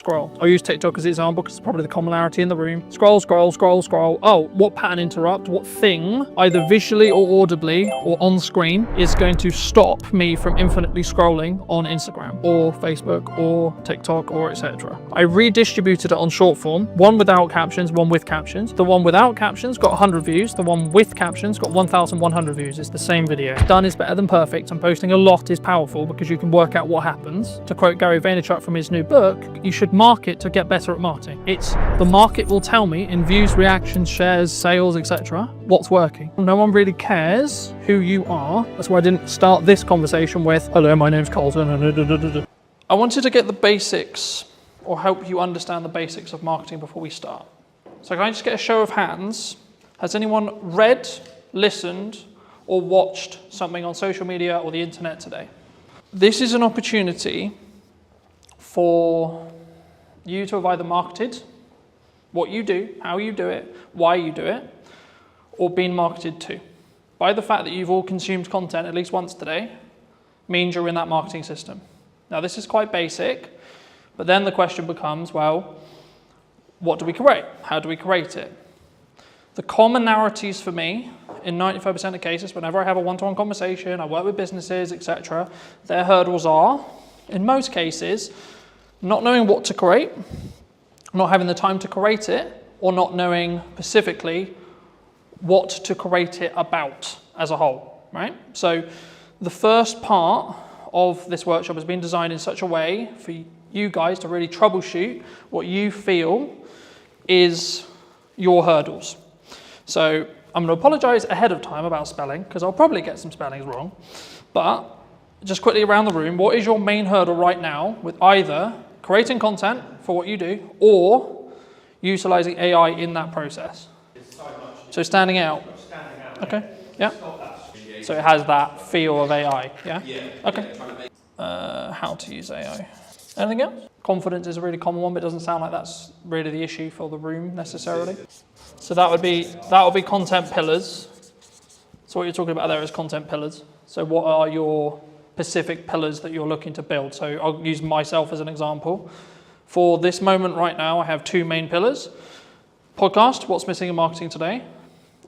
Scroll. I'll use TikTok as an example because it's probably the commonality in the room. Scroll, scroll, scroll, scroll. Oh, what pattern interrupt, what thing, either visually or audibly or on screen, is going to stop me from infinitely scrolling on Instagram or Facebook or TikTok or etc. I redistributed it on short form, one without captions, one with captions. The one without captions got 100 views. The one with captions got 1,100 views. It's the same video. Done is better than perfect, and posting a lot is powerful because you can work out what happens. To quote Gary Vaynerchuk from his new book, you should market to get better at marketing. It's the market will tell me in views, reactions, shares, sales, etc. what's working. No one really cares who you are. That's why I didn't start this conversation with, hello, my name's Colton. I wanted to get the basics or help you understand the basics of marketing before we start. So can I just get a show of hands? Has anyone read, listened, or watched something on social media or the internet today? This is an opportunity for you to have either marketed what you do, how you do it, why you do it, or been marketed to. By the fact that you've all consumed content at least once today, means you're in that marketing system. Now this is quite basic, but then the question becomes, well, what do we create? How do we create it? The commonalities for me, in 95% of cases, whenever I have a one-to-one conversation, I work with businesses, etc., their hurdles are, in most cases, not knowing what to create, not having the time to create it, or not knowing specifically what to create it about as a whole, right? So the first part of this workshop has been designed in such a way for you guys to really troubleshoot what you feel is your hurdles. So I'm going to apologize ahead of time about spelling, because I'll probably get some spellings wrong, but just quickly around the room, what is your main hurdle right now with either creating content for what you do or utilizing AI in that process? So standing out. Okay, yeah. So it has that feel of AI, yeah? Okay. How to use AI. Anything else? Confidence is a really common one, but it doesn't sound like that's really the issue for the room necessarily. So that would be content pillars. So what you're talking about there is content pillars. So what are your specific pillars that you're looking to build? So I'll use myself as an example. For this moment right now, I have two main pillars. Podcast, what's missing in marketing today,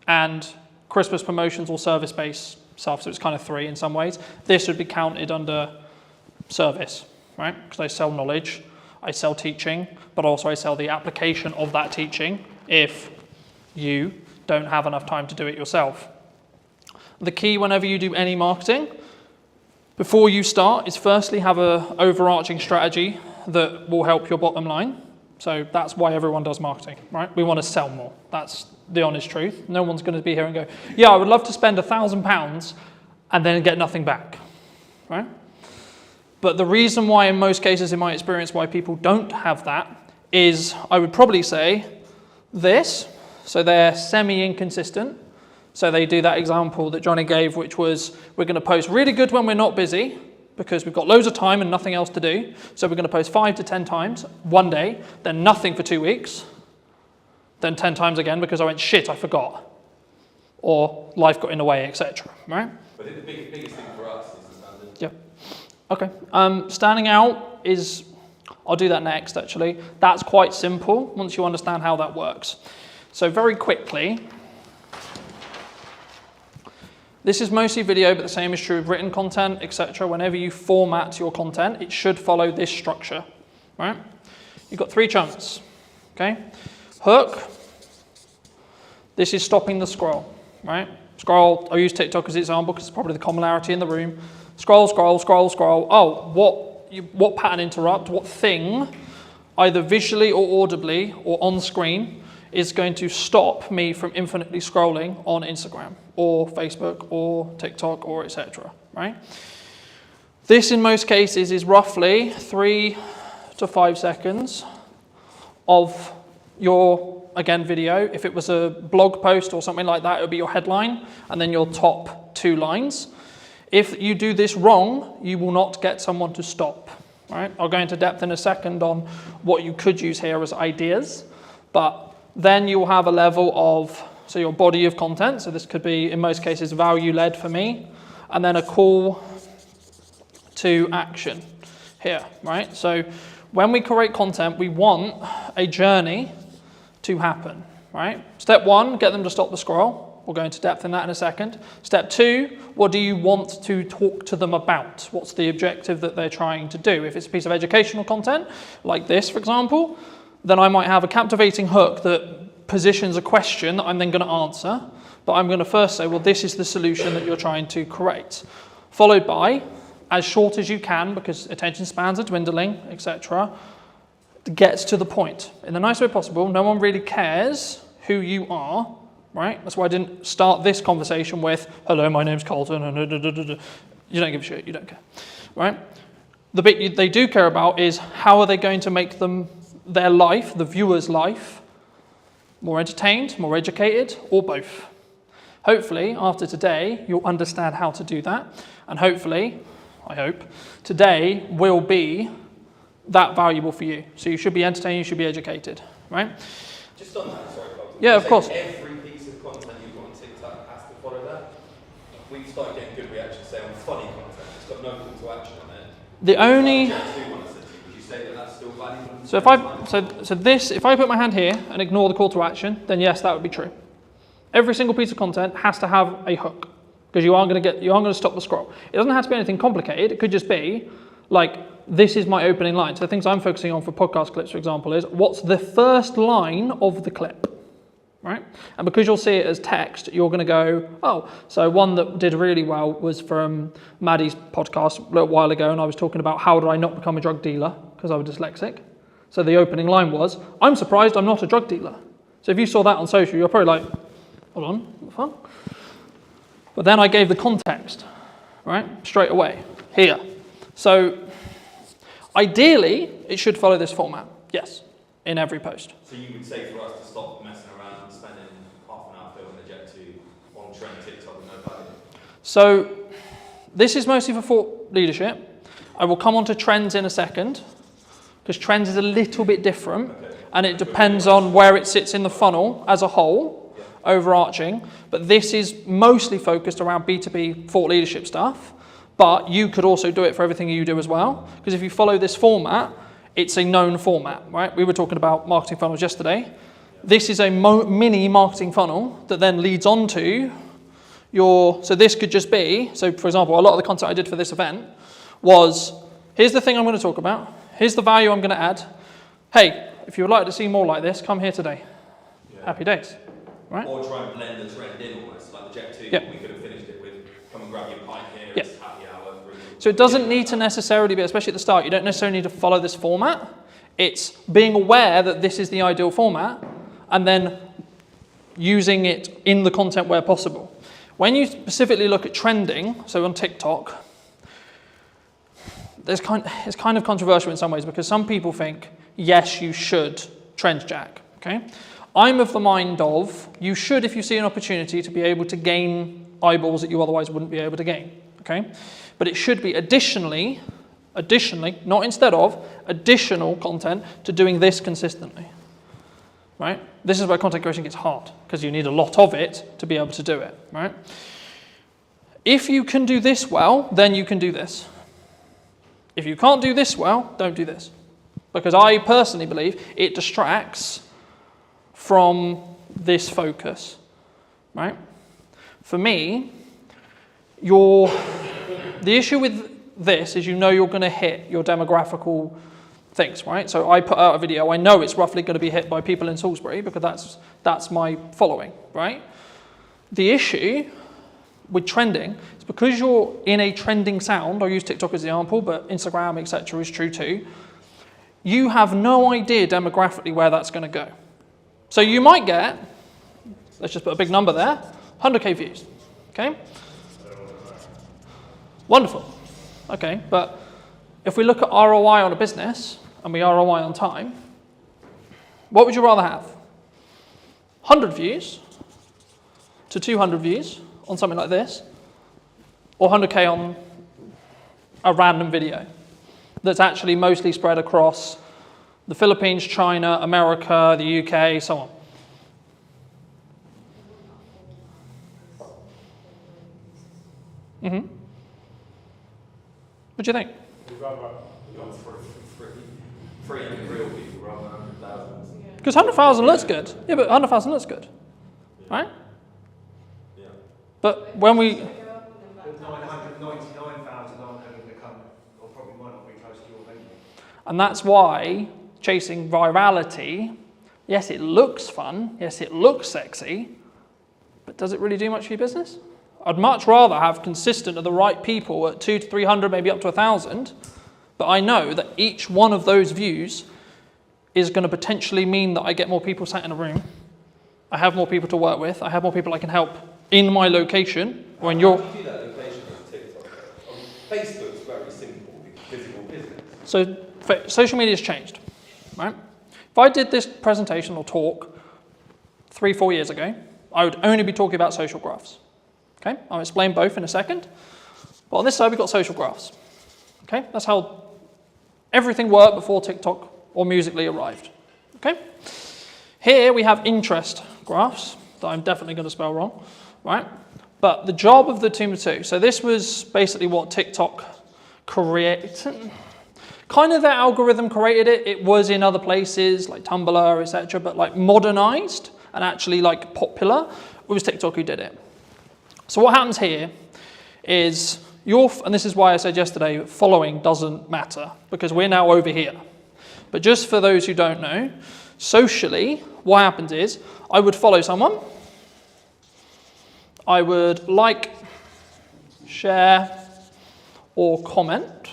and Christmas promotions or service-based stuff. So it's kind of three in some ways. This would be counted under service, right? Because I sell knowledge, I sell teaching, but also I sell the application of that teaching if you don't have enough time to do it yourself. The key whenever you do any marketing, before you start, is firstly have an overarching strategy that will help your bottom line. So that's why everyone does marketing, right? We want to sell more. That's the honest truth. No one's going to be here and go, yeah, I would love to spend £1,000 and then get nothing back, right? But the reason why in most cases, in my experience, why people don't have that is, I would probably say this. So they're semi-inconsistent. So they do that example that Johnny gave, which was, we're going to post really good when we're not busy, because we've got loads of time and nothing else to do. So we're going to post 5 to 10 times one day, then nothing for 2 weeks, then 10 times again because I went, shit, I forgot. Or life got in the way, etc. Right? But I think the biggest thing for us is the standard. Yeah. Okay. Standing out is, I'll do that next actually. That's quite simple once you understand how that works. So very quickly, this is mostly video, but the same is true of written content, etc. Whenever you format your content, it should follow this structure, right? You've got 3 chunks, okay? Hook, this is stopping the scroll, right? Scroll, I'll use TikTok as an example because it's probably the commonality in the room. Scroll, scroll, scroll, scroll. Oh, what pattern interrupt, what thing, either visually or audibly or on screen, is going to stop me from infinitely scrolling on Instagram or Facebook or TikTok or etc., right? This in most cases is roughly 3 to 5 seconds of your, again, video. If it was a blog post or something like that, it would be your headline and then your top 2 lines. If you do this wrong, you will not get someone to stop, right? I'll go into depth in a second on what you could use here as ideas, but then you'll have a level of, so your body of content, so this could be, in most cases, value-led for me, and then a call to action here, right? So When we create content, we want a journey to happen, right? Step 1, get them to stop the scroll. We'll go into depth in that in a second. Step 2, what do you want to talk to them about? What's the objective that they're trying to do? If it's a piece of educational content, like this, for example, then I might have a captivating hook that positions a question that I'm then going to answer. But I'm going to first say, well, this is the solution that you're trying to create. Followed by, as short as you can, because attention spans are dwindling, etc., gets to the point. In the nicest way possible, no one really cares who you are, right? That's why I didn't start this conversation with, hello, my name's Colton, and you don't give a shit, you don't care, right? The bit they do care about is how are they going to make their life, the viewer's life, more entertained, more educated, or both. Hopefully, after today, you'll understand how to do that. And hopefully, I hope, today will be that valuable for you. So you should be entertained, you should be educated, right? Just on that, sorry, Colton. Yeah, of course. Every piece of content you've got on TikTok has to follow that. We've started getting good reactions, say, on funny content. It's got no call to action on it. The only... Would you say that that's still valuable? So if I put my hand here and ignore the call to action, then yes, that would be true. Every single piece of content has to have a hook because you aren't going to stop the scroll. It doesn't have to be anything complicated. It could just be like, this is my opening line. So the things I'm focusing on for podcast clips, for example, is what's the first line of the clip, right? And because you'll see it as text, you're going to go, oh, so one that did really well was from Maddie's podcast a little while ago, and I was talking about how did I not become a drug dealer because I was dyslexic. So the opening line was, I'm surprised I'm not a drug dealer. So if you saw that on social, you're probably like, hold on, what the fuck? But then I gave the context, right? Straight away, here. So ideally, it should follow this format, yes, in every post. So you would say for us to stop messing around and spending half an hour filming a Jet 2 on trend TikTok with no value? So this is mostly for thought leadership. I will come on to trends in a second, because trends is a little bit different, and it depends on where it sits in the funnel as a whole. Overarching, but this is mostly focused around B2B thought leadership stuff, but you could also do it for everything you do as well, because if you follow this format, it's a known format, right? We were talking about marketing funnels yesterday. This is a mini marketing funnel that then leads on to so this could just be, so for example, a lot of the content I did for this event was, here's the thing I'm going to talk about, here's the value I'm going to add, hey, if you would like to see more like this, come here today. Yeah. Happy days. Right. Or try and blend the trend in almost, like the Jet 2, yep. We could have finished it with, come and grab your pint here, yep. It's happy hour. So it doesn't need to necessarily be, especially at the start, you don't necessarily need to follow this format. It's being aware that this is the ideal format and then using it in the content where possible. When you specifically look at trending, so on TikTok, it's kind of controversial in some ways because some people think, yes, you should trend jack, okay? I'm of the mind of, you should, if you see an opportunity, to be able to gain eyeballs that you otherwise wouldn't be able to gain, okay? But it should be additionally, not instead of, additional content to doing this consistently, right? This is where content creation gets hard, because you need a lot of it to be able to do it, right? If you can do this well, then you can do this. If you can't do this well, don't do this. Because I personally believe it distracts from this focus, right? For me, the issue with this is you're going to hit your demographical things, right? So I put out a video, I know it's roughly going to be hit by people in Salisbury because that's my following, right? The issue with trending is because you're in a trending sound, I'll use TikTok as the example, but Instagram, etc. is true too, you have no idea demographically where that's going to go. So you might get, let's just put a big number there, 100K views, okay? Wonderful, okay, but if we look at ROI on a business, and we ROI on time, what would you rather have? 100 views to 200 views on something like this, or 100K on a random video that's actually mostly spread across the Philippines, China, America, the UK, so on. Mm-hmm. What do you think? For 300 real people rather than 100,000. Because 100,000 looks good. Yeah, but 100,000 looks good, right? Yeah. But when we... 999,000 aren't going to become, or probably might not be close to your venue. And that's why chasing virality, yes, it looks fun, yes, it looks sexy, but does it really do much for your business? I'd much rather have consistent of the right people at 200 to 300, maybe up to 1,000, but I know that each one of those views is going to potentially mean that I get more people sat in a room, I have more people to work with, I have more people I can help in my location, or in your... How do you do that location on TikTok? Facebook's very simple, visible business. So social media has changed, right? If I did this presentation or talk 3-4 years ago, I would only be talking about social graphs. Okay, I'll explain both in a second. But on this side, we've got social graphs. Okay, that's how everything worked before TikTok or Musical.ly arrived. Okay, here we have interest graphs that I'm definitely going to spell wrong, right? But the job of the team of two. So this was basically what TikTok created. Kind of their algorithm created it. It was in other places like Tumblr, etc. But like modernized and actually like popular, it was TikTok who did it. So what happens here is and this is why I said yesterday, following doesn't matter because we're now over here. But just for those who don't know, socially, what happens is I would follow someone, I would like, share, or comment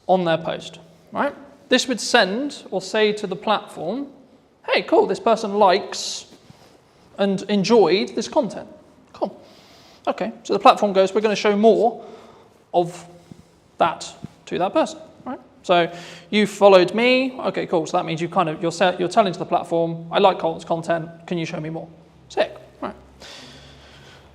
on their post, right? This would send or say to the platform, hey, cool, this person likes and enjoyed this content. Cool. Okay, so the platform goes, we're going to show more of that to that person, right? So you followed me. Okay, cool. So that means you're telling to the platform, I like Colton's content. Can you show me more? Sick, right?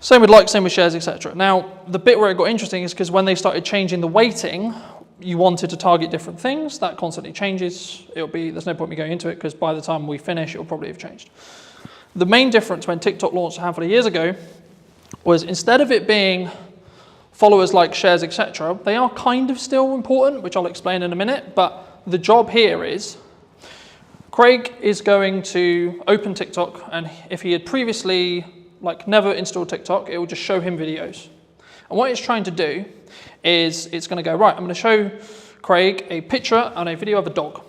Same with likes, same with shares, etc. Now, the bit where it got interesting is because when they started changing the weighting, you wanted to target different things. That constantly changes. There's no point me going into it because by the time we finish, it'll probably have changed. The main difference when TikTok launched a handful of years ago was instead of it being followers, like, shares, etc., they are kind of still important, which I'll explain in a minute, but the job here is Craig is going to open TikTok, and if he had previously never installed TikTok, it will just show him videos. And what it's trying to do is it's going to go, right, I'm going to show Craig a picture and a video of a dog.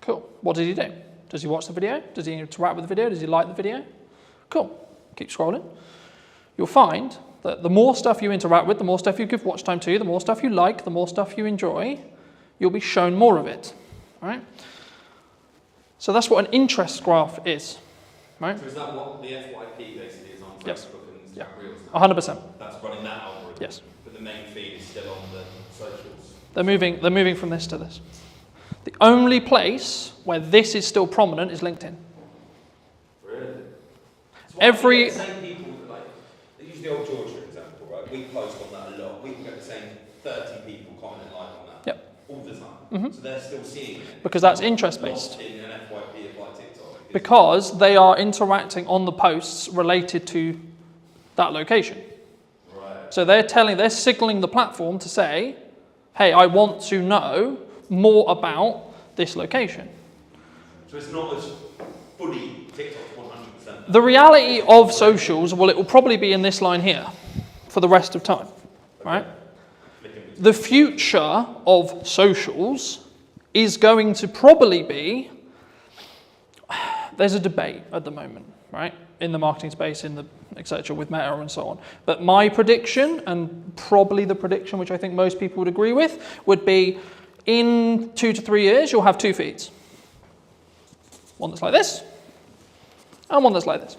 Cool. What does he do? Does he watch the video? Does he interact with the video? Does he like the video? Cool. Keep scrolling. You'll find that the more stuff you interact with, the more stuff you give watch time to, the more stuff you like, the more stuff you enjoy, you'll be shown more of it, right? So that's what an interest graph is, right? So is that what the FYP basically is on Facebook Yes. and Instagram Yeah. Reels? 100%. That's running that algorithm. Yes. But the main feed is still on the socials. They're moving from this to this. The only place where this is still prominent is LinkedIn. Really? So Every- the same people that use the old Georgia example, right? We post on that a lot. We can get the same 30 people commenting like on that. Yep. All the time. Mhm. So they're still seeing it. Because that's interest-based. Not in an FYP of like TikTok. Because they are interacting on the posts related to that location. Right. So they're signaling the platform to say, hey, I want to know more about this location. So it's not as fully TikTok's 100%. The reality of socials, well, it will probably be in this line here for the rest of time, right? The future of socials is going to probably be, there's a debate at the moment, right? In the marketing space, in the etc. with Meta and so on. But my prediction, and probably the prediction which I think most people would agree with, would be in 2 to 3 years, you'll have two feeds. One that's like this, and one that's like this.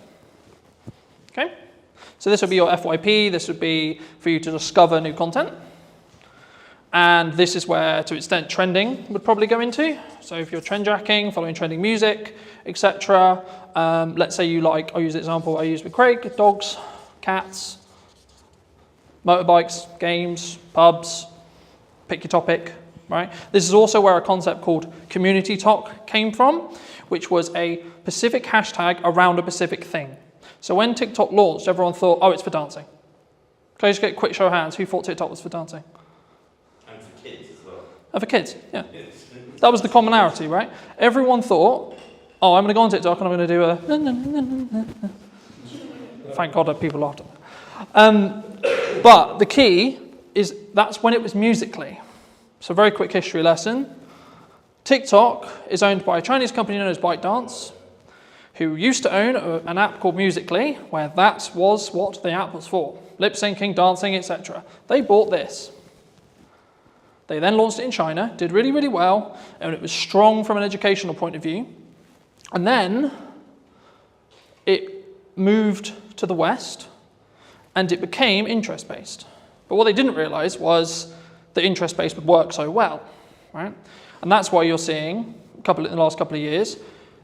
Okay? So this would be your FYP, this would be for you to discover new content. And this is where, to an extent, trending would probably go into. So if you're trend jacking, following trending music, etc. Let's say you like, I'll use the example I used with Craig, dogs, cats, motorbikes, games, pubs, pick your topic, right? This is also where a concept called community talk came from, which was a specific hashtag around a specific thing. So when TikTok launched, everyone thought, oh, it's for dancing. Can I just get a quick show of hands? Who thought TikTok was for dancing? And for kids as well. Oh, for kids, yeah. Yes. That was the commonality, right? Everyone thought, oh, I'm going to go on TikTok and I'm going to do a... Thank God that people laughed at that. But the key is that's when it was Musical.ly. So very quick history lesson. TikTok is owned by a Chinese company known as ByteDance, who used to own an app called Musical.ly, where that was what the app was for. Lip syncing, dancing, etc. They bought this. They then launched it in China, did really, really well, and it was strong from an educational point of view. And then it moved to the West, and it became interest-based. But what they didn't realize was that interest-based would work so well, right? And that's why you're seeing, in the last couple of years,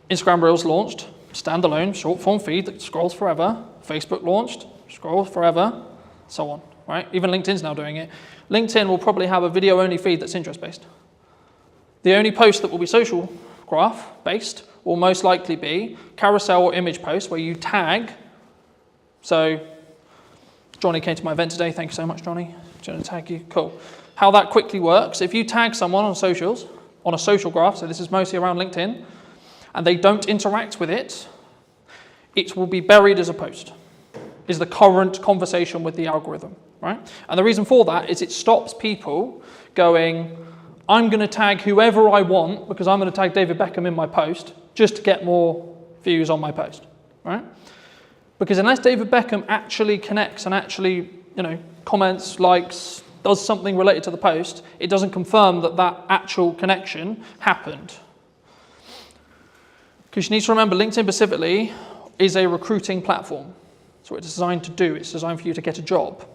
Instagram Reels launched, standalone, short-form feed that scrolls forever. Facebook launched, scrolls forever, so on, right? Even LinkedIn's now doing it. LinkedIn will probably have a video-only feed that's interest-based. The only post that will be social graph-based will most likely be carousel or image posts where you tag. So Johnny came to my event today. Thank you so much, Johnny. Do you want to tag you? Cool. How that quickly works, if you tag someone on socials, on a social graph, so this is mostly around LinkedIn, and they don't interact with it, it will be buried as a post, is the current conversation with the algorithm, right? And the reason for that is it stops people going, I'm going to tag whoever I want because I'm going to tag David Beckham in my post just to get more views on my post, right? Because unless David Beckham actually connects and actually, comments, likes, does something related to the post, it doesn't confirm that that actual connection happened. Because you need to remember, LinkedIn specifically is a recruiting platform. That's what it's designed to do. It's designed for you to get a job.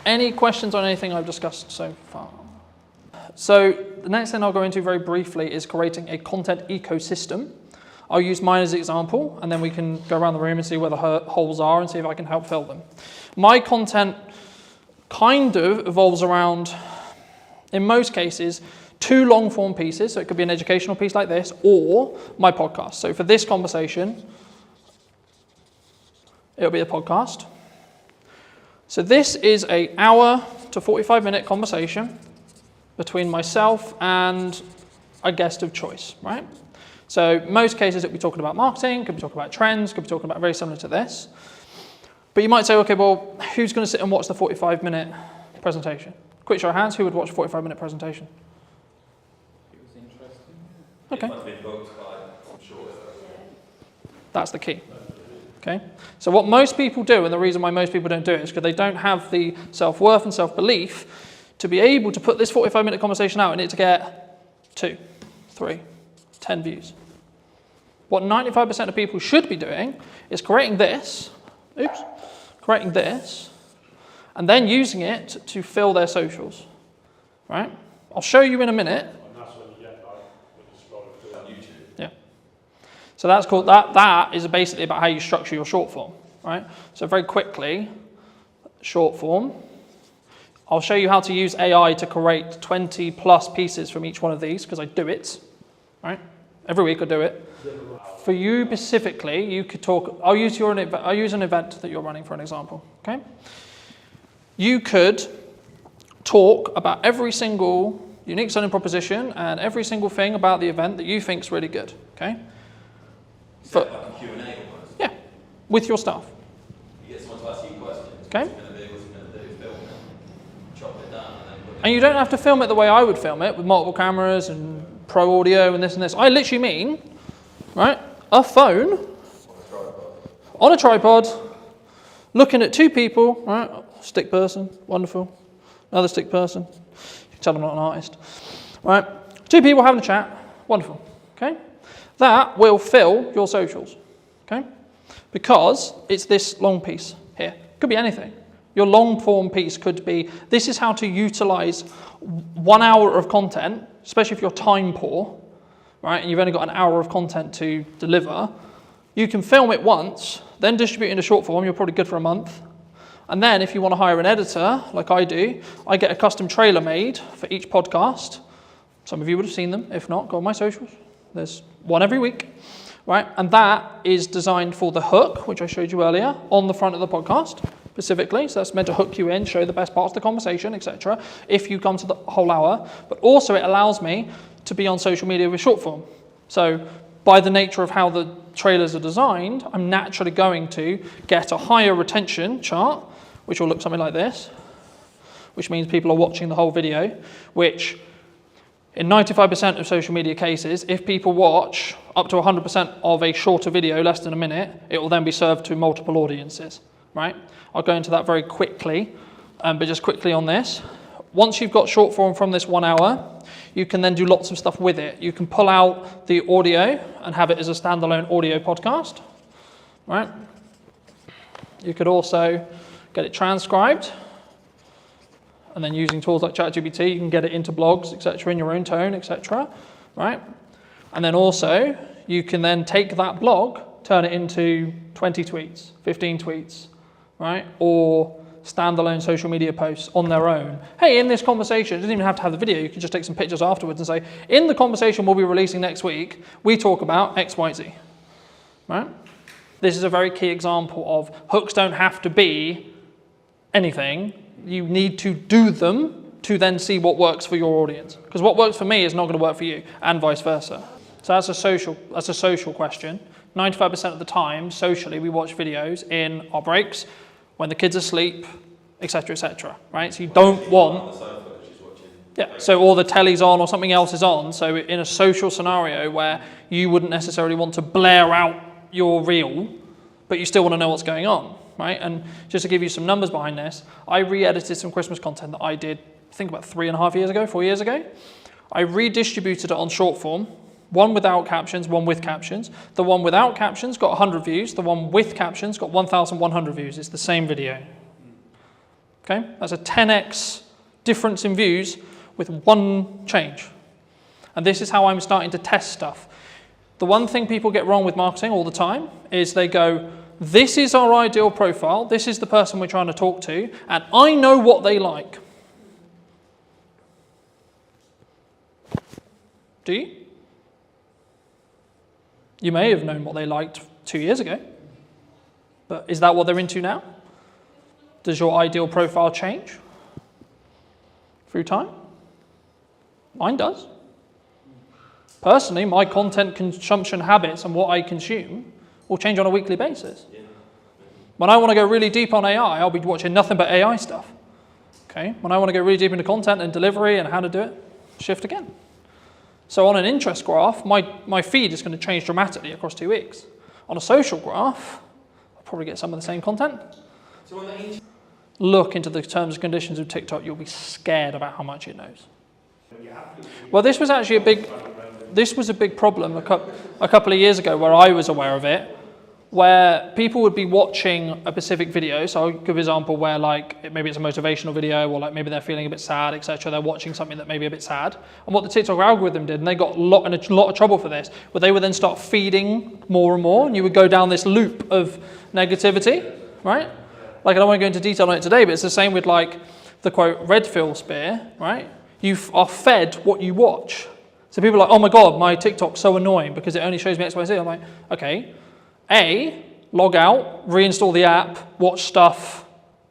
Any questions on anything I've discussed so far? So the next thing I'll go into very briefly is creating a content ecosystem. I'll use mine as an example, and then we can go around the room and see where the holes are and see if I can help fill them. My content kind of evolves around, in most cases, 2 long-form pieces. So it could be an educational piece like this, or my podcast. So for this conversation, it'll be a podcast. So this is an hour to 45-minute conversation between myself and a guest of choice, right? So most cases it'll be talking about marketing, could be talking about trends, could be talking about very similar to this. But you might say, okay, well, who's going to sit and watch the 45-minute presentation? Quick show of hands, who would watch a 45-minute presentation? It was interesting. Okay. It might have been booked by, I'm sure. That's the key. Okay. So what most people do, and the reason why most people don't do it, is because they don't have the self-worth and self-belief to be able to put this 45-minute conversation out and it to get 2, 3, 10 views. What 95% of people should be doing is creating this, and then using it to fill their socials, right? I'll show you in a minute. And that's when you get like when you scroll through on YouTube. Yeah. So that's called that is basically about how you structure your short form, right? So very quickly, short form. I'll show you how to use AI to create 20 plus pieces from each one of these because I do it, right? Every week I do it. For you specifically, you could talk. I'll use an event that you're running for an example. Okay. You could talk about every single unique selling proposition and every single thing about the event that you think is really good. Okay. Like a Q&A almost. Yeah, with your staff. You get someone to ask you questions. Okay. What's it going to do? Film it, chop it down, and then put it. And you don't have to film it the way I would film it with multiple cameras and pro audio and this and this. I literally mean, right, a phone on a tripod, looking at 2 people, right, stick person, wonderful, another stick person, you can tell I'm not an artist, right, 2 people having a chat, wonderful, okay? That will fill your socials, okay? Because it's this long piece here. Could be anything. Your long form piece could be, this is how to utilize 1 hour of content, especially if you're time poor, right, and you've only got an hour of content to deliver. You can film it once, then distribute it into short form. You're probably good for a month. And then if you want to hire an editor, like I do, I get a custom trailer made for each podcast. Some of you would have seen them. If not, go on my socials. There's one every week, right? And that is designed for the hook, which I showed you earlier, on the front of the podcast. specifically. So that's meant to hook you in, show the best parts of the conversation, etc. if you come to the whole hour. But also it allows me to be on social media with short form. So by the nature of how the trailers are designed, I'm naturally going to get a higher retention chart, which will look something like this, which means people are watching the whole video, which in 95% of social media cases, if people watch up to 100% of a shorter video, less than a minute, it will then be served to multiple audiences, right? I'll go into that very quickly, but just quickly on this. Once you've got short form from this 1 hour, you can then do lots of stuff with it. You can pull out the audio and have it as a standalone audio podcast, right? You could also get it transcribed, and then using tools like ChatGPT, you can get it into blogs, etc., in your own tone, etc., right? And then also, you can then take that blog, turn it into 20 tweets, 15 tweets, right? Or standalone social media posts on their own. Hey, in this conversation, it doesn't even have to have the video, you can just take some pictures afterwards and say, in the conversation we'll be releasing next week, we talk about X, Y, Z, right? This is a very key example of hooks don't have to be anything. You need to do them to then see what works for your audience. Because what works for me is not going to work for you, and vice versa. So that's a social question. 95% of the time, socially, we watch videos in our breaks, when the kids are asleep, etc., right? So you don't want... Yeah, so or the telly's on or something else is on. So in a social scenario where you wouldn't necessarily want to blare out your reel, but you still want to know what's going on, right? And just to give you some numbers behind this, I re-edited some Christmas content that I did, I think about 4 years ago. I redistributed it on short form, one without captions, one with captions. The one without captions got 100 views. The one with captions got 1,100 views. It's the same video. Okay, that's a 10x difference in views with one change. And this is how I'm starting to test stuff. The one thing people get wrong with marketing all the time is they go, this is our ideal profile, this is the person we're trying to talk to, and I know what they like. Do you? You may have known what they liked 2 years ago, but is that what they're into now? Does your ideal profile change through time? Mine does. Personally, my content consumption habits and what I consume will change on a weekly basis. When I want to go really deep on AI, I'll be watching nothing but AI stuff. Okay? When I want to go really deep into content and delivery and how to do it, shift again. So on an interest graph, my feed is going to change dramatically across 2 weeks. On a social graph, I'll probably get some of the same content. So Look into the terms and conditions of TikTok, you'll be scared about how much it knows. Well, this was actually a big problem a couple of years ago where I was aware of it, where people would be watching a specific video. So I'll give an example where maybe it's a motivational video or maybe they're feeling a bit sad, etc. They're watching something that may be a bit sad. And what the TikTok algorithm did, and they got in a lot of trouble for this, where they would then start feeding more and more, and you would go down this loop of negativity, right? I don't want to go into detail on it today, but it's the same with the quote, red pill spear, right? You are fed what you watch. So people are like, oh my God, my TikTok's so annoying because it only shows me X, Y, Z. I'm like, okay, log out, reinstall the app, watch stuff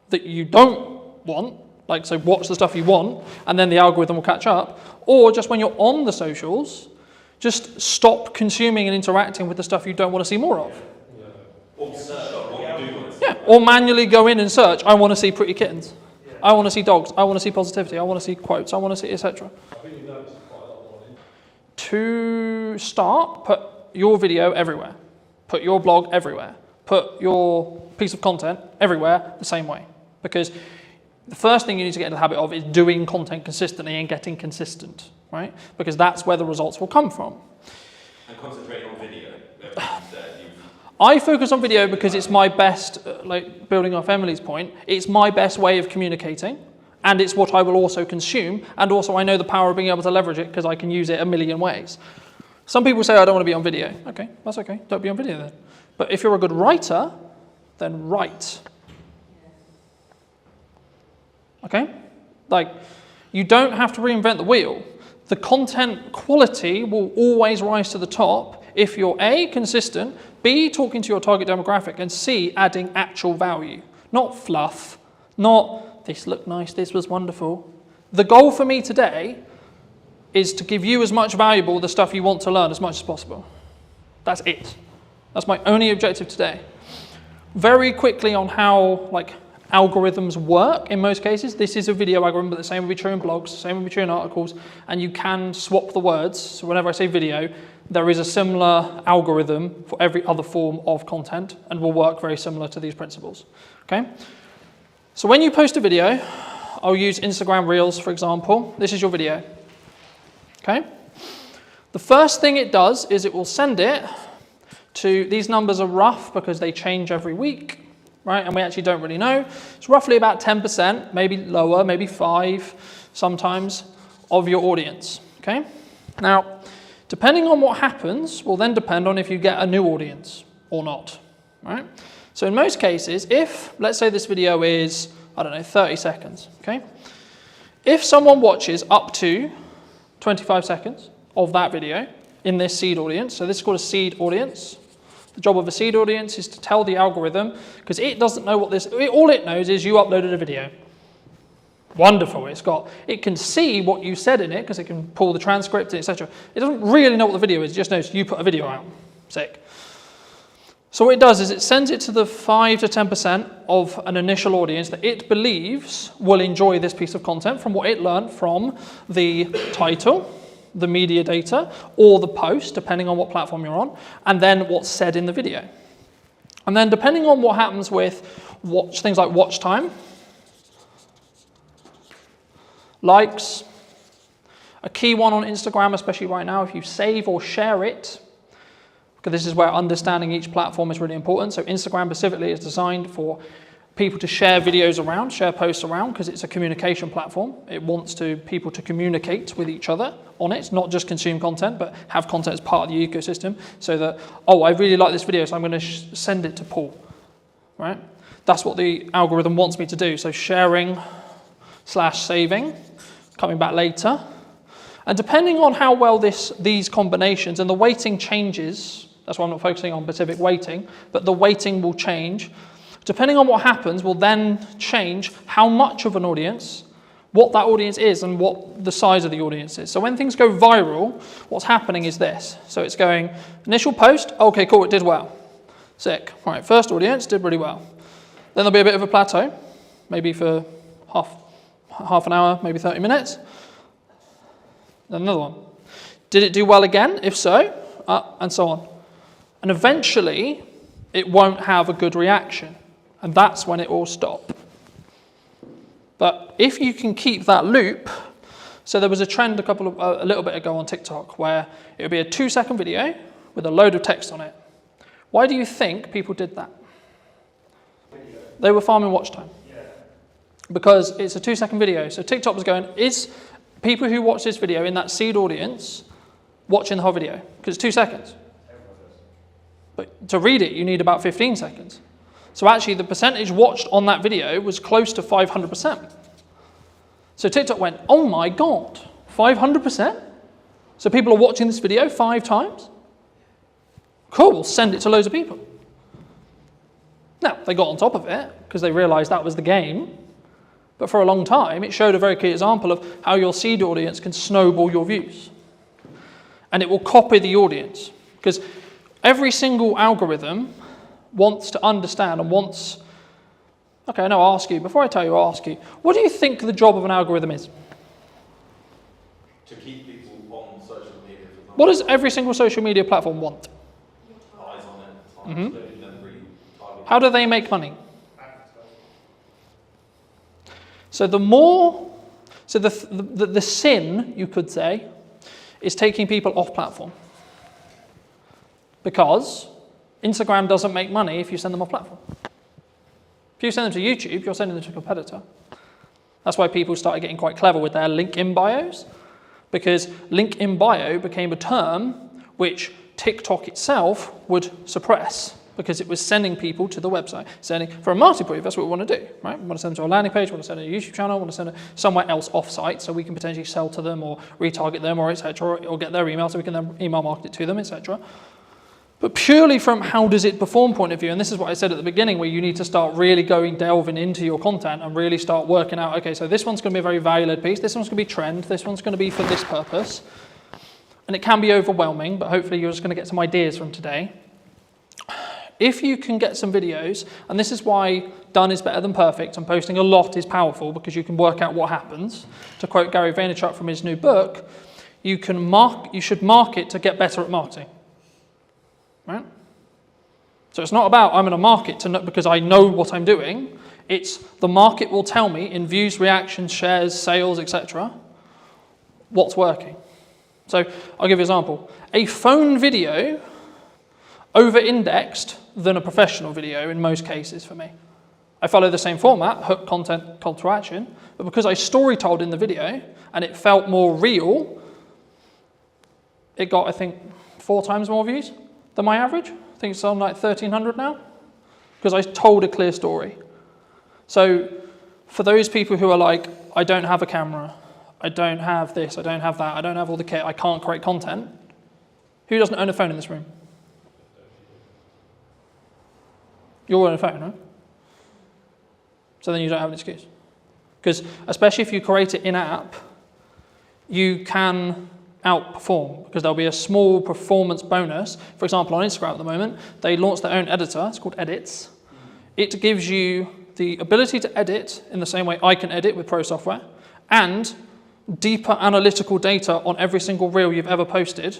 that you don't want, so watch the stuff you want, and then the algorithm will catch up. Or just when you're on the socials, just stop consuming and interacting with the stuff you don't want to see more of. Or search what you do want to see. Yeah, or manually go in and search, I want to see pretty kittens. I want to see dogs, I want to see positivity, I want to see quotes, I want to see etc. To start, put your video everywhere. Put your blog everywhere. Put your piece of content everywhere the same way. Because the first thing you need to get into the habit of is doing content consistently and getting consistent, right? Because that's where the results will come from. And concentrating on video. I focus on video because it's my best, building off Emily's point, it's my best way of communicating, and it's what I will also consume, and also I know the power of being able to leverage it because I can use it a million ways. Some people say, I don't want to be on video. Okay, that's okay, don't be on video then. But if you're a good writer, then write. Okay? You don't have to reinvent the wheel. The content quality will always rise to the top if you're A, consistent, B, talking to your target demographic, and C, adding actual value. not fluff, not this looked nice, this was wonderful. The goal for me today is to give you as much valuable the stuff you want to learn as much as possible. That's it. That's my only objective today. Very quickly on how algorithms work in most cases. This is a video algorithm, but the same will be true in blogs, the same will be true in articles, and you can swap the words. So whenever I say video, there is a similar algorithm for every other form of content and will work very similar to these principles. Okay? So when you post a video, I'll use Instagram Reels, for example. This is your video. Okay? The first thing it does is it will send it to, these numbers are rough because they change every week, right? And we actually don't really know. It's roughly about 10%, maybe lower, maybe 5% sometimes, of your audience, okay? Now, depending on what happens will then depend on if you get a new audience or not, right? So in most cases, if, let's say this video is, 30 seconds, okay? If someone watches up to 25 seconds of that video in this seed audience, so this is called a seed audience. The job of a seed audience is to tell the algorithm, because it doesn't know what this, all it knows is you uploaded a video. Wonderful, it can see what you said in it, because it can pull the transcript, etc. It doesn't really know what the video is, it just knows you put a video out. Sick. So what it does is it sends it to the 5 to 10% of an initial audience that it believes will enjoy this piece of content from what it learned from the title, the media data, or the post, depending on what platform you're on, and then what's said in the video. And then depending on what happens with things like watch time, likes, a key one on Instagram, especially right now, if you save or share it, because this is where understanding each platform is really important. So Instagram specifically is designed for people to share videos around, share posts around, because it's a communication platform. It wants people to communicate with each other on it, not just consume content, but have content as part of the ecosystem, so that, I really like this video, so I'm going to send it to Paul, right? That's what the algorithm wants me to do. So sharing / saving, coming back later. And depending on how well these combinations, and the weighting changes, that's why I'm not focusing on specific weighting, but the weighting will change. Depending on what happens will then change how much of an audience, what that audience is, and what the size of the audience is. So when things go viral, what's happening is this. So it's going, initial post, okay, cool, it did well. Sick. All right, first audience did really well. Then there'll be a bit of a plateau, maybe for half an hour, maybe 30 minutes. Then another one. Did it do well again? If so, and so on. And eventually, it won't have a good reaction. And that's when it will stop. But if you can keep that loop, so there was a trend a little bit ago on TikTok where it would be a 2-second video with a load of text on it. Why do you think people did that? They were farming watch time. Because it's a 2-second video. So TikTok was going, is people who watch this video in that seed audience watching the whole video? Because it's 2 seconds. But to read it, you need about 15 seconds. So actually, the percentage watched on that video was close to 500%. So TikTok went, oh my God, 500%? So people are watching this video 5 times? Cool, we'll send it to loads of people. Now, they got on top of it because they realized that was the game. But for a long time, it showed a very clear example of how your seed audience can snowball your views. And it will copy the audience. Because every single algorithm wants to understand and wants... Okay, no, I'll ask you. Before I tell you, I'll ask you. What do you think the job of an algorithm is? To keep people on social media. What does every single social media platform want? Eyes on it. How do they make money? So the sin, you could say, is taking people off platform. Because Instagram doesn't make money if you send them off platform. If you send them to YouTube, you're sending them to a competitor. That's why people started getting quite clever with their link in bios, because link in bio became a term which TikTok itself would suppress, because it was sending people to the website. For a marketing point, that's what we want to do, right? We want to send them to a landing page, we want to send them to a YouTube channel, we want to send them somewhere else off-site so we can potentially sell to them or retarget them or etc. or get their email so we can then email market it to them, etc. But purely from how does it perform point of view, and this is what I said at the beginning, where you need to start really delving into your content and really start working out, okay, so this one's going to be a very value-led piece, this one's going to be trend, this one's going to be for this purpose. And it can be overwhelming, but hopefully you're just going to get some ideas from today. If you can get some videos, and this is why done is better than perfect, and posting a lot is powerful because you can work out what happens. To quote Gary Vaynerchuk from his new book, you should market to get better at marketing. Right? So it's not about I'm going to market because I know what I'm doing. It's the market will tell me in views, reactions, shares, sales, etc. what's working. So I'll give you an example. A phone video over-indexed than a professional video in most cases for me. I follow the same format, hook, content, call to action, but because I story told in the video and it felt more real, it got, I think, 4 times more views than my average. I think it's on like 1,300 now, because I told a clear story. So for those people who are like, I don't have a camera, I don't have this, I don't have that, I don't have all the kit, I can't create content. Who doesn't own a phone in this room? You all own a phone, right? So then you don't have an excuse. Because especially if you create it in-app, you can outperform because there'll be a small performance bonus. For example, on Instagram at the moment, they launched their own editor. It's called Edits. It gives you the ability to edit in the same way I can edit with pro software, and deeper analytical data on every single reel you've ever posted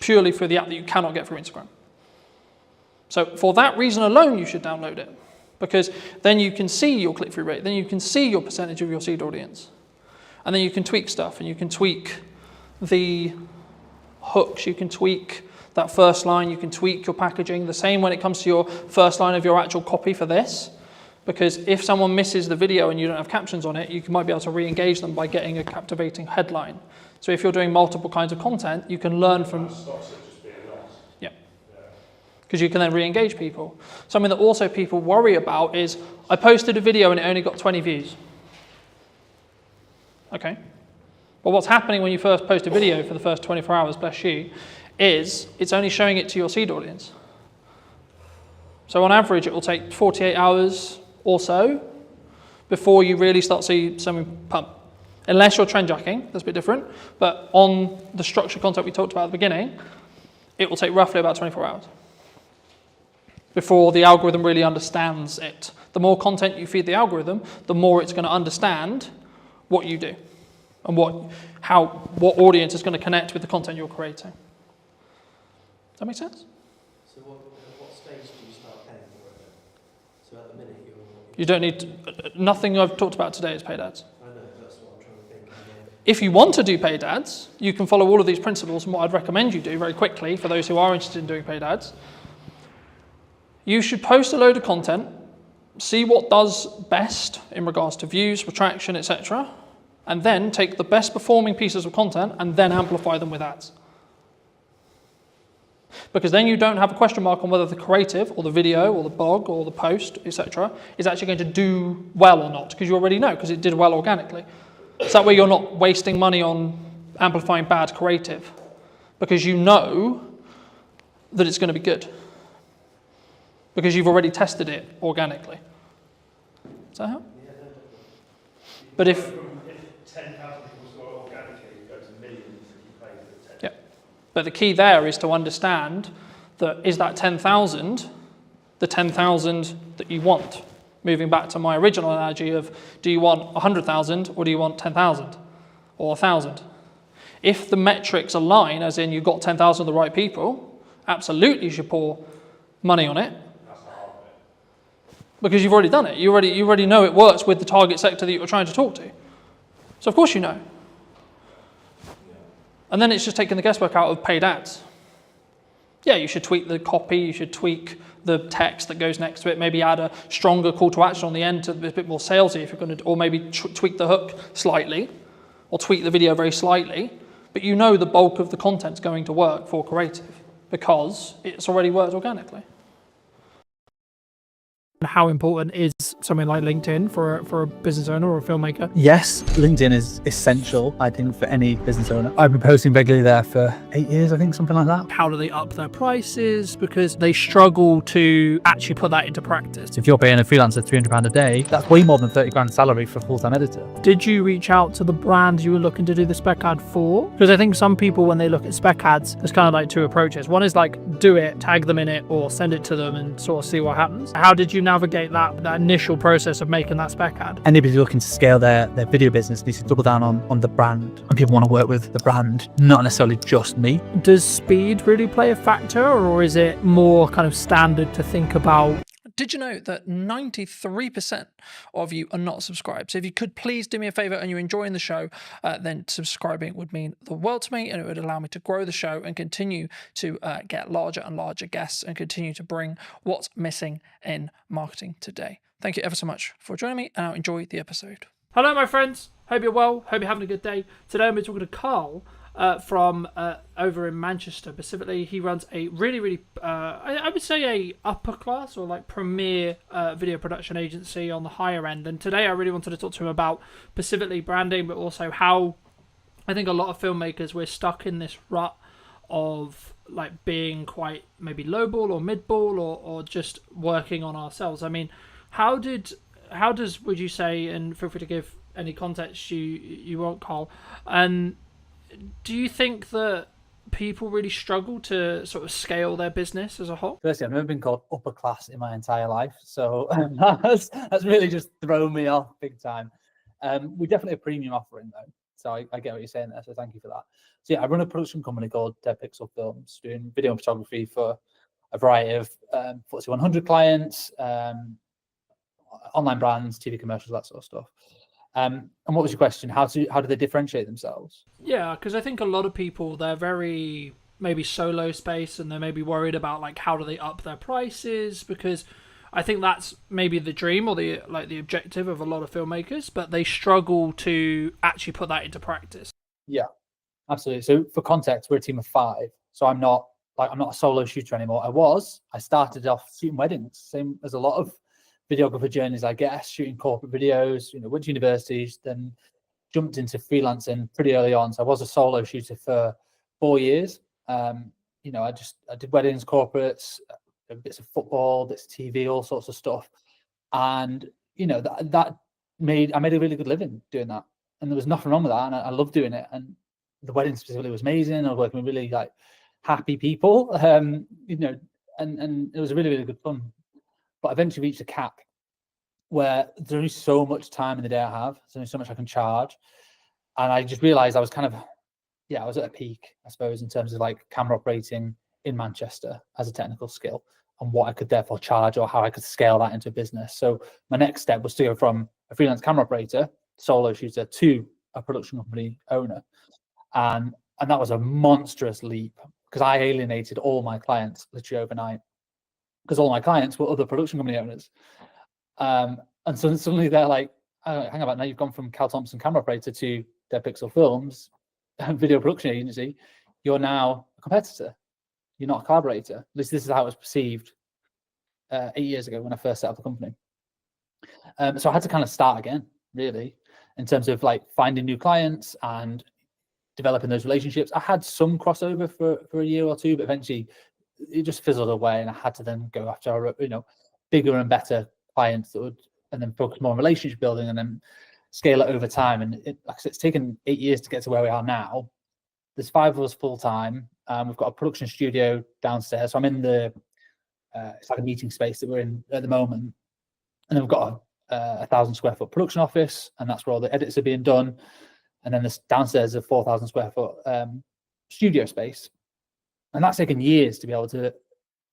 purely through the app that you cannot get through Instagram. So for that reason alone, you should download it, because then you can see your click-through rate, then you can see your percentage of your seed audience, and then you can tweak stuff, and you can tweak the hooks, you can tweak that first line, you can tweak your packaging. The same when it comes to your first line of your actual copy for this, because if someone misses the video and you don't have captions on it, you might be able to re-engage them by getting a captivating headline. So if you're doing multiple kinds of content, you can learn from... Yeah. Because you can then re-engage people. Something that also people worry about is, I posted a video and it only got 20 views. Okay. Well, what's happening when you first post a video for the first 24 hours, bless you, is it's only showing it to your seed audience. So on average, it will take 48 hours or so before you really start seeing something pump. Unless you're trend jacking, that's a bit different. But on the structured content we talked about at the beginning, it will take roughly about 24 hours before the algorithm really understands it. The more content you feed the algorithm, the more it's going to understand what you do and what audience is going to connect with the content you're creating. Does that make sense? So what stage do you start paying for it then? So at the minute You don't need nothing I've talked about today is paid ads. I know, that's what I'm trying to think. If you want to do paid ads, you can follow all of these principles, and what I'd recommend you do very quickly for those who are interested in doing paid ads, you should post a load of content, see what does best in regards to views, retraction, etc., and then take the best performing pieces of content and then amplify them with ads. Because then you don't have a question mark on whether the creative or the video or the blog or the post, etc., is actually going to do well or not, because you already know, because it did well organically. So that way you're not wasting money on amplifying bad creative, because you know that it's going to be good, because you've already tested it organically. Does that help? Yeah, no, But if 10,000 people saw it organically, it goes to millions if you pay for 10. Yeah. But the key there is to understand that is that 10,000 the 10,000 that you want? Moving back to my original analogy of, do you want 100,000 or do you want 10,000 or 1,000? If the metrics align, as in you got 10,000 of the right people, absolutely you should pour money on it. That's the hard bit. Because you've already done it. You already know it works with the target sector that you're trying to talk to. So of course you know. And then it's just taking the guesswork out of paid ads. Yeah, you should tweak the copy, you should tweak the text that goes next to it, maybe add a stronger call to action on the end to be a bit more salesy if you're going to, or maybe tweak the hook slightly, or tweak the video very slightly, but you know the bulk of the content's going to work for creative because it's already worked organically. How important is something like LinkedIn for a business owner or a filmmaker? Yes, LinkedIn is essential, I think, for any business owner. I've been posting regularly there for 8 years, I think, something like that. How do they up their prices? Because they struggle to actually put that into practice. So if you're paying a freelancer £300 a day, that's way more than 30 grand salary for a full-time editor. Did you reach out to the brand you were looking to do the spec ad for? Because I think some people, when they look at spec ads, there's kind of like two approaches. One is like, do it, tag them in it, or send it to them and sort of see what happens. How did you navigate that initial process of making that spec ad? Anybody looking to scale their video business needs to double down on the brand. And people want to work with the brand, not necessarily just me. Does speed really play a factor, or is it more kind of standard to think about? Did you know that 93% of you are not subscribed? So if you could please do me a favor and you're enjoying the show, then subscribing would mean the world to me, and it would allow me to grow the show and continue to get larger and larger guests and continue to bring what's missing in marketing today. Thank you ever so much for joining me, and I'll enjoy the episode. Hello, my friends. Hope you're well. Hope you're having a good day. Today I'm talking to Carl from over in Manchester. Specifically, he runs a really, I would say a upper class or like premier video production agency on the higher end. And today I really wanted to talk to him about specifically branding, but also how I think a lot of filmmakers, we're stuck in this rut of like being quite maybe lowball or midball or just working on ourselves. I mean, how does would you say, and feel free to give any context you want, Carl, and do you think that people really struggle to sort of scale their business as a whole? Firstly, I've never been called upper class in my entire life, so that's really just thrown me off big time. We're definitely a premium offering though, so I get what you're saying there, so thank you for that. So yeah, I run a production company called Dead Pixel Films, doing video and photography for a variety of FTSE 100 clients, online brands, TV commercials, that sort of stuff. And what was your question? How do they differentiate themselves? Yeah, because I think a lot of people, they're very maybe solo space, and they're maybe worried about like how do they up their prices, because I think that's maybe the dream or the objective of a lot of filmmakers, but they struggle to actually put that into practice. Yeah, absolutely. So for context, we're a team of 5. So I'm not a solo shooter anymore. I started off shooting weddings, same as a lot of videographer journeys, I guess, shooting corporate videos, went to universities, then jumped into freelancing pretty early on. So I was a solo shooter for 4 years. I did weddings, corporates, bits of football, bits of TV, all sorts of stuff. And, I made a really good living doing that. And there was nothing wrong with that. And I loved doing it. And the wedding specifically was amazing. I was working with really like happy people, and it was really, really good fun. But I eventually reached a cap where there's only so much time in the day I have. There's only so much I can charge. And I just realized I was I was at a peak, I suppose, in terms of like camera operating in Manchester as a technical skill, and what I could therefore charge or how I could scale that into a business. So my next step was to go from a freelance camera operator, solo shooter, to a production company owner. And that was a monstrous leap, because I alienated all my clients literally overnight, because all my clients were other production company owners. And so suddenly they're like, oh, hang about, now you've gone from Cal Thompson camera operator to Dead Pixel Films, video production agency. You're now a competitor. You're not a collaborator. At least this is how it was perceived 8 years ago when I first set up the company. So I had to kind of start again, really, in terms of like finding new clients and developing those relationships. I had some crossover for a year or two, but eventually it just fizzled away, and I had to then go after bigger and better clients that would, and then focus more on relationship building, and then scale it over time. And like I said, it's taken 8 years to get to where we are now. There's 5 of us full time. We've got a production studio downstairs, so I'm in the it's like a meeting space that we're in at the moment, and then we've got a 1,000 square foot production office, and that's where all the edits are being done. And then this downstairs is a 4,000 square foot studio space. And that's taken years to be able to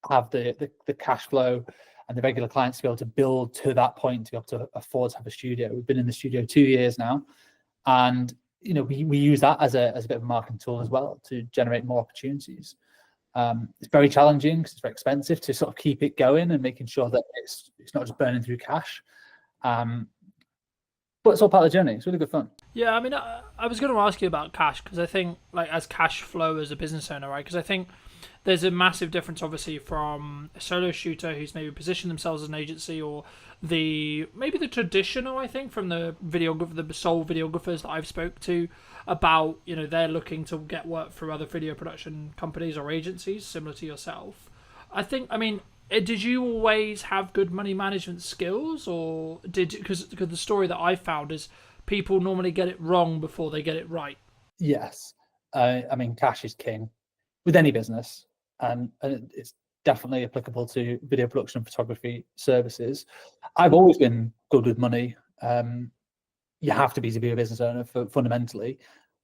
have the cash flow and the regular clients to be able to build to that point, to be able to afford to have a studio. We've been in the studio 2 years now, and we use that as a bit of a marketing tool as well to generate more opportunities. It's very challenging because it's very expensive to sort of keep it going and making sure that it's not just burning through cash. But it's all part of the journey. It's really good fun. Yeah, I mean, I was going to ask you about cash, because I think like as cash flow as a business owner, right? Because I think there's a massive difference, obviously, from a solo shooter who's maybe positioned themselves as an agency, or maybe the traditional, I think, from the sole videographers that I've spoke to about, they're looking to get work through other video production companies or agencies similar to yourself. I mean, did you always have good money management skills, or because the story that I found is people normally get it wrong before they get it right? Yes. I mean, cash is king with any business, and it's definitely applicable to video production and photography services. I've always been good with money. You have to be a business owner fundamentally,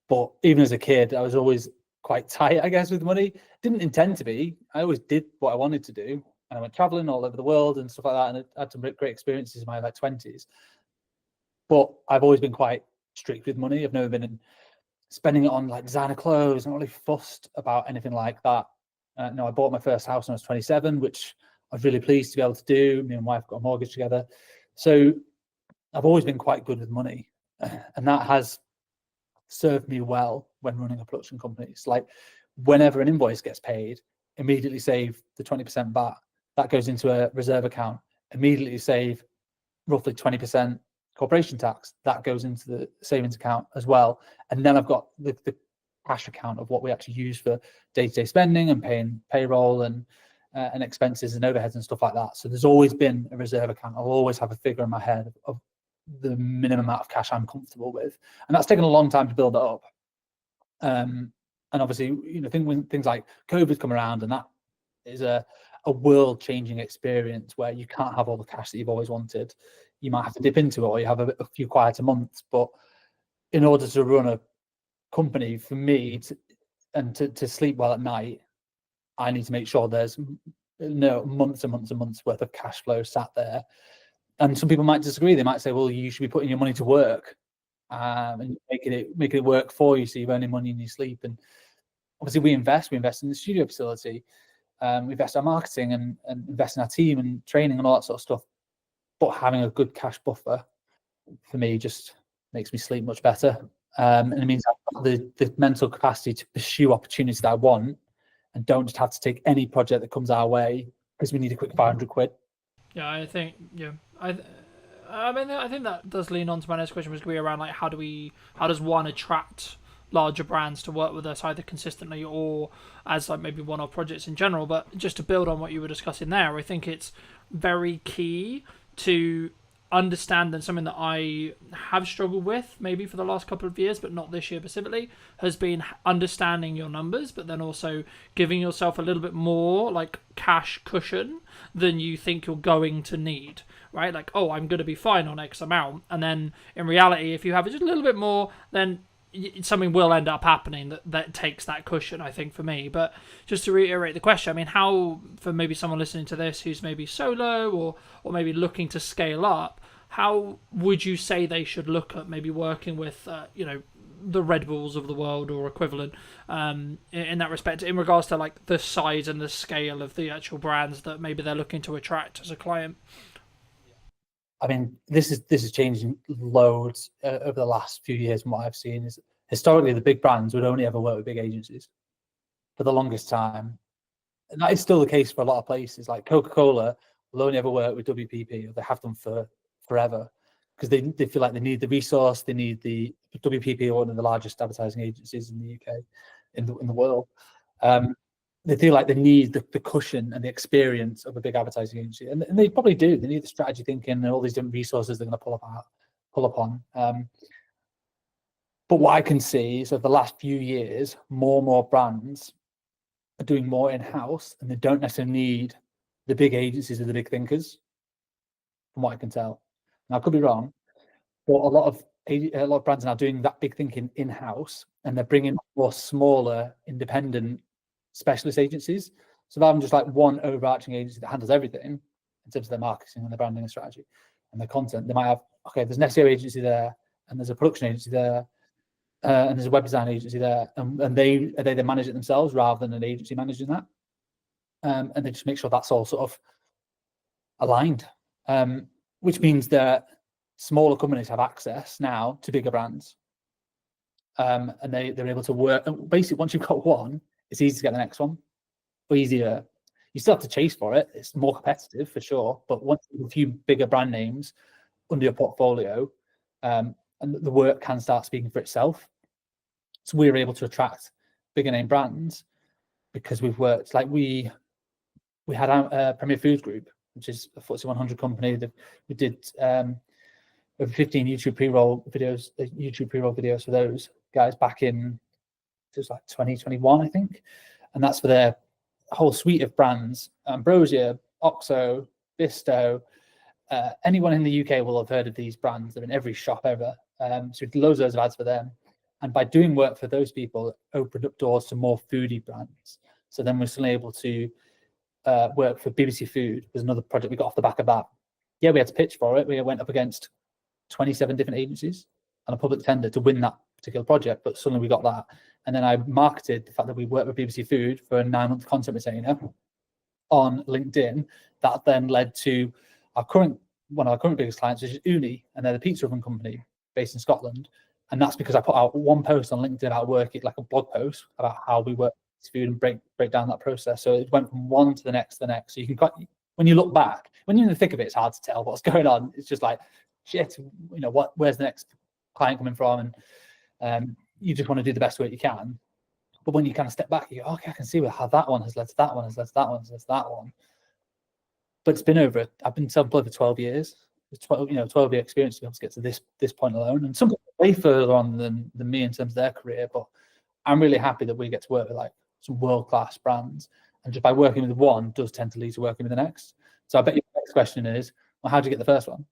but even as a kid, I was always quite tight, I guess, with money. Didn't intend to be. I always did what I wanted to do, and I went traveling all over the world and stuff like that, and I had some great experiences in my 20s. But I've always been quite strict with money. I've never been spending it on like designer clothes. I'm not really fussed about anything like that. No, I bought my first house when I was 27, which I was really pleased to be able to do. Me and my wife got a mortgage together. So I've always been quite good with money. And that has served me well when running a production company. It's like whenever an invoice gets paid, immediately save the 20% VAT. That goes into a reserve account. Immediately save roughly 20% corporation tax. That goes into the savings account as well. And then I've got the cash account of what we actually use for day-to-day spending and paying payroll and expenses and overheads and stuff like that. So there's always been a reserve account. I'll always have a figure in my head of the minimum amount of cash I'm comfortable with, and that's taken a long time to build it up. And obviously, when things like COVID come around, and that is a world-changing experience where you can't have all the cash that you've always wanted. You might have to dip into it, or you have a few quieter months. But in order to run a company, for me, to sleep well at night, I need to make sure there's months and months and months worth of cash flow sat there. And some people might disagree. They might say, well, you should be putting your money to work and making it work for you, so you're earning money in your sleep. And obviously we invest in the studio facility, we invest in our marketing and invest in our team and training and all that sort of stuff. But having a good cash buffer for me just makes me sleep much better. And it means I've got the mental capacity to pursue opportunities that I want, and don't just have to take any project that comes our way because we need a quick 500 quid. Yeah, I think, I mean, I think that does lean on to my next question, was going to be around, like, how does one attract larger brands to work with us, either consistently or as like maybe one-off projects in general. But just to build on what you were discussing there, I think it's very key to understand, and something that I have struggled with maybe for the last couple of years, but not this year specifically, has been understanding your numbers, but then also giving yourself a little bit more like cash cushion than you think you're going to need, right? Like, oh, I'm going to be fine on X amount. And then in reality, if you have just a little bit more, then something will end up happening that takes that cushion, I think, for me. But just to reiterate the question, I mean, how, for maybe someone listening to this who's maybe solo or maybe looking to scale up, how would you say they should look at maybe working with, the Red Bulls of the world or equivalent, in that respect, in regards to like the size and the scale of the actual brands that maybe they're looking to attract as a client? I mean, this is changing loads over the last few years. And what I've seen is historically the big brands would only ever work with big agencies for the longest time, and that is still the case for a lot of places. Like Coca-Cola will only ever work with WPP, or they have done for forever, because they feel like they need the resource. They need the WPP, are one of the largest advertising agencies in the UK, in the world. They feel like they need the cushion and the experience of a big advertising agency, and they probably do. They need the strategy thinking and all these different resources they're going to pull upon. But what I can see is over the last few years, more and more brands are doing more in-house, and they don't necessarily need the big agencies or the big thinkers, from what I can tell. Now, I could be wrong, but a lot of brands are now doing that big thinking in-house, and they're bringing more smaller, independent specialist agencies. So rather than just like one overarching agency that handles everything in terms of their marketing and their branding and strategy and their content, they might have, okay, there's an SEO agency there, and there's a production agency there, and there's a web design agency there, and they manage it themselves rather than an agency managing that. And they just make sure that's all sort of aligned, which means that smaller companies have access now to bigger brands, and they're able to work. Basically, once you've got one, it's easy to get the next one. easier. You still have to chase for it. It's more competitive for sure. But once you have a few bigger brand names under your portfolio, and the work can start speaking for itself. So we're able to attract bigger name brands because we've worked, like we had a Premier Foods Group, which is a FTSE 100 company that we did over 15 YouTube pre-roll videos for those guys back in, it was like 2021, I think. And that's for their whole suite of brands: Ambrosia, Oxo, Bisto. Anyone in the UK will have heard of these brands. They're in every shop ever. So we did loads of ads for them. And by doing work for those people, it opened up doors to more foodie brands. So then we're suddenly able to work for BBC Food. Was another project we got off the back of that. Yeah, we had to pitch for it. We went up against 27 different agencies and a public tender to win that particular project, but suddenly we got that. And then I marketed the fact that we worked with BBC Food for a 9-month content retainer on LinkedIn. That then led to one of our current biggest clients, which is Uni, and they're the pizza oven company based in Scotland. And that's because I put out one post on LinkedIn about working, like a blog post about how we work with food and break down that process. So it went from one to the next. So you can, when you look back, when you're in the thick of it, it's hard to tell what's going on. It's just like, shit, where's the next client coming from? And you just want to do the best work you can. But when you kind of step back, you go, okay, I can see how that one has led to that one, has led to that one, has led to that one. But it's been I've been self-employed for 12 years. It's 12-year experience to be able to get to this point alone. And some people are way further on than me in terms of their career. But I'm really happy that we get to work with like some world-class brands. And just by working with one does tend to lead to working with the next. So I bet your next question is, well, how did you get the first one?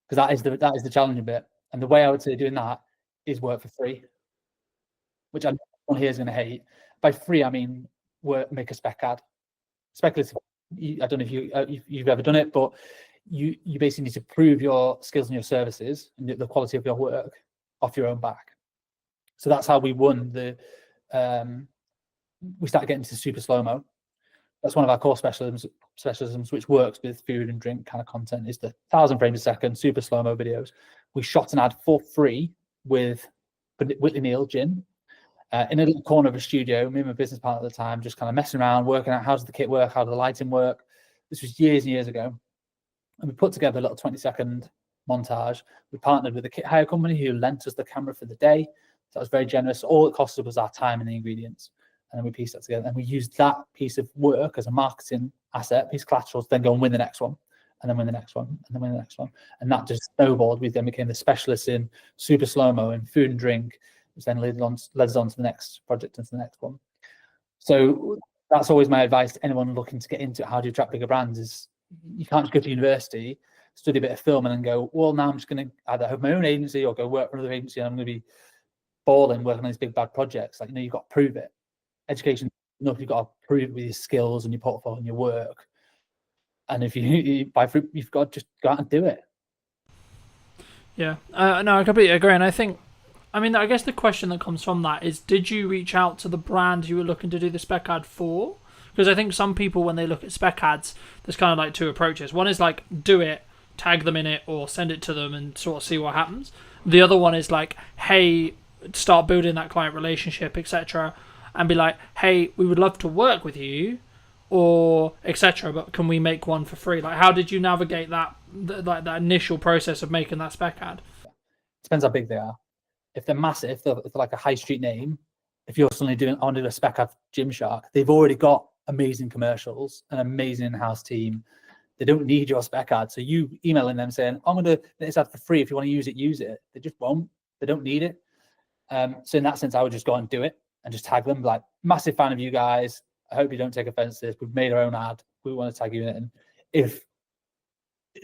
Because that is the challenging bit. And the way I would say doing that is work for free, which I know everyone here is going to hate. By free, I mean make a spec ad. Speculative. I don't know if you've ever done it, but you basically need to prove your skills and your services and the quality of your work off your own back. So that's how we won we started getting to super slow-mo. That's one of our core specialisms, which works with food and drink kind of content, is the 1,000 frames a second super slow-mo videos. We shot an ad for free with Whitley Neal Gin in a little corner of a studio. Me and my business partner at the time just kind of messing around, working out how does the kit work, how does the lighting work. This was years and years ago. And we put together a little 20-second montage. We partnered with a kit hire company who lent us the camera for the day. So that was very generous. All it costed was our time and the ingredients. And then we pieced that together. And we used that piece of work as a marketing asset, piece of collateral, to then go and win the next one, and then win the next one, and then win the next one. And that just snowballed. We then became the specialists in super slow-mo and food and drink, which then led us on to the next project and to the next one. So that's always my advice to anyone looking to get into it. How do you attract bigger brands? Is you can't just go to university, study a bit of film, and then go, well, now I'm just going to either have my own agency or go work for another agency, and I'm going to be balling working on these big bad projects. Like, you've got to prove it. Education, you've got to prove it with your skills and your portfolio and your work. And if you've got to just go out and do it. Yeah, no, I completely agree. And I guess the question that comes from that is, did you reach out to the brand you were looking to do the spec ad for? Because I think some people, when they look at spec ads, there's kind of like two approaches. One is like, do it, tag them in it, or send it to them and sort of see what happens. The other one is like, hey, start building that client relationship, etc., and be like, hey, we would love to work with you, or etc., but can we make one for free? Like, how did you navigate that initial process of making that spec ad? Depends how big they are. If they're massive, if they're like a high street name, if you're suddenly I want to do a spec ad for Gymshark, they've already got amazing commercials, an amazing in-house team. They don't need your spec ad. So you emailing them saying, I'm going to do this ad for free. If you want to use it. They just won't. They don't need it. So in that sense, I would just go and do it and just tag them, like, massive fan of you guys. I hope you don't take offense to this. We've made our own ad. We want to tag you in it. And if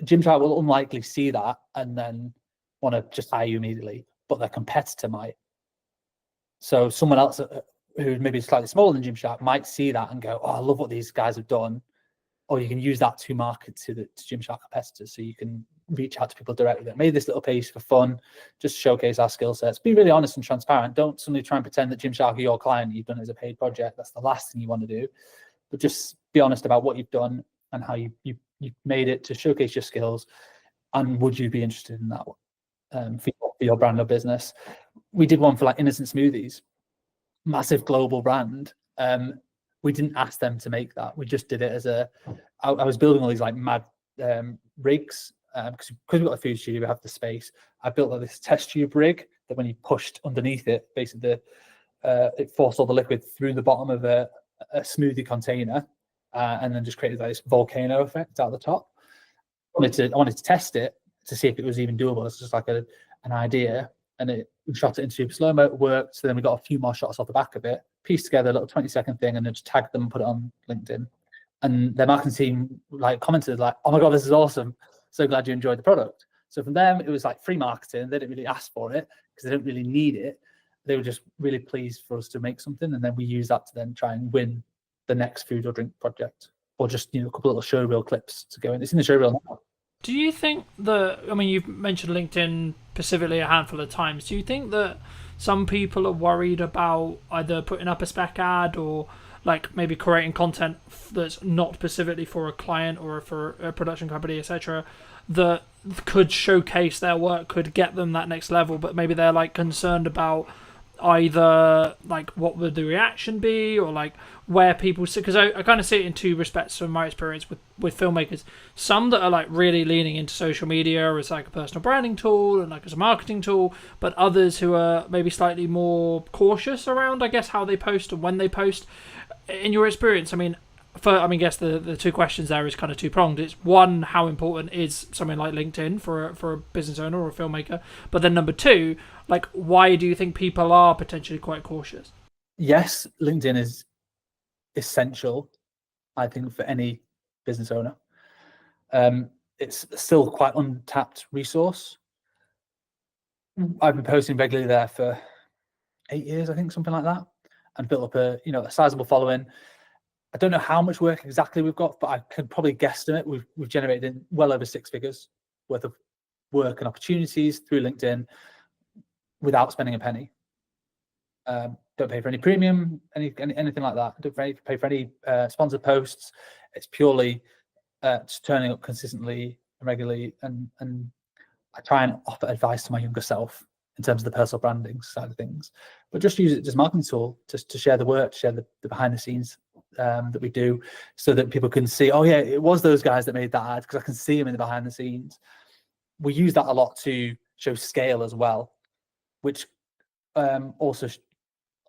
Gymshark will unlikely see that and then want to just hire you immediately, but their competitor might. So someone else who maybe slightly smaller than Gymshark might see that and go, oh, I love what these guys have done. Or you can use that to market to Gymshark competitors. So you can reach out to people directly. Made this little piece for fun, just showcase our skill sets. Be really honest and transparent. Don't suddenly try and pretend that Gymshark are your client. You've done it as a paid project. That's the last thing you want to do. But just be honest about what you've done and how you made it to showcase your skills. And would you be interested in that one for your brand or business? We did one for like Innocent Smoothies, massive global brand. we didn't ask them to make that. We just did it as I was building all these like mad rigs because we've got a food studio, we have the space. I built like this test tube rig that when you pushed underneath it, basically it forced all the liquid through the bottom of a smoothie container, and then just created like this volcano effect out the top. I wanted to test it to see if it was even doable. It's just like an idea, and we shot it in super slow mo. It worked. So then we got a few more shots off the back of it, pieced together a little 20-second thing, and then just tagged them and put it on LinkedIn. And their marketing team like commented like, "Oh my god, this is awesome! So glad you enjoyed the product." So from them, it was like free marketing. They didn't really ask for it because they didn't really need it. They were just really pleased for us to make something, and then we use that to then try and win the next food or drink project, or just a couple of little showreel clips to go in. It's in the showreel now. Do you think that, I mean, you've mentioned LinkedIn specifically a handful of times. Do you think that some people are worried about either putting up a spec ad or like maybe creating content that's not specifically for a client or for a production company, etc., that could showcase their work, could get them that next level, but maybe they're like concerned about either like what would the reaction be, or like where people sit? Because I kind of see it in two respects from my experience with filmmakers. Some that are like really leaning into social media as like a personal branding tool and like as a marketing tool, but others who are maybe slightly more cautious around, I guess, how they post and when they post. In your experience, I guess the two questions there is kind of two-pronged. It's one, how important is something like LinkedIn for a business owner or a filmmaker? But then number two, like, why do you think people are potentially quite cautious? Yes, LinkedIn is essential, I think, for any business owner. It's still quite untapped resource. I've been posting regularly there for 8 years, I think, something like that, and built up a sizable following. I don't know how much work exactly we've got, but I can probably guesstimate we've generated well over 6 figures worth of work and opportunities through LinkedIn without spending a penny. Don't pay for any premium, anything like that. Don't pay for any sponsored posts. It's purely just turning up consistently and regularly, and I try and offer advice to my younger self in terms of the personal branding side of things, but just use it as a marketing tool to share the work, to share the behind the scenes that we do, so that people can see, oh yeah, it was those guys that made that ad, because I can see them in the behind the scenes. We use that a lot to show scale as well, which also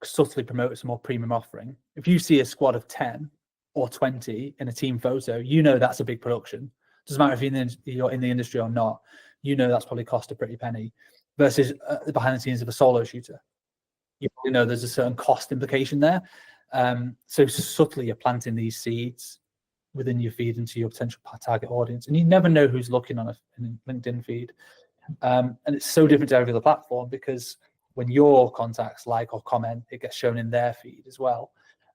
subtly promotes a more premium offering. If you see a squad of 10 or 20 in a team photo, that's a big production. Doesn't matter if you're in the industry or not, that's probably cost a pretty penny, versus the behind the scenes of a solo shooter. There's a certain cost implication there. So subtly you're planting these seeds within your feed into your potential target audience, and you never know who's looking on a LinkedIn feed. And it's so different to every other platform, because when your contacts like or comment, it gets shown in their feed as well,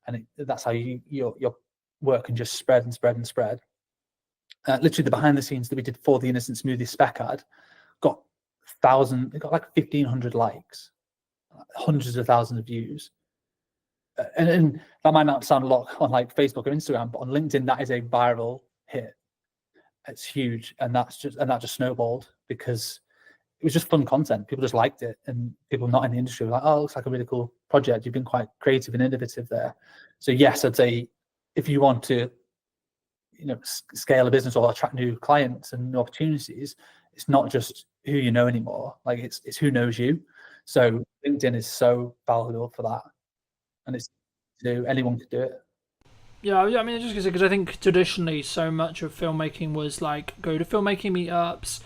and that's how your work can just spread and spread and spread. Literally, the behind the scenes that we did for the Innocent Smoothie spec ad got like 1,500 likes, hundreds of thousands of views. And that might not sound a lot on like Facebook or Instagram, but on LinkedIn, that is a viral hit. It's huge, and that just snowballed because it was just fun content. People just liked it, and people not in the industry were like, "Oh, it looks like a really cool project. You've been quite creative and innovative there." So yes, I'd say if you want to, scale a business or attract new clients and new opportunities, it's not just who you know anymore. Like it's who knows you. So LinkedIn is so valuable for that, and anyone could do it. Yeah, I mean, just because I think traditionally so much of filmmaking was like go to filmmaking meetups,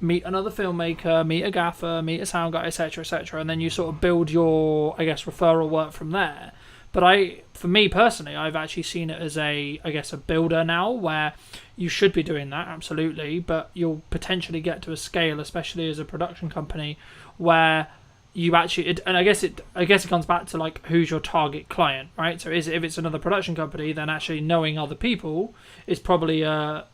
meet another filmmaker, meet a gaffer, meet a sound guy, etc., etc., and then you sort of build your, I guess, referral work from there. But for me personally, I've actually seen it as a builder now, where you should be doing that, absolutely, but you'll potentially get to a scale, especially as a production company, where you actually, and I guess it comes back to like who's your target client, right? So if it's another production company, then actually knowing other people is probably a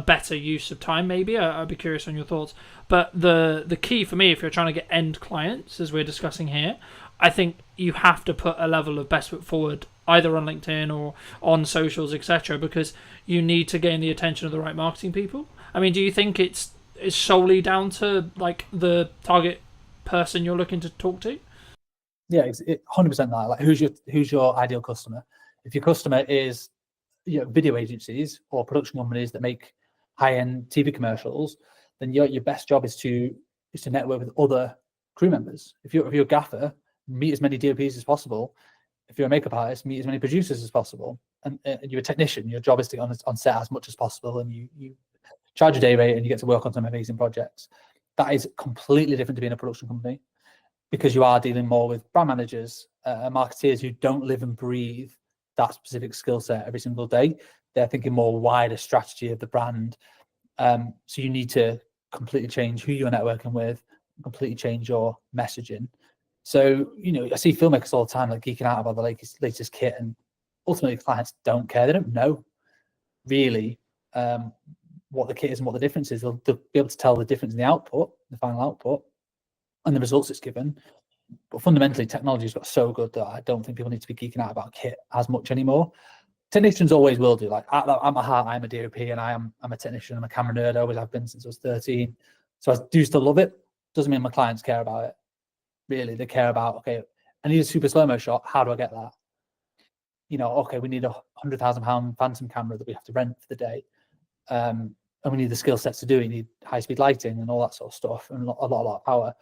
better use of time. Maybe I'd be curious on your thoughts. But the key for me, if you're trying to get end clients, as we're discussing here, I think you have to put a level of best foot forward, either on LinkedIn or on socials, etc., because you need to gain the attention of the right marketing people. I mean, do you think it's solely down to like the target person you're looking to talk to? Yeah, it's 100% that. Like, who's your ideal customer? If your customer is video agencies or production companies that make high-end TV commercials, then your best job is to network with other crew members. If you're a gaffer, meet as many DOPs as possible. If you're a makeup artist, meet as many producers as possible. And you're a technician, your job is to get on set as much as possible, and you charge a day rate and you get to work on some amazing projects. That is completely different to being a production company, because you are dealing more with brand managers, marketeers who don't live and breathe that specific skill set every single day. They're thinking more wider strategy of the brand. So you need to completely change who you're networking with, completely change your messaging. So, I see filmmakers all the time like geeking out about the latest kit, and ultimately clients don't care. They don't know really what the kit is and what the difference is. They'll be able to tell the difference in the output, the final output, and the results it's given. But fundamentally, technology's got so good that I don't think people need to be geeking out about kit as much anymore. Technicians always will do. Like at my heart, I'm a DOP, and I'm a technician. I'm a camera nerd. I always have been since I was 13. So I do still love it. Doesn't mean my clients care about it. Really, they care about, okay, I need a super slow-mo shot. How do I get that? Okay, we need £100,000 phantom camera that we have to rent for the day. And we need the skill sets to do it. You need high-speed lighting and all that sort of stuff, and a lot of power.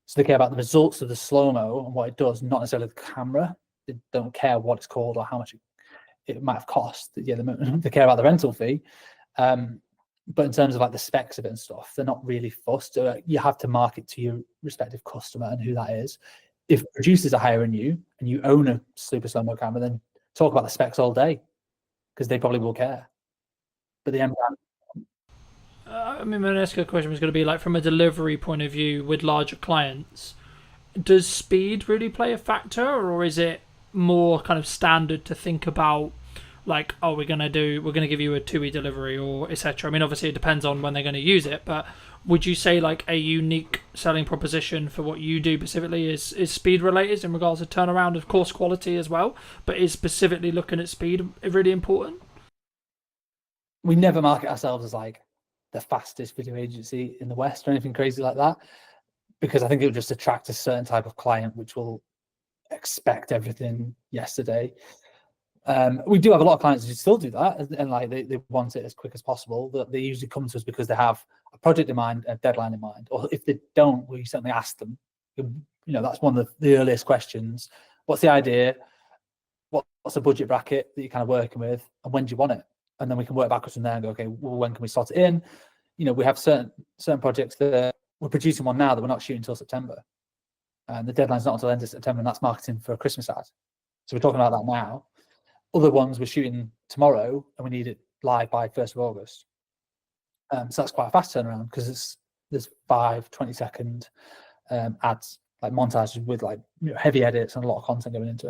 So they care about the results of the slow-mo and what it does, not necessarily the camera. They don't care what it's called or how much it might have cost. Yeah, they care about the rental fee. But in terms of like the specs of it and stuff, they're not really fussed. You have to market to your respective customer and who that is. If producers are hiring you and you own a super slow-mo camera, then talk about the specs all day, because they probably will care. But the end I mean, my next question was going to be like, from a delivery point of view with larger clients, does speed really play a factor, or is it more kind of standard to think about like, oh, we're going to give you a 2-week delivery or etc. I mean, obviously it depends on when they're going to use it, but would you say like a unique selling proposition for what you do specifically is speed related in regards to turnaround, of course quality as well, but is specifically looking at speed really important? We never market ourselves as like the fastest video agency in the West or anything crazy like that, because I think it would just attract a certain type of client which will expect everything yesterday. We do have a lot of clients who still do that, and like they want it as quick as possible. That they usually come to us because they have a project in mind, a deadline in mind, or if they don't, we certainly ask them. That's one of the earliest questions. What's the idea? What's the budget bracket that you're kind of working with, and when do you want it? And then we can work backwards from there and go, okay, well, when can we slot it in? We have certain projects that we're producing one now that we're not shooting until September, and the deadline's not until the end of September, and that's marketing for a Christmas ad. So we're talking about that now. Other ones we're shooting tomorrow and we need it live by 1st of August. So that's quite a fast turnaround, because there's 5 20-second ads, like montages with like heavy edits and a lot of content going into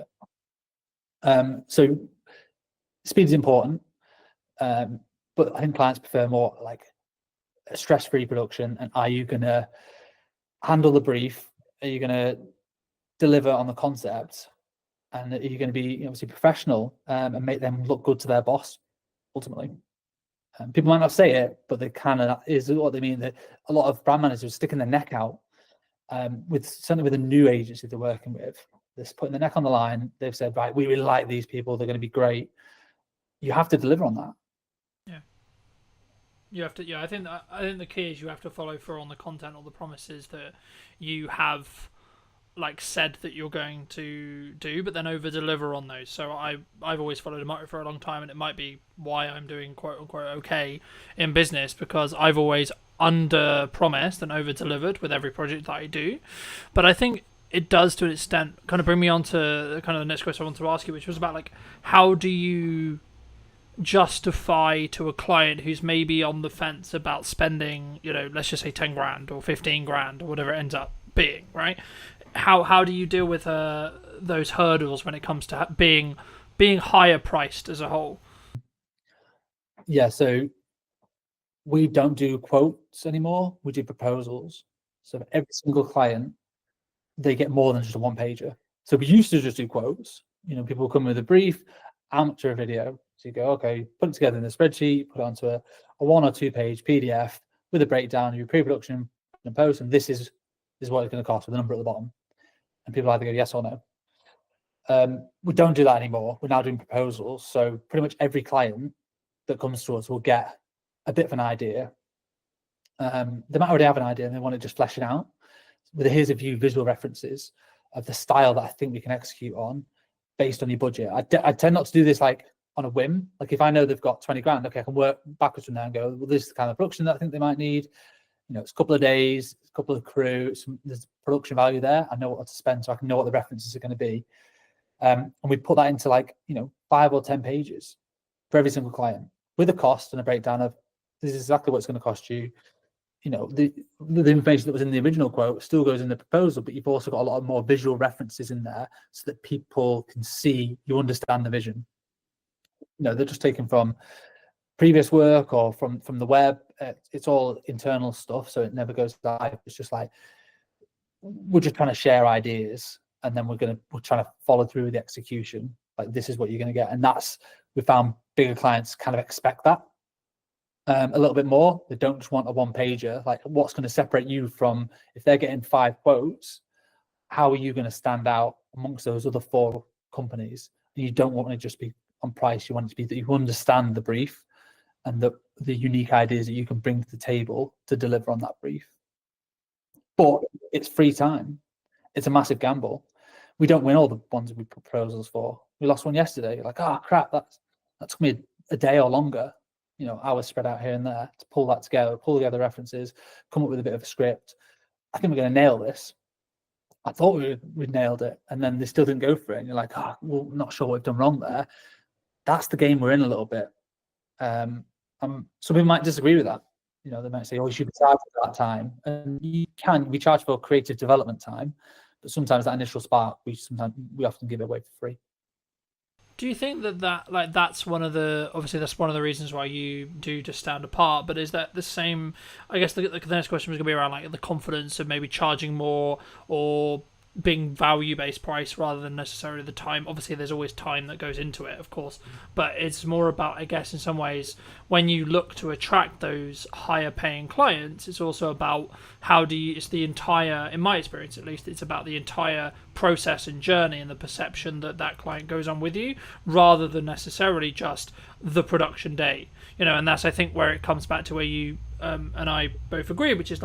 it. So speed is important, but I think clients prefer more like a stress-free production. And are you going to handle the brief? Are you going to deliver on the concept? And are you going to be obviously professional and make them look good to their boss, ultimately? People might not say it, but they kind of is what they mean. That a lot of brand managers are sticking their neck out certainly with a new agency they're working with. They're putting their neck on the line. They've said, right, we really like these people. They're going to be great. You have to deliver on that. Yeah. You have to. Yeah, I think the key is you have to follow through on the content or the promises that you have like said that you're going to do, but then over deliver on those. So I've always followed a motto for a long time, and it might be why I'm doing quote unquote okay in business, because I've always under promised and over delivered with every project that I do. But I think it does, to an extent, kind of bring me on to kind of the next question I want to ask you, which was about like, how do you justify to a client who's maybe on the fence about spending, let's just say 10 grand or 15 grand or whatever it ends up being, right? How do you deal with those hurdles when it comes to being higher priced as a whole? Yeah, so we don't do quotes anymore. We do proposals. So for every single client, they get more than just a one-pager. So we used to just do quotes. People come with a brief, amateur video. So you go, okay, put it together in a spreadsheet, put it onto a 1 or 2 page PDF with a breakdown of your pre-production and post, and this is what it's going to cost with a number at the bottom. And people either go yes or no. We don't do that anymore. We're now doing proposals. So pretty much every client that comes to us will get a bit of an idea. They might already have an idea and they want to just flesh it out. With here's a few visual references of the style that I think we can execute on based on your budget. I tend not to do this like on a whim. Like if I know they've got 20 grand, okay, I can work backwards from there and go, well, this is the kind of production that I think they might need. It's a couple of days, a couple of crew, there's production value there. I know what to spend, so I can know what the references are going to be. And we put that into 5 or 10 pages for every single client with a cost and a breakdown of this is exactly what it's going to cost you. The information that was in the original quote still goes in the proposal, but you've also got a lot of more visual references in there so that people can see you understand the vision. They're just taken from previous work or from the web. It's all internal stuff, so it never goes live. It's just like we're just trying to share ideas, and then we're trying to follow through with the execution. Like this is what you're going to get, and we found bigger clients kind of expect that. A little bit more. They don't just want a one-pager. Like what's going to separate you from, if they're getting 5 quotes, how are you going to stand out amongst those other 4 companies? And you don't want it to just be on price. You want it to be that you understand the brief and the unique ideas that you can bring to the table to deliver on that brief. But it's free time. It's a massive gamble. We don't win all the ones we put proposals for. We lost one yesterday. Like, oh crap, that took me a day or longer. Hours spread out here and there to pull that together, pull together references, come up with a bit of a script. I think we're going to nail this. I thought we'd nailed it, and then they still didn't go for it. And you're like, well, not sure what we've done wrong there. That's the game we're in a little bit. Some people might disagree with that. They might say, oh, you should be charged for that time. And we charge for creative development time, but sometimes that initial spark, we often give it away for free. Do you think that's one of the, obviously that's one of the reasons why you do just stand apart, but is that the same, I guess the next question was going to be around the confidence of maybe charging more or being value-based price rather than necessarily the time. Obviously there's always time that goes into it, of course, but it's more about, I guess in some ways, when you look to attract those higher paying clients, it's also about it's the entire, in my experience at least, it's about the entire process and journey and the perception that client goes on with you rather than necessarily just the production day. And that's, I think, where it comes back to where you and I both agree, which is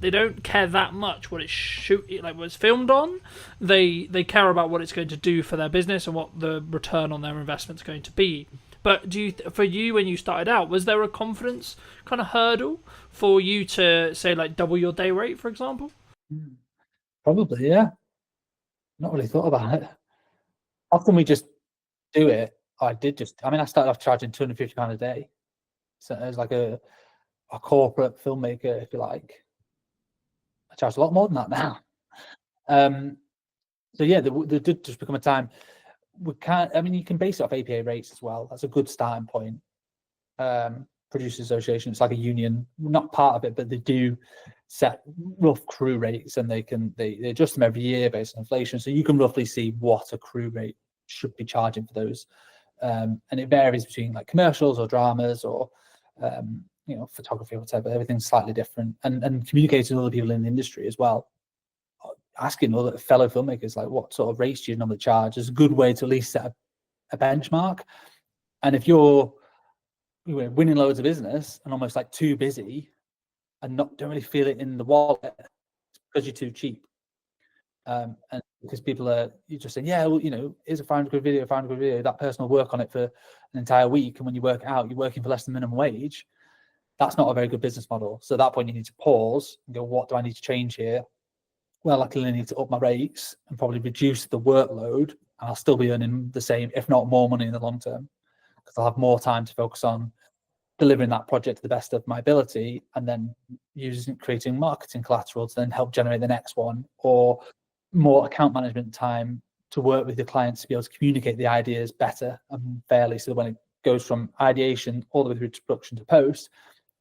they don't care that much what it's filmed on. They care about what it's going to do for their business and what the return on their investment is going to be. But for you, when you started out, was there a confidence kind of hurdle for you to say double your day rate, for example? Probably, yeah. Not really thought about it. Often we just do it. I started off charging £250 a day. So as a corporate filmmaker, if you like. I charge a lot more than that now. So yeah, there did just become a time we can't. You can base it off APA rates as well. That's a good starting point. Producers Association, it's like a union, not part of it, but they do set rough crew rates, and they adjust them every year based on inflation. So you can roughly see what a crew rate should be charging for those, and it varies between commercials or dramas or photography or whatever. Everything's slightly different, and communicating with other people in the industry as well, asking other fellow filmmakers what sort of rates do you normally charge is a good way to at least set a benchmark. And if you're winning loads of business and almost too busy and don't really feel it in the wallet because you're too cheap, and because you're just saying, yeah, well, here's a £500 video, that person will work on it for an entire week, and when you work it out, you're working for less than minimum wage. That's not a very good business model. So at that point, you need to pause and go, what do I need to change here? Well, I clearly need to up my rates and probably reduce the workload, and I'll still be earning the same, if not more money in the long term, because I'll have more time to focus on delivering that project to the best of my ability, and then creating marketing collateral to then help generate the next one, or more account management time to work with the clients to be able to communicate the ideas better and fairly, so that when it goes from ideation all the way through to production to post,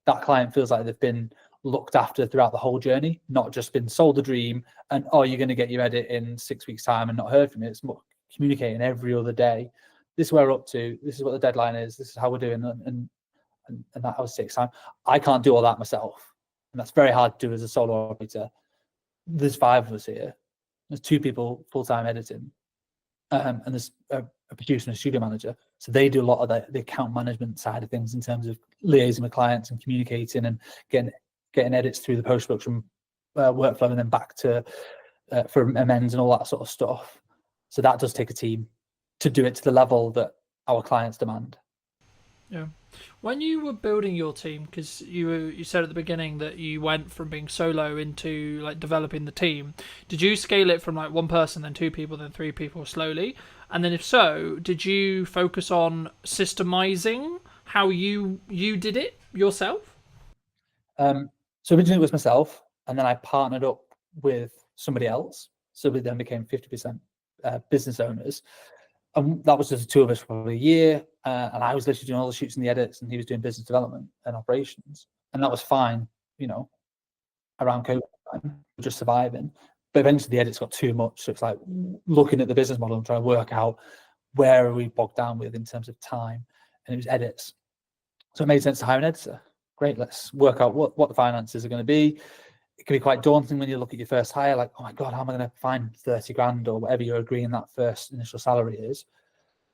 that client feels like they've been looked after throughout the whole journey, not just been sold the dream and, oh, you're going to get your edit in 6 weeks time and not heard from it. It's more communicating every other day. This is where we're up to. This is what the deadline is. This is how we're doing. And that always takes time. I can't do all that myself. And that's very hard to do as a solo operator. There's 5 of us here. There's 2 people full-time editing. and there's a producer and a studio manager. So they do a lot of the account management side of things in terms of liaising with clients and communicating and getting edits through the post-production workflow and then back to for amends and all that sort of stuff. So that does take a team to do it to the level that our clients demand. Yeah. When you were building your team, because you said at the beginning that you went from being solo into like developing the team, did you scale it from like one person, then two people, then three people slowly? And then if so, did you focus on systemizing how you did it yourself? So originally it was myself, and then I partnered up with somebody else. So we then became 50% business owners. And that was just the two of us for probably a year. And I was literally doing all the shoots and the edits, and he was doing business development and operations. And that was fine, around COVID time, just surviving. But eventually the edits got too much. So it's like looking at the business model and trying to work out where are we bogged down with in terms of time. And it was edits. So it made sense to hire an editor. Great, let's work out what the finances are going to be. It can be quite daunting when you look at your first hire, like, oh my God, how am I going to find 30 grand or whatever you're agreeing that first initial salary is?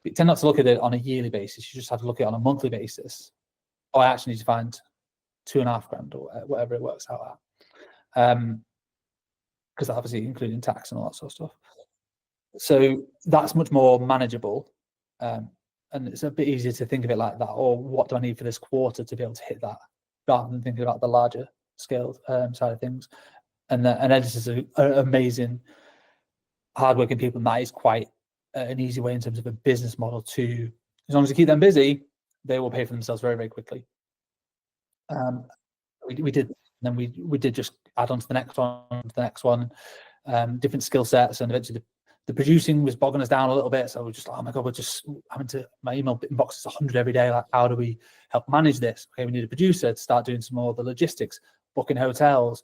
But you tend not to look at it on a yearly basis. You just have to look at it on a monthly basis. Oh, I actually need to find 2.5 grand or whatever it works out at. Because obviously including tax and all that sort of stuff. So that's much more manageable. And it's a bit easier to think of it like that. Or what do I need for this quarter to be able to hit that, rather than thinking about the larger scale side of things. And editors are amazing, hardworking people, and that is quite an easy way in terms of a business model to, as long as you keep them busy, they will pay for themselves very, very quickly. We did, and then we did just add on to the next one, different skill sets, and eventually the producing was bogging us down a little bit. So we're just like, oh my God, we're just having to, my email inbox is 100 every day. Like, how do we help manage this? Okay, we need a producer to start doing some more of the logistics, booking hotels,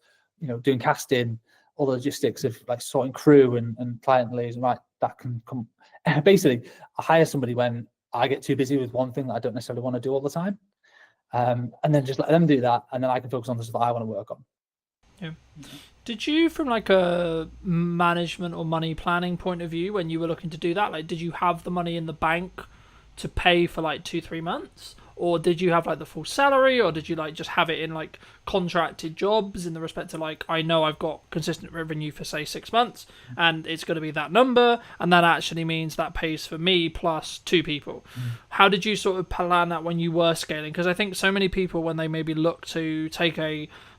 doing casting, all the logistics of like sorting crew and client liaison. Right, that can come. Basically, I hire somebody when I get too busy with one thing that I don't necessarily want to do all the time, and then just let them do that, and then I can focus on the stuff that I want to work on. Yeah. Did you, from like a management or money planning point of view, when you were looking to do that, like, did you have the money in the bank to pay for like 2-3 months, or did you have like the full salary, or did you like just have it in like contracted jobs in the respect to like, I know I've got consistent revenue for say 6 months and it's going to be that number, and that actually means that pays for me plus 2 people? How did you sort of plan that when you were scaling? Because I think so many people, when they maybe look to take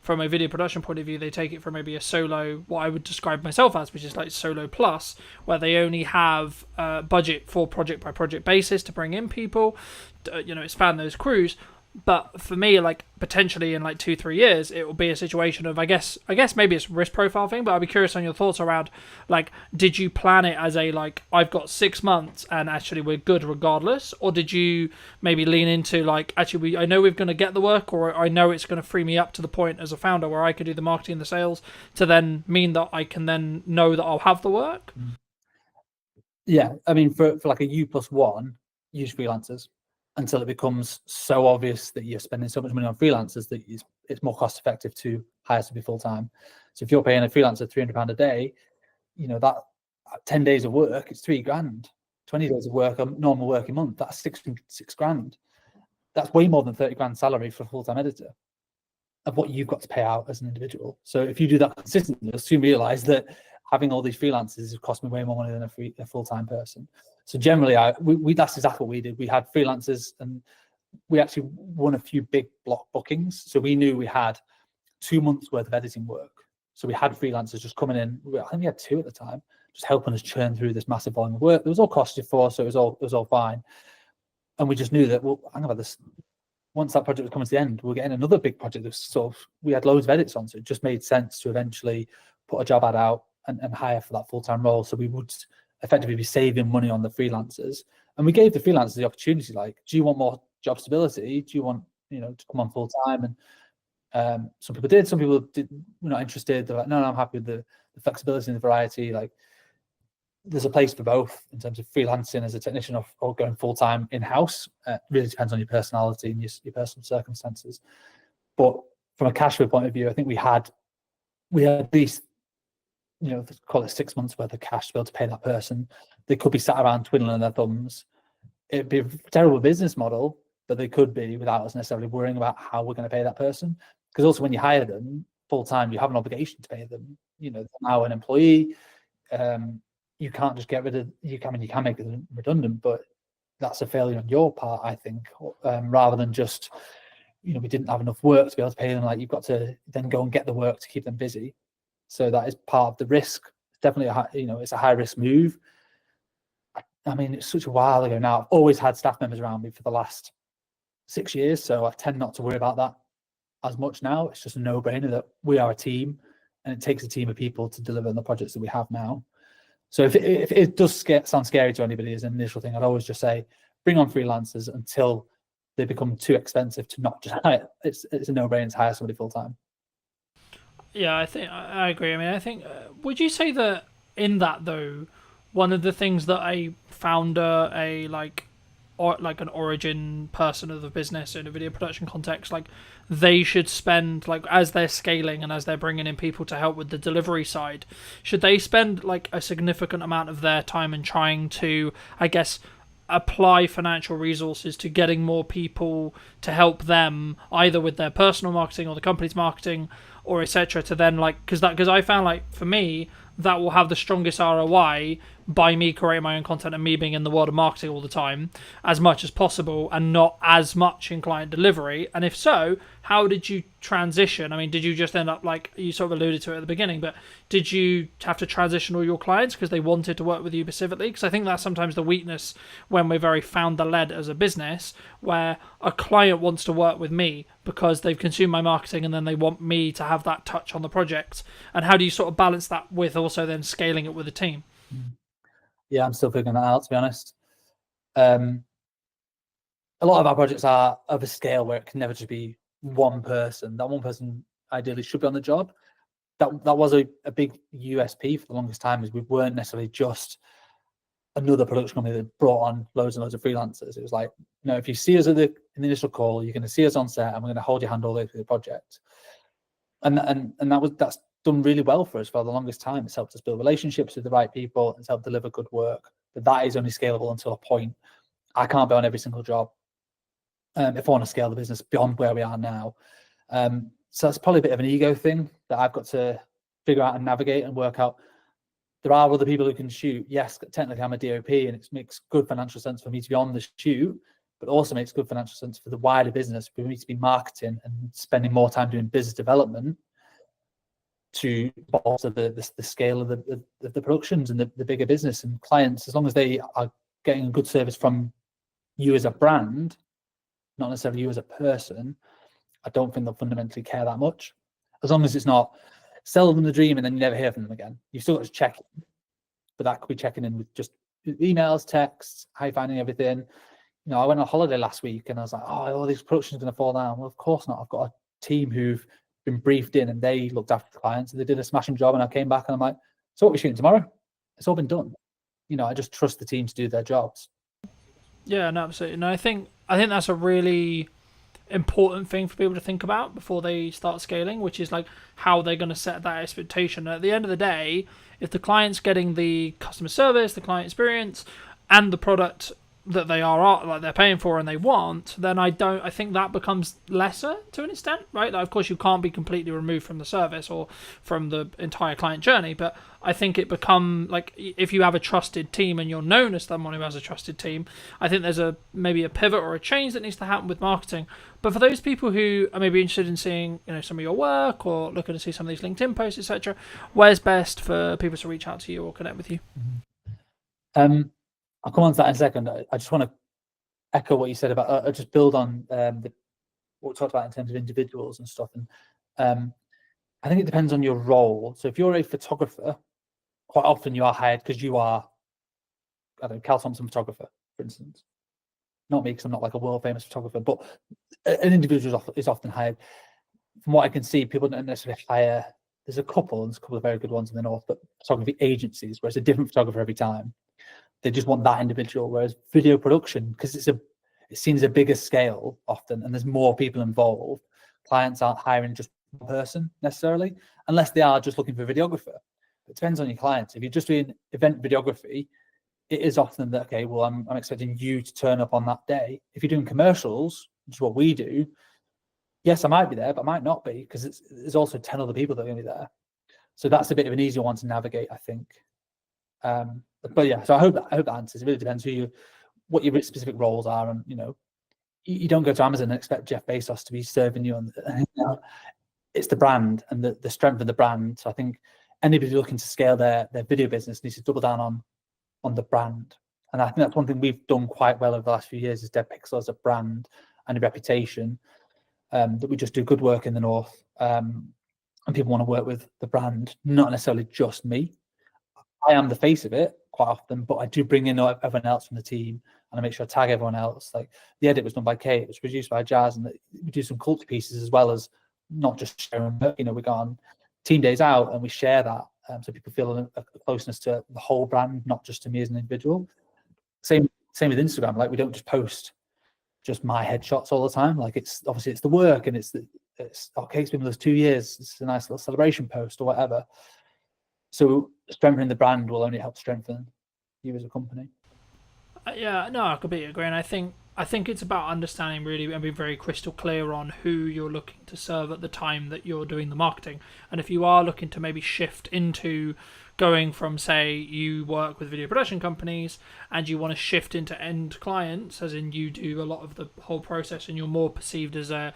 from a video production point of view, they take it from maybe a solo, what I would describe myself as, which is like solo plus, where they only have budget for project by project basis to bring in people, expand those crews. But for me, like, potentially in like 2-3 years, it will be a situation of, I guess maybe it's a risk profile thing, but I'd be curious on your thoughts around, like, did you plan it as a, like, I've got 6 months and actually we're good regardless? Or did you maybe lean into like, actually, I know we're going to get the work, or I know it's going to free me up to the point as a founder where I could do the marketing and the sales to then mean that I can then know that I'll have the work? Yeah, I mean, for like a U+1, use freelancers until it becomes so obvious that you're spending so much money on freelancers that it's more cost effective to hire somebody full time. So if you're paying a freelancer £300 a day, that 10 days of work, it's 3 grand. 20 days of work, a normal working month, that's 6 grand. That's way more than 30 grand salary for a full-time editor of what you've got to pay out as an individual. So if you do that consistently, you'll soon realize that having all these freelancers has cost me way more money than a full-time person. So generally, that's exactly what we did. We had freelancers, and we actually won a few big block bookings. So we knew we had 2 months worth of editing work. So we had freelancers just coming in. I think we had 2 at the time, just helping us churn through this massive volume of work. It was all costed for, so it was all fine. And we just knew that, well, hang about this. Once that project was coming to the end, we're getting another big project. We had loads of edits on, so it just made sense to eventually put a job ad out and hire for that full-time role. So we would effectively be saving money on the freelancers. And we gave the freelancers the opportunity, like, do you want more job stability? Do you want, to come on full-time? And some people did, some people were not interested. They're like, no, I'm happy with the flexibility and the variety. Like, there's a place for both in terms of freelancing as a technician or going full-time in-house. Really depends on your personality and your personal circumstances. But from a cash flow point of view, I think we had at least call it 6 months worth of cash to be able to pay that person. They could be sat around twiddling their thumbs. It'd be a terrible business model, but they could be without us necessarily worrying about how we're going to pay that person. Because also when you hire them full time, you have an obligation to pay them. They're now an employee. You can't just get rid of. You can make them redundant, but that's a failure on your part, I think. Rather than just, we didn't have enough work to be able to pay them. Like, you've got to then go and get the work to keep them busy. So that is part of the risk. It's definitely it's a high risk move. I mean, it's such a while ago now. I've always had staff members around me for the last 6 years, so I tend not to worry about that as much now. It's just a no-brainer that we are a team, and it takes a team of people to deliver on the projects that we have now. So if it does sound scary to anybody as an initial thing, I'd always just say, bring on freelancers until they become too expensive to not just hire. It's a no-brainer to hire somebody full-time. Yeah, I think I agree. I mean, I think, would you say that in that though, one of the things that a founder, like an origin person of the business in a video production context, like they should spend, like as they're scaling and as they're bringing in people to help with the delivery side, should they spend like a significant amount of their time in trying to, I guess, apply financial resources to getting more people to help them either with their personal marketing or the company's marketing or etc. to then because I found, like, for me, that will have the strongest ROI by me creating my own content and me being in the world of marketing all the time as much as possible and not as much in client delivery. And if so, how did you transition? I mean, did you just end up, like you sort of alluded to it at the beginning, but did you have to transition all your clients because they wanted to work with you specifically? Because I think that's sometimes the weakness when we're very founder-led as a business, where a client wants to work with me because they've consumed my marketing and then they want me to have that touch on the project. And how do you sort of balance that with also then scaling it with a team? Yeah, I'm still figuring that out, to be honest. A lot of our projects are of a scale where it can never just be one person. That one person ideally should be on the job. That was a big USP for the longest time, is we weren't necessarily just another production company that brought on loads and loads of freelancers. It was like, if you see us in the initial call, you're going to see us on set and we're going to hold your hand all the way through the project. And that's done really well for us for the longest time. It's helped us build relationships with the right people. It's helped deliver good work. But that is only scalable until a point. I can't be on every single job if I want to scale the business beyond where we are now. So that's probably a bit of an ego thing that I've got to figure out and navigate and work out. There are other people who can shoot. Yes, technically I'm a DOP, and it makes good financial sense for me to be on the shoot, but also makes good financial sense for the wider business for me to be marketing and spending more time doing business development to bolster the scale of the productions and the bigger business and clients. As long as they are getting a good service from you as a brand, not necessarily you as a person, I don't think they'll fundamentally care that much. As long as it's not sell them the dream and then you never hear from them again. You've still got to check in, but that could be checking in with just emails, texts, how you finding everything. I went on holiday last week and I was like, all these productions are going to fall down. Well, of course not. I've got a team who've been briefed in and they looked after the clients and they did a smashing job. And I came back and I'm like, so what are we shooting tomorrow? It's all been done. I just trust the team to do their jobs. Yeah, no, absolutely. No, I think that's a really important thing for people to think about before they start scaling, which is like how they're going to set that expectation. At the end of the day, if the client's getting the customer service, the client experience, and the product that they're paying for and they want, then I think that becomes lesser to an extent, right? Like, of course, you can't be completely removed from the service or from the entire client journey, but I think it become like, if you have a trusted team and you're known as someone who has a trusted team, I think there's maybe a pivot or a change that needs to happen with marketing. But for those people who are maybe interested in seeing some of your work or looking to see some of these LinkedIn posts, etc., where's best for people to reach out to you or connect with you? I'll come on to that in a second. I just want to echo what you said about, just build on what we talked about in terms of individuals and stuff. And I think it depends on your role. So if you're a photographer, quite often you are hired because you are, Cal Thompson photographer, for instance. Not me, because I'm not like a world famous photographer, but an individual is often hired. From what I can see, people don't necessarily hire. There's a couple of very good ones in the north, but photography agencies, where it's a different photographer every time. They just want that individual. Whereas video production, because it seems a bigger scale often, and there's more people involved, clients aren't hiring just one person necessarily, unless they are just looking for a videographer. It depends on your clients. If you're just doing event videography, it is often that, okay, well, I'm expecting you to turn up on that day. If you're doing commercials, which is what we do, yes, I might be there, but I might not be, because there's also 10 other people that are going to be there. So that's a bit of an easier one to navigate, I think. But yeah, so I hope that answers. It really depends what your specific roles are, and you don't go to Amazon and expect Jeff Bezos to be serving you on. It's the brand and the strength of the brand. So I think anybody looking to scale their video business needs to double down on the brand. And I think that's one thing we've done quite well over the last few years is Dead Pixel as a brand and a reputation, that we just do good work in the North, and people want to work with the brand, not necessarily just me. I am the face of it quite often, but I do bring in everyone else from the team, and I make sure I tag everyone else. Like the edit was done by Kate, it was produced by Jazz, and we do some culture pieces as well as not just sharing. We go on team days out and we share that, so people feel a closeness to the whole brand, not just to me as an individual. Same with Instagram. Like we don't just post just my headshots all the time. Like it's the work, and it's Kate's been with us 2 years. It's a nice little celebration post or whatever. So strengthening the brand will only help strengthen you as a company. Yeah, no, I completely agree. And I think it's about understanding really and being very crystal clear on who you're looking to serve at the time that you're doing the marketing. And if you are looking to maybe shift into going from, say, you work with video production companies and you want to shift into end clients, as in you do a lot of the whole process and you're more perceived as a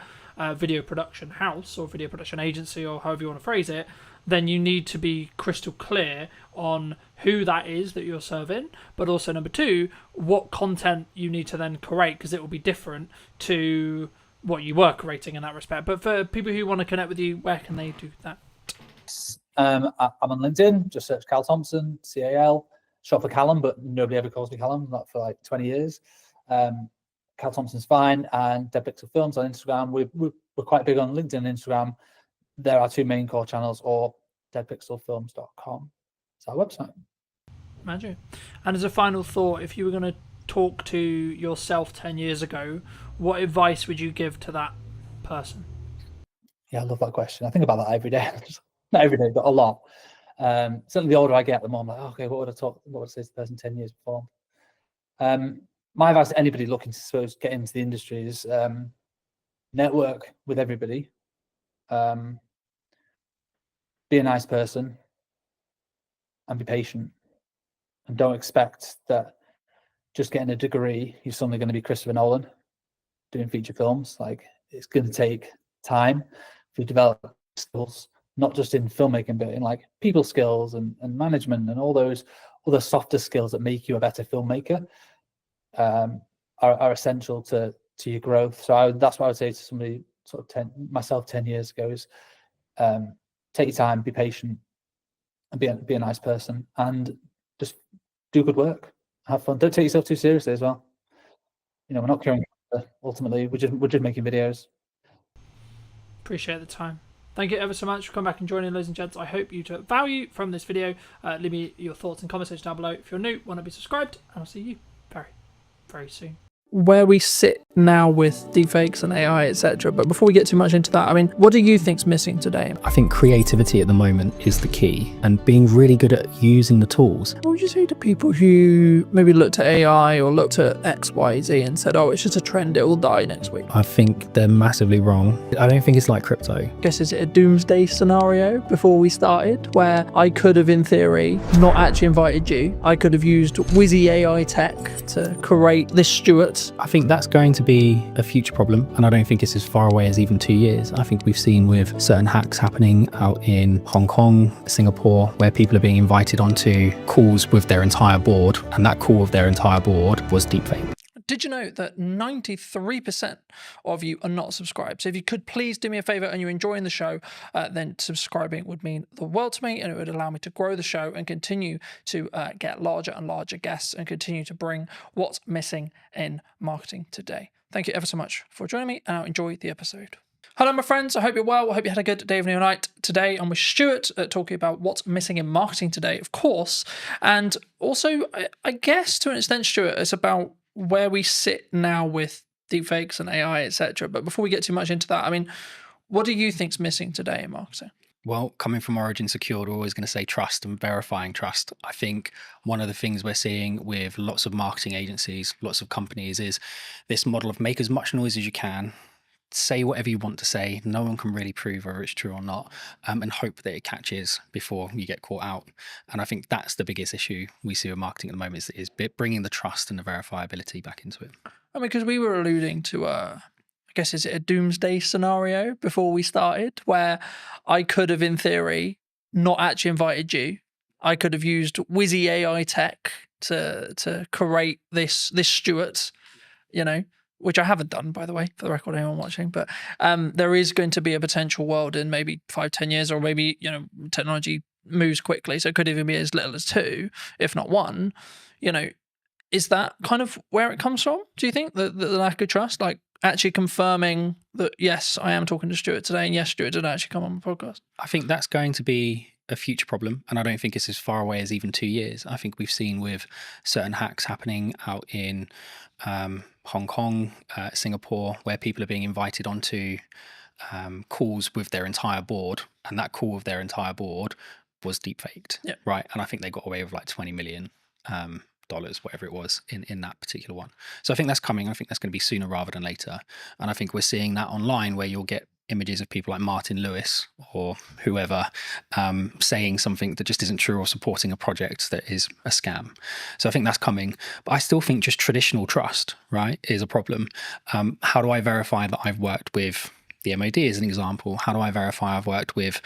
video production house or video production agency or however you want to phrase it, then you need to be crystal clear on who that is that you're serving, but also number two, what content you need to then create, because it will be different to what you were creating in that respect. But for people who want to connect with you, where can they do that? I'm on LinkedIn, just search Cal Thompson, CAL, short for Callum, but nobody ever calls me Callum, not for like 20 years. Cal Thompson's fine, and Dead Pixel Films on Instagram. We're quite big on LinkedIn and Instagram. There are two main core channels, or deadpixelfilms.com. It's our website. Imagine. And as a final thought, if you were going to talk to yourself 10 years ago, what advice would you give to that person? Yeah, I love that question. I think about that every day. Not every day, but a lot. Certainly the older I get, the more I'm like, okay, what would I say to the person 10 years before? My advice to anybody looking to get into the industry is network with everybody. Be a nice person and be patient, and don't expect that just getting a degree you're suddenly going to be Christopher Nolan doing feature films. Like it's going to take time for you to develop skills, not just in filmmaking, but in like people skills and management and all those other softer skills that make you a better filmmaker, are essential to your growth. So that's what I would say to somebody sort of myself 10 years ago is take your time, be patient, and be a nice person, and just do good work. Have fun. Don't take yourself too seriously as well. We're not curing cancer, ultimately. We're just making videos. Appreciate the time. Thank you ever so much for coming back and joining, ladies and gents. I hope you took value from this video. Leave me your thoughts and comments down below. If you're new, want to be subscribed, and I'll see you very, very soon. Where we sit now with deepfakes and AI, etc. But before we get too much into that, I mean, what do you think's missing today? I think creativity at the moment is the key, and being really good at using the tools. What would you say to people who maybe looked at AI or looked at X, Y, Z and said, oh, it's just a trend, it will die next week? I think they're massively wrong. I don't think it's like crypto. I guess, is it a doomsday scenario before we started, where I could have, in theory, not actually invited you? I could have used Wizzy AI tech to create this Stuart. I think that's going to be a future problem, and I don't think it's as far away as even 2 years. I think we've seen with certain hacks happening out in Hong Kong, Singapore, where people are being invited onto calls with their entire board, and that call with their entire board was deepfake. Did you know that 93% of you are not subscribed? So if you could please do me a favor and you're enjoying the show, then subscribing would mean the world to me, and it would allow me to grow the show and continue to get larger and larger guests and continue to bring what's missing in marketing today. Thank you ever so much for joining me, and I'll enjoy the episode. Hello, my friends. I hope you're well. I hope you had a good day, evening, or night. Today, I'm with Stuart talking about what's missing in marketing today, of course. And also, I guess to an extent, Stuart, it's about where we sit now with deepfakes and AI, etc. But before we get too much into that, I mean, what do you think's missing today in marketing? Well, coming from Origin Secured, we're always going to say trust and verifying trust. I think one of the things we're seeing with lots of marketing agencies, lots of companies, is this model of make as much noise as you can, say whatever you want to say. No one can really prove whether it's true or not, and hope that it catches before you get caught out. And I think that's the biggest issue we see with marketing at the moment is bringing the trust and the verifiability back into it. I mean, because we were alluding to I guess, is it a doomsday scenario before we started, where I could have, in theory, not actually invited you. I could have used Wizzy AI tech to create this Stuart, you know, which I haven't done, by the way, for the record, anyone watching. But there is going to be a potential world in maybe 5-10 years, or maybe, you know, technology moves quickly, so it could even be as little as 2, if not 1. You know, is that kind of where it comes from? Do you think the lack of trust, like actually confirming that, yes, I am talking to Stuart today, and yes, Stuart did actually come on the podcast? I think that's going to be a future problem, and I don't think it's as far away as even 2 years. I think we've seen with certain hacks happening out in Hong Kong, Singapore, where people are being invited onto calls with their entire board, and that call with their entire board was deepfaked, right? And I think they got away with like $20 million. Dollars, whatever it was in that particular one. So I think that's coming. I think that's going to be sooner rather than later. And I think we're seeing that online, where you'll get images of people like Martin Lewis or whoever saying something that just isn't true, or supporting a project that is a scam. So I think that's coming. But I still think just traditional trust, right, is a problem. How do I verify that I've worked with the MOD as an example? How do I verify I've worked with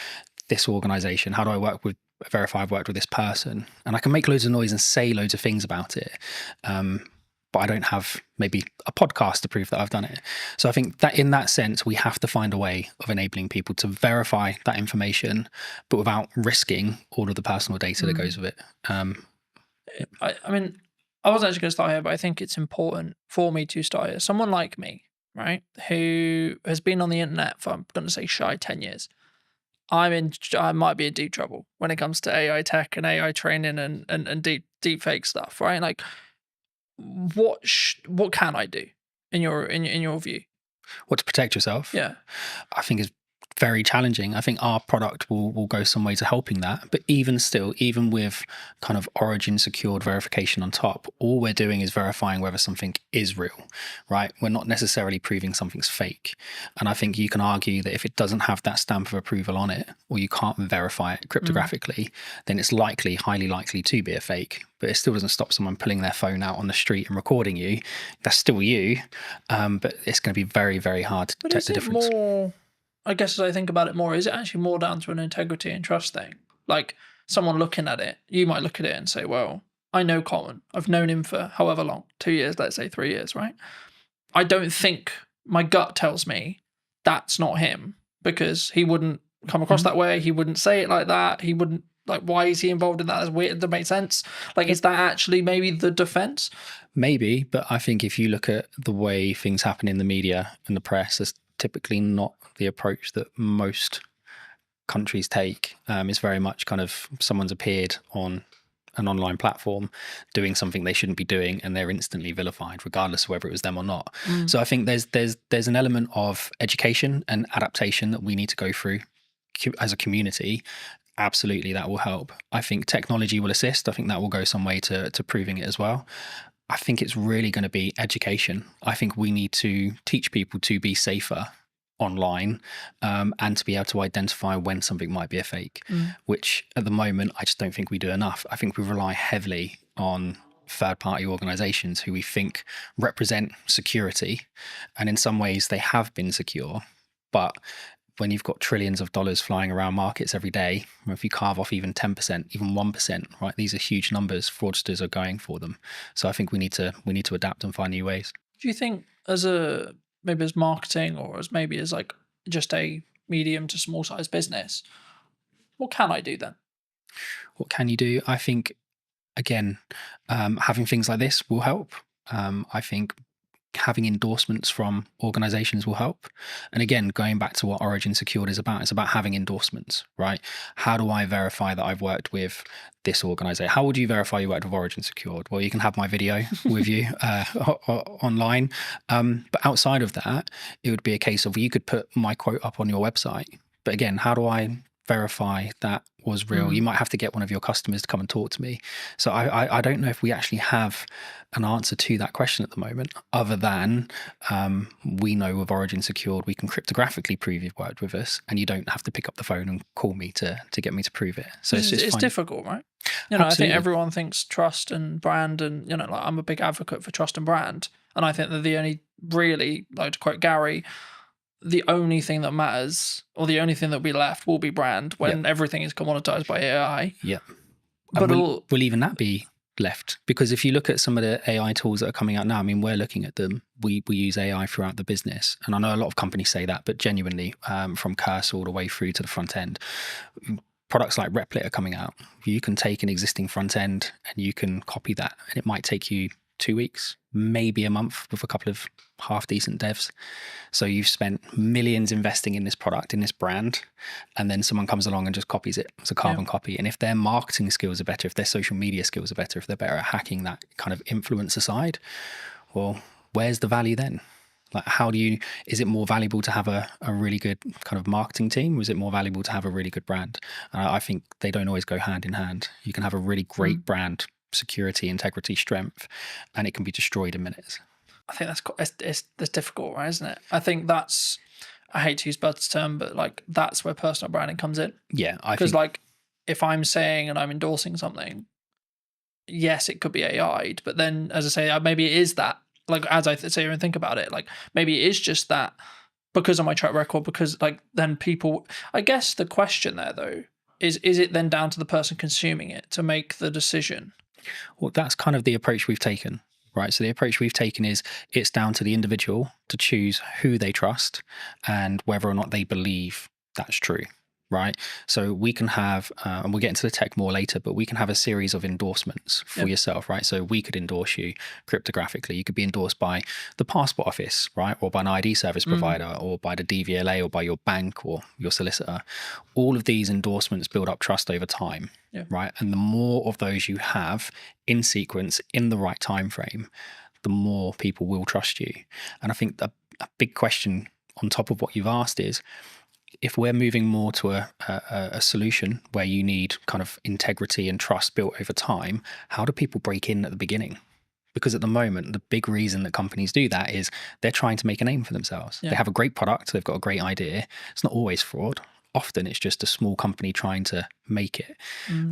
this organization? How do I verify I've worked with this person? And I can make loads of noise and say loads of things about it, but I don't have maybe a podcast to prove that I've done it. So I think that in that sense, we have to find a way of enabling people to verify that information, but without risking all of the personal data that goes with it. I mean, I wasn't actually going to start here, but I think it's important for me to start here. Someone like me, right, who has been on the internet for, I'm going to say, shy 10 years. I might be in deep trouble when it comes to AI tech and AI training and deep fake stuff, right? Like, what can I do in your view? What, to protect yourself? Yeah, I think is very challenging. I think our product will go some way to helping that. But even still, even with kind of Origin secured verification on top, all we're doing is verifying whether something is real, right? We're not necessarily proving something's fake. And I think you can argue that if it doesn't have that stamp of approval on it, or you can't verify it cryptographically, then it's highly likely to be a fake. But it still doesn't stop someone pulling their phone out on the street and recording you. That's still you. But it's going to be very, very hard to detect the difference. More, I guess, as I think about it more, is it actually more down to an integrity and trust thing? Like, someone looking at it, you might look at it and say, well, I know Colin. I've known him for however long, 2 years, let's say 3 years, right? I don't think, my gut tells me that's not him, because he wouldn't come across that way. He wouldn't say it like that. He wouldn't, like, why is he involved in that? That's weird. That makes sense. Like, is that actually maybe the defense? Maybe, but I think if you look at the way things happen in the media and the press, that's typically not the approach that most countries take. It's very much kind of someone's appeared on an online platform doing something they shouldn't be doing, and they're instantly vilified, regardless of whether it was them or not. So I think there's an element of education and adaptation that we need to go through as a community. Absolutely, that will help. I think technology will assist. I think that will go some way to proving it as well. I think it's really going to be education. I think we need to teach people to be safer online, and to be able to identify when something might be a fake, which at the moment I just don't think we do enough. I think we rely heavily on third-party organizations who we think represent security, and in some ways they have been secure, but when you've got trillions of dollars flying around markets every day, if you carve off even 10%, even 1%, right, these are huge numbers. Fraudsters are going for them. So I think we need to adapt and find new ways. Do you think, maybe as marketing, or as maybe as like just a medium to small size business, what can I do then? What can you do? I think, again, having things like this will help. I think having endorsements from organizations will help. And again, going back to what Origin Secured is about, it's about having endorsements, right? How do I verify that I've worked with this organization? How would you verify you worked with Origin Secured? Well, you can have my video with you online. But outside of that, it would be a case of, you could put my quote up on your website. But again, how do I verify that was real. You might have to get one of your customers to come and talk to me. So I don't know if we actually have an answer to that question at the moment, other than we know with Origin Secured, we can cryptographically prove you've worked with us, and you don't have to pick up the phone and call me to get me to prove it. So it's difficult, right? You know, I think Absolutely. everyone thinks trust and brand, and you know, like I'm a big advocate for trust and brand, and I think that the only really, like to quote Gary, the only thing that matters, or the only thing that will be left, will be brand when everything is commoditized by AI. Yeah. But will even that be left? Because if you look at some of the AI tools that are coming out now, I mean, we're looking at them. We use AI throughout the business. And I know a lot of companies say that, but genuinely, from cursor all the way through to the front end, products like Replit are coming out. You can take an existing front end and you can copy that, and it might take you 2 weeks, maybe a month with a couple of half decent devs. So you've spent millions investing in this product, in this brand, and then someone comes along and just copies it as a carbon copy. And if their marketing skills are better, if their social media skills are better, if they're better at hacking that kind of influencer side, well, where's the value then? Like, is it more valuable to have a really good kind of marketing team, or is it more valuable to have a really good brand? I think they don't always go hand in hand. You can have a really great brand, security, integrity, strength, and it can be destroyed in minutes. I think that's difficult, right? Isn't it? I think that's, I hate to use Bud's term, but like that's where personal branding comes in. Yeah, because like if I'm saying and I'm endorsing something, yes, it could be AI'd, but then as I say, maybe it is that. Like as I sit here and think about it, like maybe it is just that because of my track record. Because like then people, I guess the question there though is it then down to the person consuming it to make the decision? Well, that's kind of the approach we've taken, right? So the approach we've taken is it's down to the individual to choose who they trust and whether or not they believe that's true, right? So we can have, and we'll get into the tech more later, but we can have a series of endorsements for yourself, right? So we could endorse you cryptographically. You could be endorsed by the passport office, right? Or by an ID service provider, or by the DVLA, or by your bank or your solicitor. All of these endorsements build up trust over time, right? And the more of those you have in sequence, in the right time frame, the more people will trust you. And I think a big question on top of what you've asked is, if we're moving more to a solution where you need kind of integrity and trust built over time, how do people break in at the beginning? Because at the moment, the big reason that companies do that is they're trying to make a name for themselves. They have a great product, they've got a great idea. It's not always fraud. Often it's just a small company trying to make it.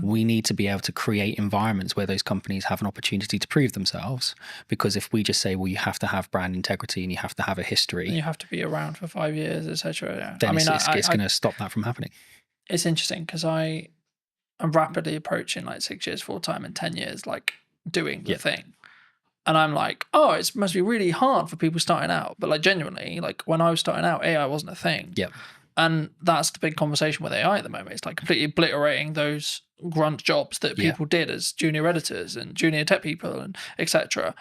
We need to be able to create environments where those companies have an opportunity to prove themselves. Because if we just say, well, you have to have brand integrity and you have to have a history, and you have to be around for 5 years, etc. Then it's going to stop that from happening. It's interesting because I'm rapidly approaching like 6 years full time and 10 years like doing the thing. And I'm like, oh, it must be really hard for people starting out. But like genuinely, like when I was starting out, AI wasn't a thing. And that's the big conversation with AI at the moment. It's like completely obliterating those grunt jobs that people did as junior editors and junior tech people and etc.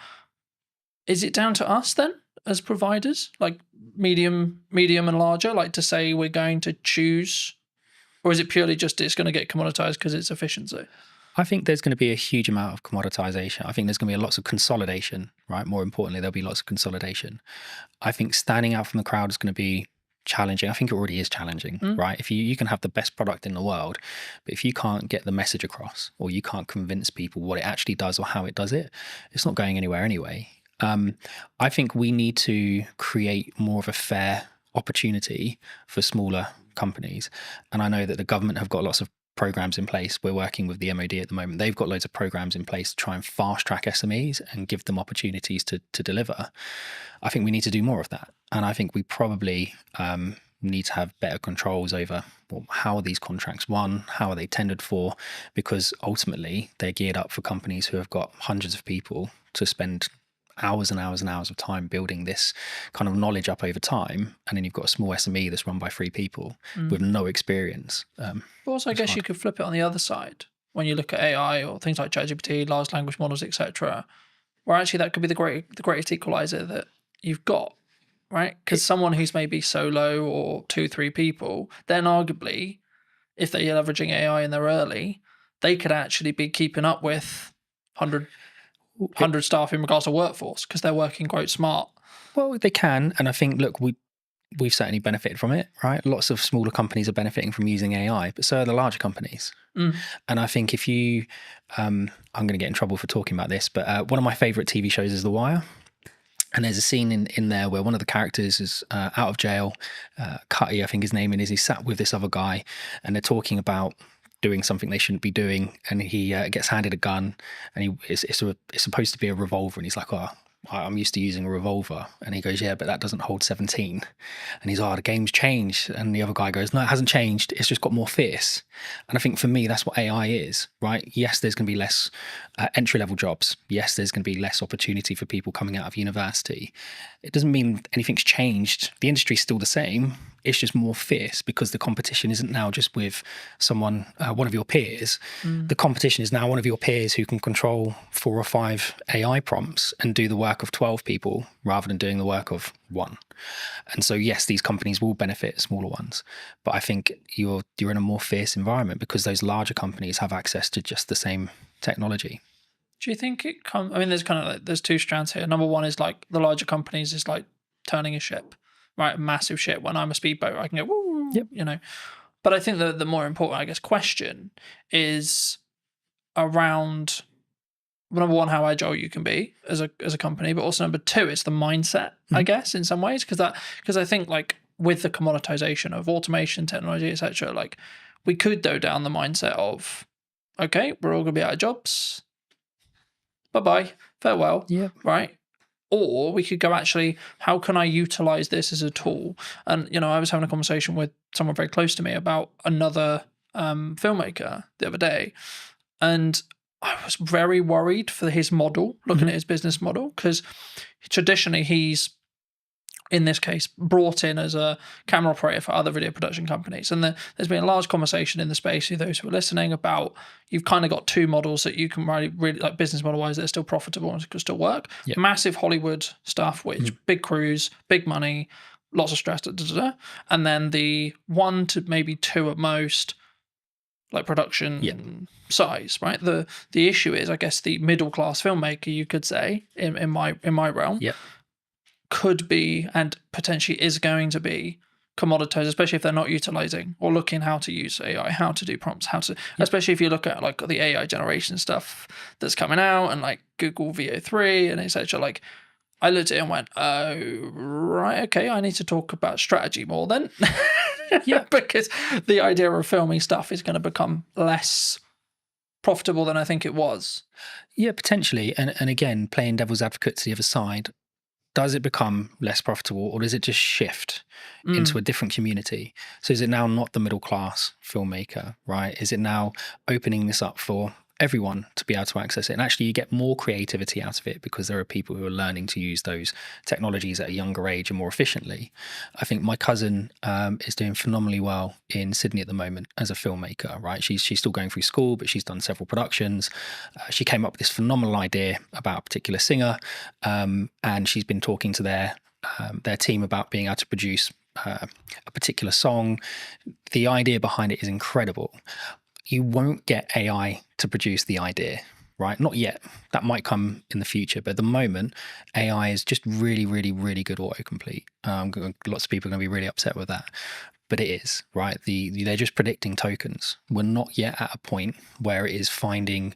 Is it down to us then as providers, like medium and larger, like to say we're going to choose, or is it purely just it's going to get commoditized because it's efficiency? I think there's going to be a huge amount of commoditization. I think there's going to be lots of consolidation, right? More importantly, there'll be lots of consolidation. I think standing out from the crowd is going to be challenging. I think it already is challenging, right? If you can have the best product in the world, but if you can't get the message across, or you can't convince people what it actually does or how it does it, it's not going anywhere anyway. I think we need to create more of a fair opportunity for smaller companies. And I know that the government have got lots of programs in place. We're working with the MOD at the moment. They've got loads of programs in place to try and fast track SMEs and give them opportunities to deliver. I think we need to do more of that. And I think we probably need to have better controls over, well, how are these contracts won? How are they tendered for? Because ultimately they're geared up for companies who have got hundreds of people to spend hours and hours and hours of time building this kind of knowledge up over time, and then you've got a small SME that's run by 3 people with no experience. But also, I guess you could flip it on the other side when you look at AI or things like ChatGPT, large language models, etc., where actually that could be the greatest equalizer that you've got, right? Because someone who's maybe solo or 2-3 people, then arguably, if they're leveraging AI and they're early, they could actually be keeping up with 100 staff in regards to workforce because they're working quite smart. Well, they can. And I think, look, we've certainly benefited from it, right? Lots of smaller companies are benefiting from using AI, but so are the larger companies. And I think if you, I'm going to get in trouble for talking about this, but one of my favorite TV shows is The Wire. And there's a scene in there where one of the characters is out of jail. Cutty, I think his name is. He's sat with this other guy, and they're talking about doing something they shouldn't be doing. And he gets handed a gun, and it's supposed to be a revolver. And he's like, "Oh, I'm used to using a revolver." And he goes, "Yeah, but that doesn't hold 17." And he's, "Oh, the game's changed." And the other guy goes, "No, it hasn't changed. It's just got more fierce." And I think for me, that's what AI is, right? Yes, there's going to be less entry-level jobs. Yes, there's going to be less opportunity for people coming out of university. It doesn't mean anything's changed. The industry's still the same. It's just more fierce because the competition isn't now just with someone, one of your peers. The competition is now one of your peers who can control 4 or 5 AI prompts and do the work of 12 people rather than doing the work of 1. And so, yes, these companies will benefit smaller ones, but I think you're in a more fierce environment because those larger companies have access to just the same technology. Do you think it comes? I mean, there's kind of like, there's 2 strands here. Number one is like the larger companies is like turning a ship, right? A massive ship. When I'm a speedboat, I can go, woo, Yep. you know. But I think the more important, I guess, question is around number one, how agile you can be as a company, but also number 2, it's the mindset, I guess, in some ways, because I think like with the commoditization of automation, technology, etc., like we could go down the mindset of, okay, we're all going to be out of jobs. Bye-bye, farewell, right? Or we could go, actually, how can I utilize this as a tool? And, you know, I was having a conversation with someone very close to me about another filmmaker the other day, and I was very worried for his model, looking at his business model, because traditionally he's, in this case, brought in as a camera operator for other video production companies. And there's been a large conversation in the space, for those who are listening, about you've kind of got 2 models that you can really like business model-wise that are still profitable and can still work. Yep. Massive Hollywood stuff, which big crews, big money, lots of stress, and then the 1 to maybe 2 at most, like production size, right? The issue is, I guess, the middle class filmmaker, you could say, in my realm, could be and potentially is going to be commoditized, especially if they're not utilizing or looking how to use AI, how to do prompts, how to, especially if you look at like the AI generation stuff that's coming out and like Google VO3 and etc. Like, I looked at it and went, oh, right, okay, I need to talk about strategy more then. Because the idea of filming stuff is going to become less profitable than I think it was. Yeah, potentially. And again, playing devil's advocate to the other side, does it become less profitable, or does it just shift into a different community? So is it now not the middle class filmmaker, right? Is it now opening this up for everyone to be able to access it? And actually you get more creativity out of it because there are people who are learning to use those technologies at a younger age and more efficiently. I think my cousin is doing phenomenally well in Sydney at the moment as a filmmaker, right? She's still going through school, but she's done several productions. She came up with this phenomenal idea about a particular singer, and she's been talking to their team about being able to produce a particular song. The idea behind it is incredible. You won't get AI to produce the idea, right? Not yet. That might come in the future. But at the moment, AI is just really, really, really good autocomplete. Lots of people are going to be really upset with that. But it is, right? They're just predicting tokens. We're not yet at a point where it is finding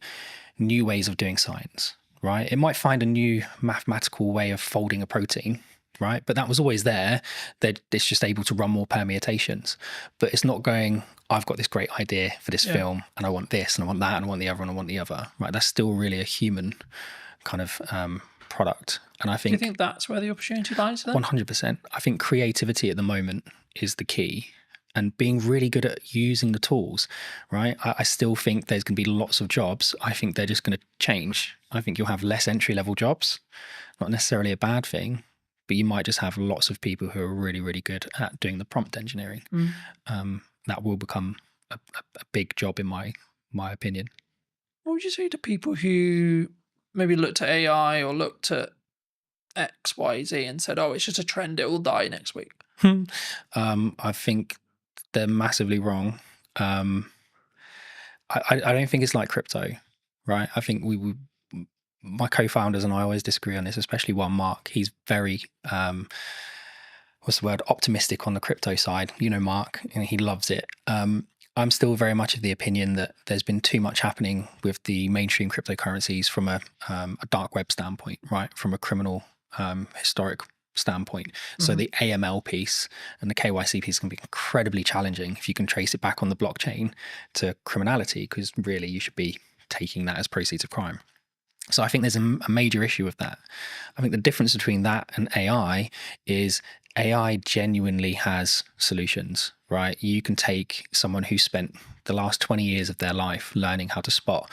new ways of doing science, right? It might find a new mathematical way of folding a protein, right? But that was always there. It's just able to run more permutations. But it's not going, I've got this great idea for this film and I want this and I want that and I want the other and I want the other, right? That's still really a human kind of product. And I think... Do you think that's where the opportunity lies then? 100%. I think creativity at the moment is the key, and being really good at using the tools, right? I still think there's going to be lots of jobs. I think they're just going to change. I think you'll have less entry-level jobs, not necessarily a bad thing, but you might just have lots of people who are really, really good at doing the prompt engineering. That will become a big job in my opinion. What would you say to people who maybe looked at AI or looked at X, Y, Z and said, oh, it's just a trend, it will die next week? I think they're massively wrong. I don't think it's like crypto, right? I think my co-founders and I always disagree on this, especially one Mark. He's very, what's the word, optimistic on the crypto side. You know, Mark, and he loves it. I'm still very much of the opinion that there's been too much happening with the mainstream cryptocurrencies from a dark web standpoint, right? From a criminal historic standpoint. So the AML piece and the KYC piece can be incredibly challenging if you can trace it back on the blockchain to criminality, because really you should be taking that as proceeds of crime. So I think there's a major issue with that. I think the difference between that and AI is AI genuinely has solutions, right? You can take someone who spent the last 20 years of their life learning how to spot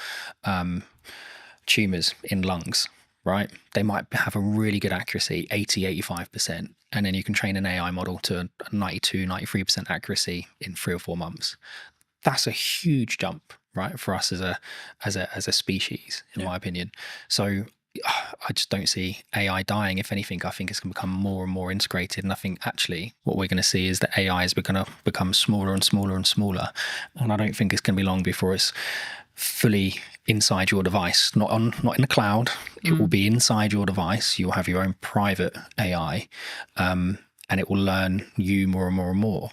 tumors in lungs, right? They might have a really good accuracy, 80-85%. And then you can train an AI model to 92-93% accuracy in 3 or 4 months. That's a huge jump, right, for us as a species, in my opinion. So I just don't see AI dying. If anything, I think it's going to become more and more integrated. And I think actually what we're going to see is that AI is going to become smaller and smaller and smaller. And I don't think it's going to be long before it's fully inside your device, not in the cloud. It will be inside your device. You'll have your own private AI. And it will learn you more and more and more.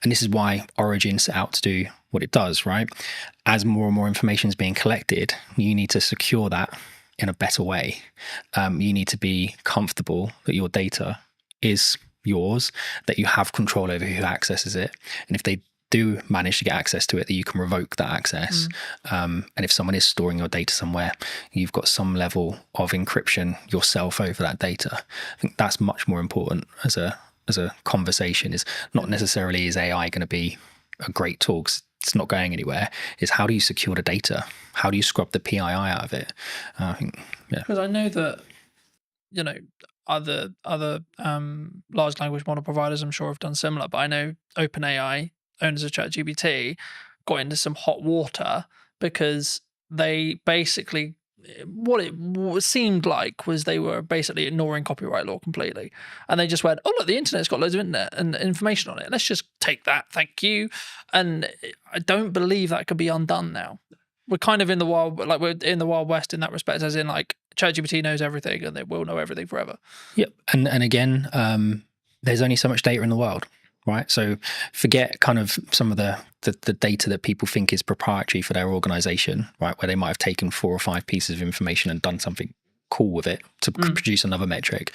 And this is why Origin set out to do what it does, right? As more and more information is being collected, you need to secure that in a better way. You need to be comfortable that your data is yours, that you have control over who accesses it. And if they do manage to get access to it, that you can revoke that access. And if someone is storing your data somewhere, you've got some level of encryption yourself over that data. I think that's much more important as a conversation. Is not necessarily is AI going to be a great tool, 'cause it's not going anywhere. Is how do you secure the data? How do you scrub the PII out of it? I think, yeah. Because I know that, you know, other large language model providers, I'm sure, have done similar. But I know OpenAI, owners of ChatGPT, got into some hot water because they basically, what it seemed like was they were basically ignoring copyright law completely. And they just went, oh, look, the internet's got loads of internet and information on it. Let's just take that. Thank you. And I don't believe that could be undone now. We're kind of in the wild, like we're in the Wild West in that respect, as in like ChatGPT knows everything and they will know everything forever. Yep. And again, there's only so much data in the world, right? So forget kind of some of the data that people think is proprietary for their organization, right? Where they might have taken 4 or 5 pieces of information and done something cool with it to produce another metric.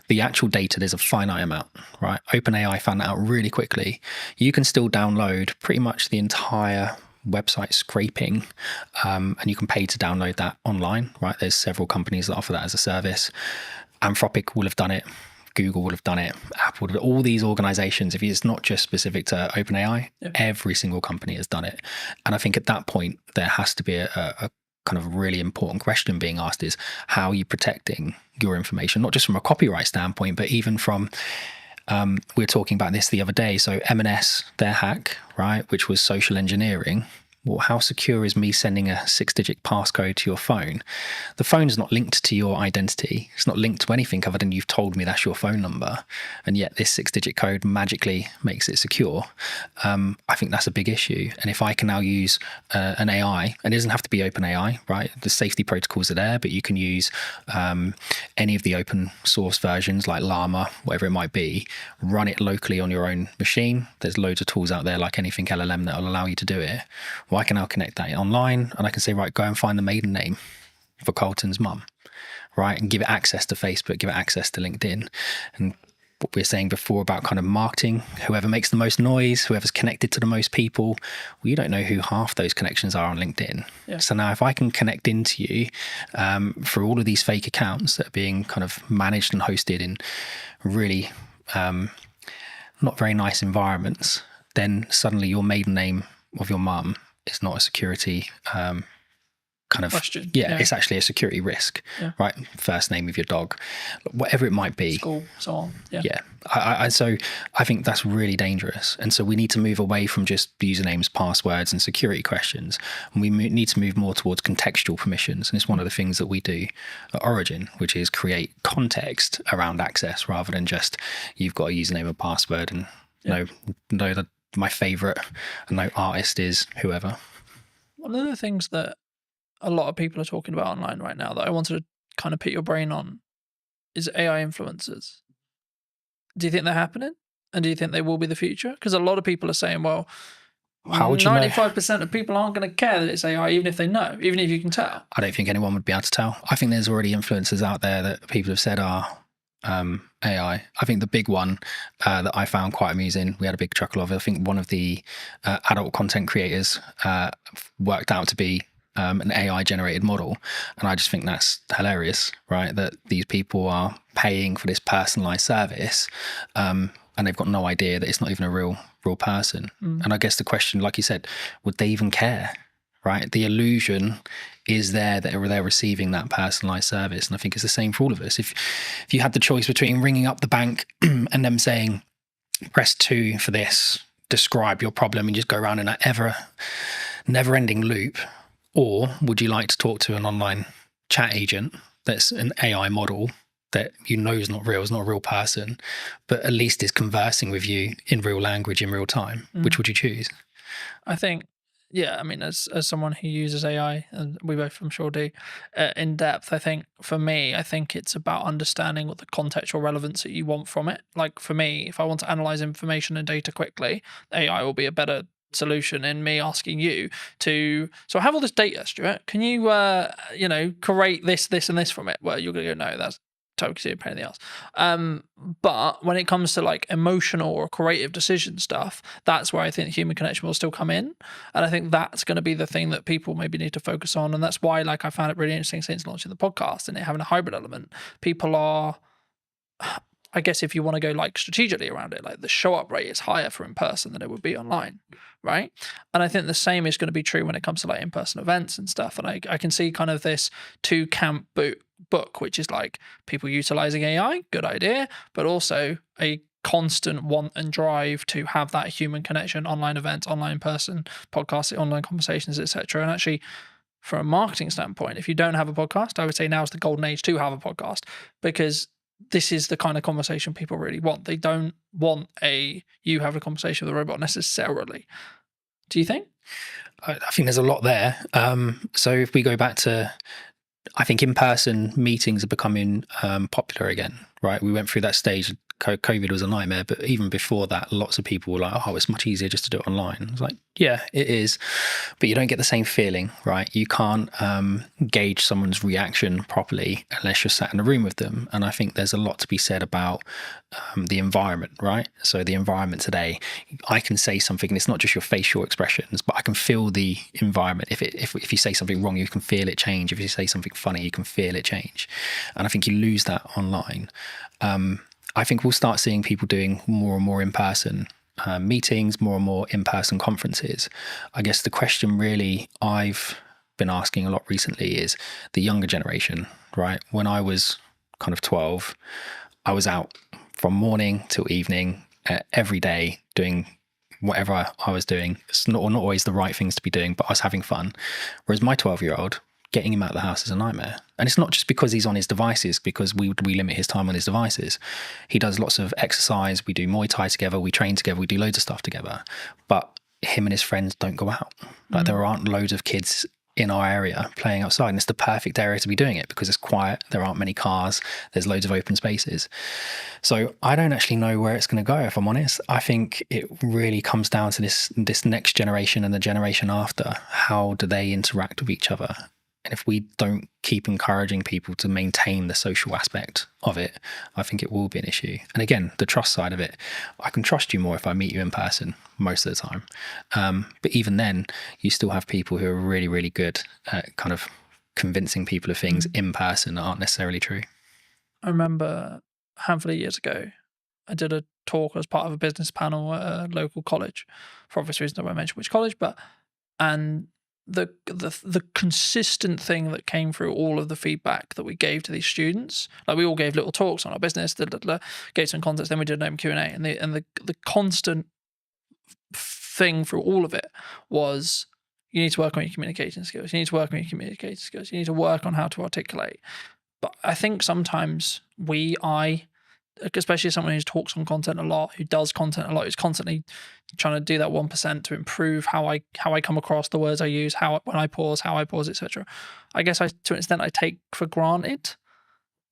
The actual data, there's a finite amount, right? OpenAI found that out really quickly. You can still download pretty much the entire website scraping, and you can pay to download that online, right? There's several companies that offer that as a service. Anthropic will have done it. Google will have done it. Apple, all these organizations, if it's not just specific to OpenAI, every single company has done it. And I think at that point, there has to be a kind of really important question being asked is, how are you protecting your information? Not just from a copyright standpoint, but even from, we were talking about this the other day. So M&S, their hack, right, which was social engineering. Well, how secure is me sending a 6-digit passcode to your phone? The phone's not linked to your identity. It's not linked to anything other than you've told me that's your phone number. And yet this 6-digit code magically makes it secure. I think that's a big issue. And if I can now use an AI, and it doesn't have to be OpenAI, right? The safety protocols are there, but you can use any of the open source versions like Llama, whatever it might be, run it locally on your own machine. There's loads of tools out there like anything LLM that will allow you to do it. Well, I can now connect that online and I can say, right, go and find the maiden name for Carlton's mum, right? And give it access to Facebook, give it access to LinkedIn. And what we were saying before about kind of marketing, whoever makes the most noise, whoever's connected to the most people, well, you don't know who half those connections are on LinkedIn. Yeah. So now if I can connect into you through all of these fake accounts that are being kind of managed and hosted in really not very nice environments, then suddenly your maiden name of your mum is not a security kind of question. Yeah, it's actually a security risk, right? First name of your dog, whatever it might be. School, so on. Yeah. So I think that's really dangerous. And so we need to move away from just usernames, passwords, and security questions. And we need to move more towards contextual permissions. And it's one of the things that we do at Origin, which is create context around access rather than just you've got a username and password and know that my favorite artist is whoever. One of the things that a lot of people are talking about online right now that I wanted to kind of put your brain on is AI influencers. Do you think they're happening? And do you think they will be the future? Because a lot of people are saying, well, How would you know? 95% of people aren't going to care that it's AI, even if they know, even if you can tell. I don't think anyone would be able to tell. I think there's already influencers out there that people have said are AI. I think the big one that I found quite amusing, we had a big chuckle of, I think one of the adult content creators worked out to be an AI generated model. And I just think that's hilarious, right? That these people are paying for this personalized service and they've got no idea that it's not even a real person. And I guess the question, like you said, would they even care, right? The illusion is there that they're receiving that personalized service. And I think it's the same for all of us. If you had the choice between ringing up the bank and them saying, press 2 for this, describe your problem, and just go around in that never-ending loop, or would you like to talk to an online chat agent that's an AI model that you know is not real, is not a real person, but at least is conversing with you in real language in real time? Which would you choose? I think, yeah, I mean, as someone who uses AI, and we both, I'm sure, do, in depth, I think for me, I think it's about understanding what the contextual relevance that you want from it. Like for me, if I want to analyze information and data quickly, AI will be a better solution in me asking you to, so I have all this data, Stuart, can you, create this, and this from it? Well, you're going to go, no, that's totally a pain in the ass. But when it comes to like emotional or creative decision stuff, that's where I think human connection will still come in. And I think that's going to be the thing that people maybe need to focus on. And that's why, like, I found it really interesting since launching the podcast and it having a hybrid element. People are, I guess if you want to go like strategically around it, like the show up rate is higher for in person than it would be online, right? And I think the same is going to be true when it comes to like in-person events and stuff. And I can see kind of this two camp book, which is like people utilizing AI, good idea, but also a constant want and drive to have that human connection, online events, online person, podcasts, online conversations, etc. And actually, from a marketing standpoint, if you don't have a podcast, I would say now is the golden age to have a podcast, because this is the kind of conversation people really want. They don't want you have a conversation with a robot necessarily. Do you think? I think there's a lot there. So if we go back to, I think in-person meetings are becoming popular again, right? We went through that stage. COVID was a nightmare, but even before that, lots of people were like, oh, it's much easier just to do it online. I was like, yeah, it is, but you don't get the same feeling, right? You can't gauge someone's reaction properly unless you're sat in a room with them. And I think there's a lot to be said about the environment, right? So the environment today, I can say something and it's not just your facial expressions, but I can feel the environment. If you say something wrong, you can feel it change. If you say something funny, you can feel it change. And I think you lose that online. I think we'll start seeing people doing more and more in-person meetings, more and more in-person conferences. I guess the question really I've been asking a lot recently is the younger generation, right? When I was kind of 12, I was out from morning till evening every day doing whatever I was doing. It's not always the right things to be doing, but I was having fun. Whereas my 12-year-old, getting him out of the house is a nightmare. And it's not just because he's on his devices, because we limit his time on his devices. He does lots of exercise. We do Muay Thai together. We train together. We do loads of stuff together. But him and his friends don't go out. Like there aren't loads of kids in our area playing outside. And it's the perfect area to be doing it because it's quiet. There aren't many cars. There's loads of open spaces. So I don't actually know where it's going to go, if I'm honest. I think it really comes down to this next generation and the generation after. How do they interact with each other? And if we don't keep encouraging people to maintain the social aspect of it, I think it will be an issue. And again, the trust side of it, I can trust you more if I meet you in person most of the time. But even then, you still have people who are really, really good at kind of convincing people of things in person that aren't necessarily true. I remember a handful of years ago, I did a talk as part of a business panel at a local college. For obvious reasons, I won't mention which college, and the consistent thing that came through all of the feedback that we gave to these students, like we all gave little talks on our business, gave some context, then we did an open Q&A, and the constant thing through all of it was, you need to work on your communication skills. You need to work on your communication skills. You need to work on how to articulate. But I think sometimes especially someone who talks on content a lot, who does content a lot, who's constantly trying to do that 1% to improve how I come across, the words I use, how I pause, etc. I guess to an extent I take for granted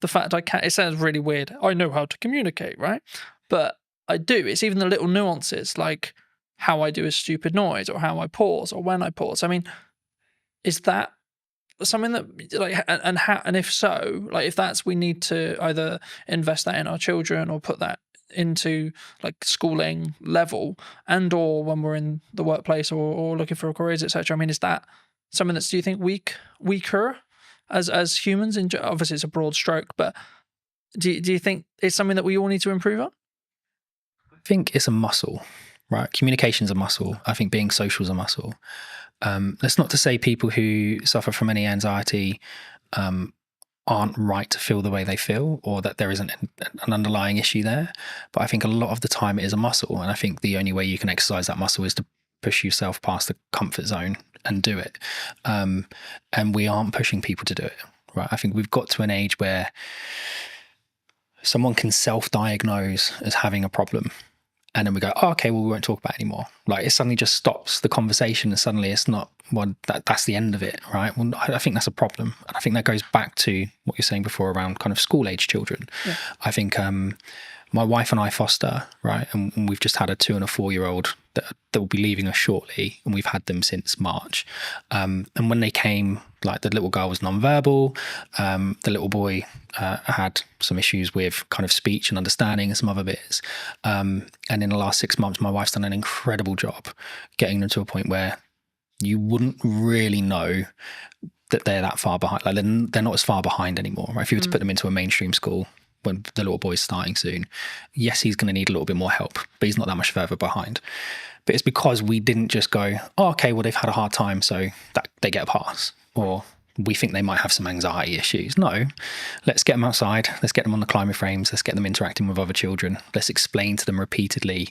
the fact it sounds really weird. I know how to communicate, right? But I do. It's even the little nuances, like how I do a stupid noise or how I pause or when I pause. I mean, is that something that like and how, and if so, like if that's, we need to either invest that in our children or put that into like schooling level, and or when we're in the workplace or looking for careers, etc. I mean, is that something that's, do you think, weaker as humans? Obviously it's a broad stroke, but do you think it's something that we all need to improve on? I think it's a muscle, right? Communication's a muscle. I think being social is a muscle. That's not to say people who suffer from any anxiety aren't right to feel the way they feel, or that there isn't an underlying issue there. But I think a lot of the time it is a muscle. And I think the only way you can exercise that muscle is to push yourself past the comfort zone and do it. And we aren't pushing people to do it, right? I think we've got to an age where someone can self-diagnose as having a problem. And then we go, oh, okay, well, we won't talk about it anymore. Like, it suddenly just stops the conversation, and suddenly it's not, well, that's the end of it, right? Well, I think that's a problem. And I think that goes back to what you're saying before around kind of school-age children. Yeah. I think my wife and I foster, right? And we've just had a 2 and a 4-year-old that will be leaving us shortly, and we've had them since March. And when they came, like, the little girl was nonverbal, the little boy had some issues with kind of speech and understanding and some other bits. And in the last 6 months, my wife's done an incredible job getting them to a point where you wouldn't really know that they're that far behind. Like, they're not as far behind anymore, right? If you were to put them into a mainstream school when the little boy's starting soon, yes, he's going to need a little bit more help, but he's not that much further behind. But it's because we didn't just go, oh, okay, well, they've had a hard time, so that they get a pass, or we think they might have some anxiety issues. No, let's get them outside. Let's get them on the climber frames. Let's get them interacting with other children. Let's explain to them repeatedly.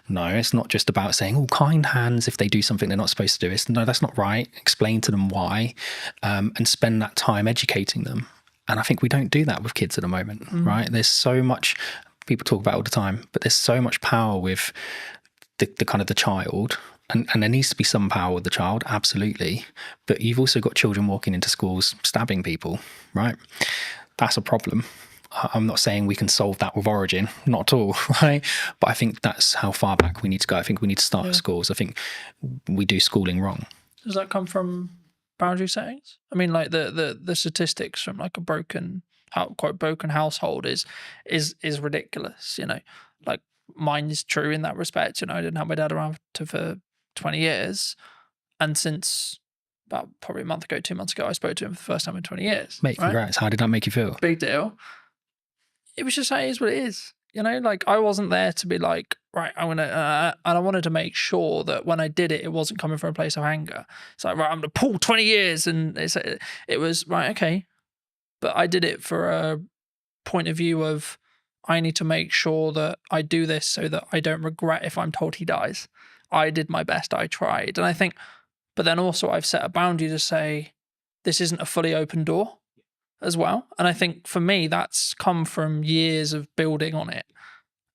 No, it's not just about saying, oh, kind hands if they do something they're not supposed to do. It's, no, that's not right. Explain to them why, and spend that time educating them. And I think we don't do that with kids at the moment, right? There's so much, people talk about all the time, but there's so much power with the kind of the child. And there needs to be some power with the child, absolutely. But you've also got children walking into schools stabbing people, right? That's a problem. I'm not saying we can solve that with Origin, not at all, right? But I think that's how far back we need to go. I think we need to start at schools. I think we do schooling wrong. Does that come from boundary settings? I mean, like the statistics from like a quite broken household is ridiculous, you know. Like, mine is true in that respect. You know, I didn't have my dad around for 20 years, and since about probably a month ago, 2 months ago, I spoke to him for the first time in 20 years. Mate, congrats. Right? How did that make you feel? Big deal. It was just, it is what it is. You know, like, I wasn't there to be like, right, I'm going to, and I wanted to make sure that when I did it, it wasn't coming from a place of anger. It's like, right, I'm going to pull 20 years. And it was, right, okay. But I did it for a point of view of, I need to make sure that I do this so that I don't regret if I'm told he dies. I did my best, I tried. And I think, but then also I've set a boundary to say, this isn't a fully open door as well. And I think for me, that's come from years of building on it.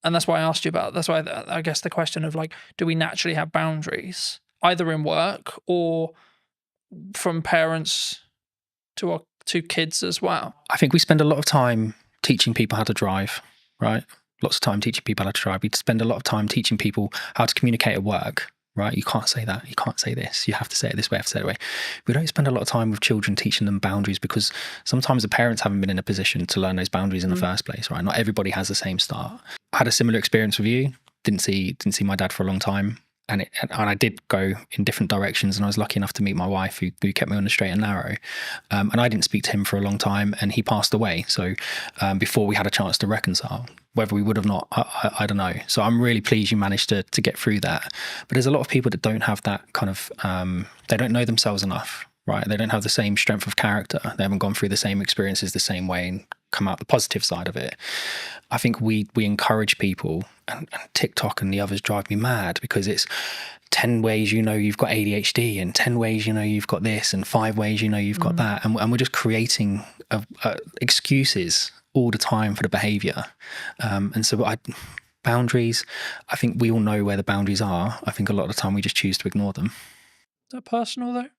And that's why I asked you about, that's why I guess the question of like, do we naturally have boundaries, either in work or from parents to kids as well? I think we spend a lot of time teaching people how to drive, right? Lots of time teaching people how to drive. We spend a lot of time teaching people how to communicate at work, right? You can't say that. You can't say this. You have to say it this way. You have to say it that way. We don't spend a lot of time with children teaching them boundaries, because sometimes the parents haven't been in a position to learn those boundaries in the first place, right? Not everybody has the same start. I had a similar experience with you. Didn't see my dad for a long time. And I did go in different directions, and I was lucky enough to meet my wife who kept me on the straight and narrow. And I didn't speak to him for a long time, and he passed away. So before we had a chance to reconcile, whether we would have not, I don't know. So I'm really pleased you managed to get through that. But there's a lot of people that don't have that kind of, they don't know themselves enough, right? They don't have the same strength of character. They haven't gone through the same experiences the same way and come out the positive side of it. I think we encourage people, and TikTok and the others drive me mad, because it's 10 ways you know you've got ADHD, and 10 ways you know you've got this, and 5 ways you know you've got that. And we're just creating excuses all the time for the behavior. And so boundaries, I think we all know where the boundaries are. I think a lot of the time we just choose to ignore them. Is that personal though?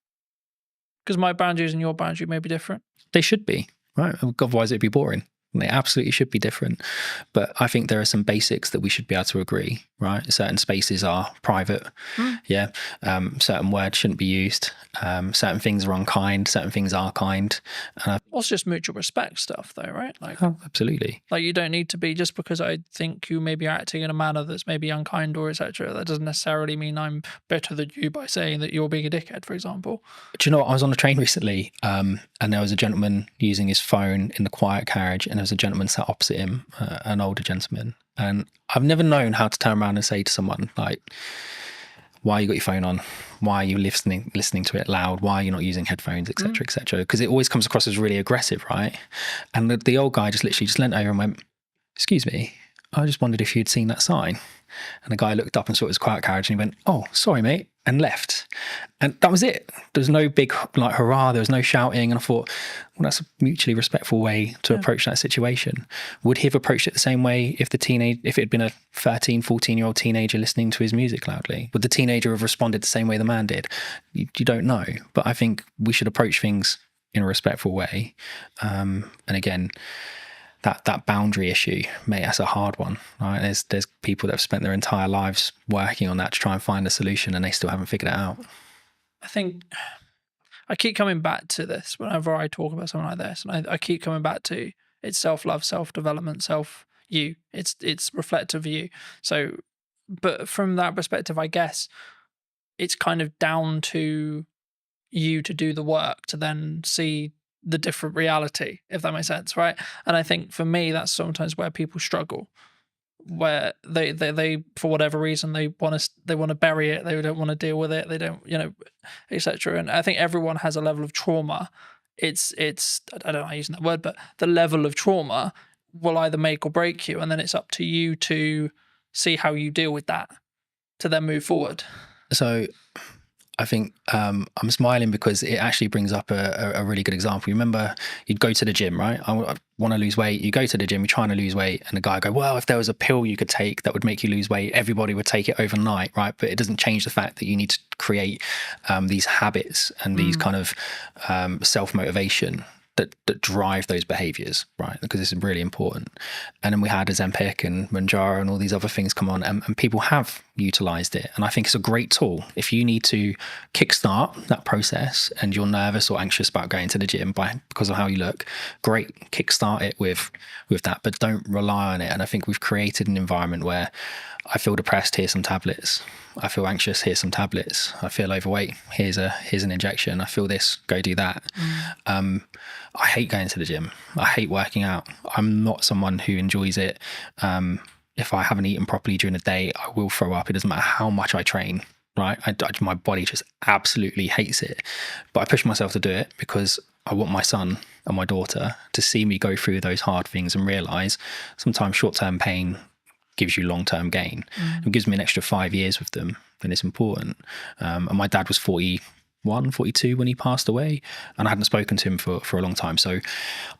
Because my boundaries and your boundary may be different. They should be, right? Otherwise it'd be boring. They absolutely should be different. But I think there are some basics that we should be able to agree, right? Certain spaces are private. Yeah. Certain words shouldn't be used. Certain things are unkind. Certain things are kind. Well, it's just mutual respect stuff, though, right? Like, Oh, absolutely. like you don't need to be, just because I think you may be acting in a manner that's maybe unkind or etc. That doesn't necessarily mean I'm better than you by saying that you're being a dickhead, for example. Do you know what? I was on a train recently, and there was a gentleman using his phone in the quiet carriage, and there was a gentleman sat opposite him, an older gentleman. And I've never known how to turn around and say to someone, like, why you got your phone on? Why are you listening to it loud? Why are you not using headphones, etc., etc.? Because it always comes across as really aggressive, right? And the old guy just literally just leant over and went, "Excuse me, I just wondered if you'd seen that sign." And the guy looked up and saw his quiet carriage and he went, "Oh, sorry, mate," and left. And that was it. There was no big like hurrah. There was no shouting. And I thought, well, that's a mutually respectful way to approach that situation. Would he have approached it the same way if it had been a 13, 14-year-old teenager listening to his music loudly? Would the teenager have responded the same way the man did? You don't know. But I think we should approach things in a respectful way. And again, that boundary issue, mate, that's a hard one, right? There's people that have spent their entire lives working on that to try and find a solution, and they still haven't figured it out. I think I keep coming back to this whenever I talk about something like this, and I keep coming back to it's self-love, self-development, self-you. It's reflective of you. So, but from that perspective, I guess it's kind of down to you to do the work to then see the different reality, if that makes sense, right? And I think for me, that's sometimes where people struggle, where they for whatever reason they want to bury it, they don't want to deal with it, they don't, etc. And I think everyone has a level of trauma. It's I don't know how using that word, but the level of trauma will either make or break you, and then it's up to you to see how you deal with that to then move forward. So I think I'm smiling because it actually brings up a really good example. You remember you'd go to the gym, right? I want to lose weight. You go to the gym, you're trying to lose weight, and the guy go, well, if there was a pill you could take that would make you lose weight, everybody would take it overnight, right? But it doesn't change the fact that you need to create these habits and these kind of self-motivation that drive those behaviors, right? Because this is really important. And then we had Ozempic and Mounjaro and all these other things come on, and people have utilized it. And I think it's a great tool. If you need to kickstart that process and you're nervous or anxious about going to the gym because of how you look, great, kickstart it with that, but don't rely on it. And I think we've created an environment where I feel depressed, here's some tablets. I feel anxious, here's some tablets. I feel overweight, here's an injection. I feel this, go do that. I hate going to the gym. I hate working out. I'm not someone who enjoys it. If I haven't eaten properly during the day, I will throw up. It doesn't matter how much I train, right? My body just absolutely hates it. But I push myself to do it because I want my son and my daughter to see me go through those hard things and realize sometimes short-term pain gives you long-term gain. It gives me an extra 5 years with them, and it's important. And my dad was 41, 42 when he passed away, and I hadn't spoken to him for a long time. So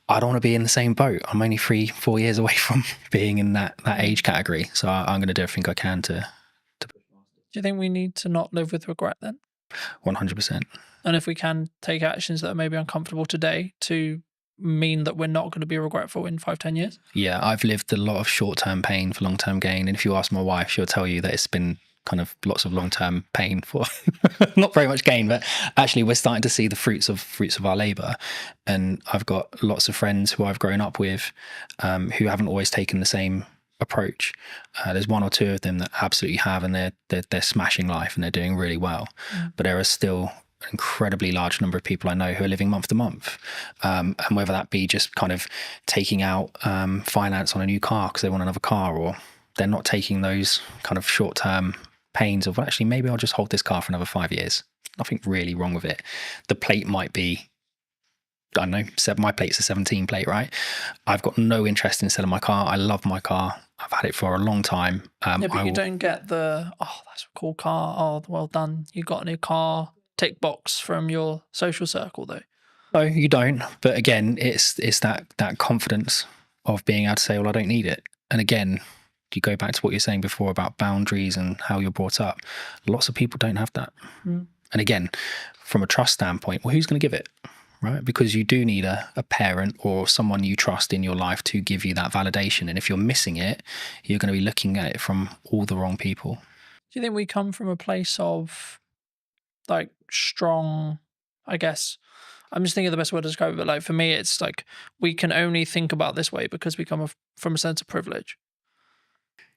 I don't want to be in the same boat. I'm only 3-4 years away from being in that age category. So I'm going to do everything I can to. Do you think we need to not live with regret then? 100%. And if we can take actions that are maybe uncomfortable today to mean that we're not going to be regretful in 5-10 years? Yeah, I've lived a lot of short-term pain for long-term gain. And if you ask my wife, she'll tell you that it's been kind of lots of long-term pain for not very much gain, but actually we're starting to see the fruits of our labor. And I've got lots of friends who I've grown up with who haven't always taken the same approach. There's 1 or 2 of them that absolutely have, and they're smashing life and they're doing really well. But there are still an incredibly large number of people I know who are living month to month, and whether that be just kind of taking out finance on a new car because they want another car, or they're not taking those kind of short-term pains of, well, actually maybe I'll just hold this car for another 5 years. Nothing really wrong with it. The plate might be, I don't know, my plate's a 17 plate, right? I've got no interest in selling my car. I love my car. I've had it for a long time. Yeah, but you don't get the, oh, that's a cool car. Oh, well done. You got a new car. Tick box from your social circle, though. No, you don't. But again, it's that confidence of being able to say, well, I don't need it. And again, you go back to what you're saying before about boundaries and how you're brought up. Lots of people don't have that. And again, from a trust standpoint, well, who's going to give it? right? Because you do need a parent or someone you trust in your life to give you that validation. And if you're missing it, you're going to be looking at it from all the wrong people. Do you think we come from a place of like strong, I guess, I'm just thinking of the best word to describe it, but like for me, it's like we can only think about this way because we come from a sense of privilege.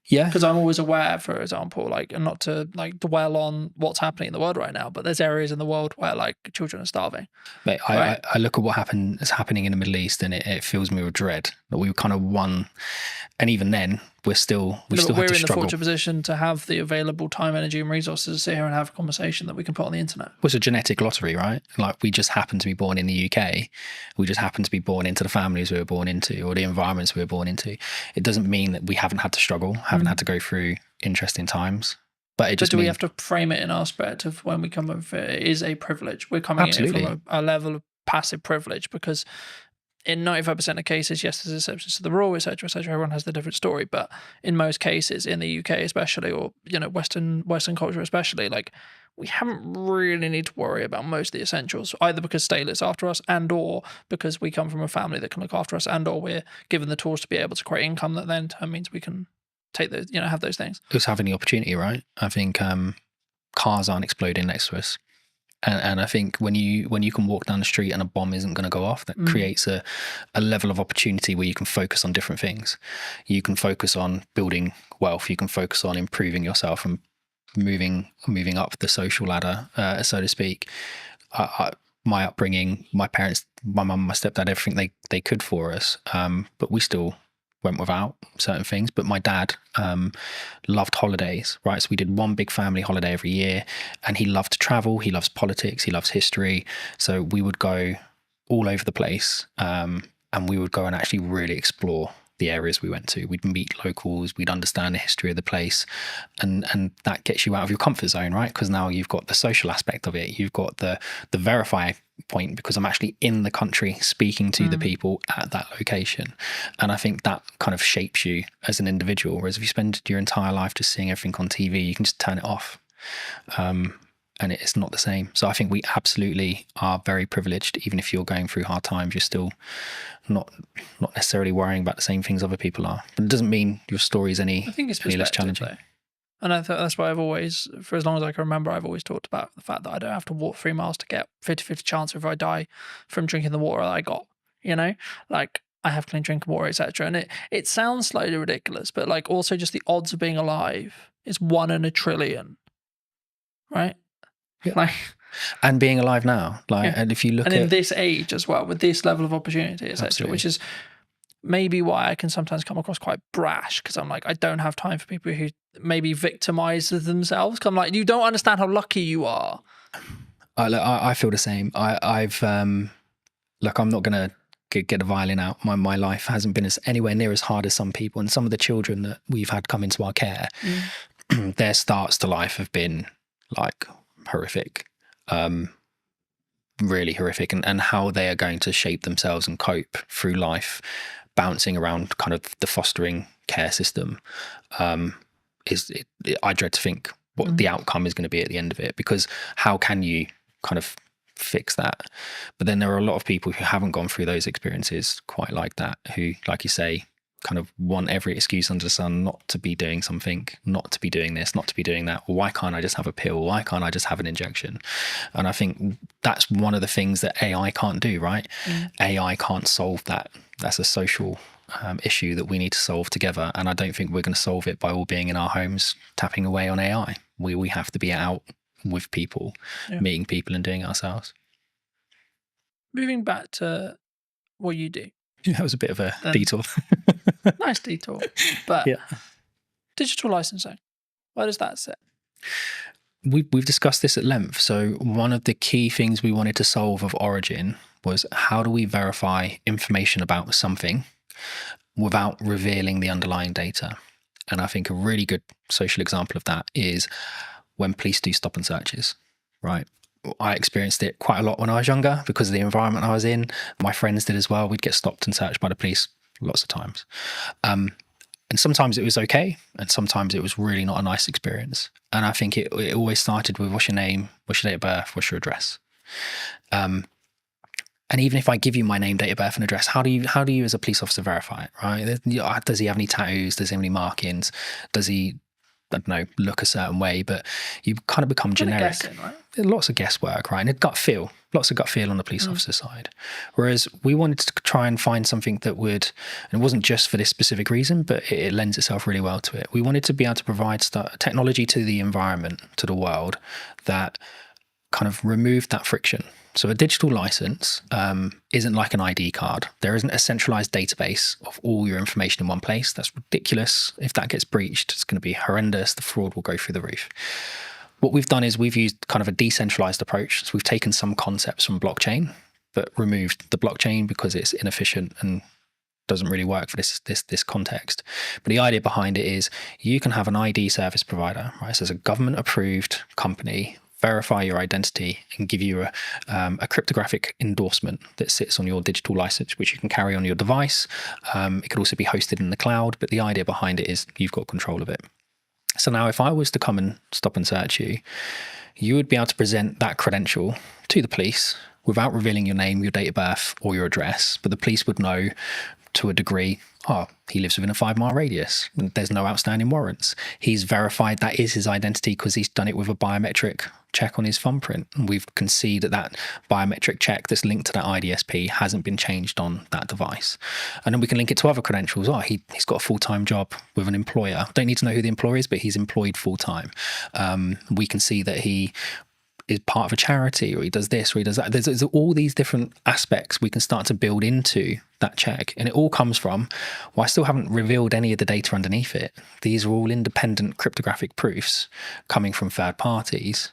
Yeah. Because I'm always aware, for example, like, and not to like dwell on what's happening in the world right now, but there's areas in the world where like children are starving. Mate, Right. I look at what is happening in the Middle East, and it fills me with dread that we kind of won, and even then we're still We're had to in the struggle. fortunate position to have the available time, energy, and resources to sit here and have a conversation that we can put on the internet. It was a genetic lottery, right? Like we just happened to be born in the UK. We just happened to be born into the families we were born into, or the environments we were born into. It doesn't mean that we haven't had to struggle, haven't had to go through interesting times. But it just do we have to frame it in our aspect of when we come up, it is a privilege. We're coming in from a level of passive privilege, because in 95% of cases, yes, there's exceptions to the rule, etc., etc. Everyone has the different story, but in most cases, in the UK especially, or Western culture especially, like we haven't really need to worry about most of the essentials, either because state looks after us, and or because we come from a family that can look after us, and or we're given the tools to be able to create income that then means we can take those, have those things. It's having the opportunity, right? I think cars aren't exploding next to us. And I think when you can walk down the street and a bomb isn't going to go off, that creates a level of opportunity where you can focus on different things. You can focus on building wealth. You can focus on improving yourself and moving up the social ladder, so to speak. My upbringing, my parents, my mum, my stepdad, everything they could for us, but we still went without certain things. But my dad loved holidays, right? So we did one big family holiday every year, and he loved to travel. He loves politics. He loves history. So we would go all over the place, and we would go and actually really explore the areas we went to. We'd meet locals. We'd understand the history of the place, and that gets you out of your comfort zone, right? Because now you've got the social aspect of it. You've got the verify point, because I'm actually in the country speaking to the people at that location. And I think that kind of shapes you as an individual. Whereas if you spend your entire life just seeing everything on TV, you can just turn it off. And it's not the same. So I think we absolutely are very privileged. Even if you're going through hard times, you're still not necessarily worrying about the same things other people are. But it doesn't mean your story is any less challenging. Though. And I thought that's why I've always, for as long as I can remember, I've always talked about the fact that I don't have to walk 3 miles to get 50-50 chance if I die from drinking the water that I got, like I have clean drinking water, etc. And it sounds slightly ridiculous, but like also just the odds of being alive is 1 in a trillion, right? Yeah. Like, and being alive now, and if you look in this age as well, with this level of opportunity, etc., which is maybe why I can sometimes come across quite brash, because I'm like, I don't have time for people who maybe victimize themselves. Cause I'm like, you don't understand how lucky you are. I feel the same. I've look, I'm not gonna get a violin out. My life hasn't been anywhere near as hard as some people, and some of the children that we've had come into our care, their starts to life have been like horrific, really horrific, and how they are going to shape themselves and cope through life, bouncing around kind of the fostering care system, I dread to think what the outcome is going to be at the end of it, because how can you kind of fix that? But then there are a lot of people who haven't gone through those experiences quite like that, who, like you say, kind of want every excuse under the sun not to be doing something, not to be doing this, not to be doing that. Why can't I just have a pill? Why can't I just have an injection? And I think that's one of the things that AI can't do, right? AI can't solve that. That's a social issue that we need to solve together. And I don't think we're going to solve it by all being in our homes tapping away on AI. We have to be out with people, meeting people and doing it ourselves. Moving back to what you do. That was a bit of a detour. Nice detour. But digital licensing, where does that sit? We've discussed this at length. So one of the key things we wanted to solve of Origin was, how do we verify information about something without revealing the underlying data? And I think a really good social example of that is when police do stop and searches, right? I experienced it quite a lot when I was younger because of the environment I was in. My friends did as well. We'd get stopped and searched by the police lots of times. And sometimes it was okay, and sometimes it was really not a nice experience. And I think it always started with, what's your name, what's your date of birth, what's your address? And even if I give you my name, date of birth, and address, how do you as a police officer verify it, right? Does he have any tattoos? Does he have any markings? Does he, I don't know, look a certain way? But you kind of become generic. Guessing, right? Lots of guesswork, right? And lots of gut feel on the police officer side. Whereas we wanted to try and find something that would, and it wasn't just for this specific reason, but it lends itself really well to it. We wanted to be able to provide technology to the environment, to the world, that kind of removed that friction. So a digital license isn't like an ID card. There isn't a centralized database of all your information in one place. That's ridiculous. If that gets breached, it's going to be horrendous. The fraud will go through the roof. What we've done is we've used kind of a decentralized approach. So we've taken some concepts from blockchain, but removed the blockchain because it's inefficient and doesn't really work for this context. But the idea behind it is you can have an ID service provider, right? So it's a government approved company, verify your identity and give you a cryptographic endorsement that sits on your digital license, which you can carry on your device. It could also be hosted in the cloud, but the idea behind it is you've got control of it. So now if I was to come and stop and search you, you would be able to present that credential to the police without revealing your name, your date of birth, or your address, but the police would know to a degree, he lives within a 5-mile radius. There's no outstanding warrants. He's verified that is his identity because he's done it with a biometric check on his thumbprint. And we can see that biometric check that's linked to that IDSP hasn't been changed on that device. And then we can link it to other credentials. He's got a full-time job with an employer. Don't need to know who the employer is, but he's employed full-time. We can see that he is part of a charity, or he does this, or he does that. There's all these different aspects we can start to build into that check. And it all comes from, I still haven't revealed any of the data underneath it. These are all independent cryptographic proofs coming from third parties.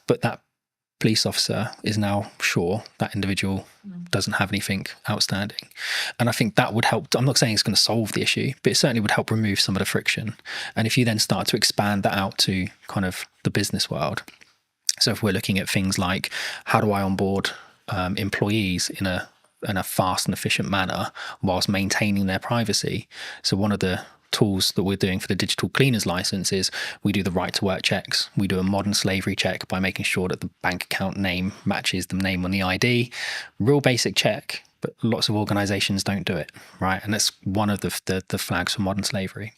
But that police officer is now sure that individual doesn't have anything outstanding. And I think that would help. I'm not saying it's going to solve the issue, but it certainly would help remove some of the friction. And if you then start to expand that out to kind of the business world, so if we're looking at things like how do I onboard employees in a fast and efficient manner whilst maintaining their privacy. So one of the tools that we're doing for the digital cleaners license is we do the right to work checks. We do a modern slavery check by making sure that the bank account name matches the name on the ID. Real basic check, but lots of organizations don't do it, right? And that's one of the flags for modern slavery.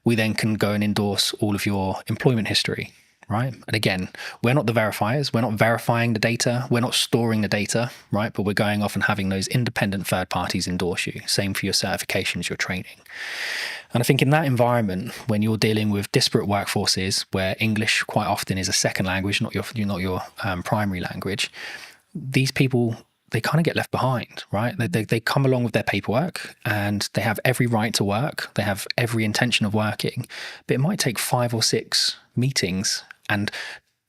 We then can go and endorse all of your employment history. Right. And again, we're not the verifiers. We're not verifying the data. We're not storing the data. Right. But we're going off and having those independent third parties endorse you. Same for your certifications, your training. And I think in that environment, when you're dealing with disparate workforces where English quite often is a second language, not your primary language, these people, they kind of get left behind, right? They come along with their paperwork and they have every right to work. They have every intention of working, but it might take 5 or 6 meetings and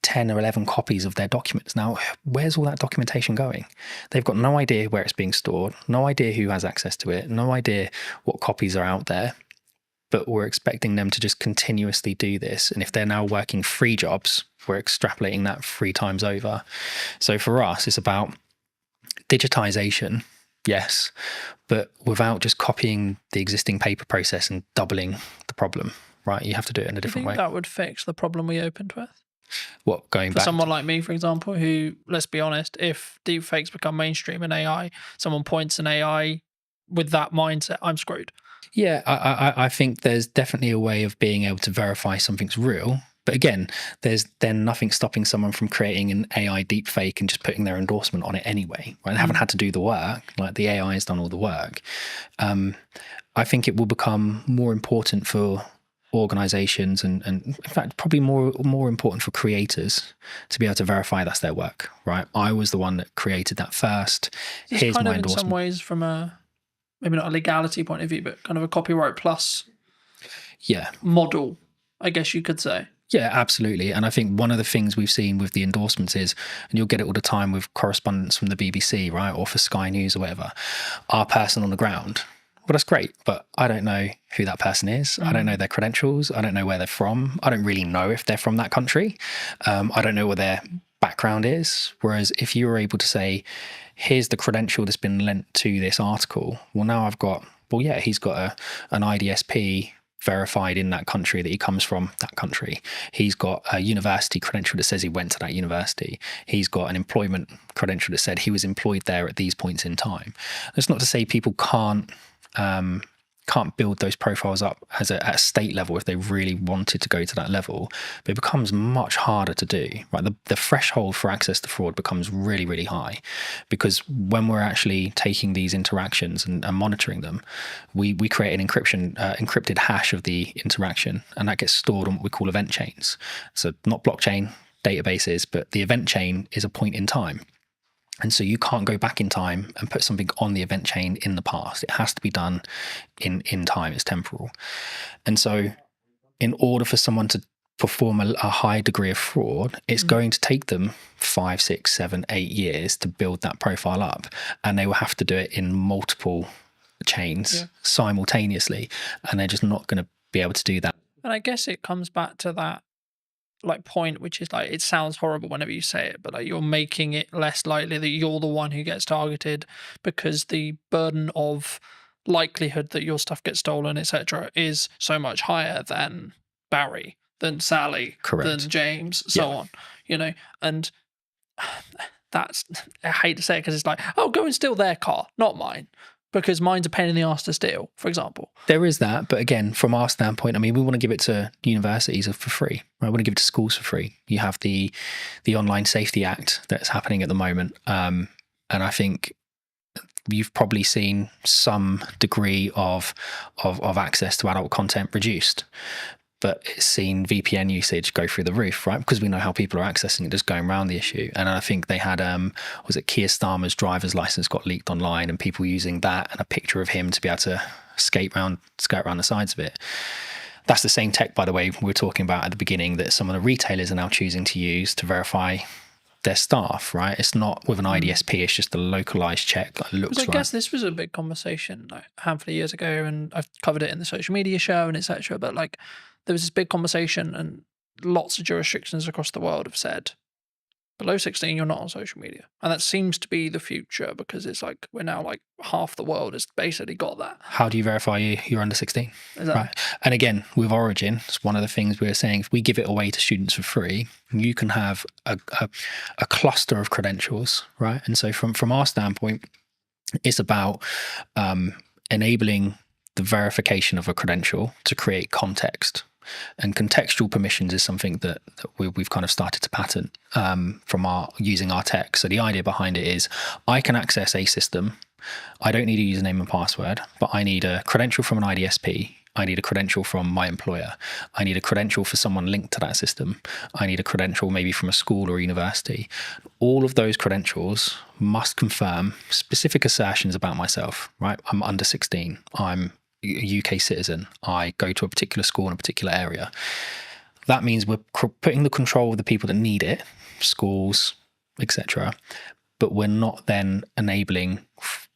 10 or 11 copies of their documents. Now, where's all that documentation going? They've got no idea where it's being stored, no idea who has access to it, no idea what copies are out there, but we're expecting them to just continuously do this. And if they're now working 3 jobs, we're extrapolating that 3 times over. So for us, it's about digitization, yes, but without just copying the existing paper process and doubling the problem, right? You have to do it in a different way. That would fix the problem we opened with? What, going for back? Someone like me, for example, who, let's be honest, if deepfakes become mainstream in AI, someone points an AI with that mindset, I'm screwed. Yeah, I think there's definitely a way of being able to verify something's real. But again, there's then nothing stopping someone from creating an AI deepfake and just putting their endorsement on it anyway. Right? They haven't had to do the work. Like the AI has done all the work. I think it will become more important for organizations and in fact probably more important for creators to be able to verify that's their work, right? I was the one that created that first. Here's my endorsement. In some ways from a maybe not a legality point of view, but kind of a copyright plus model, I guess you could say. Yeah, absolutely. And I think one of the things we've seen with the endorsements is, and you'll get it all the time with correspondence from the BBC, right? Or for Sky News or whatever, our person on the ground. Well, that's great, but I don't know who that person is. I don't know their credentials. I don't know where they're from. I don't really know if they're from that country. I don't know what their background is. Whereas if you were able to say, here's the credential that's been lent to this article. Well, now I've got, he's got an IDSP verified in that country that he comes from that country. He's got a university credential that says he went to that university. He's got an employment credential that said he was employed there at these points in time. That's not to say people can't build those profiles up at a state level if they really wanted to go to that level, but it becomes much harder to do, right? The threshold for access to fraud becomes really, really high, because when we're actually taking these interactions and monitoring them, we create an encrypted hash of the interaction, and that gets stored on what we call event chains. So not blockchain databases, but the event chain is a point in time. And so you can't go back in time and put something on the event chain in the past. It has to be done in time. It's temporal. And so in order for someone to perform a high degree of fraud, it's going to take them 5, 6, 7, 8 years to build that profile up. And they will have to do it in multiple chains simultaneously. And they're just not going to be able to do that. And I guess it comes back to that like point, which is like, it sounds horrible whenever you say it, but like you're making it less likely that you're the one who gets targeted, because the burden of likelihood that your stuff gets stolen, etc., is so much higher than Barry, than Sally, than James, so on, you know. And that's, I hate to say it because it's like, oh, go and steal their car, not mine, because mine's a pain in the ass to steal, for example. There is that, but again, from our standpoint, I mean, we want to give it to universities for free. Right? We want to give it to schools for free. You have the Online Safety Act that's happening at the moment, and I think you've probably seen some degree of access to adult content reduced. But it's seen VPN usage go through the roof, right? Because we know how people are accessing it, just going around the issue. And I think they had, was it Keir Starmer's driver's license got leaked online, and people using that and a picture of him to be able to skirt around the sides of it. That's the same tech, by the way, we were talking about at the beginning, that some of the retailers are now choosing to use to verify their staff, right? It's not with an IDSP, it's just a localized check that looks right. I guess this was a big conversation like a handful of years ago, and I've covered it in the social media show and etc. But like, there was this big conversation, and lots of jurisdictions across the world have said, below 16, you're not on social media. And that seems to be the future, because it's like, we're now like half the world has basically got that. How do you verify you're under 16? Exactly. Right. And again, with Origin, it's one of the things we were saying, if we give it away to students for free, you can have a cluster of credentials, right? And so from our standpoint, it's about enabling the verification of a credential to create context. And contextual permissions is something that we've kind of started to patent from using our tech. So the idea behind it is, I can access a system. I don't need a username and password, but I need a credential from an IDSP. I need a credential from my employer. I need a credential for someone linked to that system. I need a credential maybe from a school or university. All of those credentials must confirm specific assertions about myself, right? I'm under 16. I'm a UK citizen. I go to a particular school in a particular area. That means we're putting the control of the people that need it, schools, etc. But we're not then enabling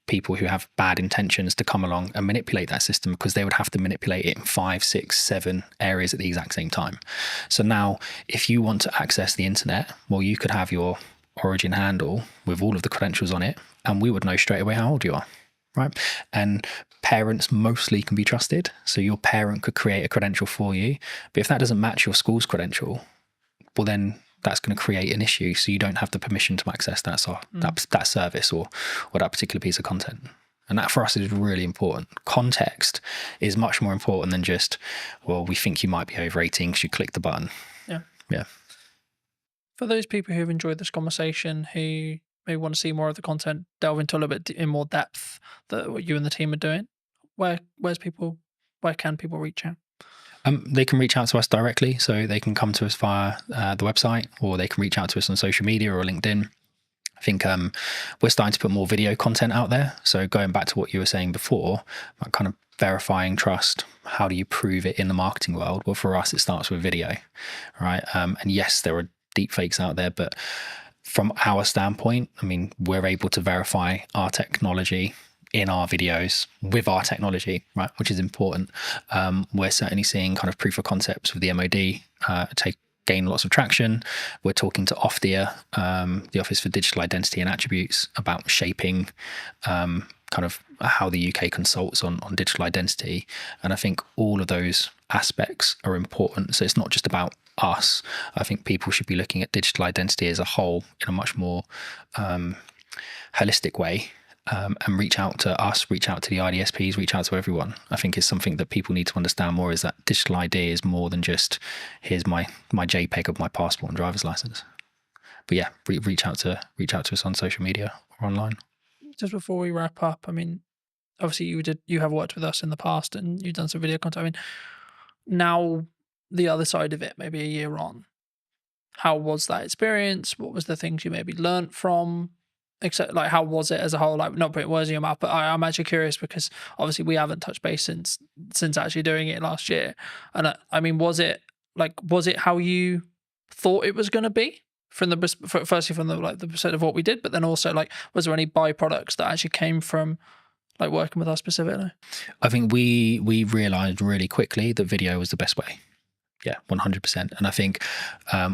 people who have bad intentions to come along and manipulate that system, because they would have to manipulate it in 5, 6, 7 areas at the exact same time. So now, if you want to access the internet, well, you could have your Origin handle with all of the credentials on it, and we would know straight away how old you are. Right. And parents mostly can be trusted. So your parent could create a credential for you. But if that doesn't match your school's credential, well, then that's going to create an issue. So you don't have the permission to access that service or that particular piece of content. And that for us is really important. Context is much more important than just, well, we think you might be over 18 because you click the button. Yeah. Yeah. For those people who have enjoyed this conversation, who maybe want to see more of the content, delve into a little bit in more depth that what you and the team are doing, where can people reach out? They can reach out to us directly, so they can come to us via the website, or they can reach out to us on social media or LinkedIn. I think we're starting to put more video content out there. So going back to what you were saying before, about kind of verifying trust, how do you prove it in the marketing world? Well, for us, it starts with video, right? And yes, there are deep fakes out there, but from our standpoint, I mean, we're able to verify our technology in our videos with our technology, right? Which is important. We're certainly seeing kind of proof of concepts with the MOD gain lots of traction. We're talking to OFDIA, the Office for Digital Identity and Attributes, about shaping kind of how the UK consults on digital identity. And I think all of those aspects are important. So it's not just about us. I think people should be looking at digital identity as a whole in a much more holistic way, and reach out to us, reach out to the IDSPs, reach out to everyone. I think it's something that people need to understand more, is that digital ID is more than just here's my JPEG of my passport and driver's license. But yeah, reach out to us on social media or online. Just before we wrap up, I mean, obviously you have worked with us in the past and you've done some video content. I mean, now the other side of it, maybe a year on, how was that experience? What was the things you maybe learnt from? Except, like, how was it as a whole? Like, not putting words in your mouth, but I'm actually curious because obviously we haven't touched base since actually doing it last year. And I mean, was it how you thought it was going to be from firstly from the percent of what we did, but then also, like, was there any byproducts that actually came from like working with us specifically? I think we realized really quickly that video was the best way. Yeah, 100%. And I think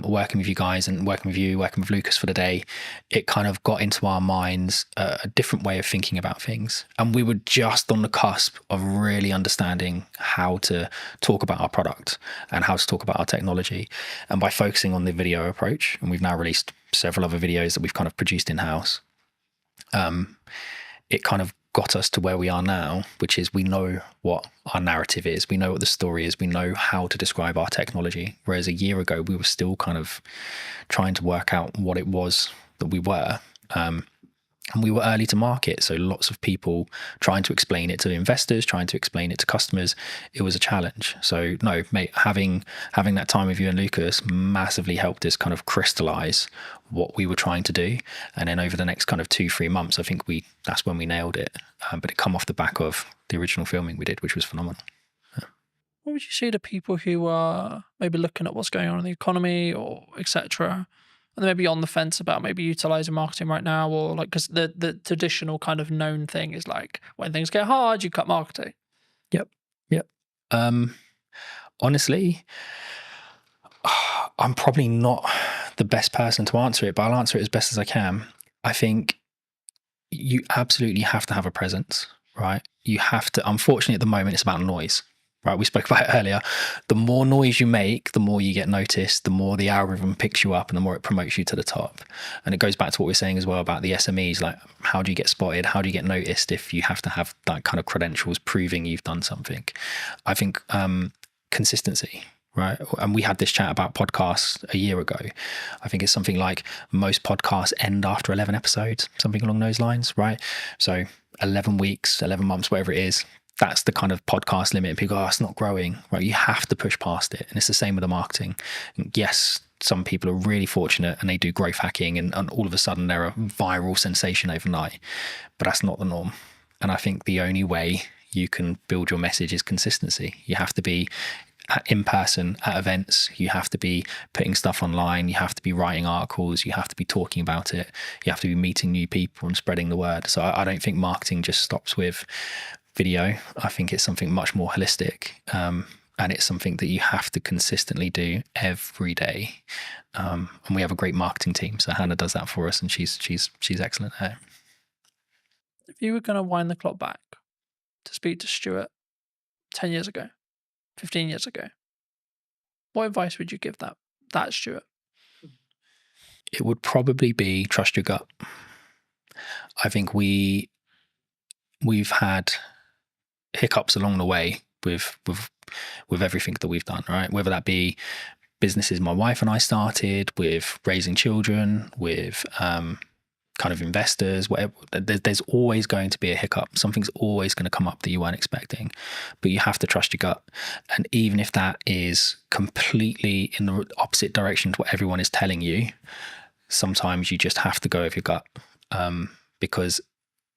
working with you guys and working with Lucas for the day, it kind of got into our minds a different way of thinking about things. And we were just on the cusp of really understanding how to talk about our product and how to talk about our technology. And by focusing on the video approach, and we've now released several other videos that we've kind of produced in-house, it kind of got us to where we are now, which is we know what our narrative is, we know what the story is, we know how to describe our technology. Whereas a year ago, we were still kind of trying to work out what it was that we were. And we were early to market, so lots of people trying to explain it to investors, trying to explain it to customers. It was a challenge. So no, mate, having that time with you and Lucas massively helped us kind of crystallize what we were trying to do. And then over the next kind of 2-3 months, I think that's when we nailed it. But it come off the back of the original filming we did, which was phenomenal. What would you say to people who are maybe looking at what's going on in the economy or etc., and maybe on the fence about maybe utilizing marketing right now, or like, because the traditional kind of known thing is like when things get hard, you cut marketing. Yep. Honestly, I'm probably not the best person to answer it, but I'll answer it as best as I can. I think you absolutely have to have a presence, right? You have to. Unfortunately, at the moment, it's about noise. Right, we spoke about it earlier. The more noise you make, the more you get noticed, the more the algorithm picks you up and the more it promotes you to the top. And it goes back to what we we're saying as well about the SMEs, like how do you get spotted? How do you get noticed if you have to have that kind of credentials proving you've done something? I think consistency, right? And we had this chat about podcasts a year ago. I think it's something like most podcasts end after 11 episodes, something along those lines, right? So 11 weeks, 11 months, whatever it is, that's the kind of podcast limit. People go, oh, it's not growing, right? You have to push past it. And it's the same with the marketing. Yes, some people are really fortunate and they do growth hacking and all of a sudden they're a viral sensation overnight, but that's not the norm. And I think the only way you can build your message is consistency. You have to be in person at events. You have to be putting stuff online. You have to be writing articles. You have to be talking about it. You have to be meeting new people and spreading the word. So I don't think marketing just stops with video. I think it's something much more holistic, and it's something that you have to consistently do every day. And we have a great marketing team, so Hannah does that for us, and she's excellent at it. If you were going to wind the clock back to speak to Stuart 10 years ago, 15 years ago, what advice would you give that Stuart? It would probably be trust your gut. I think we've had hiccups along the way with everything that we've done, right? Whether that be businesses my wife and I started, with raising children, with kind of investors, whatever. There's always going to be a hiccup. Something's always going to come up that you weren't expecting, but you have to trust your gut. And even if that is completely in the opposite direction to what everyone is telling you, sometimes you just have to go with your gut, because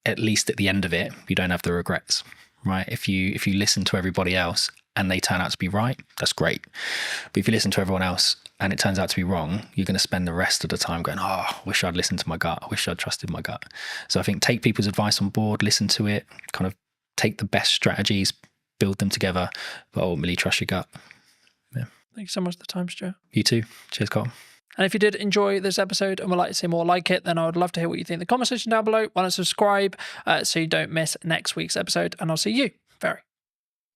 at least at the end of it, you don't have the regrets, right? If you listen to everybody else and they turn out to be right, that's great. But if you listen to everyone else and it turns out to be wrong, you're going to spend the rest of the time going, oh, I wish I'd listened to my gut. I wish I'd trusted my gut. So I think take people's advice on board, listen to it, kind of take the best strategies, build them together, but ultimately trust your gut. Yeah. Thank you so much for the time, Stuart. You too. Cheers, Carl. And if you did enjoy this episode and would like to see more like it, then I would love to hear what you think in the comment section down below. Why not subscribe so you don't miss next week's episode? And I'll see you very,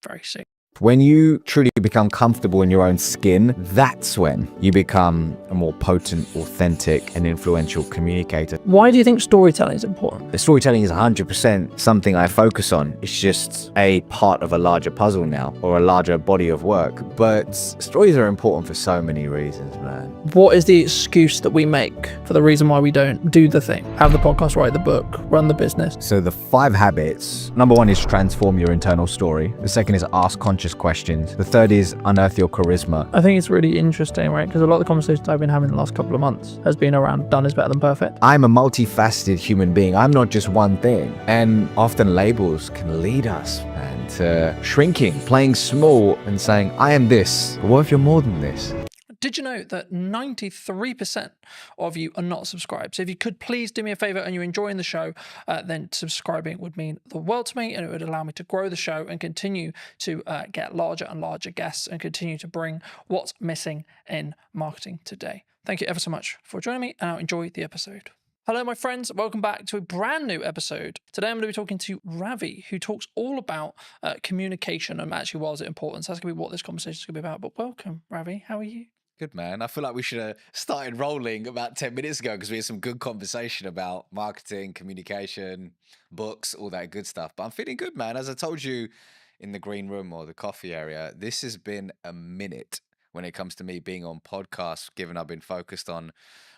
very soon. When you truly become comfortable in your own skin, that's when you become a more potent, authentic, and influential communicator. Why do you think storytelling is important? The storytelling is 100% something I focus on. It's just a part of a larger puzzle now, or a larger body of work. But stories are important for so many reasons, man. What is the excuse that we make for the reason why we don't do the thing? Have the podcast, write the book, run the business. So the 5 habits, number 1 is transform your internal story. The second is ask conscious questions. The third is unearth your charisma. I think it's really interesting, right? Because a lot of the conversations I've been having in the last couple of months has been around done is better than perfect. I'm a multifaceted human being. I'm not just one thing. And often labels can lead us, man, to shrinking, playing small and saying, I am this. But what if you're more than this? Did you know that 93% of you are not subscribed? So if you could please do me a favor and you're enjoying the show, then subscribing would mean the world to me, and it would allow me to grow the show and continue to get larger and larger guests and continue to bring what's missing in marketing today. Thank you ever so much for joining me, and I'll enjoy the episode. Hello, my friends. Welcome back to a brand new episode. Today, I'm going to be talking to Ravi, who talks all about communication and actually why is it important. So that's going to be what this conversation is going to be about. But welcome, Ravi. How are you? Good, man. I feel like we should have started rolling about 10 minutes ago because we had some good conversation about marketing, communication, books, all that good stuff. But I'm feeling good, man. As I told you in the green room or the coffee area, this has been a minute when it comes to me being on podcasts, given I've been focused on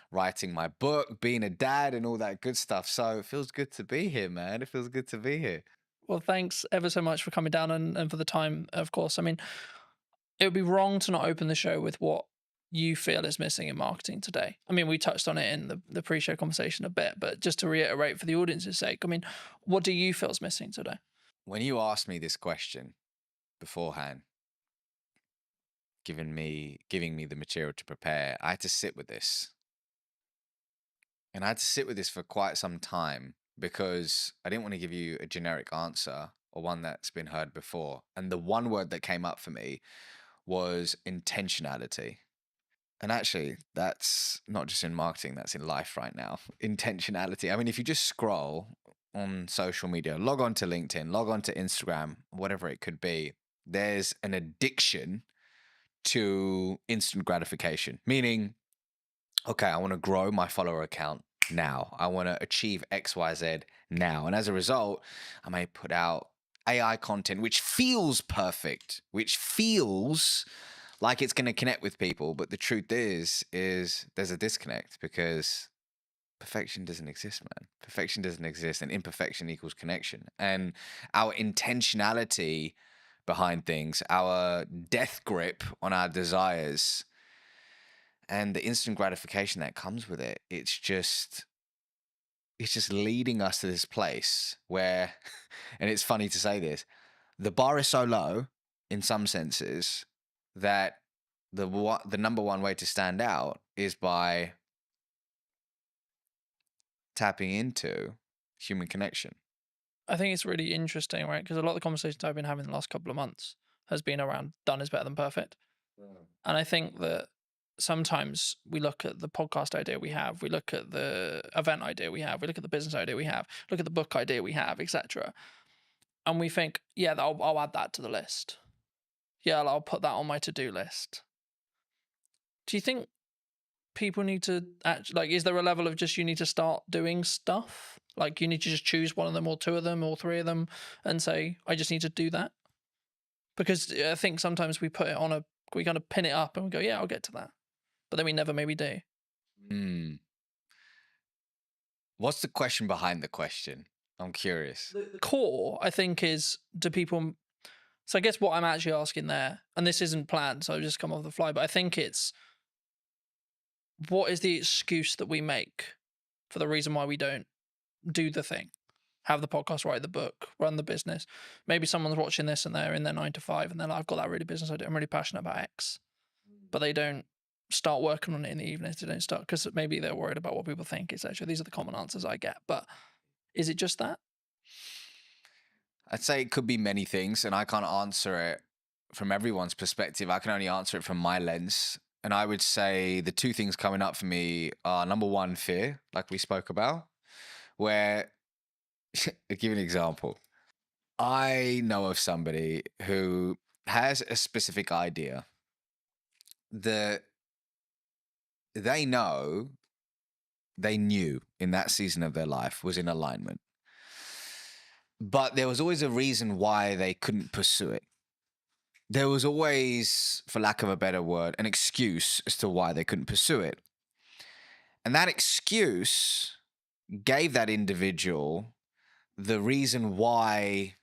writing my book, being a dad and all that good stuff. So it feels good to be here, man. It feels good to be here. Well, thanks ever so much for coming down and for the time, of course. I mean, it would be wrong to not open the show with what you feel is missing in marketing today. I mean, we touched on it in the pre-show conversation a bit, but just to reiterate for the audience's sake, I mean, what do you feel is missing today? When you asked me this question beforehand, giving me the material to prepare, I had to sit with this. And I had to sit with this for quite some time because I didn't want to give you a generic answer or one that's been heard before. And the one word that came up for me was intentionality. And actually, that's not just in marketing, that's in life right now. Intentionality. I mean, if you just scroll on social media, log on to LinkedIn, log on to Instagram, whatever it could be, there's an addiction to instant gratification, meaning, okay, I want to grow my follower account now. I want to achieve XYZ now. And as a result, I may put out AI content, which feels perfect, which feels like it's going to connect with people. But the truth is there's a disconnect because perfection doesn't exist, man. Perfection doesn't exist, and imperfection equals connection. And our intentionality behind things, our death grip on our desires, and the instant gratification that comes with it, it's just leading us to this place where, and it's funny to say this, the bar is so low in some senses that the number one way to stand out is by tapping into human connection. I think it's really interesting, right? Because a lot of the conversations I've been having the last couple of months has been around done is better than perfect. And I think that sometimes we look at the podcast idea we have, we look at the event idea we have, we look at the business idea we have, look at the book idea we have, etc. And we think, yeah, I'll add that to the list. Yeah, I'll put that on my to-do list. Do you think people need to is there a level of just you need to start doing stuff? Like you need to just choose one of them or two of them or three of them and say, I just need to do that? Because I think sometimes we put it on we kind of pin it up and we go, yeah, I'll get to that. But then we never maybe do. What's the question behind the question? I'm curious. The core, I think, is do people... So I guess what I'm actually asking there, and this isn't planned, so I've just come off the fly, but I think it's what is the excuse that we make for the reason why we don't do the thing? Have the podcast, write the book, run the business. Maybe someone's watching this and they're in their 9 to 5 and they're like, I've got that really business idea. I'm really passionate about X. But they don't start working on it in the evenings. They don't start because maybe they're worried about what people think, etc. These are the common answers I get. But is it just that? I'd say it could be many things, and I can't answer it from everyone's perspective. I can only answer it from my lens And I would say the two things coming up for me are number one, fear, like we spoke about, where I'll give you an example. I know of somebody who has a specific idea that they knew in that season of their life was in alignment. But there was always a reason why they couldn't pursue it. There was always, for lack of a better word, an excuse as to why they couldn't pursue it. And that excuse gave that individual the reason why,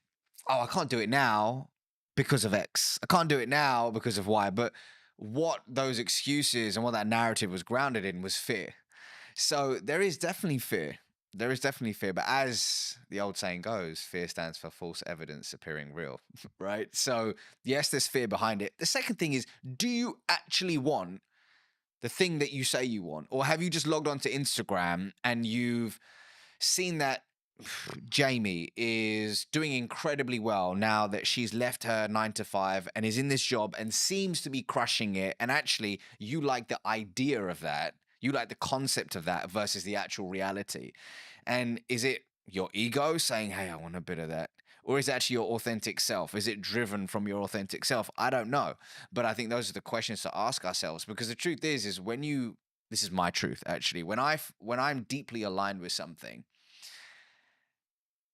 oh, I can't do it now because of X. I can't do it now because of Y. But what those excuses and what that narrative was grounded in was fear. So there is definitely fear. There is definitely fear. But as the old saying goes, fear stands for false evidence appearing real, right? So yes, there's fear behind it. The second thing is, do you actually want the thing that you say you want? Or have you just logged onto Instagram and you've seen that Jamie is doing incredibly well now that she's left her 9 to 5 and is in this job and seems to be crushing it. And actually, you like the idea of that. You like the concept of that versus the actual reality. And is it your ego saying, hey, I want a bit of that? Or is it actually your authentic self? Is it driven from your authentic self? I don't know. But I think those are the questions to ask ourselves, because the truth is when you, this is my truth actually, when I'm deeply aligned with something,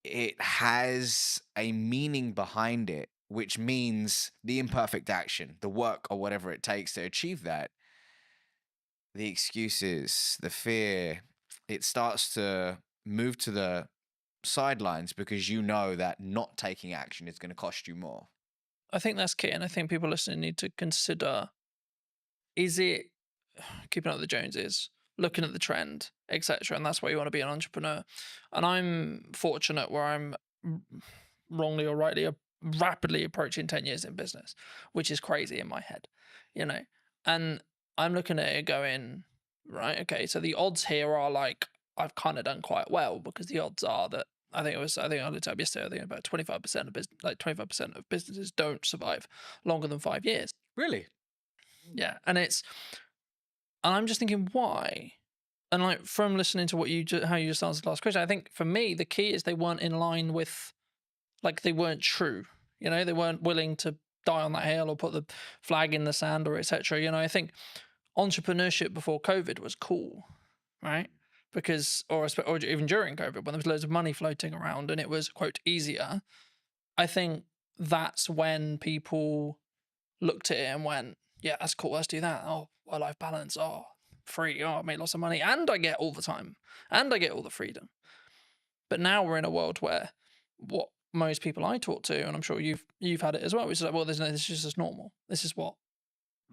it has a meaning behind it, which means the imperfect action, the work or whatever it takes to achieve that. The excuses, the fear, it starts to move to the sidelines because you know that not taking action is going to cost you more. I think that's key, and I think people listening need to consider: is it keeping up with the Joneses, looking at the trend, etc.? And that's why you want to be an entrepreneur. And I'm fortunate where I'm wrongly or rightly rapidly approaching 10 years in business, which is crazy in my head, and I'm looking at it going, right, okay, so the odds here are like, I've kind of done quite well, because the odds are that I think I looked up yesterday, I think about 25% of business, like 25% of businesses don't survive longer than 5 years. Really? Yeah. And I'm just thinking, why? And like, from listening to how you just answered the last question, I think for me, the key is they weren't in line with, like, they weren't true. They weren't willing to die on that hill or put the flag in the sand or etc. I think entrepreneurship before COVID was cool, right? Because, or even during COVID, when there was loads of money floating around and it was, quote, easier, I think that's when people looked at it and went, yeah, that's cool, let's do that. Oh, work-life balance, oh, free, oh, I make lots of money, and I get all the time, and I get all the freedom. But now we're in a world where what most people I talk to, and I'm sure you've had it as well, which is like, well, this is just normal. This is what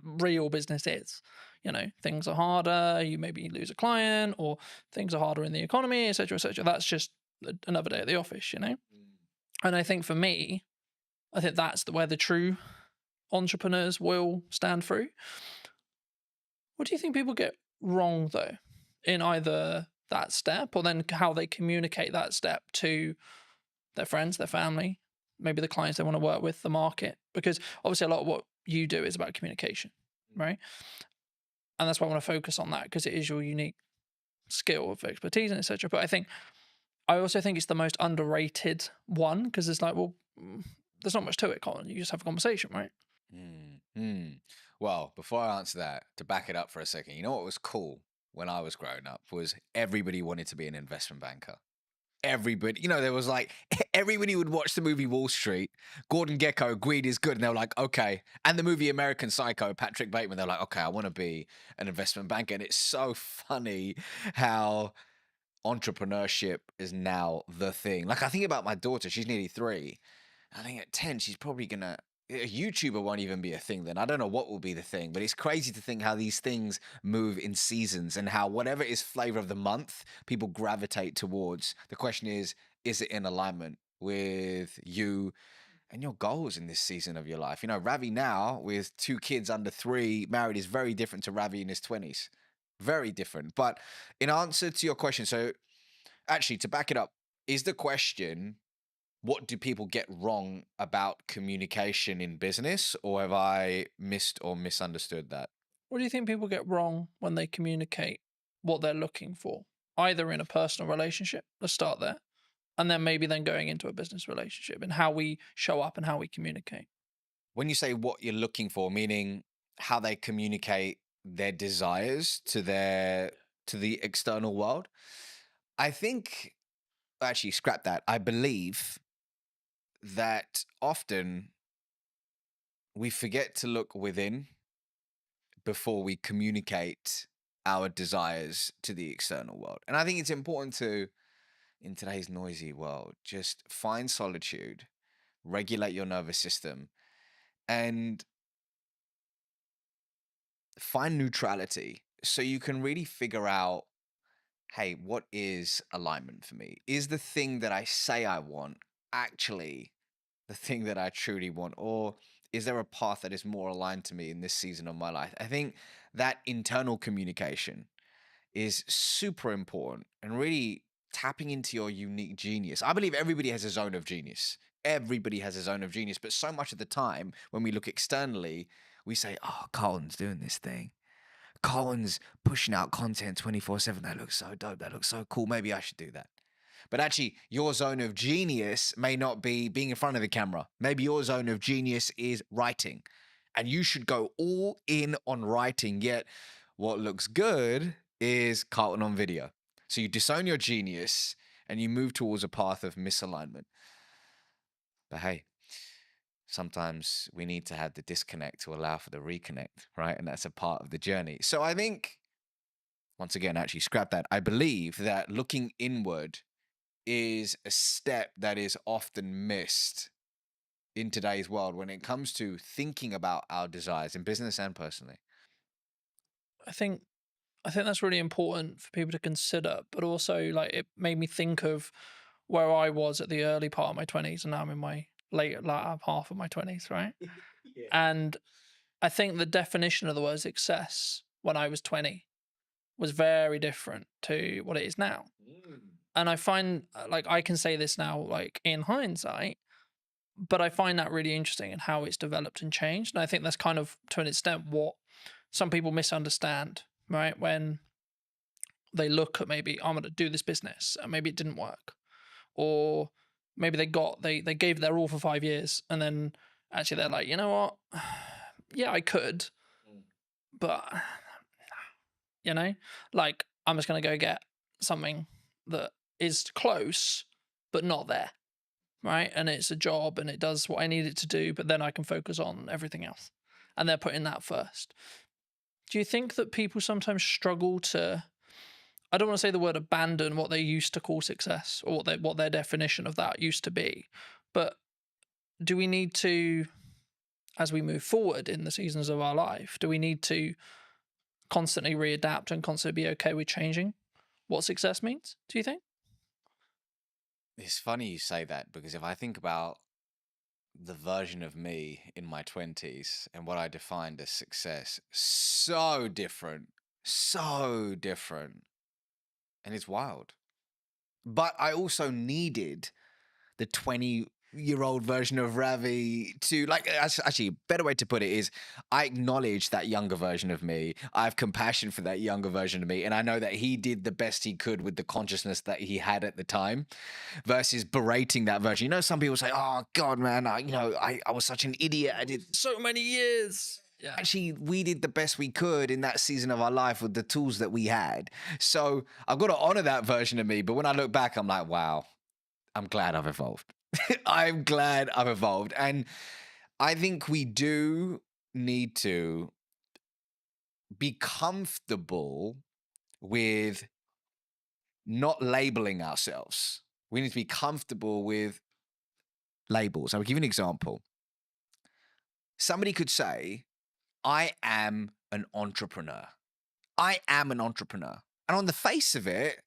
real business is. Things are harder, you maybe lose a client, or things are harder in the economy, etc., etc. That's just another day at the office, And I think for me, I think that's where the true entrepreneurs will stand through. What do you think people get wrong, though, in either that step or then how they communicate that step to their friends, their family, maybe the clients they want to work with, the market? Because obviously a lot of what you do is about communication, right? And that's why I want to focus on that, because it is your unique skill of expertise and etc. But I also think it's the most underrated one, because it's like, well, there's not much to it, Colin. You just have a conversation, right? Well, before I answer that, to back it up for a second, you know what was cool when I was growing up was everybody wanted to be an investment banker. Everybody, there was like, everybody would watch the movie Wall Street. Gordon Gekko, greed is good. And they were like, okay. And the movie American Psycho, Patrick Bateman, they're like, okay, I want to be an investment banker. And it's so funny how entrepreneurship is now the thing. Like, I think about my daughter, she's nearly 3. I think at 10, she's probably gonna, a YouTuber won't even be a thing then. I don't know what will be the thing, but it's crazy to think how these things move in seasons and how whatever is flavor of the month, people gravitate towards. The question is it in alignment with you and your goals in this season of your life? Ravi now with 2 kids under 3, married, is very different to Ravi in his 20s. Very different. But in answer to your question, so actually to back it up, is the question, what do people get wrong about communication in business, or have I missed or misunderstood that? What do you think people get wrong when they communicate what they're looking for, either in a personal relationship? Let's start there. And then maybe then going into a business relationship and how we show up and how we communicate. When you say what you're looking for, meaning how they communicate their desires to the external world, I think, actually scrap that. I believe that often we forget to look within before we communicate our desires to the external world. And I think it's important to, in today's noisy world, just find solitude, regulate your nervous system, and find neutrality so you can really figure out, hey, what is alignment for me? Is the thing that I say I want actually the thing that I truly want? Or is there a path that is more aligned to me in this season of my life? I think that internal communication is super important and really tapping into your unique genius. I believe everybody has a zone of genius. Everybody has a zone of genius. But so much of the time, when we look externally, we say, oh, Colin's doing this thing. Colin's pushing out content 24/7. That looks so dope. That looks so cool. Maybe I should do that. But actually, your zone of genius may not be being in front of the camera. Maybe your zone of genius is writing. And you should go all in on writing. Yet, what looks good is Carlton on video. So you disown your genius and you move towards a path of misalignment. But hey, sometimes we need to have the disconnect to allow for the reconnect, right? And that's a part of the journey. So I think, once again, actually scrap that. I believe that looking inward is a step that is often missed in today's world when it comes to thinking about our desires in business and personally. I think that's really important for people to consider, but also like it made me think of where I was at the early part of my 20s and now I'm in my later half of my 20s, right? Yeah. And I think the definition of the word success when I was 20 was very different to what it is now. And I find like I can say this now, like in hindsight, but I find that really interesting in how it's developed and changed. And I think that's kind of to an extent what some people misunderstand, right? When they look at maybe I'm going to do this business and maybe it didn't work, or maybe they gave their all for 5 years and then actually they're like, you know what? Yeah, I could, but you know, like I'm just going to go get something that is close, but not there. Right. And it's a job and it does what I need it to do, but then I can focus on everything else. And they're putting that first. Do you think that people sometimes struggle to, I don't want to say the word abandon what they used to call success or what their definition of that used to be, but do we need to, as we move forward in the seasons of our life, do we need to constantly readapt and constantly be okay with changing what success means, do you think? It's funny you say that because if I think about the version of me in my 20s and what I defined as success, so different, so different. And it's wild. But I also needed the 20-year-old version of Ravi to, like, actually, a better way to put it is I acknowledge that younger version of me. I have compassion for that younger version of me. And I know that he did the best he could with the consciousness that he had at the time versus berating that version. You know, some people say, oh, God, man, I was such an idiot. I did So many years. Yeah. Actually, we did the best we could in that season of our life with the tools that we had. So I've got to honor that version of me. But when I look back, I'm like, wow, I'm glad I've evolved. I'm glad I've evolved. And I think we do need to be comfortable with not labeling ourselves. We need to be comfortable with labels. I'll give you an example. Somebody could say, I am an entrepreneur. I am an entrepreneur. And on the face of it,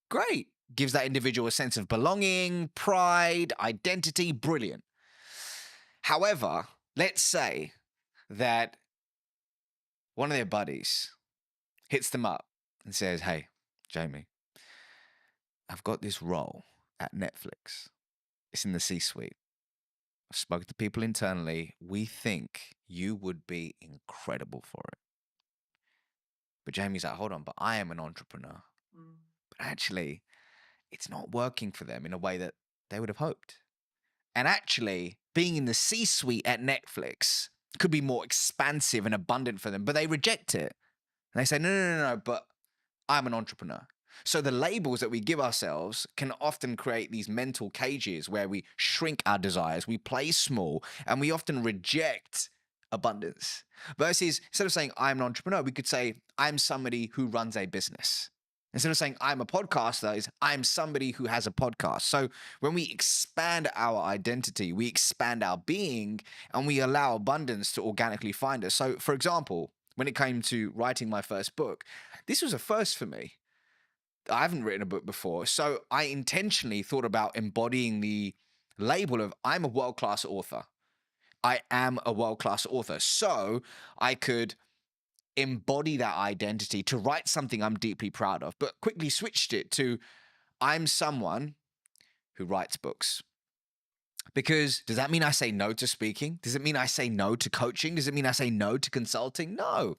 great. Gives that individual a sense of belonging, pride, identity, brilliant. However, let's say that one of their buddies hits them up and says, hey, Jamie, I've got this role at Netflix. It's in the C-suite. I've spoken to people internally. We think you would be incredible for it. But Jamie's like, hold on, but I am an entrepreneur. But actually, it's not working for them in a way that they would have hoped. And actually, being in the C-suite at Netflix could be more expansive and abundant for them, but they reject it. And they say, no, but I'm an entrepreneur. So the labels that we give ourselves can often create these mental cages where we shrink our desires, we play small, and we often reject abundance. Versus, instead of saying I'm an entrepreneur, we could say I'm somebody who runs a business. Instead of saying I'm a podcaster, is I'm somebody who has a podcast. So when we expand our identity, we expand our being, and we allow abundance to organically find us. So, for example, when it came to writing my first book, this was a first for me. I haven't written a book before, so I intentionally thought about embodying the label of I'm a world-class author. I am a world-class author. So I could embody that identity to write something I'm deeply proud of, but quickly switched it to I'm someone who writes books. Because does that mean I say no to speaking? Does it mean I say no to coaching? Does it mean I say no to consulting? No.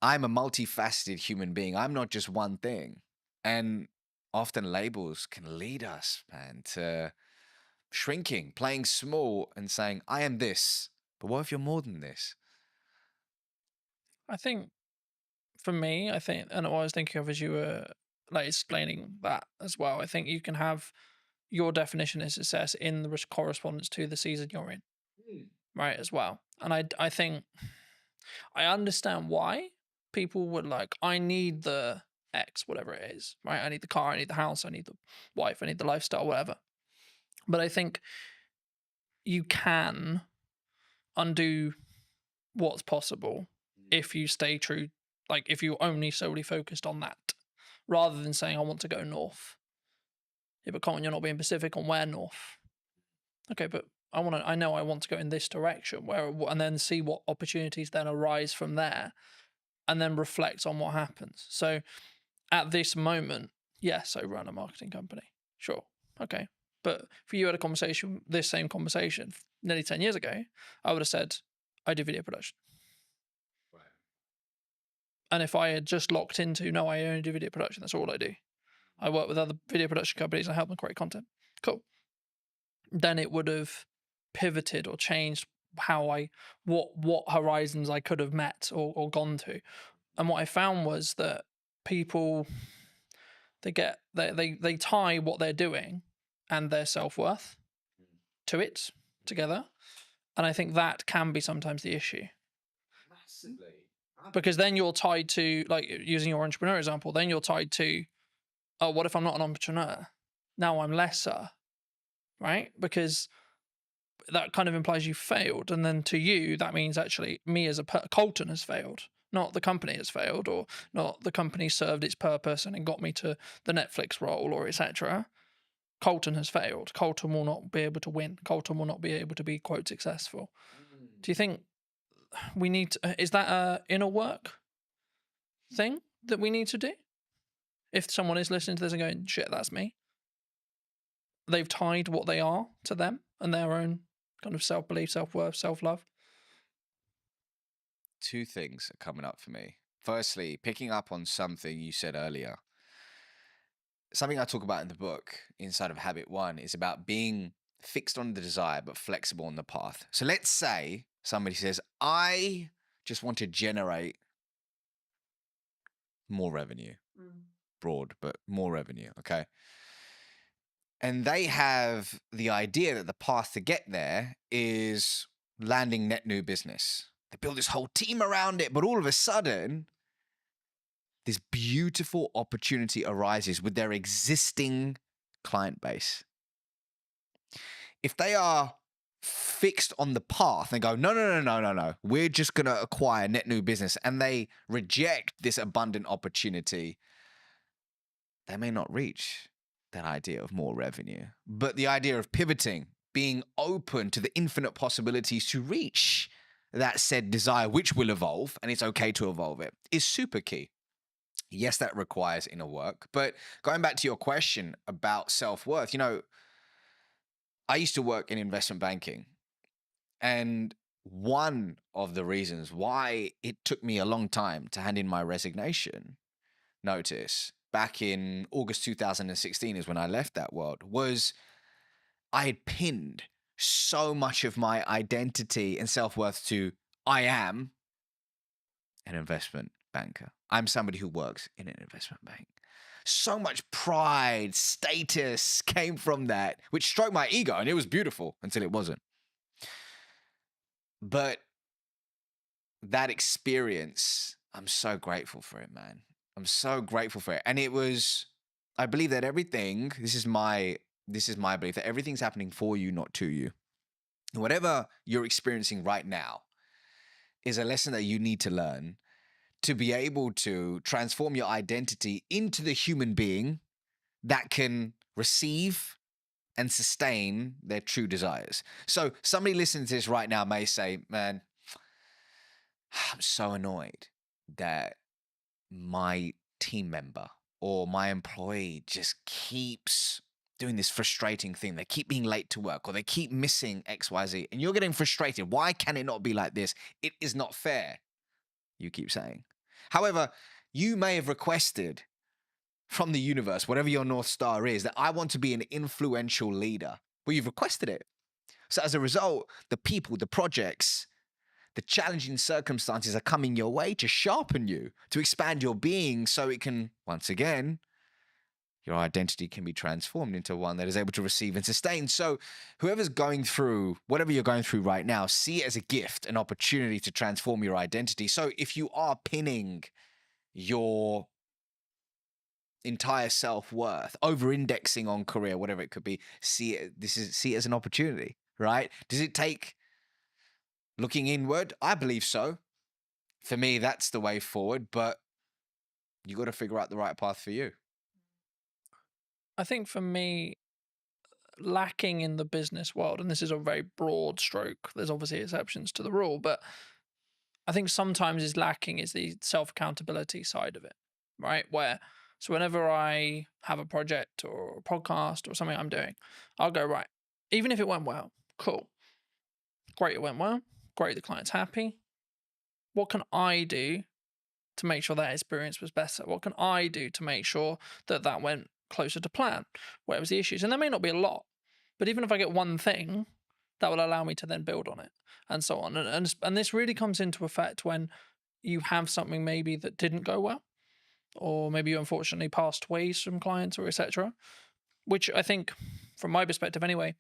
I'm a multifaceted human being. I'm not just one thing. And often labels can lead us, man, to shrinking, playing small and saying, I am this. But what if you're more than this? I think for me, and what I was thinking of as you were like explaining that as well, I think you can have your definition of success in the correspondence to the season you're in, right, as well. And I think I understand why people would like, I need the X, whatever it is, right? I need the car, I need the house, I need the wife, I need the lifestyle, whatever. But I think you can undo what's possible if you stay true, like if you only solely focused on that, rather than saying, I want to go north. Yeah, but Colin, you're not being specific on where north. Okay, but I know I want to go in this direction, and then see what opportunities then arise from there, and then reflect on what happens. So at this moment, yes, I run a marketing company. Sure. Okay. But if you had this same conversation nearly 10 years ago, I would have said, I do video production. Right. And if I had just locked into, no, I only do video production, that's all I do. I work with other video production companies and help them create content. Cool. Then it would have pivoted or changed what horizons I could have met or gone to. And what I found was that people, they tie what they're doing and their self-worth to it together. And I think that can be sometimes the issue. Massively. Because then you're tied to, like using your entrepreneur example, then you're tied to, oh, what if I'm not an entrepreneur? Now I'm lesser, right? Because that kind of implies you failed. And then to you, that means actually me as Colton has failed, not the company has failed, or not the company served its purpose and it got me to the Netflix role or etc. Colton has failed. Colton will not be able to win. Colton will not be able to be, quote, successful. Do you think we need to, is that a inner work thing that we need to do? If someone is listening to this and going, shit, that's me. They've tied what they are to them and their own kind of self-belief, self-worth, self-love. Two things are coming up for me. Firstly, picking up on something you said earlier. Something I talk about in the book, inside of Habit 1, is about being fixed on the desire, but flexible on the path. So let's say somebody says, I just want to generate more revenue. Broad, but more revenue, okay? And they have the idea that the path to get there is landing net new business. They build this whole team around it, but all of a sudden, this beautiful opportunity arises with their existing client base. If they are fixed on the path and go, no, we're just going to acquire net new business, and they reject this abundant opportunity, they may not reach that idea of more revenue. But the idea of pivoting, being open to the infinite possibilities to reach that said desire, which will evolve, and it's okay to evolve it, is super key. Yes, that requires inner work. But going back to your question about self-worth, I used to work in investment banking, and one of the reasons why it took me a long time to hand in my resignation notice back in August 2016 is when I left that world, was I had pinned so much of my identity and self-worth to I am an investment banker. I'm somebody who works in an investment bank. So much pride, status came from that, which stroked my ego, and it was beautiful until it wasn't. But that experience, I'm so grateful for it, man. I'm so grateful for it. And it was, I believe that everything, this is my belief, that everything's happening for you, not to you. Whatever you're experiencing right now is a lesson that you need to learn to be able to transform your identity into the human being that can receive and sustain their true desires. So somebody listening to this right now may say, man, I'm so annoyed that my team member or my employee just keeps doing this frustrating thing. They keep being late to work, or they keep missing XYZ, and you're getting frustrated. Why can it not be like this? It is not fair, you keep saying. However, you may have requested from the universe, whatever your North Star is, that I want to be an influential leader. Well, you've requested it. So as a result, the people, the projects, the challenging circumstances are coming your way to sharpen you, to expand your being so it can, once again, your identity can be transformed into one that is able to receive and sustain. So whoever's going through, whatever you're going through right now, see it as a gift, an opportunity to transform your identity. So if you are pinning your entire self-worth, over-indexing on career, whatever it could be, see it as an opportunity, right? Does it take looking inward? I believe so. For me, that's the way forward, but you got to figure out the right path for you. I think for me, lacking in the business world, and this is a very broad stroke, there's obviously exceptions to the rule, but I think sometimes is lacking is the self-accountability side of it, right? So whenever I have a project or a podcast or something I'm doing, I'll go, right, even if it went well, cool. Great, it went well. Great, the client's happy. What can I do to make sure that experience was better? What can I do to make sure that that went closer to plan? Where was the issues? And there may not be a lot, but even if I get one thing, that will allow me to then build on it and so on. And this really comes into effect when you have something maybe that didn't go well, or maybe you unfortunately passed away from clients or etc., which I think, from my perspective anyway,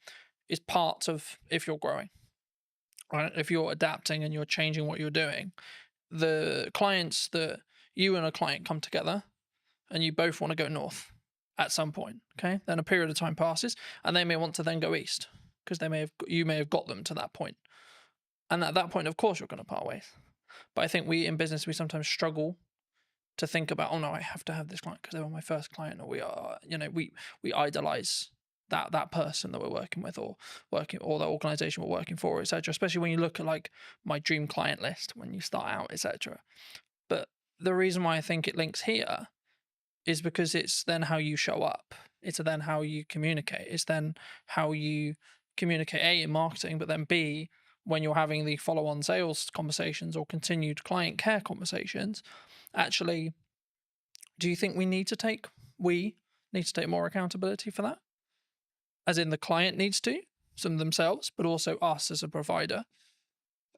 is part of if you're growing, right? If you're adapting and you're changing what you're doing, the clients that you and a client come together and you both want to go north at some point, okay? Then a period of time passes and they may want to then go east because you may have got them to that point. And at that point, of course, you're going to part ways. But I think we in business, we sometimes struggle to think about, oh no, I have to have this client because they were my first client, or we idolize that person that we're working with, or the organization we're working for, etc. Especially when you look at like my dream client list when you start out, etc. But the reason why I think it links here is because it's then how you show up. It's then how you communicate. It's then how you communicate, A, in marketing, but then B, when you're having the follow-on sales conversations or continued client care conversations. Actually, do you think we need to take more accountability for that? As in the client needs to, some themselves, but also us as a provider.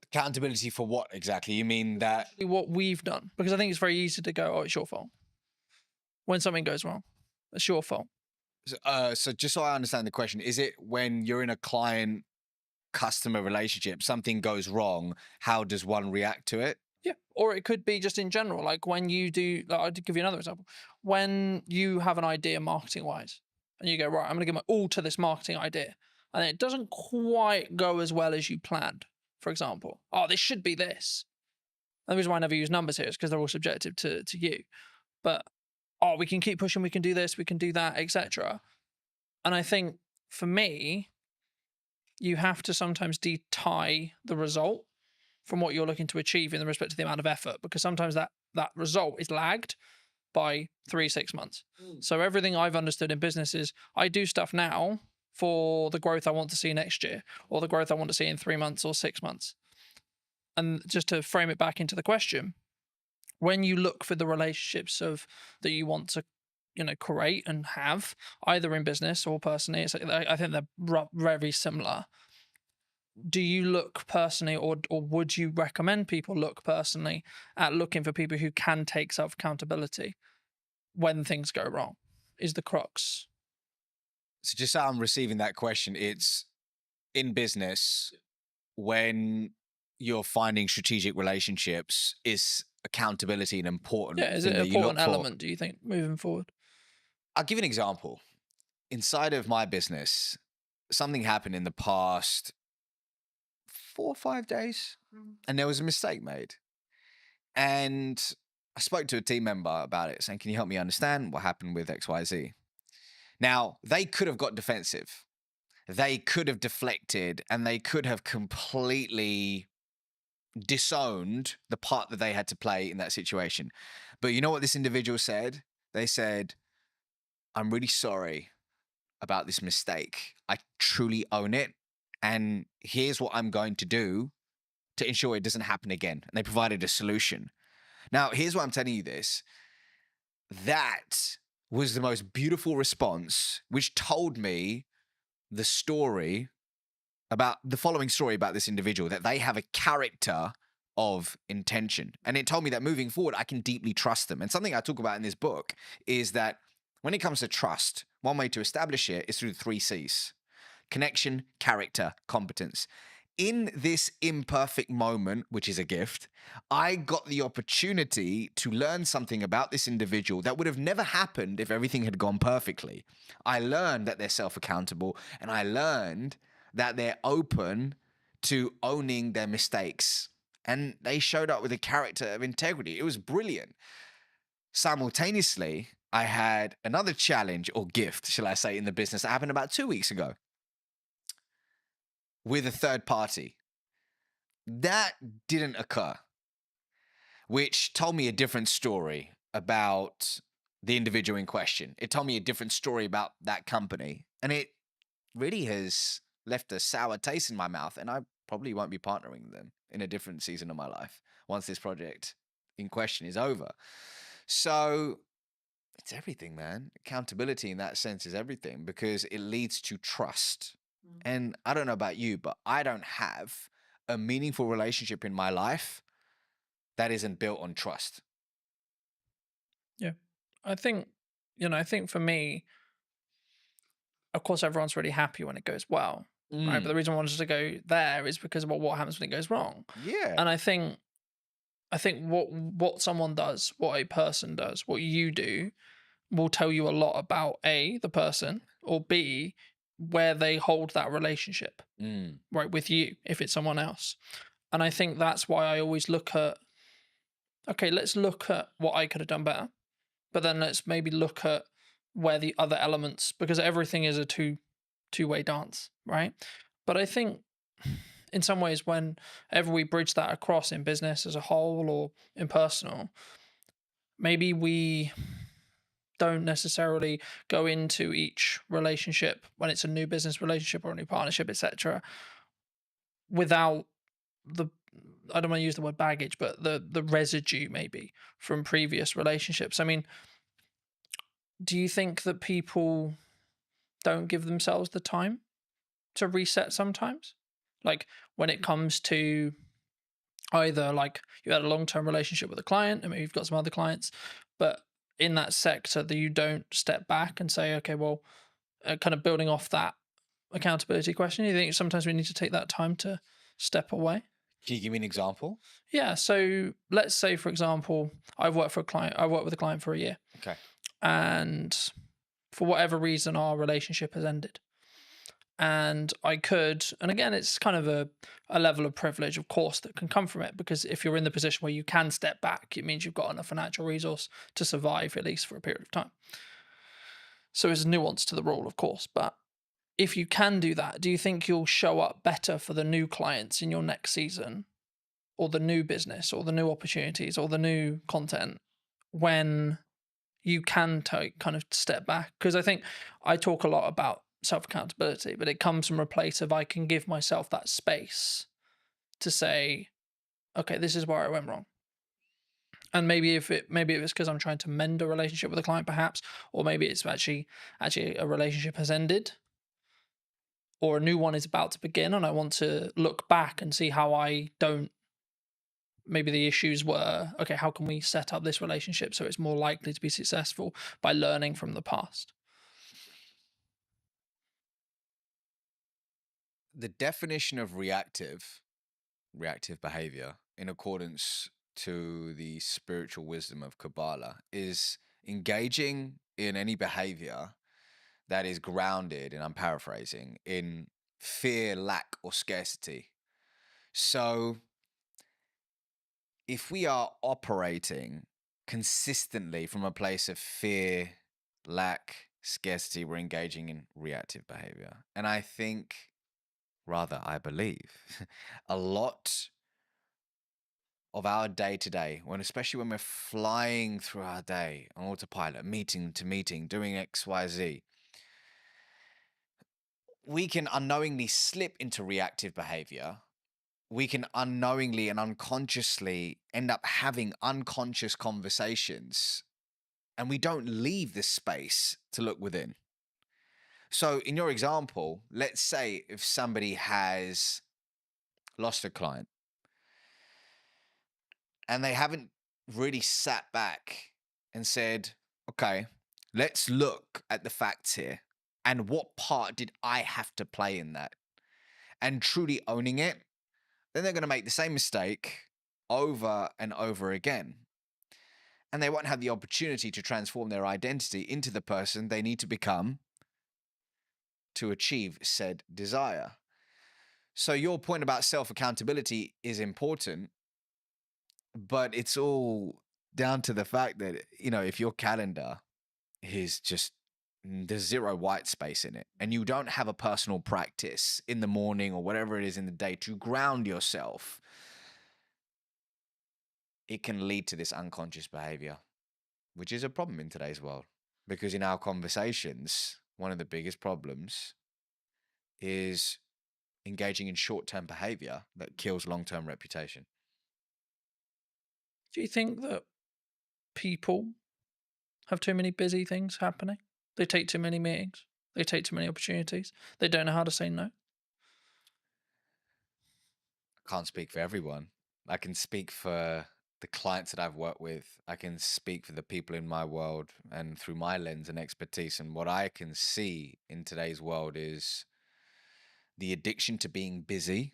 Accountability for what exactly? You mean that? What we've done. Because I think it's very easy to go, oh, it's your fault. When something goes wrong, it's your fault. So just so I understand the question, is it when you're in a client-customer relationship, something goes wrong, how does one react to it? Yeah, or it could be just in general, like when you do, I'll give you another example. When you have an idea marketing-wise, and you go, right, I'm going to give my all to this marketing idea, and it doesn't quite go as well as you planned, for example. Oh, this should be this. And the reason why I never use numbers here is because they're all subjective to you. But, oh, we can keep pushing, we can do this, we can do that, etc. And I think, for me, you have to sometimes tie the result from what you're looking to achieve in the respect to the amount of effort, because sometimes that result is lagged by 3-6 months. So everything I've understood in business is I do stuff now for the growth I want to see next year, or the growth I want to see in 3 months or 6 months. and just to frame it back into the question, when you look for the relationships that you want to, create and have, either in business or personally, I think they're very similar. Do you look personally, or would you recommend people look personally at looking for people who can take self accountability when things go wrong? Is the crux. So just how I'm receiving that question, it's in business when you're finding strategic relationships, is accountability an important Yeah, is thing it an that you look important for? element, do you think, moving forward? I'll give you an example. Inside of my business, something happened in the past 4 or 5 days, and there was a mistake made. And I spoke to a team member about it, saying, "Can you help me understand what happened with XYZ?" Now, they could have got defensive. They could have deflected, and they could have completely disowned the part that they had to play in that situation. But you know what this individual said? They said, "I'm really sorry about this mistake. I truly own it. And here's what I'm going to do to ensure it doesn't happen again." And they provided a solution. Now, here's why I'm telling you this. That was the most beautiful response, which told me the story about the following story about this individual, that they have a character of intention. And it told me that moving forward, I can deeply trust them. And something I talk about in this book is that when it comes to trust, one way to establish it is through the 3 C's: connection, character, competence. In this imperfect moment, which is a gift, I got the opportunity to learn something about this individual that would have never happened if everything had gone perfectly. I learned that they're self-accountable, and I learned that they're open to owning their mistakes. And they showed up with a character of integrity. It was brilliant. Simultaneously, I had another challenge, or gift, shall I say, in the business that happened about 2 weeks ago with a third party. That didn't occur, which told me a different story about the individual in question. It told me a different story about that company. And it really has left a sour taste in my mouth. And I probably won't be partnering with them in a different season of my life once this project in question is over. So it's everything, man. Accountability in that sense is everything, because it leads to trust. And I don't know about you, but I don't have a meaningful relationship in my life that isn't built on trust. Yeah. I think, for me, of course, everyone's really happy when it goes well, right? But the reason I wanted to go there is because of what happens when it goes wrong. Yeah. And I think what someone does, what a person does, what you do, will tell you a lot about A, the person, or B, where they hold that relationship, right, with you, if it's someone else. And I think that's why I always look at, okay, let's look at what I could have done better, but then let's maybe look at where the other elements, because everything is a two-way dance, right? But I think in some ways, whenever we bridge that across in business as a whole or in personal, maybe we don't necessarily go into each relationship when it's a new business relationship or a new partnership, etc., without the, I don't want to use the word baggage, but the residue maybe from previous relationships. I mean, do you think that people don't give themselves the time to reset sometimes? Like when it comes to either like you had a long-term relationship with a client and maybe you've got some other clients, but in that sector that you don't step back and say, okay, well, kind of building off that accountability question, you think sometimes we need to take that time to step away? Can you give me an example? Yeah. So let's say, for example, I worked with a client for a year. Okay. And for whatever reason, our relationship has ended. And I could, and again, it's kind of a level of privilege, of course, that can come from it, because if you're in the position where you can step back, it means you've got enough financial resource to survive, at least for a period of time. So there's a nuance to the rule, of course, but if you can do that, do you think you'll show up better for the new clients in your next season, or the new business, or the new opportunities, or the new content, when you can kind of step back? Because I think I talk a lot about self-accountability, but it comes from a place of I can give myself that space to say, okay, this is where I went wrong. And maybe if it's because I'm trying to mend a relationship with a client, perhaps, or maybe it's actually a relationship has ended, or a new one is about to begin, and I want to look back and see how I don't. Maybe the issues were, okay, how can we set up this relationship so it's more likely to be successful by learning from the past? The definition of reactive behavior, in accordance to the spiritual wisdom of Kabbalah, is engaging in any behavior that is grounded, and I'm paraphrasing, in fear, lack, or scarcity. So if we are operating consistently from a place of fear, lack, scarcity, we're engaging in reactive behavior. And I think, rather, I believe, a lot of our day to day, especially when we're flying through our day on autopilot, meeting to meeting, doing X, Y, Z, we can unknowingly slip into reactive behavior. We can unknowingly and unconsciously end up having unconscious conversations, and we don't leave this space to look within. So, in your example, let's say if somebody has lost a client and they haven't really sat back and said, okay, let's look at the facts here and what part did I have to play in that, and truly owning it, then they're going to make the same mistake over and over again. And they won't have the opportunity to transform their identity into the person they need to become to achieve said desire. So your point about self-accountability is important, but it's all down to the fact that, if your calendar is just, there's zero white space in it, and you don't have a personal practice in the morning or whatever it is in the day to ground yourself, it can lead to this unconscious behavior, which is a problem in today's world. Because in our conversations, one of the biggest problems is engaging in short-term behavior that kills long-term reputation. Do you think that people have too many busy things happening? They take too many meetings. They take too many opportunities. They don't know how to say no. I can't speak for everyone. I can speak for the clients that I've worked with. I can speak for the people in my world and through my lens and expertise. And what I can see in today's world is the addiction to being busy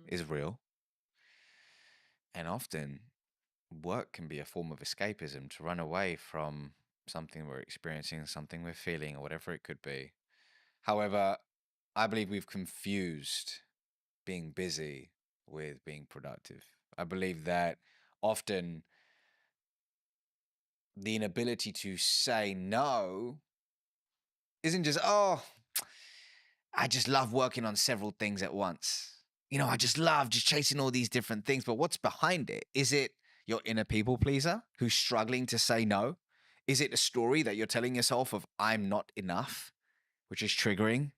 is real. And often work can be a form of escapism to run away from something we're experiencing, something we're feeling, or whatever it could be. However, I believe we've confused being busy with being productive. I believe that often the inability to say no isn't just, oh, I just love working on several things at once. I just love just chasing all these different things. But what's behind it? Is it your inner people pleaser who's struggling to say no? Is it a story that you're telling yourself of I'm not enough, which is triggering,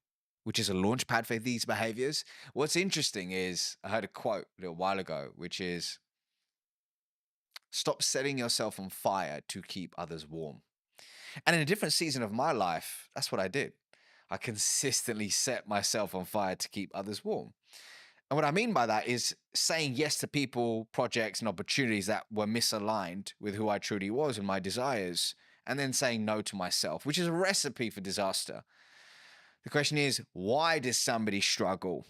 which is a launch pad for these behaviors? What's interesting is I heard a quote a little while ago, which is stop setting yourself on fire to keep others warm. And in a different season of my life, that's what I did. I consistently set myself on fire to keep others warm. And what I mean by that is saying yes to people, projects, and opportunities that were misaligned with who I truly was and my desires, and then saying no to myself, which is a recipe for disaster. The question is, why does somebody struggle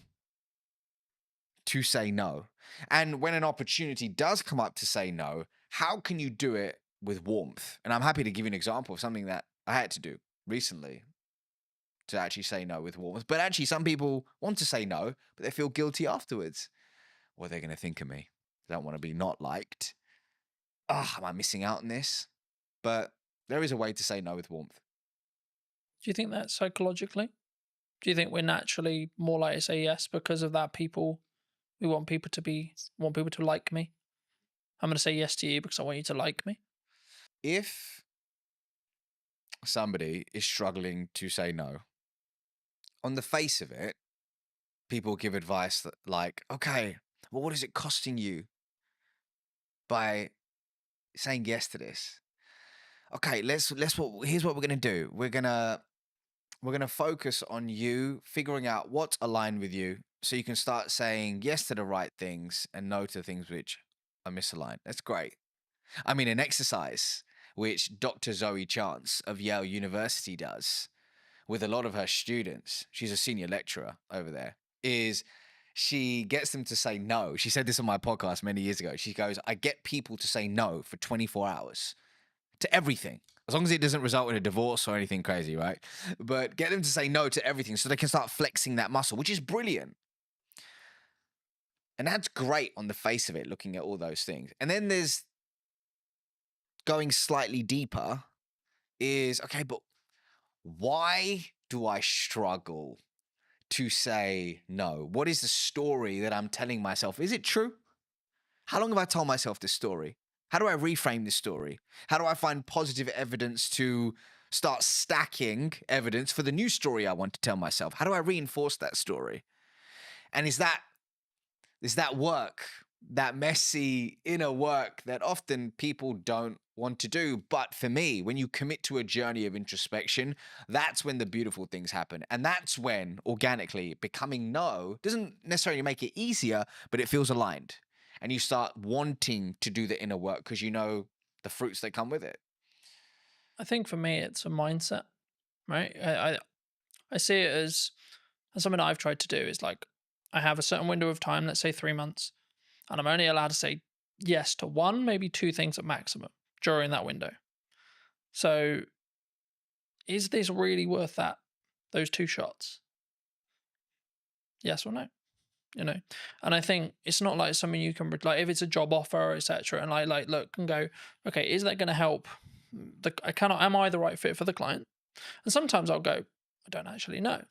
to say no? And when an opportunity does come up to say no, how can you do it with warmth? And I'm happy to give you an example of something that I had to do recently to actually say no with warmth. But actually, some people want to say no, but they feel guilty afterwards. What are they going to think of me? They don't want to be not liked. Am I missing out on this? But there is a way to say no with warmth. Do you think that psychologically? Do you think we're naturally more likely to say yes because of that? We want people to like me. I'm going to say yes to you because I want you to like me. If somebody is struggling to say no, on the face of it, people give advice that like, okay, well, what is it costing you by saying yes to this. Okay, here's what we're gonna do. We're gonna focus on you figuring out what's aligned with you, so you can start saying yes to the right things and no to things which are misaligned. That's great. I mean, an exercise which Dr. Zoe Chance of Yale University does with a lot of her students, she's a senior lecturer over there, is she gets them to say no. She said this on my podcast many years ago. She goes, I get people to say no for 24 hours to everything, as long as it doesn't result in a divorce or anything crazy, right? But get them to say no to everything so they can start flexing that muscle, which is brilliant. And that's great on the face of it, looking at all those things. And then there's going slightly deeper is, okay, but why do I struggle to say no? What is the story that I'm telling myself? Is it true? How long have I told myself this story? How do I reframe this story? How do I find positive evidence to start stacking evidence for the new story I want to tell myself? How do I reinforce that story? And is that work, that messy inner work that often people don't want to do? But for me, when you commit to a journey of introspection, that's when the beautiful things happen. And that's when organically becoming no doesn't necessarily make it easier, but it feels aligned. And you start wanting to do the inner work because you know the fruits that come with it. I think for me, it's a mindset, right? I see it as something I've tried to do is like, I have a certain window of time, let's say 3 months, and I'm only allowed to say yes to 1, maybe 2 things at maximum during that window. So is this really worth those 2 shots? Yes or no? You know, and I think it's not like something you can like if it's a job offer, etc. And like look and go, okay, is that going to help? Am I the right fit for the client? And sometimes I'll go, I don't actually know.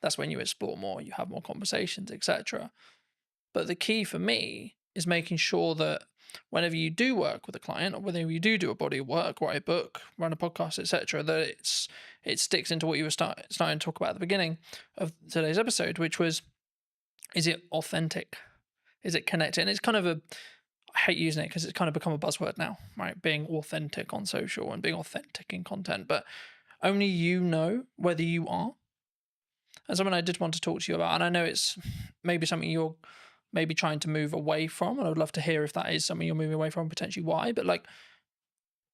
That's when you explore more, you have more conversations, etc. But the key for me is making sure that whenever you do work with a client, or whether you do a body of work, write a book, run a podcast, etc., that it sticks into what you were starting to talk about at the beginning of today's episode, which was, is it authentic? Is it connected? And it's kind of I hate using it because it's kind of become a buzzword now, right? Being authentic on social and being authentic in content, but only you know whether you are. And something I did want to talk to you about, and I know it's maybe something you're maybe trying to move away from, and I would love to hear if that is something you're moving away from, potentially why, but like,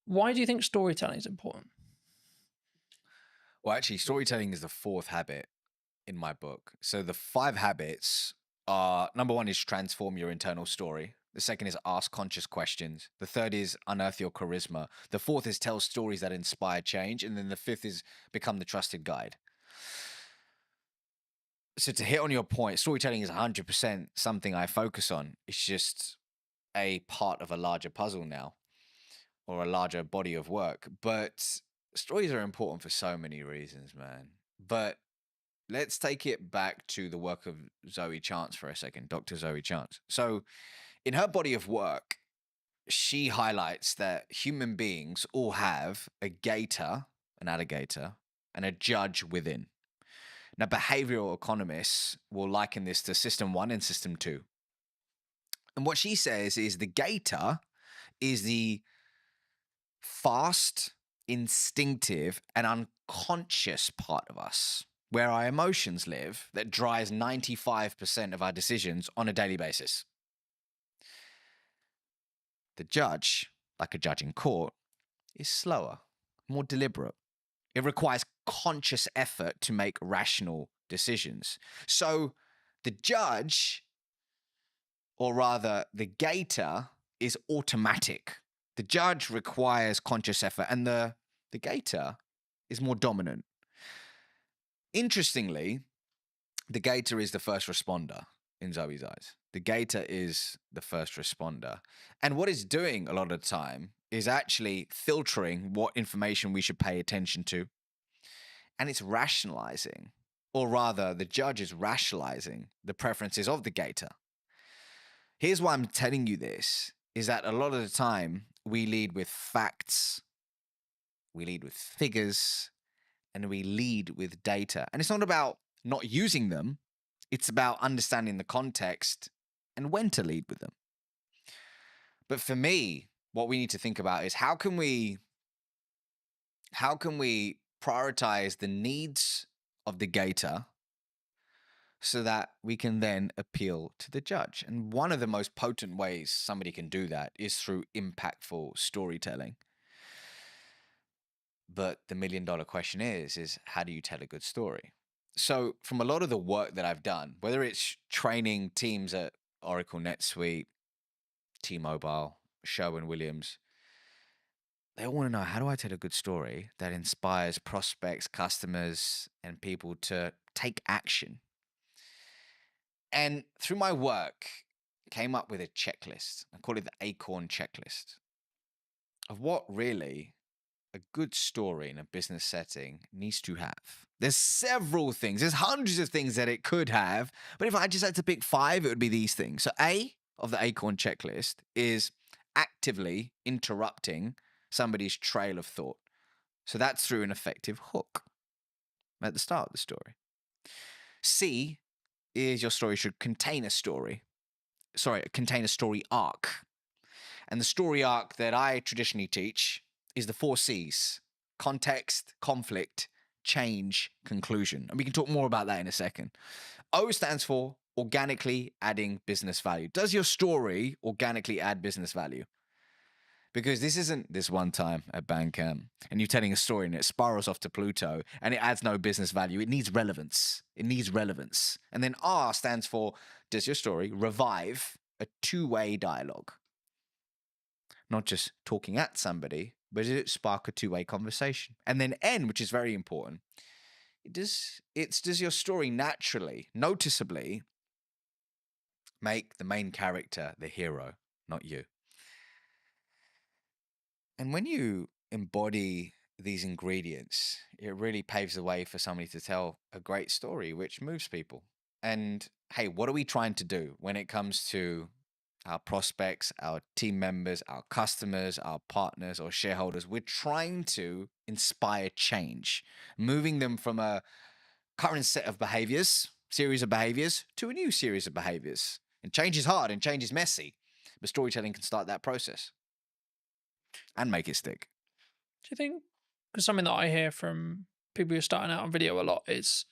why do you think storytelling is important? Well, actually, storytelling is the 4th habit in my book. So the 5 habits are, number 1 is transform your internal story. The 2nd is ask conscious questions. The 3rd is unearth your charisma. The 4th is tell stories that inspire change. And then the 5th is become the trusted guide. So to hit on your point, storytelling is 100% something I focus on. It's just a part of a larger puzzle now, or a larger body of work. But stories are important for so many reasons, man. But let's take it back to the work of Zoe Chance for a second, Dr. Zoe Chance. So in her body of work, she highlights that human beings all have a gator, an alligator, and a judge within. Now, behavioral economists will liken this to system 1 and system 2. And what she says is the gator is the fast, instinctive, and unconscious part of us, where our emotions live, that drives 95% of our decisions on a daily basis. The judge, like a judge in court, is slower, more deliberate. It requires conscious effort to make rational decisions. So the judge, or rather the gator, is automatic. The judge requires conscious effort, and the gator is more dominant. Interestingly, the gator is the first responder in Zoe's eyes. The gator is the first responder. And what it's doing a lot of the time is actually filtering what information we should pay attention to. And it's rationalizing, or rather, the judge is rationalizing the preferences of the gator. Here's why I'm telling you this, is that a lot of the time we lead with facts, we lead with figures, and we lead with data. And it's not about not using them, it's about understanding the context and when to lead with them. But for me, what we need to think about is how can we prioritize the needs of the gator so that we can then appeal to the judge. And one of the most potent ways somebody can do that is through impactful storytelling. But the $1 million question is how do you tell a good story? So from a lot of the work that I've done, whether it's training teams at Oracle NetSuite, T-Mobile, Sherwin-Williams, they all want to know, how do I tell a good story that inspires prospects, customers, and people to take action? And through my work, came up with a checklist. I call it the Acorn checklist of what really a good story in a business setting needs to have. There's several things. There's hundreds of things that it could have. But if I just had to pick 5, it would be these things. So A of the Acorn checklist is actively interrupting somebody's trail of thought. So that's through an effective hook at the start of the story. C is your story should contain a story arc. And the story arc that I traditionally teach is the 4 C's: context, conflict, change, conclusion. And we can talk more about that in a second. O stands for organically adding business value. Does your story organically add business value? Because this isn't this one time at Bandcamp and you're telling a story and it spirals off to Pluto and it adds no business value. It needs relevance. It needs relevance. And then R stands for, does your story revive a 2-way dialogue? Not just talking at somebody, but does it spark a 2-way conversation? And then N, which is very important, does your story naturally, noticeably make the main character the hero, not you? And when you embody these ingredients, it really paves the way for somebody to tell a great story, which moves people. And hey, what are we trying to do when it comes to our prospects, our team members, our customers, our partners or shareholders? We're trying to inspire change, moving them from a current set of series of behaviors, to a new series of behaviors. And change is hard and change is messy, but storytelling can start that process and make it stick. Do you think, because something that I hear from people who are starting out on video a lot is,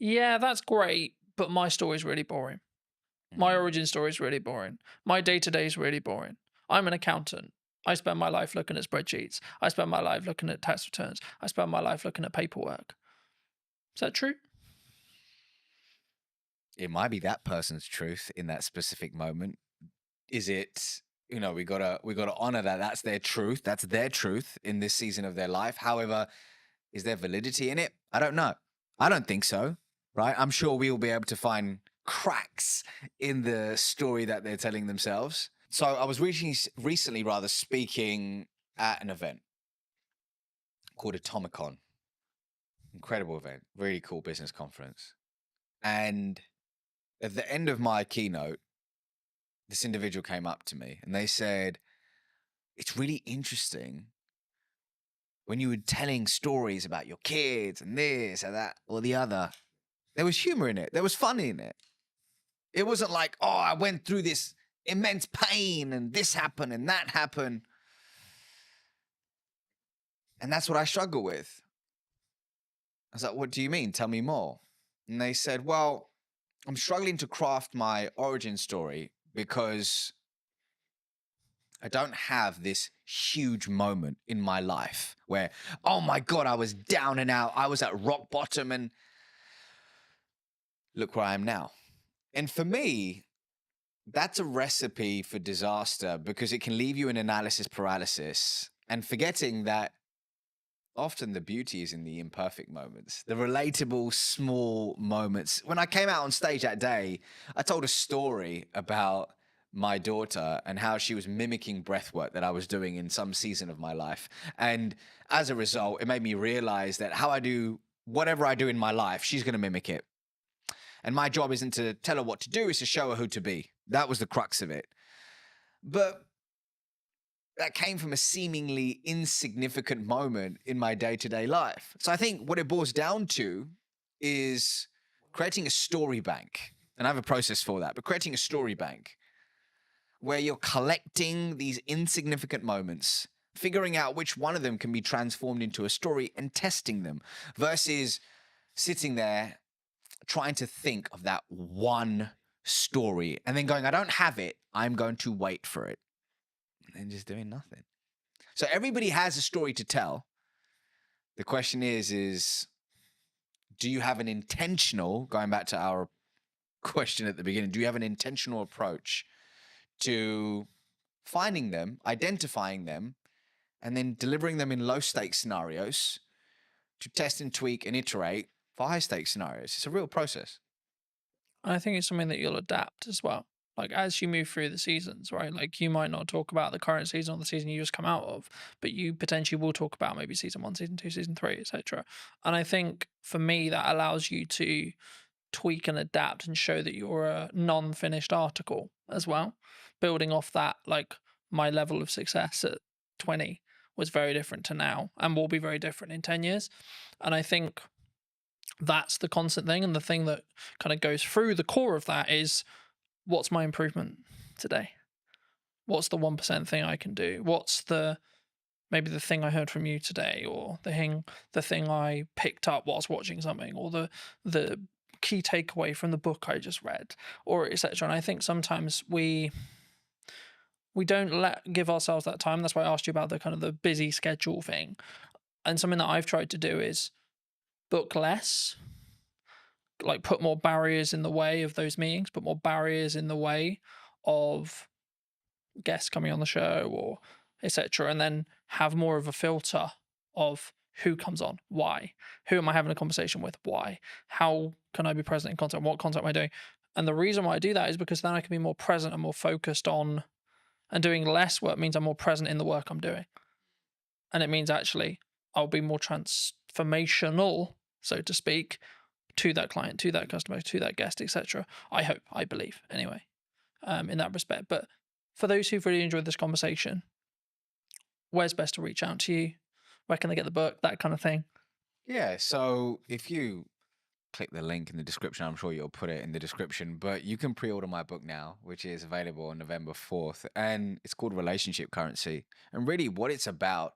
yeah, that's great, but my story is really boring. My origin story is really boring. My day-to-day is really boring. I'm an accountant. I spend my life looking at spreadsheets. I spend my life looking at tax returns. I spend my life looking at paperwork. Is that true? It might be that person's truth in that specific moment. Is it, we gotta honor that that's their truth. That's their truth in this season of their life. However, is there validity in it? I don't know. I don't think so, right? I'm sure we will be able to find cracks in the story that they're telling themselves. So I was recently speaking at an event called Atomicon. Incredible event, really cool business conference. And at the end of my keynote, this individual came up to me and they said, it's really interesting when you were telling stories about your kids and this and that or the other, there was humor in it. There was fun in it. It wasn't like, oh, I went through this immense pain and this happened and that happened. And that's what I struggle with. I was like, what do you mean? Tell me more. And they said, well, I'm struggling to craft my origin story because I don't have this huge moment in my life where, oh my God, I was down and out. I was at rock bottom and look where I am now. And for me, that's a recipe for disaster because it can leave you in analysis paralysis and forgetting that often the beauty is in the imperfect moments, the relatable small moments. When I came out on stage that day, I told a story about my daughter and how she was mimicking breathwork that I was doing in some season of my life. And as a result, it made me realize that how I do whatever I do in my life, she's going to mimic it. And my job isn't to tell her what to do, it's to show her who to be. That was the crux of it. But that came from a seemingly insignificant moment in my day-to-day life. So I think what it boils down to is creating a story bank. And I have a process for that, but creating a story bank where you're collecting these insignificant moments, figuring out which one of them can be transformed into a story and testing them, versus sitting there trying to think of that one story and then going, I don't have it, I'm going to wait for it, and then just doing nothing. So everybody has a story to tell. The question is do you have an intentional, going back to our question at the beginning, do you have an intentional approach to finding them, identifying them, and then delivering them in low stakes scenarios to test and tweak and iterate for high stakes scenarios? It's a real process. I think it's something that you'll adapt as well. Like as you move through the seasons, right? Like you might not talk about the current season or the season you just come out of, but you potentially will talk about maybe season 1, season 2, season 3, etc. And I think for me that allows you to tweak and adapt and show that you're a non-finished article as well. Building off that, like my level of success at 20 was very different to now and will be very different in 10 years. And I think that's the constant thing, and the thing that kind of goes through the core of that is, what's my improvement today? What's the 1% thing I can do? What's maybe the thing I heard from you today, or the thing I picked up whilst watching something, or the key takeaway from the book I just read, or etc. And I think sometimes we don't give ourselves that time. That's why I asked you about the kind of the busy schedule thing. And something that I've tried to do is book less, like put more barriers in the way of those meetings, put more barriers in the way of guests coming on the show or etc. And then have more of a filter of who comes on, why, who am I having a conversation with, why, how can I be present in content, what content am I doing? And the reason why I do that is because then I can be more present and more focused on, and doing less work means I'm more present in the work I'm doing. And it means actually I'll be more transformational, so to speak, to that client, to that customer, to that guest, etc. I hope, I believe, anyway, in that respect. But for those who've really enjoyed this conversation, where's best to reach out to you? Where can they get the book? That kind of thing. Yeah, so if you click the link in the description, I'm sure you'll put it in the description, but you can pre-order my book now, which is available on November 4th, and it's called Relationship Currency. And really what it's about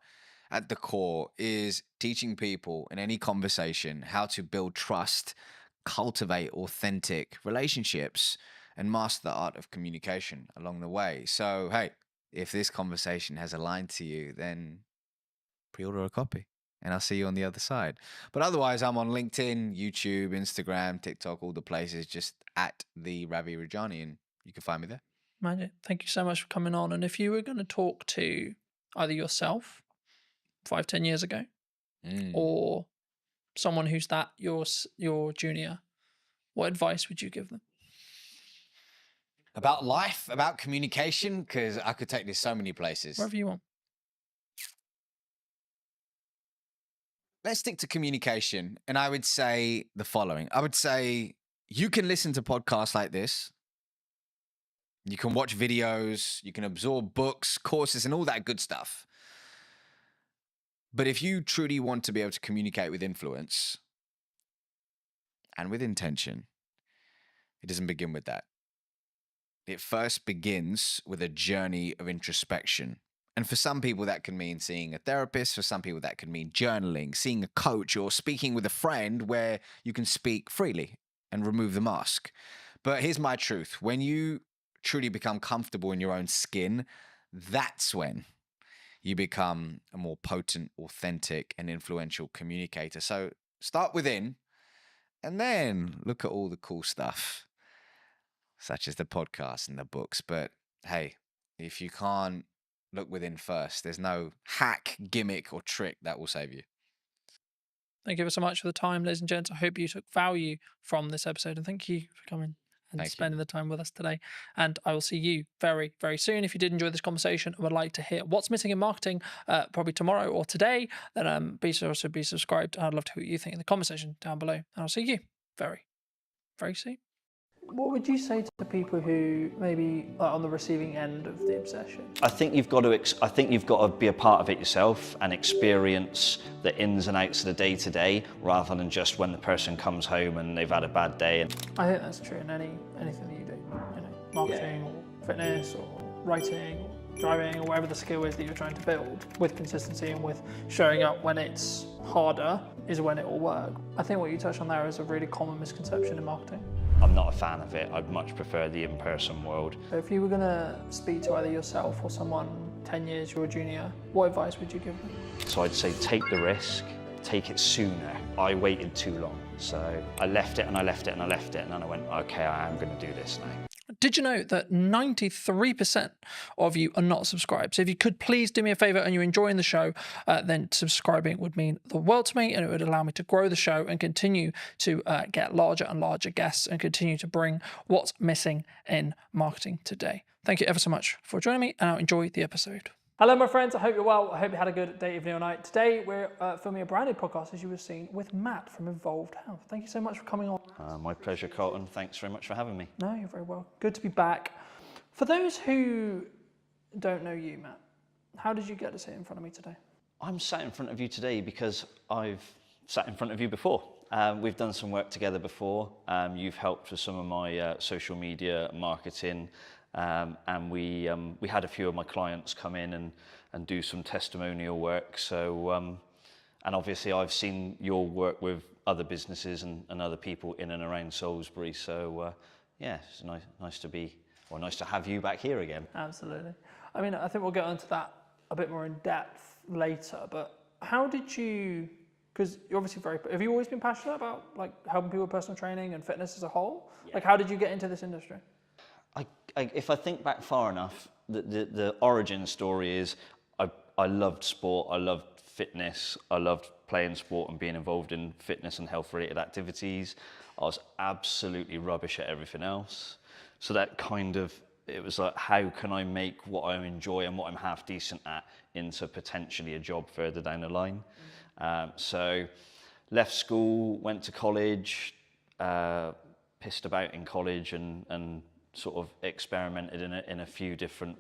at the core is teaching people in any conversation how to build trust, cultivate authentic relationships, and master the art of communication along the way. So, hey, if this conversation has aligned to you, then pre-order a copy and I'll see you on the other side. But otherwise, I'm on LinkedIn, YouTube, Instagram, TikTok, all the places, just at the Ravi Rajani, and you can find me there. Magic. Thank you so much for coming on. And if you were going to talk to either yourself 5-10 years ago, or someone who's your junior, what advice would you give them? About life, about communication, because I could take this so many places. Wherever you want. Let's stick to communication. And I would say the following. I would say you can listen to podcasts like this. You can watch videos. You can absorb books, courses, and all that good stuff. But if you truly want to be able to communicate with influence and with intention, it doesn't begin with that. It first begins with a journey of introspection. And for some people, that can mean seeing a therapist. For some people, that can mean journaling, seeing a coach, or speaking with a friend where you can speak freely and remove the mask. But here's my truth. When you truly become comfortable in your own skin, that's when you become a more potent, authentic, and influential communicator. So start within, and then look at all the cool stuff, such as the podcast and the books. But hey, if you can't look within first, there's no hack, gimmick, or trick that will save you. Thank you so much for the time, ladies and gents. I hope you took value from this episode, and thank you for coming and spending the time with us today. And I will see you very, very soon. If you did enjoy this conversation and would like to hear what's missing in marketing, probably tomorrow or today, then be sure to be subscribed. I'd love to hear what you think in the comment section down below. And I'll see you very, very soon. What would you say to people who maybe are on the receiving end of the obsession? I think you've got to be a part of it yourself and experience the ins and outs of the day to day, rather than just when the person comes home and they've had a bad day. I think that's true in anything that you do, marketing or fitness or writing, driving, or whatever the skill is that you're trying to build, with consistency and with showing up when it's harder is when it will work. I think what you touched on there is a really common misconception in marketing. I'm not a fan of it. I'd much prefer the in-person world. So if you were going to speak to either yourself or someone 10 years your junior, what advice would you give them? So I'd say take the risk, take it sooner. I waited too long. So I left it and I left it and I left it, and then I went, okay, I am going to do this now. Did you know that 93% of you are not subscribed? So if you could please do me a favor and you're enjoying the show, then subscribing would mean the world to me, and it would allow me to grow the show and continue to get larger and larger guests and continue to bring what's missing in marketing today. Thank you ever so much for joining me, and I'll enjoy the episode. Hello, my friends. I hope you're well. I hope you had a good day, evening, or night. Today, we're filming a brand new podcast, as you have seen, with Matt from Involved Health. Thank you so much for coming on. My pleasure, Colton. Thanks very much for having me. No, you're very well. Good to be back. For those who don't know you, Matt, how did you get to sit in front of me today? I'm sat in front of you today because I've sat in front of you before. We've done some work together before. You've helped with some of my social media marketing. And we had a few of my clients come in and do some testimonial work. So, and obviously I've seen your work with other businesses and other people in and around Salisbury. So, yeah, it's nice to have you back here again. Absolutely. I mean, I think we'll get onto that a bit more in depth later, but how did you, because you're obviously have you always been passionate about like helping people with personal training and fitness as a whole? Yeah. Like, how did you get into this industry? If I think back far enough, the origin story is I loved sport, I loved fitness, I loved playing sport and being involved in fitness and health related activities. I was absolutely rubbish at everything else. So that it was like, how can I make what I enjoy and what I'm half decent at into potentially a job further down the line? So left school, went to college, pissed about in college and sort of experimented in a few different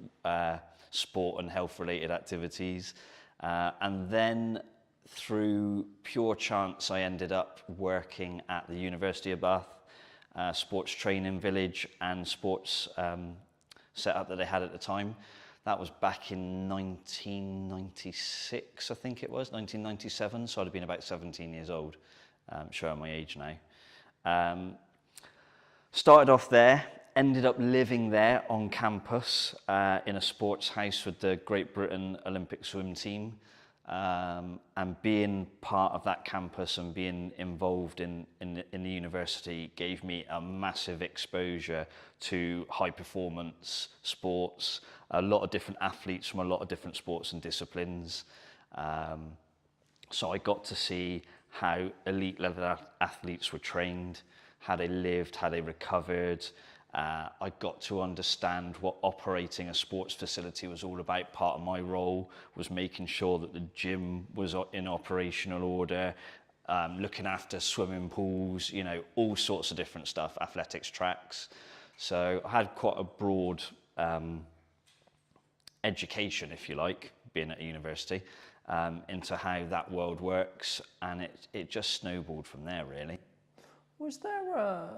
sport and health related activities. And then through pure chance, I ended up working at the University of Bath, sports training village and sports setup that they had at the time. That was back in 1996, I think it was, 1997. So I'd have been about 17 years old, showing my age now. Started off there. Ended up living there on campus in a sports house with the Great Britain Olympic swim team, and being part of that campus and being involved in the university gave me a massive exposure to high performance sports, a lot of different athletes from a lot of different sports and disciplines. So I got to see how elite level athletes were trained, how they lived, how they recovered. I got to understand what operating a sports facility was all about. Part of my role was making sure that the gym was in operational order, looking after swimming pools, you know, all sorts of different stuff, athletics tracks. So I had quite a broad education, if you like, being at a university, into how that world works, and it just snowballed from there, really. Was there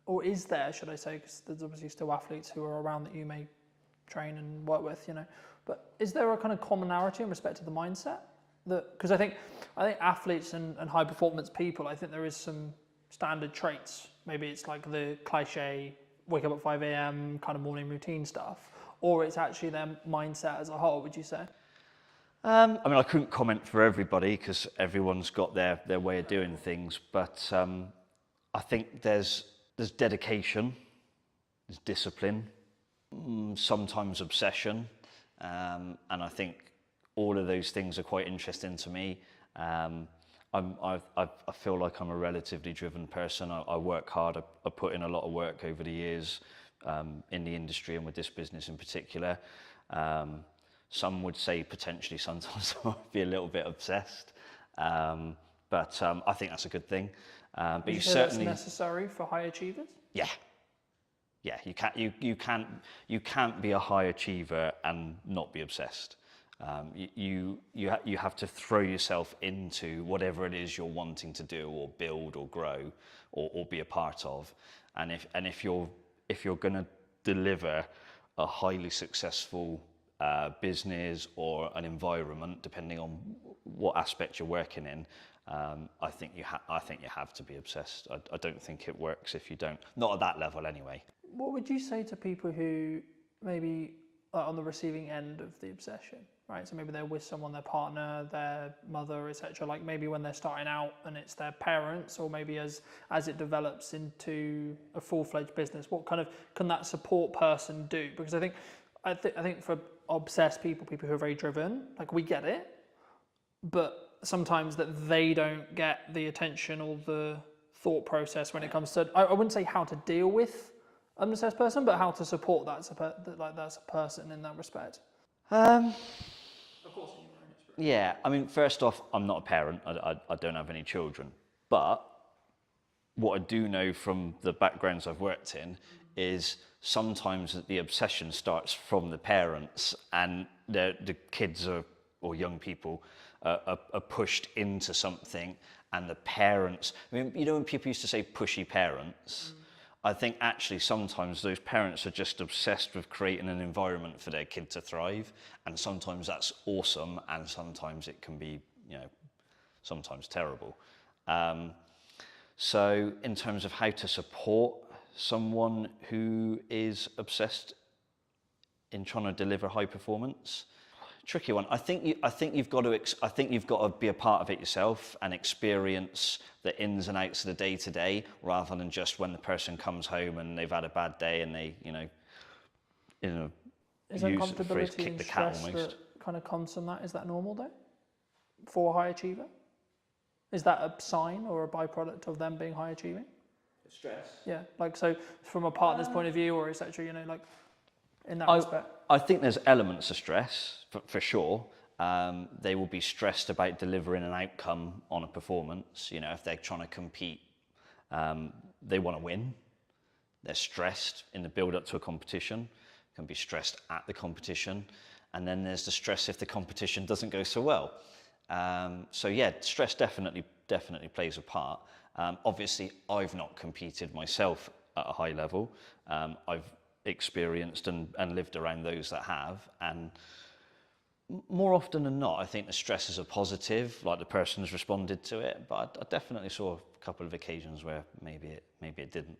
or is there, should I say, because there's obviously still athletes who are around that you may train and work with, you know, but is there a kind of commonality in respect to the mindset? Because I think athletes and high performance people, I think there is some standard traits. Maybe it's like the cliche, wake up at 5 a.m. kind of morning routine stuff, or it's actually their mindset as a whole, would you say? I mean, I couldn't comment for everybody because everyone's got their way of doing things, but I think there's dedication, there's discipline, sometimes obsession, and I think all of those things are quite interesting to me. I feel like I'm a relatively driven person. I work hard. I put in a lot of work over the years in the industry and with this business in particular. Some would say potentially sometimes I might be a little bit obsessed, but I think that's a good thing. But you certainly that's necessary for high achievers. Yeah, you can't be a high achiever and not be obsessed. You have to throw yourself into whatever it is you're wanting to do or build or grow or be a part of. And if you're going to deliver a highly successful business or an environment, depending on what aspect you're working in, I think you have to be obsessed. I don't think it works if you don't. Not at that level, anyway. What would you say to people who maybe are on the receiving end of the obsession, right? So maybe they're with someone, their partner, their mother, etc. Like maybe when they're starting out and it's their parents, or maybe as it develops into a full-fledged business, what kind of can that support person do? Because I think for obsessed people who are very driven, like we get it, but sometimes that they don't get the attention or the thought process when it comes to, I wouldn't say how to deal with an obsessed person, but how to support that's a person in that respect. Of course, in your own experience. Yeah, I mean, first off, I'm not a parent. I don't have any children. But what I do know from the backgrounds I've worked in is sometimes the obsession starts from the parents, and the kids or young people are pushed into something, and the parents, I mean, you know, when people used to say pushy parents, I think actually sometimes those parents are just obsessed with creating an environment for their kid to thrive, and sometimes that's awesome, and sometimes it can be, you know, sometimes terrible. So in terms of how to support someone who is obsessed in trying to deliver high performance, tricky one. I think you've got to be a part of it yourself and experience the ins and outs of the day to day, rather than just when the person comes home and they've had a bad day and they, Is use the phrase uncomfortability kick and the cat stress almost. that kind of comes from that? Is that normal though, for a high achiever? Is that a sign or a byproduct of them being high achieving? Stress. Yeah, like so from a partner's point of view, or etc. You know, like in that respect. I think there's elements of stress for sure. They will be stressed about delivering an outcome on a performance. You know, if they're trying to compete, they want to win. They're stressed in the build up to a competition, can be stressed at the competition. And then there's the stress if the competition doesn't go so well. So yeah, stress definitely plays a part. Obviously, I've not competed myself at a high level. I've experienced and lived around those that have, and more often than not, I think the stress is a positive, like the person has responded to it. But I definitely saw a couple of occasions where maybe it didn't.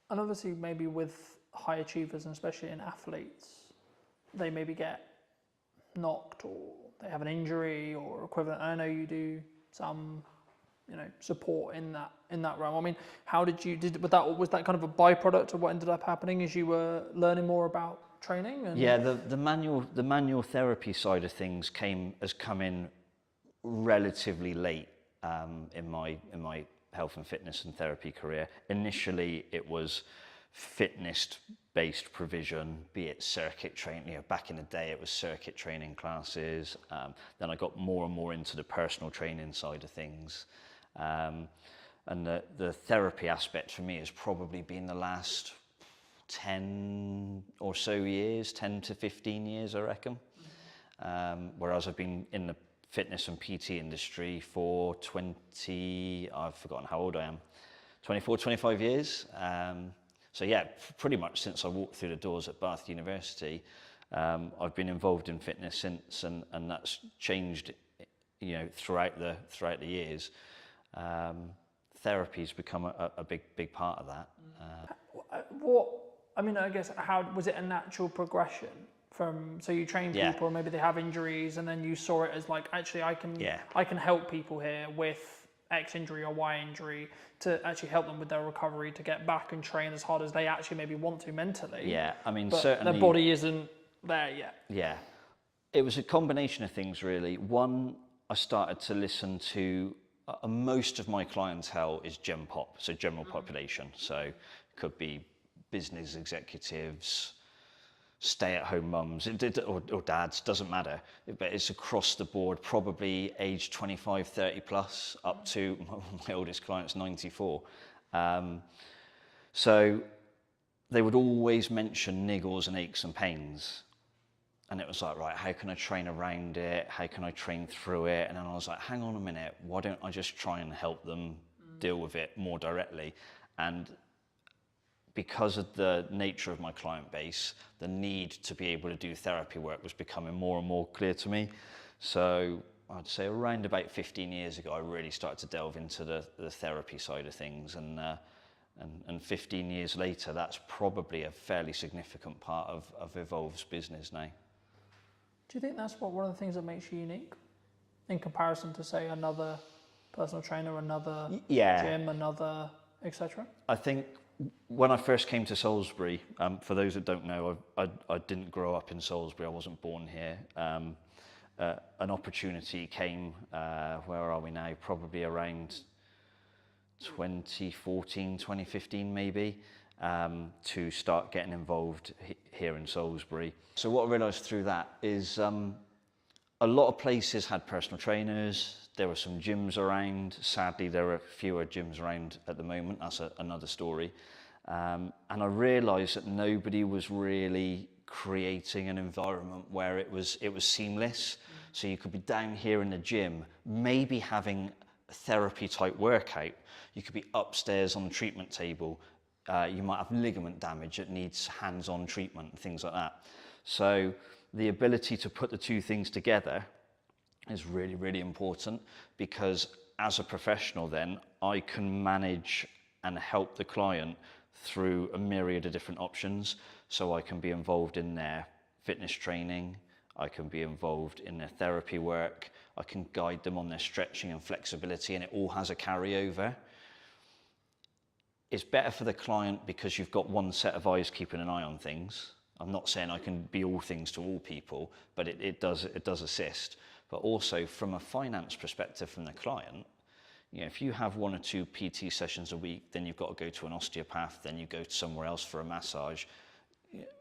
And obviously, maybe with high achievers, and especially in athletes, they maybe get knocked or they have an injury or equivalent. I know you do some, support in that realm. I mean, how was that kind of a byproduct of what ended up happening as you were learning more about training? And yeah, the manual therapy side of things has come in relatively late in my health and fitness and therapy career. Initially, it was fitness-based provision, be it circuit training. Back in the day, it was circuit training classes. Then I got more and more into the personal training side of things. And the therapy aspect for me has probably been the last 10 or so years, 10 to 15 years, I reckon. Whereas I've been in the fitness and PT industry for I've forgotten how old I am, 24, 25 years. So yeah, pretty much since I walked through the doors at Bath University, I've been involved in fitness since, and that's changed, throughout the years. Therapy's become a big part of that. I guess, how was it a natural progression from, so you train people, maybe they have injuries, and then you saw it as like, actually I can help people here with X injury or Y injury to actually help them with their recovery to get back and train as hard as they actually maybe want to mentally. Yeah, I mean, but certainly their body isn't there yet. Yeah, it was a combination of things really. One, I started to listen to most of my clientele is Gen Pop, so general population. So it could be business executives, stay-at-home mums, or dads, doesn't matter. But it's across the board, probably age 25, 30 plus, up to my oldest client's 94. So they would always mention niggles and aches and pains. And it was like, right, how can I train around it? How can I train through it? And then I was like, hang on a minute, why don't I just try and help them deal with it more directly? And because of the nature of my client base, the need to be able to do therapy work was becoming more and more clear to me. So I'd say around about 15 years ago, I really started to delve into the therapy side of things. And 15 years later, that's probably a fairly significant part of Evolve's business now. Do you think that's one of the things that makes you unique in comparison to, say, another personal trainer, another gym, another etc.? I think when I first came to Salisbury, for those that don't know, I didn't grow up in Salisbury. I wasn't born here. An opportunity came, where are we now? Probably around 2014, 2015 maybe, to start getting involved here in Salisbury. So what I realised through that is a lot of places had personal trainers. There were some gyms around. Sadly, there are fewer gyms around at the moment. That's another story. And I realised that nobody was really creating an environment where it was seamless. So you could be down here in the gym, maybe having a therapy type workout. You could be upstairs on the treatment table. You might have ligament damage that needs hands-on treatment and things like that. So the ability to put the two things together is really, really important, because as a professional then, I can manage and help the client through a myriad of different options. So I can be involved in their fitness training, I can be involved in their therapy work, I can guide them on their stretching and flexibility, and it all has a carryover. It's better for the client because you've got one set of eyes keeping an eye on things. I'm not saying I can be all things to all people, but it does assist. But also from a finance perspective from the client, you know, if you have 1 or 2 PT sessions a week, then you've got to go to an osteopath, then you go to somewhere else for a massage.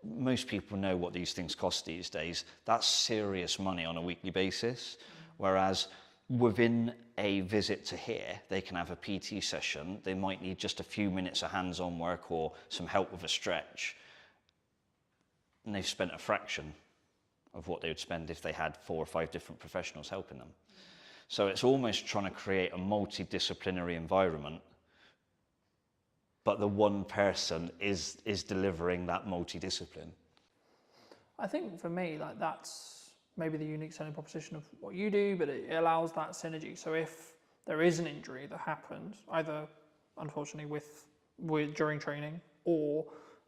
Most people know what these things cost these days. That's serious money on a weekly basis. Whereas within a visit to here, they can have a PT session. They might need just a few minutes of hands-on work or some help with a stretch. And they've spent a fraction of what they would spend if they had 4 or 5 different professionals helping them. So it's almost trying to create a multidisciplinary environment, but the one person is delivering that multidiscipline. I think for me, like, that's maybe the unique selling proposition of what you do, but it allows that synergy. So if there is an injury that happens, either unfortunately with during training or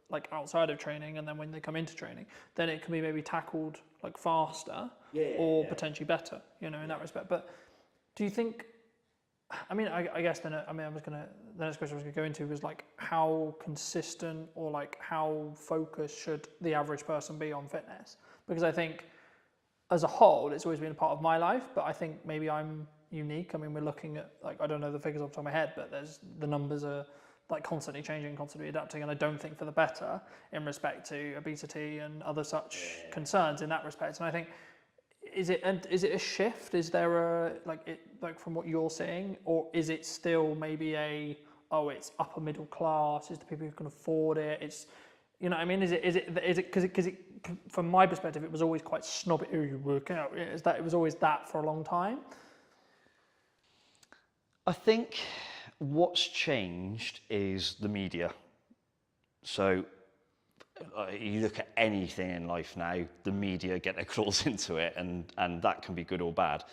like outside of training, and then when they come into training, then it can be maybe tackled like faster or potentially better, you know, in that respect. But do you think, I mean, I guess then, the next question I was going to go into was like how consistent or like how focused should the average person be on fitness? Because I think as a whole, it's always been a part of my life, but I think maybe I'm unique. I mean, we're looking at, like, I don't know the figures off the top of my head, but the numbers are like constantly changing, constantly adapting, and I don't think for the better in respect to obesity and other such concerns in that respect. And I think, is it a shift? Is there a like from what you're saying, or is it still maybe it's upper middle class? Is the people who can afford it? It's, you know what I mean? Is it because from my perspective, it was always quite snobby. Oh, you work out. It was always that for a long time. I think what's changed is the media. So you look at anything in life now, the media get their claws into it, and that can be good or bad.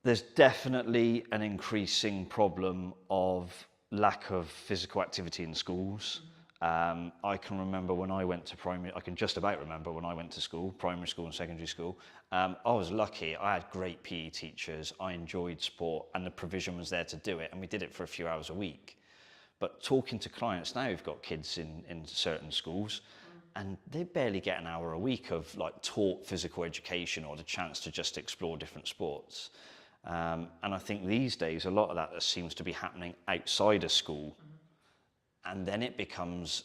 There's definitely an increasing problem of lack of physical activity in schools. I can remember when I went to I can just about remember when I went to school, primary school and secondary school. I was lucky. I had great PE teachers. I enjoyed sport, and the provision was there to do it, and we did it for a few hours a week. But talking to clients now who've got kids in certain schools, and they barely get an hour a week of like taught physical education or the chance to just explore different sports. And I think these days, a lot of that seems to be happening outside of school. And then it becomes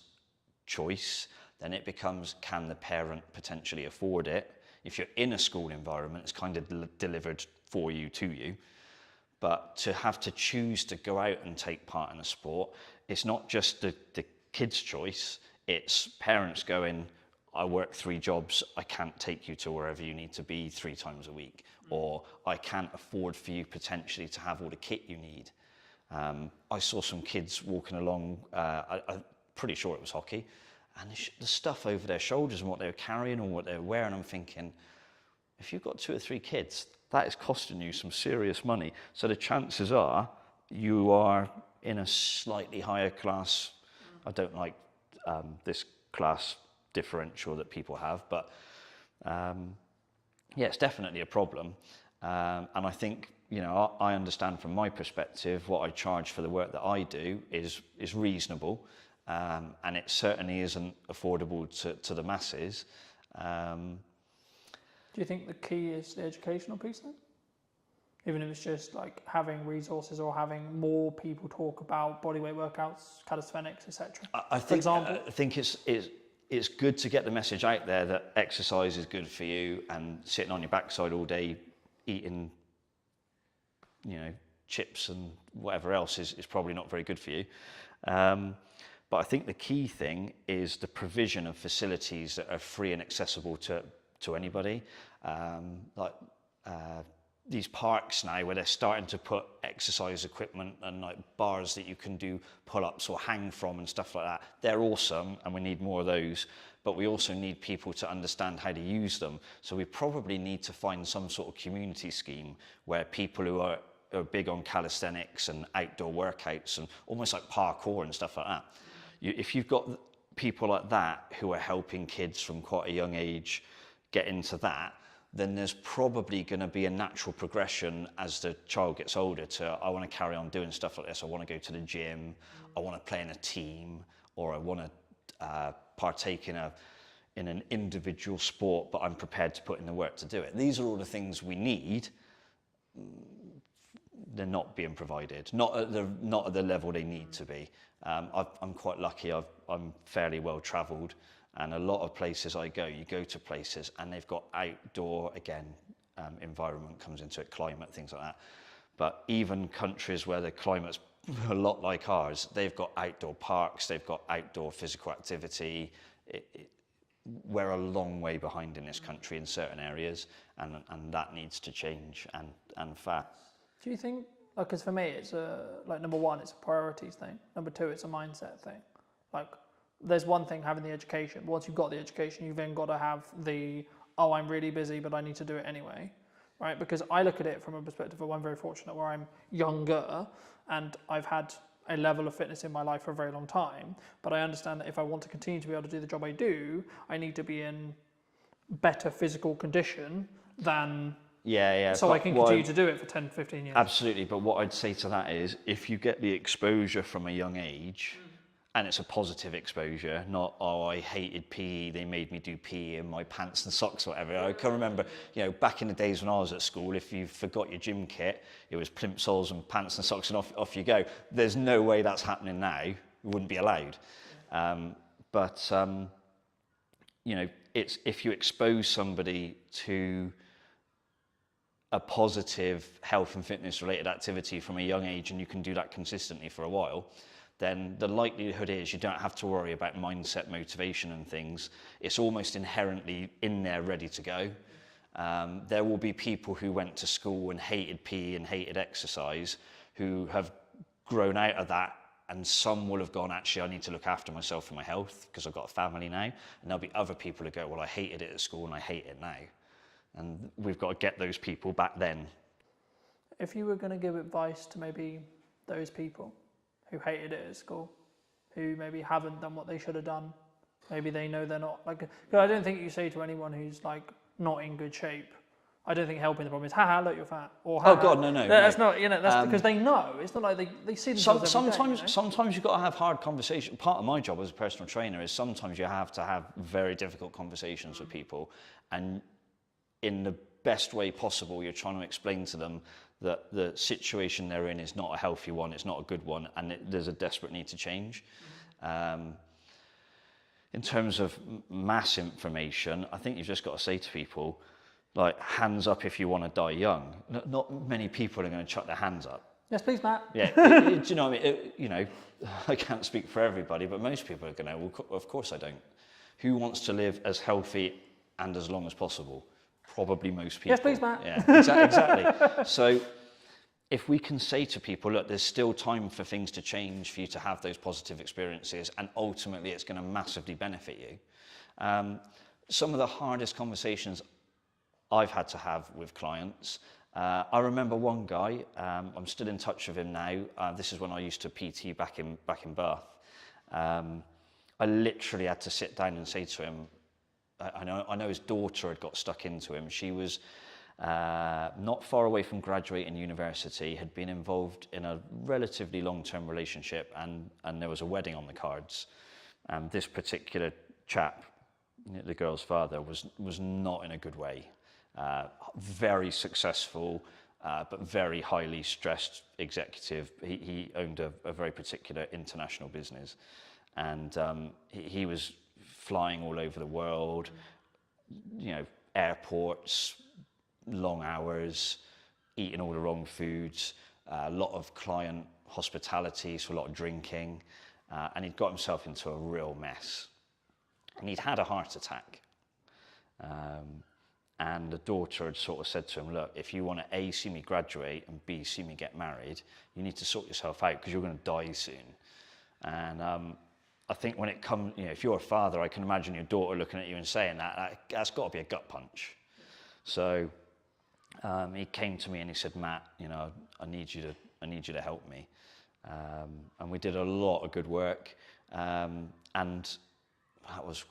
choice. Then it becomes, can the parent potentially afford it? If you're in a school environment, it's kind of delivered for you, to you. But to have to choose to go out and take part in a sport, it's not just the kid's choice, it's parents going, I work 3 jobs, I can't take you to wherever you need to be 3 times a week. Or I can't afford for you potentially to have all the kit you need. I saw some kids walking along, I'm pretty sure it was hockey, and the stuff over their shoulders and what they were carrying and what they were wearing, I'm thinking, if you've got 2 or 3 kids, that is costing you some serious money. So the chances are you are in a slightly higher class. I don't like this class differential that people have, but yeah, it's definitely a problem. And I think, you know, I understand from my perspective what I charge for the work that I do is reasonable, and it certainly isn't affordable to the masses. Do you think the key is the educational piece then? Even if it's just like having resources or having more people talk about bodyweight workouts, calisthenics, etc. I think it's good to get the message out there that exercise is good for you, and sitting on your backside all day eating, you know, chips and whatever else is probably not very good for you. But I think the key thing is the provision of facilities that are free and accessible to anybody. These parks now where they're starting to put exercise equipment and like bars that you can do pull-ups or hang from and stuff like that, they're awesome, and we need more of those, but we also need people to understand how to use them. So we probably need to find some sort of community scheme where people who are big on calisthenics and outdoor workouts and almost like parkour and stuff like that, if you've got people like that who are helping kids from quite a young age get into that, then there's probably going to be a natural progression as the child gets older to, I want to carry on doing stuff like this, I want to go to the gym, I want to play in a team, or I want to partake in an individual sport, but I'm prepared to put in the work to do it. These are all the things we need. They're not being provided, not at the level they need to be. I'm quite lucky, I'm fairly well travelled, and a lot of places I go, you go to places and they've got outdoor, again, environment comes into it, climate, things like that. But even countries where the climate's a lot like ours, they've got outdoor parks, they've got outdoor physical activity. We're a long way behind in this country in certain areas, and that needs to change, and fast. Do you think, like, because for me, it's like, number one, it's a priorities thing. Number two, it's a mindset thing. Like, there's one thing having the education. Once you've got the education, you've then got to have oh, I'm really busy, but I need to do it anyway, right? Because I look at it from a perspective of, I'm very fortunate where I'm younger and I've had a level of fitness in my life for a very long time. But I understand that if I want to continue to be able to do the job I do, I need to be in better physical condition than... So I can continue to do it for 10, 15 years. Absolutely, but what I'd say to that is, if you get the exposure from a young age, and it's a positive exposure, not, oh, I hated PE, they made me do PE in my pants and socks or whatever. I can remember, you know, back in the days when I was at school, if you forgot your gym kit, it was plimsolls and pants and socks and off you go. There's no way that's happening now. It wouldn't be allowed. You know, it's if you expose somebody to a positive health and fitness related activity from a young age, and you can do that consistently for a while, then the likelihood is you don't have to worry about mindset, motivation and things. It's almost inherently in there, ready to go. There will be people who went to school and hated PE and hated exercise who have grown out of that, and some will have gone, actually, I need to look after myself and my health because I've got a family now. And there'll be other people who go, well, I hated it at school and I hate it now. And we've got to get those people back then. If you were going to give advice to maybe those people who hated it at school, who maybe haven't done what they should have done, maybe they know they're not, like, because I don't think you say to anyone who's like not in good shape, I don't think helping the problem is, haha, look, you're fat, or haha. Oh God, no. That's not, you know, that's because they know. It's not like they see themselves every day, you know? Sometimes you've got to have hard conversations. Part of my job as a personal trainer is sometimes you have to have very difficult conversations with people, and in the best way possible, you're trying to explain to them that the situation they're in is not a healthy one, it's not a good one, and there's a desperate need to change. In terms of mass information, I think you've just got to say to people, like, hands up if you want to die young. Not many people are going to chuck their hands up. Yes, please, Matt. Yeah, do you know what I mean? You know, I can't speak for everybody, but most people are going to, well, of course I don't. Who wants to live as healthy and as long as possible? Probably most people. Yes, please, Matt. Yeah, exactly. So if we can say to people, look, there's still time for things to change, for you to have those positive experiences, and ultimately it's going to massively benefit you. Some of the hardest conversations I've had to have with clients, I remember one guy, I'm still in touch with him now. This is when I used to PT back in Bath. I literally had to sit down and say to him, I know his daughter had got stuck into him. She was not far away from graduating university, had been involved in a relatively long-term relationship, and there was a wedding on the cards. And this particular chap, the girl's father, was not in a good way. Very successful, but very highly stressed executive. He owned a very particular international business, and he was flying all over the world, you know, airports, long hours, eating all the wrong foods, a lot of client hospitality, so a lot of drinking, and he'd got himself into a real mess. And he'd had a heart attack. And the daughter had sort of said to him, look, if you want to A, see me graduate, and B, see me get married, you need to sort yourself out because you're going to die soon. And I think when it comes, you know, if you're a father, I can imagine your daughter looking at you and saying that, that's got to be a gut punch. So he came to me and he said, Matt, you know, I need you to help me. And we did a lot of good work. And that was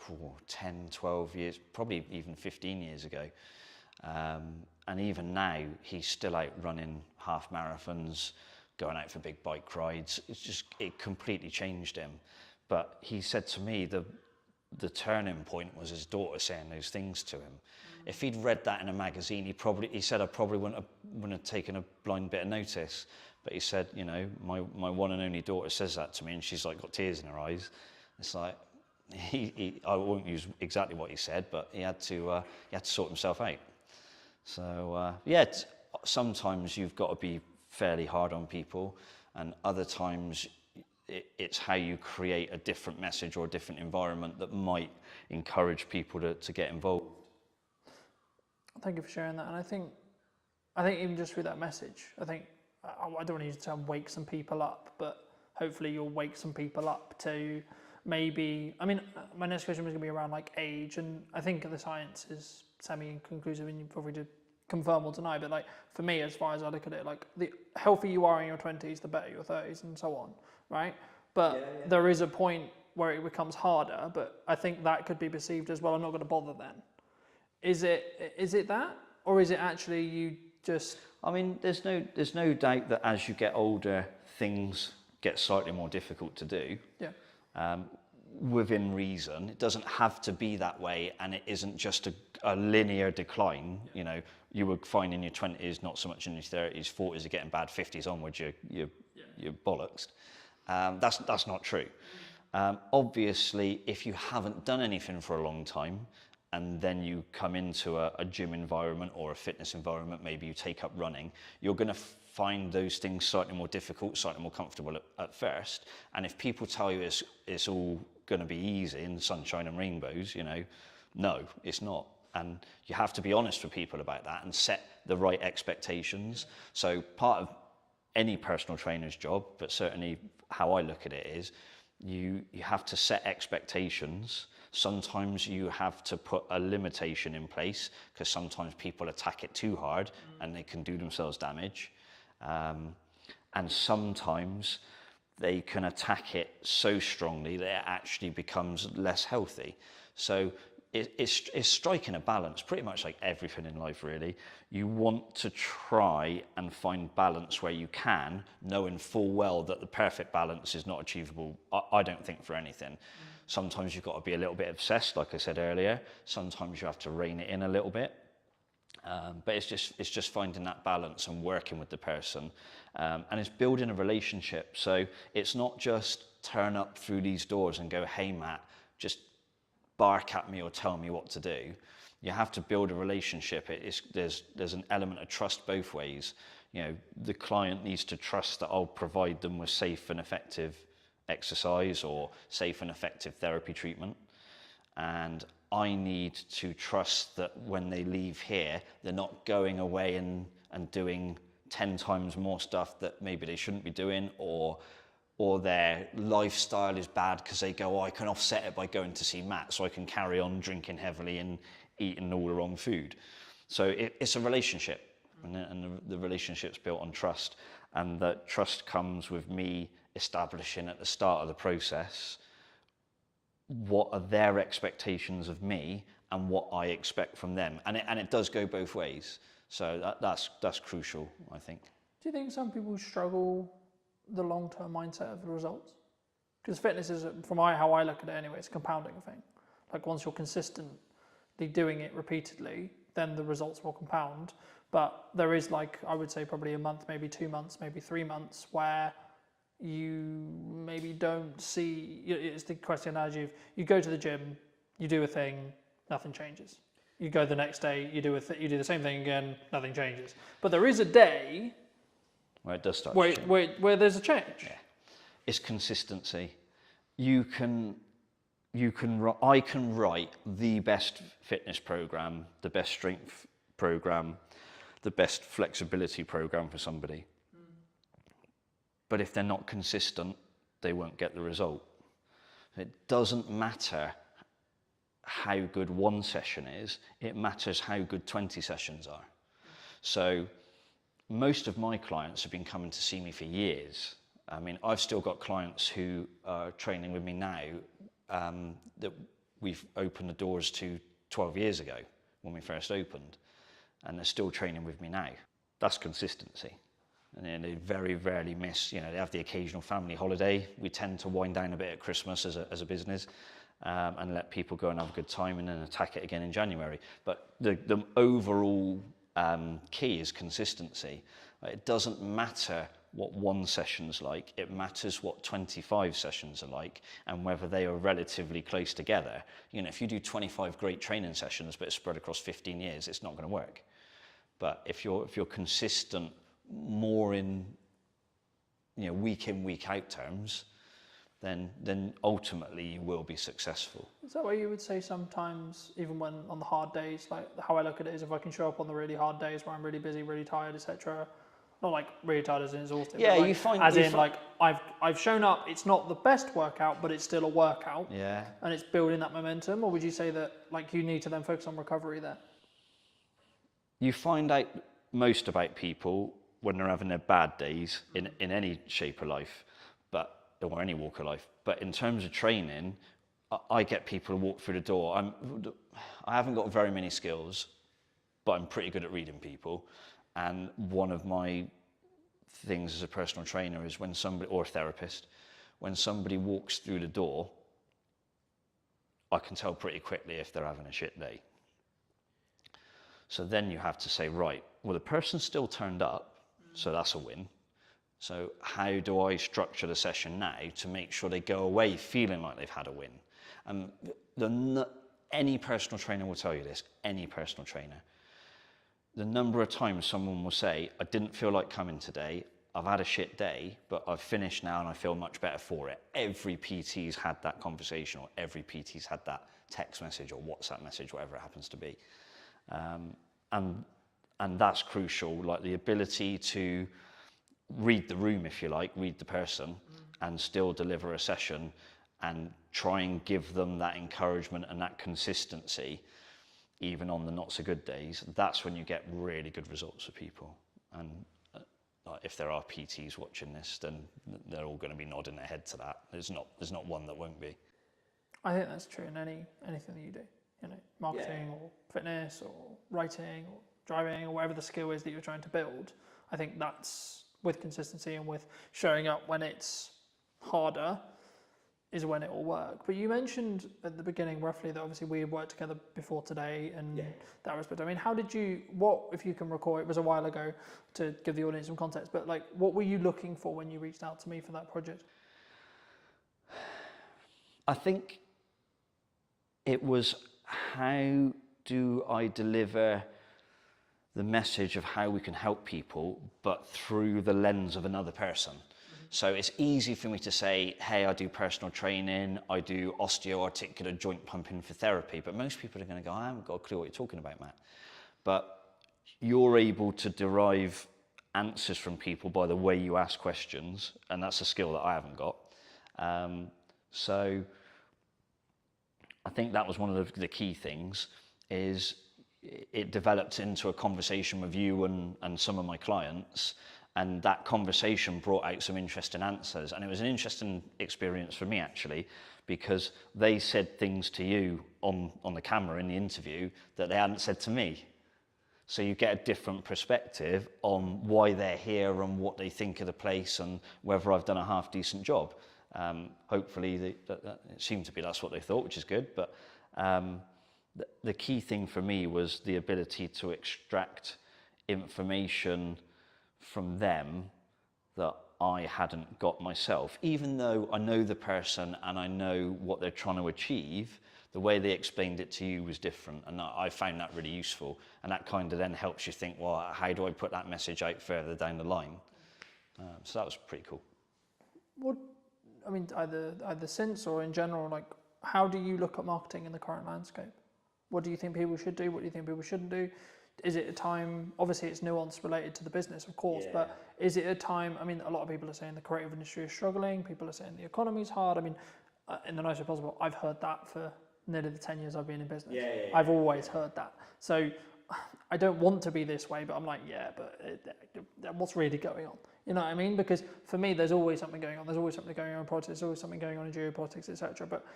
10, 12 years, probably even 15 years ago. And even now, he's still out running half marathons, going out for big bike rides. It completely changed him. But he said to me, the turning point was his daughter saying those things to him. If he'd read that in a magazine, he said I probably wouldn't have taken a blind bit of notice. But he said, you know, my one and only daughter says that to me, and she's like got tears in her eyes. It's like, I won't use exactly what he said, but he had to sort himself out. So yeah, sometimes you've got to be fairly hard on people, and other times it's how you create a different message or a different environment that might encourage people to get involved. Thank you for sharing that. And I think even just through that message, I don't want to use the term wake some people up, but hopefully you'll wake some people up to maybe, I mean, my next question was going to be around like age, and I think the science is semi-conclusive and you probably did confirm or deny, but like for me, as far as I look at it, like the healthier you are in your 20s, the better your 30s and so on, right? But there is a point where it becomes harder, but I think that could be perceived as, well, I'm not going to bother then. Is it that, or is it actually you just... I mean, there's no doubt that as you get older, things get slightly more difficult to do. Yeah. Within reason. It doesn't have to be that way, and it isn't just a linear decline. You know, you were fine in your 20s, not so much in your 30s, 40s are getting bad, 50s onwards, you're bollocks. That's not true. Obviously, if you haven't done anything for a long time, and then you come into a gym environment or a fitness environment, maybe you take up running, you're going to find those things slightly more difficult, slightly more comfortable at first. And if people tell you it's all going to be easy and sunshine and rainbows, you know, no, it's not. And you have to be honest with people about that and set the right expectations. So part of any personal trainer's job, but certainly how I look at it is, you have to set expectations. Sometimes you have to put a limitation in place because sometimes people attack it too hard and they can do themselves damage. And sometimes they can attack it so strongly that it actually becomes less healthy. So it's striking a balance, pretty much like everything in life, really. You want to try and find balance where you can, knowing full well that the perfect balance is not achievable, I don't think, for anything. Sometimes you've got to be a little bit obsessed, like I said earlier. Sometimes you have to rein it in a little bit. But it's just finding that balance and working with the person. And it's building a relationship. So it's not just turn up through these doors and go, hey, Matt, just bark at me or tell me what to do. You have to build a relationship. There's an element of trust both ways. You know, the client needs to trust that I'll provide them with safe and effective exercise or safe and effective therapy treatment. And I need to trust that when they leave here, they're not going away and doing 10 times more stuff that maybe they shouldn't be doing, or their lifestyle is bad because they go, oh, I can offset it by going to see Matt, so I can carry on drinking heavily and eating all the wrong food. So it's a relationship, and the relationship's built on trust, and that trust comes with me establishing at the start of the process what are their expectations of me and what I expect from them, and it does go both ways. So that's crucial, I think. Do you think some people struggle the long-term mindset of the results? Because fitness is, from how I look at it anyway, it's a compounding thing. Like once you're consistently doing it repeatedly, then the results will compound. But there is, like, I would say probably a month, maybe 2 months, maybe 3 months where you maybe don't see, it's the question analogy of you go to the gym, you do a thing, nothing changes. You go the next day, you do the same thing again, nothing changes. But there is a day Where it does start where there's a change. Yeah. It's consistency. I can write the best fitness program, the best strength program, the best flexibility program for somebody. But if they're not consistent, they won't get the result. It doesn't matter how good one session is, it matters how good 20 sessions are. So most of my clients have been coming to see me for years. I mean, I've still got clients who are training with me now that we've opened the doors to 12 years ago when we first opened, and they're still training with me now. That's consistency. And they very rarely miss, they have the occasional family holiday. We tend to wind down a bit at Christmas as a business and let people go and have a good time and then attack it again in January. But the overall key is consistency. It doesn't matter what one session's like, it matters what 25 sessions are like and whether they are relatively close together. If you do 25 great training sessions but it's spread across 15 years, it's not going to work. But if you're consistent more in week in, week out terms, then ultimately you will be successful. Is that what you would say sometimes, even when on the hard days, like how I look at it is if I can show up on the really hard days where I'm really busy, really tired, etc. Not like really tired as in exhausted. Yeah, like, you find I've shown up. It's not the best workout, but it's still a workout. Yeah. And it's building that momentum. Or would you say that you need to then focus on recovery there? You find out most about people when they're having their bad days in any shape of life, or any walk of life. But in terms of training, I get people to walk through the door. I haven't got very many skills, but I'm pretty good at reading people. And one of my things as a personal trainer is when somebody, or a therapist, when somebody walks through the door, I can tell pretty quickly if they're having a shit day. So then you have to say, right, well, the person still turned up, so that's a win. So how do I structure the session now to make sure they go away feeling like they've had a win? And any personal trainer will tell you this, any personal trainer. The number of times someone will say, I didn't feel like coming today, I've had a shit day, but I've finished now and I feel much better for it. Every PT's had that conversation, or every PT's had that text message or WhatsApp message, whatever it happens to be. And that's crucial, like the ability to read the room, if you like, read the person, and still deliver a session and try and give them that encouragement and that consistency, even on the not so good days. That's when you get really good results for people. And if there are PTs watching this, then they're all going to be nodding their head to that. There's not one that won't be. I think that's true in anything that you do, marketing or fitness or writing or driving or whatever the skill is that you're trying to build. I think that's with consistency and with showing up when it's harder is when it will work. But you mentioned at the beginning roughly that obviously we worked together before today and that respect. I mean, what, if you can recall, it was a while ago to give the audience some context, but what were you looking for when you reached out to me for that project? I think it was, how do I deliver the message of how we can help people, but through the lens of another person? So it's easy for me to say, hey, I do personal training, I do osteoarticular joint pumping for therapy, but most people are going to go, I haven't got a clue what you're talking about, Matt. But you're able to derive answers from people by the way you ask questions, and that's a skill that I haven't got. So I think that was one of the key things, is it developed into a conversation with you and some of my clients, and that conversation brought out some interesting answers. And it was an interesting experience for me, actually, because they said things to you on the camera in the interview that they hadn't said to me. So you get a different perspective on why they're here and what they think of the place and whether I've done a half decent job. Hopefully it seemed to be that's what they thought, which is good. But the key thing for me was the ability to extract information from them that I hadn't got myself. Even though I know the person and I know what they're trying to achieve, the way they explained it to you was different, and I found that really useful. And that kind of then helps you think, well, how do I put that message out further down the line? So that was pretty cool. What, I mean, either since or in general, like, how do you look at marketing in the current landscape? What do you think people should do? What do you think people shouldn't do? Is it a time, obviously it's nuance related to the business, of course, but is it a time, I mean, a lot of people are saying the creative industry is struggling, people are saying the economy's hard. I mean, in the nicest way possible, I've heard that for nearly the 10 years I've been in business. I've always heard that. So I don't want to be this way, but I'm like, but what's really going on? You know what I mean? Because for me, there's always something going on. There's always something going on in politics. There's always something going on in geopolitics, etc. But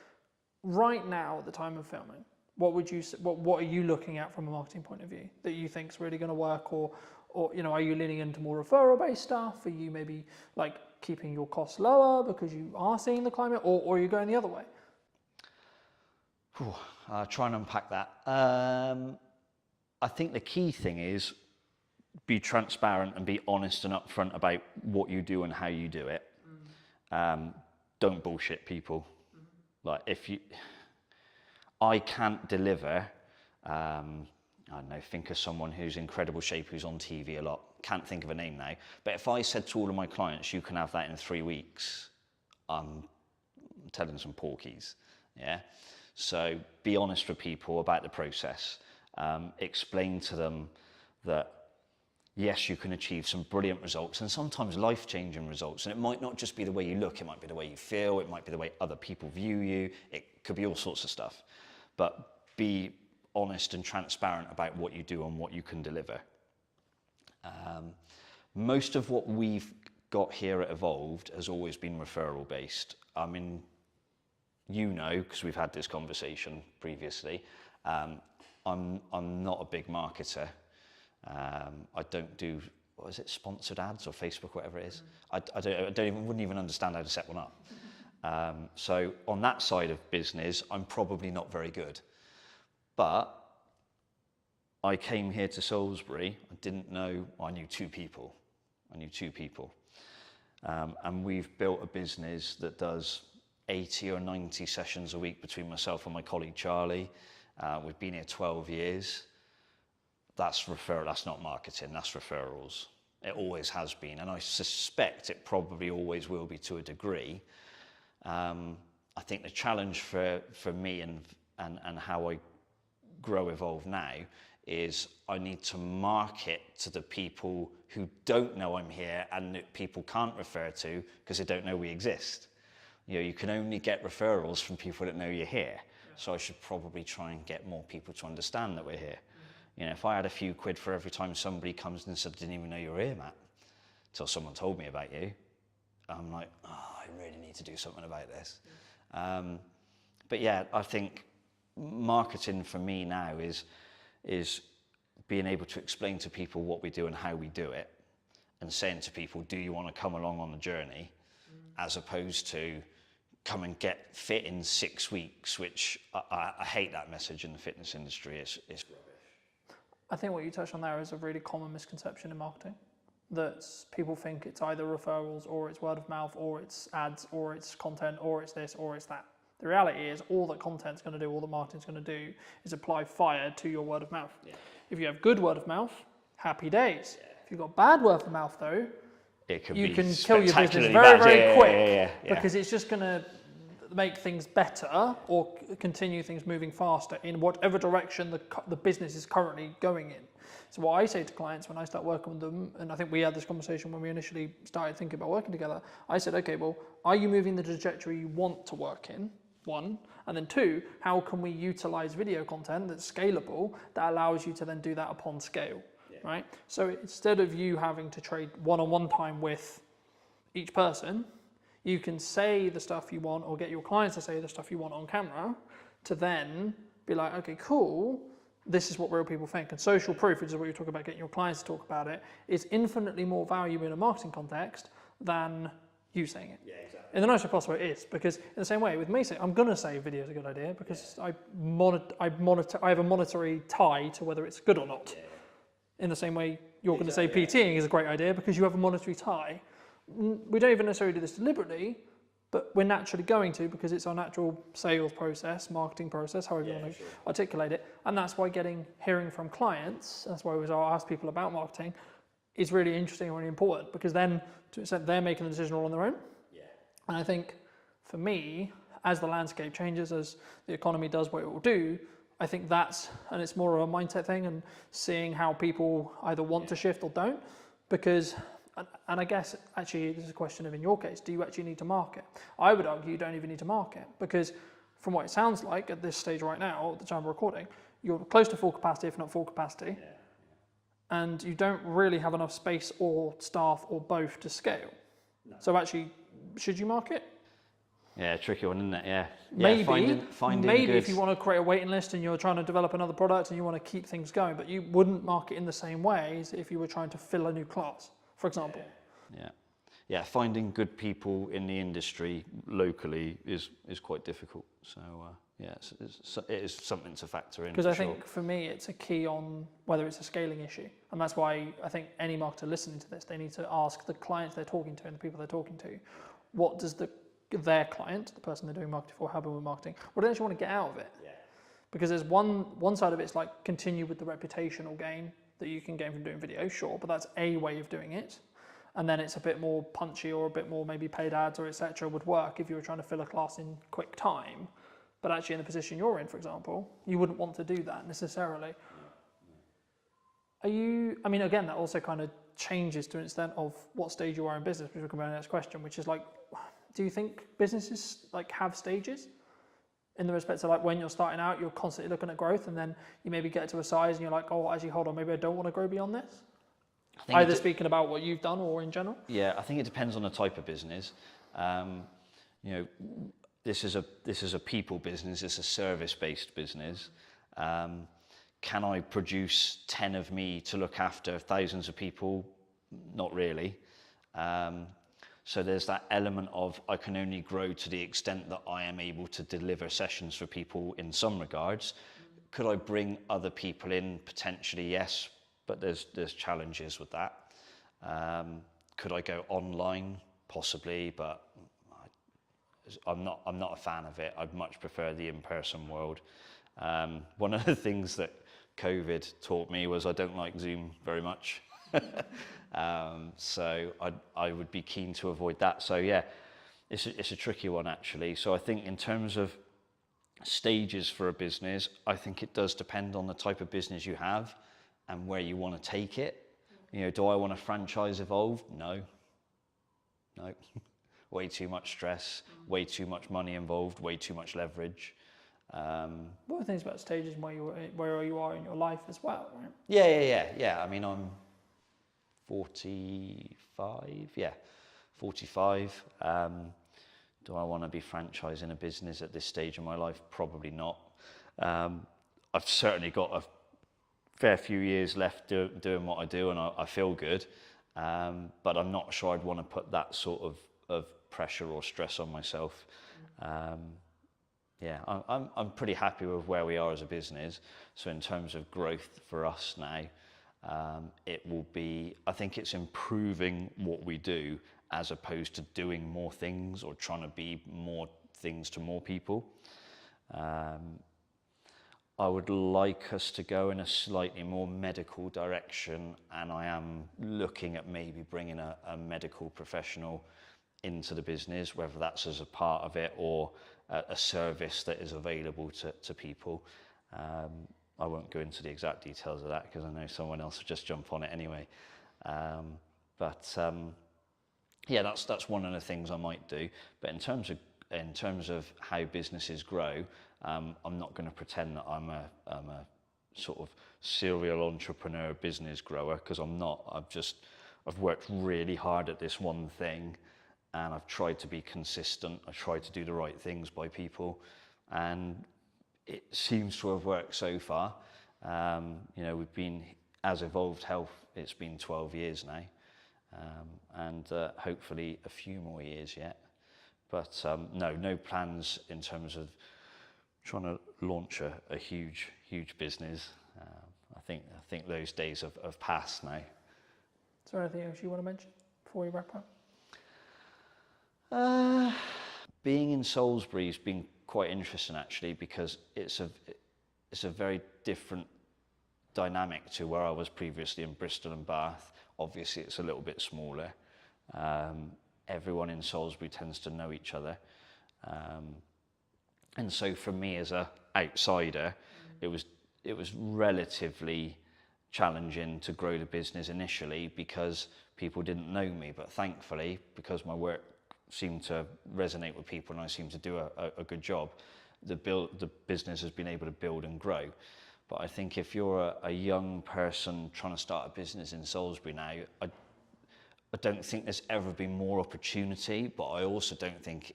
right now, at the time of filming, what are you looking at from a marketing point of view that you think is really going to work, or you know, are you leaning into more referral-based stuff? Are you maybe like keeping your costs lower because you are seeing the climate, or are you going the other way? Try and unpack that. I think the key thing is be transparent and be honest and upfront about what you do and how you do it. Don't bullshit people. Like I can't deliver, I don't know, think of someone who's in incredible shape, who's on TV a lot, can't think of a name now, but if I said to all of my clients, you can have that in 3 weeks, I'm telling some porkies, yeah? So be honest with people about the process. Explain to them that yes, you can achieve some brilliant results and sometimes life-changing results. And it might not just be the way you look, it might be the way you feel, it might be the way other people view you, it could be all sorts of stuff. But be honest and transparent about what you do and what you can deliver. Most of what we've got here at Evolved has always been referral-based. I mean, you know, because we've had this conversation previously, I'm not a big marketer. I don't do, what is it, sponsored ads or Facebook, whatever it is. Wouldn't even understand how to set one up. So on that side of business, I'm probably not very good. But I came here to Salisbury, I didn't know, I knew two people. And we've built a business that does 80 or 90 sessions a week between myself and my colleague Charlie. We've been here 12 years. That's referral, that's not marketing, that's referrals. It always has been, and I suspect it probably always will be to a degree. I think the challenge for me and how I grow Evolve now is I need to market to the people who don't know I'm here and that people can't refer to because they don't know we exist. You know, you can only get referrals from people that know you're here. So I should probably try and get more people to understand that we're here. You know, if I had a few quid for every time somebody comes and said, I didn't even know you were here, Matt, until someone told me about you, I'm like, oh, I really need to do something about this. But yeah, I think marketing for me now is being able to explain to people what we do and how we do it, and saying to people, do you want to come along on the journey, as opposed to come and get fit in 6 weeks, which I hate that message in the fitness industry. It's rubbish. I think what you touched on there is a really common misconception in marketing, that people think it's either referrals or it's word of mouth or it's ads or it's content or it's this or it's that. The reality is all that content's going to do, all that marketing's going to do is apply fire to your word of mouth. Yeah. If you have good word of mouth, happy days. Yeah. If you've got bad word of mouth though, you can kill your business very, very quick because it's just going to, make things better or continue things moving faster in whatever direction the business is currently going in. So what I say to clients when I start working with them, and I think we had this conversation when we initially started thinking about working together, I said, okay, well, are you moving the trajectory you want to work in? One, and then two, how can we utilize video content that's scalable that allows you to then do that upon scale, right? So instead of you having to trade one-on-one time with each person, you can say the stuff you want or get your clients to say the stuff you want on camera to then be like, okay, cool, this is what real people think. And social proof, which is what you're talking about, getting your clients to talk about it, is infinitely more value in a marketing context than you saying it. Yeah, exactly. In the nicest possible way it is, because in the same way with me saying, I'm going to say video is a good idea because I have a monetary tie to whether it's good or not. Yeah. In the same way you're going to say PTing is a great idea because you have a monetary tie. We don't even necessarily do this deliberately, but we're naturally going to because it's our natural sales process, marketing process, however you want to articulate it. And that's why hearing from clients, that's why I ask people about marketing, is really interesting and really important, because then to an extent they're making the decision all on their own. Yeah. And I think for me, as the landscape changes, as the economy does what it will do, I think and it's more of a mindset thing and seeing how people either want to shift or don't, because, and I guess actually this is a question of, in your case, do you actually need to market? I would argue you don't even need to market, because from what it sounds like at this stage right now, at the time of recording, you're close to full capacity, if not full capacity, and you don't really have enough space or staff or both to scale. No. So actually, should you market? Yeah, tricky one, isn't it? Yeah. Maybe, finding maybe good... if you want to create a waiting list and you're trying to develop another product and you want to keep things going, but you wouldn't market in the same way as if you were trying to fill a new class, for example. Yeah, finding good people in the industry locally is quite difficult. So it is something to factor in. Because I think for me, it's a key on whether it's a scaling issue. And that's why I think any marketer listening to this, they need to ask the clients they're talking to and the people they're talking to, what does their client, the person they're doing marketing for, helping with marketing, what do they actually want to get out of it? Yeah. Because there's one side of it's like continue with the reputational gain that you can gain from doing video, sure, but that's a way of doing it. And then it's a bit more punchy or a bit more maybe paid ads or etc. would work if you were trying to fill a class in quick time. But actually in the position you're in, for example, you wouldn't want to do that necessarily. I mean, again, that also kind of changes to an extent of what stage you are in business, which will come to the next question, which is like, do you think businesses like have stages? In the respect of like when you're starting out, you're constantly looking at growth, and then you maybe get to a size and you're like, oh, actually, hold on, maybe I don't want to grow beyond this? Either speaking about what you've done or in general? Yeah, I think it depends on the type of business. This is a people business, it's a service-based business. Can I produce 10 of me to look after thousands of people? Not really. So there's that element of I can only grow to the extent that I am able to deliver sessions for people in some regards. Could I bring other people in? Potentially, yes, but there's challenges with that. Could I go online? Possibly, but I'm not a fan of it. I'd much prefer the in-person world. One of the things that COVID taught me was I don't like Zoom very much. So I would be keen to avoid that. So yeah, it's a tricky one actually. So I think in terms of stages for a business, I think it does depend on the type of business you have and where you want to take it. You know, do I want a franchise evolved? No. Way too much stress, way too much money involved, way too much leverage. What are the things about stages where you are in your life as well, right? Yeah. I mean, I'm 45. Yeah, 45. Do I want to be franchising a business at this stage of my life? Probably not. I've certainly got a fair few years left doing what I do, and I feel good. But I'm not sure I'd want to put that sort of pressure or stress on myself. I'm pretty happy with where we are as a business. So in terms of growth for us now, it will be, I think it's improving what we do as opposed to doing more things or trying to be more things to more people. I would like us to go in a slightly more medical direction, and I am looking at maybe bringing a medical professional into the business, whether that's as a part of it or a service that is available to people. I won't go into the exact details of that because I know someone else will just jump on it anyway. Yeah, that's one of the things I might do. But in terms of how businesses grow, I'm not going to pretend that I'm a sort of serial entrepreneur business grower, because I'm not. I've worked really hard at this one thing, and I've tried to be consistent. I tried to do the right things by people, and it seems to have worked so far. You know, we've been, as Evolved Health, it's been 12 years now, and hopefully a few more years yet. But no plans in terms of trying to launch a huge business. I think those days have passed now. Is there anything else you want to mention before we wrap up? Being in Salisbury has been quite interesting actually, because it's a very different dynamic to where I was previously in Bristol and Bath. Obviously it's a little bit smaller. Everyone in Salisbury tends to know each other. And so for me as an outsider, it was relatively challenging to grow the business initially because people didn't know me. But thankfully, because my work seemed to resonate with people and I seemed to do a good job, the business has been able to build and grow. But I think if you're a young person trying to start a business in Salisbury now, I don't think there's ever been more opportunity, but I also don't think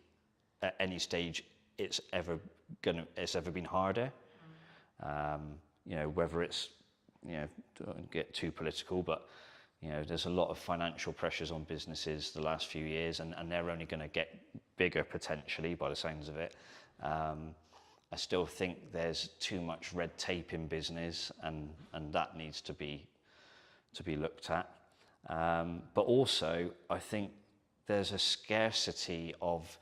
at any stage it's ever been harder. You know, whether it's, you know, don't get too political, but you know, there's a lot of financial pressures on businesses the last few years, and they're only going to get bigger potentially by the sounds of it. I still think there's too much red tape in business, and that needs to be looked at. But also, I think there's a scarcity of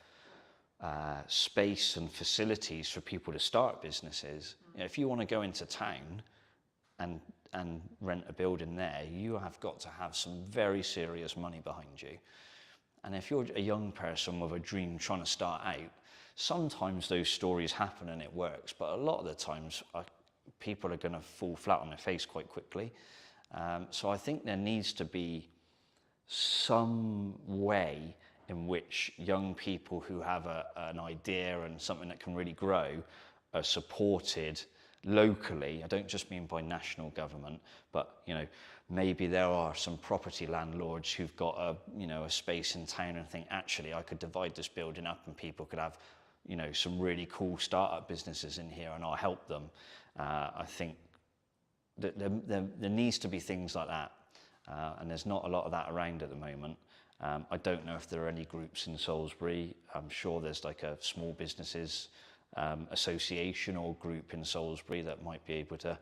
space and facilities for people to start businesses. You know, if you want to go into town and rent a building there, you have got to have some very serious money behind you. And if you're a young person with a dream trying to start out, sometimes those stories happen and it works, but a lot of the times people are going to fall flat on their face quite quickly. So I think there needs to be some way in which young people who have an idea and something that can really grow are supported locally. I don't just mean by national government, but you know, maybe there are some property landlords who've got a space in town and think, actually I could divide this building up and people could have, you know, some really cool startup businesses in here and I'll help them. I think that there needs to be things like that, and there's not a lot of that around at the moment. I don't know if there are any groups in Salisbury. I'm sure there's like a small businesses association or group in Salisbury that might be able to,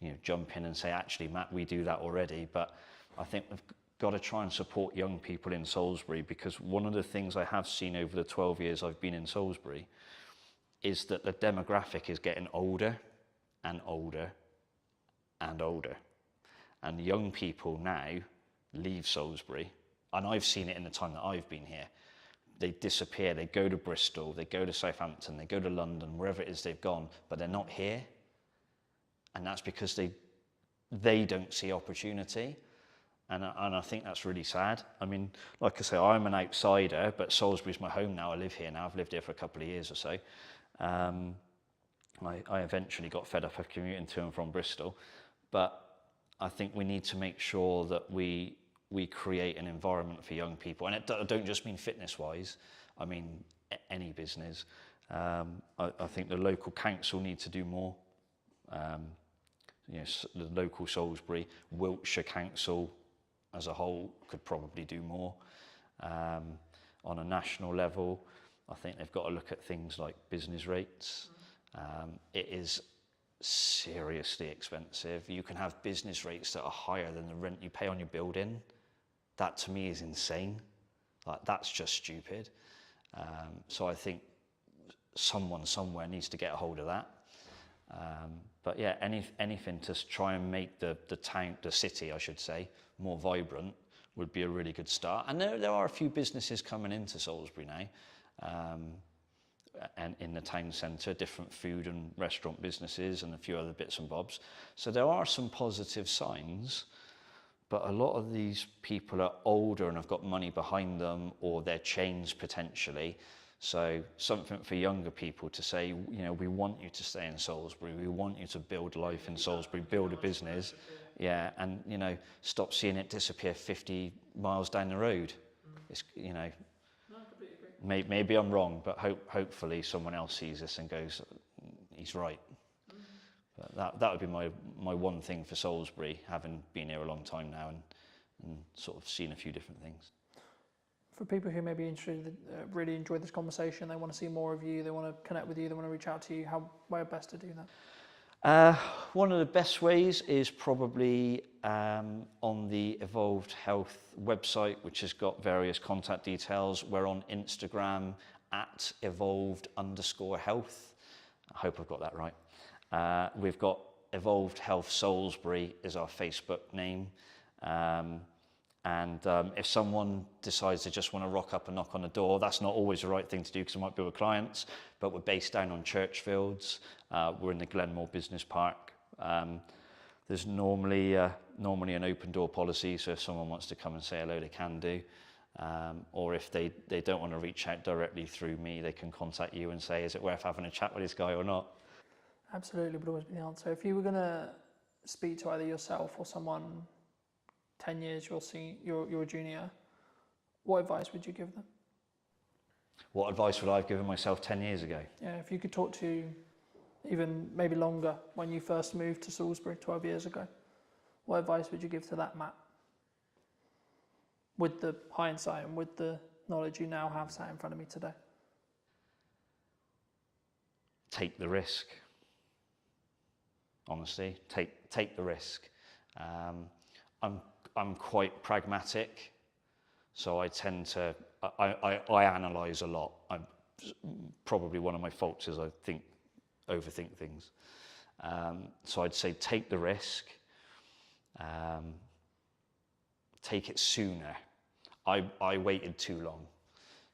you know, jump in and say, actually, Matt, we do that already. But I think we've got to try and support young people in Salisbury, because one of the things I have seen over the 12 years I've been in Salisbury is that the demographic is getting older and older and older. And young people now leave Salisbury, and I've seen it in the time that I've been here. They disappear, they go to Bristol, they go to Southampton, they go to London, wherever it is they've gone, but they're not here. And that's because they don't see opportunity. And I think that's really sad. I mean, like I say, I'm an outsider, but Salisbury's my home now. I live here now. I've lived here for a couple of years or so. I eventually got fed up of commuting to and from Bristol. But I think we need to make sure that we create an environment for young people. And I don't just mean fitness-wise. I mean any business. I think the local council need to do more. You know, the local Salisbury, Wiltshire Council as a whole could probably do more. On a national level, I think they've got to look at things like business rates. It is seriously expensive. You can have business rates that are higher than the rent you pay on your building. That to me is insane. Like, that's just stupid. So I think someone somewhere needs to get a hold of that. But yeah, anything to try and make the town, the city, I should say, more vibrant would be a really good start. And there are a few businesses coming into Salisbury now, and in the town centre, different food and restaurant businesses and a few other bits and bobs. So there are some positive signs, but a lot of these people are older and have got money behind them, or they're chains potentially. So something for younger people to say, you know, we want you to stay in Salisbury, we want you to build life in Salisbury, build a business, yeah, and, you know, stop seeing it disappear 50 miles down the road. It's, you know, maybe I'm wrong, but hopefully someone else sees this and goes, he's right. But that would be my one thing for Salisbury, having been here a long time now and sort of seen a few different things. For people who may be interested, really enjoy this conversation, they want to see more of you, they want to connect with you, they want to reach out to you, where best to do that? One of the best ways is probably on the Evolved Health website, which has got various contact details. We're on Instagram at evolved_health. I hope I've got that right. We've got Evolved Health Salisbury is our Facebook name. And if someone decides they just want to rock up and knock on the door, that's not always the right thing to do because it might be with clients, but we're based down on Churchfields. We're in the Glenmore Business Park. There's normally an open door policy, so if someone wants to come and say hello, they can do. Or if they don't want to reach out directly through me, they can contact you and say, is it worth having a chat with this guy or not? Absolutely, would always be the answer. If you were going to speak to either yourself or someone 10 years you're a junior, what advice would you give them? What advice would I have given myself 10 years ago? Yeah, if you could talk to even maybe longer, when you first moved to Salisbury 12 years ago, what advice would you give to that Matt? With the hindsight and with the knowledge you now have sat in front of me today. Take the risk. Honestly, take the risk. I'm quite pragmatic, so I tend to, I analyse a lot. Probably one of my faults is I overthink things. So I'd say take the risk, take it sooner. I waited too long.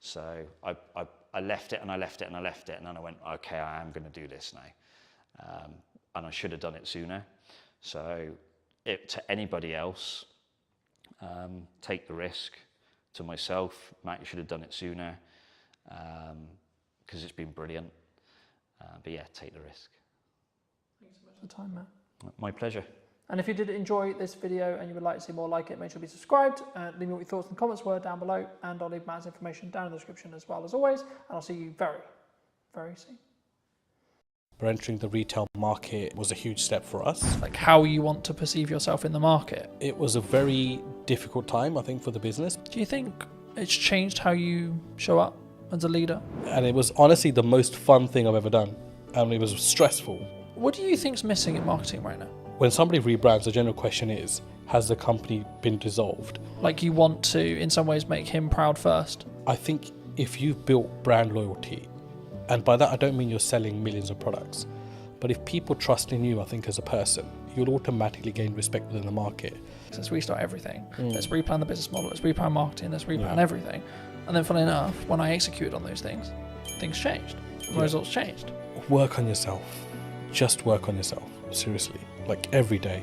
So I left it and I left it and I left it, and then I went, okay, I am going to do this now. And I should have done it sooner. So to anybody else, take the risk. To myself, Matt, you should have done it sooner, because it's been brilliant. But yeah, take the risk. Thanks so much for the time, Matt. My pleasure. And if you did enjoy this video and you would like to see more like it, make sure to be subscribed. Leave me what your thoughts and comments were down below, and I'll leave Matt's information down in the description as well as always. And I'll see you very, very soon. But entering the retail market was a huge step for us. Like how you want to perceive yourself in the market. It was a very difficult time, I think, for the business. Do you think it's changed how you show up as a leader? And it was honestly the most fun thing I've ever done. And it was stressful. What do you think's missing in marketing right now? When somebody rebrands, the general question is, has the company been dissolved? Like you want to, in some ways, make him proud first. I think if you've built brand loyalty, and by that I don't mean you're selling millions of products, but if people trust in you, I think as a person, you'll automatically gain respect within the market. Let's restart everything. Let's replan the business model. Let's replan marketing. Let's replan everything. And then funnily enough, when I executed on those things, things changed. The results changed. Work on yourself. Just work on yourself. Seriously. Like every day.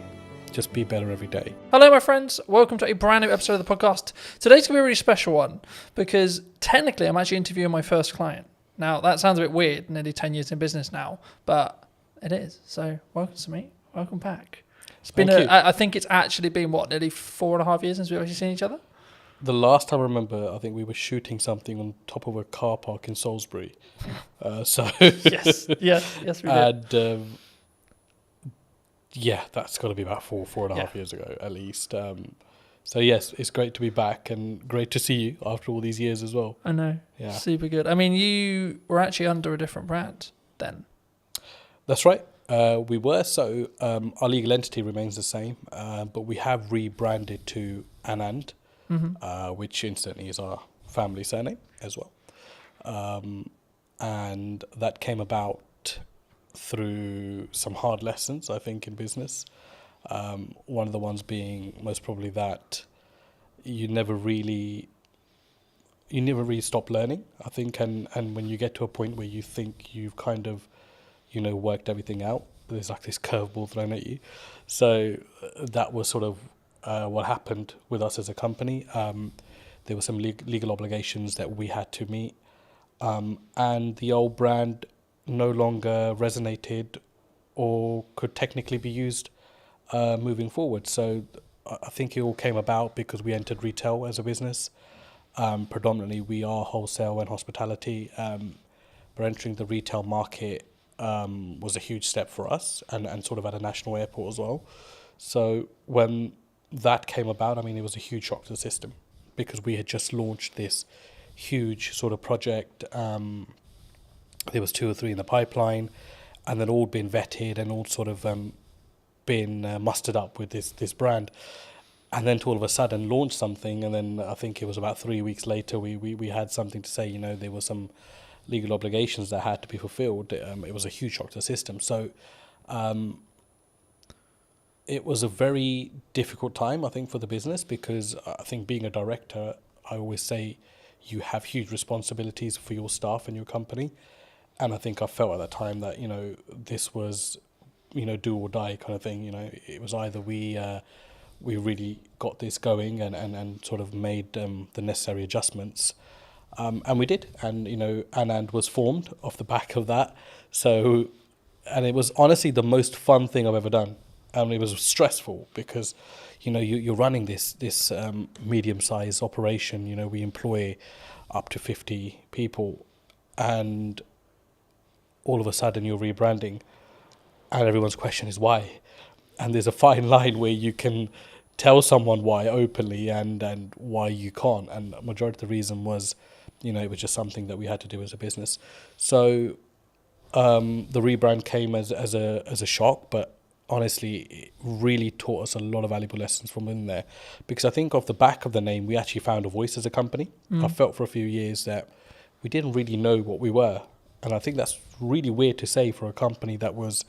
Just be better every day. Hello, my friends. Welcome to a brand new episode of the podcast. Today's going to be a really special one because technically I'm actually interviewing my first client. Now, that sounds a bit weird, nearly 10 years in business now, but it is. So, welcome to me. Welcome back. It's been, I think it's actually been, nearly 4.5 years since we've actually seen each other? The last time I remember, I think we were shooting something on top of a car park in Salisbury. Yes, we did. And yeah, that's got to be about 4.5 years ago, at least. So yes, it's great to be back and great to see you after all these years as well. I know. Yeah. Super good. I mean, you were actually under a different brand then. That's right. We were. So our legal entity remains the same, but we have rebranded to Anand, which incidentally is our family surname as well. And that came about through some hard lessons, I think, in business. One of the ones being most probably that you never really stop learning, I think. And when you get to a point where you think you've kind of, worked everything out, there's like this curveball thrown at you. So that was sort of what happened with us as a company. There were some legal obligations that we had to meet, and the old brand no longer resonated or could technically be used moving forward. So I think it all came about because we entered retail as a business. Predominantly, we are wholesale and hospitality. But entering the retail market was a huge step for us, and sort of at a national airport as well. So when that came about, I mean, it was a huge shock to the system because we had just launched this huge sort of project. There was 2 or 3 in the pipeline, and then all been vetted and all sort of been mustered up with this brand. And then to all of a sudden launch something, and then I think it was about 3 weeks later we had something to say, there were some legal obligations that had to be fulfilled. It was a huge shock to the system. So it was a very difficult time, I think, for the business, because I think being a director, I always say you have huge responsibilities for your staff and your company. And I think I felt at that time that, this was, do or die kind of thing. It was either we really got this going and sort of made the necessary adjustments. And we did. And, Anand was formed off the back of that. So, and it was honestly the most fun thing I've ever done. And it was stressful because, you're running this medium-sized operation. We employ up to 50 people, and all of a sudden you're rebranding, and everyone's question is why. And there's a fine line where you can tell someone why openly and why you can't. And the majority of the reason was, it was just something that we had to do as a business. So the rebrand came as a shock, but honestly, it really taught us a lot of valuable lessons from in there, because I think off the back of the name, we actually found a voice as a company. I felt for a few years that we didn't really know what we were. And I think that's really weird to say for a company that was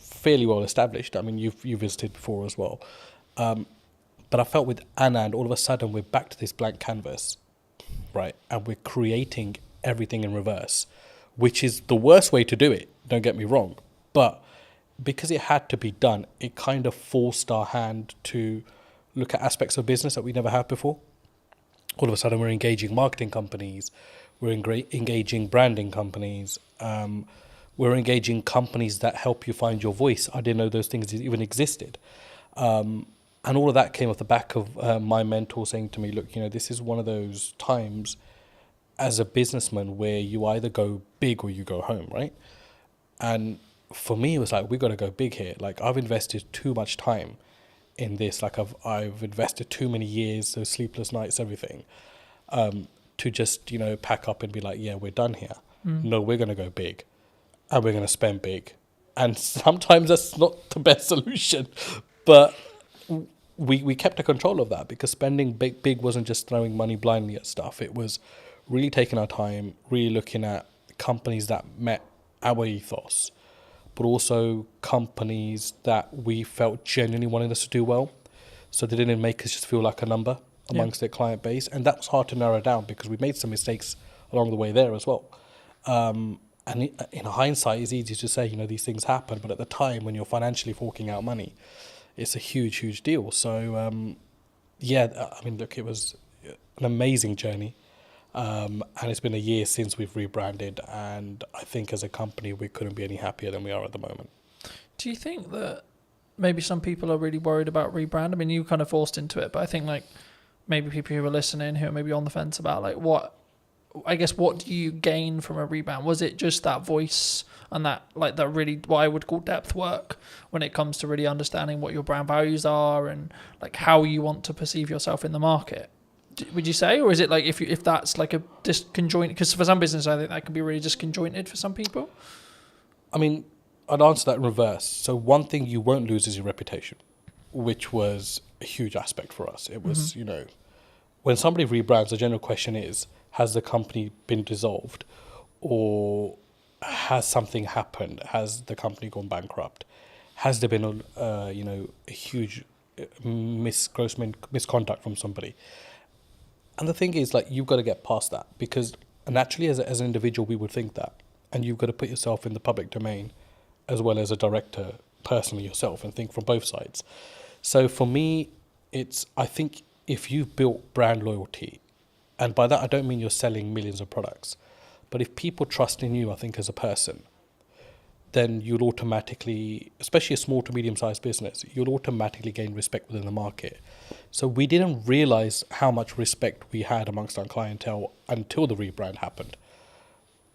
fairly well established. I mean, you visited before as well. But I felt with Anand, all of a sudden, we're back to this blank canvas, right? And we're creating everything in reverse, which is the worst way to do it, don't get me wrong. But because it had to be done, it kind of forced our hand to look at aspects of business that we never had before. All of a sudden, we're engaging marketing companies, we're engaging branding companies, we're engaging companies that help you find your voice. I didn't know those things even existed. And all of that came off the back of my mentor saying to me, look, this is one of those times as a businessman where you either go big or you go home, right? And for me, it was like, we got to go big here. Like, I've invested too much time in this. Like, I've invested too many years, those sleepless nights, everything, to just, pack up and be like, yeah, we're done here. No, we're going to go big, and we're going to spend big. And sometimes that's not the best solution, but we kept a control of that, because spending big wasn't just throwing money blindly at stuff. It was really taking our time, really looking at companies that met our ethos, but also companies that we felt genuinely wanted us to do well. So they didn't make us just feel like a number amongst their client base. And that was hard to narrow down, because we made some mistakes along the way there as well. And in hindsight, it's easy to say, these things happen. But at the time, when you're financially forking out money, it's a huge, huge deal. So, I mean, look, it was an amazing journey. And it's been a year since we've rebranded, and I think as a company we couldn't be any happier than we are at the moment. Do you think that maybe some people are really worried about rebrand? I mean, you kind of forced into it, but I think like maybe people who are listening who are maybe on the fence about like what do you gain from a rebrand? Was it just that voice and that like that really what I would call depth work when it comes to really understanding what your brand values are and like how you want to perceive yourself in the market? Would you say, or is it like if that's like a disconjointed? Because for some business, I think that can be really disconjointed for some people. I mean, I'd answer that in reverse. So one thing you won't lose is your reputation, which was a huge aspect for us. It was, when somebody rebrands, the general question is, has the company been dissolved, or has something happened? Has the company gone bankrupt? Has there been a huge misconduct from somebody. And the thing is, like, you've got to get past that, because naturally as an individual we would think that, and you've got to put yourself in the public domain as well as a director personally yourself and think from both sides. So for me, I think if you've built brand loyalty, and by that I don't mean you're selling millions of products, but if people trust in you, I think, as a person, then you'll automatically, especially a small to medium-sized business, you'll automatically gain respect within the market. So we didn't realize how much respect we had amongst our clientele until the rebrand happened.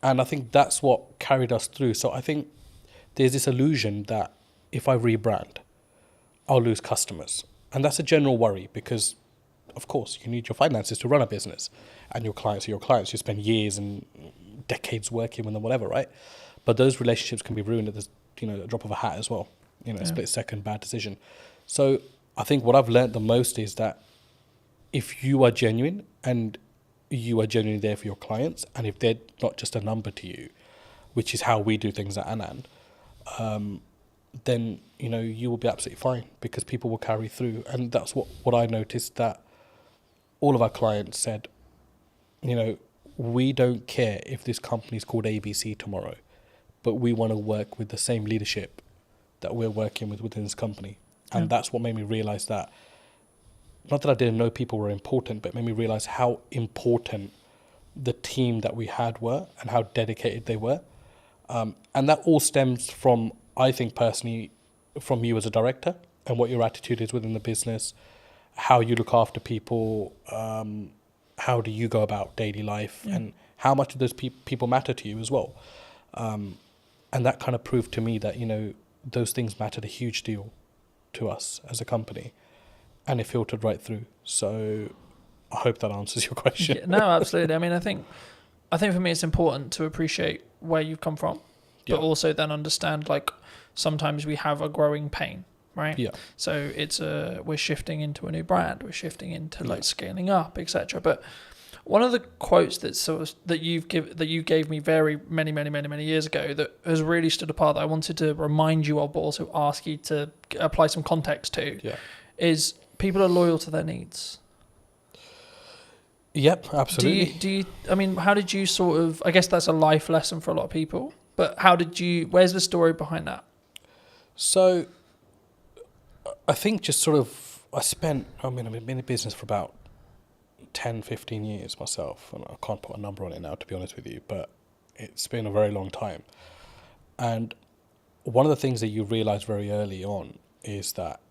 And I think that's what carried us through. So I think there's this illusion that if I rebrand, I'll lose customers. And that's a general worry, because, of course, you need your finances to run a business. And your clients are your clients. You spend years and decades working with them, whatever, right? But those relationships can be ruined at the drop of a hat as well. A split-second bad decision. So I think what I've learned the most is that if you are genuine and you are genuinely there for your clients, and if they're not just a number to you, which is how we do things at Anand, then you will be absolutely fine, because people will carry through. And that's what I noticed, that all of our clients said, we don't care if this company is called ABC tomorrow, but we want to work with the same leadership that we're working with within this company. And that's what made me realize that, not that I didn't know people were important, but it made me realize how important the team that we had were and how dedicated they were. And that all stems from, I think personally, from you as a director and what your attitude is within the business, how you look after people, how do you go about daily life, and how much do those people matter to you as well. And that kind of proved to me that, those things mattered a huge deal to us as a company, and it filtered right through. So I hope that answers your question. Yeah, no, absolutely. I mean, I think for me it's important to appreciate where you've come from, but also then understand, like, sometimes we have a growing pain, right? Yeah. So it's we're shifting into a new brand, we're shifting into like scaling up, etc. But one of the quotes that you gave me very many years ago that has really stood apart, that I wanted to remind you of, but also ask you to apply some context to, is people are loyal to their needs. Yep, absolutely. I mean, how did you sort of, I guess that's a life lesson for a lot of people, but where's the story behind that? So I think just sort of, I've been in business for about 10, 15 years myself, and I can't put a number on it now, to be honest with you, but it's been a very long time. And one of the things that you realize very early on is that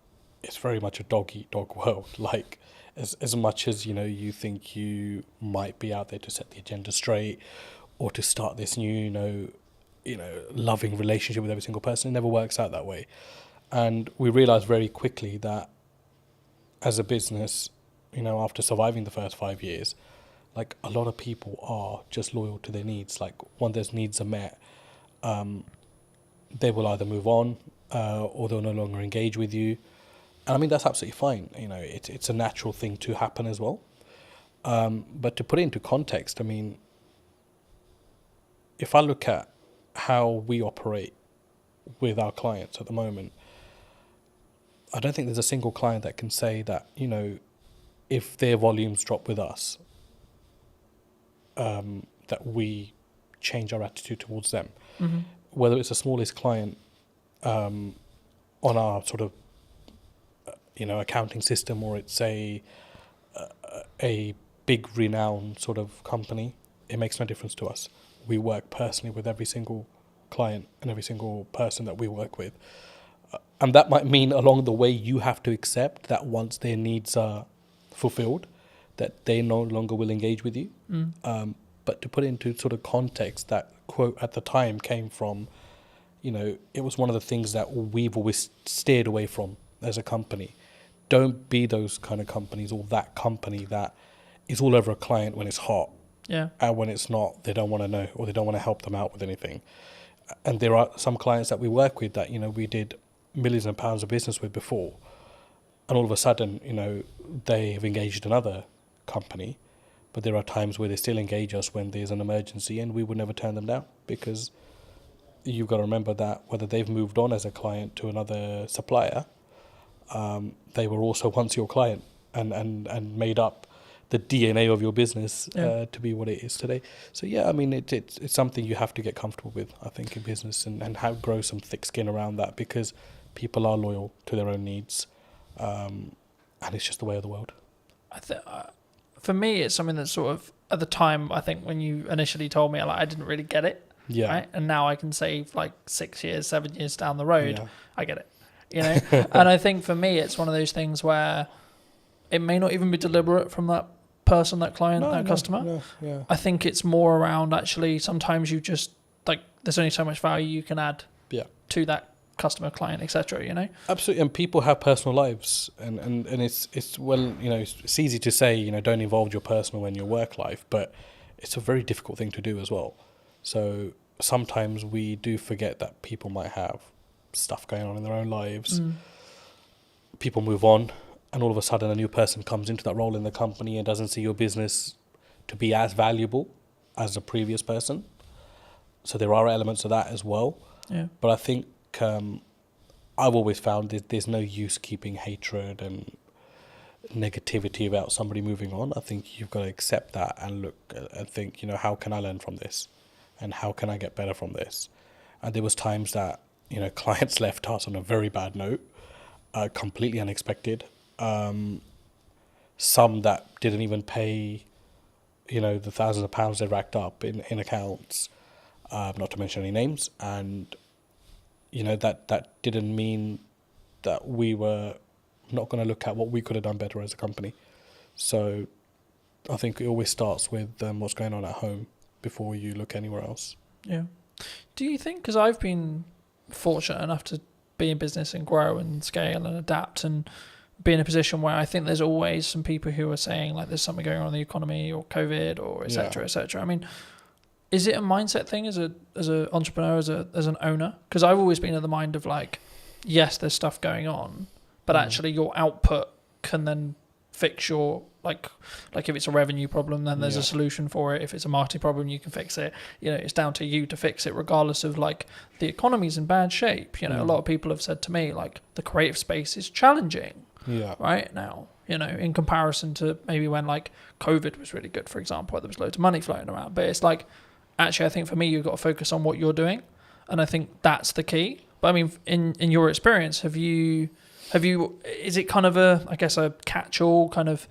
it's very much a dog-eat-dog world. Like, as much as, you think you might be out there to set the agenda straight or to start this new, loving relationship with every single person, it never works out that way. And we realized very quickly that as a business, after surviving the first 5 years, like, a lot of people are just loyal to their needs. Like, when those needs are met, they will either move on or they'll no longer engage with you. And I mean, that's absolutely fine. It's a natural thing to happen as well. But to put it into context, I mean, if I look at how we operate with our clients at the moment, I don't think there's a single client that can say that, if their volumes drop with us, that we change our attitude towards them. Mm-hmm. Whether it's the smallest client on our sort of, accounting system, or it's a big renowned sort of company, it makes no difference to us. We work personally with every single client and every single person that we work with. And that might mean along the way you have to accept that once their needs are fulfilled, that they no longer will engage with you. But to put it into sort of context, that quote at the time came from, it was one of the things that we've always steered away from as a company. Don't be those kind of companies, or that company that is all over a client when it's hot. Yeah. And when it's not, they don't want to know, or they don't want to help them out with anything. And there are some clients that we work with that, we did millions of pounds of business with before, and all of a sudden, they have engaged another company, but there are times where they still engage us when there's an emergency, and we would never turn them down, because you've got to remember that whether they've moved on as a client to another supplier, they were also once your client and made up the DNA of your business to be what it is today. So yeah, I mean, it's something you have to get comfortable with, I think, in business, and grow some thick skin around that, because people are loyal to their own needs, and it's just the way of the world. For me, it's something that sort of, at the time, I think when you initially told me, I didn't really get it. Yeah. Right? And now I can say, like, 6 years, 7 years down the road, Yeah. I get it. You know? And I think for me, it's one of those things where it may not even be deliberate from that person, that client, that customer. No, yeah. I think it's more around, actually, sometimes you just, like, there's only so much value you can add to that customer, client, etc. You know? Absolutely. And people have personal lives, and it's well, you know, it's easy to say, you know, don't involve your personal in your work life, but it's a very difficult thing to do as well. So sometimes we do forget that people might have stuff going on in their own lives. People move on, and all of a sudden a new person comes into that role in the company and doesn't see your business to be as valuable as the previous person. So there are elements of that as well. Yeah. But I think I've always found there's no use keeping hatred and negativity about somebody moving on. I think you've got to accept that and look and think, you know, how can I learn from this? And how can I get better from this? And there was times that, you know, clients left us on a very bad note, completely unexpected. Some that didn't even pay, you know, the thousands of pounds they racked up in accounts, not to mention any names. And, you know, that didn't mean that we were not going to look at what we could have done better as a company. So I think it always starts with what's going on at home before you look anywhere else. Yeah. Do you think, because I've been fortunate enough to be in business and grow and scale and adapt and be in a position where I think there's always some people who are saying, like, there's something going on in the economy or COVID or et cetera, et cetera. I mean, is it a mindset thing as an entrepreneur, as an owner? Because I've always been of the mind of, like, yes, there's stuff going on, but actually your output can then fix your, like if it's a revenue problem, then there's a solution for it. If it's a marketing problem, you can fix it. You know, it's down to you to fix it, regardless of, like, the economy's in bad shape. You know, a lot of people have said to me, like, the creative space is challenging right now, you know, in comparison to maybe when, like, COVID was really good, for example, where there was loads of money floating around. But it's like, actually, I think for me, you've got to focus on what you're doing. And I think that's the key. But I mean, in your experience, have you, is it kind of I guess a catch-all kind of,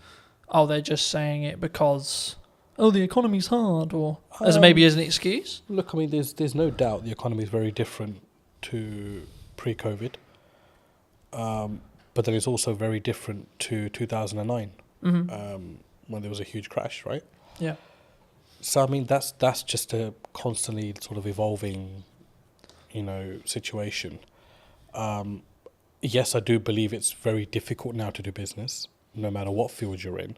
oh, they're just saying it because, oh, the economy's hard, or as maybe as an excuse? Look, I mean, there's no doubt the economy is very different to pre-COVID. But then it's also very different to 2009, when there was a huge crash, right? Yeah. So, I mean, that's just a constantly sort of evolving, you know, situation. Yes, I do believe it's very difficult now to do business, no matter what field you're in.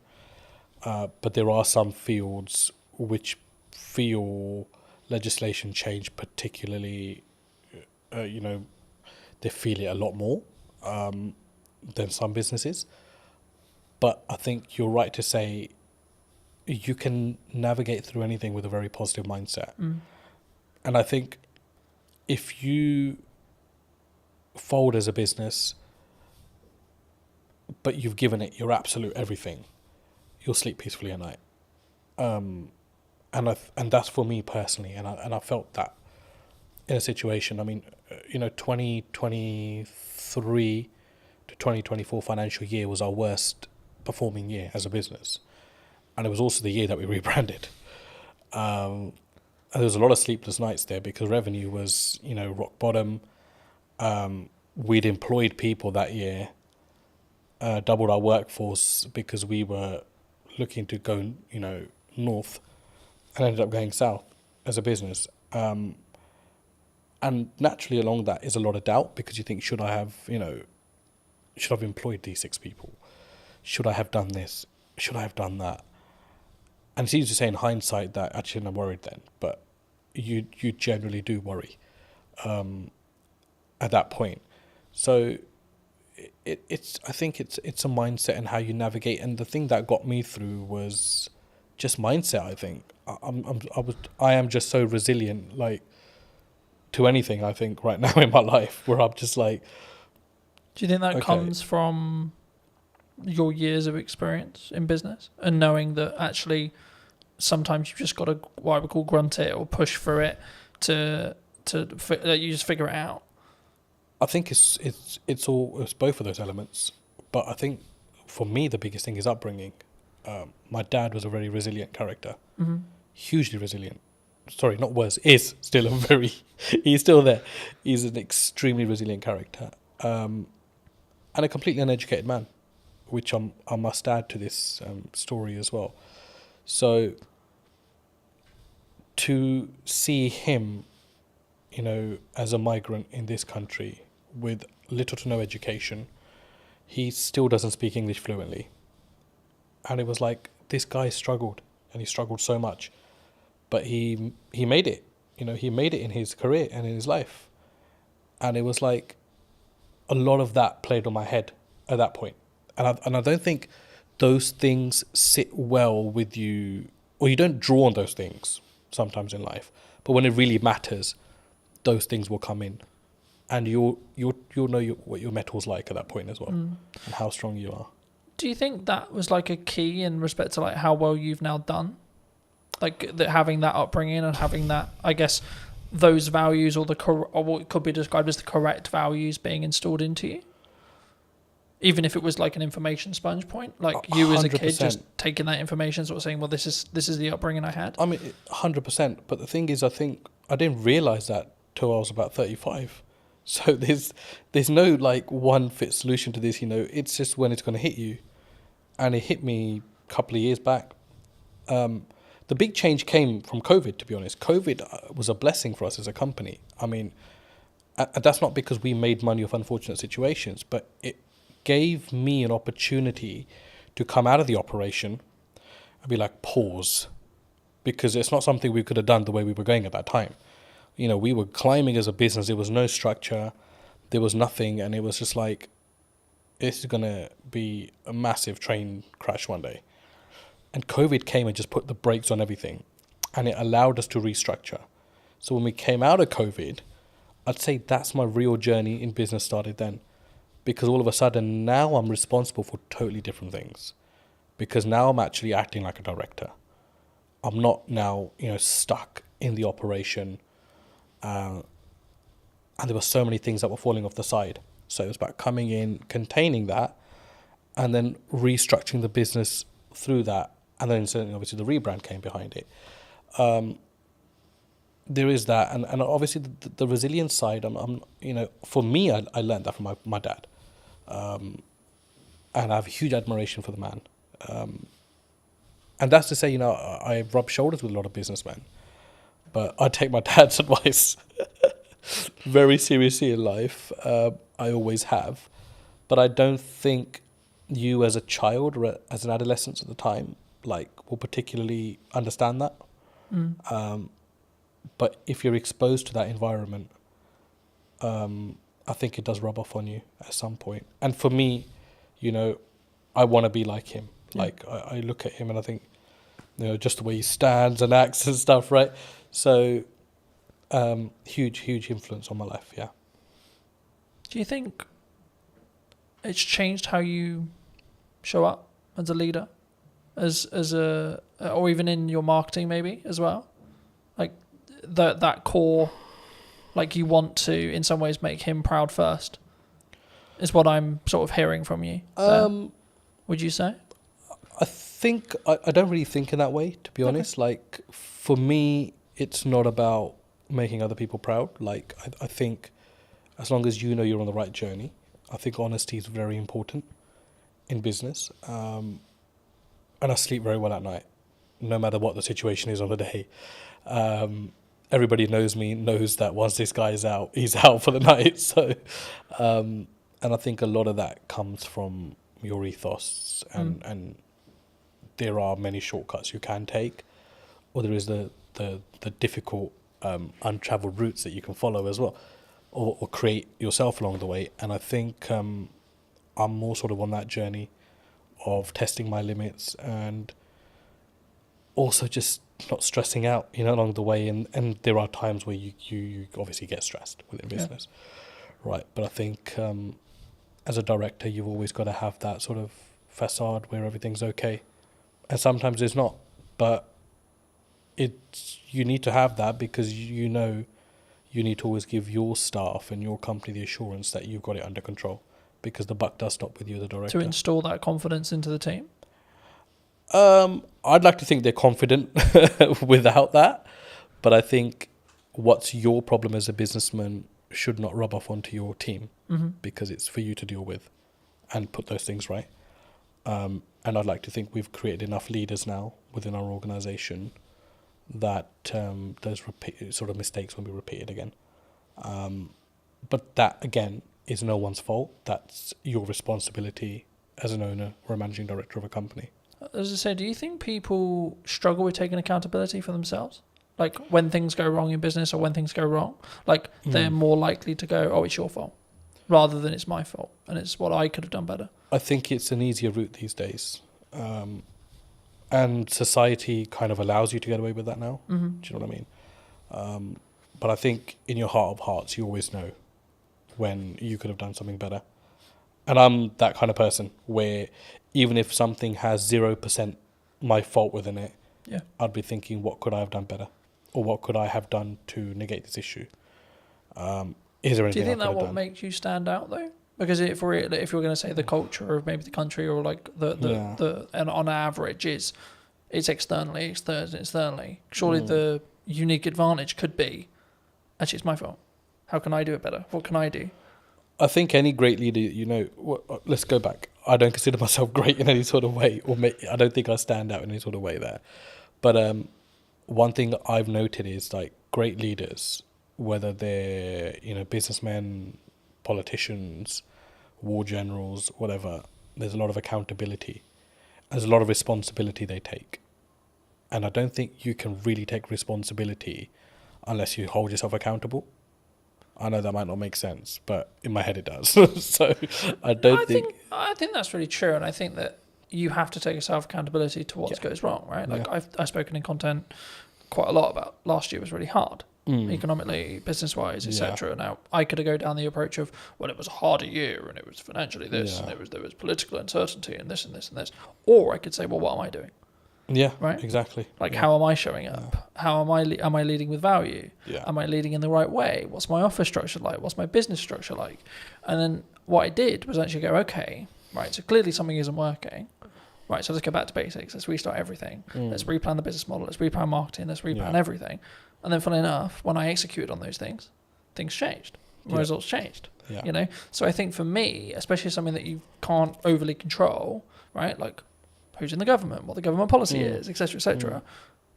But there are some fields which feel legislation change particularly, you know, they feel it a lot more than some businesses. But I think you're right to say you can navigate through anything with a very positive mindset. And I think if you fold as a business, but you've given it your absolute everything, you'll sleep peacefully at night. And that's for me personally. And I felt that in a situation. I mean, you know, 2023 to 2024 financial year was our worst performing year as a business. And it was also the year that we rebranded. And there was a lot of sleepless nights there because revenue was, you know, rock bottom. We'd employed people that year, doubled our workforce because we were looking to go, you know, north, and ended up going south as a business. And naturally along that is a lot of doubt because you think, should I have employed these 6 people? Should I have done this? Should I have done that? And it's easy to say in hindsight that actually I'm worried then, but you generally do worry at that point. So I think it's a mindset and how you navigate. And the thing that got me through was just mindset. I think I am just so resilient, like, to anything. I think right now in my life, where I'm just like, Do you think that Okay. comes from your years of experience in business and knowing that actually sometimes you've just got to what I would call grunt it or push through it that you just figure it out? I think it's both of those elements, but I think for me the biggest thing is upbringing. My dad was a very resilient character, hugely resilient. Sorry, not was, is still a very. He's still there. He's an extremely resilient character, and a completely uneducated man, which I must add to this story as well. So to see him, as a migrant in this country with little to no education, he still doesn't speak English fluently. And it was like, this guy struggled, and he struggled so much, but he made it. He made it in his career and in his life. And it was like a lot of that played on my head at that point. And I don't think those things sit well with you, or you don't draw on those things sometimes in life. But when it really matters, those things will come in, and you'll know what your metal's like at that point as well, and how strong you are. Do you think that was like a key in respect to like how well you've now done, like that having that upbringing and having that, I guess, those values or what could be described as the correct values being installed into you, even if it was like an information sponge point, like you as a kid 100%. just taking that information, sort of saying, well, this is the upbringing I had. I mean, 100%. But the thing is, I think I didn't realize that till I was about 35. So there's no like one fit solution to this. It's just when it's going to hit you, and it hit me a couple of years back. The big change came from COVID, to be honest. COVID was a blessing for us as a company. I mean, and that's not because we made money off unfortunate situations, but it gave me an opportunity to come out of the operation and be like, pause, because it's not something we could have done the way we were going at that time. We were climbing as a business. There was no structure. There was nothing. And it was just like, this is going to be a massive train crash one day. And COVID came and just put the brakes on everything. And it allowed us to restructure. So when we came out of COVID, I'd say that's my real journey in business started then. Because all of a sudden now I'm responsible for totally different things. Because now I'm actually acting like a director. I'm not now, stuck in the operation. And there were so many things that were falling off the side. So it was about coming in, containing that, and then restructuring the business through that. And then certainly, obviously, the rebrand came behind it. There is that. And obviously, the resilience side, for me, I learned that from my dad. And I have huge admiration for the man. And that's to say, I rub shoulders with a lot of businessmen. But I take my dad's advice very seriously in life. I always have. But I don't think you as a child or as an adolescent at the time, will particularly understand that. But if you're exposed to that environment, I think it does rub off on you at some point. And for me, I want to be like him. Yeah. I look at him and I think, just the way he stands and acts and stuff, right? So, huge influence on my life, yeah. Do you think it's changed how you show up as a leader, or even in your marketing maybe as well? Like that core, like you want to in some ways make him proud first, is what I'm sort of hearing from you. Would you say? I think I don't really think in that way, to be honest. Like for me, it's not about making other people proud. Like I think as long as you're on the right journey, I think honesty is very important in business. And I sleep very well at night, no matter what the situation is on the day. Everybody knows me, knows that once this guy is out, he's out for the night. So, and I think a lot of that comes from your ethos, and there are many shortcuts you can take, or there is the difficult untraveled routes that you can follow as well, or create yourself along the way. And I think I'm more sort of on that journey of testing my limits and also just not stressing out, along the way. And there are times where you obviously get stressed within business, right? But I think as a director, you've always got to have that sort of facade where everything's okay, and sometimes it's not. But you need to have that because you know you need to always give your staff and your company the assurance that you've got it under control, because the buck does stop with you, the director. To install that confidence into the team? I'd like to think they're confident without that, but I think what's your problem as a businessman should not rub off onto your team, because it's for you to deal with and put those things right. And I'd like to think we've created enough leaders now within our organisation that those sort of mistakes won't be repeated again. But that, again, is no one's fault. That's your responsibility as an owner or a managing director of a company. As I say, do you think people struggle with taking accountability for themselves? Like when things go wrong in business or when things go wrong, like they're more likely to go, oh, it's your fault, rather than it's my fault and it's what I could have done better. I think it's an easier route these days. And society kind of allows you to get away with that now. Do you know what I mean? But I think in your heart of hearts, you always know when you could have done something better. And I'm that kind of person where even if something has 0% my fault within it, I'd be thinking, what could I have done better? Or what could I have done to negate this issue? Is there anything Do you think I that could have what done? makes you stand out though? Because if you're going to say the culture of maybe the country or like the and on average it's externally. Surely the unique advantage could be, actually it's my fault. How can I do it better? What can I do? I think any great leader, let's go back. I don't consider myself great in any sort of way, I don't think I stand out in any sort of way there. But one thing I've noted is like great leaders, whether they're businessmen, politicians, war generals, whatever, there's a lot of accountability. There's a lot of responsibility they take. And I don't think you can really take responsibility unless you hold yourself accountable. I know that might not make sense, but in my head it does. So I think that's really true, and I think that you have to take a self accountability to what goes wrong, right? Like I've spoken in content quite a lot about last year was really hard, economically, business wise, etc. Now I could go down the approach of, well, it was a harder year and it was financially this and there was political uncertainty and this and this and this, or I could say, well, what am I doing? Yeah, right. Exactly. Like, how am I showing up? How am I leading with value? Yeah. Am I leading in the right way? What's my office structure like? What's my business structure like? And then what I did was actually go, okay, right, so clearly something isn't working. Right, so let's go back to basics. Let's restart everything. Let's replan the business model. Let's replan marketing. Let's replan everything. And then, funnily enough, when I executed on those things changed. My results changed. Yeah. So I think for me, especially something that you can't overly control, right? Like who's in the government, what the government policy is, etc., etc.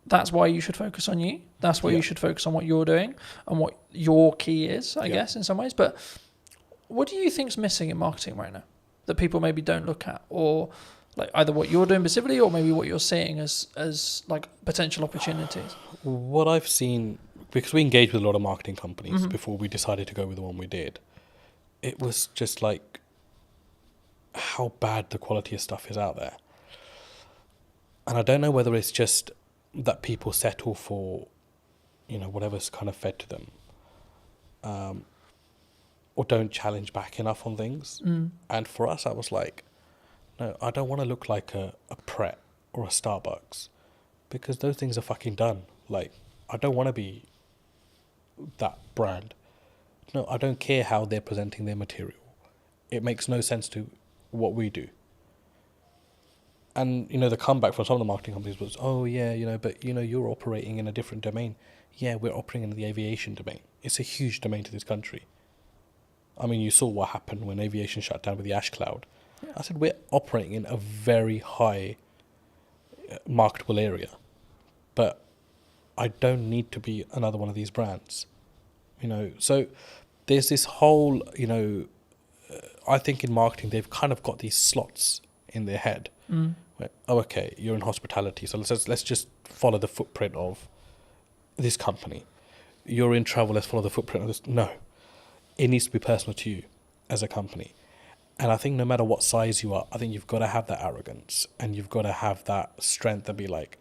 That's why you should focus on you. That's why you should focus on what you're doing and what your key is, I guess, in some ways. But what do you think's missing in marketing right now that people maybe don't look at, or like either what you're doing specifically or maybe what you're seeing as like potential opportunities? What I've seen, because we engaged with a lot of marketing companies before we decided to go with the one we did, it was just like how bad the quality of stuff is out there. And I don't know whether it's just that people settle for, whatever's kind of fed to them, or don't challenge back enough on things. And for us, I was like, no, I don't want to look like a Pret or a Starbucks, because those things are fucking done. Like, I don't want to be that brand. No, I don't care how they're presenting their material. It makes no sense to what we do. And, the comeback from some of the marketing companies was, oh, yeah, but, you're operating in a different domain. Yeah, we're operating in the aviation domain. It's a huge domain to this country. I mean, you saw what happened when aviation shut down with the ash cloud. Yeah. I said, we're operating in a very high marketable area. But I don't need to be another one of these brands. So there's this whole, I think in marketing, they've kind of got these slots in their head. Where, oh, okay, you're in hospitality, so let's just follow the footprint of this company. You're in travel, let's follow the footprint of this. No, it needs to be personal to you as a company. And I think no matter what size you are, I think you've got to have that arrogance and you've got to have that strength to be like,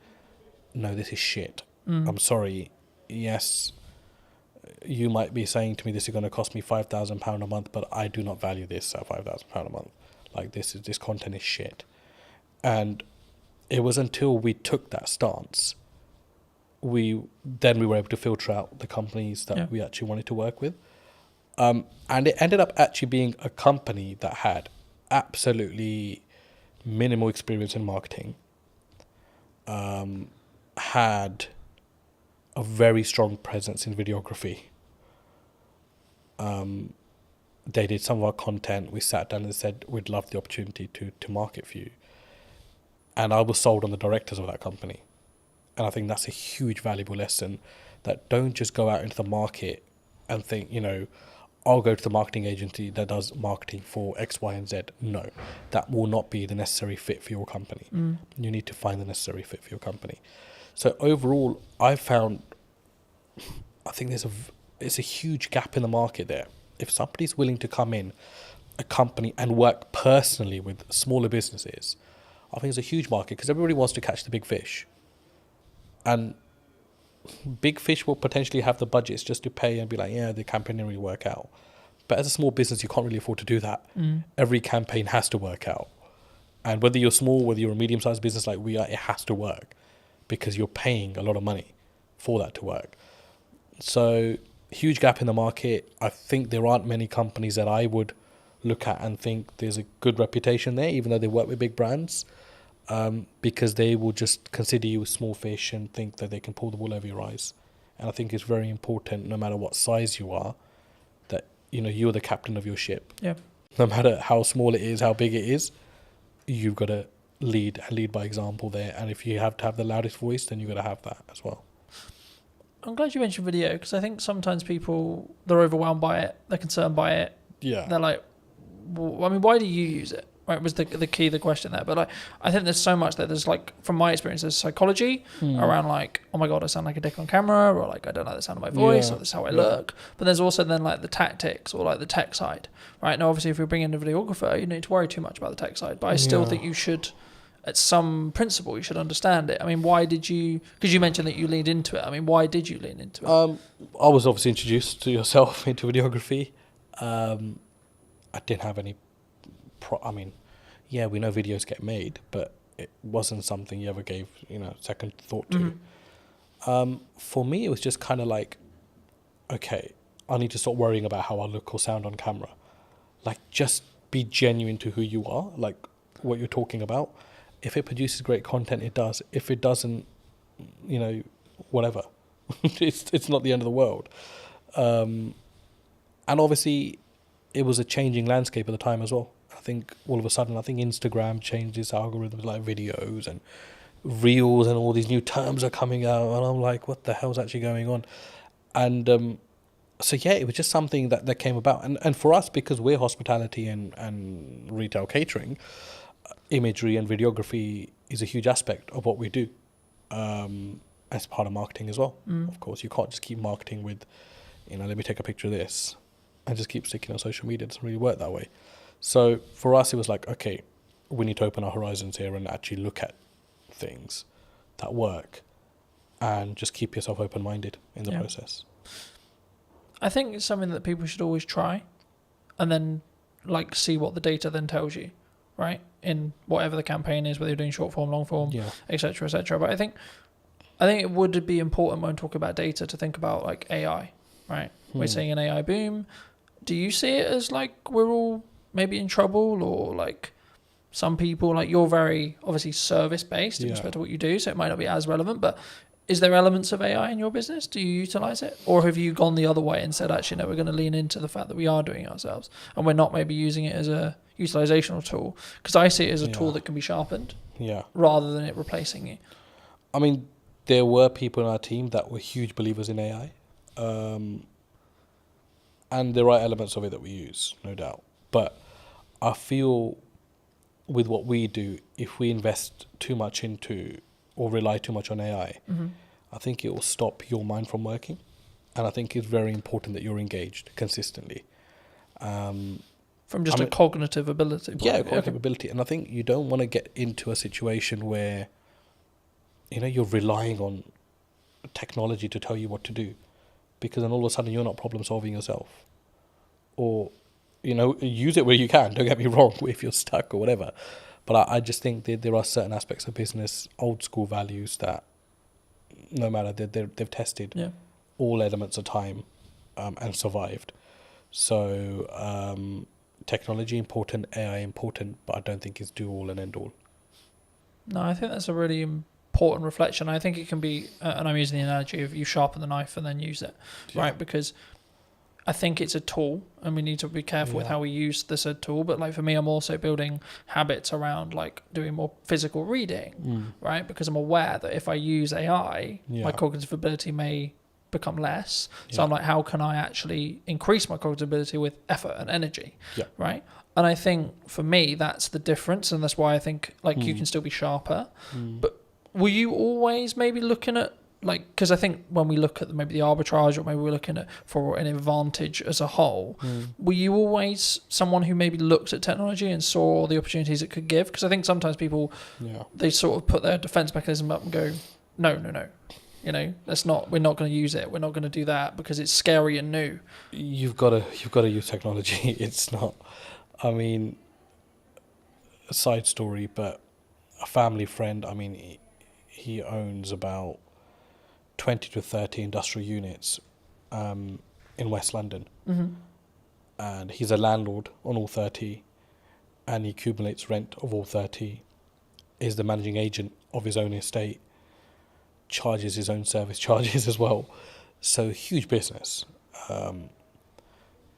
no, this is shit. I'm sorry. Yes, you might be saying to me, this is going to cost me £5,000 a month, but I do not value this at £5,000 a month. Like this content is shit. And it was until we took that stance, we were able to filter out the companies that we actually wanted to work with. And it ended up actually being a company that had absolutely minimal experience in marketing, had a very strong presence in videography. They did some of our content. We sat down and said, we'd love the opportunity to market for you. And I was sold on the directors of that company. And I think that's a huge valuable lesson, that don't just go out into the market and think, I'll go to the marketing agency that does marketing for X, Y, and Z. No, that will not be the necessary fit for your company. You need to find the necessary fit for your company. So overall, I think there's a huge gap in the market there. If somebody's willing to come in a company and work personally with smaller businesses, I think it's a huge market, because everybody wants to catch the big fish. And big fish will potentially have the budgets just to pay and be like, yeah, the campaign didn't really work out. But as a small business, you can't really afford to do that. Every campaign has to work out. And whether you're small, whether you're a medium-sized business like we are, it has to work, because you're paying a lot of money for that to work. So huge gap in the market. I think there aren't many companies that I would look at and think there's a good reputation there, even though they work with big brands. Because they will just consider you a small fish and think that they can pull the wool over your eyes. And I think it's very important, no matter what size you are, that you're the captain of your ship. Yeah. No matter how small it is, how big it is, you've got to lead by example there. And if you have to have the loudest voice, then you've got to have that as well. I'm glad you mentioned video, because I think sometimes people, they're overwhelmed by it, they're concerned by it. Yeah. They're like, well, why do you use it? Right, was the key, the question there. But I think there's so much that there's from my experience, there's psychology around oh my God, I sound like a dick on camera, or I don't like the sound of my voice, or this is how I look. But there's also then the tactics, or the tech side, right? Now, obviously, if you're bringing in a videographer, you don't need to worry too much about the tech side. But I still think you should, at some principle, you should understand it. I mean, why did you? Because you mentioned that you leaned into it. I mean, why did you lean into it? I was obviously introduced to yourself into videography. I didn't have any. We know videos get made, but it wasn't something you ever gave, second thought to. For me, it was just kind of okay, I need to stop worrying about how I look or sound on camera. Just be genuine to who you are, what you're talking about. If it produces great content, it does. If it doesn't, whatever. It's not the end of the world. And obviously, it was a changing landscape at the time as well. I think all of a sudden, Instagram changed its algorithms, videos and reels, and all these new terms are coming out, and I'm like, what the hell's actually going on? And it was just something that came about. And for us, because we're hospitality and retail catering, imagery and videography is a huge aspect of what we do, as part of marketing as well. Of course, you can't just keep marketing with, let me take a picture of this and just keep sticking on social media. It doesn't really work that way. So for us, it was okay, we need to open our horizons here and actually look at things that work, and just keep yourself open-minded in the process. I think it's something that people should always try, and then see what the data then tells you, right? In whatever the campaign is, whether you're doing short form, long form, etc., etc. But I think it would be important when talking about data to think about AI, right? We're seeing an AI boom. Do you see it as we're all maybe in trouble, or some people, you're very obviously service based in respect to what you do, so it might not be as relevant, but is there elements of AI in your business? Do you utilize it, or have you gone the other way and said, actually no, we're going to lean into the fact that we are doing it ourselves and we're not maybe using it as a utilizational tool? Because I see it as a tool that can be sharpened rather than it replacing you. I mean, there were people in our team that were huge believers in AI, and there are elements of it that we use, no doubt. But I feel with what we do, if we invest too much into or rely too much on AI, I think it will stop your mind from working. And I think it's very important that you're engaged consistently. From just a cognitive ability. Cognitive ability. And I think you don't want to get into a situation where, you're relying on technology to tell you what to do. because then all of a sudden you're not problem solving yourself. Or, use it where you can, don't get me wrong, if you're stuck or whatever. But I just think that there are certain aspects of business, old school values, that no matter, they've tested all elements of time and survived. So technology important, AI important, but I don't think it's do all and end all. No, I think that's a really important reflection. I think it can be, and I'm using the analogy of you sharpen the knife and then use it, right? Because I think it's a tool, and we need to be careful with how we use the said tool. But like for me, I'm also building habits around like doing more physical reading, right? Because I'm aware that if I use AI, my cognitive ability may become less. So I'm like, how can I actually increase my cognitive ability with effort and energy, right? And I think for me, that's the difference, and that's why I think like you can still be sharper. But were you always maybe looking at, like, because I think when we look at maybe the arbitrage, or maybe we're looking at for an advantage as a whole, were you always someone who maybe looked at technology and saw the opportunities it could give? Because I think sometimes people, they sort of put their defense mechanism up and go, no, we're not going to use it. We're not going to do that because it's scary and new. You've got to use technology. It's not, I mean, a side story, but a family friend, I mean, he owns about 20 to 30 industrial units in West London. And he's a landlord on all 30, and he accumulates rent of all 30, is the managing agent of his own estate, charges his own service charges as well. So huge business.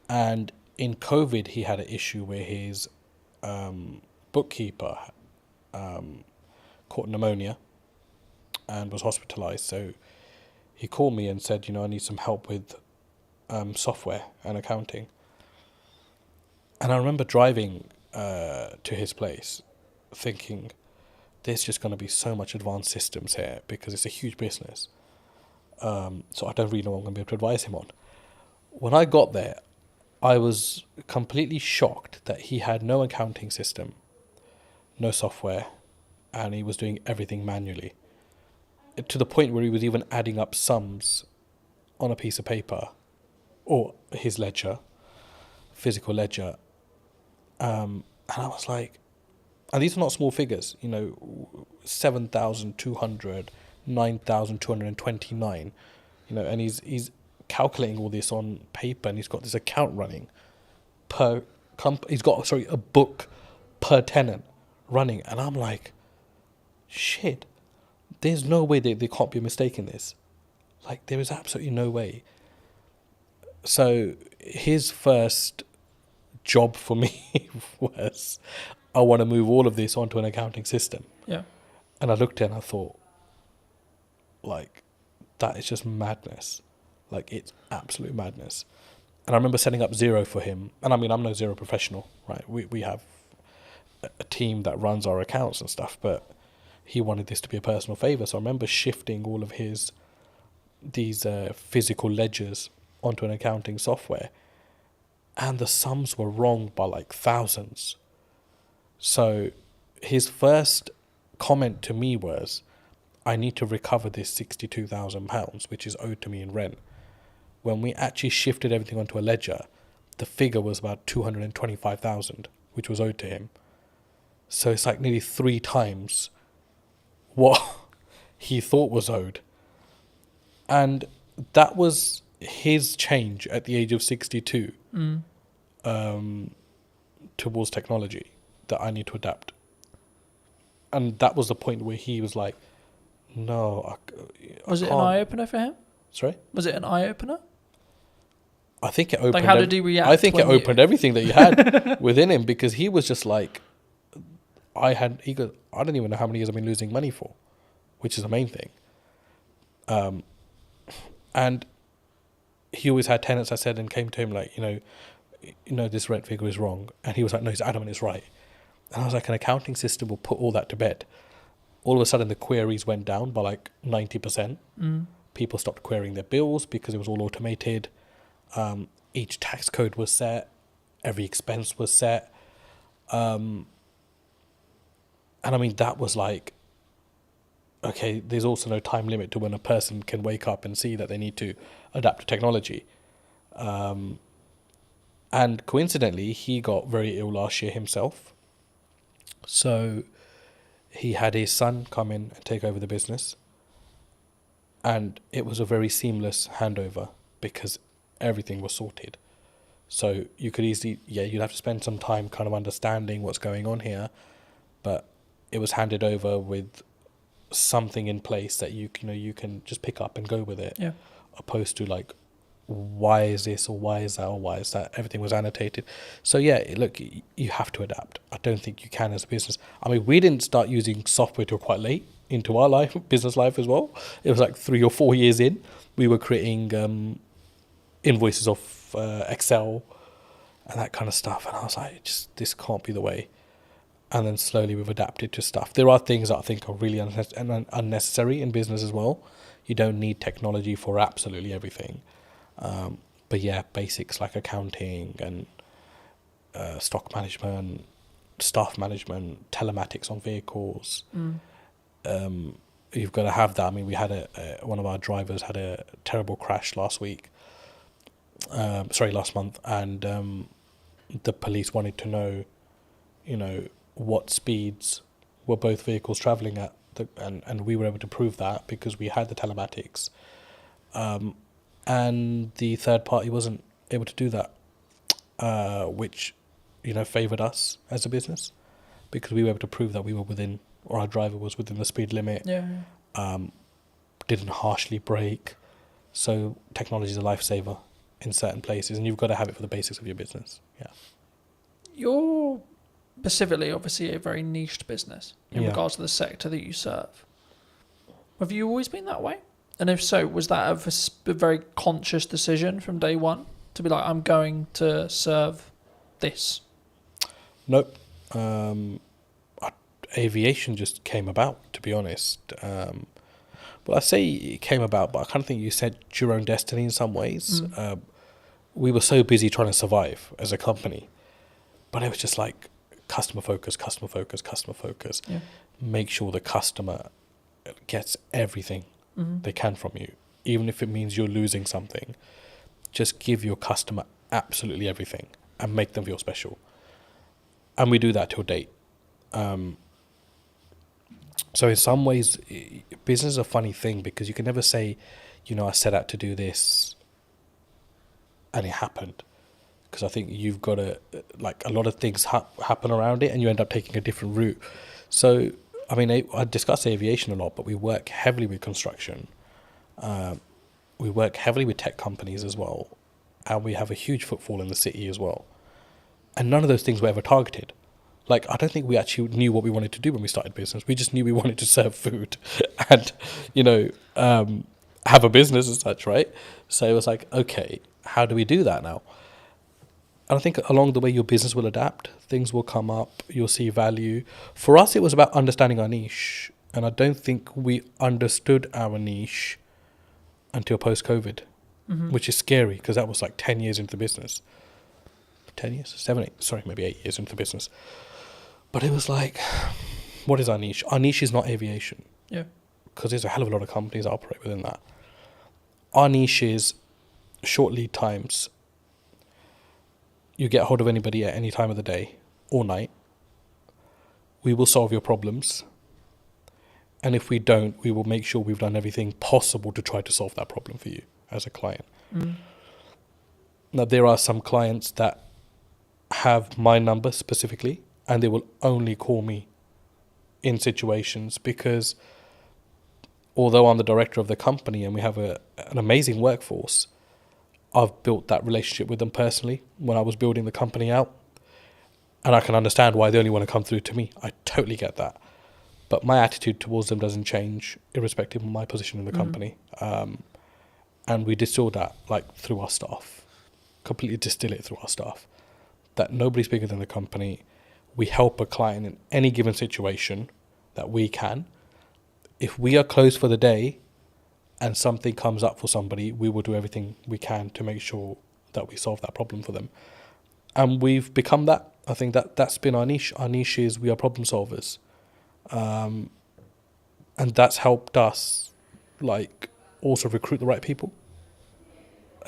And in COVID, he had an issue where his bookkeeper caught pneumonia and was hospitalized. So he called me and said, I need some help with software and accounting. And I remember driving to his place thinking, there's just going to be so much advanced systems here because it's a huge business. So I don't really know what I'm going to be able to advise him on. When I got there, I was completely shocked that he had no accounting system, no software, and he was doing everything manually. To the point where he was even adding up sums on a piece of paper or his ledger, physical ledger. And I was like, and these are not small figures, 7,200, 9,229, and he's calculating all this on paper, and he's got this account running he's got a book per tenant running, and I'm like, shit, there's no way they can't be mistaking this. Like, there is absolutely no way. So his first job for me was, I want to move all of this onto an accounting system. Yeah. And I looked at it and I thought, like, that is just madness. Like, it's absolute madness. And I remember setting up Xero for him. And I mean, I'm no Xero professional, right? We have a team that runs our accounts and stuff, but he wanted this to be a personal favor. So I remember shifting all of these physical ledgers onto an accounting software. And the sums were wrong by like thousands. So his first comment to me was, I need to recover this £62,000, which is owed to me in rent. When we actually shifted everything onto a ledger, the figure was about 225,000, which was owed to him. So it's like nearly 3 times what he thought was owed. And that was his change at the age of 62 towards technology, that I need to adapt. And that was the point where he was like, no, I Was it can't. an eye-opener for him? Sorry? Was it an eye-opener? I think it opened. Like, how did he react? I think it opened everything that he had within him, because he was just like, I don't even know how many years I've been losing money for, which is the main thing. And he always had tenants, I said, and came to him like, this rent figure is wrong. And he was like, no, he's adamant it's right. And I was like, an accounting system will put all that to bed. All of a sudden, the queries went down by like 90%. People stopped querying their bills because it was all automated. Each tax code was set. Every expense was set. And I mean, that was like, okay, there's also no time limit to when a person can wake up and see that they need to adapt to technology. And coincidentally, he got very ill last year himself. So he had his son come in and take over the business. And it was a very seamless handover because everything was sorted. So you could easily, you'd have to spend some time kind of understanding what's going on here. But it was handed over with something in place that you can just pick up and go with it. Yeah. Opposed to like, why is this or why is that or why is that? Everything was annotated. So yeah, look, you have to adapt. I don't think you can as a business. I mean, we didn't start using software till quite late into our life, business life as well. It was like 3 or 4 years in. We were creating invoices off Excel and that kind of stuff. And I was like, this can't be the way. And then slowly we've adapted to stuff. There are things that I think are really unnecessary in business as well. You don't need technology for absolutely everything. But yeah, basics like accounting and stock management, staff management, telematics on vehicles. You've got to have that. I mean, we had one of our drivers had a terrible crash last month, and the police wanted to know, what speeds were both vehicles travelling at, and we were able to prove that because we had the telematics. And the third party wasn't able to do that, which, favoured us as a business because we were able to prove that we were within, or our driver was within the speed limit. Yeah. Didn't harshly brake. So technology is a lifesaver in certain places, and you've got to have it for the basics of your business. Yeah. You're specifically, obviously, a very niched business in Yeah. regards to the sector that you serve. Have you always been that way? And if so, was that a very conscious decision from day one to be like, I'm going to serve this? Nope. Aviation just came about, to be honest. Well, I say it came about, but I kind of think you set your own destiny in some ways. We were so busy trying to survive as a company, but it was just like customer focus. Yeah. Make sure the customer gets everything they can from you, even if it means you're losing something. Just give your customer absolutely everything and make them feel special. And we do that till date. So in some ways, business is a funny thing because you can never say, I set out to do this and it happened. Because I think you've got to, a lot of things happen around it and you end up taking a different route. So, I mean, I discuss aviation a lot, but we work heavily with construction. We work heavily with tech companies as well. And we have a huge footfall in the city as well. And none of those things were ever targeted. I don't think we actually knew what we wanted to do when we started business. We just knew we wanted to serve food and, have a business as such, right? So it was like, okay, how do we do that now? And I think along the way, your business will adapt. Things will come up. You'll see value. For us, it was about understanding our niche. And I don't think we understood our niche until post-COVID, which is scary because that was 10 years into the business. 10 years? maybe 8 years into the business. But it was what is our niche? Our niche is not aviation. Yeah. Because there's a hell of a lot of companies that operate within that. Our niche is short lead times. You get hold of anybody at any time of the day or night. We will solve your problems. And if we don't, we will make sure we've done everything possible to try to solve that problem for you as a client. Now, there are some clients that have my number specifically, and they will only call me in situations because although I'm the director of the company and we have an amazing workforce, I've built that relationship with them personally when I was building the company out. And I can understand why they only want to come through to me. I totally get that. But my attitude towards them doesn't change irrespective of my position in the company. And we distill that through our staff, completely distill it through our staff. That nobody's bigger than the company. We help a client in any given situation that we can. If we are closed for the day and something comes up for somebody, we will do everything we can to make sure that we solve that problem for them. And we've become that. I think that's been our niche. Our niche is we are problem solvers. And that's helped us also recruit the right people.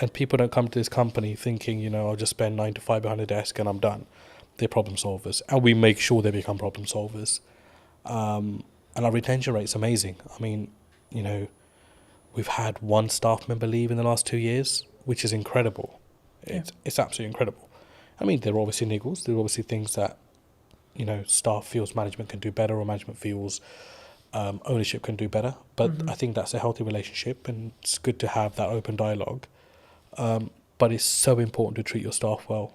and people don't come to this company thinking, I'll just spend 9 to 5 behind a desk and I'm done. They're problem solvers, and we make sure they become problem solvers. And our retention rate's amazing. I mean, we've had one staff member leave in the last 2 years, which is incredible. It's absolutely incredible. I mean, there are obviously niggles. There are obviously things that, staff feels management can do better, or management feels ownership can do better. But I think that's a healthy relationship, and it's good to have that open dialogue. But it's so important to treat your staff well.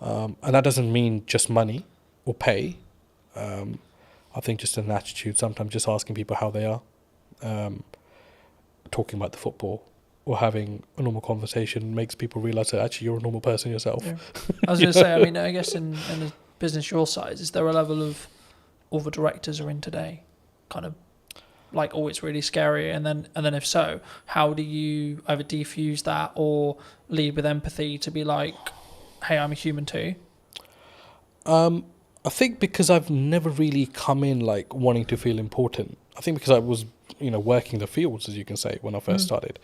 And that doesn't mean just money or pay. I think just an attitude, sometimes just asking people how they are, talking about the football, or having a normal conversation makes people realise that actually you're a normal person yourself. Yeah. I was going to say, I mean, I guess in a business your size, is there a level of all the directors are in today, kind of like, oh, it's really scary, and then if so, how do you either defuse that or lead with empathy to be like, hey, I'm a human too? I think because I've never really come in like wanting to feel important. I think because I was, working the fields, as you can say, when I first started.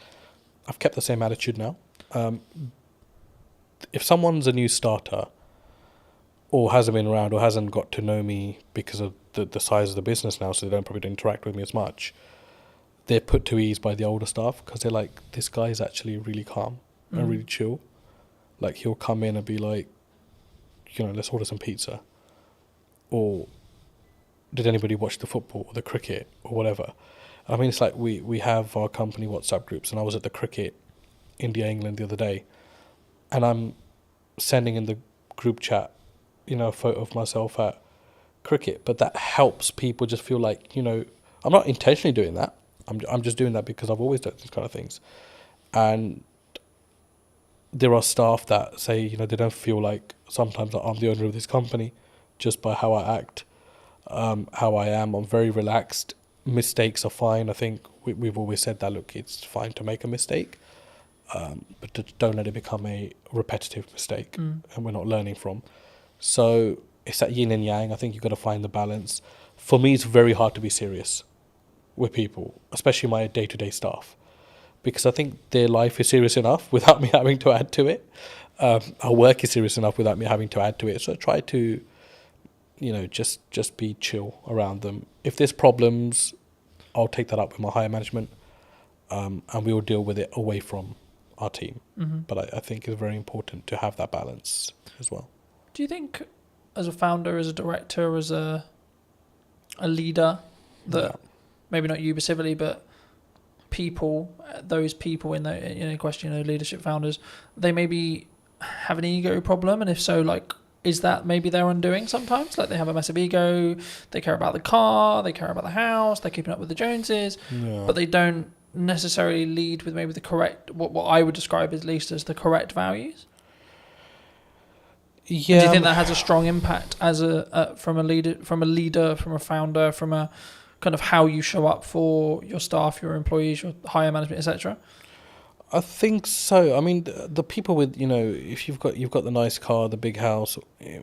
I've kept the same attitude now. If someone's a new starter, or hasn't been around, or hasn't got to know me because of the size of the business now, so they don't interact with me as much, they're put to ease by the older staff, because they're like, this guy is actually really calm and really chill. Like, he'll come in and be like, let's order some pizza. Or, did anybody watch the football or the cricket or whatever? I mean, it's like we have our company WhatsApp groups, and I was at the cricket India-England the other day, and I'm sending in the group chat, a photo of myself at cricket, but that helps people just feel like, I'm not intentionally doing that. I'm just doing that because I've always done these kind of things. And there are staff that say, they don't feel like sometimes that I'm the owner of this company just by how I act, how I am. I'm very relaxed. Mistakes are fine. I think we've always said that, look, it's fine to make a mistake, but don't let it become a repetitive mistake and we're not learning from. So it's that yin and yang. I think you've got to find the balance. For me, it's very hard to be serious with people, especially my day-to-day staff, because I think their life is serious enough without me having to add to it. Our work is serious enough without me having to add to it. So I try to, just be chill around them. If there's problems, I'll take that up with my higher management, and we will deal with it away from our team. But I think it's very important to have that balance as well. Do you think, as a founder, as a director, as a leader, that maybe not you specifically, but people, those people in the question, leadership founders, they maybe have an ego problem, and if so, like, is that maybe their undoing sometimes? Like, they have a massive ego, they care about the car, they care about the house, they're keeping up with the Joneses, but they don't necessarily lead with maybe the correct, what I would describe at least as the correct values. Yeah. Do you think that has a strong impact as from a leader, from a founder, from a kind of how you show up for your staff, your employees, your higher management, etc.? I think so. I mean, the people with, if you've got the nice car, the big house,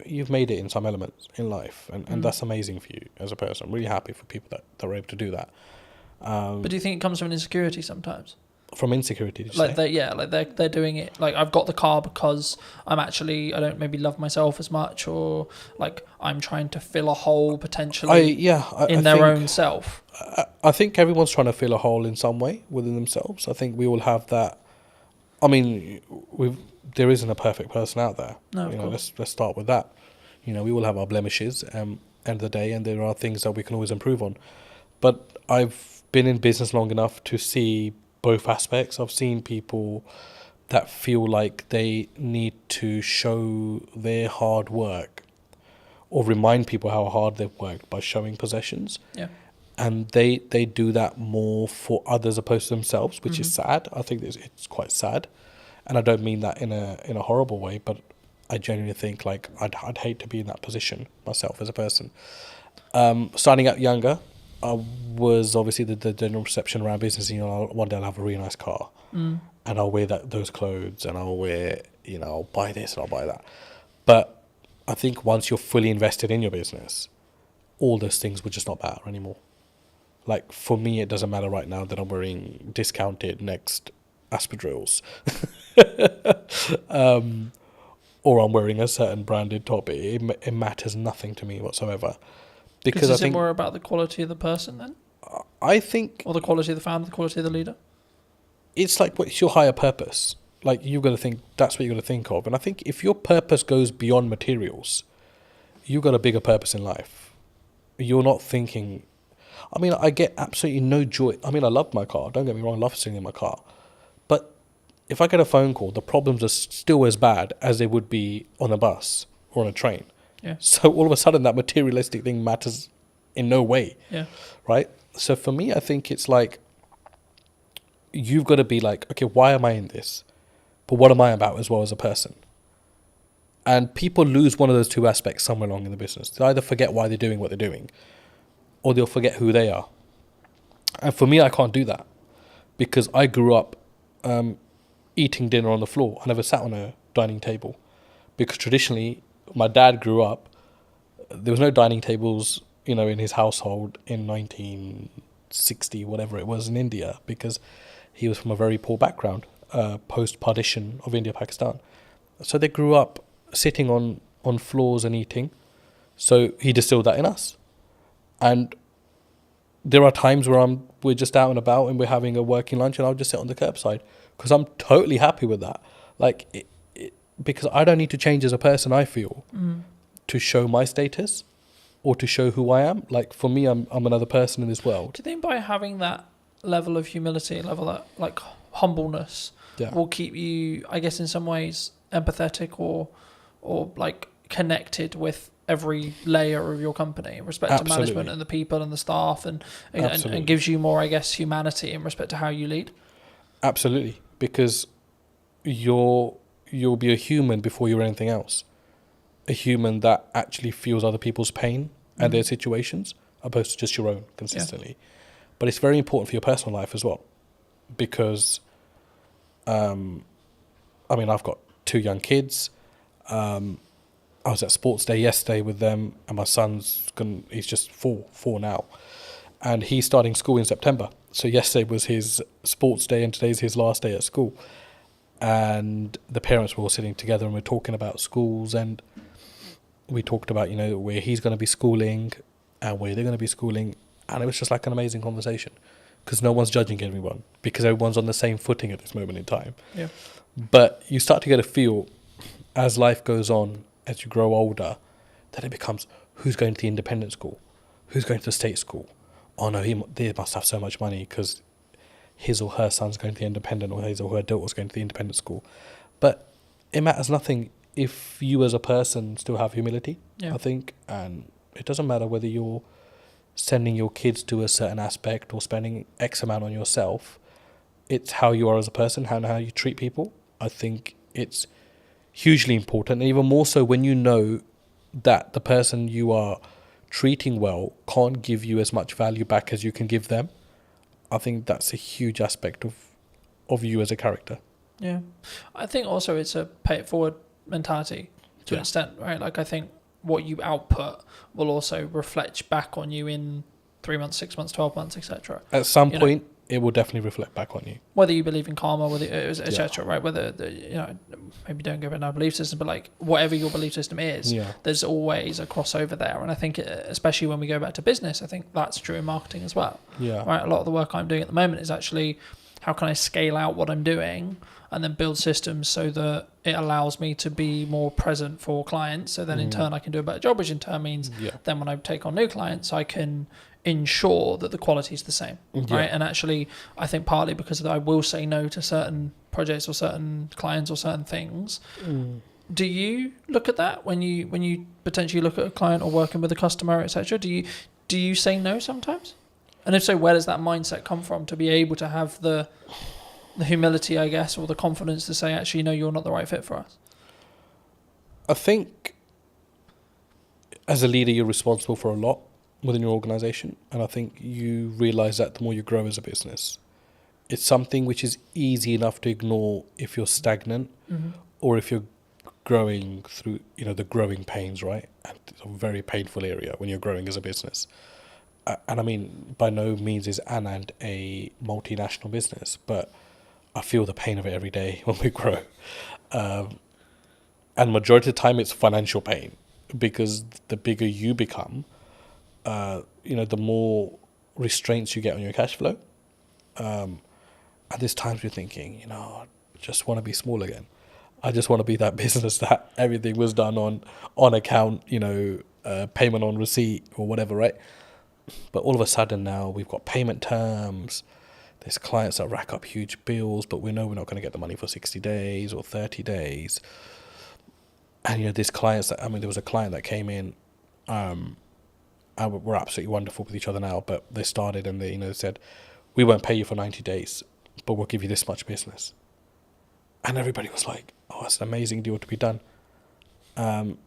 you've made it in some elements in life, and that's amazing for you as a person. I'm really happy for people that are able to do that. But do you think it comes from an insecurity sometimes? From insecurity, did you like say? they're doing it like, I've got the car because I don't maybe love myself as much, or like I'm trying to fill a hole potentially in their own self. I think everyone's trying to fill a hole in some way within themselves. I think we all have that. I mean, there isn't a perfect person out there. No, of course. Let's start with that. We all have our blemishes end of the day, and there are things that we can always improve on. But I've been in business long enough to see both aspects. I've seen people that feel like they need to show their hard work or remind people how hard they've worked by showing possessions. Yeah. And they do that more for others opposed to themselves, which is sad. I think it's quite sad. And I don't mean that in a horrible way, but I genuinely think like I'd hate to be in that position myself as a person. Starting out younger, I was obviously the general perception around business, one day I'll have a really nice car and I'll wear those clothes, and I'll wear, I'll buy this and I'll buy that. But I think once you're fully invested in your business, all those things would just not matter anymore. Like, for me, it doesn't matter right now that I'm wearing discounted next espadrilles, or I'm wearing a certain branded top. It matters nothing to me whatsoever. Because I is it think more about the quality of the person then? I think Or the quality of the founder, the quality of the leader? it's like, what's your higher purpose? Like, you've got to think, that's what you've got to think of. And I think if your purpose goes beyond materials, you've got a bigger purpose in life. You're not thinking, I mean, I get absolutely no joy. I mean, I love my car. Don't get me wrong, I love sitting in my car. But if I get a phone call, the problems are still as bad as they would be on a bus or on a train. Yeah. So all of a sudden, that materialistic thing matters in no way. Yeah. Right? So for me, I think it's like, you've got to be like, okay, why am I in this? But what am I about as well as a person? And people lose one of those two aspects somewhere along in the business. They either forget why they're doing what they're doing, or they'll forget who they are. And for me, I can't do that, because I grew up eating dinner on the floor. I never sat on a dining table, because traditionally, my dad grew up, there was no dining tables, in his household in 1960, whatever it was, in India, because he was from a very poor background, post-partition of India, Pakistan. So they grew up sitting on floors and eating. So he distilled that in us. And there are times where we're just out and about and we're having a working lunch, and I'll just sit on the curbside, because I'm totally happy with that. Like, because I don't need to change as a person, I feel, to show my status or to show who I am. Like, for me, I'm another person in this world. Do you think by having that level of humility, that like humbleness, will keep you, I guess, in some ways empathetic or like connected with every layer of your company in respect to management and the people and the staff, and gives you more, I guess, humanity in respect to how you lead? Absolutely, because you'll be a human before you're anything else. A human that actually feels other people's pain and their situations, opposed to just your own consistently. Yeah. But it's very important for your personal life as well, because I've got 2 young kids. I was at sports day yesterday with them, and my he's just four now, and he's starting school in September. So yesterday was his sports day and today's his last day at school. And the parents were all sitting together and we're talking about schools, and we talked about, where he's going to be schooling and where they're going to be schooling. And it was just like an amazing conversation, because no one's judging everyone, because everyone's on the same footing at this moment in time. Yeah. But you start to get a feel as life goes on, as you grow older, that it becomes, who's going to the independent school? Who's going to the state school? Oh no, they must have so much money because his or her son's going to the independent, or his or her daughter's going to the independent school. But it matters nothing if you as a person still have humility, I think. And it doesn't matter whether you're sending your kids to a certain aspect or spending X amount on yourself. It's how you are as a person, how you treat people. I think it's hugely important, and even more so when you know that the person you are treating well can't give you as much value back as you can give them. I think that's a huge aspect of you as a character. Yeah. I think also it's a pay it forward mentality to an extent, right? Like, I think what you output will also reflect back on you in 3 months, 6 months, 12 months, etc. At some point, it will definitely reflect back on you. Whether you believe in karma, whether etc. Right? Whether maybe don't go about our belief system, but like whatever your belief system is, there's always a crossover there. And I think, especially when we go back to business, I think that's true in marketing as well. Yeah. Right. A lot of the work I'm doing at the moment is actually, how can I scale out what I'm doing and then build systems so that it allows me to be more present for clients. So then in turn I can do a better job, which in turn means then when I take on new clients, I can ensure that the quality is the same, right? And actually, I think partly because I will say no to certain projects or certain clients or certain things. Do you look at that when you potentially look at a client or working with a customer, etc.? Do you say no sometimes? And if so, where does that mindset come from to be able to have the humility, I guess, or the confidence to say, actually, no, you're not the right fit for us? I think as a leader, you're responsible for a lot within your organization. And I think you realize that the more you grow as a business. It's something which is easy enough to ignore if you're stagnant or if you're growing through, the growing pains, right? And it's a very painful area when you're growing as a business. And I mean, by no means is Anand a multinational business, but I feel the pain of it every day when we grow. And majority of the time it's financial pain, because the bigger you become, the more restraints you get on your cash flow. And there's times you're thinking, I just want to be small again. I just want to be that business that everything was done on account, payment on receipt or whatever, right? But all of a sudden now we've got payment terms. There's clients that rack up huge bills, but we know we're not going to get the money for 60 days or 30 days. And, there's clients there was a client that came in, and we're absolutely wonderful with each other now, but they started and they said, we won't pay you for 90 days, but we'll give you this much business. And everybody was like, oh, that's an amazing deal to be done. And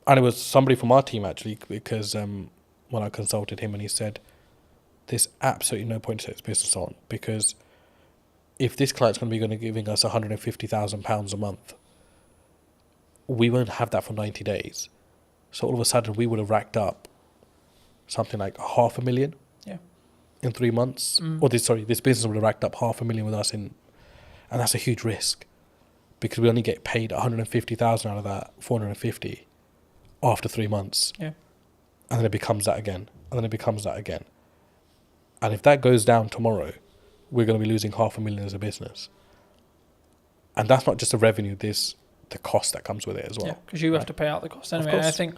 it was somebody from our team, actually, because when I consulted him, and he said, there's absolutely no point to take this business on, because if this client's going to be giving us £150,000 a month, we won't have that for 90 days. So all of a sudden we would have racked up something like $500,000 in 3 months. Or this business would have racked up $500,000 with us and that's a huge risk, because we only get paid 150,000 out of that 450 after 3 months. Yeah. And then it becomes that again. And then it becomes that again. And if that goes down tomorrow, we're going to be losing $500,000 as a business. And that's not just the revenue, there's the cost that comes with it as well. Yeah, because you have to pay out the cost anyway. Of course. And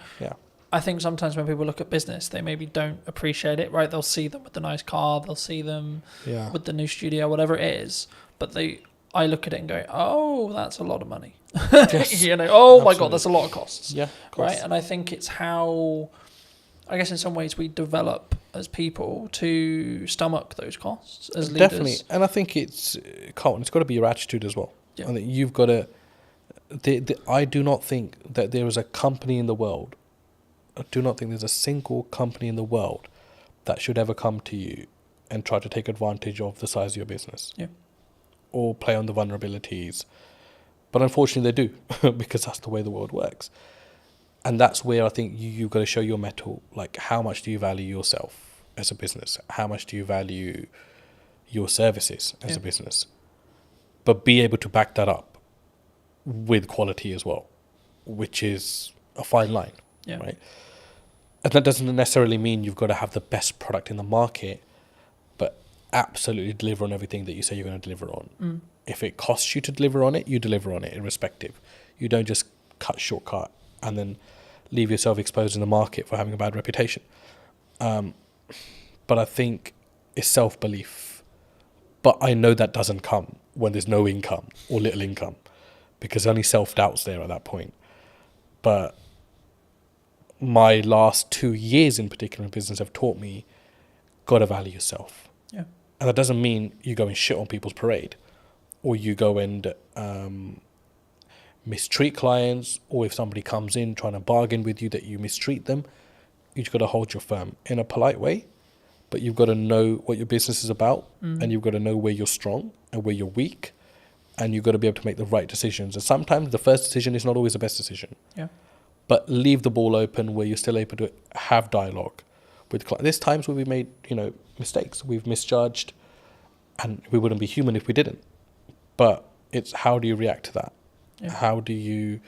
I think sometimes when people look at business, they maybe don't appreciate it, right? They'll see them with the nice car, they'll see them with the new studio, whatever it is. But I look at it and go, oh, that's a lot of money. Yes, my God, that's a lot of costs. Yeah, of course. Right? And I think it's how, I guess in some ways we develop as people to stomach those costs as leaders. Definitely. And I think it's, Carlton, it's got to be your attitude as well. Yeah. I think you've got to, I do not think that there is a company in the world, I do not think there's a single company in the world that should ever come to you and try to take advantage of the size of your business. Yeah. Or play on the vulnerabilities. But unfortunately they do, because that's the way the world works. And that's where I think you've got to show your mettle. Like, how much do you value yourself as a business? How much do you value your services as a business? But be able to back that up with quality as well, which is a fine line, right? And that doesn't necessarily mean you've got to have the best product in the market, but absolutely deliver on everything that you say you're going to deliver on. If it costs you to deliver on it, you deliver on it, irrespective. You don't just shortcut and then leave yourself exposed in the market for having a bad reputation. But I think it's self-belief. But I know that doesn't come when there's no income or little income, because only self-doubt's there at that point. But my last 2 years in particular in business have taught me, gotta value yourself. Yeah. And that doesn't mean you go and shit on people's parade, or you go and mistreat clients, or if somebody comes in trying to bargain with you that you mistreat them. You've got to hold your firm in a polite way, but you've got to know what your business is about, and you've got to know where you're strong and where you're weak, and you've got to be able to make the right decisions. And sometimes the first decision is not always the best decision. Yeah. But leave the ball open where you're still able to have dialogue with clients. There's times where we made, mistakes. We've misjudged, and we wouldn't be human if we didn't. But it's, how do you react to that? Yeah. How do you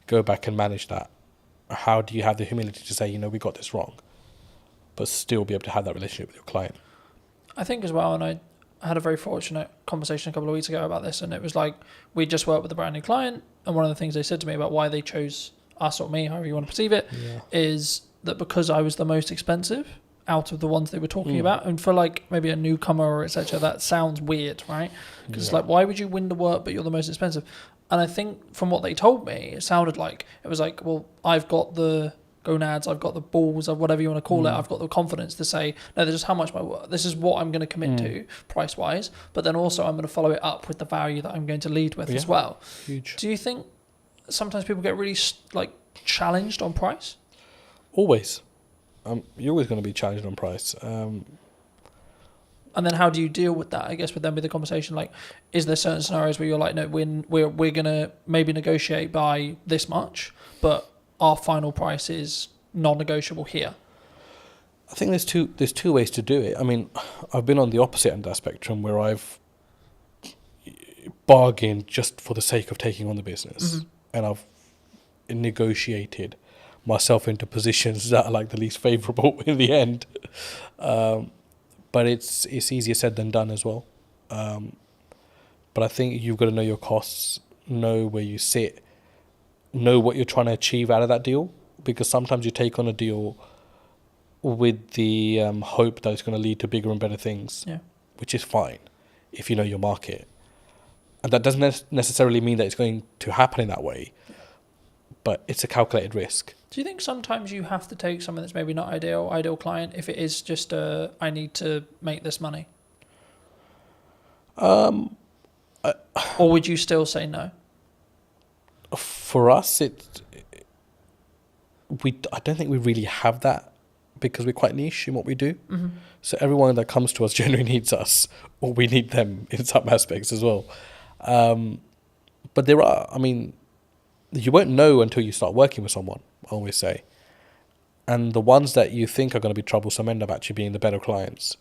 go back and manage that? How do you have the humility to say, we got this wrong, but still be able to have that relationship with your client? I think as well, and I had a very fortunate conversation a couple of weeks ago about this, and it was like, we just worked with a brand new client, and one of the things they said to me about why they chose us or me, however you want to perceive it, is that because I was the most expensive out of the ones they were talking about, and for like maybe a newcomer or etc., that sounds weird, right? Because it's like, why would you win the work but you're the most expensive? And I think from what they told me, it sounded like it was like, well, I've got the gonads, I've got the balls, or whatever you want to call it, I've got the confidence to say, no, this is how much this is what I'm going to commit to price wise, but then also I'm going to follow it up with the value that I'm going to lead with as well. Huge. Do you think sometimes people get really challenged on price? Always. You're always going to be challenged on price. And then how do you deal with that? I guess would then be the conversation, like, is there certain scenarios where you're like, no, we're going to maybe negotiate by this much, but our final price is non-negotiable here? I think there's two ways to do it. I mean, I've been on the opposite end of that spectrum, where I've bargained just for the sake of taking on the business, and I've negotiated myself into positions that are like the least favourable in the end. But it's easier said than done as well. But I think you've got to know your costs, know where you sit, know what you're trying to achieve out of that deal, because sometimes you take on a deal with the hope that it's going to lead to bigger and better things, which is fine if you know your market. And that doesn't necessarily mean that it's going to happen in that way, but it's a calculated risk. Do you think sometimes you have to take something that's maybe not ideal client, if it is just I need to make this money? Or would you still say no? For us, I don't think we really have that, because we're quite niche in what we do. So everyone that comes to us generally needs us, or we need them in some aspects as well. But there are, I mean, you won't know until you start working with someone, I always say. And the ones that you think are going to be troublesome end up actually being the better clients.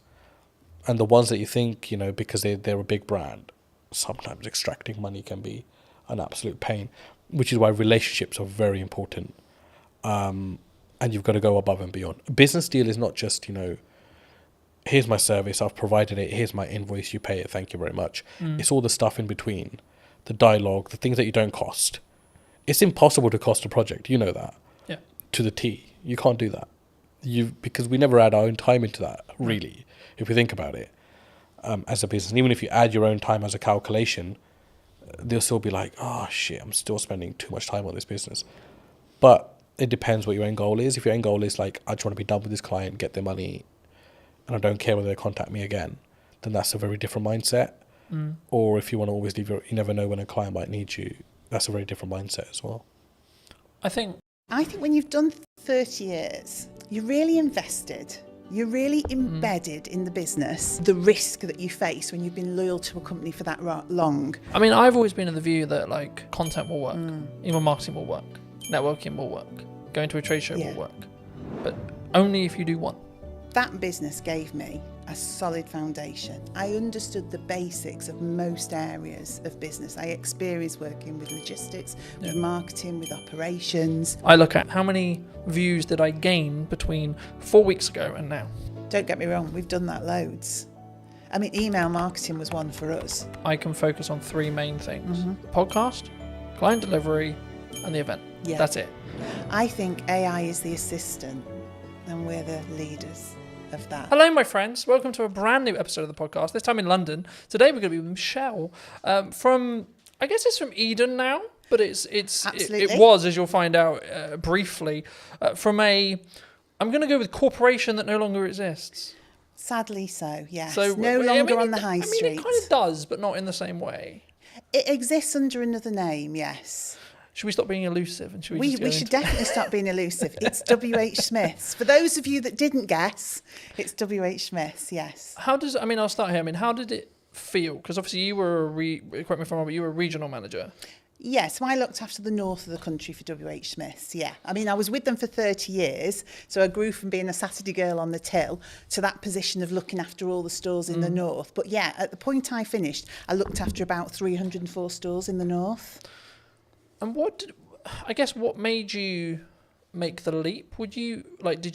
And the ones that you think, you know, because they're a big brand, sometimes extracting money can be an absolute pain, which is why relationships are very important. And you've got to go above and beyond. A business deal is not just, you know, here's my service, I've provided it, here's my invoice, you pay it, thank you very much. It's all the stuff in between, the dialogue, the things that you don't cost. It's impossible to cost a project, you know that. Yeah. To the T. You can't do that. Because we never add our own time into that, really, if we think about it, as a business. And even if you add your own time as a calculation, they'll still be like, oh shit, I'm still spending too much time on this business. But it depends what your end goal is. If your end goal is like, I just want to be done with this client, get their money, and I don't care whether they contact me again, then that's a very different mindset. Or if you want to always leave you never know when a client might need you, that's a very different mindset as well. I think when you've done 30 years, you're really invested. You're really embedded in the business, the risk that you face when you've been loyal to a company for that long. I mean, I've always been of the view that like content will work, email marketing will work, networking will work, going to a trade show will work, but only if you do one. That business gave me a solid foundation. I understood the basics of most areas of business. I experienced working with logistics, with marketing, with operations. I look at how many views did I gain between 4 weeks ago and now. Don't get me wrong, we've done that loads. I mean, email marketing was one for us. I can focus on three main things. Podcast, client delivery, and the event. That's it. I think AI is the assistant and we're the leaders of that. Hello, my friends. Welcome to a brand new episode of the podcast, this time in London. Today we're going to be with Michelle from, I guess it's from Eden now, but it was, as you'll find out briefly, from I'm going to go with corporation that no longer exists. Sadly so, yes. So, no longer on the high street. I mean, it kind of does, but not in the same way. It exists under another name, yes. Should we stop being elusive? And should we should definitely stop being elusive. It's W.H. Smith's. For those of you that didn't guess, it's W.H. Smith's, yes. I'll start here. I mean, how did it feel? Because obviously you were, correct me if I'm wrong, but you were a regional manager. Yeah, so I looked after the north of the country for W.H. Smith's, yeah. I mean, I was with them for 30 years, so I grew from being a Saturday girl on the till to that position of looking after all the stores in the north. But yeah, at the point I finished, I looked after about 304 stores in the north. And what made you make the leap? Did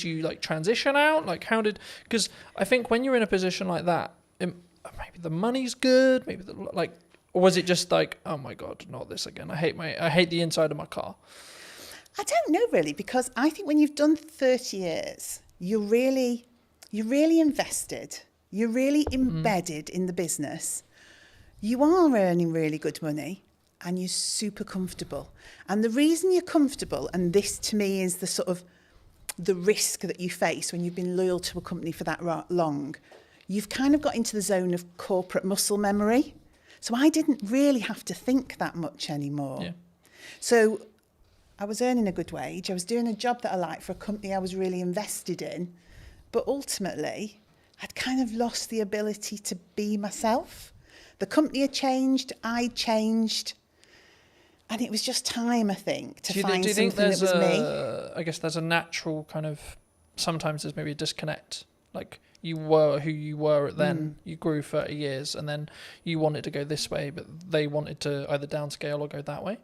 you transition out? Because I think when you're in a position like that, maybe the money's good, or was it just like, oh my God, not this again. I hate the inside of my car. I don't know really, because I think when you've done 30 years, you're really invested. You're really embedded in the business. You are earning really good money. And you're super comfortable. And the reason you're comfortable, and this to me is the sort of the risk that you face when you've been loyal to a company for that long, you've kind of got into the zone of corporate muscle memory. So I didn't really have to think that much anymore. Yeah. So I was earning a good wage. I was doing a job that I liked for a company I was really invested in. But ultimately, I'd kind of lost the ability to be myself. The company had changed. I'd changed. And it was just time, I think, to find something that was me. I guess there's a natural kind of, sometimes there's maybe a disconnect Like, you were who you were then. You grew 30 years, and then you wanted to go this way, but they wanted to either downscale or go that way.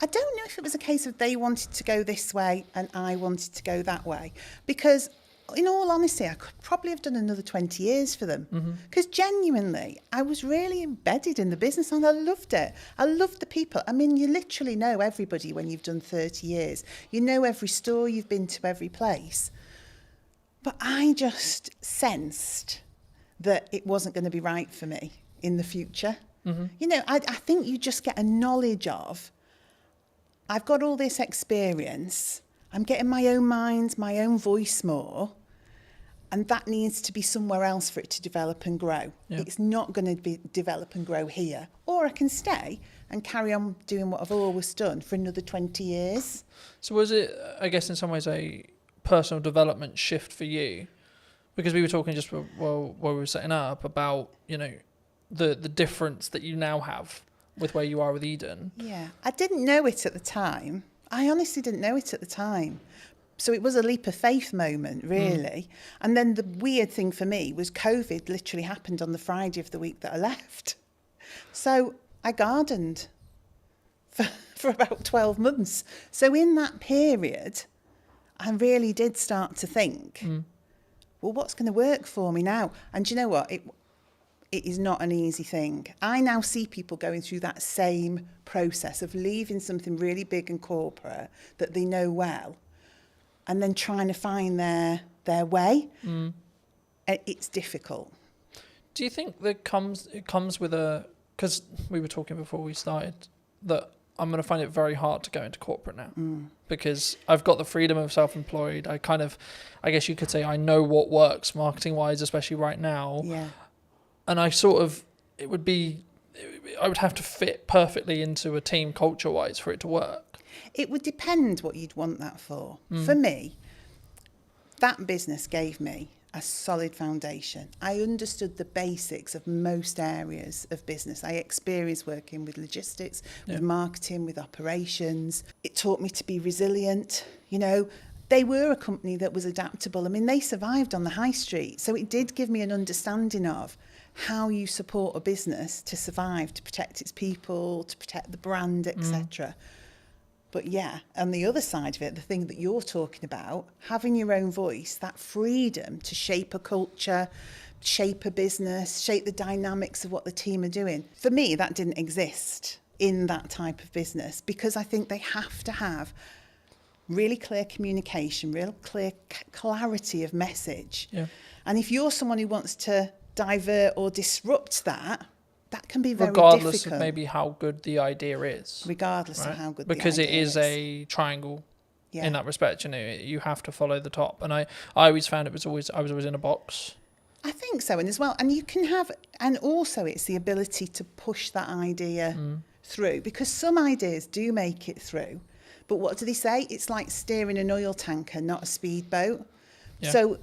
I don't know if it was a case of they wanted to go this way and I wanted to go that way, because in all honesty, I could probably have done another 20 years for them, because genuinely, I was really embedded in the business and I loved it. I loved the people. I mean, you literally know everybody when you've done 30 years. You know every store, you've been to every place. But I just sensed that it wasn't going to be right for me in the future. You know, I think you just get a knowledge of, I've got all this experience, I'm getting my own mind, my own voice more, and that needs to be somewhere else for it to develop and grow. Yeah. It's not going to be develop and grow here. Or I can stay and carry on doing what I've always done for another 20 years. So was it, I guess, in some ways a personal development shift for you? Because we were talking just while we were setting up about, you know, the difference that you now have with where you are with Eden. Yeah, I didn't know it at the time. I honestly didn't know it at the time. So it was a leap of faith moment, really. And then the weird thing for me was COVID literally happened on the Friday of the week that I left. So I gardened for about 12 months. So in that period, I really did start to think, well, what's going to work for me now? And do you know what? It is not an easy thing. I now see people going through that same process of leaving something really big and corporate that they know well and then trying to find their way. It's difficult. Do you think that it comes with a, because we were talking before we started, that I'm going to find it very hard to go into corporate now because I've got the freedom of self-employed. I guess you could say I know what works marketing wise, especially right now. Yeah. And I would have to fit perfectly into a team culture wise for it to work. It would depend what you'd want that for. For me, that business gave me a solid foundation. I understood the basics of most areas of business. I experienced working with logistics, with marketing, with operations. It taught me to be resilient. You know, they were a company that was adaptable. I mean, they survived on the high street. So it did give me an understanding of how you support a business to survive, to protect its people, to protect the brand, etc. But yeah, on the other side of it, the thing that you're talking about, having your own voice, that freedom to shape a culture, shape a business, shape the dynamics of what the team are doing. For me, that didn't exist in that type of business because I think they have to have really clear communication, real clear clarity of message. Yeah. And if you're someone who wants to divert or disrupt that can be very regardless difficult. Of maybe how good the idea is. Regardless of how good because the idea is. Because it is a triangle in that respect. You know, you have to follow the top. And I always found I was always in a box. I think so. And as well, and you can have, and also it's the ability to push that idea through, because some ideas do make it through. But what do they say? It's like steering an oil tanker, not a speedboat. Yeah. So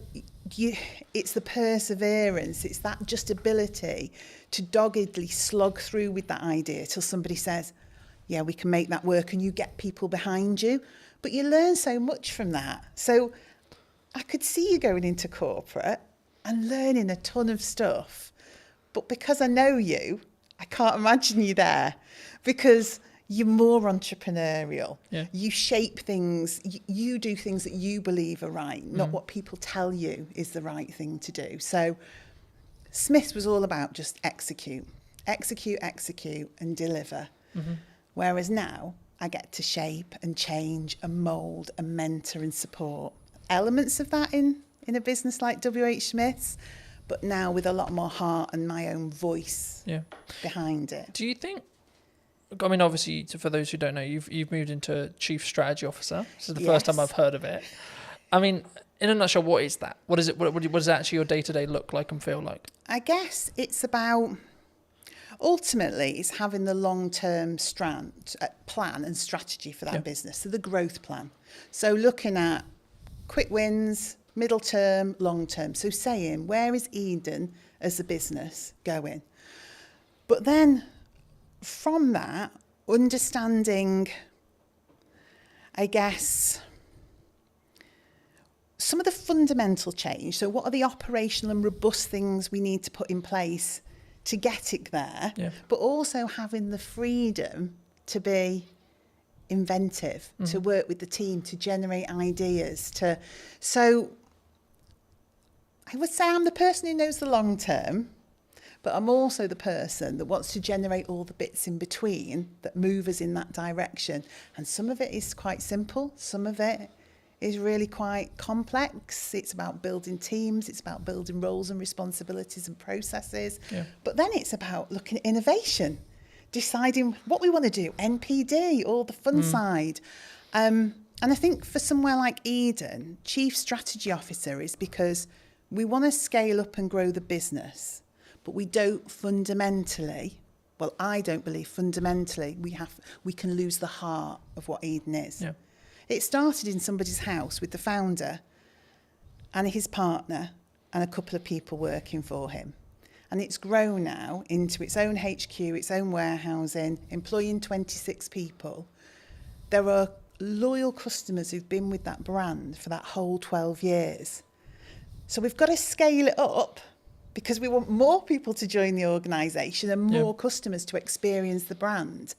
it's the perseverance, it's that just ability to doggedly slog through with that idea till somebody says, yeah, we can make that work, and you get people behind you. But you learn so much from that. So I could see you going into corporate and learning a ton of stuff. But because I know you, I can't imagine you there, because you're more entrepreneurial. Yeah. You shape things, you do things that you believe are right, not what people tell you is the right thing to do. So Smith's was all about just execute, and deliver. Whereas now I get to shape and change and mould and mentor and support elements of that in a business like WH Smith's, but now with a lot more heart and my own voice behind it. Do you think, I mean, obviously, for those who don't know, you've moved into Chief Strategy Officer. This is the first time I've heard of it. I mean, in a nutshell, what is that? What is it? What does actually your day-to-day look like and feel like? I guess it's about, ultimately, it's having the long-term plan and strategy for that business. So the growth plan. So looking at quick wins, middle term, long term. So saying, where is Eden as a business going? But then from that, understanding, I guess, some of the fundamental change. So what are the operational and robust things we need to put in place to get it there? Yeah. But also having the freedom to be inventive, to work with the team, to generate ideas. So I would say I'm the person who knows the long term, but I'm also the person that wants to generate all the bits in between that move us in that direction. And some of it is quite simple. Some of it is really quite complex. It's about building teams. It's about building roles and responsibilities and processes. Yeah. But then it's about looking at innovation, deciding what we want to do, NPD, all the fun side. And I think for somewhere like Eden, Chief Strategy Officer is because we want to scale up and grow the business, but we don't fundamentally, well, I don't believe fundamentally we can lose the heart of what Eden is. Yeah. It started in somebody's house with the founder and his partner and a couple of people working for him. And it's grown now into its own HQ, its own warehousing, employing 26 people. There are loyal customers who've been with that brand for that whole 12 years. So we've got to scale it up because we want more people to join the organisation and more customers to experience the brand.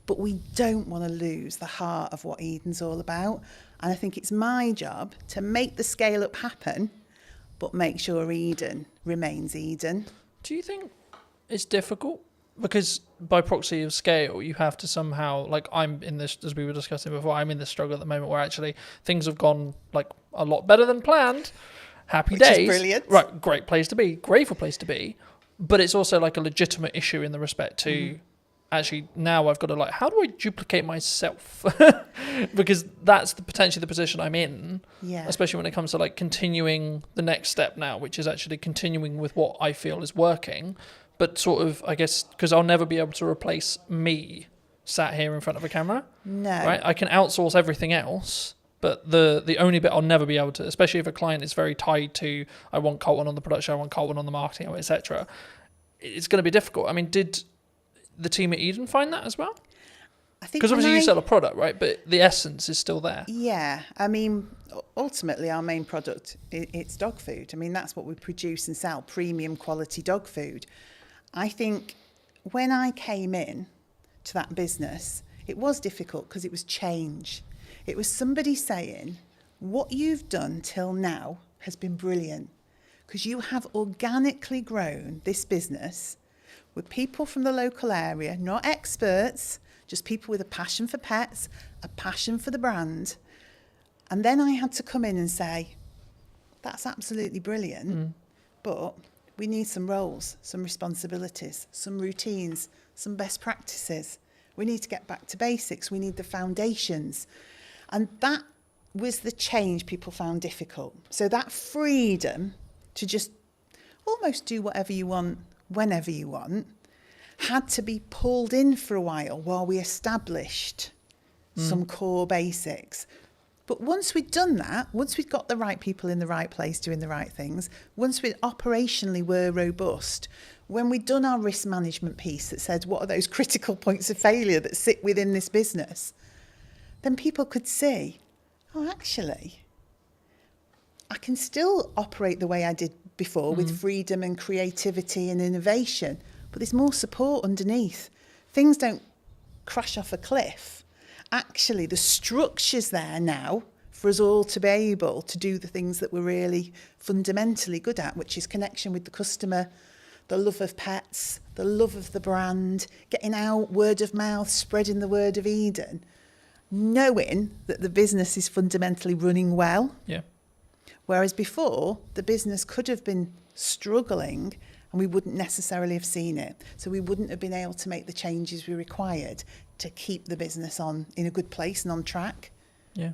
But we don't want to lose the heart of what Eden's all about. And I think it's my job to make the scale up happen, but make sure Eden remains Eden. Do you think it's difficult? Because by proxy of scale, you have to somehow, like I'm in this, as we were discussing before, I'm in this struggle at the moment where actually things have gone like a lot better than planned. Happy Which days. is brilliant. Right, great place to be, grateful place to be. But it's also like a legitimate issue in the respect to actually now I've got to like, how do I duplicate myself? Because that's potentially the position I'm in. Yeah. Especially when it comes to like continuing the next step now, which is actually continuing with what I feel is working. But sort of, I guess, because I'll never be able to replace me sat here in front of a camera. No. Right? I can outsource everything else, but the only bit I'll never be able to, especially if a client is very tied to, I want Colton on the production, I want Colton on the marketing, etc. It's going to be difficult. I mean, did the team at Eden find that as well? I think because obviously you sell a product, right? But the essence is still there. Yeah, I mean, ultimately our main product, it's dog food. I mean, that's what we produce and sell, premium quality dog food. I think when I came in to that business, it was difficult because it was change. It was somebody saying, what you've done till now has been brilliant because you have organically grown this business with people from the local area, not experts, just people with a passion for pets, a passion for the brand. And then I had to come in and say, that's absolutely brilliant, but we need some roles, some responsibilities, some routines, some best practices. We need to get back to basics. We need the foundations. And that was the change people found difficult. So that freedom to just almost do whatever you want, whenever you want, had to be pulled in for a while we established some core basics. But once we'd done that, once we'd got the right people in the right place doing the right things, once we operationally were robust, when we'd done our risk management piece that said what are those critical points of failure that sit within this business, then people could see, oh, actually, I can still operate the way I did before with freedom and creativity and innovation, but there's more support underneath. Things don't crash off a cliff. Actually, the structure's there now for us all to be able to do the things that we're really fundamentally good at, which is connection with the customer, the love of pets, the love of the brand, getting out word of mouth, spreading the word of Eden, knowing that the business is fundamentally running well. Yeah. Whereas before, the business could have been struggling and we wouldn't necessarily have seen it. So we wouldn't have been able to make the changes we required to keep the business on in a good place and on track. Yeah.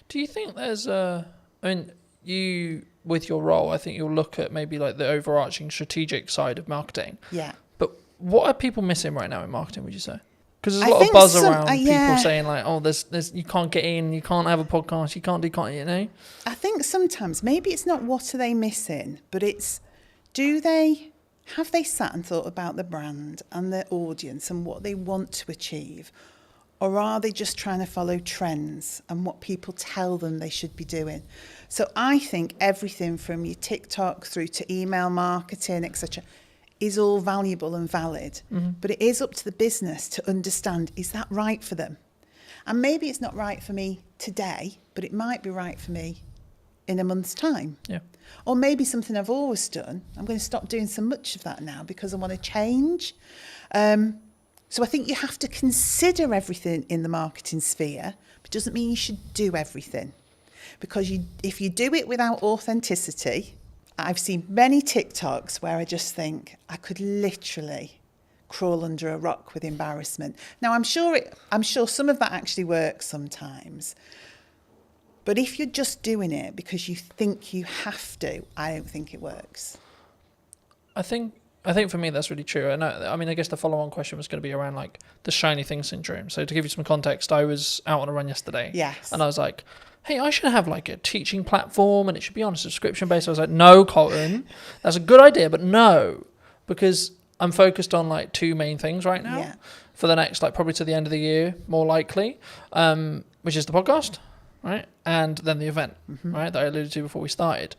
Do you think there's I mean, you, with your role, I think you'll look at maybe like the overarching strategic side of marketing. Yeah. But what are people missing right now in marketing, would you say? Because there's a I lot of think buzz some- around yeah. people saying like, oh, there's you can't get in, you can't have a podcast, you can't, you know? I think sometimes maybe it's not what are they missing, but it's have they sat and thought about the brand and their audience and what they want to achieve? Or are they just trying to follow trends and what people tell them they should be doing? So I think everything from your TikTok through to email marketing, etc., is all valuable and valid. But it is up to the business to understand, is that right for them? And maybe it's not right for me today, but it might be right for me in a month's time. Yeah. Or maybe something I've always done, I'm going to stop doing so much of that now because I want to change. So I think you have to consider everything in the marketing sphere, but it doesn't mean you should do everything. Because if you do it without authenticity, I've seen many TikToks where I just think I could literally crawl under a rock with embarrassment. Now, I'm sure some of that actually works sometimes. But if you're just doing it because you think you have to, I don't think it works. I think for me that's really true. And I mean, I guess the follow-on question was going to be around like the shiny thing syndrome. So to give you some context, I was out on a run yesterday. Yes. And I was like, hey, I should have like a teaching platform and it should be on a subscription base. I was like, no, Colton, that's a good idea, but no, because I'm focused on like two main things right now for the next, like probably to the end of the year, more likely, which is the podcast, right? And then the event, right? That I alluded to before we started.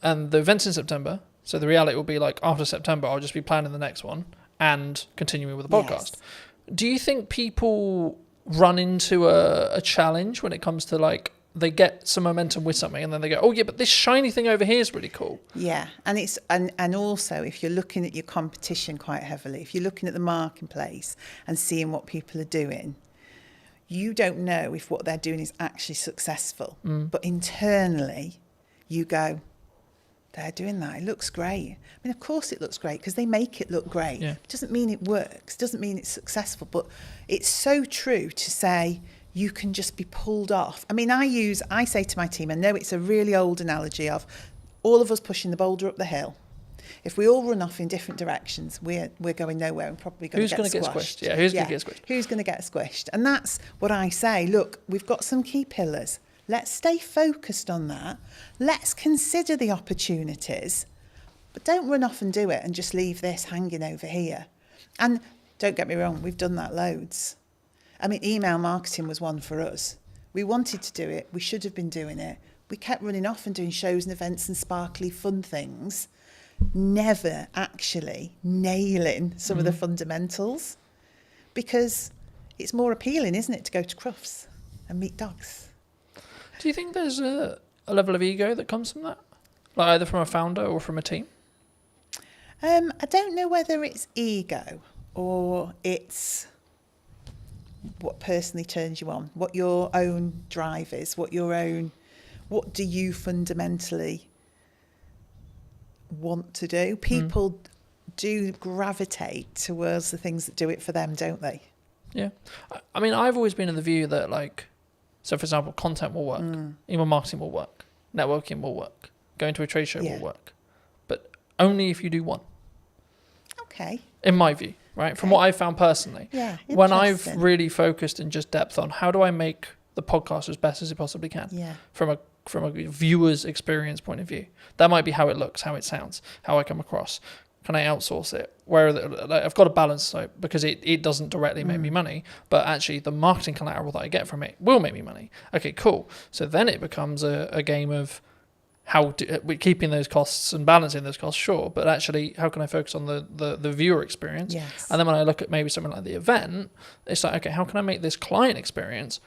And the event's in September. So the reality will be like after September, I'll just be planning the next one and continuing with the podcast. Yes. Do you think people run into a challenge when it comes to like, they get some momentum with something and then they go, oh yeah, but this shiny thing over here is really cool. Yeah. And it's and also if you're looking at your competition quite heavily, if you're looking at the marketplace and seeing what people are doing, you don't know if what they're doing is actually successful. But internally you go, they're doing that. It looks great. I mean, of course it looks great because they make it look great. Yeah. It doesn't mean it works. It doesn't mean it's successful. But it's so true to say you can just be pulled off. I mean, I say to my team, I know it's a really old analogy of all of us pushing the boulder up the hill. If we all run off in different directions, we're going nowhere and probably going to get squished. Yeah, who's going to get squished? Who's going to get squished? And that's what I say. Look, we've got some key pillars. Let's stay focused on that. Let's consider the opportunities, but don't run off and do it and just leave this hanging over here. And don't get me wrong, we've done that loads. I mean, email marketing was one for us. We wanted to do it. We should have been doing it. We kept running off and doing shows and events and sparkly fun things, never actually nailing some of the fundamentals, because it's more appealing, isn't it, to go to Crufts and meet dogs. Do you think there's a level of ego that comes from that? Like either from a founder or from a team? I don't know whether it's ego or it's what personally turns you on, what your own drive is, what do you fundamentally want to do? People do gravitate towards the things that do it for them, don't they? Yeah. I mean, I've always been in the view that like, so for example, content will work, email marketing will work, networking will work, going to a trade show will work, but only if you do one. Okay. In my view, right? From what I've found personally. Yeah. When I've really focused in just depth on how do I make the podcast as best as it possibly can. Yeah. From a viewer's experience point of view. That might be how it looks, how it sounds, how I come across. Can I outsource it? I've got a balance because it doesn't directly make me money, but actually the marketing collateral that I get from it will make me money. Okay, cool. So then it becomes a game of we're keeping those costs and balancing those costs, sure, but actually how can I focus on the viewer experience? Yes. And then when I look at maybe something like the event, it's like, okay, how can I make this client experience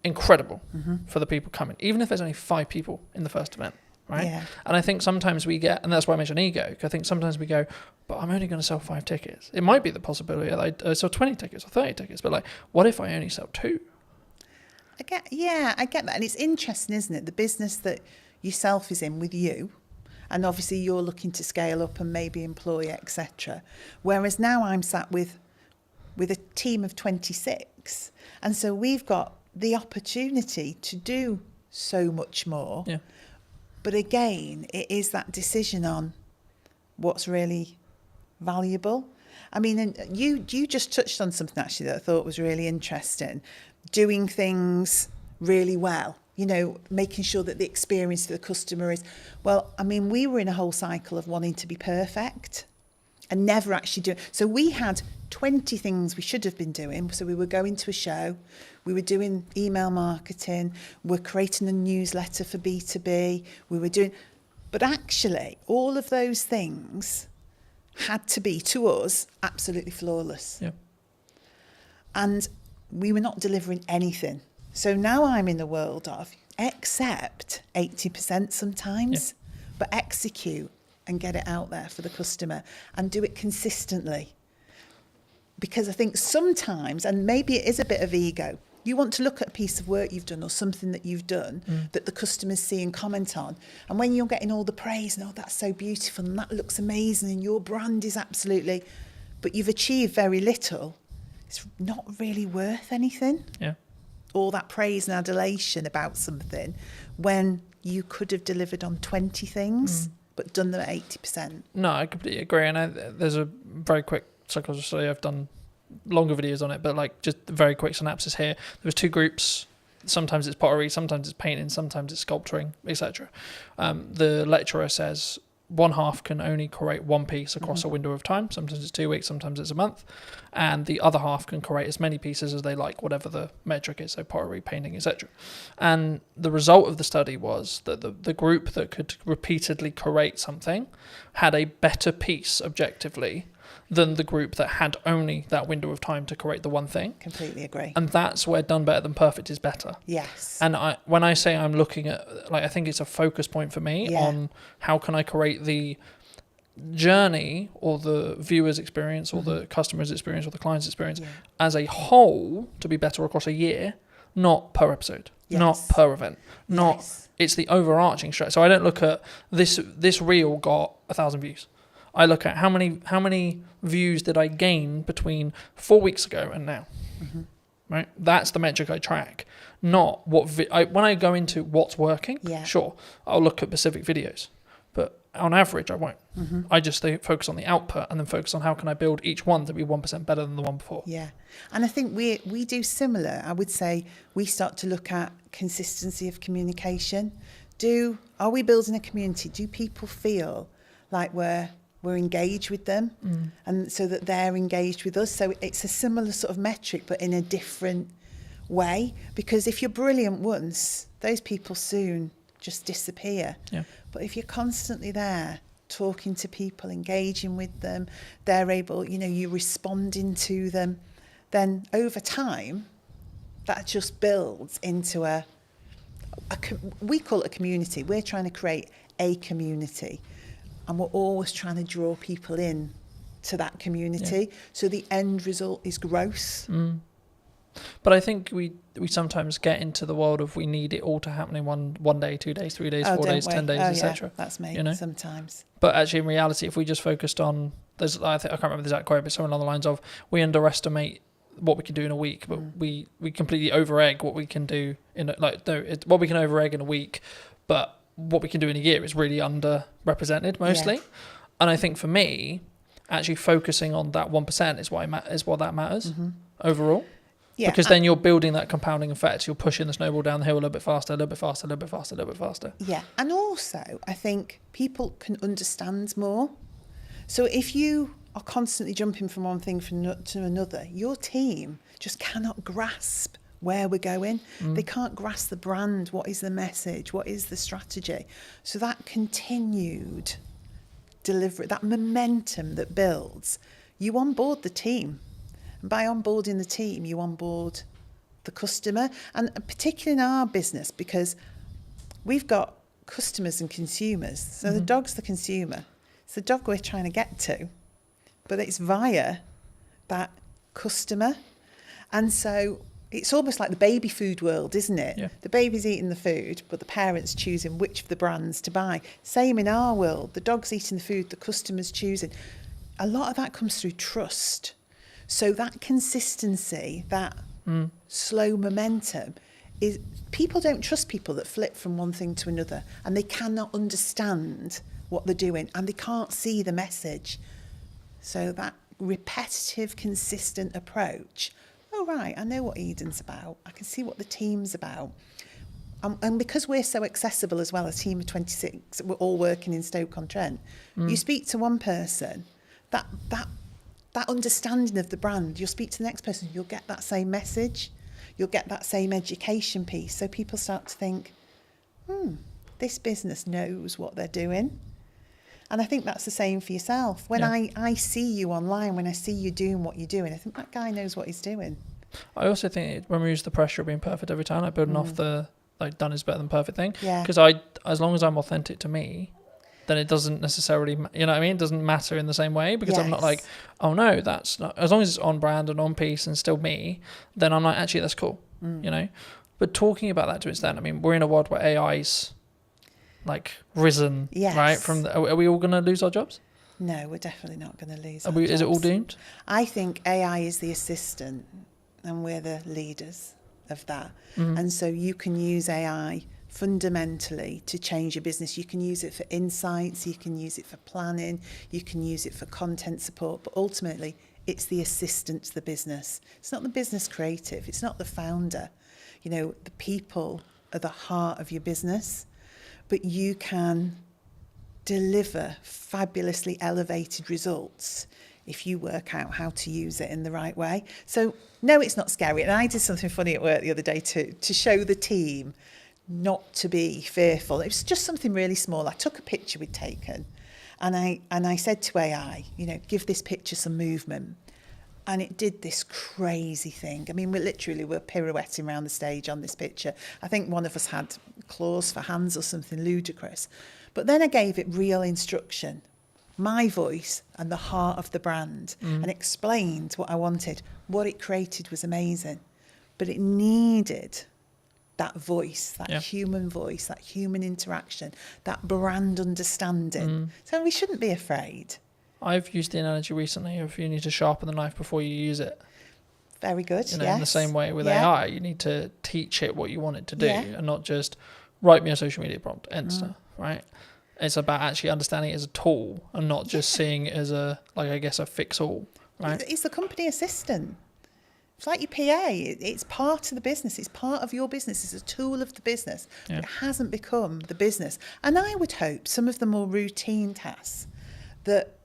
incredible for the people coming, even if there's only 5 people in the first event, right? Yeah. And I think sometimes we get, and that's why I mentioned ego, I think sometimes we go, but I'm only going to sell 5 tickets. It might be the possibility that I sell 20 tickets or 30 tickets, but like, what if I only sell 2? I get that. And it's interesting, isn't it? The business that yourself is in with you, and obviously you're looking to scale up and maybe employ, etc. Whereas now I'm sat with a team of 26, and so we've got the opportunity to do so much more. Yeah. But again, it is that decision on what's really valuable. I mean, and you just touched on something actually that I thought was really interesting. Doing things really well, making sure that the experience for the customer is, well, I mean, we were in a whole cycle of wanting to be perfect and never actually doing. So we had 20 things we should have been doing. So we were going to a show, we were doing email marketing, we're creating a newsletter for B2B, we were doing, but actually all of those things had to be, to us, absolutely flawless. Yeah. And we were not delivering anything. So now I'm in the world of accept 80% sometimes, but execute and get it out there for the customer and do it consistently. Because I think sometimes, and maybe it is a bit of ego, you want to look at a piece of work you've done or something that you've done that the customers see and comment on. And when you're getting all the praise and, oh, that's so beautiful and that looks amazing and your brand is absolutely, but you've achieved very little, it's not really worth anything. Yeah. All that praise and adulation about something when you could have delivered on 20 things but done them at 80%. No, I completely agree. And there's a very quick psychology study. I've done longer videos on it, but like just a very quick synopsis here. There was two groups. Sometimes it's pottery, sometimes it's painting, sometimes it's sculpturing, etc. The lecturer says one half can only create one piece across a window of time. Sometimes it's 2 weeks, sometimes it's a month. And the other half can create as many pieces as they like, whatever the metric is, so pottery, painting, etc. And the result of the study was that the group that could repeatedly create something had a better piece objectively than the group that had only that window of time to create the one thing. Completely agree. And that's where done better than perfect is better. Yes. And when I say I'm looking at, like, I think it's a focus point for me on how can I create the journey or the viewer's experience or the customer's experience or the client's experience as a whole to be better across a year, not per episode, not per event, not, it's the overarching strategy. So I don't look at this reel got 1,000 views. I look at how many views did I gain between 4 weeks ago and now, right? That's the metric I track, not what when I go into what's working. Sure, I'll look at specific videos, but on average I won't. I just focus on the output and then focus on how can I build each one to be 1% better than the one before. Yeah, and I think we do similar. I would say we start to look at consistency of communication. Are we building a community? Do people feel like we're engaged with them and so that they're engaged with us? So it's a similar sort of metric but in a different way, because if you're brilliant once, those people soon just disappear. But if you're constantly there talking to people, engaging with them, they're able, you're responding to them, then over time that just builds into we call it a community. We're trying to create a community. And we're always trying to draw people in to that community. So the end result is growth. But I think we sometimes get into the world of we need it all to happen in one day, 2 days, 3 days, 4 days, 10 days, etc. That's me sometimes. But actually in reality, if we just focused on, I can't remember the exact quote, but something along the lines of, we underestimate what we can do in a week, but we completely over-egg what we can do what we can over-egg in a week, but what we can do in a year is really underrepresented mostly. And I think for me, actually focusing on that 1% is what that matters overall. Because then you're building that compounding effect. You're pushing the snowball down the hill a little bit faster, a little bit faster, a little bit faster, a little bit faster. Yeah. And also I think people can understand more. So if you are constantly jumping from one thing to another, your team just cannot grasp where we're going. They can't grasp the brand. What is the message? What is the strategy? So that continued delivery, that momentum that builds, you onboard the team. And by onboarding the team, you onboard the customer. And particularly in our business, because we've got customers and consumers. So the dog's the consumer. It's the dog we're trying to get to, but it's via that customer. And so it's almost like the baby food world, isn't it? Yeah. The baby's eating the food, but the parent's choosing which of the brands to buy. Same in our world. The dog's eating the food, the customer's choosing. A lot of that comes through trust. So that consistency, that slow momentum, is people don't trust people that flip from one thing to another, and they cannot understand what they're doing, and they can't see the message. So that repetitive, consistent approach. Oh, right, I know what Eden's about. I can see what the team's about. And because we're so accessible as well, a team of 26, we're all working in Stoke-on-Trent. You speak to one person, that that understanding of the brand. You'll speak to the next person, you'll get that same message, you'll get that same education piece. So people start to think, this business knows what they're doing. And I think that's the same for yourself. When I see you online, when I see you doing what you're doing, I think that guy knows what he's doing. I also think it removes the pressure of being perfect every time, like building off the like done is better than perfect thing. Yeah. Because as long as I'm authentic to me, then it doesn't necessarily, you know what I mean? It doesn't matter in the same way, because I'm not like, oh no, that's not, as long as it's on brand and on piece and still me, then I'm like, actually, that's cool, you know? But talking about that to its extent, I mean, we're in a world where AI's like risen, right? Are we all going to lose our jobs? No, we're definitely not going to lose Is it all doomed? I think AI is the assistant and we're the leaders of that. And so you can use AI fundamentally to change your business. You can use it for insights, you can use it for planning, you can use it for content support, but ultimately it's the assistant to the business. It's not the business creative, it's not the founder. You know, the people are the heart of your business, but you can deliver fabulously elevated results if you work out how to use it in the right way. So no, it's not scary. And I did something funny at work the other day to show the team not to be fearful. It was just something really small. I took a picture we'd taken and I said to AI, you know, give this picture some movement. And it did this crazy thing. I mean, we're pirouetting around the stage on this picture. I think one of us had claws for hands or something ludicrous. But then I gave it real instruction, my voice and the heart of the brand, and explained what I wanted. What it created was amazing. But it needed that voice, that human voice, that human interaction, that brand understanding. So we shouldn't be afraid. I've used the analogy recently of you need to sharpen the knife before you use it. Very good, you know, in the same way with AI, you need to teach it what you want it to do and not just write me a social media prompt, enter, right? It's about actually understanding it as a tool and not just seeing it as a fix-all, right? It's the company assistant. It's like your PA. It's part of the business. It's part of your business. It's a tool of the business. But it hasn't become the business. And I would hope some of the more routine tasks that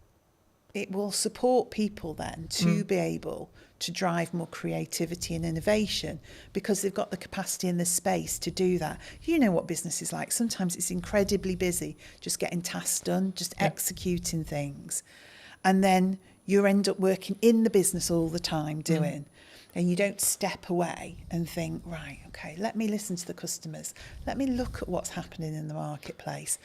it will support people then to be able to drive more creativity and innovation because they've got the capacity and the space to do that. You know what business is like. Sometimes it's incredibly busy, just getting tasks done, just executing things. And then you end up working in the business all the time doing. And you don't step away and think, right, okay, let me listen to the customers. Let me look at what's happening in the marketplace.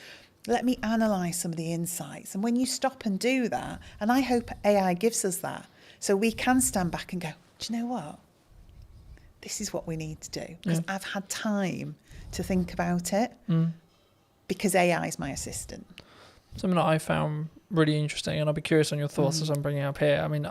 Let me analyse some of the insights. And when you stop and do that, and I hope AI gives us that, so we can stand back and go, do you know what? This is what we need to do. Because I've had time to think about it because AI is my assistant. Something that I found really interesting, and I'll be curious on your thoughts as I'm bringing it up here. I mean,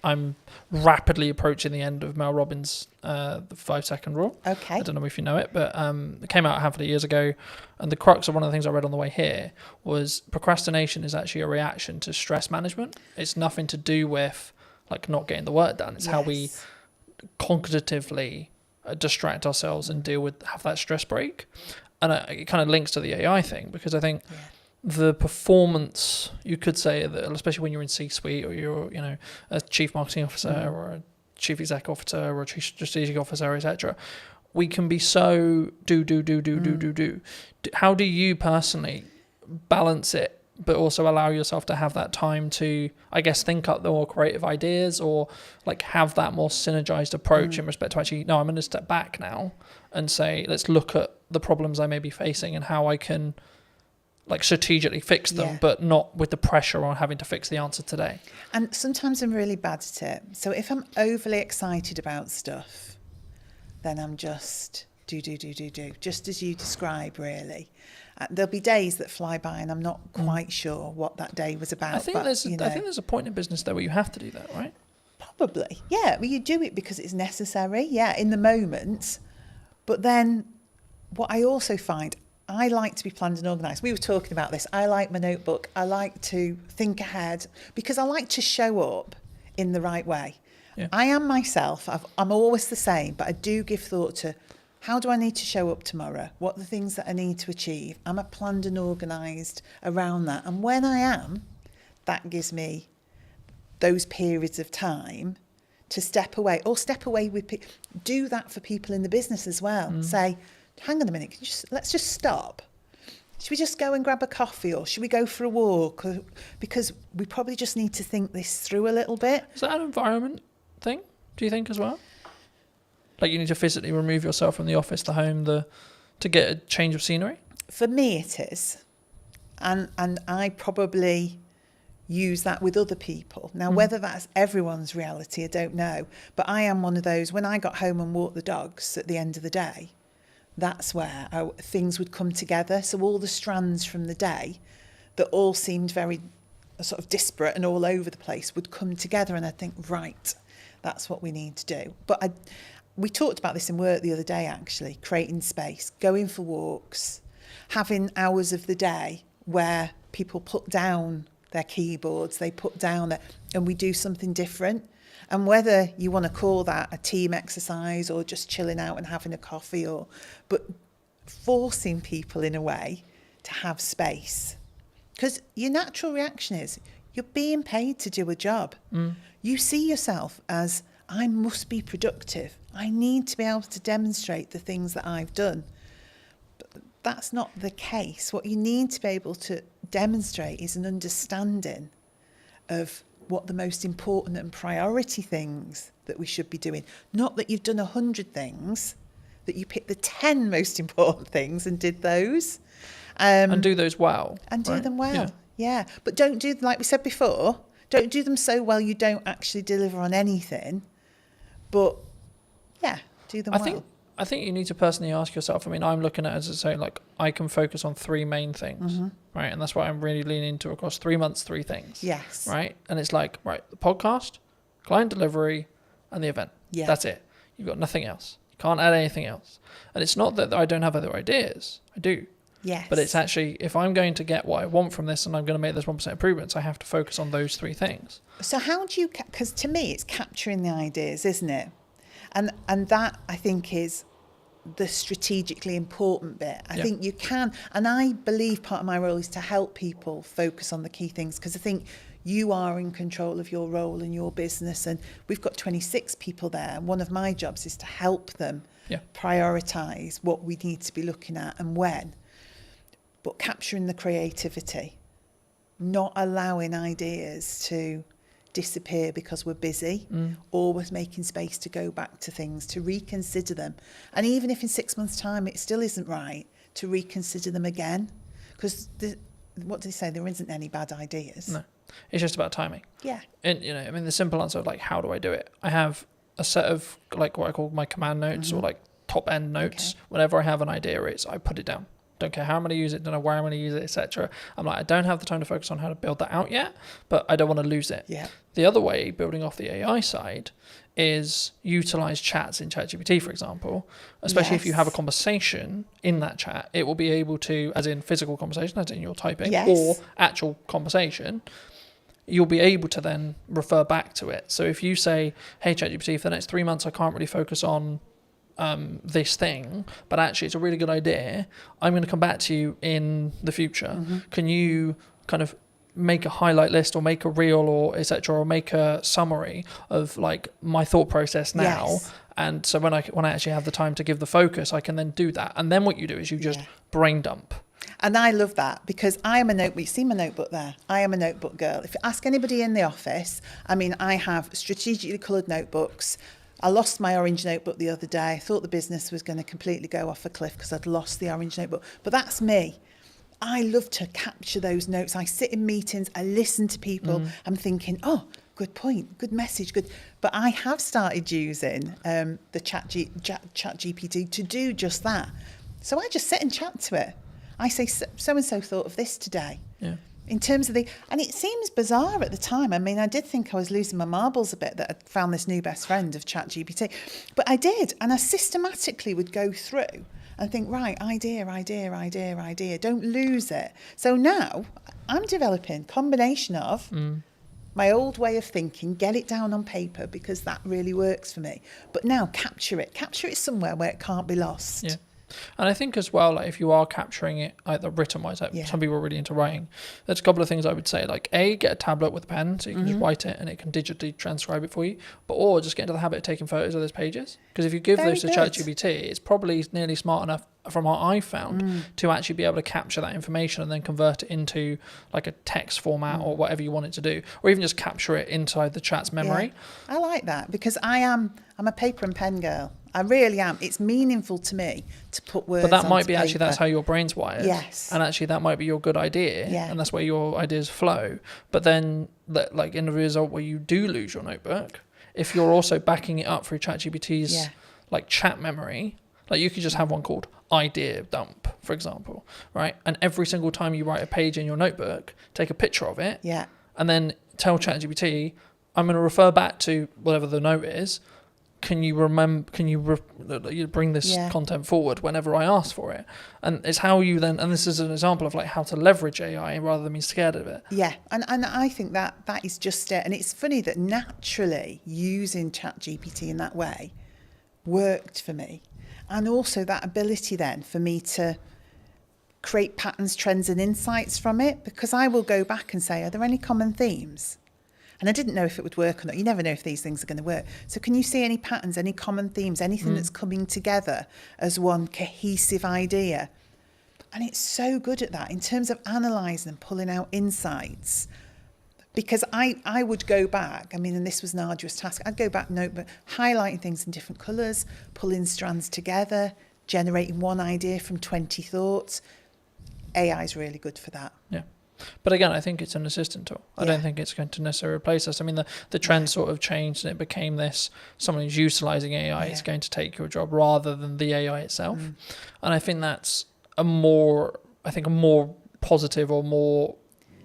I'm rapidly approaching the end of Mel Robbins' the 5-second rule. Okay. I don't know if you know it, but it came out a handful of years ago, and the crux of one of the things I read on the way here was procrastination is actually a reaction to stress management. It's nothing to do with like not getting the work done. It's how we cognitively distract ourselves and have that stress break. And it kind of links to the AI thing, because I think the performance, you could say that, especially when you're in C-suite or you're, you know, a chief marketing officer or a chief exec officer or a chief strategic officer, etc., we can be so do. How do you personally balance it, but also allow yourself to have that time to, I guess, think up the more creative ideas, or like have that more synergized approach in respect to actually, no, I'm going to step back now and say, let's look at the problems I may be facing and how I can like strategically fix them, but not with the pressure on having to fix the answer today. And sometimes I'm really bad at it. So if I'm overly excited about stuff, then I'm just do, just as you describe, really. There'll be days that fly by and I'm not quite sure what that day was about. I think there's a point in business there where you have to do that, right? Probably, yeah. Well, you do it because it's necessary, in the moment. But then what I also find, I like to be planned and organised. We were talking about this. I like my notebook. I like to think ahead because I like to show up in the right way. Yeah. I am myself. I'm always the same, but I do give thought to how do I need to show up tomorrow? What are the things that I need to achieve? Am I planned and organised around that? And when I am, that gives me those periods of time to step away, or step away with do that for people in the business as well. Say, hang on a minute, let's just stop. Should we just go and grab a coffee, or should we go for a walk? Because we probably just need to think this through a little bit. Is that an environment thing, do you think, as well? Like you need to physically remove yourself from the office, the home, to get a change of scenery? For me, it is. And I probably use that with other people. Now, whether that's everyone's reality, I don't know. But I am one of those, when I got home and walked the dogs at the end of the day, that's where things would come together. So all the strands from the day that all seemed very sort of disparate and all over the place would come together, and I'd think, right, that's what we need to do. But we talked about this in work the other day, actually, creating space, going for walks, having hours of the day where people put down their keyboards, they put down and we do something different. And whether you want to call that a team exercise or just chilling out and having a coffee, but forcing people in a way to have space. Because your natural reaction is you're being paid to do a job. You see yourself as, I must be productive. I need to be able to demonstrate the things that I've done. But that's not the case. What you need to be able to demonstrate is an understanding of what the most important and priority things that we should be doing. Not that you've done 100 things, that you picked the 10 most important things and did those. And do those well. And do right? them well, yeah. But don't do, like we said before, don't do them so well you don't actually deliver on anything. But, yeah, do them well. I think you need to personally ask yourself, I mean, I'm looking at it as I say, like, I can focus on 3 main things, right? And that's what I'm really leaning into across 3 months, 3 things. Yes. Right? And it's like, right, the podcast, client delivery, and the event. Yeah. That's it. You've got nothing else. You can't add anything else. And it's not that I don't have other ideas. I do. Yes. But it's actually, if I'm going to get what I want from this and I'm going to make those 1% improvements, I have to focus on those 3 things. So how do you, because to me it's capturing the ideas, isn't it? And that, I think, is the strategically important bit. I think you can, and I believe part of my role is to help people focus on the key things, because I think you are in control of your role and your business, and we've got 26 people there, and one of my jobs is to help them prioritise what we need to be looking at and when. But capturing the creativity, not allowing ideas to disappear because we're busy, always making space to go back to things, to reconsider them. And even if in 6 months' time it still isn't right, to reconsider them again. Because what do they say? There isn't any bad ideas. No, it's just about timing. Yeah. And, you know, I mean, the simple answer of like, how do I do it? I have a set of like what I call my command notes or like top end notes. Okay. Whenever I have an idea, I put it down. Don't care how I'm going to use it, don't know where I'm going to use it, etc. I'm like, I don't have the time to focus on how to build that out yet, but I don't want to lose it. Yeah. The other way, building off the AI side, is utilize chats in ChatGPT, for example, especially if you have a conversation in that chat, it will be able to, as in physical conversation, as in your typing, or actual conversation, you'll be able to then refer back to it. So if you say, hey, ChatGPT, for the next 3 months, I can't really focus on this thing, but actually it's a really good idea, I'm going to come back to you in the future. Can you kind of make a highlight list or make a reel or etc., or make a summary of like my thought process now? And so when I actually have the time to give the focus, I can then do that. And then what you do is you just brain dump. And I love that, because I am a notebook. You see my notebook there? I am a notebook girl. If you ask anybody in the office, I mean, I have strategically coloured notebooks. I lost my orange notebook the other day. I thought the business was going to completely go off a cliff because I'd lost the orange notebook. But that's me. I love to capture those notes. I sit in meetings, I listen to people. I'm thinking, oh, good point, good message, good. But I have started using the chat GPT to do just that. So I just sit and chat to it. I say, so-and-so thought of this today. Yeah. In terms of and it seems bizarre at the time. I mean, I did think I was losing my marbles a bit that I'd found this new best friend of ChatGPT. But I did. And I systematically would go through and think, right, idea. Don't lose it. So now I'm developing a combination of my old way of thinking, get it down on paper because that really works for me. But now capture it somewhere where it can't be lost. Yeah. And I think as well, like if you are capturing it either written wise, like some people are really into writing, there's a couple of things I would say, like get a tablet with a pen so you can just write it and it can digitally transcribe it for you, or just get into the habit of taking photos of those pages, because if you give those to ChatGPT, it's probably nearly smart enough from what I found to actually be able to capture that information and then convert it into like a text format or whatever you want it to do, or even just capture it inside the chat's memory. I like that, because I'm a paper and pen girl. I really am. It's meaningful to me to put words on. But that might be paper. actually that's how your brain's wired. Yes. And actually that might be your good idea. Yeah. And that's where your ideas flow. But then like in the result where you do lose your notebook, if you're also backing it up through ChatGPT's like chat memory, like you could just have one called idea dump, for example, right? And every single time you write a page in your notebook, take a picture of it. Yeah. And then tell ChatGPT, I'm going to refer back to whatever the note is. Can you bring this content forward whenever I ask for it? And it's how you then, and this is an example of like how to leverage AI rather than being scared of it. Yeah, and I think that is just it. And it's funny that naturally using ChatGPT in that way worked for me. And also that ability then for me to create patterns, trends and insights from it, because I will go back and say, are there any common themes? And I didn't know if it would work or not. You never know if these things are going to work. So can you see any patterns, any common themes, anything that's coming together as one cohesive idea? And it's so good at that in terms of analysing and pulling out insights. Because I would go back, I mean, and this was an arduous task, I'd go back notebook, highlighting things in different colours, pulling strands together, generating one idea from 20 thoughts. AI is really good for that. Yeah. But again, I think it's an assistant tool. I don't think it's going to necessarily replace us. I mean, the trend sort of changed and it became this, someone who's utilising AI is going to take your job rather than the AI itself. And I think that's a more positive or more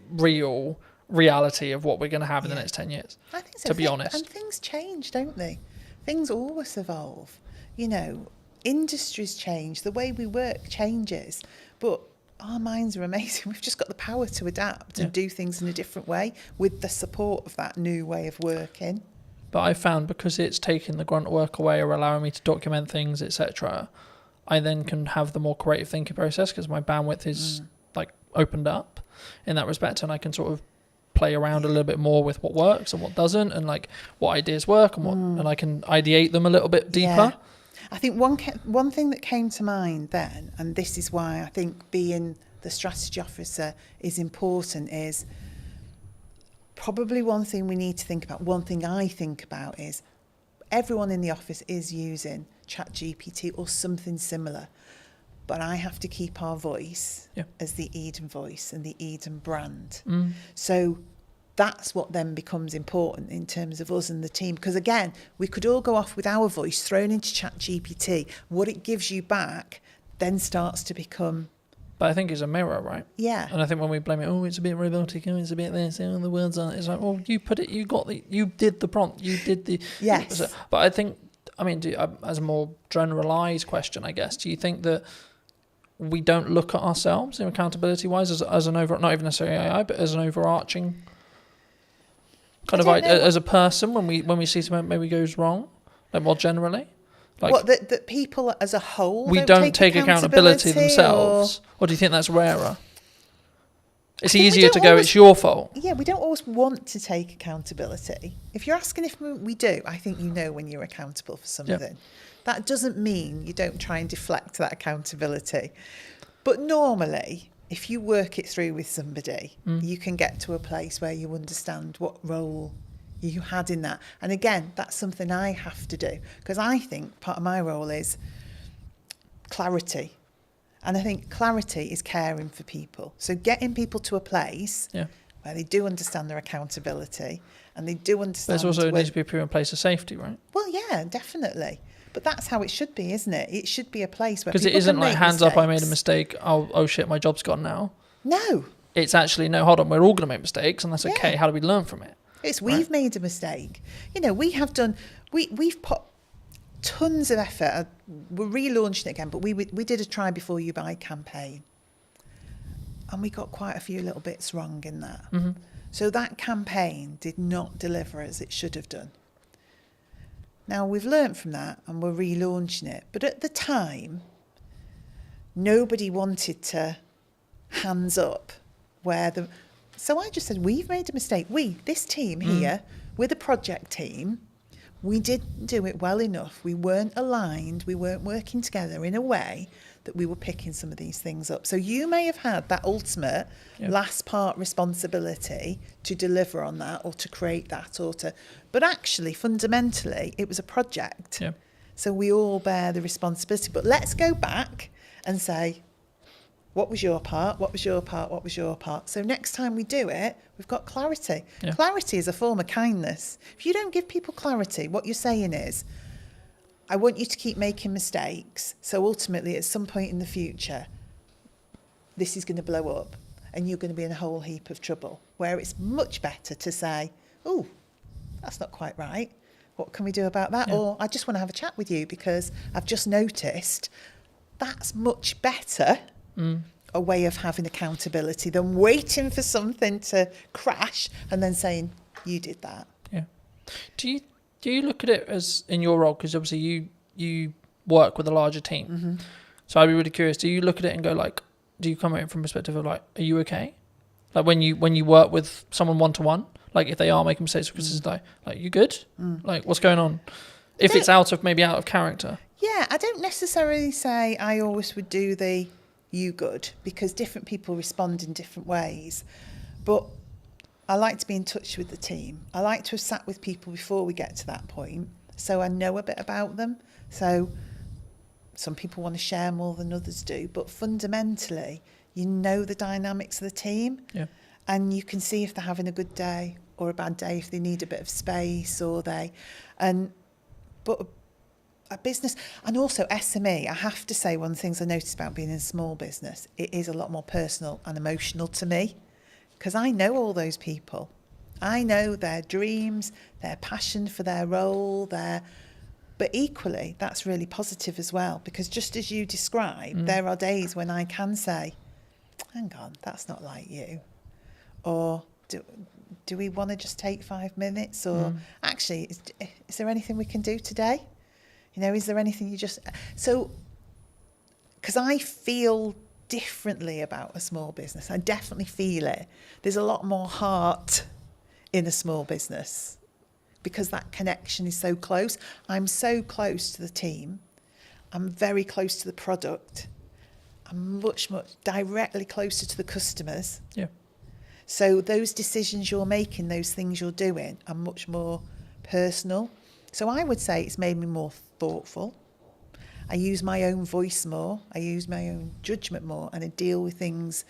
real reality of what we're going to have in the next 10 years, I think so. to be honest. And things change, don't they? Things always evolve. You know, industries change, the way we work changes, but our minds are amazing. We've just got the power to adapt and do things in a different way with the support of that new way of working. But I found because it's taking the grunt work away or allowing me to document things, etc., I then can have the more creative thinking process because my bandwidth is like opened up in that respect, and I can sort of play around a little bit more with what works and what doesn't, and like what ideas work and what, and I can ideate them a little bit deeper. Yeah. I think one thing that came to mind then, and this is why I think being the strategy officer is important, is probably one thing we need to think about. One thing I think about is everyone in the office is using ChatGPT or something similar, but I have to keep our voice as the Eden voice and the Eden brand. So that's what then becomes important in terms of us and the team. Because again, we could all go off with our voice thrown into ChatGPT. What it gives you back then starts to become... But I think it's a mirror, right? Yeah. And I think when we blame it, oh, it's a bit robotic, oh, it's a bit this, oh, the words aren't... It's like, well, you did the prompt, you did the... Yes. But I think, I mean, as a more generalised question, I guess, do you think that we don't look at ourselves in accountability-wise as an over... Not even necessarily AI, but as an overarching... kind of like as a person when we see something maybe goes wrong, like more generally, like what that people as a whole we don't take accountability themselves, or do you think that's rarer? It's easier to go, it's your fault. Yeah, we don't always want to take accountability. If you're asking if we do, I think you know when you're accountable for something. Yeah. That doesn't mean you don't try and deflect that accountability, but normally, if you work it through with somebody, you can get to a place where you understand what role you had in that. And again, that's something I have to do, because I think part of my role is clarity. And I think clarity is caring for people. So getting people to a place where they do understand their accountability and they do understand... There's also needs to be a proven place of safety, right? Well, yeah, definitely. But that's how it should be, isn't it? It should be a place where because it isn't like hands up, I made a mistake. Oh shit, my job's gone now. No. It's actually no. Hold on, we're all going to make mistakes, and that's okay. How do we learn from it? It's we've made a mistake. You know, we have done. We've put tons of effort. We're relaunching it again, but we did a try before you buy campaign, and we got quite a few little bits wrong in that. So that campaign did not deliver as it should have done. Now, we've learnt from that and we're relaunching it. But at the time, nobody wanted to hands up so I just said, we've made a mistake. This team here, we're the project team. We didn't do it well enough. We weren't aligned. We weren't working together in a way that we were picking some of these things up. So you may have had that ultimate last part responsibility to deliver on that or to create that but actually fundamentally it was a project. Yeah. So we all bear the responsibility. But let's go back and say, what was your part? What was your part? What was your part? So next time we do it, we've got clarity. Yeah. Clarity is a form of kindness. If you don't give people clarity, what you're saying is, I want you to keep making mistakes. So ultimately, at some point in the future, this is going to blow up and you're going to be in a whole heap of trouble. Where it's much better to say, oh, that's not quite right. What can we do about that? Yeah. Or I just want to have a chat with you because I've just noticed. That's much better a way of having accountability than waiting for something to crash and then saying, you did that. Yeah. Do you look at it as, in your role, because obviously you work with a larger team, so I'd be really curious, do you look at it and go like, do you come at it from a perspective of like, are you okay? Like when you work with someone one-to-one, like if they are making mistakes, because it's like you good? Like what's going on? If it's out of character. Yeah, I don't necessarily say I always would do the you good, because different people respond in different ways. But I like to be in touch with the team. I like to have sat with people before we get to that point, so I know a bit about them. So some people want to share more than others do, but fundamentally, you know the dynamics of the team, and you can see if they're having a good day or a bad day, if they need a bit of space but a business, and also SME, I have to say, one of the things I noticed about being in a small business, it is a lot more personal and emotional to me, because I know all those people. I know their dreams, their passion for their role, but equally, that's really positive as well, because just as you described, there are days when I can say, hang on, that's not like you. Or do we want to just take 5 minutes? Or actually, is there anything we can do today? You know, is there anything because I feel differently about a small business. I definitely feel it. There's a lot more heart in a small business because that connection is so close. I'm so close to the team. I'm very close to the product. I'm much directly closer to the customers. Yeah. So those decisions you're making, those things you're doing are much more personal. So I would say it's made me more thoughtful. I use my own voice more. I use my own judgment more, and I deal with things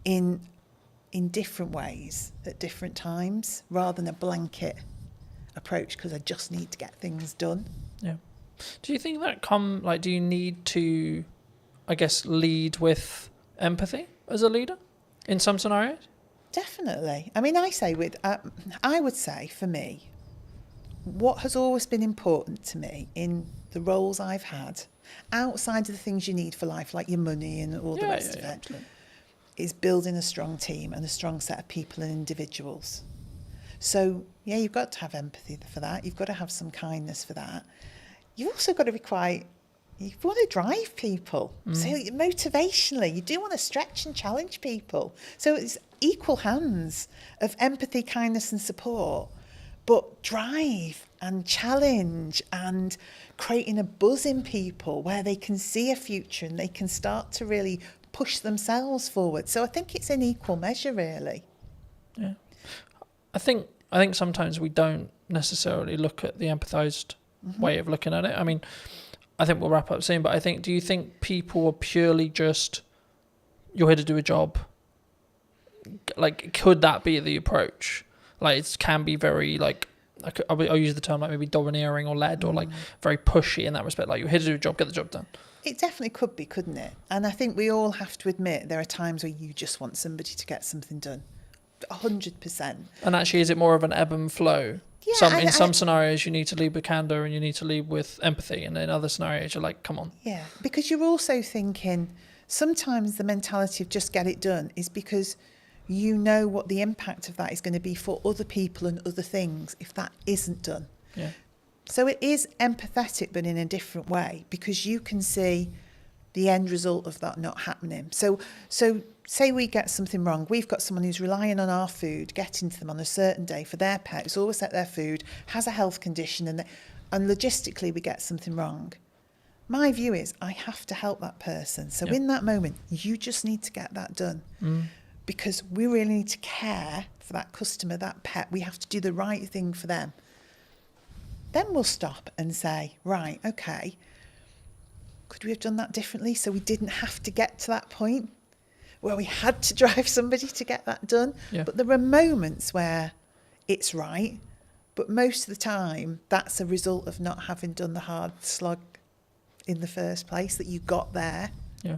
in different ways at different times, rather than a blanket approach because I just need to get things done. Yeah. Do you think that do you need to, I guess, lead with empathy as a leader in some scenarios? Definitely. I mean, I would say for me, what has always been important to me in the roles I've had, outside of the things you need for life, like your money and all the rest of it, absolutely, is building a strong team and a strong set of people and individuals. So, yeah, you've got to have empathy for that. You've got to have some kindness for that. You've also got to you want to drive people. So motivationally, you do want to stretch and challenge people. So it's equal hands of empathy, kindness and support, but drive and challenge and creating a buzz in people where they can see a future and they can start to really push themselves forward. So I think it's in equal measure, really. Yeah. I think sometimes we don't necessarily look at the empathized way of looking at it. I mean, I think we'll wrap up soon, but do you think people are purely just, you're here to do a job? Like, could that be the approach? Like, it can be very, like, I'll use the term like maybe domineering or led or like very pushy in that respect. Like, you're here to do a job, get the job done. It definitely could be, couldn't it? And I think we all have to admit there are times where you just want somebody to get something done. 100%. And actually, is it more of an ebb and flow? Yeah, in some scenarios, you need to lead with candor and you need to lead with empathy. And in other scenarios, you're like, come on. Yeah, because you're also thinking sometimes the mentality of just get it done is because you know what the impact of that is going to be for other people and other things if that isn't done. Yeah. So it is empathetic, but in a different way, because you can see the end result of that not happening. So say we get something wrong. We've got someone who's relying on our food, getting to them on a certain day for their pet, who's always at their food, has a health condition, and logistically we get something wrong. My view is I have to help that person. So in that moment, you just need to get that done. Because we really need to care for that customer, that pet. We have to do the right thing for them. Then we'll stop and say, right, okay, could we have done that differently so we didn't have to get to that point where we had to drive somebody to get that done? But there are moments where it's right, but most of the time that's a result of not having done the hard slog in the first place, that you got there. Yeah.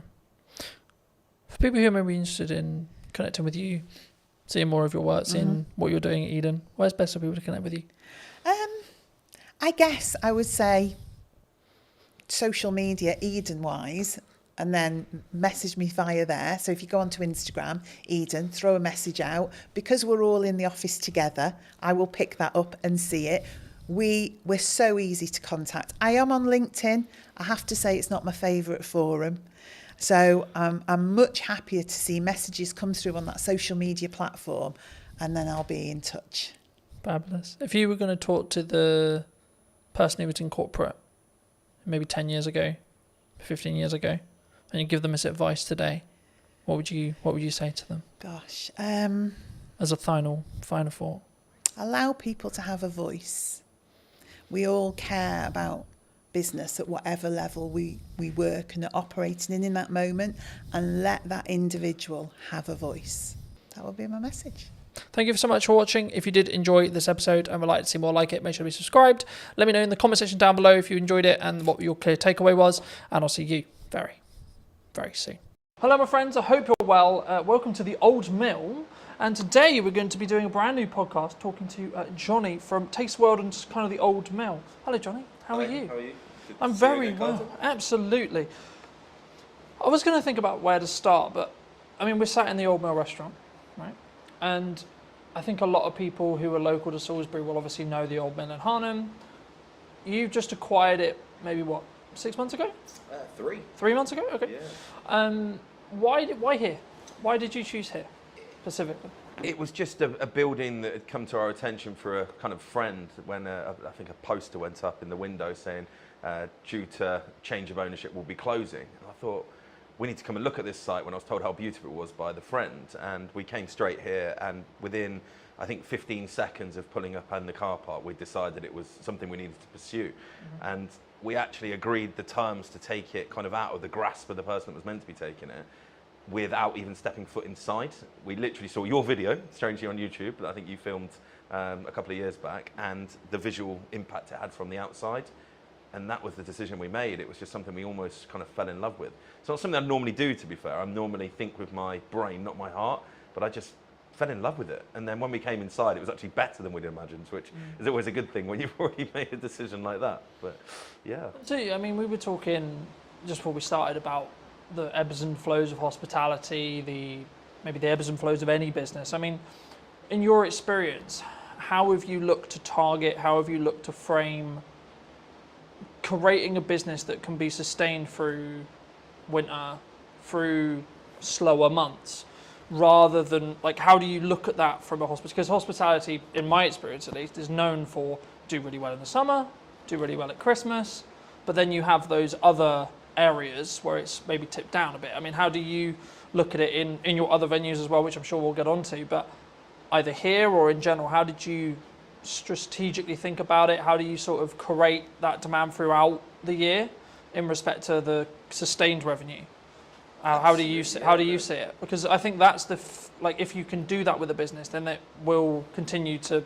For people who are maybe interested in connecting with you, seeing more of your work, seeing what you're doing at Eden, where's best for people to connect with you? I guess I would say social media, Eden-wise, and then message me via there. So if you go onto Instagram, Eden, throw a message out. Because we're all in the office together, I will pick that up and see it. We're so easy to contact. I am on LinkedIn. I have to say it's not my favourite forum. So I'm much happier to see messages come through on that social media platform, and then I'll be in touch. Fabulous. If you were going to talk to the person who was in corporate maybe 10 years ago, 15 years ago, and you give them this advice today, what would you say to them? Gosh. As a final thought. Allow people to have a voice. We all care about business at whatever level we work and are operating in that moment, and let that individual have a voice. That would be my message. Thank you so much for watching. If you did enjoy this episode and would like to see more like it, make sure to be subscribed. Let me know in the comment section down below if you enjoyed it and what your clear takeaway was, and I'll see you very, very soon. Hello my friends, I hope you're well. Welcome to the Old Mill, and today we're going to be doing a brand new podcast talking to Johnny from Taste World and just kind of the Old Mill. Hello Johnny, how are you? How are you? I'm very well, absolutely. I was going to think about where to start, but I mean, we're sat in the Old Mill restaurant, right? And I think a lot of people who are local to Salisbury will obviously know the Old Mill in Harnham. You've just acquired it maybe, 6 months ago? 3. 3 months ago? Okay. Yeah. Why here? Why did you choose here specifically? It was just a building that had come to our attention for a kind of friend when I think a poster went up in the window saying, due to change of ownership, we'll be closing. And I thought, we need to come and look at this site when I was told how beautiful it was by the friend. And we came straight here, and within, I think, 15 seconds of pulling up in the car park, we decided it was something we needed to pursue. And we actually agreed the terms to take it kind of out of the grasp of the person that was meant to be taking it without even stepping foot inside. We literally saw your video, strangely on YouTube, that I think you filmed a couple of years back, and the visual impact it had from the outside. And that was the decision we made. It was just something we almost kind of fell in love with. It's not something I normally do, to be fair. I normally think with my brain, not my heart, but I just fell in love with it. And then when we came inside, it was actually better than we'd imagined, which is always a good thing when you've already made a decision like that. But yeah. So, I mean, we were talking just before we started about the ebbs and flows of hospitality, maybe the ebbs and flows of any business. I mean, in your experience, how have you looked to target, how have you looked to frame creating a business that can be sustained through winter, through slower months, rather than, like, how do you look at that from a hospital? Because hospitality, in my experience at least, is known for do really well in the summer, do really well at Christmas, but then you have those other areas where it's maybe tipped down a bit. I mean, how do you look at it in your other venues as well, which I'm sure we'll get onto, but either here or in general, how did you strategically think about it? How do you sort of create that demand throughout the year in respect to the sustained revenue? How do you see it? Because I think that's if you can do that with a business, then it will continue to,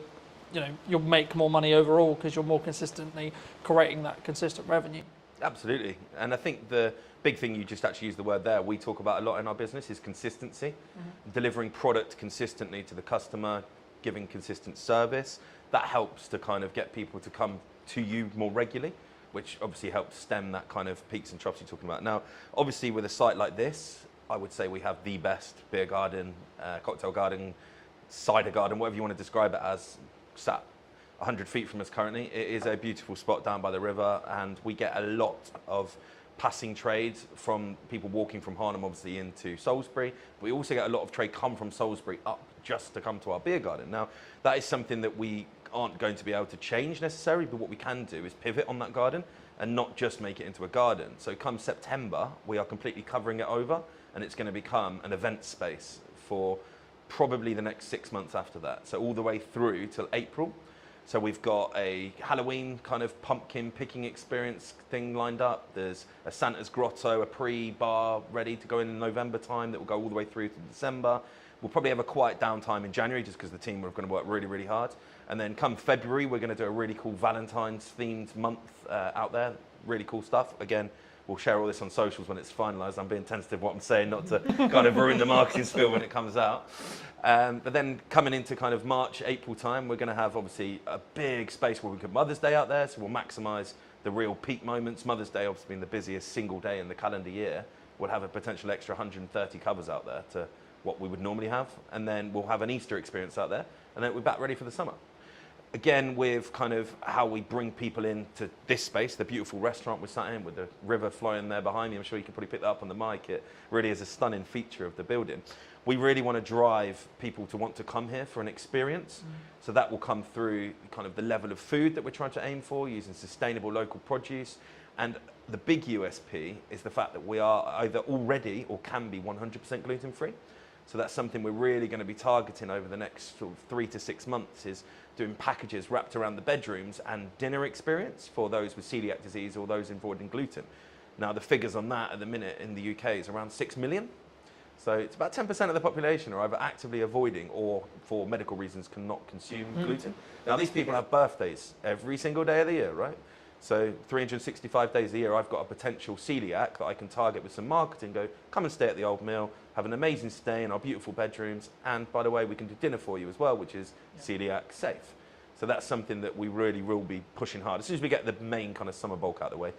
you'll make more money overall because you're more consistently creating that consistent revenue. Absolutely. And I think the big thing, you just actually used the word there, we talk about a lot in our business, is consistency. Delivering product consistently to the customer, giving consistent service. That helps to kind of get people to come to you more regularly, which obviously helps stem that kind of peaks and troughs you're talking about. Now, obviously with a site like this, I would say we have the best beer garden, cocktail garden, cider garden, whatever you want to describe it as, sat 100 feet from us currently. It is a beautiful spot down by the river, and we get a lot of passing trades from people walking from Harlem, obviously, into Salisbury. But we also get a lot of trade come from Salisbury up just to come to our beer garden. Now, that is something that we aren't going to be able to change necessarily, but what we can do is pivot on that garden and not just make it into a garden. So come September, we are completely covering it over, and it's going to become an event space for probably the next 6 months after that. So all the way through till April. So we've got a Halloween kind of pumpkin picking experience thing lined up. There's a Santa's Grotto, a pre-bar ready to go in November time that will go all the way through to December. We'll probably have a quiet downtime in January just because the team are going to work really, really hard. And then come February, we're going to do a really cool Valentine's themed month out there. Really cool stuff. Again, we'll share all this on socials when it's finalised. I'm being tentative what I'm saying, not to kind of ruin the marketing spiel when it comes out. But then coming into kind of March, April time, we're going to have obviously a big space where we put Mother's Day out there. So we'll maximise the real peak moments. Mother's Day obviously being the busiest single day in the calendar year. We'll have a potential extra 130 covers out there to what we would normally have. And then we'll have an Easter experience out there. And then we're back ready for the summer. Again, with kind of how we bring people into this space, the beautiful restaurant we're sat in with the river flowing there behind me. I'm sure you can probably pick that up on the mic. It really is a stunning feature of the building. We really want to drive people to want to come here for an experience. So that will come through kind of the level of food that we're trying to aim for, using sustainable local produce. And the big USP is the fact that we are either already or can be 100% gluten-free. So that's something we're really going to be targeting over the next sort of 3 to 6 months, is doing packages wrapped around the bedrooms and dinner experience for those with celiac disease or those avoiding gluten. Now, the figures on that at the minute in the UK is around 6 million. So it's about 10% of the population are either actively avoiding or for medical reasons cannot consume gluten. Now, these people have birthdays every single day of the year, right? So 365 days a year, I've got a potential celiac that I can target with some marketing, go, come and stay at the Old Mill, have an amazing stay in our beautiful bedrooms, and by the way, we can do dinner for you as well, which is celiac safe. So that's something that we really will be pushing hard. As soon as we get the main kind of summer bulk out of the way,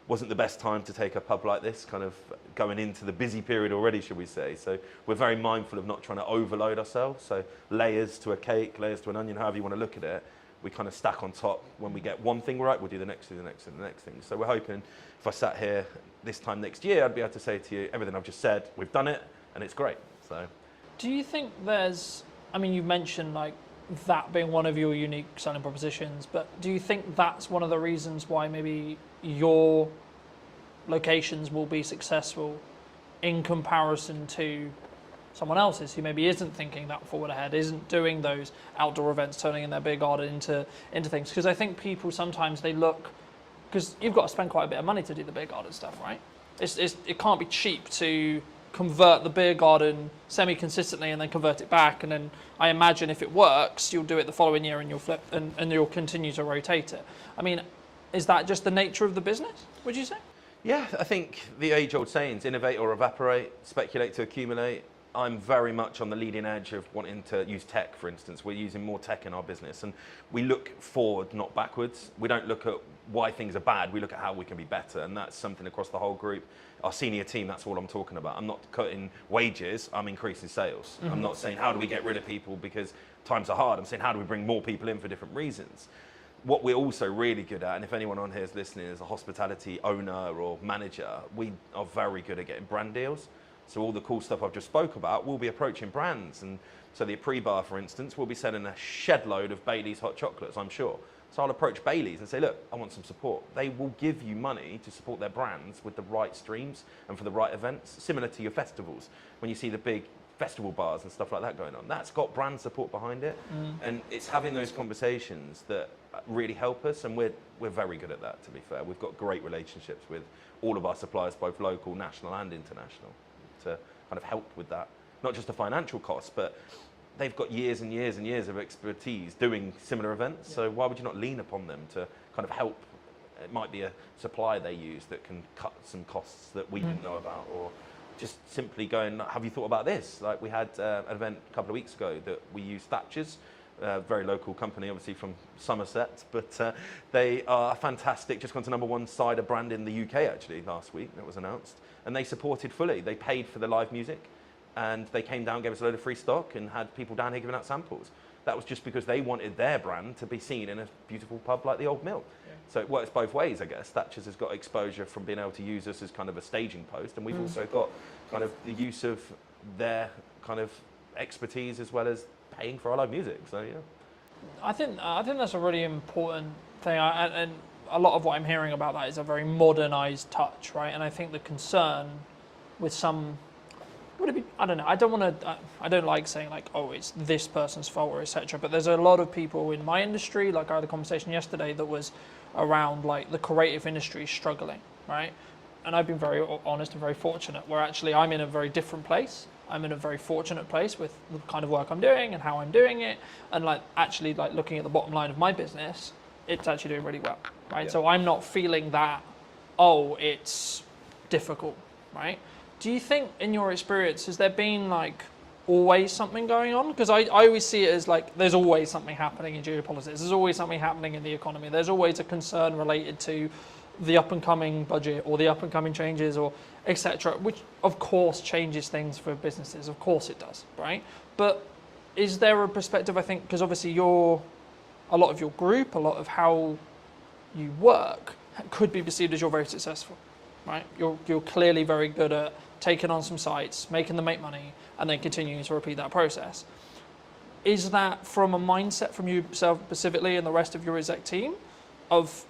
wasn't the best time to take a pub like this, kind of going into the busy period already, should we say. So we're very mindful of not trying to overload ourselves. So layers to a cake, layers to an onion, however you want to look at it, we kind of stack on top. When we get one thing right, we'll do the next thing, the next thing, the next thing. So we're hoping if I sat here this time next year, I'd be able to say to you everything I've just said, we've done it, and it's great. So, do you think there's, I mean, you mentioned like that being one of your unique selling propositions, but do you think that's one of the reasons why maybe your locations will be successful in comparison to someone else's who maybe isn't thinking that forward ahead, isn't doing those outdoor events, turning in their beer garden into things? Because I think people sometimes they look, because you've got to spend quite a bit of money to do the beer garden stuff, right? It can't be cheap to convert the beer garden semi-consistently and then convert it back, and then I imagine if it works, you'll do it the following year and you'll flip and you'll continue to rotate it. I mean, is that just the nature of the business, would you say? Yeah, I think the age-old sayings, innovate or evaporate, speculate to accumulate. I'm very much on the leading edge of wanting to use tech, for instance. We're using more tech in our business, and we look forward, not backwards. We don't look at why things are bad, we look at how we can be better, and that's something across the whole group. Our senior team, that's all I'm talking about. I'm not cutting wages, I'm increasing sales. I'm not saying how do we get rid of people because times are hard. I'm saying how do we bring more people in for different reasons. What we're also really good at, and if anyone on here is listening as a hospitality owner or manager, we are very good at getting brand deals. So all the cool stuff I've just spoke about, we'll be approaching brands. And so the pre-bar, for instance, we'll be selling a shed load of Bailey's hot chocolates, I'm sure. So I'll approach Bailey's and say, look, I want some support. They will give you money to support their brands with the right streams and for the right events, similar to your festivals. When you see the big festival bars and stuff like that going on, that's got brand support behind it. And it's having those conversations that really help us, and we're very good at that, to be fair. We've got great relationships with all of our suppliers, both local, national and international, to kind of help with that. Not just the financial costs, but they've got years and years and years of expertise doing similar events, so why would you not lean upon them to kind of help? It might be a supplier they use that can cut some costs that we didn't know about, or just simply going, have you thought about this? Like we had an event a couple of weeks ago that we used Thatcher's, a very local company, obviously from Somerset, but they are fantastic, just gone to #1 cider brand in the UK actually last week, it was announced, and they supported fully. They paid for the live music, and they came down, gave us a load of free stock, and had people down here giving out samples. That was just because they wanted their brand to be seen in a beautiful pub like the Old Mill. So it works both ways, I guess. Thatcher's has got exposure from being able to use us as kind of a staging post, and we've also got kind of the use of their kind of expertise as well as paying for our live music. So yeah, I think that's a really important thing, and a lot of what I'm hearing about that is a very modernized touch, right? And I think the concern with some, would it be, I don't know, I don't like saying like, oh, it's this person's fault or etc. But there's a lot of people in my industry, like I had a conversation yesterday that was around like the creative industry struggling, right? And I've been very honest and very fortunate where actually I'm in a very different place. I'm in a very fortunate place with the kind of work I'm doing and how I'm doing it. And like actually like looking at the bottom line of my business, it's actually doing really well, right? So I'm not feeling that, oh, it's difficult, right? Do you think in your experience, has there been like always something going on? Because I always see it as like there's always something happening in geopolitics. There's always something happening in the economy. There's always a concern related to the up and coming budget or the up and coming changes or etc. Which of course changes things for businesses. Of course it does, right? But is there a perspective, I think, because obviously a lot of your group, a lot of how you work could be perceived as you're very successful, right? You're clearly very good at taking on some sites, making them make money, and then continuing to repeat that process. Is that from a mindset from yourself specifically and the rest of your exec team of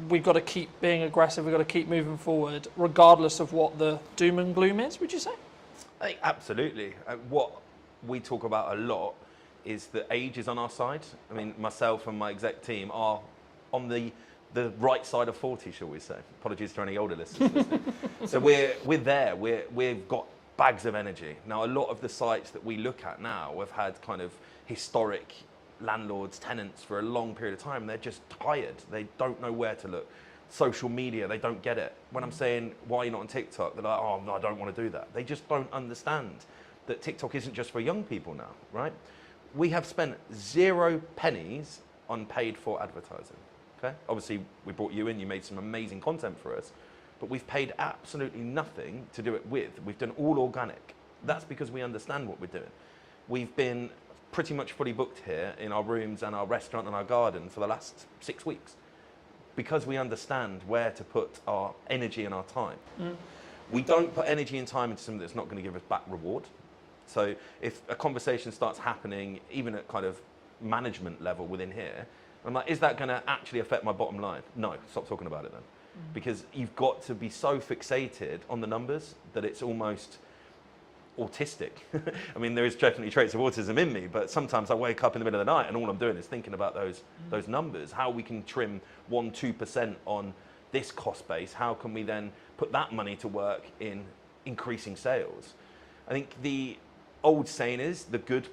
we've got to keep being aggressive, we've got to keep moving forward, regardless of what the doom and gloom is, would you say? I think absolutely. What we talk about a lot is that age is on our side. I mean, myself and my exec team are on the right side of 40, shall we say. Apologies to any older listeners listening. So we're there. We've got bags of energy. Now, a lot of the sites that we look at now have had kind of historic landlords, tenants for a long period of time, and they're just tired. They don't know where to look. Social media, they don't get it. When I'm saying, why are you not on TikTok? They're like, oh, no, I don't want to do that. They just don't understand that TikTok isn't just for young people now, right? We have spent 0 pennies on paid for advertising, okay? Obviously, we brought you in, you made some amazing content for us, but we've paid absolutely nothing to do it with. We've done all organic. That's because we understand what we're doing. We've been pretty much fully booked here in our rooms and our restaurant and our garden for the last 6 weeks because we understand where to put our energy and our time. We don't put energy and time into something that's not going to give us back reward. So if a conversation starts happening, even at kind of management level within here, I'm like, is that going to actually affect my bottom line? No, stop talking about it then. Because you've got to be so fixated on the numbers that it's almost autistic. I mean, there is definitely traits of autism in me, but sometimes I wake up in the middle of the night and all I'm doing is thinking about those numbers, how we can trim 1-2% on this cost base, how can we then put that money to work in increasing sales. I think the old saying is the good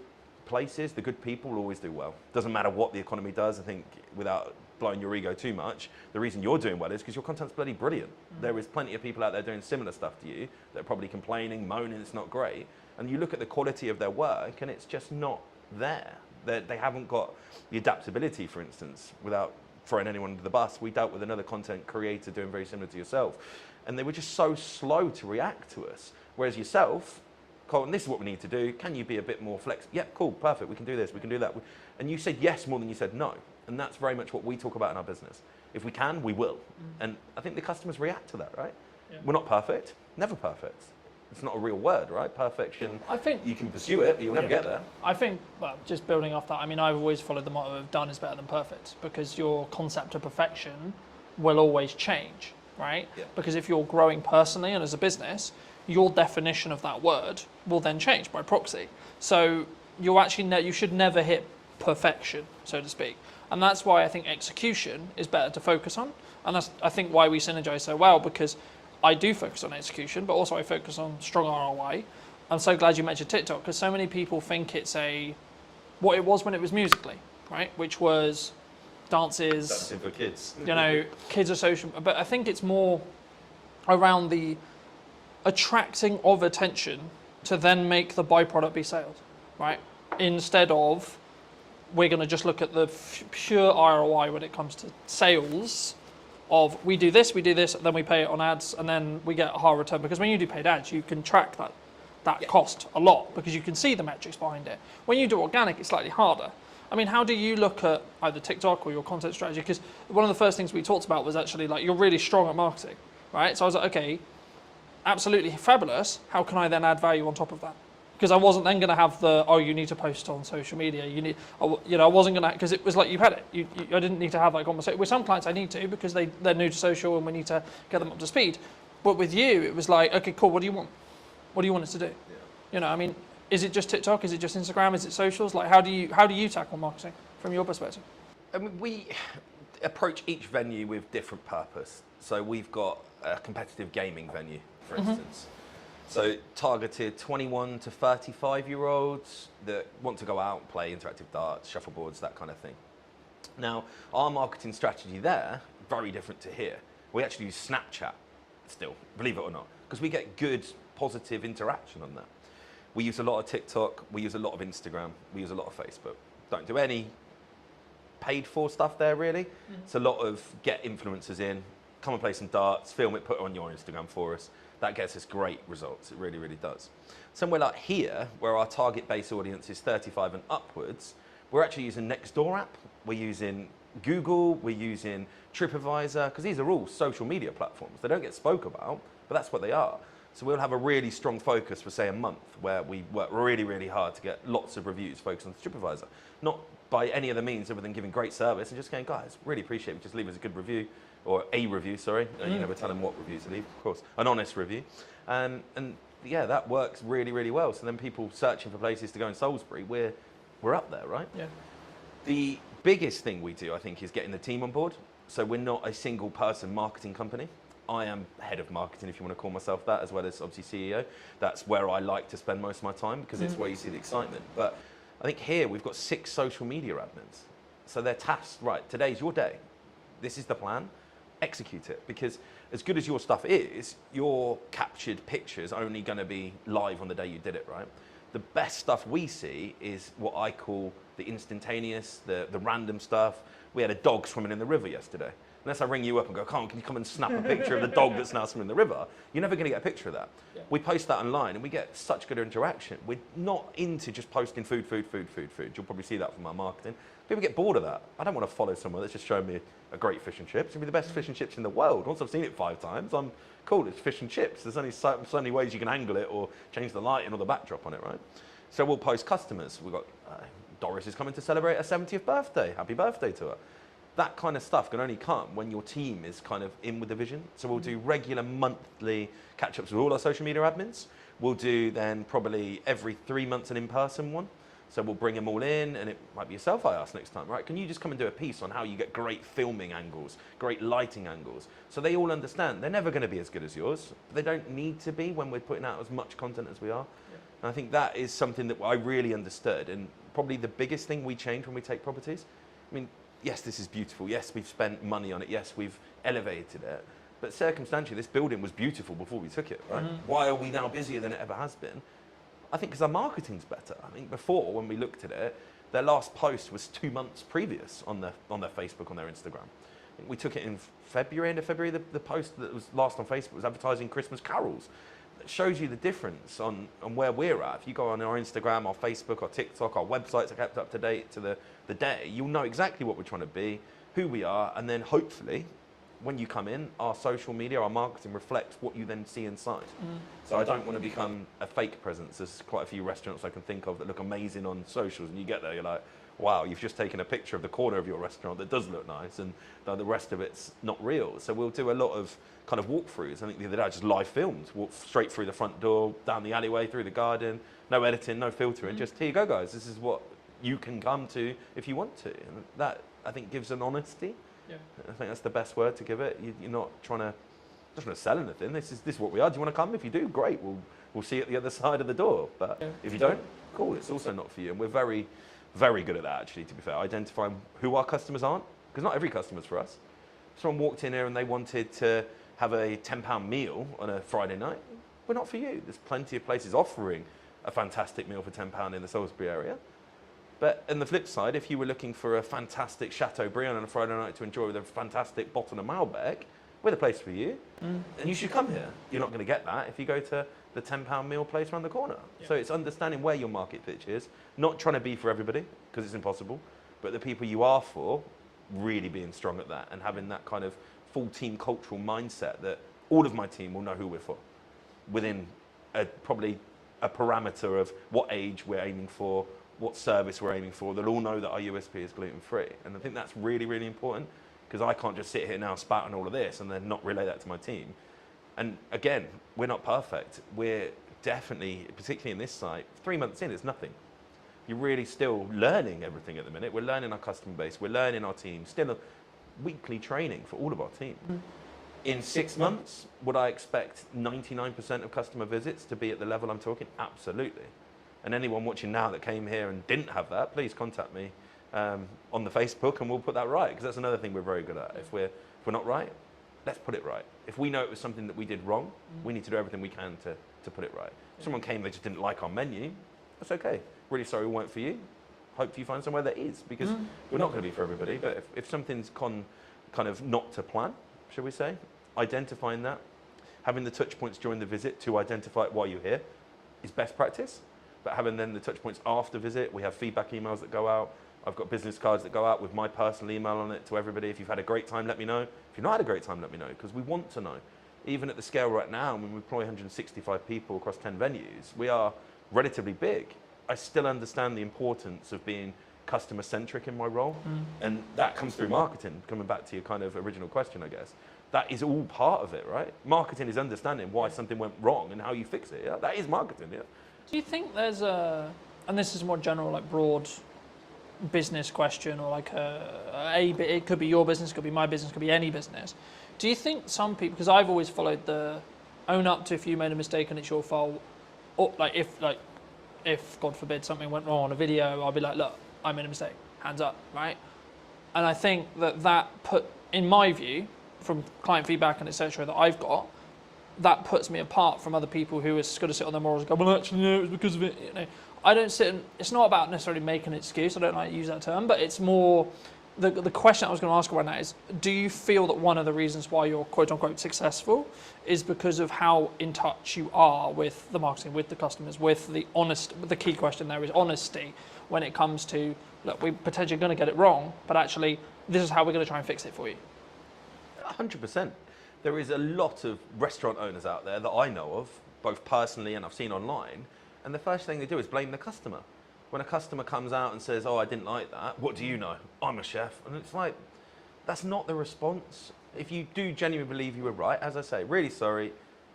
places, the good people will always do well. Doesn't matter what the economy does. I think without blowing your ego too much, the reason you're doing well is because your content's bloody brilliant. There is plenty of people out there doing similar stuff to you that are probably complaining, moaning it's not great, and you look at the quality of their work and it's just not there. They haven't got the adaptability, for instance, without throwing anyone under the bus. We dealt with another content creator doing very similar to yourself, and they were just so slow to react to us. Whereas yourself, Colton, this is what we need to do. Can you be a bit more flexible? Yep, cool, perfect. We can do this, we can do that. And you said yes more than you said no. And that's very much what we talk about in our business. If we can, we will. And I think the customers react to that, right? Yeah. We're not perfect, never perfect. It's not a real word, right? Perfection, I think you can pursue it, but you'll never get there. I think, well, just building off that, I mean, I've always followed the motto of done is better than perfect, because your concept of perfection will always change, right? Yeah. Because if you're growing personally and as a business, your definition of that word will then change by proxy. So you should never hit perfection, so to speak. And that's why I think execution is better to focus on. And that's, I think, why we synergize so well, because I do focus on execution, but also I focus on strong ROI. I'm so glad you mentioned TikTok, because so many people think it's what it was when it was Musical.ly, right? Which was dances. Dancing for kids. Kids are social. But I think it's more around the attracting of attention to then make the byproduct be sales, right? Instead of we're going to just look at the pure ROI when it comes to sales of we do this, then we pay it on ads, and then we get a higher return. Because when you do paid ads, you can track that cost a lot because you can see the metrics behind it. When you do organic, it's slightly harder. I mean, how do you look at either TikTok or your content strategy? Because one of the first things we talked about was actually like, you're really strong at marketing, right? So I was like, okay, absolutely fabulous. How can I then add value on top of that? Because I wasn't then going to have the, oh, you need to post on social media. You need, you know, I wasn't going to, because it was like, you had it. I didn't need to have that conversation. With some clients I need to, because they're new to social and we need to get them up to speed. But with you, it was like, okay, cool, what do you want? What do you want us to do? Yeah. You know, I mean, is it just TikTok? Is it just Instagram? Is it socials? Like, how do you tackle marketing from your perspective? I mean, we approach each venue with different purpose. So we've got a competitive gaming venue, for instance. So targeted 21 to 35-year-olds that want to go out and play interactive darts, shuffleboards, that kind of thing. Now, our marketing strategy there, very different to here. We actually use Snapchat still, believe it or not, because we get good, positive interaction on that. We use a lot of TikTok, we use a lot of Instagram, we use a lot of Facebook. Don't do any paid for stuff there, really. It's a lot of get influencers in, come and play some darts, film it, put it on your Instagram for us. That gets us great results. It really, really does. Somewhere like here, where our target base audience is 35 and upwards, we're actually using Nextdoor app. We're using Google. We're using TripAdvisor, because these are all social media platforms. They don't get spoke about, but that's what they are. So we'll have a really strong focus for, say, a month, where we work really, really hard to get lots of reviews focused on TripAdvisor. Not by any other means other than giving great service and just going, guys, really appreciate it. Just leave us a good review. Or a review, sorry. You know, we're telling them what reviews to leave, of course. An honest review. And yeah, that works really, really well. So then people searching for places to go in Salisbury, we're up there, right? Yeah. The biggest thing we do, I think, is getting the team on board. So we're not a single person marketing company. I am head of marketing, if you want to call myself that, as well as obviously CEO. That's where I like to spend most of my time, because it's where you see the excitement. But I think here we've got 6 social media admins. So they're tasked, right, today's your day. This is the plan. Execute it, because as good as your stuff is, your captured pictures are only going to be live on the day you did it, right? The best stuff we see is what I call the instantaneous, the random stuff. We had a dog swimming in the river yesterday. Unless I ring you up and go, can you come and snap a picture of the dog that's now swimming in the river? You're never going to get a picture of that. Yeah. We post that online and we get such good interaction. We're not into just posting food. You'll probably see that from our marketing. People get bored of that. I don't want to follow someone that's just showing me a great fish and chips. It'll be the best fish and chips in the world. Once I've seen it 5 times, I'm cool, it's fish and chips. There's only so many ways you can angle it or change the lighting or the backdrop on it, right? So we'll post customers. We've got Doris is coming to celebrate her 70th birthday. Happy birthday to her. That kind of stuff can only come when your team is kind of in with the vision. So we'll do regular monthly catch-ups with all our social media admins. We'll do then probably every 3 months an in-person one. So we'll bring them all in, and it might be yourself I ask next time, right? Can you just come and do a piece on how you get great filming angles, great lighting angles? So they all understand they're never going to be as good as yours. But they don't need to be when we're putting out as much content as we are. Yeah. And I think that is something that I really understood, and probably the biggest thing we change when we take properties. I mean, yes, this is beautiful. Yes, we've spent money on it. Yes, we've elevated it. But circumstantially, this building was beautiful before we took it, right? Why are we now busier than it ever has been? I think because our marketing's better. I think before, when we looked at it, their last post was 2 months previous on their Facebook, on their Instagram. I think we took it in February, end of February. The post that was last on Facebook was advertising Christmas carols. It shows you the difference on where we're at. If you go on our Instagram, our Facebook, our TikTok, our websites are kept up to date to the day, you'll know exactly what we're trying to be, who we are, and then hopefully, when you come in, our social media, our marketing reflects what you then see inside. So I don't want to become a fake presence. There's quite a few restaurants I can think of that look amazing on socials, and you get there, you're like, wow, you've just taken a picture of the corner of your restaurant that does look nice, and the rest of it's not real. So we'll do a lot of kind of walkthroughs. I think the other day I just live filmed, walk straight through the front door, down the alleyway, through the garden, no editing, no filtering, just here you go, guys. This is what you can come to if you want to. And that, I think, gives an honesty. Yeah. I think that's the best word to give it. You're not trying to sell anything. This is what we are. Do you want to come? If you do, great. We'll see you at the other side of the door. But if you don't, cool. It's also not for you. And we're very, very good at that, actually, to be fair. Identifying who our customers aren't, because not every customer's for us. If someone walked in here and they wanted to have a £10 meal on a Friday night, we're not for you. There's plenty of places offering a fantastic meal for £10 in the Salisbury area. But on the flip side, if you were looking for a fantastic Chateaubriand on a Friday night to enjoy with a fantastic bottle of Malbec, we're the place for you. And you should come here. You're not going to get that if you go to the £10 meal place around the corner. Yeah. So it's understanding where your market pitch is, not trying to be for everybody, because it's impossible, but the people you are for, really being strong at that and having that kind of full team cultural mindset that all of my team will know who we're for within probably a parameter of what age we're aiming for, what service we're aiming for. They'll all know that our USP is gluten-free. And I think that's really, really important, because I can't just sit here now spouting all of this and then not relay that to my team. And again, we're not perfect. We're definitely, particularly in this site, 3 months in, it's nothing. You're really still learning everything at the minute. We're learning our customer base, we're learning our team, still a weekly training for all of our team. In 6 months, would I expect 99% of customer visits to be at the level I'm talking? Absolutely. And anyone watching now that came here and didn't have that, please contact me on the Facebook and we'll put that right, because that's another thing we're very good at. If we're not right, let's put it right. If we know it was something that we did wrong, we need to do everything we can to put it right. If someone came, they just didn't like our menu, that's okay. Really sorry we weren't for you. Hope you find somewhere that is, because we're not going to be for everybody. But if something's kind of not to plan, shall we say, identifying that, having the touch points during the visit to identify why you're here is best practice. But having then the touch points after visit, we have feedback emails that go out. I've got business cards that go out with my personal email on it to everybody. If you've had a great time, let me know. If you've not had a great time, let me know, because we want to know. Even at the scale right now, when we employ 165 people across 10 venues, we are relatively big. I still understand the importance of being customer centric in my role. And that comes through marketing, coming back to your kind of original question, I guess. That is all part of it, right? Marketing is understanding why something went wrong and how you fix it. Yeah? That is marketing, yeah. Do you think there's and this is a more general, like broad business question, or like it could be your business, it could be my business, it could be any business. Do you think some people, because I've always followed the own up to if you made a mistake and it's your fault, or if God forbid something went wrong on a video, I'll be like, look, I made a mistake, hands up, right? And I think that put, in my view, from client feedback and etc. that I've got, that puts me apart from other people who are going to sit on their morals and go, well, actually, no, it was because of it. You know, I don't sit and, it's not about necessarily making an excuse. I don't like to use that term, but it's more, the question I was going to ask right now is, do you feel that one of the reasons why you're quote unquote successful is because of how in touch you are with the marketing, with the customers, with the key question there is honesty when it comes to, look, we're potentially going to get it wrong, but actually this is how we're going to try and fix it for you. 100%. There is a lot of restaurant owners out there that I know of, both personally and I've seen online, and the first thing they do is blame the customer. When a customer comes out and says, oh, I didn't like that, what do you know? I'm a chef. And it's like, that's not the response. If you do genuinely believe you were right, as I say, really sorry,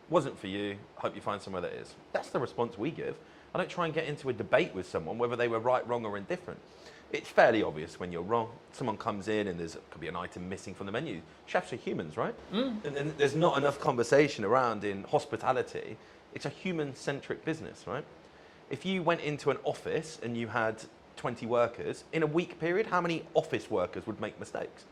wasn't for you, hope you find somewhere that is. That's the response we give. I don't try and get into a debate with someone whether they were right, wrong, or indifferent. It's fairly obvious when you're wrong. Someone comes in and could be an item missing from the menu. Chefs are humans, right? And there's not enough conversation around in hospitality. It's a human-centric business, right? If you went into an office and you had 20 workers, in a week period, how many office workers would make mistakes?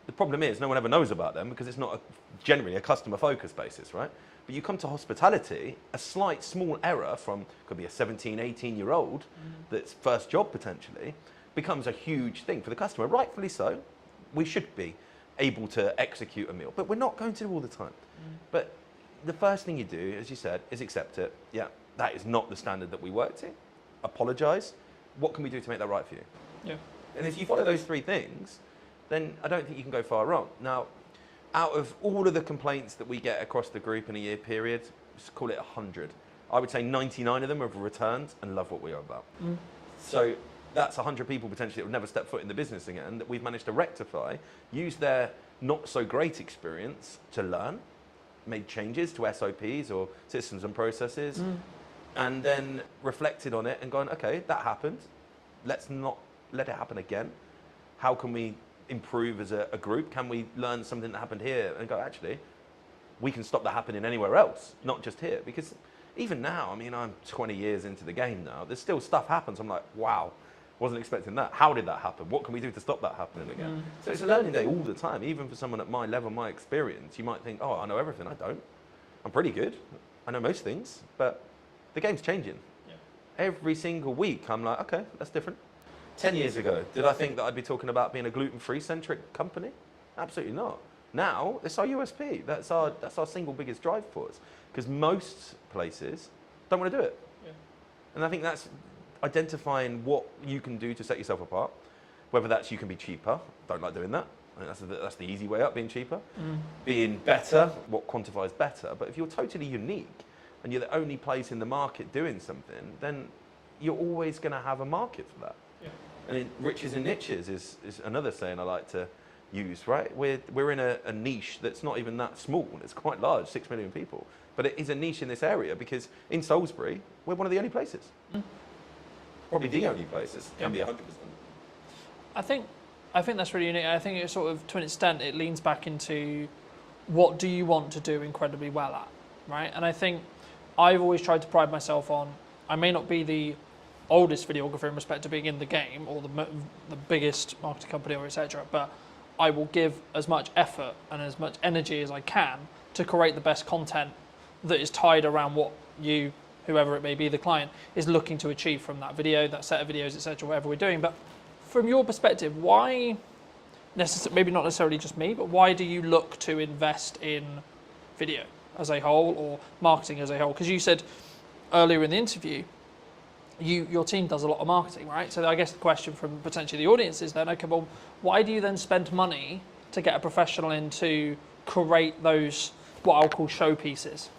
The problem is no one ever knows about them because it's not generally a customer-focused basis, right? But you come to hospitality, a slight small error from, could be a 17, 18-year-old that's first job potentially, becomes a huge thing for the customer. Rightfully so. We should be able to execute a meal, but we're not going to all the time. But the first thing you do, as you said, is accept it. Yeah, that is not the standard that we work to. Apologise. What can we do to make that right for you? Yeah. And if you follow those three things, then I don't think you can go far wrong. Now, out of all of the complaints that we get across the group in a year period, just call it 100. I would say 99 of them have returned and love what we are about. So that's 100 people potentially that would never step foot in the business again that we've managed to rectify, use their not so great experience to learn, made changes to SOPs or systems and processes, and then reflected on it and gone, okay, that happened. Let's not let it happen again. How can we improve as a group? Can we learn something that happened here and go, actually, we can stop that happening anywhere else, not just here? Because even now, I mean, I'm 20 years into the game now, there's still stuff happens. I'm like, wow, wasn't expecting that. How did that happen? What can we do to stop that happening again? So it's a learning day all the time. Even for someone at my level, my experience, you might think, oh, I know everything. I don't. I'm pretty good. I know most things, but the game's changing. Every single week, I'm like, okay, that's different. 10 years ago, did I think that I'd be talking about being a gluten-free centric company? Absolutely not. Now, it's our USP. That's our single biggest drive for us, because most places don't want to do it. And I think that's identifying what you can do to set yourself apart, Whether that's you can be cheaper, don't like doing that. I think that's the easy way up, being cheaper. Being better, what quantifies better. But if you're totally unique and you're the only place in the market doing something, then you're always going to have a market for that. Yeah. And riches and niches is another saying I like to use, right? We're in a niche that's not even that small. It's quite large, 6 million people. But it is a niche in this area because in Salisbury, we're one of the only places. Probably the only places. Can be 100%. I think that's really unique. I think it sort of, to an extent, it leans back into what do you want to do incredibly well at, right? And I think I've always tried to pride myself on, I may not be the oldest videographer in respect to being in the game or the biggest marketing company or etc., but I will give as much effort and as much energy as I can to create the best content that is tied around what you, whoever it may be, the client, is looking to achieve from that video, that set of videos, etc., whatever we're doing. But from your perspective, why, maybe not necessarily just me, but why do you look to invest in video as a whole or marketing as a whole? Because you said earlier in the interview, your team does a lot of marketing, right? So I guess the question from potentially the audience is then, okay, well, why do you then spend money to get a professional in to create those, what I'll call showpieces?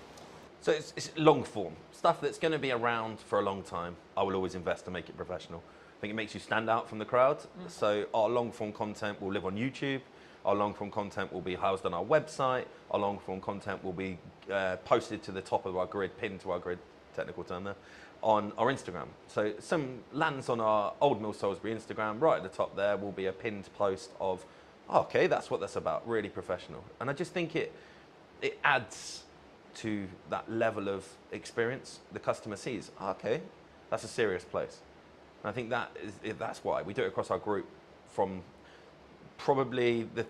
So it's long form, stuff that's going to be around for a long time. I will always invest to make it professional. I think it makes you stand out from the crowd. So our long form content will live on YouTube. Our long form content will be housed on our website. Our long form content will be posted to the top of our grid, pinned to our grid, technical term there, on our Instagram. So some lands on our Old Mill Salisbury Instagram. Right at the top there will be a pinned post of, oh, okay, that's what that's about, really professional. And I just think it adds to that level of experience. The customer sees, oh, okay, that's a serious place. And I think that's why we do it across our group. From probably the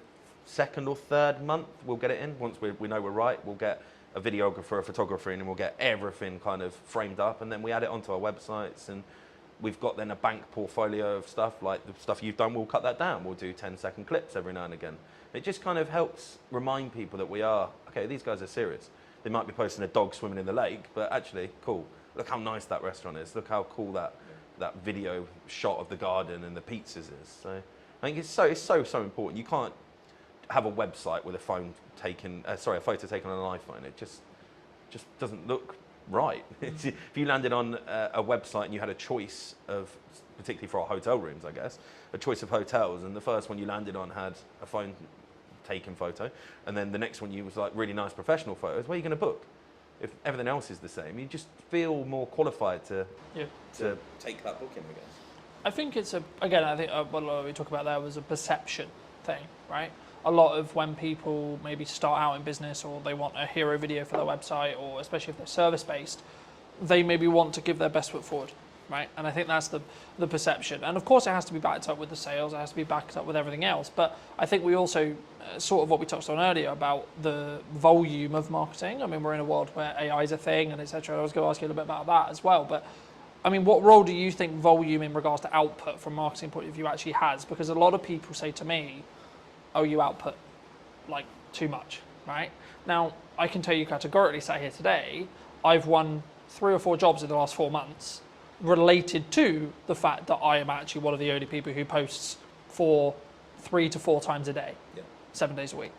second or third month, we'll get it in. Once we know we're right, we'll get a videographer, a photographer in, and we'll get everything kind of framed up, and then we add it onto our websites, and we've got then a bank portfolio of stuff, like the stuff you've done, we'll cut that down. We'll do 10-second clips every now and again. It just kind of helps remind people that we are, okay, these guys are serious. They might be posting a dog swimming in the lake, but actually, cool. Look how nice that restaurant is. Look how cool that video shot of the garden and the pizzas is. So I think it's so important. You can't have a website with a phone taken, a photo taken on an iPhone. It just doesn't look right. If you landed on a website and you had a choice of, particularly for our hotel rooms, I guess, a choice of hotels, and the first one you landed on had a phone taken photo, and then the next one you was like really nice professional photos, where are you going to book? If everything else is the same, you just feel more qualified to take that booking, I guess. I think it's again, I think what we talked about there was a perception thing, right? A lot of when people maybe start out in business or they want a hero video for their website, or especially if they're service-based, they maybe want to give their best foot forward, right? And I think that's the perception. And of course it has to be backed up with the sales, it has to be backed up with everything else. But I think we also, sort of what we touched on earlier about the volume of marketing. I mean, we're in a world where AI is a thing and etc. I was going to ask you a little bit about that as well. But I mean, what role do you think volume in regards to output from a marketing point of view actually has? Because a lot of people say to me, oh, you output like too much, right? Now, I can tell you categorically, sat here today, I've won 3 or 4 jobs in the last 4 months related to the fact that I am actually one of the only people who posts for 3 to 4 times a day, 7 days a week.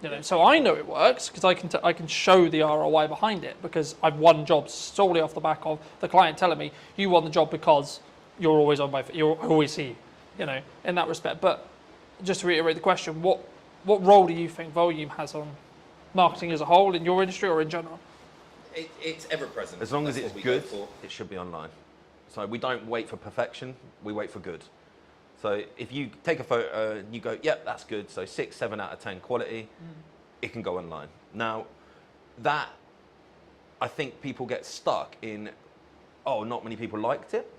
You know, so I know it works because I can show the ROI behind it, because I've won jobs solely off the back of the client telling me you won the job because you're always on I always see you know, in that respect. But just to reiterate the question, what role do you think volume has on marketing as a whole in your industry or in general? It's ever present. As long as it's good, it should be online. So we don't wait for perfection, we wait for good. So if you take a photo and you go, yep, that's good, so 6, 7 out of 10 quality, it can go online. Now, that, I think people get stuck in, oh, not many people liked it.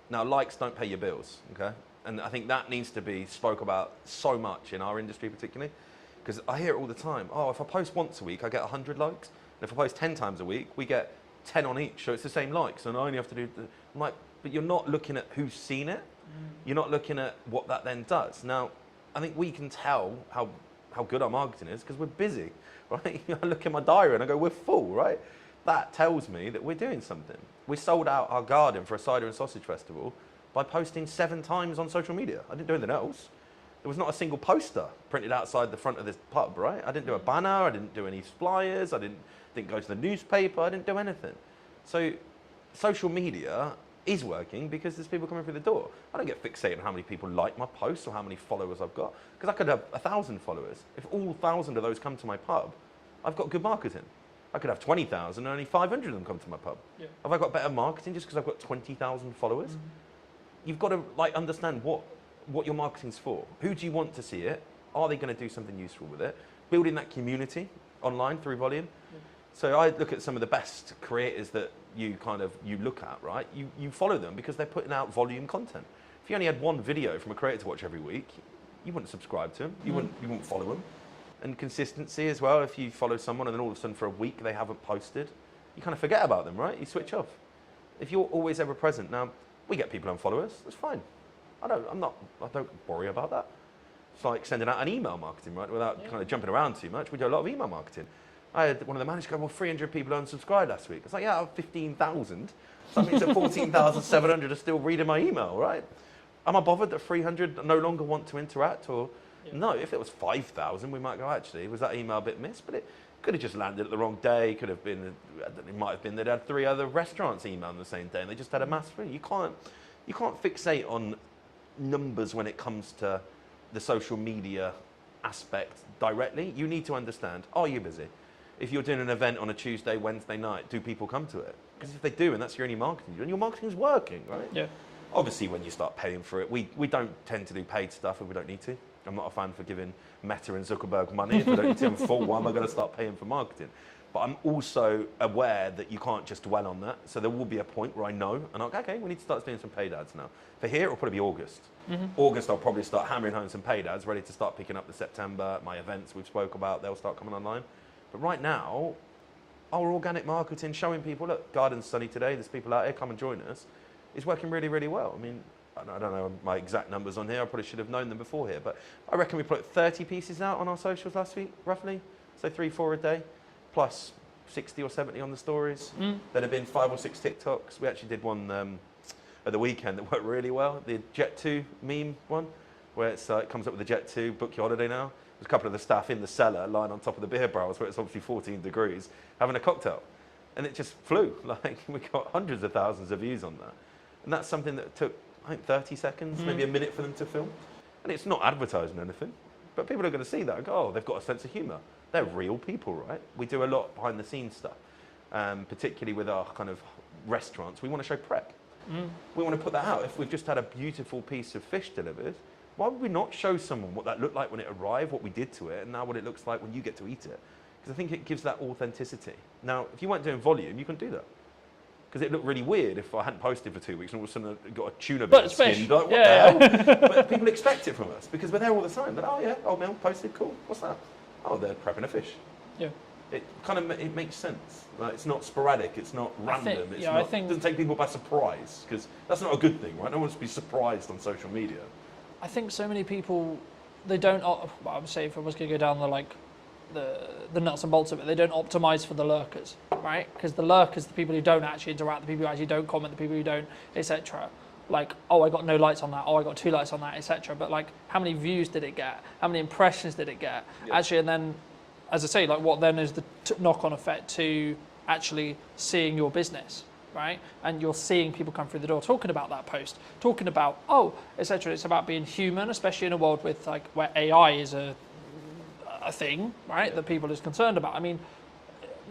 Now, likes don't pay your bills, okay? And I think that needs to be spoke about so much in our industry particularly, because I hear it all the time. Oh, if I post once a week, I get 100 likes. And if I post 10 times a week, we get 10 on each, so it's the same likes, and I only have to do, I'm like, but you're not looking at who's seen it. You're not looking at what that then does. Now, I think we can tell how good our marketing is because we're busy, right? I look at my diary and I go, we're full, right? That tells me that we're doing something. We sold out our garden for a cider and sausage festival by posting 7 times on social media. I didn't do anything else. There was not a single poster printed outside the front of this pub, right? I didn't do a banner, I didn't do any flyers, I didn't go to the newspaper, I didn't do anything. So social media is working because there's people coming through the door. I don't get fixated on how many people like my posts or how many followers I've got, because I could have 1,000 followers. If all 1,000 of those come to my pub, I've got good marketing. I could have 20,000 and only 500 of them come to my pub. Yeah. Have I got better marketing just because I've got 20,000 followers? You've got to like understand what your marketing's for. Who do you want to see it? Are they going to do something useful with it? Building that community online through volume. Yeah. So I look at some of the best creators that you look at, right? You follow them because they're putting out volume content. If you only had one video from a creator to watch every week, you wouldn't subscribe to them. You wouldn't follow them. And consistency as well. If you follow someone and then all of a sudden for a week they haven't posted, you kind of forget about them, right? You switch off. If you're always ever present, now we get people unfollow us. That's fine. I don't worry about that. It's like sending out an email marketing, right? Without kind of jumping around too much. We do a lot of email marketing. I had one of the managers go, well, 300 people unsubscribed last week. It's like, yeah, I have 15,000. So that means that 14,700 are still reading my email, right? Am I bothered that 300 no longer want to interact? Or no, if it was 5,000, we might go, actually, was that email a bit missed? But it could have just landed at the wrong day. Could have been, it might have been they'd had 3 other restaurants email on the same day and they just had a mass free. You can't fixate on numbers when it comes to the social media aspect directly. You need to understand, are you busy? If you're doing an event on a Tuesday, Wednesday night, do people come to it? Because if they do, and that's your only marketing, and your marketing is working, right? Yeah. Obviously, when you start paying for it, we don't tend to do paid stuff if we don't need to. I'm not a fan for giving Meta and Zuckerberg money. If I don't need to, I'm full. Why am I going to start paying for marketing? But I'm also aware that you can't just dwell on that. So there will be a point where I know, and I'm like, okay, we need to start doing some paid ads now. For here, it'll probably be August. August, I'll probably start hammering home some paid ads, ready to start picking up the September. My events we've spoke about, they'll start coming online. But right now, our organic marketing, showing people, look, garden's sunny today, there's people out here, come and join us, is working really, really well. I mean, I don't know my exact numbers on here, I probably should have known them before here, but I reckon we put 30 pieces out on our socials last week, roughly. So 3-4 a day, plus 60 or 70 on the stories. There have been 5 or 6 TikToks. We actually did one at the weekend that worked really well, the Jet 2 meme one, where it comes up with the Jet 2, book your holiday now. There's a couple of the staff in the cellar lying on top of the beer barrels where it's obviously 14 degrees, having a cocktail. And it just flew. Like, we got hundreds of thousands of views on that. And that's something that took, I think, 30 seconds, maybe a minute for them to film. And it's not advertising anything, but people are going to see that and go, oh, they've got a sense of humour. They're real people, right? We do a lot behind the scenes stuff, particularly with our kind of restaurants. We want to show prep. We want to put that out. If we've just had a beautiful piece of fish delivered, why would we not show someone what that looked like when it arrived, what we did to it, and now what it looks like when you get to eat it? Because I think it gives that authenticity. Now, if you weren't doing volume, you couldn't do that. Because it looked really weird if I hadn't posted for 2 weeks and all of a sudden I got a tuna bit skinned. Like, what the hell? But people expect it from us because we're there all the time. But, oh yeah, old Mel posted, cool. What's that? Oh, they're prepping a fish. Yeah. It kind of it makes sense. Right? It's not sporadic. It's not random. It doesn't take people by surprise because that's not a good thing, right? No one wants to be surprised on social media. I think so many people, they don't. Well, I would say if I was going to go down the nuts and bolts of it, they don't optimize for the lurkers, right? Because the lurkers, the people who don't actually interact, the people who actually don't comment, the people who don't, etc. Like, oh, I got no likes on that. Oh, I got 2 likes on that, etc. But like, how many views did it get? How many impressions did it get? Yep. Actually, and then, as I say, like, what then is the knock-on effect to actually seeing your business, right? And you're seeing people come through the door talking about that post, talking about, oh, etc. It's about being human, especially in a world with like where AI is a thing, right? That people is concerned about. I mean,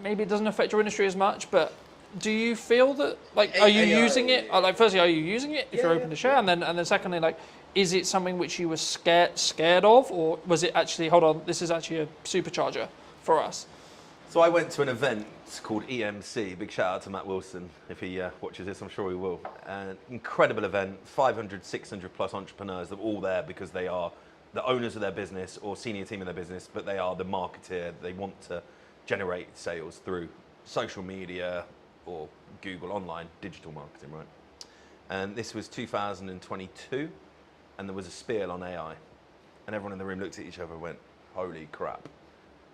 maybe it doesn't affect your industry as much, but do you feel that, like, are you using it? Like, firstly, are you using it if you're open to share? And then secondly, like, is it something which you were scared of, or was it actually, hold on, this is actually a supercharger for us? So I went to an event called EMC. Big shout out to Matt Wilson if he watches this. I'm sure he will. Incredible event. 500, 600 plus entrepreneurs that are all there because they are the owners of their business or senior team in their business, but they are the marketeer. They want to generate sales through social media or Google online digital marketing, right? And this was 2022, and there was a spiel on AI, and everyone in the room looked at each other and went, "Holy crap,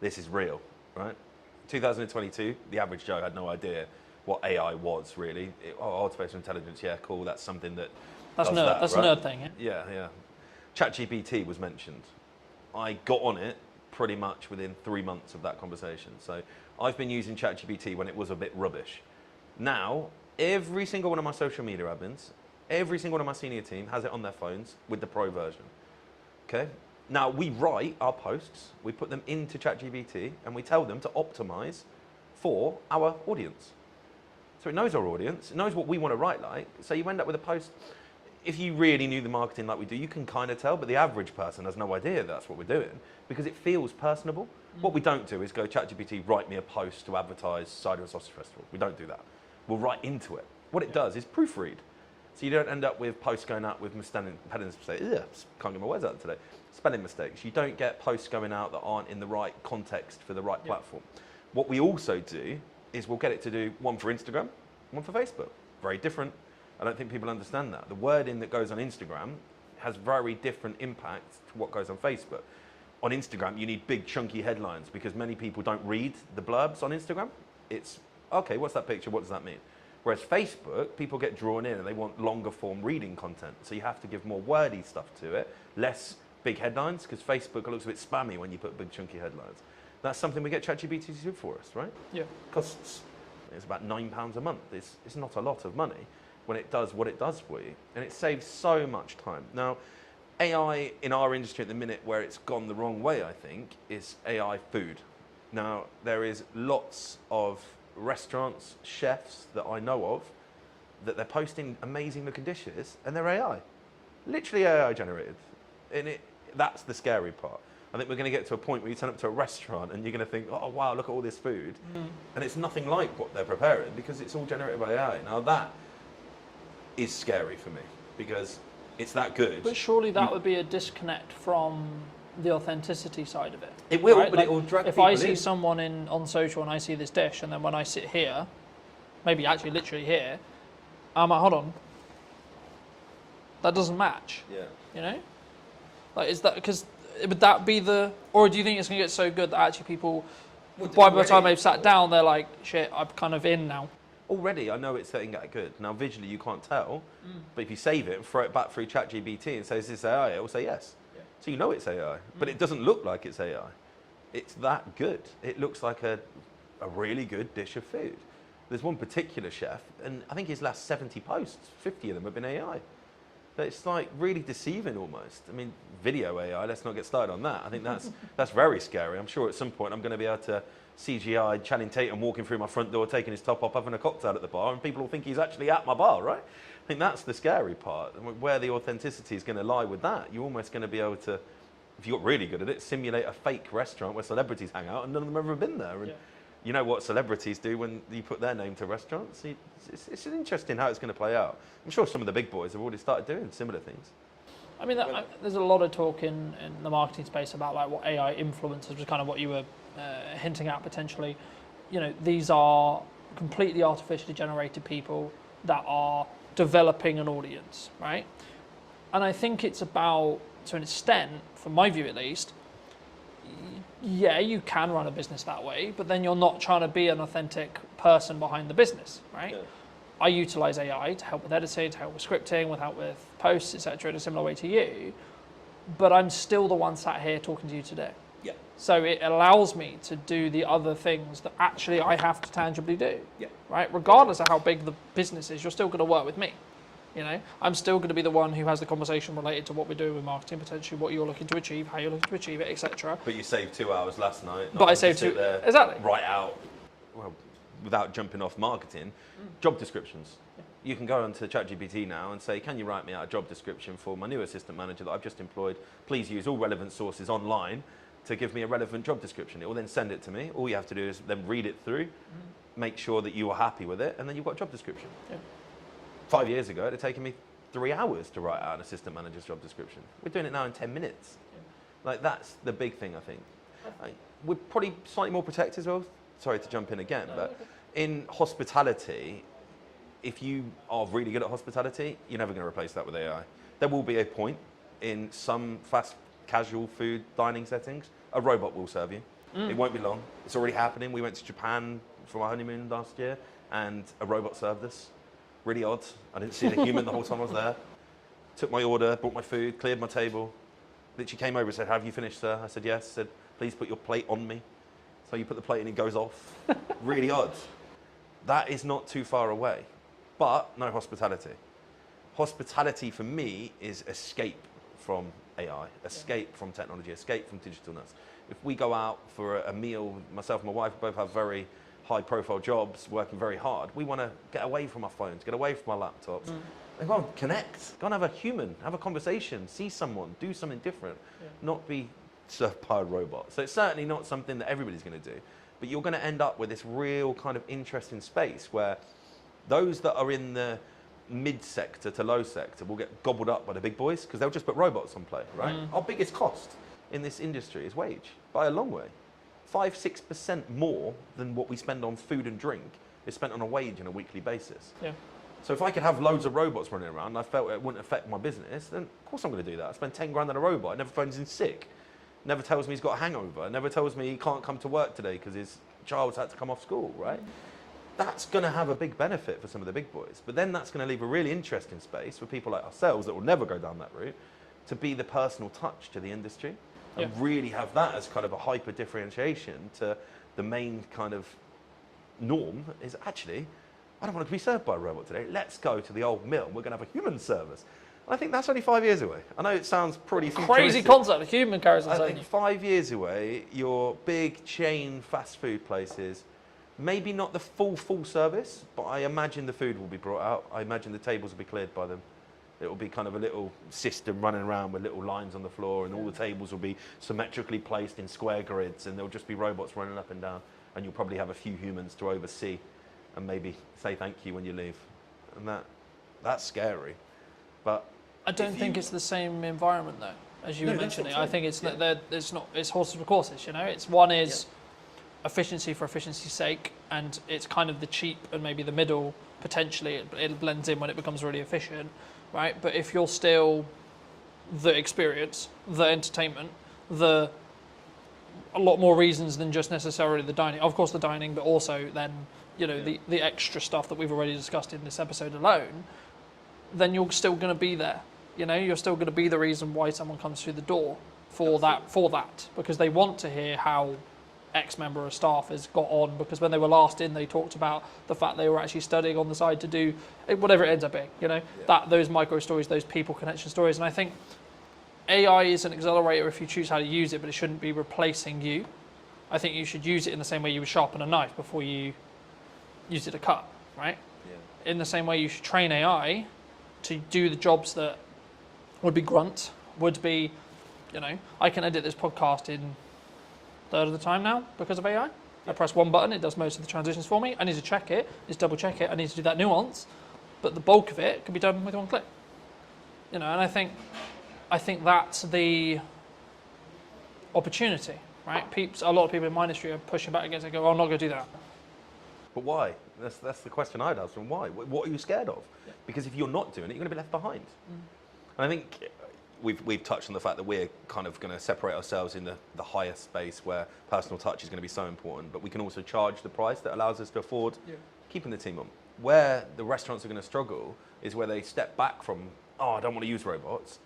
this is real," right? 2022, the average Joe had no idea what AI was really. Artificial intelligence, yeah, cool. That's something that That's does nerd. that, That's right? a nerd thing. Yeah? Yeah, yeah. ChatGPT was mentioned. I got on it pretty much within 3 months of that conversation. So I've been using ChatGPT when it was a bit rubbish. Now, every single one of my social media admins, every single one of my senior team has it on their phones with the pro version. Okay? Now, we write our posts, we put them into ChatGPT, and we tell them to optimize for our audience. So it knows our audience, it knows what we want to write like. So you end up with a post. If you really knew the marketing like we do, you can kind of tell, but the average person has no idea that's what we're doing because it feels personable. What we don't do is go, ChatGPT, write me a post to advertise Cider and Sausage Festival. We don't do that. We'll write into it. What it does is proofread. So you don't end up with posts going out with spelling mistakes. Can't get my words out today. Spelling mistakes. You don't get posts going out that aren't in the right context for the right platform. What we also do is we'll get it to do one for Instagram, one for Facebook. Very different. I don't think people understand that. The wording that goes on Instagram has very different impact to what goes on Facebook. On Instagram, you need big chunky headlines because many people don't read the blurbs on Instagram. It's, okay, what's that picture? What does that mean? Whereas Facebook, people get drawn in and they want longer form reading content. So you have to give more wordy stuff to it, less big headlines, because Facebook looks a bit spammy when you put big chunky headlines. That's something we get ChatGPT to do for us, right? Yeah. Costs, it's about £9 a month. It's not a lot of money when it does what it does for you. And it saves so much time. Now, AI in our industry at the minute, where it's gone the wrong way, I think, is AI food. Now, there is lots of restaurants, chefs that I know of, that they're posting amazing looking dishes and they're AI. Literally AI generated. And that's the scary part. I think we're going to get to a point where you turn up to a restaurant and you're going to think, oh wow, look at all this food. And it's nothing like what they're preparing because it's all generated by AI. Now that is scary for me because it's that good. But surely that would be a disconnect from the authenticity side of it. It will, right? but it will drag if people I see in. someone on social and I see this dish, and then when I sit here, maybe actually literally here, I'm like, hold on, that doesn't match. Yeah. You know, like is that because would that be the, or do you think it's going to get so good that actually people, by the time they've sat down, they're like, shit, I'm kind of in now. Already, I know it's getting that good. Now, visually, you can't tell, but if you save it and throw it back through ChatGPT and say, is this AI? It will say yes. Yeah. So you know it's AI, but it doesn't look like it's AI. It's that good. It looks like a really good dish of food. There's one particular chef, and I think his last 70 posts, 50 of them have been AI. But it's like really deceiving almost. I mean, video AI, let's not get started on that. I think that's very scary. I'm sure at some point I'm going to be able to CGI Channing Tatum walking through my front door, taking his top off, having a cocktail at the bar, and people will think he's actually at my bar, right? I think that's the scary part. Where the authenticity is going to lie with that, you're almost going to be able to, if you got really good at it, simulate a fake restaurant where celebrities hang out and none of them have ever been there. And you know what celebrities do when you put their name to restaurants? It's interesting how it's going to play out. I'm sure some of the big boys have already started doing similar things. I mean, there's a lot of talk in the marketing space about like what AI influences, which is kind of what you were hinting at potentially. You know, these are completely artificially generated people that are developing an audience, right? And I think it's about, to an extent, from my view at least, yeah, you can run a business that way, but then you're not trying to be an authentic person behind the business, right? Yeah. I utilize AI to help with editing, to help with scripting, to help with posts, etc., in a similar way to you, but I'm still the one sat here talking to you today. Yeah. So it allows me to do the other things that actually I have to tangibly do. Yeah. Right? Regardless of how big the business is, you're still going to work with me. You know, I'm still going to be the one who has the conversation related to what we're doing with marketing, potentially what you're looking to achieve, how you're looking to achieve it, etc. But you saved 2 hours last night. But I saved two. Exactly. Write out, well, without jumping off marketing, job descriptions. Yeah. You can go onto ChatGPT now and say, can you write me out a job description for my new assistant manager that I've just employed? Please use all relevant sources online to give me a relevant job description. It will then send it to me. All you have to do is then read it through, make sure that you are happy with it, and then you've got a job description. Yeah. 5 years ago, it had taken me 3 hours to write out an assistant manager's job description. We're doing it now in 10 minutes. Yeah. Like, that's the big thing, I think. We're probably slightly more protected as well. Sorry to jump in again, but in hospitality, if you are really good at hospitality, you're never going to replace that with AI. There will be a point in some fast casual food dining settings, a robot will serve you. It won't be long. It's already happening. We went to Japan for our honeymoon last year, and a robot served us. Really odd. I didn't see the human the whole time I was there. took my order, brought my food, cleared my table. Literally came over and said, "Have you finished, sir?" I said, "Yes." Said, "Please put your plate on me." So you put the plate in, it goes off. Really odd. That is not too far away, but no hospitality. Hospitality for me is escape from AI, escape from technology, escape from digitalness. If we go out for a meal, myself and my wife both have very high profile jobs, working very hard. We want to get away from our phones, get away from our laptops. Go and connect, go and have a human, have a conversation, see someone, do something different, not be served by a robot. So it's certainly not something that everybody's going to do, but you're going to end up with this real kind of interesting space where those that are in the mid sector to low sector will get gobbled up by the big boys because they'll just put robots on play, right? Our biggest cost in this industry is wage, by a long way. 5-6% more than what we spend on food and drink is spent on a wage on a weekly basis. Yeah. So if I could have loads of robots running around and I felt it wouldn't affect my business, then of course I'm going to do that. I spend 10 grand on a robot. It never phones in sick. Never tells me he's got a hangover. Never tells me he can't come to work today because his child's had to come off school, right? That's going to have a big benefit for some of the big boys. But then that's going to leave a really interesting space for people like ourselves that will never go down that route to be the personal touch to the industry and really have that as kind of a hyper differentiation to the main kind of norm is actually, I don't want to be served by a robot today. Let's go to the old mill. We're going to have a human service. I think that's only 5 years away. I know it sounds pretty Crazy futuristic. concept, a human carries I on think 5 years away, your big chain fast food places, maybe not the full service, but I imagine the food will be brought out. I imagine the tables will be cleared by them. It will be kind of a little system running around with little lines on the floor, and all the tables will be symmetrically placed in square grids, and there'll just be robots running up and down, and you'll probably have a few humans to oversee and maybe say thank you when you leave. And that's scary. But I don't think it's the same environment though, as you were mentioning. I think it's it's horses for courses, you know. It's one is efficiency for efficiency's sake, and it's kind of the cheap and maybe the middle potentially it blends in when it becomes really efficient, right? But if you're still the experience, the entertainment, a lot more reasons than just necessarily the dining. Of course the dining, but also then, you know, the extra stuff that we've already discussed in this episode alone, then you're still going to be there. You know, you're still going to be the reason why someone comes through the door for that, because they want to hear how X member of staff has got on, because when they were last in, they talked about the fact they were actually studying on the side to do whatever it ends up being, you know, those micro stories, those people connection stories. And I think AI is an accelerator if you choose how to use it, but it shouldn't be replacing you. I think you should use it in the same way you would sharpen a knife before you use it to cut, right? Yeah. In the same way you should train AI to do the jobs that would be grunt, would be, you know, I can edit this podcast in a third of the time now because of AI. I press one button, it does most of the transitions for me. I need to check it, just double check it, I need to do that nuance, but the bulk of it can be done with one click. You know, and I think that's the opportunity, right? A lot of people in my industry are pushing back against it, go, oh, I'm not going to do that. But why? That's the question I'd ask them. Why? What are you scared of? Yeah. Because if you're not doing it, you're going to be left behind. And I think we've touched on the fact that we're kind of going to separate ourselves in the higher space where personal touch is going to be so important, but we can also charge the price that allows us to afford keeping the team on. Where the restaurants are going to struggle is where they step back from, oh, I don't want to use robots,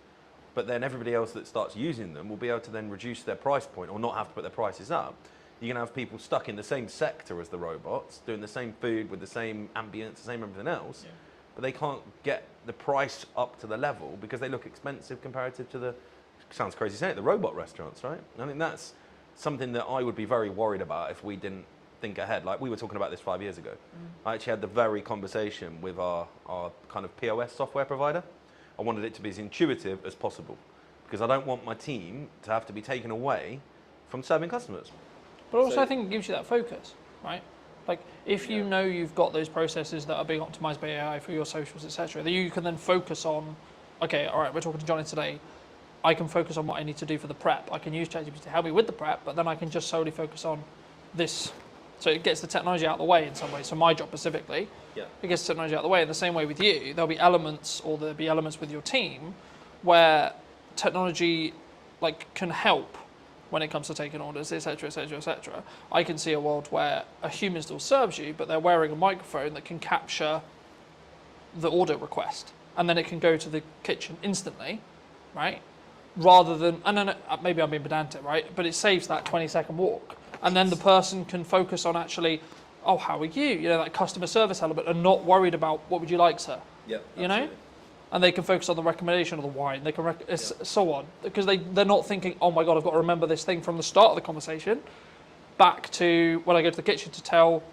but then everybody else that starts using them will be able to then reduce their price point or not have to put their prices up. You're going to have people stuck in the same sector as the robots, doing the same food with the same ambience, the same everything else, but they can't get the price up to the level because they look expensive comparative to the, sounds crazy saying it, the robot restaurants, right? I think that's something that I would be very worried about if we didn't think ahead. Like we were talking about this 5 years ago. I actually had the very conversation with our kind of POS software provider. I wanted it to be as intuitive as possible because I don't want my team to have to be taken away from serving customers. But also I think it gives you that focus, right? Like if you know you've got those processes that are being optimized by AI for your socials, etc., that you can then focus on, okay, all right, we're talking to Johnny today. I can focus on what I need to do for the prep. I can use ChatGPT to help me with the prep, but then I can just solely focus on this. So it gets the technology out of the way in some ways. So my job specifically, it gets the technology out of the way. In the same way with you, there'll be elements with your team where technology can help when it comes to taking orders, etc., etc., etc. I can see a world where a human still serves you, but they're wearing a microphone that can capture the order request, and then it can go to the kitchen instantly, right? Rather than, and then maybe I'm being pedantic, right? But it saves that 20-second walk, and then the person can focus on actually, oh, how are you? You know, that customer service element, and not worried about what would you like, sir? Yep, you know, and they can focus on the recommendation of the wine. They can so on, because they're not thinking, oh my god, I've got to remember this thing from the start of the conversation, back to when I go to the kitchen to tell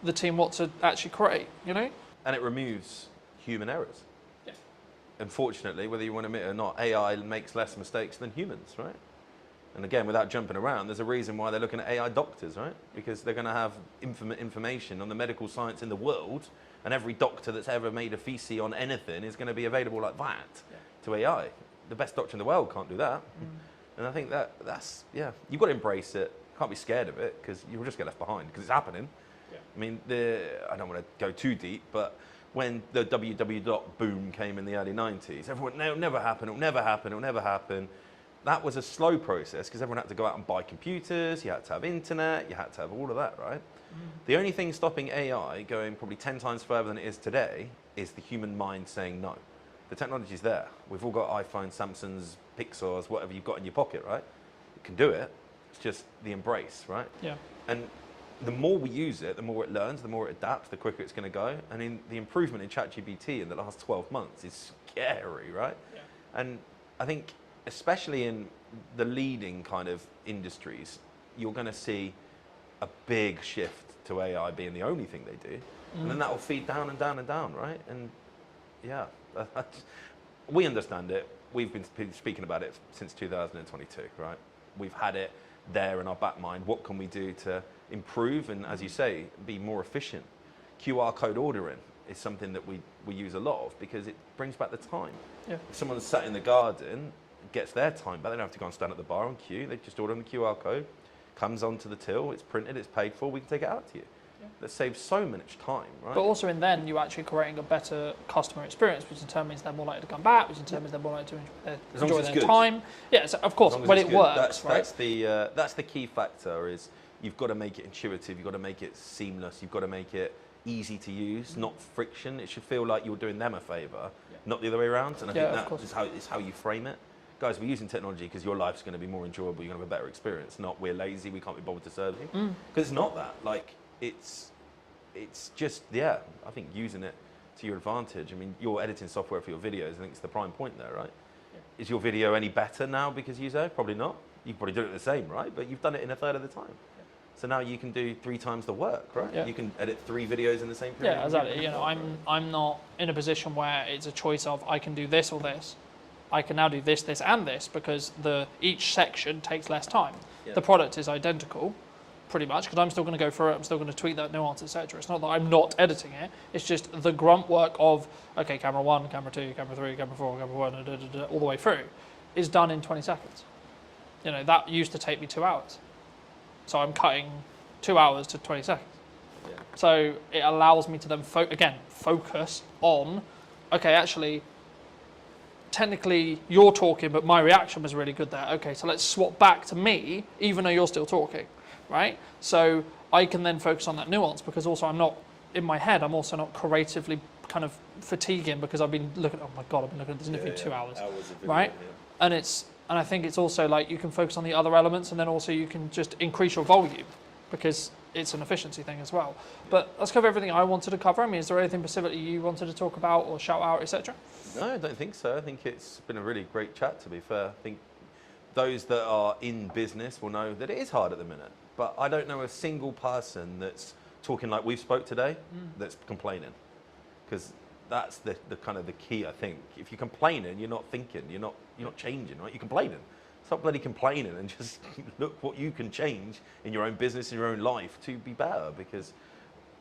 the team what to actually create. You know, and it removes human errors. Yeah. Unfortunately, whether you want to admit it or not, AI makes less mistakes than humans, right? And again, without jumping around, there's a reason why they're looking at AI doctors, right? Because they're going to have information on the medical science in the world, and every doctor that's ever made a thesis on anything is going to be available like that to AI. The best doctor in the world can't do that. And I think that's, you've got to embrace it. Can't be scared of it, because you'll just get left behind, because it's happening. Yeah. I mean, I don't want to go too deep, but when the www boom came in the early 90s, everyone, no, it'll never happen, it'll never happen, it'll never happen. That was a slow process, because everyone had to go out and buy computers, you had to have internet, you had to have all of that, right? The only thing stopping AI going probably 10 times further than it is today is the human mind saying no. The technology's there. We've all got iPhones, Samsungs, Pixars, whatever you've got in your pocket, right? You can do it. It's just the embrace, right? Yeah. And the more we use it, the more it learns, the more it adapts, the quicker it's going to go. And in the improvement in ChatGPT in the last 12 months is scary, right? Yeah. And I think, especially in the leading kind of industries, you're going to see a big shift to AI being the only thing they do. And then that will feed down and down and down, right? And yeah, we understand it. We've been speaking about it since 2022, right? We've had it there in our back mind. What can we do to improve and, as you say, be more efficient? QR code ordering is something that we use a lot of, because it brings back the time. Yeah. If someone's sat in the garden, gets their time back. They don't have to go and stand at the bar and queue. They just order on the QR code, comes onto the till, it's printed, it's paid for, we can take it out to you. Yeah. That saves so much time, right? But also in then, you're actually creating a better customer experience, which determines they're more likely to come back, which determines they're more likely to enjoy their time. Yeah, so of course, when it works, right? That's the key factor, is you've got to make it intuitive, you've got to make it seamless, you've got to make it easy to use, not friction. It should feel like you're doing them a favour, not the other way around. And I think that is how you frame it. Guys, we're using technology because your life's going to be more enjoyable, you're going to have a better experience, not we're lazy, we can't be bothered to serve you. Because it's not that. Like, it's just, I think using it to your advantage. I mean, your editing software for your videos, I think it's the prime point there, right? Yeah. Is your video any better now because you say? Probably not. You probably do it the same, right? But you've done it in a third of the time. Yeah. So now you can do 3 times the work, right? Yeah. You can edit 3 videos in the same period. Yeah, exactly. You know, I'm not in a position where it's a choice of I can do this or this. I can now do this, this, and this, because each section takes less time. Yeah. The product is identical, pretty much, because I'm still going to go through it, I'm still going to tweak that nuance, etc. It's not that I'm not editing it, it's just the grunt work of, okay, camera 1, camera 2, camera 3, camera 4, camera 1, all the way through, is done in 20 seconds. You know, that used to take me 2 hours. So I'm cutting 2 hours to 20 seconds. Yeah. So it allows me to then, focus on, okay, actually, technically you're talking, but my reaction was really good there. Okay, so let's swap back to me, even though you're still talking, right? So I can then focus on that nuance, because also I'm not, in my head, I'm also not creatively kind of fatiguing, because I've been looking, oh my God, I've been looking at this interview 2 hours, right? And I think it's also like you can focus on the other elements, and then also you can just increase your volume, because it's an efficiency thing as well. But let's cover everything I wanted to cover. I mean, is there anything specifically you wanted to talk about or shout out, etc.? No, I don't think so. I think it's been a really great chat, to be fair. I think those that are in business will know that it is hard at the minute. But I don't know a single person that's talking like we've spoke today that's complaining. Because that's the kind of the key, I think. If you're complaining, you're not thinking, you're not changing, right? You're complaining. Stop bloody complaining and just look what you can change in your own business, in your own life to be better, because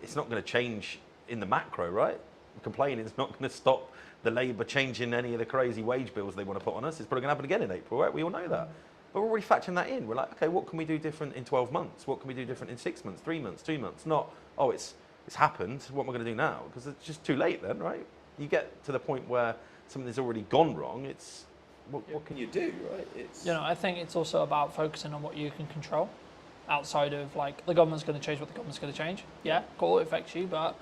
it's not going to change in the macro, right? Complaining is not going to stop the Labour changing any of the crazy wage bills they want to put on us. It's probably going to happen again in April, right? We all know that. But we're already factoring that in. We're like, okay, what can we do different in 12 months? What can we do different in 6 months, 3 months, 2 months? Not, oh, it's happened, what am I going to do now? Because it's just too late then, right? You get to the point where something's already gone wrong, it's, what can you do, right? You know, I think it's also about focusing on what you can control, outside of, like, the government's going to change what the government's going to change. Yeah, cool, it affects you, but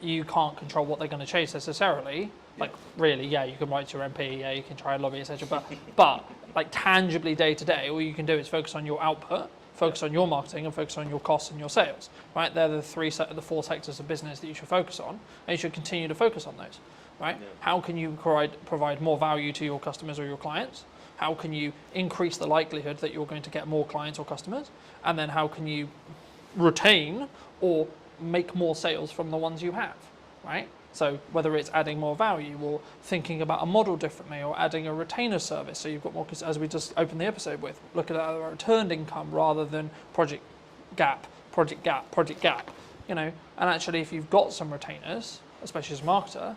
you can't control what they're going to chase necessarily. Like really, yeah, you can write to your MP, yeah, you can try and lobby, etc. But like tangibly day to day, all you can do is focus on your output, focus on your marketing, and focus on your costs and your sales. Right? They're the four sectors of business that you should focus on, and you should continue to focus on those. Right? Yeah. How can you provide more value to your customers or your clients? How can you increase the likelihood that you're going to get more clients or customers? And then how can you retain or make more sales from the ones you have, right? So whether it's adding more value or thinking about a model differently or adding a retainer service, so you've got more, as we just opened the episode with, looking at a returned income rather than project gap, you know, and actually if you've got some retainers, especially as a marketer,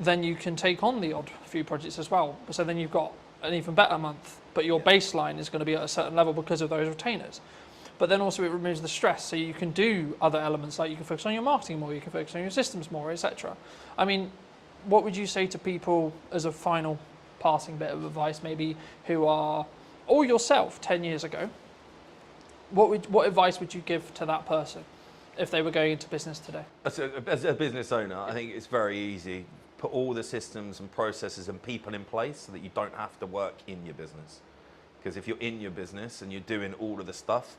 then you can take on the odd few projects as well. So then you've got an even better month, but your baseline is going to be at a certain level because of those retainers. But then also it removes the stress, so you can do other elements, like you can focus on your marketing more, you can focus on your systems more, etc. I mean, what would you say to people as a final passing bit of advice, maybe who are, or yourself 10 years ago, what advice would you give to that person if they were going into business today? As a business owner, I think it's very easy. Put all the systems and processes and people in place so that you don't have to work in your business. Because if you're in your business and you're doing all of the stuff,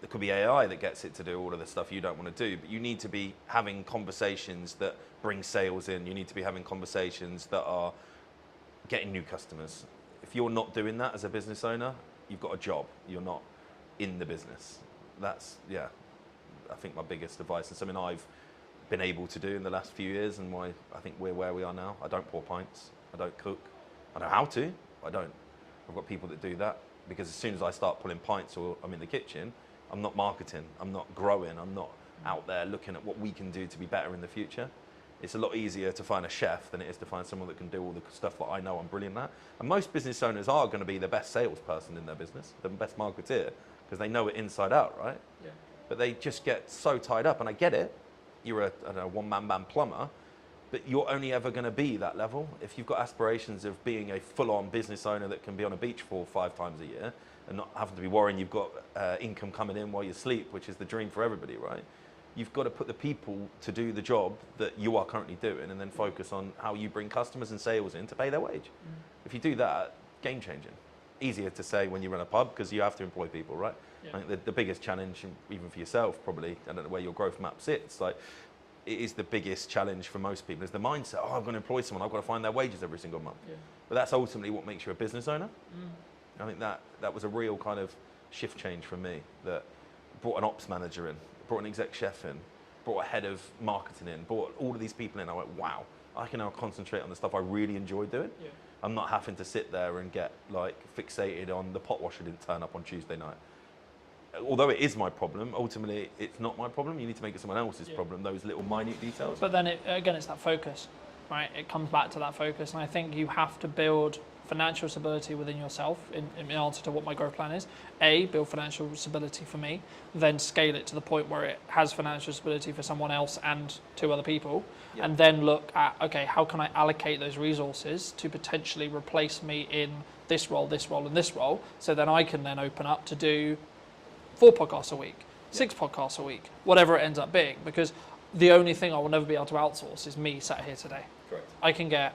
there could be AI that gets it to do all of the stuff you don't want to do, but you need to be having conversations that bring sales in. You need to be having conversations that are getting new customers. If you're not doing that as a business owner, you've got a job. You're not in the business. That's, yeah, I think my biggest advice and something I've been able to do in the last few years and why I think we're where we are now. I don't pour pints. I don't cook. I know how to, but I don't. I've got people that do that because as soon as I start pulling pints or I'm in the kitchen, I'm not marketing, I'm not growing, I'm not out there looking at what we can do to be better in the future. It's a lot easier to find a chef than it is to find someone that can do all the stuff that I know I'm brilliant at. And most business owners are going to be the best salesperson in their business, the best marketeer, because they know it inside out, right? Yeah. But they just get so tied up, and I get it. You're a one-man band plumber, but you're only ever going to be that level. If you've got aspirations of being a full-on business owner that can be on a beach 4 or 5 times a year, and not having to be worrying you've got income coming in while you sleep, which is the dream for everybody, right? You've got to put the people to do the job that you are currently doing and then focus on how you bring customers and sales in to pay their wage. If you do that, game changing. Easier to say when you run a pub because you have to employ people, right? Yeah. I think the biggest challenge, even for yourself probably, I don't know where your growth map sits, like it is the biggest challenge for most people is the mindset, oh, I'm going to employ someone, I've got to find their wages every single month. Yeah. But that's ultimately what makes you a business owner. I think that was a real kind of shift change for me, that brought an ops manager in, brought an exec chef in, brought a head of marketing in, brought all of these people in. I went, wow, I can now concentrate on the stuff I really enjoy doing. Yeah. I'm not having to sit there and get like fixated on the pot washer didn't turn up on Tuesday night. Although it is my problem, ultimately it's not my problem. You need to make it someone else's problem, those little minute details. But then again, it's that focus, right? It comes back to that focus. And I think you have to build financial stability within yourself in answer to what my growth plan is. Build financial stability for me, then scale it to the point where it has financial stability for someone else and 2 other people. Yeah. And then look at, okay, how can I allocate those resources to potentially replace me in this role, and this role, so then I can then open up to do 4 podcasts a week, 6 podcasts a week, whatever it ends up being, because the only thing I will never be able to outsource is me sat here today. Correct. I can get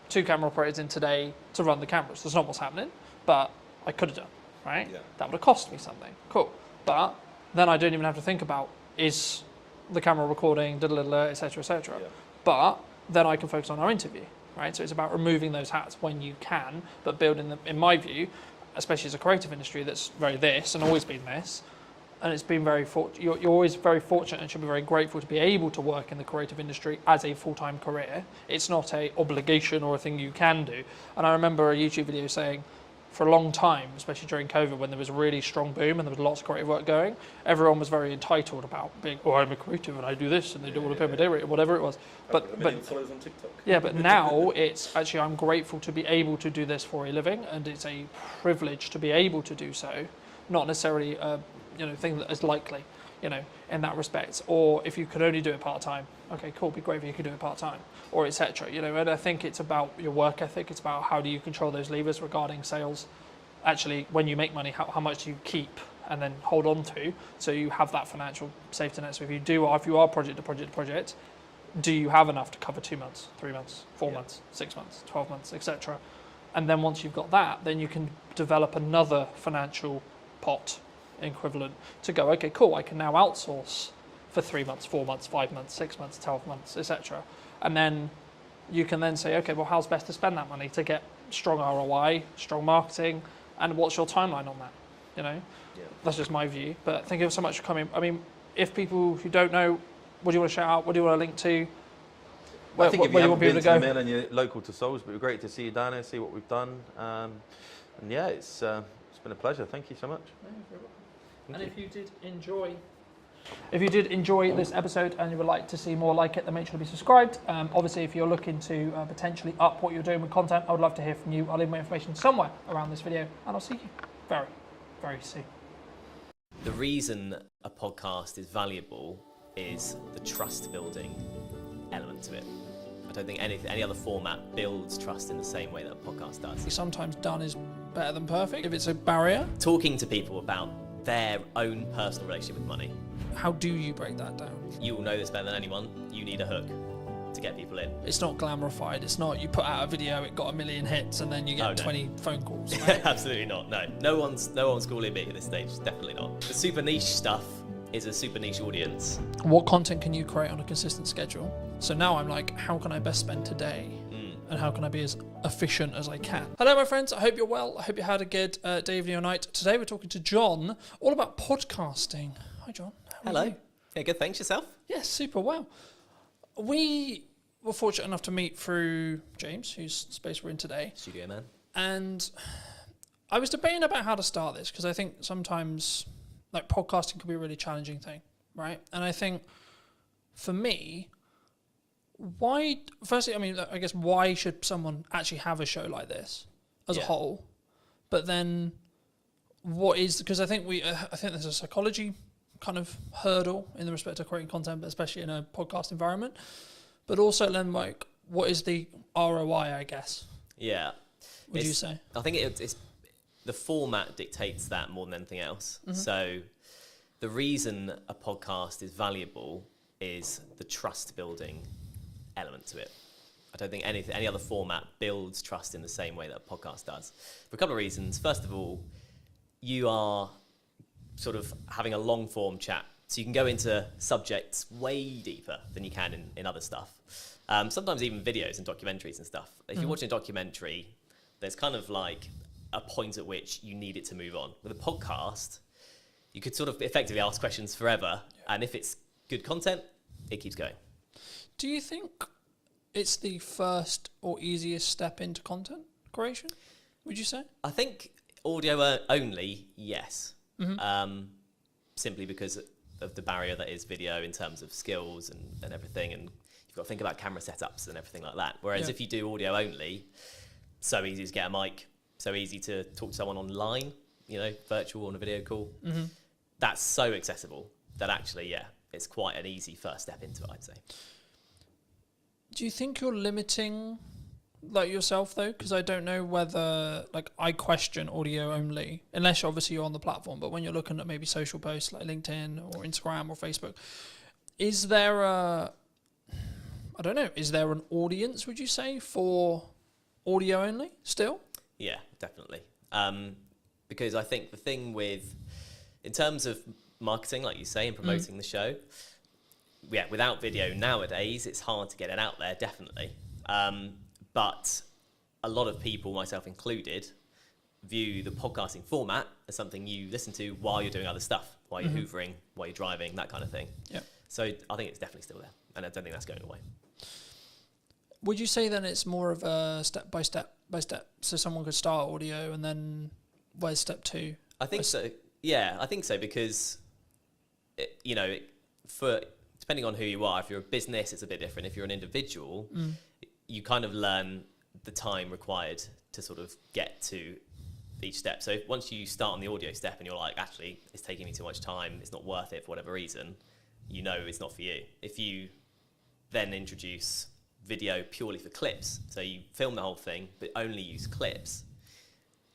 2 camera operators in today to run the cameras. That's not what's happening, but I could have done, right? Yeah. That would have cost me something. Cool. But then I don't even have to think about, is the camera recording, etc., etc. Yeah. But then I can focus on our interview, right? So it's about removing those hats when you can, but building them, in my view, especially as a creative industry that's very this and always been this, and it's been very you're always very fortunate and should be very grateful to be able to work in the creative industry as a full-time career. It's not a obligation or a thing you can do. And I remember a YouTube video saying, for a long time, especially during COVID, when there was a really strong boom and there was lots of creative work going, everyone was very entitled about being, oh, I'm a creative and I do this and they do all the pay my day rate or whatever it was. But followers on TikTok. Yeah, but now it's actually, I'm grateful to be able to do this for a living, and it's a privilege to be able to do so, not necessarily thing that is likely, in that respect. Or if you could only do it part-time, okay, cool, be great if you could do it part-time, or etc. And I think it's about your work ethic. It's about how do you control those levers regarding sales. Actually, when you make money, how much do you keep and then hold on to, so you have that financial safety net. So if you are project to project, do you have enough to cover 2 months, 3 months, 4 Yeah. months, 6 months, 12 months, etc. And then once you've got that, then you can develop another financial pot equivalent to go, okay, cool, I can now outsource for 3 months, 4 months, 5 months, 6 months, 12 months, etc. And then you can then say, okay, well, how's best to spend that money to get strong ROI, strong marketing, and what's your timeline on that? You know, that's just my view. But thank you so much for coming. I mean, if people who don't know, what do you want to shout out? What do you want to link to? I think if you haven't been to the go? mill and you're local to Salisbury, it'd be great to see you down here, see what we've done. And yeah, it's been a pleasure. Thank you so much. And if you did enjoy this episode and you would like to see more like it, then make sure to be subscribed. Obviously, if you're looking to potentially up what you're doing with content, I would love to hear from you. I'll leave my information somewhere around this video, and I'll see you very, very soon. The reason a podcast is valuable is the trust building element to it. I don't think any other format builds trust in the same way that a podcast does. Sometimes done is better than perfect if it's a barrier. Talking to people about their own personal relationship with money. How do you break that down? You will know this better than anyone. You need a hook to get people in. It's not glamorified. It's not you put out a video, it got 1 million hits, and then you get 20 phone calls. Right? Absolutely not. No one's calling me at this stage. Definitely not. The super niche stuff is a super niche audience. What content can you create on a consistent schedule? So now I'm like, how can I best spend today? And how can I be as efficient as I can? Hello, my friends. I hope you're well. I hope you had a good day, evening, or night. Today we're talking to John all about podcasting. Hi, John. How are Hello. you? Yeah, good. Thanks. Yourself? Yes, super well. We were fortunate enough to meet through James, whose space we're in today. Studio man. And I was debating about how to start this because I think sometimes like podcasting can be a really challenging thing, right? And I think for me, firstly, I mean, I guess why should someone actually have a show like this as a whole? But then what is, because I think there's a psychology kind of hurdle in the respect of creating content, but especially in a podcast environment. But also then like, what is the ROI, I guess? Yeah. Would you say? I think it's the format dictates that more than anything else. Mm-hmm. So the reason a podcast is valuable is the trust building element to it. I don't think any other format builds trust in the same way that a podcast does. For a couple of reasons. First of all, you are sort of having a long form chat. So you can go into subjects way deeper than you can in other stuff. Sometimes even videos and documentaries and stuff. If you're watching a documentary, there's kind of like a point at which you need it to move on. With a podcast, you could sort of effectively ask questions forever. And if it's good content, it keeps going. Do you think it's the first or easiest step into content creation, would you say? I think audio only, yes. Simply because of the barrier that is video in terms of skills and everything. And you've got to think about camera setups and everything like that. Whereas if you do audio only, so easy to get a mic, so easy to talk to someone online, you know, virtual on a video call. That's so accessible that actually, it's quite an easy first step into it, I'd say. Do you think you're limiting like yourself though? Because I don't know whether like I question audio only, unless obviously you're on the platform, but when you're looking at maybe social posts like LinkedIn or Instagram or Facebook, is there is there an audience, would you say, for audio only still? Yeah, definitely. Because I think the thing in terms of marketing, like you say, and promoting the show, without video nowadays, it's hard to get it out there, definitely. But a lot of people, myself included, view the podcasting format as something you listen to while you're doing other stuff, while you're hoovering, while you're driving, that kind of thing. Yeah. So I think it's definitely still there, and I don't think that's going away. Would you say then it's more of a step by step? So someone could start audio, and then where's step 2? I think so. Yeah, I think so, because depending on who you are, if you're a business, it's a bit different. If you're an individual, you kind of learn the time required to sort of get to each step. So once you start on the audio step and you're like, actually, it's taking me too much time, it's not worth it for whatever reason, you know it's not for you. If you then introduce video purely for clips, so you film the whole thing but only use clips,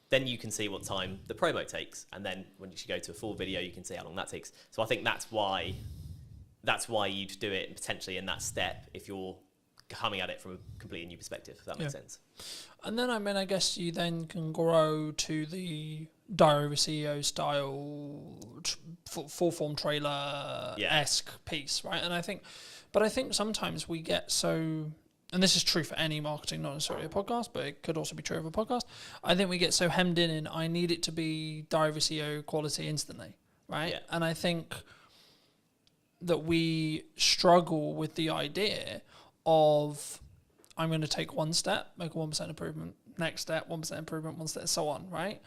then you can see what time the promo takes, and then when you should go to a full video, you can see how long that takes. So I think that's why that's why you'd do it potentially in that step if you're coming at it from a completely new perspective, if that makes sense. And then, I mean, I guess you then can grow to the Diary of a CEO style, full form trailer-esque piece, right? And I think sometimes we get so, and this is true for any marketing, not necessarily a podcast, but it could also be true of a podcast. I think we get so hemmed in I need it to be Diary of a CEO quality instantly, right? Yeah. And I think that we struggle with the idea of, I'm going to take one step, make a 1% improvement, next step, 1% improvement, one step, so on, right?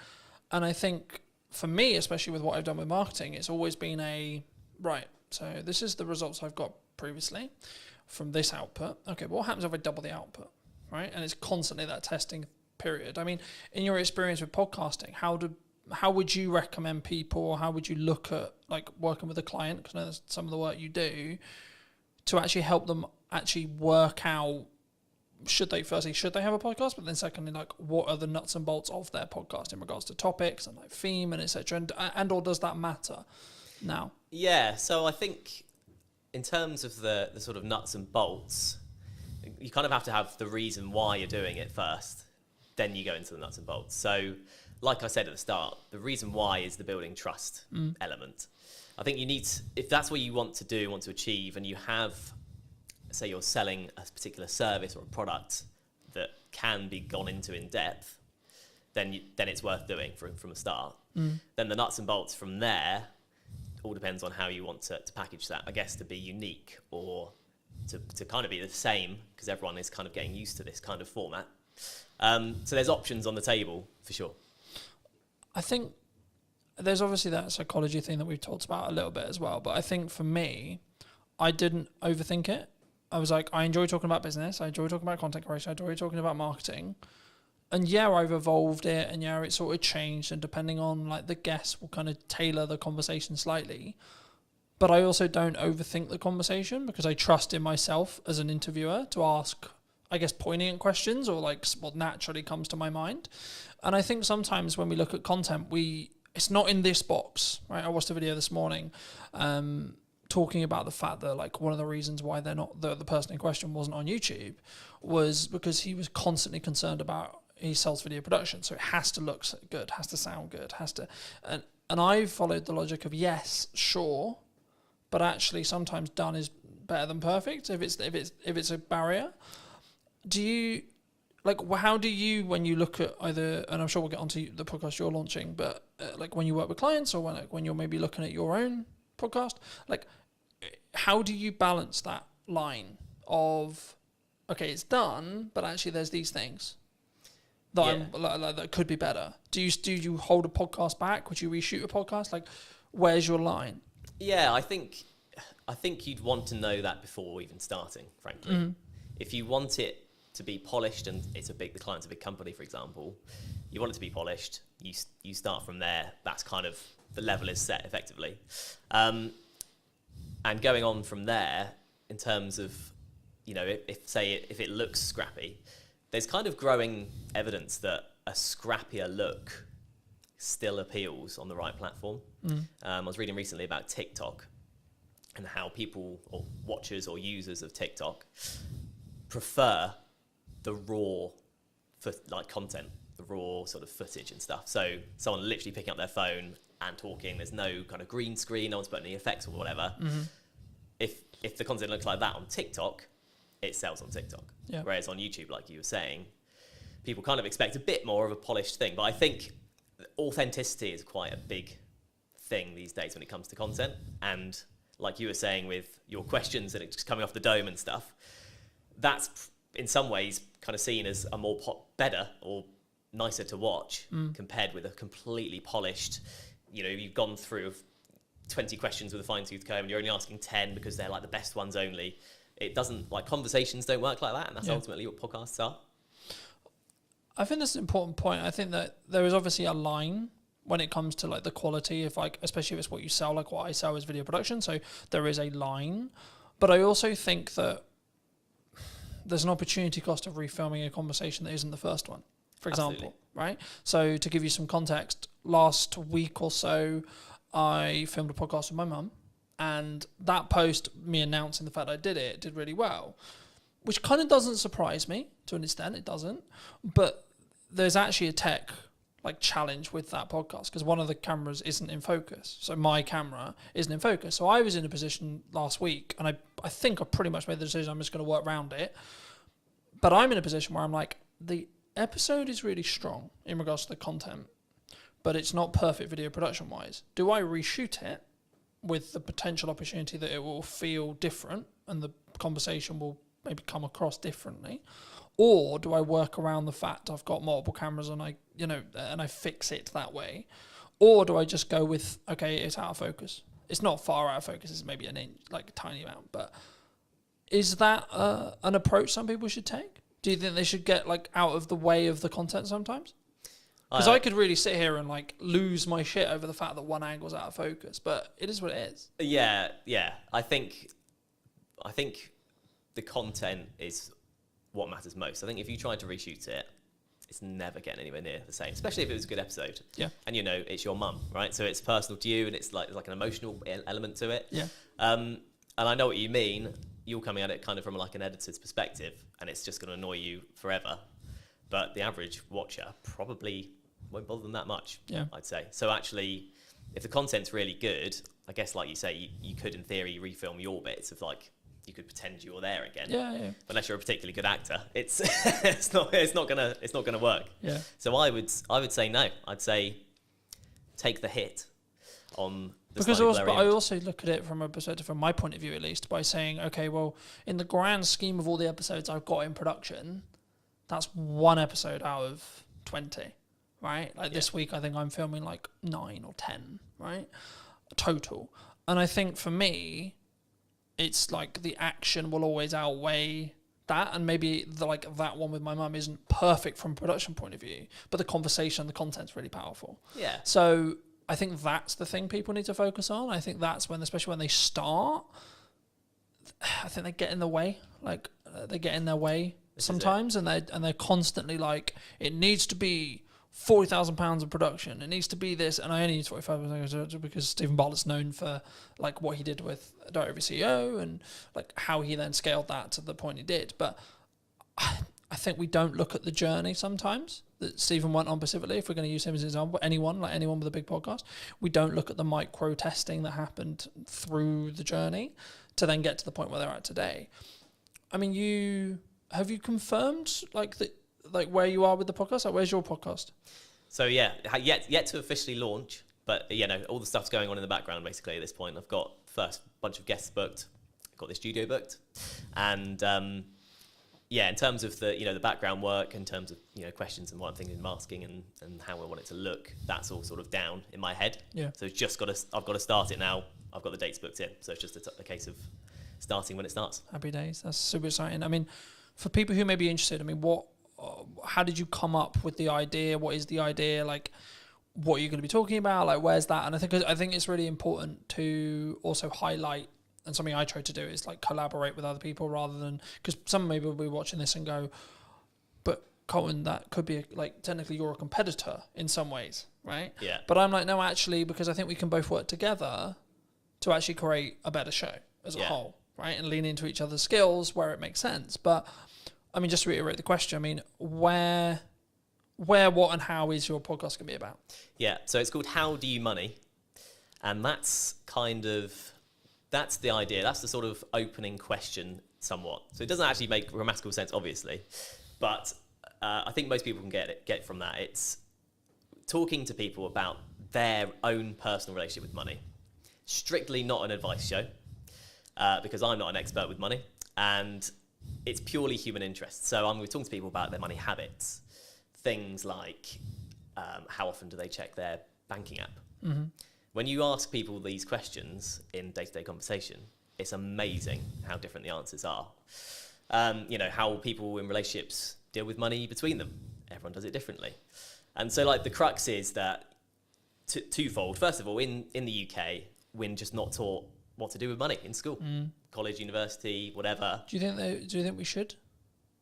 And I think for me, especially with what I've done with marketing, it's always been right, so this is the results I've got previously from this output. Okay, but what happens if I double the output, right? And it's constantly that testing period. I mean, in your experience with podcasting, how would you recommend people, or how would you look at like working with a client, because I know that's some of the work you do, to actually help them actually work out, should they have a podcast, but then secondly, like, what are the nuts and bolts of their podcast in regards to topics and like theme and etc. And or does that matter now? Yeah, so I think in terms of the sort of nuts and bolts, you kind of have to have the reason why you're doing it first, then you go into the nuts and bolts. So like I said at the start, the reason why is the building trust element. I think you need, if that's what you want to achieve, and you have, say you're selling a particular service or a product that can be gone into in depth, then it's worth doing from the start. Then the nuts and bolts from there all depends on how you want to package that, I guess, to be unique or to kind of be the same, because everyone is kind of getting used to this kind of format. So there's options on the table for sure. I think there's obviously that psychology thing that we've talked about a little bit as well, but I think for me, I didn't overthink it. I was like, I enjoy talking about business, I enjoy talking about content creation, I enjoy talking about marketing. And yeah, I've evolved it, and yeah, it's sort of changed, and depending on like the guests, will kind of tailor the conversation slightly. But I also don't overthink the conversation, because I trust in myself as an interviewer to ask, I guess, poignant questions, or like what naturally comes to my mind. And I think sometimes when we look at content, it's not in this box, right? I watched a video this morning talking about the fact that like one of the reasons why they're not, the person in question wasn't on YouTube, was because he was constantly concerned about, he sells video production, so it has to look good, has to sound good, and I followed the logic of, yes, sure, but actually sometimes done is better than perfect if it's a barrier. Do you, like, how do you, when you look at either, and I'm sure we'll get onto the podcast you're launching, but like when you work with clients, or when you're maybe looking at your own podcast, like, how do you balance that line of, okay, it's done, but actually there's these things that that could be better? Do you hold a podcast back? Would you reshoot a podcast? Like, where's your line? Yeah, I think you'd want to know that before even starting, frankly. If you want it to be polished, and the client's a big company, for example, you want it to be polished, you start from there. That's kind of, the level is set effectively. And going on from there, in terms of, you know, if it looks scrappy, there's kind of growing evidence that a scrappier look still appeals on the right platform. I was reading recently about TikTok and how people, or watchers or users of TikTok, prefer the raw content, the raw sort of footage and stuff. So someone literally picking up their phone and talking, there's no kind of green screen, no one's putting any effects or whatever. If the content looks like that on TikTok, it sells on TikTok. Yeah. Whereas on YouTube, like you were saying, people kind of expect a bit more of a polished thing. But I think authenticity is quite a big thing these days when it comes to content. And like you were saying with your questions and it's just coming off the dome and stuff, that's in some ways kind of seen as a more better or nicer to watch compared with a completely polished, you know, you've gone through 20 questions with a fine-tooth comb and you're only asking 10 because they're like the best ones only. It doesn't, like, conversations don't work like that, and that's ultimately what podcasts are. I think that's an important point. I think that there is obviously a line when it comes to like the quality, if like, especially if it's what you sell, like what I sell is video production, so there is a line. But I also think that there's an opportunity cost of refilming a conversation that isn't the first one, for example, right? So to give you some context, last week or so, I filmed a podcast with my mum, And that post, me announcing the fact I did it, did really well, which kind of doesn't surprise me to an extent. It doesn't. But there's actually a tech challenge with that podcast because one of the cameras isn't in focus. So my camera isn't in focus. So I was in a position last week, and I think I pretty much made the decision I'm just going to work around it. But I'm in a position where I'm like, the episode is really strong in regards to the content, but it's not perfect video production wise. Do I reshoot it with the potential opportunity that it will feel different and the conversation will maybe come across differently? Or do I work around the fact I've got multiple cameras and I fix it that way? Or do I just go with, okay, it's out of focus. It's not far out of focus, it's maybe an inch, a tiny amount. But is that an approach some people should take? Do you think they should get out of the way of the content sometimes? Because I could really sit here and lose my shit over the fact that one angle's out of focus, but it is what it is. Yeah. I think the content is what matters most. I think if you try to reshoot it, it's never getting anywhere near the same, especially if it was a good episode. Yeah. And it's your mum, right? So it's personal to you, and it's like an emotional element to it. Yeah. And I know what you mean. You're coming at it kind of from an editor's perspective, and it's just going to annoy you forever. But the average watcher probably won't bother them that much, yeah. I'd say. So actually, if the content's really good, I guess like you say, you could in theory refilm your bits of you could pretend you were there again. Yeah. But unless you're a particularly good actor, it's it's not gonna work. Yeah. So I would say no. I'd say take the hit on the because slightly also, blurry but I image. also look at it from a perspective, from my point of view at least, by saying, okay, well, in the grand scheme of all the episodes I've got in production, that's one episode out of 20, right? This week, I think I'm filming 9 or 10, right? Total. And I think for me, it's the action will always outweigh that, and maybe that one with my mum isn't perfect from a production point of view, but the conversation, the content's really powerful. Yeah. So I think that's the thing people need to focus on. I think that's when, especially when they start, I think they get in the way. They get in their way sometimes, and they're constantly it needs to be £40,000 of production. It needs to be this, and I only use 45 because Stephen Bartlett's known for what he did with Director of CEO and how he then scaled that to the point he did. But I think we don't look at the journey sometimes that Stephen went on specifically. If we're going to use him as an example, anyone with a big podcast, we don't look at the micro testing that happened through the journey to then get to the point where they're at today. I mean, have you confirmed where you are with the podcast? Where's your podcast? So yeah, yet to officially launch, but all the stuff's going on in the background basically at this point. I've got first bunch of guests booked, I've got the studio booked, and in terms of the background work, in terms of questions and what I'm thinking, masking and how I want it to look, that's all sort of down in my head. Yeah. So it's I've got to start it now. I've got the dates booked in, so it's just a case of starting when it starts. Happy days. That's super exciting. I mean, for people who may be interested, I mean, how did you come up with the idea? What is the idea? What are you going to be talking about? Where's that? And I think it's really important to also highlight, and something I try to do is collaborate with other people rather than, because some maybe will be watching this and go, but Colin, that could be technically you're a competitor in some ways, right? Yeah. But I'm no, actually, because I think we can both work together to actually create a better show as a whole, right? And lean into each other's skills where it makes sense. But I mean, just to reiterate the question, I mean, where, what, and how is your podcast going to be about? Yeah, so it's called How Do You Money? And that's the idea. That's the sort of opening question somewhat. So it doesn't actually make grammatical sense, obviously, but I think most people can get from that. It's talking to people about their own personal relationship with money. Strictly not an advice show, because I'm not an expert with money, and it's purely human interest. So I'm talking to people about their money habits, things like how often do they check their banking app. Mm-hmm. When you ask people these questions in day-to-day conversation, it's amazing how different the answers are. How people in relationships deal with money between them. Everyone does it differently. And so the crux is that twofold. First of all, in the UK, we're just not taught what to do with money in school, college, university, whatever. Do you think we should?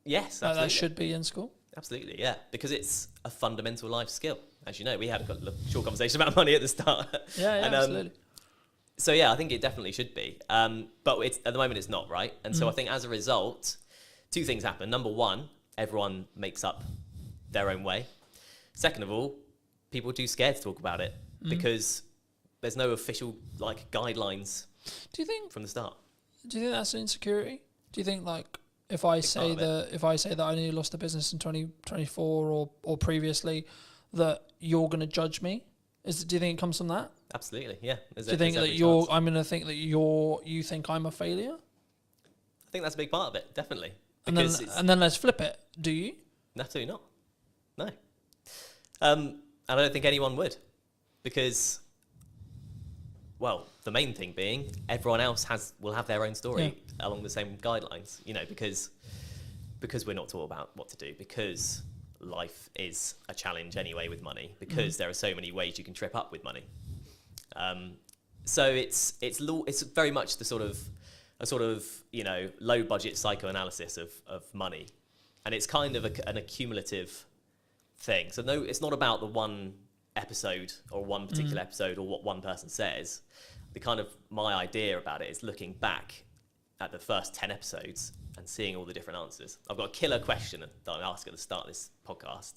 Yes, absolutely. That should be in school? Absolutely, yeah, because it's a fundamental life skill. As you know, we had a short conversation about money at the start. Yeah, absolutely. So yeah, I think it definitely should be. But at the moment it's not, right? And so I think as a result, two things happen. Number one, everyone makes up their own way. Second of all, people are too scared to talk about it because there's no official like guidelines. Do you think from the start? Do you think that's an insecurity? Do you think like if I say that I nearly lost the business in 2024 or previously, that you're going to judge me? Do you think it comes from that? Absolutely, yeah. Do you think that I'm going to think that you think I'm a failure? I think that's a big part of it, definitely. And then let's flip it. Do you? Absolutely not. No. And I don't think anyone would, because, well, the main thing being everyone else will have their own story along the same guidelines, you know, because we're not taught about what to do, because life is a challenge anyway with money, because there are so many ways you can trip up with money. So it's very much the sort of you know, low budget psychoanalysis of money, and it's kind of an accumulative thing. So no, it's not about the one episode or one particular episode or what one person says. My idea about it is looking back at the first 10 episodes and seeing all the different answers. I've got a killer question that I ask at the start of this podcast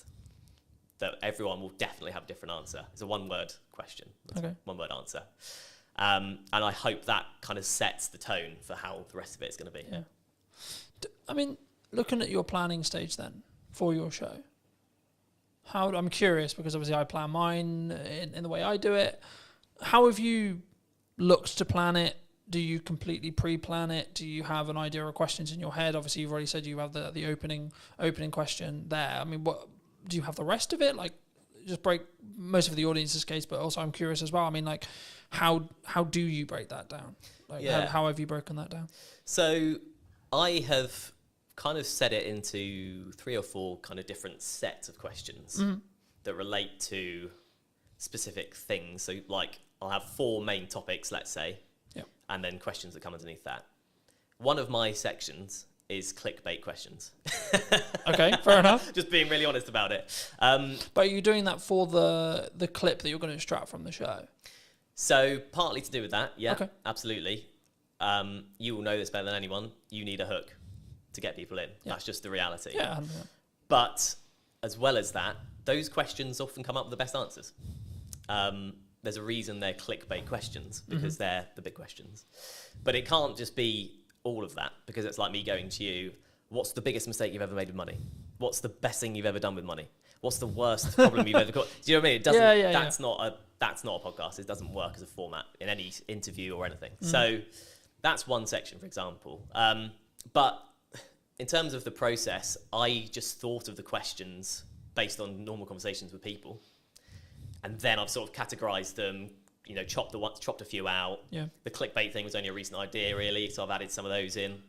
that everyone will definitely have a different answer. It's a one-word question. One-word answer. And I hope that kind of sets the tone for how the rest of it is going to be. Yeah. I mean, looking at your planning stage then for your show, I'm curious, because obviously I plan mine in the way I do it. How have you looked to plan it? Do you completely pre-plan it? Do you have an idea of questions in your head? Obviously, you've already said you have the opening question there. I mean, what do you have the rest of it? Like, just break most of the audience's case, but also I'm curious as well. I mean, like, how do you break that down? Like, how have you broken that down? So I have kind of set it into 3 or 4 kind of different sets of questions that relate to specific things. So like I'll have 4 main topics, let's say, and then questions that come underneath that. One of my sections is clickbait questions. Okay, fair enough. Just being really honest about it. But are you doing that for the clip that you're going to extract from the show? So partly to do with that, absolutely. You will know this better than anyone. You need a hook to get people in. That's just the reality. Yeah. But as well as that, those questions often come up with the best answers. There's a reason they're clickbait questions, because they're the big questions. But it can't just be all of that, because it's like me going to you, what's the biggest mistake you've ever made with money? What's the best thing you've ever done with money? What's the worst problem you've ever got? Do you know what I mean? It doesn't, that's not a podcast. It doesn't work as a format in any interview or anything. So that's one section, for example. But in terms of the process, I just thought of the questions based on normal conversations with people. And then I've sort of categorized them, you know, chopped a few out. Yeah. The clickbait thing was only a recent idea, really, so I've added some of those in.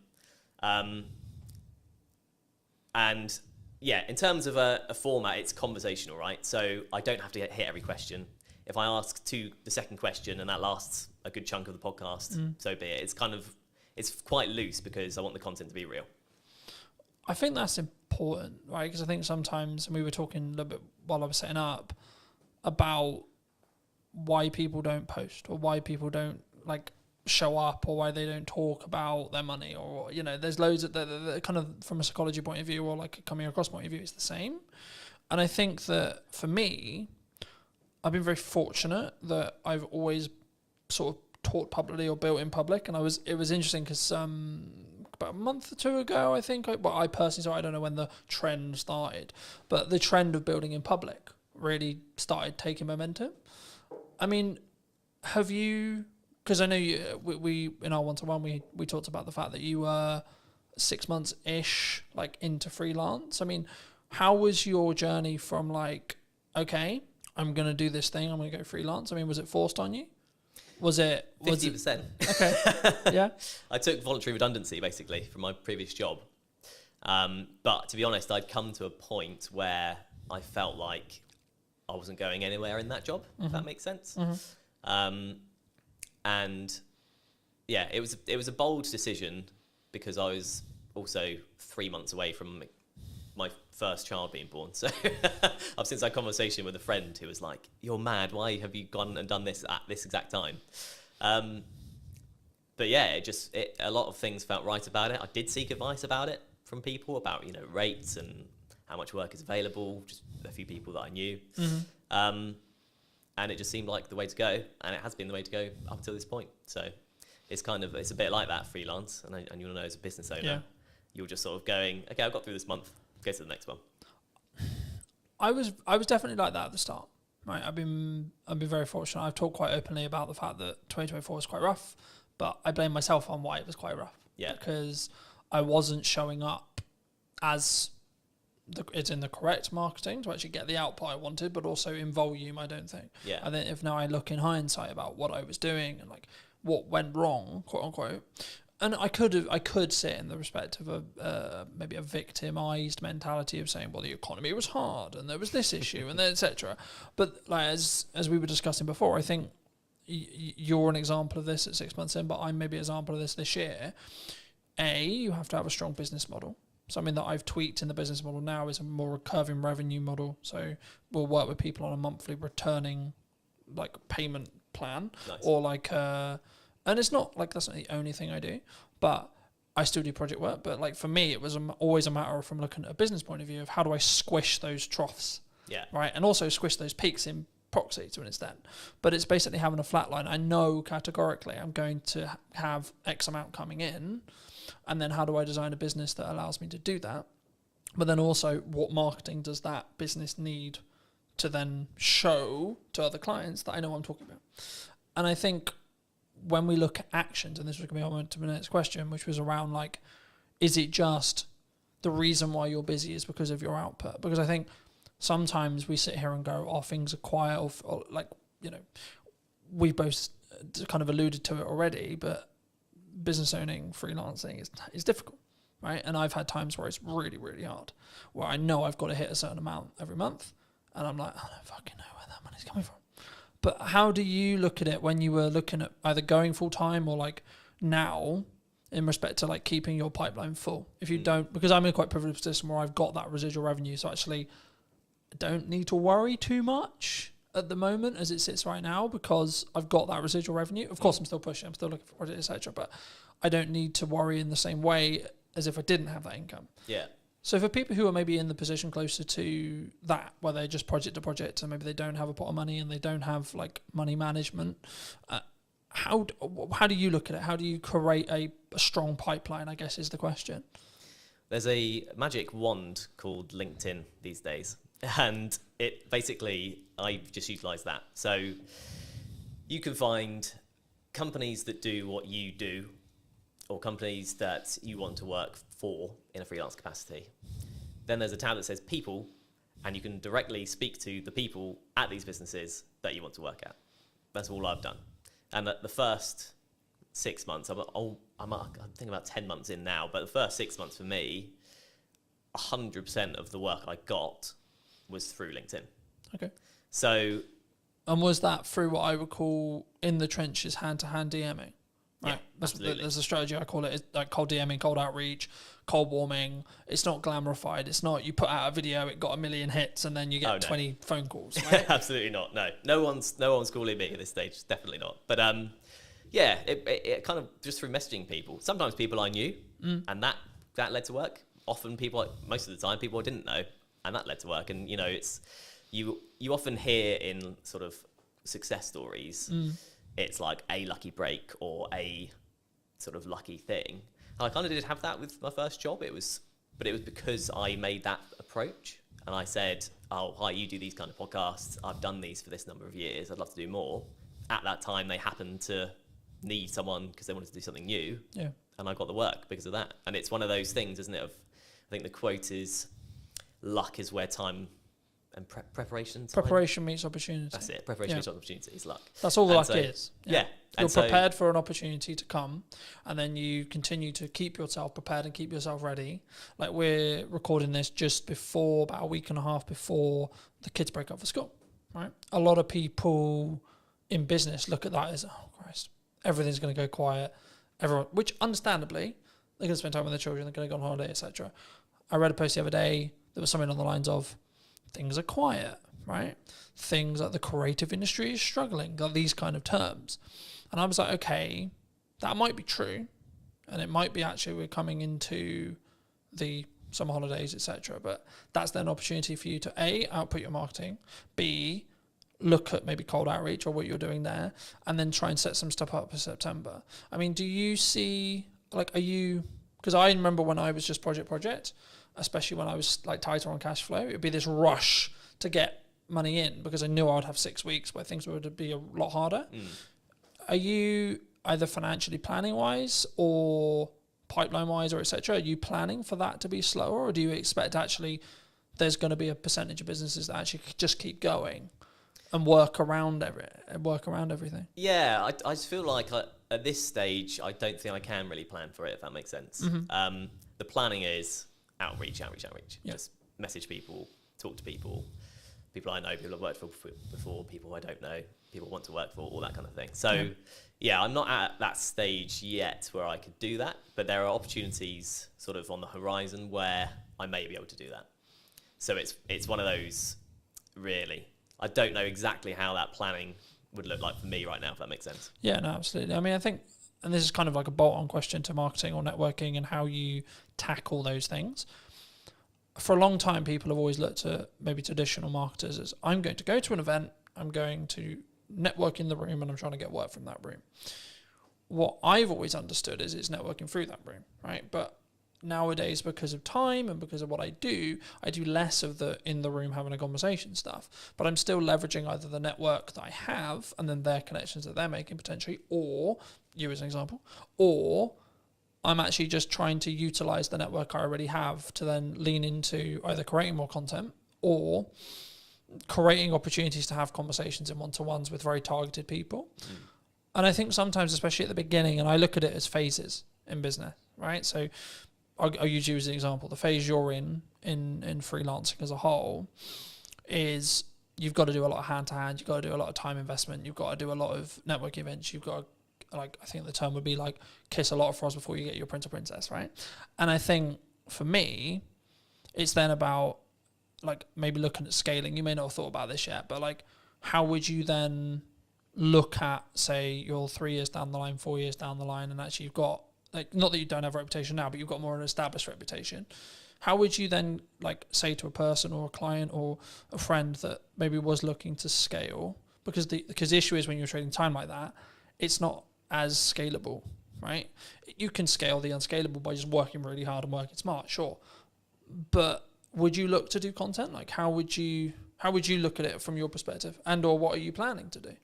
And yeah, in terms of a format, it's conversational, right? So I don't have to hit every question. If I ask the second question and that lasts a good chunk of the podcast, so be it. It's quite loose because I want the content to be real. I think that's important, right? Because I think sometimes, and we were talking a little bit while I was setting up, about why people don't post, or why people don't like show up, or why they don't talk about their money, or, you know, there's loads of the kind of, from a psychology point of view or like a coming across point of view, it's the same. And I think that for me, I've been very fortunate that I've always sort of taught publicly or built in public. And it was interesting because about a month or 2 ago, I think, I personally, so I don't know when the trend started, but the trend of building in public really started taking momentum. I mean, have you, because I know we in our one-to-one, we talked about the fact that you were 6 months-ish like into freelance. I mean, how was your journey from like, okay, I'm going to do this thing, I'm going to go freelance? I mean, was it forced on you? Was it 50%? Okay. Yeah. I took voluntary redundancy basically from my previous job. But to be honest, I'd come to a point where I felt like I wasn't going anywhere in that job, if that makes sense. And yeah, it was a bold decision because I was also 3 months away from my first child being born. So I've since had a conversation with a friend who was like, "You're mad. Why have you gone and done this at this exact time?" But yeah, a lot of things felt right about it. I did seek advice about it from people about, rates and how much work is available, just a few people that I knew. And it just seemed like the way to go, and it has been the way to go up until this point. So it's a bit like that freelance, and you'll know as a business owner, you're just sort of going, okay, I've got through this month, go to the next one. I was definitely like that at the start. Right, I've been very fortunate. I've talked quite openly about the fact that 2024 was quite rough, but I blame myself on why it was quite rough. Yeah, because I wasn't showing up as it's in the correct marketing to actually get the output I wanted, but also in volume. I don't think. Yeah. I think if now I look in hindsight about what I was doing and like what went wrong, quote unquote. And I could sit in the respect of maybe a victimized mentality of saying, well, the economy was hard and there was this issue and etc. But like, as we were discussing before, I think you're an example of this at 6 months in, but I'm maybe an example of this year. You have to have a strong business model. Something that I've tweaked in the business model now is a more recurring revenue model. So we'll work with people on a monthly returning like payment plan. Nice. Or like and it's not like that's not the only thing I do, but I still do project work. But like for me, it was always a matter of, from looking at a business point of view, of how do I squish those troughs, right, and also squish those peaks in proxy to an extent. But it's basically having a flat line. I know categorically I'm going to have X amount coming in, and then how do I design a business that allows me to do that? But then also, what marketing does that business need to then show to other clients that I know what I'm talking about? And I think when we look at actions, and this was going to be on to the next question, which was around like, is it just the reason why you're busy is because of your output? Because I think sometimes we sit here and go, oh, things are quiet, or like, we both kind of alluded to it already, but business owning, freelancing is difficult, right? And I've had times where it's really, really hard, where I know I've got to hit a certain amount every month, and I'm like, I don't fucking know where that money's coming from. But how do you look at it when you were looking at either going full time or like now in respect to like keeping your pipeline full? If you don't, because I'm in a quite privileged position where I've got that residual revenue, so actually I don't need to worry too much at the moment as it sits right now, because I've got that residual revenue. Of course, I'm still pushing, I'm still looking for projects, etc. But I don't need to worry in the same way as if I didn't have that income. Yeah. So for people who are maybe in the position closer to that, where they're just project to project and maybe they don't have a pot of money and they don't have like money management, how do you look at it? How do you create a strong pipeline, I guess is the question. There's a magic wand called LinkedIn these days. And it basically, I just utilize that. So you can find companies that do what you do, or companies that you want to work for in a freelance capacity. Then there's a tab that says people, and you can directly speak to the people at these businesses that you want to work at. That's all I've done. And the first 6 months, I'm thinking about 10 months in now, but the first 6 months for me, 100% of the work I got was through LinkedIn. Okay. So. And was that through what I would call in the trenches, hand-to-hand DMing? Right. Yeah, absolutely. There's a strategy I call it. It's like cold DMing, cold outreach, cold warming. It's not glamorified. It's not you put out a video, it got 1 million hits, and then you get 20 phone calls. Right? Absolutely not. No one's calling me at this stage. Definitely not. But yeah, it kind of just through messaging people. Sometimes people I knew, and that led to work. Often most of the time, people I didn't know, and that led to work. And it's you often hear in sort of success stories. It's like a lucky break or a sort of lucky thing. And I kind of did have that with my first job. But it was because I made that approach and I said, oh, hi, you do these kind of podcasts. I've done these for this number of years. I'd love to do more. At that time, they happened to need someone because they wanted to do something new. Yeah. And I got the work because of that. And it's one of those things, isn't it? I think the quote is, luck is where time and preparation. Preparation meets opportunity. That's it. Preparation meets opportunity is luck. That's all luck is. Yeah. You're prepared for an opportunity to come, and then you continue to keep yourself prepared and keep yourself ready. Like we're recording this just before, about a week and a half before the kids break up for school, right? A lot of people in business look at that as, oh Christ, everything's going to go quiet. Everyone, which understandably, they're going to spend time with their children, they're going to go on holiday, etc. I read a post the other day, there was something on the lines of, things are quiet, right? Things like the creative industry is struggling, got these kind of terms. And I was like, okay, that might be true. And it might be actually we're coming into the summer holidays, etc. But that's then an opportunity for you to A, output your marketing, B, look at maybe cold outreach or what you're doing there, and then try and set some stuff up for September. I mean, do you see, like, are you, because I remember when I was just project, especially when I was like tighter on cash flow, it'd be this rush to get money in because I knew I'd have 6 weeks where things would be a lot harder. Are you either financially planning wise or pipeline wise or etc., are you planning for that to be slower, or do you expect actually there's going to be a percentage of businesses that actually just keep going and work around everything? Yeah, I just feel like at this stage, I don't think I can really plan for it, if that makes sense. The planning is outreach. Yeah. Just message people, talk to people I know, people I've worked for before, people I don't know, people I want to work for, all that kind of thing. So yeah, I'm not at that stage yet where I could do that, but there are opportunities sort of on the horizon where I may be able to do that. So it's one of those, really. I don't know exactly how that planning would look like for me right now, if that makes sense. Yeah, no, absolutely. I mean, I think, and this is kind of like a bolt-on question to marketing or networking and how you tackle those things. For a long time, people have always looked at maybe traditional marketers as, I'm going to go to an event, I'm going to network in the room, and I'm trying to get work from that room. What I've always understood is it's networking through that room, right? But nowadays, because of time and because of what I do less of the in the room having a conversation stuff, but I'm still leveraging either the network that I have and then their connections that they're making potentially, or you as an example, or I'm actually just trying to utilize the network I already have to then lean into either creating more content or creating opportunities to have conversations in one-to-ones with very targeted people. And I think sometimes, especially at the beginning, and I look at it as phases in business, right? So I'll use you as an example. The phase you're in freelancing as a whole is you've got to do a lot of hand-to-hand, you've got to do a lot of time investment, you've got to do a lot of network events, you've got to, like, I think the term would be like kiss a lot of frogs before you get your prince or princess, right? And I think for me, it's then about like maybe looking at scaling. You may not have thought about this yet, but like how would you then look at, say, you're 3 years down the line, 4 years down the line, and actually you've got, like, not that you don't have a reputation now, but you've got more of an established reputation. How would you then like say to a person or a client or a friend that maybe was looking to scale, because the issue is when you're trading time like that, it's not as scalable, right? You can scale the unscalable by just working really hard and working smart, sure. But would you look to do content? Like how would you look at it from your perspective, and or what are you planning to do?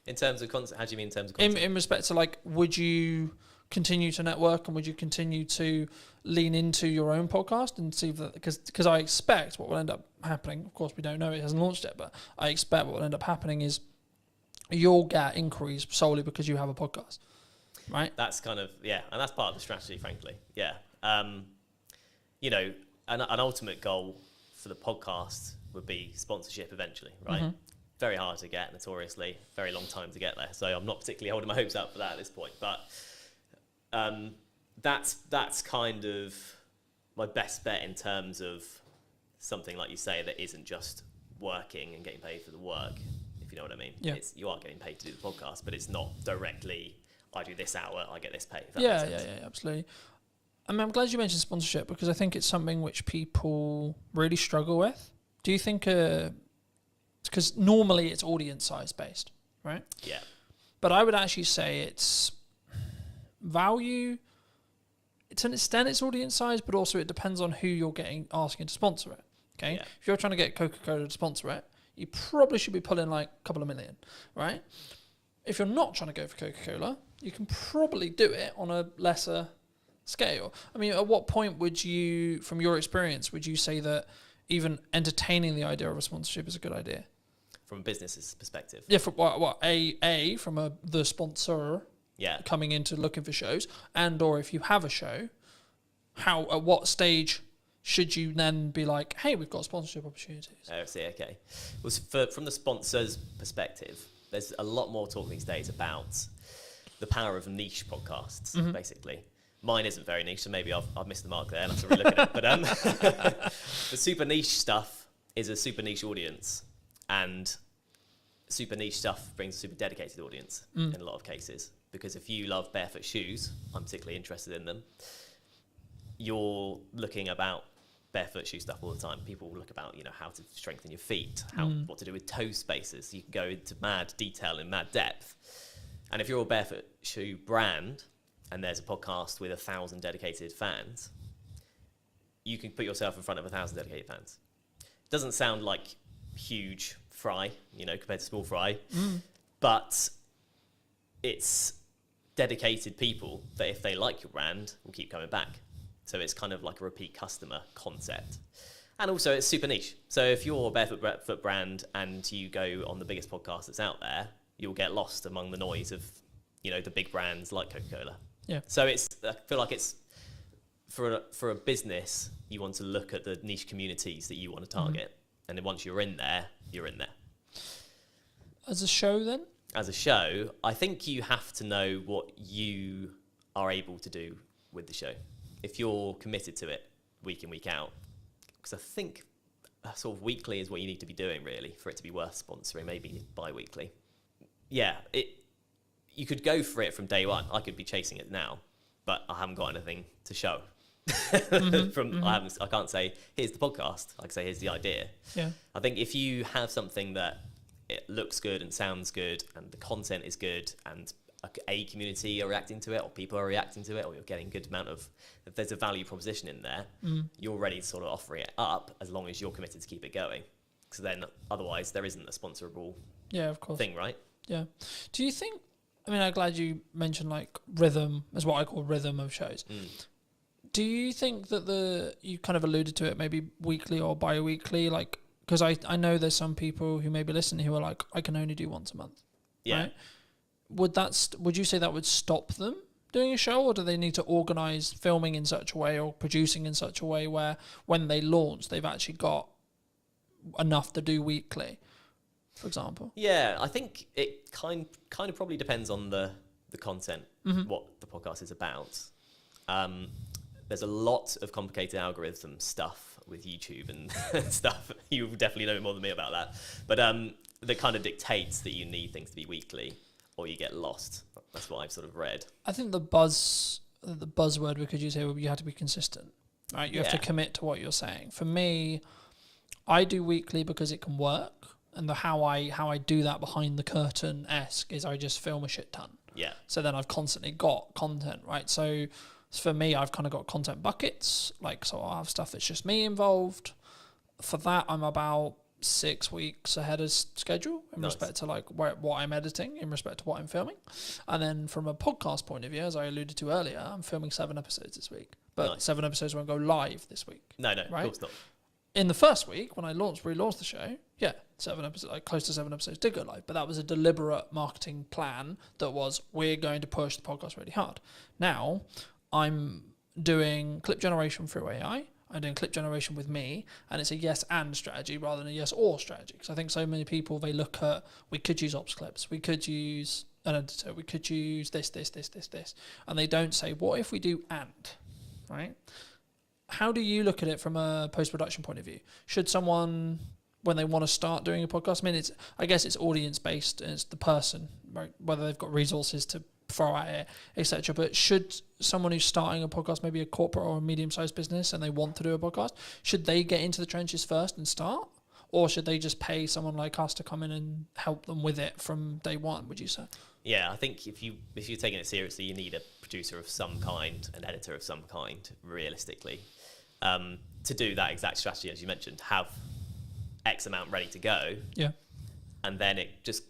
In terms of content, how do you mean in terms of content? In respect to, like, would you continue to network and would you continue to lean into your own podcast and see that, because I expect what will end up happening, of course we don't know, it hasn't launched yet, but I expect what will end up happening is you'll get inquiries solely because you have a podcast, right? That's kind of, yeah, and that's part of the strategy, frankly. Yeah. You know, an ultimate goal for the podcast would be sponsorship eventually, right? Mm-hmm. Very hard to get, notoriously, very long time to get there. So I'm not particularly holding my hopes up for that at this point. But that's kind of my best bet in terms of something like you say that isn't just working and getting paid for the work, if you know what I mean. Yeah. You are getting paid to do the podcast, but it's not directly, I do this hour, I get this pay. Yeah, absolutely. I mean, I'm glad you mentioned sponsorship because I think it's something which people really struggle with. Do you think, because normally it's audience size based, right? Yeah. But I would actually say it's value, to an extent it's audience size, but also it depends on who you're asking to sponsor it, okay? Yeah. If you're trying to get Coca-Cola to sponsor it, you probably should be pulling like a couple of million, right? If you're not trying to go for Coca-Cola, you can probably do it on a lesser scale. I mean, at what point would you, from your experience, would you say that even entertaining the idea of a sponsorship is a good idea? From a business's perspective. Yeah, from from the sponsor coming into looking for shows, and or if you have a show, at what stage should you then be like, hey, we've got sponsorship opportunities? Oh, I see, okay. Well, from the sponsor's perspective, there's a lot more talk these days about the power of niche podcasts, basically. Mine isn't very niche, so maybe I've missed the mark there and I have to relook at it. But the super niche stuff is a super niche audience, and super niche stuff brings a super dedicated audience in a lot of cases. because if you love barefoot shoes, I'm particularly interested in them, you're looking about barefoot shoe stuff all the time. People look about, how to strengthen your feet, what to do with toe spaces. You can go into mad detail and mad depth. And if you're a barefoot shoe brand and there's a podcast with 1,000 dedicated fans, you can put yourself in front of 1,000 dedicated fans. It doesn't sound like huge fry, compared to small fry, but it's dedicated people that if they like your brand will keep coming back. So it's kind of like a repeat customer concept. And also it's super niche. So if you're a barefoot brand and you go on the biggest podcast that's out there, you'll get lost among the noise of, the big brands like Coca-Cola. Yeah. So I feel like it's for a business, you want to look at the niche communities that you want to target. And then once you're in there, you're in there. As a show then? As a show, I think you have to know what you are able to do with the show. If you're committed to it week in, week out, because I think sort of weekly is what you need to be doing really for it to be worth sponsoring, maybe bi-weekly. Yeah, you could go for it from day one. I could be chasing it now, but I haven't got anything to show. I can't say, here's the podcast. I can say, here's the idea. Yeah. I think if you have something that it looks good and sounds good and the content is good and a community are reacting to it or people are reacting to it or you're getting a good amount of, if there's a value proposition in there, you're ready to sort of offer it up as long as you're committed to keep it going. So then otherwise there isn't a sponsorable thing, right? Yeah. Do you think, I'm glad you mentioned like rhythm as what I call rhythm of shows. Do you think that you kind of alluded to it, maybe weekly or bi-weekly, like, because I know there's some people who may be listening who are like, I can only do once a month. Yeah. Right? Would you say that would stop them doing a show, or do they need to organise filming in such a way or producing in such a way where when they launch, they've actually got enough to do weekly, for example? Yeah, I think it kind of probably depends on the content, what the podcast is about. There's a lot of complicated algorithm stuff with YouTube and stuff. You definitely know more than me about that. But that kind of dictates that you need things to be weekly or you get lost. That's what I've sort of read. I think the buzzword we could use here would be you have to be consistent, right? You have to commit to what you're saying. For me, I do weekly because it can work. And how I do that behind the curtain-esque is I just film a shit ton. Yeah. So then I've constantly got content, right? So for me, I've kind of got content buckets. Like, so I'll have stuff that's just me involved. For that, I'm about 6 weeks ahead of schedule in respect to like what I'm editing, in respect to what I'm filming. And then from a podcast point of view, as I alluded to earlier, I'm filming 7 episodes this week. But 7 episodes won't go live this week. No, right? Of course not. In the first week, when I relaunched the show, 7 episodes, like close to 7 episodes did go live, but that was a deliberate marketing plan that was, we're going to push the podcast really hard. Now, I'm doing clip generation through AI. I'm doing clip generation with me, and it's a yes and strategy rather than a yes or strategy. Because I think so many people, they look at, we could use ops clips, we could use an editor, we could use this, and they don't say, what if we do and, right? How do you look at it from a post-production point of view? Should someone, when they want to start doing a podcast, I guess it's audience-based, and it's the person, right? Whether they've got resources to throw at it, etc. But should someone who's starting a podcast, maybe a corporate or a medium-sized business, and they want to do a podcast, should they get into the trenches first and start? Or should they just pay someone like us to come in and help them with it from day one, would you say? Yeah, I think if you're taking it seriously, you need a producer of some kind, an editor of some kind, realistically, to do that exact strategy, as you mentioned, have X amount ready to go. Yeah. And then it just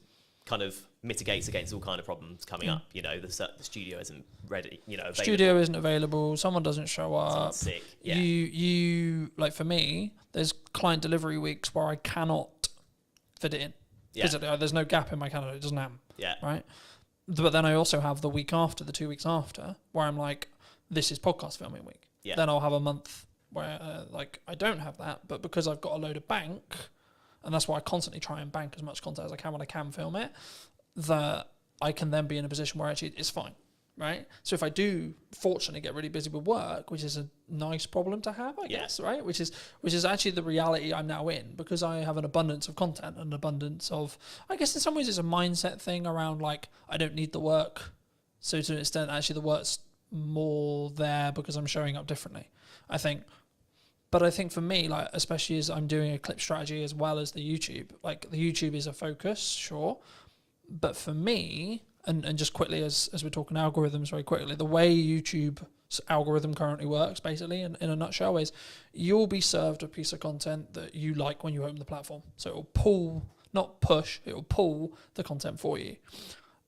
kind of mitigates against all kind of problems coming up. The studio isn't ready, available. Studio isn't available, someone doesn't show up. Someone's sick. Yeah. You like, for me, there's client delivery weeks where I cannot fit it in. Yeah. Physically, there's no gap in my calendar, it doesn't happen. Yeah. Right? But then I also have the week after, the 2 weeks after, where I'm like, this is podcast filming week. Yeah. Then I'll have a month where I don't have that, but because I've got a load of bank, and that's why I constantly try and bank as much content as I can when I can film it, that I can then be in a position where actually it's fine, right? So if I do fortunately get really busy with work, which is a nice problem to have, I guess, right? Which is actually the reality I'm now in, because I have an abundance of content, an abundance of, I guess in some ways it's a mindset thing around like, I don't need the work, So to an extent, actually, the work's more there because I'm showing up differently, I think. But I think for me, like, especially as I'm doing a clip strategy as well as the YouTube, like the YouTube is a focus, sure. But for me, and just quickly, as we're talking algorithms very quickly, the way YouTube's algorithm currently works, basically, in a nutshell, is you'll be served a piece of content that you like when you open the platform. So it will pull, not push, it will pull the content for you.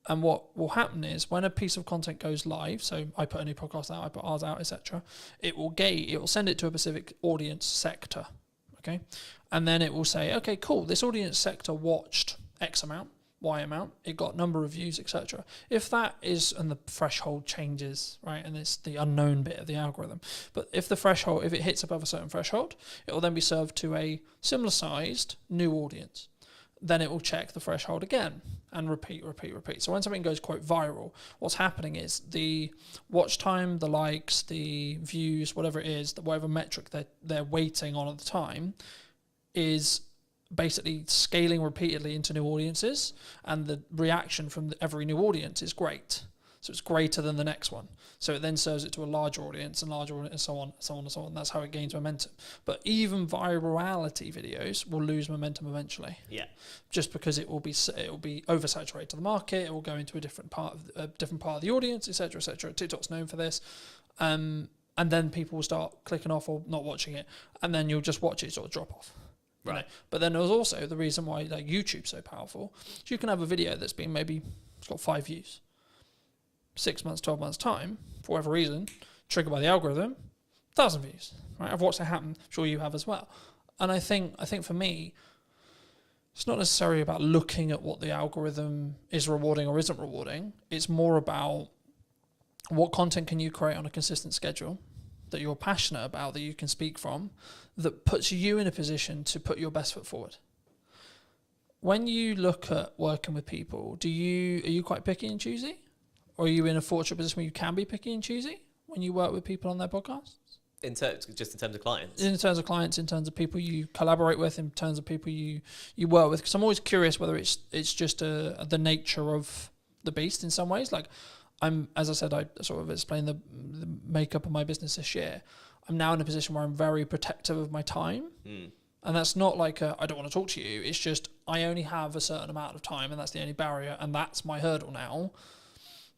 And what will happen is when a piece of content goes live, so I put a new podcast out, I put ours out, etc., it will send it to a specific audience sector, okay? And then it will say, okay, cool, this audience sector watched X amount, Y amount, it got number of views, etc. If that is, and the threshold changes, right, and it's the unknown bit of the algorithm, but if the threshold, if it hits above a certain threshold, it will then be served to a similar sized new audience. Then it will check the threshold again and repeat. So when something goes quote viral, what's happening is the watch time, the likes, the views, whatever it is, whatever metric they're waiting on at the time, is basically scaling repeatedly into new audiences, and the reaction from every new audience is great. So it's greater than the next one. So it then serves it to a larger audience and so on. That's how it gains momentum. But even virality videos will lose momentum eventually. Yeah. Just because it will be oversaturated to the market. It will go into a different part of the audience, etc., etc. TikTok's known for this. And then people will start clicking off or not watching it, and then you'll just watch it sort of drop off. Right. You know? But then there's also the reason why like YouTube's so powerful. So you can have a video that's been it's got 5 views. 6 months, 12 months time, for whatever reason, triggered by the algorithm, 1,000 views. Right? I've watched it happen. I'm sure you have as well. And I think for me, it's not necessarily about looking at what the algorithm is rewarding or isn't rewarding. It's more about what content can you create on a consistent schedule that you're passionate about, that you can speak from, that puts you in a position to put your best foot forward. When you look at working with people, are you quite picky and choosy? Or are you in a fortunate position where you can be picky and choosy when you work with people on their podcasts? Just in terms of clients? In terms of clients, in terms of people you collaborate with, in terms of people you work with. Because I'm always curious whether it's just the nature of the beast in some ways. Like, as I said, I sort of explained the makeup of my business this year. I'm now in a position where I'm very protective of my time. And that's not like I don't want to talk to you. It's just I only have a certain amount of time, and that's the only barrier. And that's my hurdle now.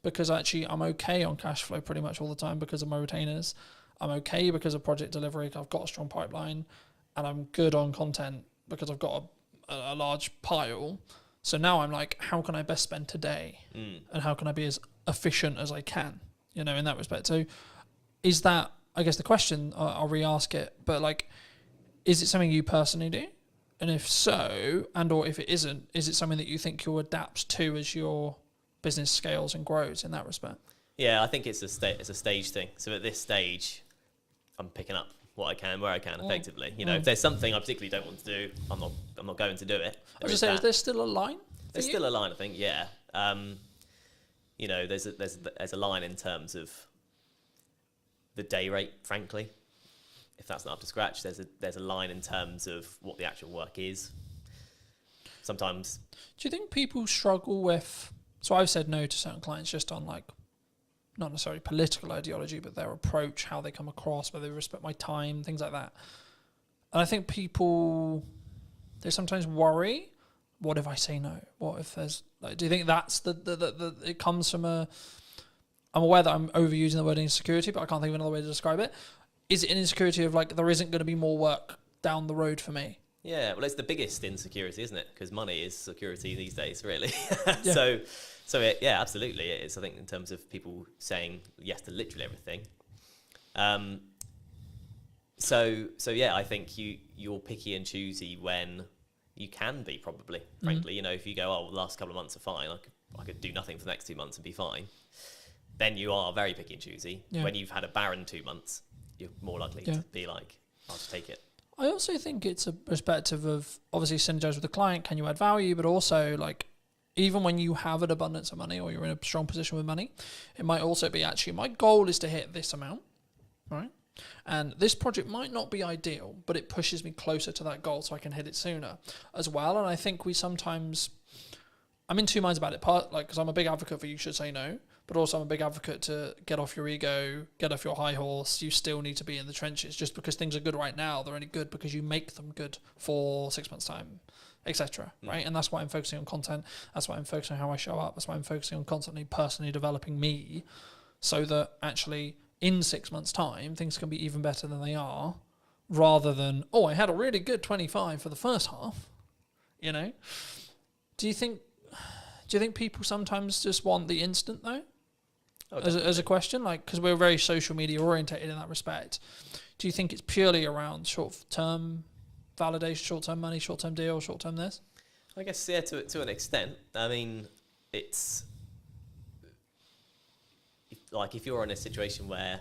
Because actually I'm okay on cash flow pretty much all the time because of my retainers. I'm okay because of project delivery. I've got a strong pipeline, and I'm good on content because I've got a large pile. So now I'm like, how can I best spend today? And how can I be as efficient as I can, in that respect? So is that, I guess the question, I'll re-ask it, but like, is it something you personally do? And if so, and or if it isn't, is it something that you think you'll adapt to as your business scales and grows in that respect? Yeah, I think it's a stage thing. So at this stage, I'm picking up what I can where I can effectively. If there's something I particularly don't want to do, I'm not going to do it. I was just saying, is there still a line? There's still a line, I think. Yeah. There's a line in terms of the day rate. Frankly, if that's not up to scratch, there's a line in terms of what the actual work is. Sometimes. Do you think people struggle with? So I've said no to certain clients just on like, not necessarily political ideology, but their approach, how they come across, whether they respect my time, things like that. And I think people, they sometimes worry, what if I say no? What if there's, like, do you think that's it comes from I'm aware that I'm overusing the word insecurity, but I can't think of another way to describe it. Is it an insecurity of like, there isn't going to be more work down the road for me? Yeah, well, it's the biggest insecurity, isn't it? Because money is security these days, really. Yeah. Yeah, absolutely, it is. I think in terms of people saying yes to literally everything. Yeah, I think you're picky and choosy when you can be, probably. Frankly, if you go, the last couple of months are fine, I could do nothing for the next 2 months and be fine. Then you are very picky and choosy. Yeah. When you've had a barren 2 months, you're more likely to be like, I'll just take it. I also think it's a perspective of obviously synergize with the client. Can you add value? But also, like, even when you have an abundance of money or you're in a strong position with money, it might also be actually my goal is to hit this amount, right? And this project might not be ideal, but it pushes me closer to that goal so I can hit it sooner as well. And I think we sometimes I'm in two minds about it. Part like because I'm a big advocate for you should say no, but also I'm a big advocate to get off your ego, get off your high horse. You still need to be in the trenches. Just because things are good right now, they're only good because you make them good for 6 months' time, etc. Right? And that's why I'm focusing on content. That's why I'm focusing on how I show up. That's why I'm focusing on constantly personally developing me, so that actually in 6 months' time things can be even better than they are, rather than I had a really good 25 for the first half. You know? Do you think people sometimes just want the instant though? As a question, like, because we're very social media orientated in that respect. Do you think it's purely around short-term validation, short-term money, short-term deal, short-term this? I guess, yeah, to an extent. I mean, it's like if you're in a situation where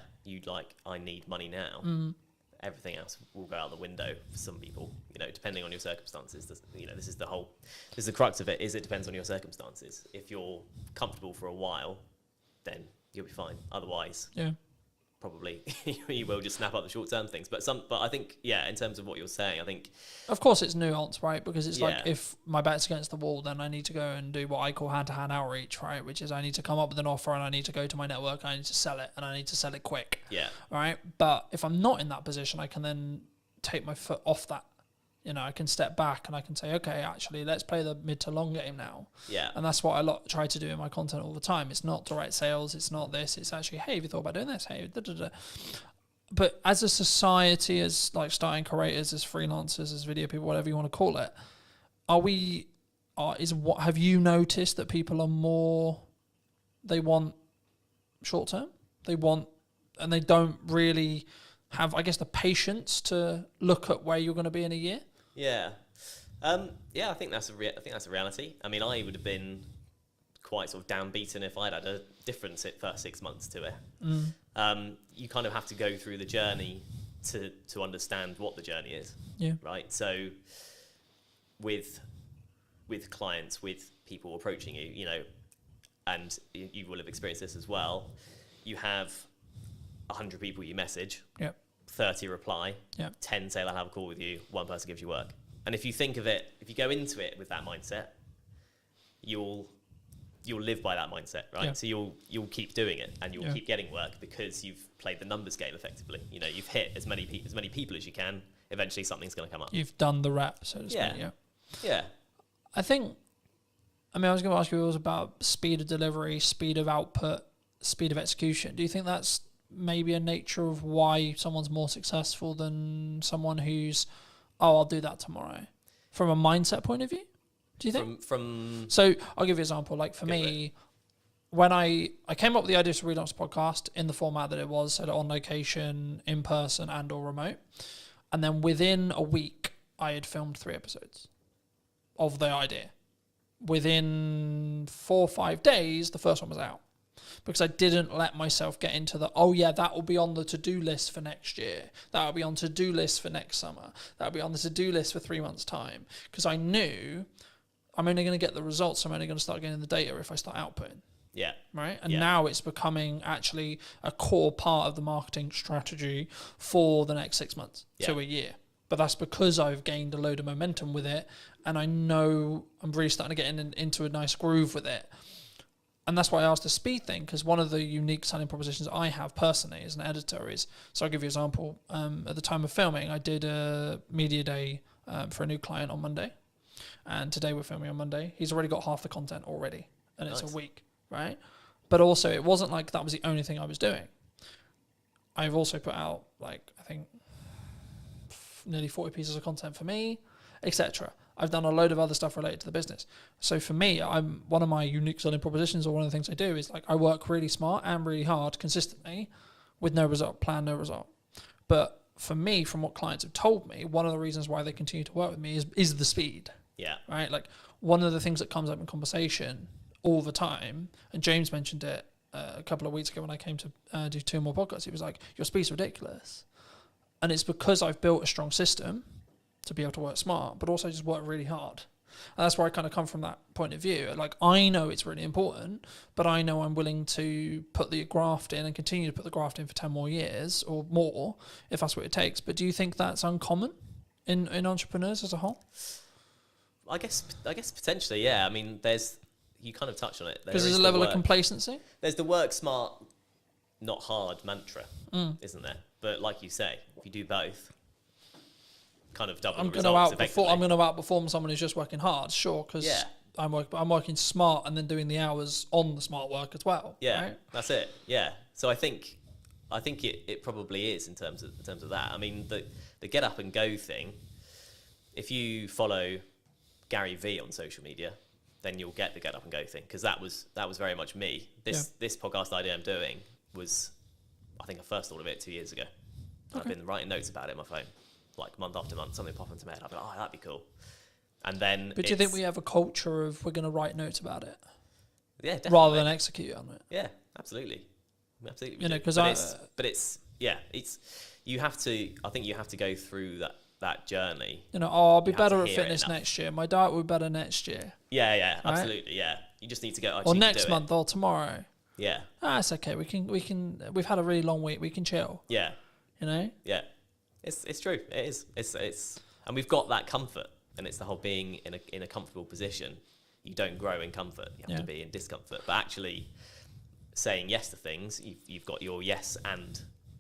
I need money now, everything else will go out the window for some people, you know, depending on your circumstances. This is the crux of it, is it depends on your circumstances. If you're comfortable for a while, then you'll be fine. Otherwise, probably you will just snap up the short-term things. But I think, in terms of what you're saying, I think... Of course it's nuanced, right? Because it's like, if my back's against the wall, then I need to go and do what I call hand-to-hand outreach, right? Which is I need to come up with an offer and I need to go to my network and I need to sell it and I need to sell it quick. Yeah. Right? But if I'm not in that position, I can then take my foot off that. You know, I can step back and I can say, okay, actually, let's play the mid to long game now. Yeah. And that's what I try to do in my content all the time. It's not direct sales. It's not this. It's actually, hey, have you thought about doing this? Hey, da, da, da. But as a society, as like starting creators, as freelancers, as video people, whatever you want to call it, have you noticed that people are more, they want short term? And they don't really have, I guess, the patience to look at where you're going to be in a year? Yeah. I think that's a reality. I mean, I would have been quite sort of downbeaten if I'd had a different first 6 months to it. You kind of have to go through the journey to understand what the journey is. Yeah. Right. So with clients, with people approaching you, you know, and you will have experienced this as well. You have 100 people you message. Yep. 30 reply, Yep. 10 say I'll have a call with you, one person gives you work. And if you think of it, if you go into it with that mindset, you'll live by that mindset, right? Yeah. So you'll keep doing it and you'll keep getting work because you've played the numbers game effectively. You know, you've hit as many people as you can. Eventually something's going to come up. You've done the rep, so to speak. Yeah. I think, I was going to ask you, it was about speed of delivery, speed of output, speed of execution. Do you think that's maybe a nature of why someone's more successful than someone who's, I'll do that tomorrow, from a mindset point of view? Do you think? So I'll give you an example. Like for me, when I came up with the idea to relaunch the podcast in the format that it was, so on location, in person, and or remote, and then within a week I had filmed 3 episodes of the idea. Within 4 or 5 days, the first one was out. Because I didn't let myself get into that will be on the to-do list for next year. That will be on to-do list for next summer. That will be on the to-do list for 3 months' time. Because I knew I'm only going to get the results. I'm only going to start getting the data if I start outputting. Yeah. Right? And now it's becoming actually a core part of the marketing strategy for the next 6 months to a year. But that's because I've gained a load of momentum with it. And I know I'm really starting to get into a nice groove with it. And that's why I asked the speed thing, because one of the unique selling propositions I have personally as an editor is, so I'll give you an example. At the time of filming, I did a media day for a new client on Monday. And today we're filming on Monday. He's already got half the content already. And it's a week, right? But also, it wasn't like that was the only thing I was doing. I've also put out, I think, nearly 40 pieces of content for me, etc. I've done a load of other stuff related to the business. So for me, one of my unique selling propositions, or one of the things I do, is I work really smart and really hard consistently with no result, plan no result. But for me, from what clients have told me, one of the reasons why they continue to work with me is the speed. Yeah. Right? One of the things that comes up in conversation all the time, and James mentioned it a couple of weeks ago when I came to do 2 more podcasts, he was like, your speed's ridiculous. And it's because I've built a strong system to be able to work smart, but also just work really hard. And that's where I kind of come from that point of view. I know it's really important, but I know I'm willing to put the graft in and continue to put the graft in for 10 more years or more, if that's what it takes. But do you think that's uncommon in entrepreneurs as a whole? I guess potentially, yeah. I mean, there's you kind of touched on it. Because there's a level of complacency. There's the work smart, not hard mantra, isn't there? But like you say, if you do both, kind of double the results effectively. I'm going to outperform someone who's just working hard, sure, because Yeah. I'm working smart and then doing the hours on the smart work as well. Yeah, right? that's it. Yeah. So I think it probably is in terms of that. I mean, the get up and go thing. If you follow Gary V on social media, then you'll get the get up and go thing, because that was very much me. This podcast idea I'm doing was, I think I first thought of it 2 years ago. And I've been writing notes about it on my phone, like month after month. Something pop into my head. I'll be like, oh, that'd be cool. And then, but do you think we have a culture of we're going to write notes about it? Yeah, definitely. Rather than execute on it. Yeah, absolutely. Absolutely. You know, because it's you have to. I think you have to go through that journey. You know, I'll be better at fitness next year. My diet will be better next year. Yeah, absolutely. Yeah, you just need to go. Or next month, or tomorrow. Yeah. It's okay. We can. We've had a really long week. We can chill. Yeah. You know. Yeah, it's true. It is. It's and we've got that comfort, and it's the whole being in a comfortable position. You don't grow in comfort. You have to be in discomfort. But actually, saying yes to things, you've got your yes and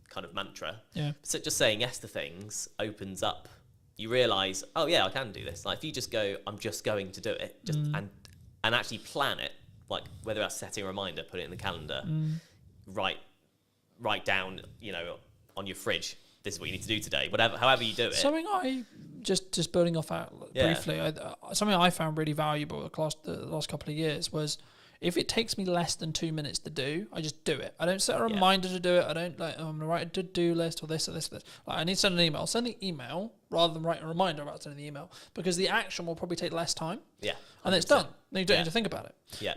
kind of mantra. Yeah. So just saying yes to things opens up. You realise, oh yeah, I can do this. Like if you just go, I'm just going to do it, just and actually plan it. Like whether that's setting a reminder, put it in the calendar, write down, you know, on your fridge, this is what you need to do today. However you do it. Something I just building off that briefly. Something I found really valuable the last couple of years was, if it takes me less than 2 minutes to do, I just do it. I don't set a reminder to do it. I don't I'm going to write a to-do list or this or this or this. Like, I need to send an email. I'll send the email rather than write a reminder about sending the email, because the action will probably take less time. Yeah. 100%. And it's done. Then you don't need to think about it. Yeah.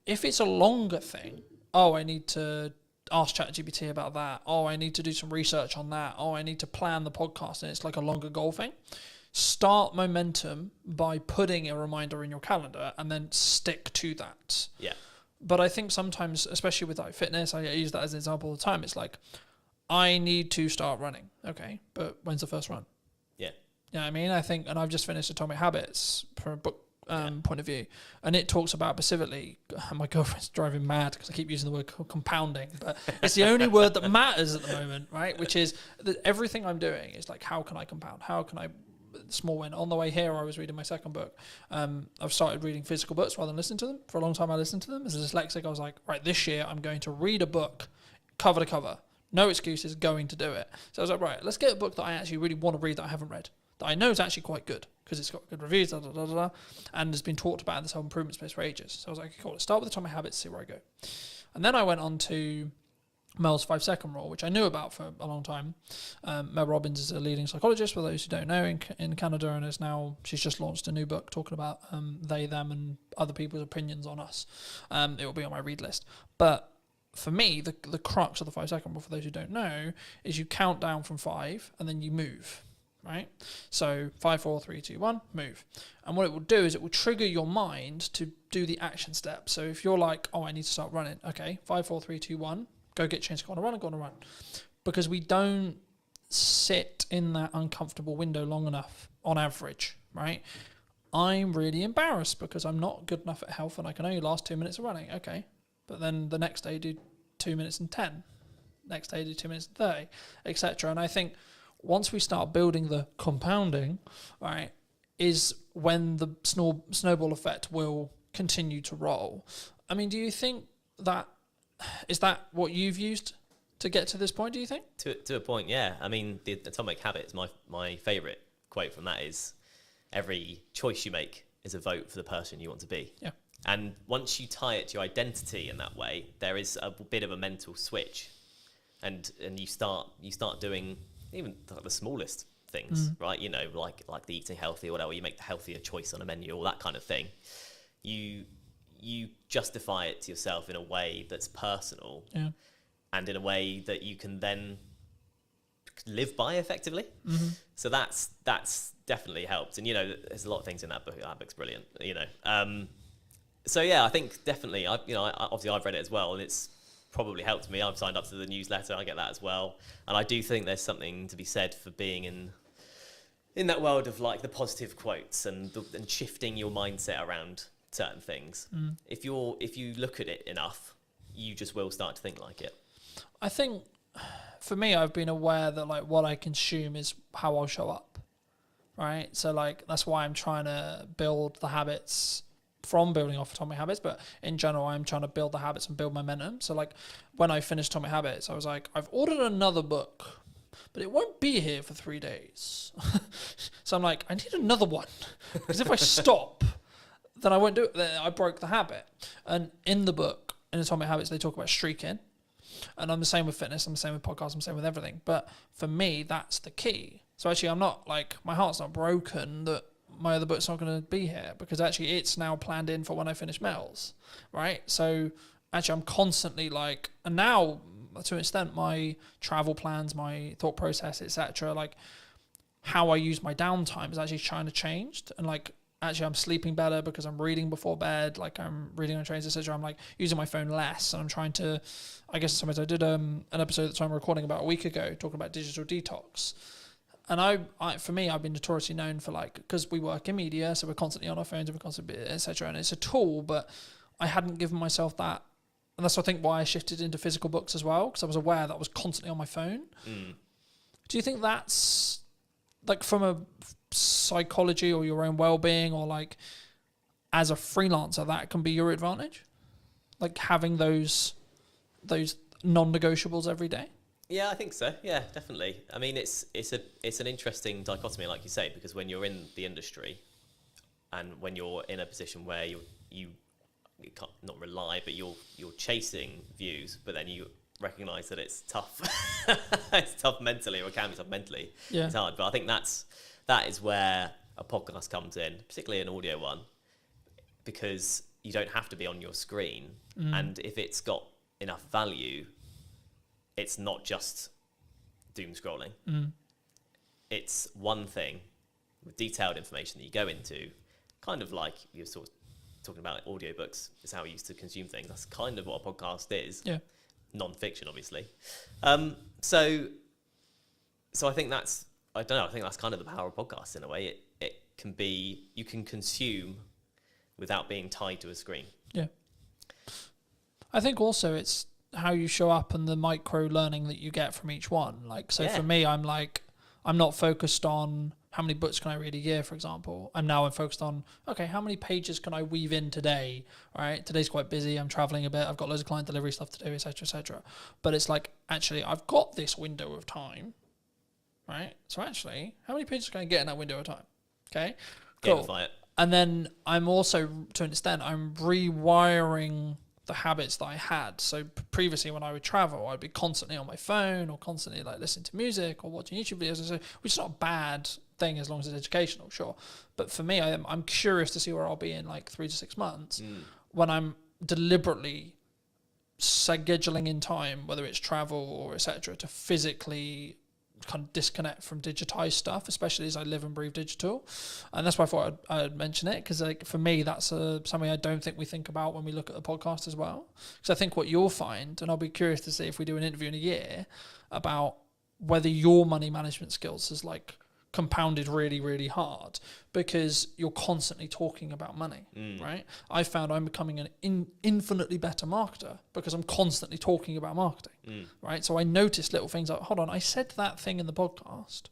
If it's a longer thing, I need to ask ChatGPT about that. I need to do some research on that. I need to plan the podcast, and it's like a longer goal thing. Start momentum by putting a reminder in your calendar and then stick to that. Yeah. But I think sometimes, especially with like fitness, I use that as an example all the time. It's like, I need to start running. Okay, but when's the first run? Yeah. You know what I mean? I think, and I've just finished Atomic Habits from a book point of view, and it talks about specifically, my girlfriend's driving mad because I keep using the word compounding, but it's the only word that matters at the moment, right? Which is that everything I'm doing is like, how can I compound? How can I small win? On the way here, I was reading my second book. I've started reading physical books rather than listening to them. For a long time, I listened to them. As a dyslexic, I was like, right, this year I'm going to read a book cover to cover. No excuses, going to do it. So I was like, right, let's get a book that I actually really want to read that I haven't read, that I know is actually quite good because it's got good reviews, and has been talked about in this whole improvement space for ages. So I was like, okay, cool, let's start with Atomic Habits, see where I go. And then I went on to Mel's 5-second rule, which I knew about for a long time. Mel Robbins is a leading psychologist, for those who don't know, in Canada, and she's just launched a new book talking about they, them, and other people's opinions on us. It will be on my read list. But for me, the crux of the 5-second rule, for those who don't know, is you count down from 5 and then you move, right? So 5, 4, 3, 2, 1, move. And what it will do is it will trigger your mind to do the action step. So if you're like, I need to start running, okay, 5, 4, 3, 2, 1, go get changed, go on a run. Because we don't sit in that uncomfortable window long enough on average, right? I'm really embarrassed because I'm not good enough at health and I can only last 2 minutes of running. Okay. But then the next day do 2 minutes and 10. Next day do 2 minutes and 30, etc. And I think once we start building the compounding, right, is when the snowball effect will continue to roll. I mean, do you think that, is that what you've used to get to this point, do you think? To a point, yeah. I mean, the Atomic Habits, my favourite quote from that is, every choice you make is a vote for the person you want to be. Yeah. And once you tie it to your identity in that way, there is a bit of a mental switch. And you start doing even the smallest things, right? You know, like the eating healthy or whatever, you make the healthier choice on a menu or that kind of thing. You justify it to yourself in a way that's personal, and in a way that you can then live by effectively. So that's definitely helped. And you know, there's a lot of things in that book. That book's brilliant. You know, so yeah, I think definitely. Obviously I've read it as well, and it's probably helped me. I've signed up to the newsletter. I get that as well, and I do think there's something to be said for being in that world of like the positive quotes and shifting your mindset around certain things. If you look at it enough, you just will start to think like it. I think for me, I've been aware that like what I consume is how I'll show up, right? So like that's why I'm trying to build the habits from building off Atomic Habits, but in general, I'm trying to build the habits and build momentum. So like when I finished Atomic Habits, I was like, I've ordered another book, but it won't be here for 3 days. So I'm like, I need another one, because if I stop, then I won't do it. Then I broke the habit. And in the book, in Atomic Habits, they talk about streaking. And I'm the same with fitness, I'm the same with podcasts, I'm the same with everything. But for me, that's the key. So actually, I'm not like, my heart's not broken that my other book's not going to be here, because actually it's now planned in for when I finish Mel's, right? So actually I'm constantly like, and now to an extent, my travel plans, my thought process, etc., like how I use my downtime is actually trying to change. And like, actually I'm sleeping better because I'm reading before bed, like I'm reading on trains, etc. I'm like using my phone less, and I'm trying to, I guess sometimes I did an episode that I'm recording about a week ago talking about digital detox. And I for me, I've been notoriously known for like, because we work in media, so we're constantly on our phones and we're constantly, etc. And it's a tool, but I hadn't given myself that. And that's, I think, why I shifted into physical books as well, because I was aware that I was constantly on my phone. Do you think that's like from a psychology or your own well-being, or like as a freelancer, that can be your advantage? Like having those non-negotiables every day? Yeah, I think so. Yeah, definitely. I mean, it's an interesting dichotomy, like you say, because when you're in the industry and when you're in a position where you can't not rely, but you're chasing views, but then you recognise that it's tough. It's tough mentally, or it can be tough mentally. Yeah. It's hard, but I think that is where a podcast comes in, particularly an audio one, because you don't have to be on your screen, and if it's got enough value, it's not just doom scrolling. It's one thing with detailed information that you go into, kind of like you're sort of talking about audiobooks, is how we used to consume things. That's kind of what a podcast is. Yeah. Non-fiction, obviously. So I think that's, I don't know, I think that's kind of the power of podcasts in a way. It can be, you can consume without being tied to a screen. Yeah. I think also it's how you show up and the micro learning that you get from each one. Like, so for me, I'm like, I'm not focused on how many books can I read a year, for example. I'm focused on, okay, how many pages can I weave in today? All right, today's quite busy. I'm traveling a bit. I've got loads of client delivery stuff to do, etc., etc. But it's like, actually, I've got this window of time, right? So actually, how many pages can I get in that window of time? Okay, cool. Gamify it. And then I'm also, to an extent, I'm rewiring the habits that I had. So previously when I would travel, I'd be constantly on my phone or constantly like listening to music or watching YouTube videos, which is not a bad thing as long as it's educational, sure. But for me, I'm curious to see where I'll be in like 3 to 6 months when I'm deliberately scheduling in time, whether it's travel or etc., to physically kind of disconnect from digitized stuff, especially as I live and breathe digital. And that's why I thought I'd mention it, because like for me, that's something I don't think we think about when we look at the podcast as well. Because I think what you'll find, and I'll be curious to see if we do an interview in a year about whether your money management skills is like compounded really, really hard, because you're constantly talking about money, right? I found I'm becoming an infinitely better marketer because I'm constantly talking about marketing, right? So I notice little things like, hold on, I said that thing in the podcast,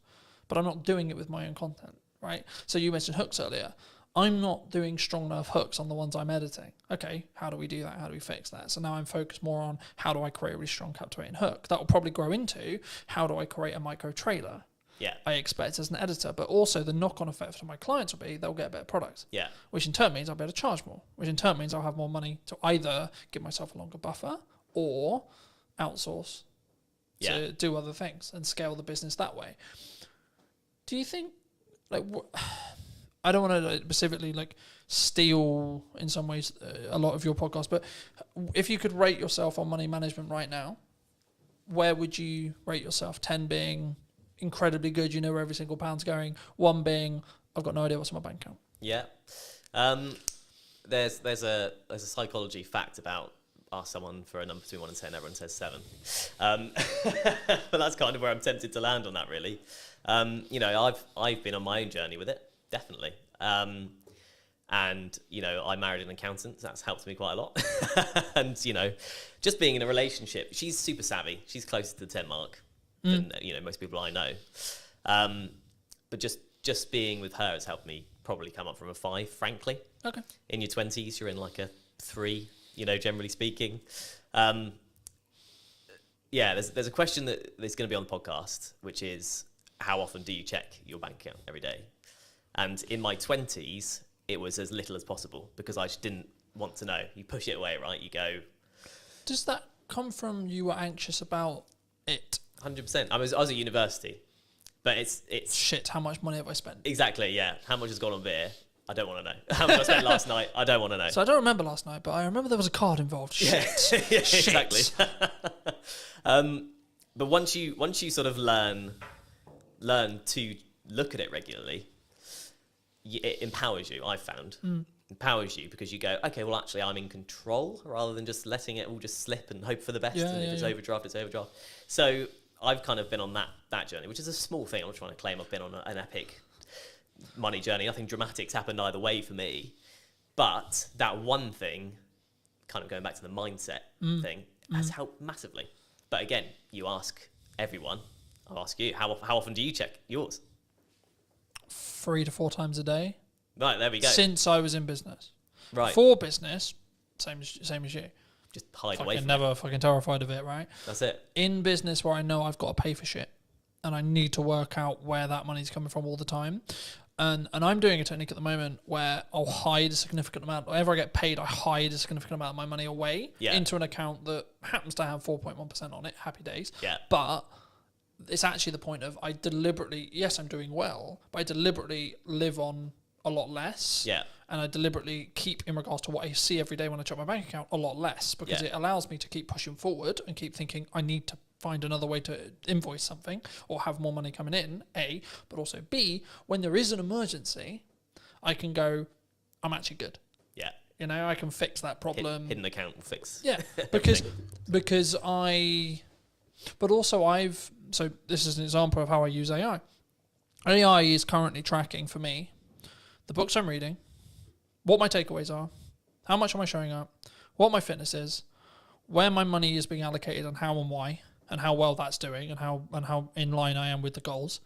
but I'm not doing it with my own content, right? So you mentioned hooks earlier. I'm not doing strong enough hooks on the ones I'm editing. Okay, how do we do that? How do we fix that? So now I'm focused more on how do I create a really strong captivating hook. That will probably grow into how do I create a micro trailer. Yeah, I expect as an editor, but also the knock-on effect for my clients will be they'll get a better product. Yeah, which in turn means I'll be able to charge more. Which in turn means I'll have more money to either give myself a longer buffer or outsource to do other things and scale the business that way. Do you think, like, I don't want to specifically like steal in some ways a lot of your podcast, but if you could rate yourself on money management right now, where would you rate yourself? 10 being incredibly good, you know where every single pound's going. 1 being, I've got no idea what's in my bank account. Yeah. There's a psychology fact about ask someone for a number between 1 and 10, everyone says 7. But that's kind of where I'm tempted to land on that, really. You know, I've been on my own journey with it, definitely. And And, I married an accountant. So that's helped me quite a lot. And, just being in a relationship, she's super savvy. She's closer to the 10 mark than, most people I know. But just being with her has helped me probably come up from a 5, frankly. Okay. In your 20s, you're in like a 3, generally speaking. There's a question that is going to be on the podcast, which is, how often do you check your bank account every day? And in my 20s, it was as little as possible because I just didn't want to know. You push it away, right? You go... Does that come from you were anxious about it? 100%. I was at university, but it's... Shit, how much money have I spent? Exactly, yeah. How much has gone on beer? I don't want to know. How much I spent last night? I don't want to know. So I don't remember last night, but I remember there was a card involved. Shit. Yeah, exactly. But once you sort of learn to look at it regularly, it empowers you, I've found. Empowers you because you go, okay, well, actually, I'm in control rather than just letting it all just slip and hope for the best. And if it's overdraft, it's overdraft. So I've kind of been on that journey, which is a small thing. I'm not trying to claim I've been on an epic money journey. Nothing dramatic's happened either way for me. But that one thing, kind of going back to the mindset thing, has helped massively. But again, you ask everyone, I'll ask you, how often do you check yours? 3 to 4 times a day. Right, there we go. Since I was in business. Right. For business, same as you. Just hide away from never fucking terrified of it, right? That's it. In business where I know I've got to pay for shit and I need to work out where that money's coming from all the time. And I'm doing a technique at the moment where I'll hide a significant amount. Whenever I get paid, I hide a significant amount of my money away into an account that happens to have 4.1% on it. Happy days. Yeah. But it's actually the point of I deliberately, yes, I'm doing well, but I deliberately live on a lot less. Yeah. And I deliberately keep, in regards to what I see every day when I check my bank account, a lot less because it allows me to keep pushing forward and keep thinking I need to find another way to invoice something or have more money coming in, A, but also B, when there is an emergency, I can go, I'm actually good. Yeah. I can fix that problem. Hidden account will fix. Yeah, because but also so this is an example of how I use AI. AI is currently tracking for me the books I'm reading, what my takeaways are, how much am I showing up, what my fitness is, where my money is being allocated and how and why, and how well that's doing and how in line I am with the goals,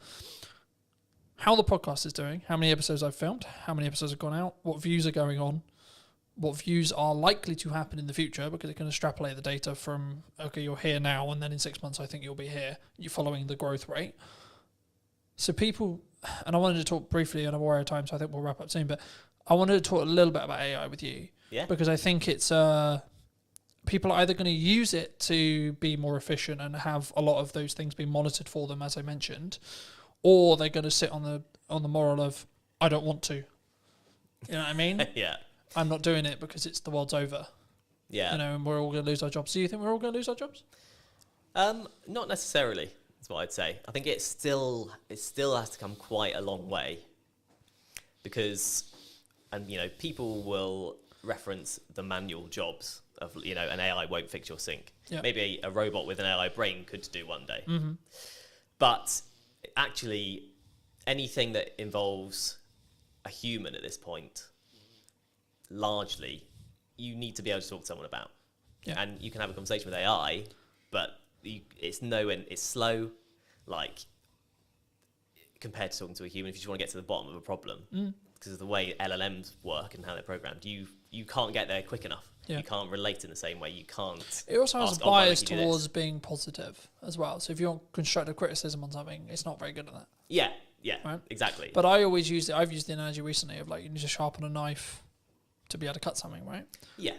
how the podcast is doing, how many episodes I've filmed, how many episodes have gone out, what views are going on, what views are likely to happen in the future because it can extrapolate the data from, okay, you're here now and then in 6 months I think you'll be here. You're following the growth rate. So people, and I wanted to talk briefly, and I'm aware of time, so I think we'll wrap up soon, but I wanted to talk a little bit about AI with you. Yeah. Because I think it's, people are either going to use it to be more efficient and have a lot of those things being monitored for them, as I mentioned, or they're going to sit on the moral of, I don't want to. You know what I mean? Yeah. I'm not doing it because it's the world's over. Yeah. And we're all going to lose our jobs. Do you think we're all going to lose our jobs? Not necessarily, is what I'd say. I think it still has to come quite a long way because, people will reference the manual jobs of, an AI won't fix your sink. Yeah. Maybe a robot with an AI brain could do one day. Mm-hmm. But actually, anything that involves a human at this point, largely, you need to be able to talk to someone about. Yeah. And you can have a conversation with AI, but it's slow, compared to talking to a human. If you just want to get to the bottom of a problem, because of the way LLMs work and how they're programmed, you can't get there quick enough. Yeah. You can't relate in the same way. You can't. It also has a bias towards being positive as well. So if you want constructive criticism on something, it's not very good at that. Yeah, right? Exactly. But I always use it. I've used the analogy recently of you need to sharpen a knife to be able to cut something, right? Yeah.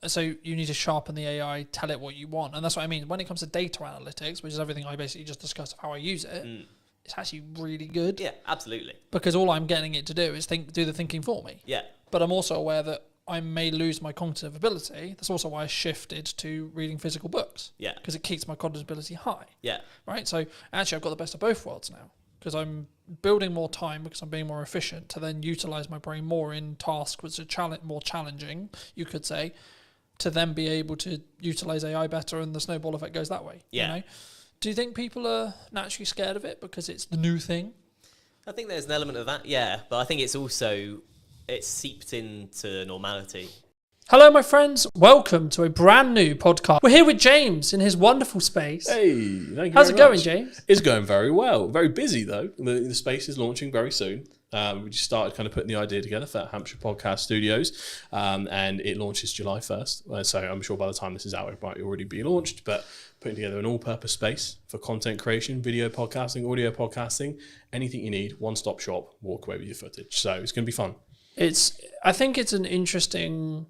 So you need to sharpen the AI, tell it what you want. And that's what I mean. When it comes to data analytics, which is everything I basically just discussed of how I use it, it's actually really good. Yeah, absolutely. Because all I'm getting it to do is do the thinking for me. Yeah. But I'm also aware that I may lose my cognitive ability. That's also why I shifted to reading physical books. Yeah. Because it keeps my cognitive ability high. Yeah. Right? So actually I've got the best of both worlds now. Because I'm building more time because I'm being more efficient to then utilize my brain more in tasks which are more challenging, you could say, to then be able to utilize AI better and the snowball effect goes that way. Yeah. Do you think people are naturally scared of it because it's the new thing? I think there's an element of that, yeah. But I think it's also it's seeped into normality. Hello, my friends. Welcome to a brand new podcast. We're here with James in his wonderful space. Hey, thank you. How's very it going, much. James? It's going very well. Very busy though. The space is launching very soon. We just started kind of putting the idea together for Hampshire Podcast Studios, and it launches July 1st. So I'm sure by the time this is out, it might already be launched. But putting together an all-purpose space for content creation, video podcasting, audio podcasting, anything you need, one-stop shop. Walk away with your footage. So it's going to be fun. I think it's an interesting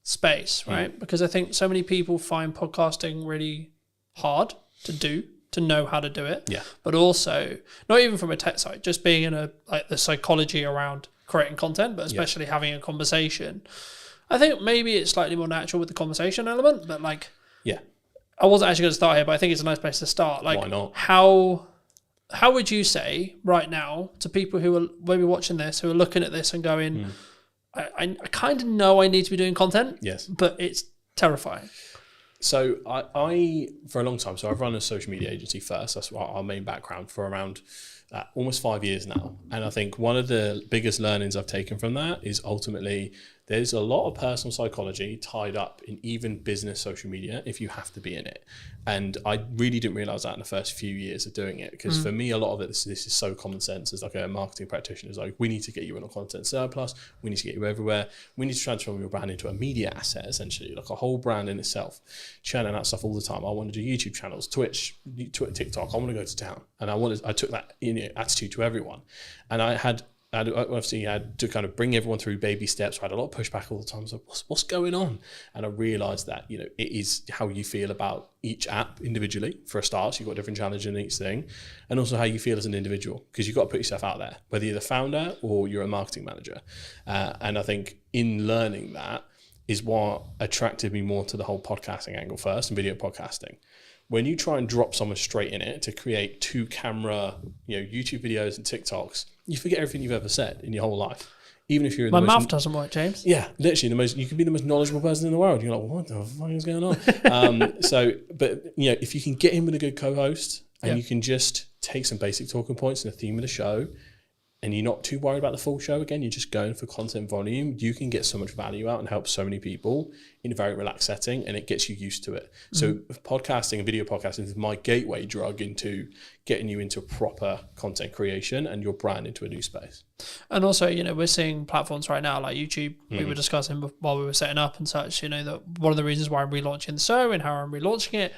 space, right? Because I think so many people find podcasting really hard to do, to know how to do it. Yeah. But also, not even from a tech side, just being in the psychology around creating content, but especially having a conversation. I think maybe it's slightly more natural with the conversation element, but I wasn't actually going to start here, but I think it's a nice place to start. Like, why not? How would you say right now to people who are maybe watching this, who are looking at this and going, I kind of know I need to be doing content, yes, but it's terrifying. So I for a long time, so I've run a social media agency first. That's our main background for around almost 5 years now. And I think one of the biggest learnings I've taken from that is ultimately there's a lot of personal psychology tied up in even business social media if you have to be in it. And I really didn't realize that in the first few years of doing it, because for me, a lot of it, this is so common sense as like a marketing practitioner. Is like, we need to get you in a content surplus. We need to get you everywhere. We need to transform your brand into a media asset, essentially, like a whole brand in itself, churning out stuff all the time. I want to do YouTube channels, Twitch, TikTok. I want to go to town. And I took that attitude to everyone. And I obviously had to kind of bring everyone through baby steps. I had a lot of pushback all the time. I was like, what's going on? And I realized that, it is how you feel about each app individually. For a start, so you've got different challenges in each thing. And also how you feel as an individual, because you've got to put yourself out there, whether you're the founder or you're a marketing manager. And I think in learning that is what attracted me more to the whole podcasting angle first and video podcasting. When you try and drop someone straight in it to create 2-camera, YouTube videos and TikToks, you forget everything you've ever said in your whole life. Even if you're in My mouth doesn't work, James. Yeah, literally you can be the most knowledgeable person in the world. You're like, what the fuck is going on? But if you can get in with a good co-host and you can just take some basic talking points and the theme of the show, and you're not too worried about the full show, again, you're just going for content volume, you can get so much value out and help so many people in a very relaxed setting, and it gets you used to it. So podcasting and video podcasting is my gateway drug into getting you into proper content creation and your brand into a new space. And also, we're seeing platforms right now like YouTube. We were discussing while we were setting up and such, that one of the reasons why I'm relaunching the show and how I'm relaunching it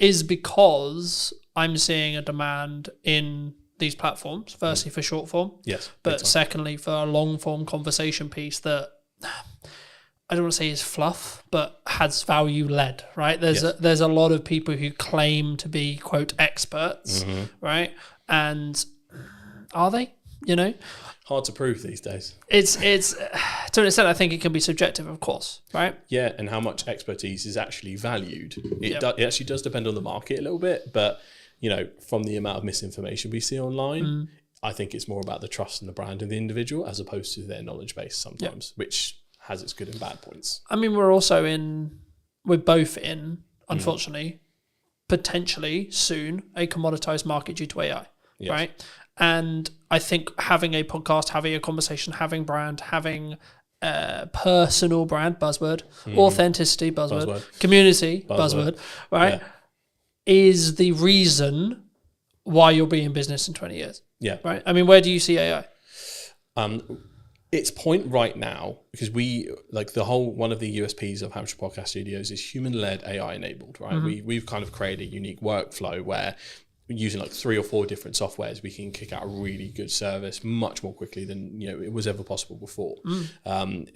is because I'm seeing a demand in these platforms, firstly for short form, but secondly for a long form conversation piece that I don't want to say is fluff, but has value led, right? There's a lot of people who claim to be quote experts, right? And are they? Hard to prove these days. It's to an extent, I think it can be subjective, of course, right? Yeah, and how much expertise is actually valued. It actually does depend on the market a little bit, but from the amount of misinformation we see online, I think it's more about the trust and the brand of the individual as opposed to their knowledge base sometimes, which has its good and bad points. I mean, we're both in, unfortunately, potentially soon, a commoditized market due to AI, right? And I think having a podcast, having a conversation, having brand, having personal brand, buzzword, authenticity, buzzword, community, buzzword, right? Is the reason why you'll be in business in 20 years. Yeah. Right. I mean, where do you see AI? Its point right now, because one of the USPs of Hampshire Podcast Studios is human-led AI enabled, right? We've kind of created a unique workflow where using 3 or 4 different softwares, we can kick out a really good service much more quickly than it was ever possible before,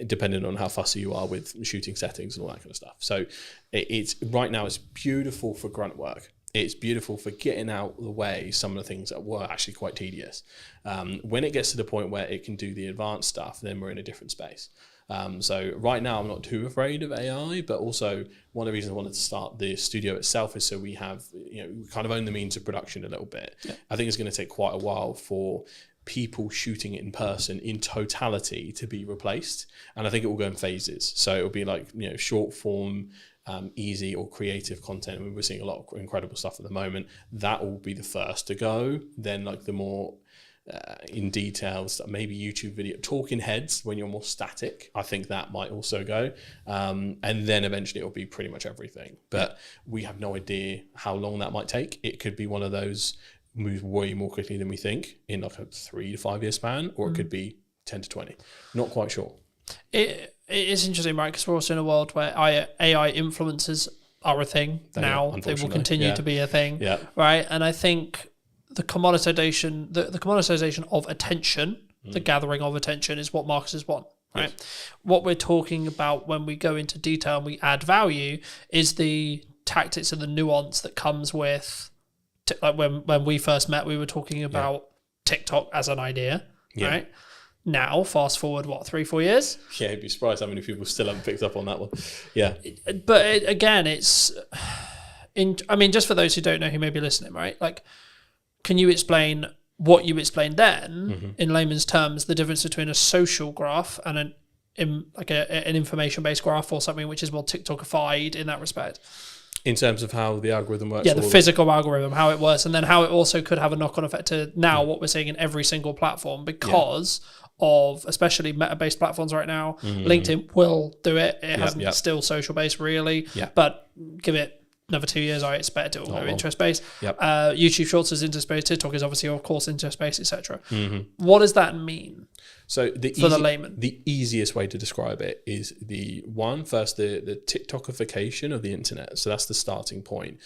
depending on how fussy you are with shooting settings and all that kind of stuff. So it's right now it's beautiful for grunt work. It's beautiful for getting out of the way some of the things that were actually quite tedious. When it gets to the point where it can do the advanced stuff, then we're in a different space. So right now I'm not too afraid of AI, but also one of the reasons I wanted to start the studio itself is so we have, we kind of own the means of production a little bit. I think it's going to take quite a while for people shooting it in person in totality to be replaced. And I think it will go in phases. So it'll be short form, easy or creative content. I mean, we're seeing a lot of incredible stuff at the moment. That will be the first to go. Then the more in details, maybe YouTube video, talking heads when you're more static. I think that might also go. And then eventually it'll be pretty much everything. But we have no idea how long that might take. It could be one of those moves way more quickly than we think in like a 3 to 5 year span, or it could be 10 to 20. Not quite sure. It is interesting, right? Because we're also in a world where AI influencers are a thing now. They will continue to be a thing, right? And I think the commoditization, the commoditization of attention, the gathering of attention, is what marketers want, right? Yes. What we're talking about when we go into detail and we add value is the tactics and the nuance that comes with, like when we first met, we were talking about TikTok as an idea, right? Now, fast forward, 3-4 years? Yeah, you'd be surprised how many people still haven't picked up on that one. Yeah. But again, it's... I mean, just for those who don't know who may be listening, right? Like, can you explain what you explained then, in layman's terms, the difference between a social graph and an information-based graph, or something which is more TikTokified in that respect? In terms of how the algorithm works? Yeah, the physical algorithm, how it works, and then how it also could have a knock-on effect to now what we're seeing in every single platform because of especially meta-based platforms right now. LinkedIn will do it. It hasn't still social-based really, but give it another 2 years, I expect it will go interest-based. YouTube Shorts is interest-based. TikTok is obviously, of course, interest-based, etc. What does that mean? So for the layman, the easiest way to describe it is the TikTokification of the internet. So that's the starting point.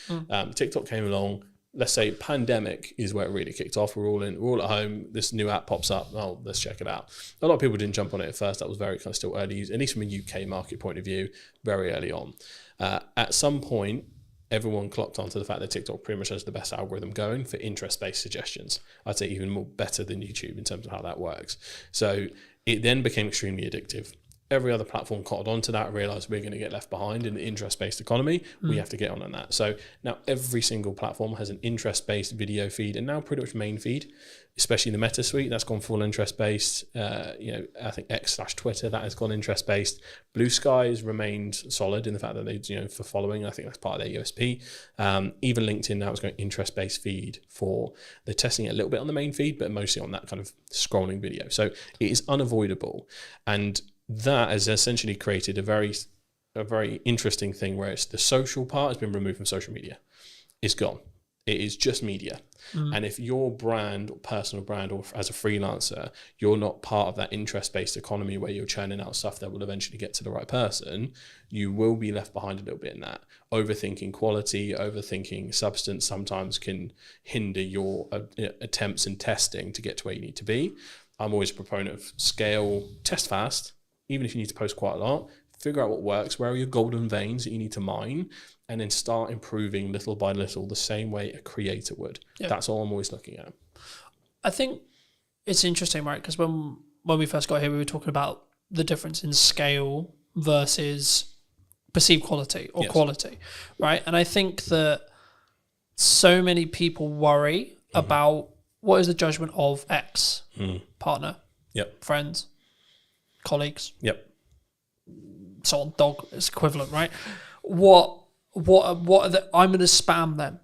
TikTok came along. Let's say pandemic is where it really kicked off. We're all at home. This new app pops up. Oh, let's check it out. A lot of people didn't jump on it at first. That was very kind of still early, at least from a UK market point of view, very early on. At some point, everyone clocked onto the fact that TikTok pretty much has the best algorithm going for interest-based suggestions. I'd say even more better than YouTube in terms of how that works. So it then became extremely addictive. Every other platform caught on to that, realized we're going to get left behind in the interest-based economy. We have to get on that. So now every single platform has an interest-based video feed, and now pretty much main feed, especially the Meta suite, that's gone full interest-based. I think X/Twitter, that has gone interest-based. Blue Skies remained solid in the fact that they, for following, I think that's part of their USP. Even LinkedIn now is going interest-based feed for, they're testing it a little bit on the main feed, but mostly on that kind of scrolling video. So it is unavoidable. And that has essentially created a very interesting thing where it's the social part has been removed from social media. It's gone. It is just media. And if your brand, or personal brand, or as a freelancer, you're not part of that interest-based economy where you're churning out stuff that will eventually get to the right person, you will be left behind a little bit in that. Overthinking quality, overthinking substance sometimes can hinder your attempts and testing to get to where you need to be. I'm always a proponent of scale, test fast. Even if you need to post quite a lot, figure out what works, where are your golden veins that you need to mine, and then start improving little by little the same way a creator would. That's all I'm always looking at. I think it's interesting, right? Because when we first got here, we were talking about the difference in scale versus perceived quality or quality, right? And I think that so many people worry about what is the judgment of X partner, friends, colleagues, so on, dog is equivalent, right? What are the, I'm going to spam them,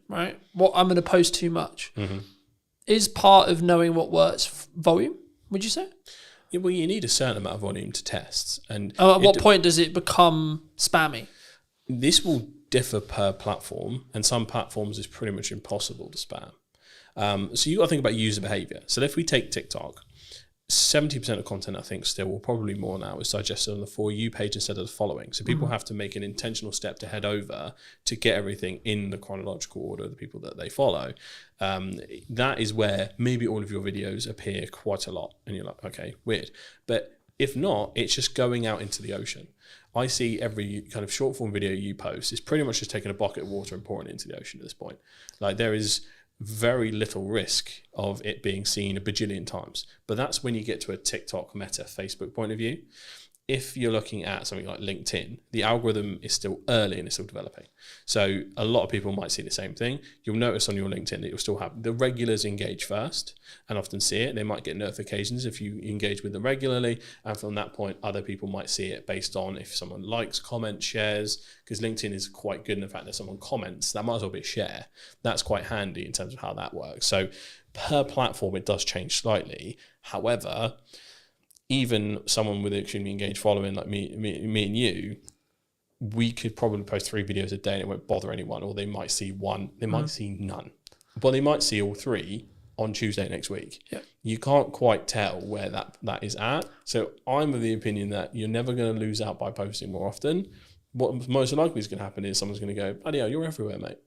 right? What I'm going to post too much is part of knowing what works. Volume, would you say? Yeah, well, you need a certain amount of volume to test, and at what point does it become spammy? This will differ per platform, and some platforms is pretty much impossible to spam. So you got to think about user behavior. So if we take TikTok, 70% of content, I think, still, or probably more now, is digested on the For You page instead of the following. So people have to make an intentional step to head over to get everything in the chronological order of the people that they follow. That is where maybe all of your videos appear quite a lot. And you're like, okay, weird. But if not, it's just going out into the ocean. I see every kind of short form video you post is pretty much just taking a bucket of water and pouring it into the ocean at this point. Like, there is very little risk of it being seen a bajillion times. But that's when you get to a TikTok, Meta, Facebook point of view. If you're looking at something like LinkedIn, the algorithm is still early and it's still developing. So a lot of people might see the same thing. You'll notice on your LinkedIn that you'll still have the regulars engage first and often see it. They might get notifications if you engage with them regularly. And from that point, other people might see it based on if someone likes, comments, shares, because LinkedIn is quite good in the fact that someone comments, that might as well be a share. That's quite handy in terms of how that works. So per platform, it does change slightly. However, even someone with an extremely engaged following like me and you, we could probably post 3 videos a day and it won't bother anyone, or they might see one, they might see none, but they might see all 3 on Tuesday next week. Yeah. You can't quite tell where that is at. So I'm of the opinion that you're never going to lose out by posting more often. What most likely is going to happen is someone's going to go, bloody hell, you're everywhere, mate.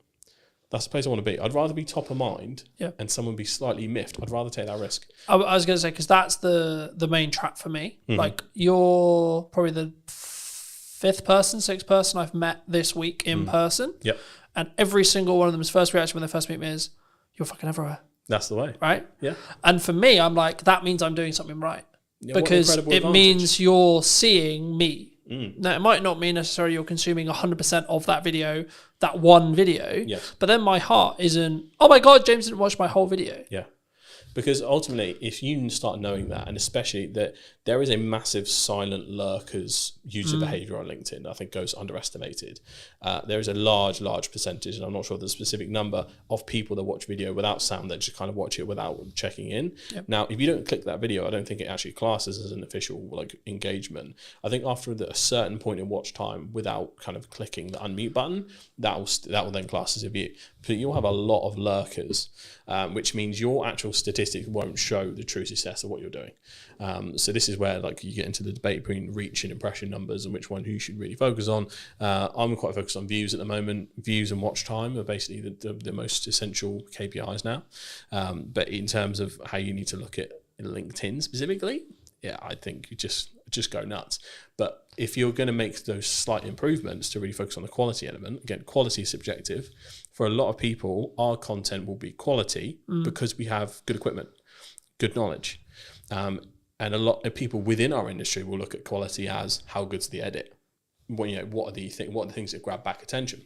That's the place I want to be. I'd rather be top of mind and someone be slightly miffed. I'd rather take that risk. I was going to say, because that's the main trap for me. Like, you're probably the 5th person, 6th person I've met this week in person. Yep. And every single one of them's first reaction when they first meet me is, you're fucking everywhere. That's the way. Right? Yeah. And for me, I'm like, that means I'm doing something right. Yeah, because it means you're seeing me. Now, it might not mean necessarily you're consuming 100% of that video, that one video. Yes. But then my heart isn't, oh my God, James didn't watch my whole video. Yeah. Because ultimately, if you start knowing that, and especially that there is a massive silent lurkers user behavior on LinkedIn, I think goes underestimated. There is a large percentage, and I'm not sure the specific number, of people that watch video without sound that just kind of watch it without checking in. Yep. Now, if you don't click that video, I don't think it actually classes as an official like engagement. I think after a certain point in watch time, without kind of clicking the unmute button, that will then class as a view. But you'll have a lot of lurkers, which means your actual statistics won't show the true success of what you're doing. So this is where like you get into the debate between reach and impression numbers and which one you should really focus on. I'm quite focused on views at the moment. Views and watch time are basically the most essential KPIs now. But in terms of how you need to look at LinkedIn specifically, yeah, I think you just go nuts. But if you're going to make those slight improvements to really focus on the quality element, again, quality is subjective. For a lot of people, our content will be quality because we have good equipment, good knowledge. And a lot of people within our industry will look at quality as how good's the edit? What are the things that grab back attention?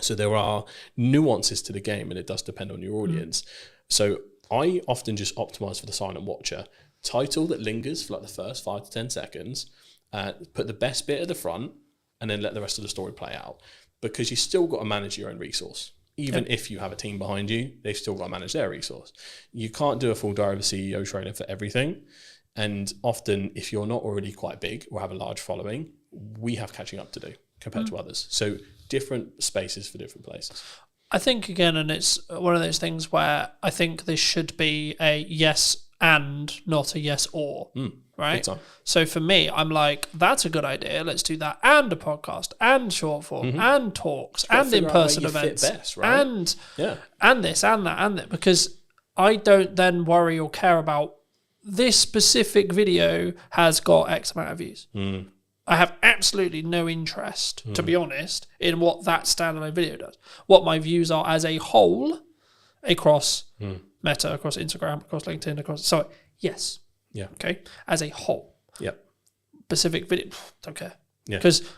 So there are nuances to the game, and it does depend on your audience. So I often just optimize for the silent watcher. Title that lingers for like the first 5 to 10 seconds, put the best bit at the front, and then let the rest of the story play out. Because you still got to manage your own resource. Even if you have a team behind you, they've still got to manage their resource. You can't do a full diary of a CEO trailer for everything. And often, if you're not already quite big or have a large following, we have catching up to do compared to others. So different spaces for different places. I think, again, and it's one of those things where I think this should be a yes and not a yes or, right? So for me, I'm like, that's a good idea. Let's do that. And a podcast and short form and talks and in-person events best, right? and this and that and that, because I don't then worry or care about this specific video has got X amount of views. I have absolutely no interest, to be honest, in what that standalone video does. What my views are as a whole across Meta, across Instagram, across LinkedIn, yes. Yeah. Okay. As a whole. Yep. Specific video, don't care. Yeah. Because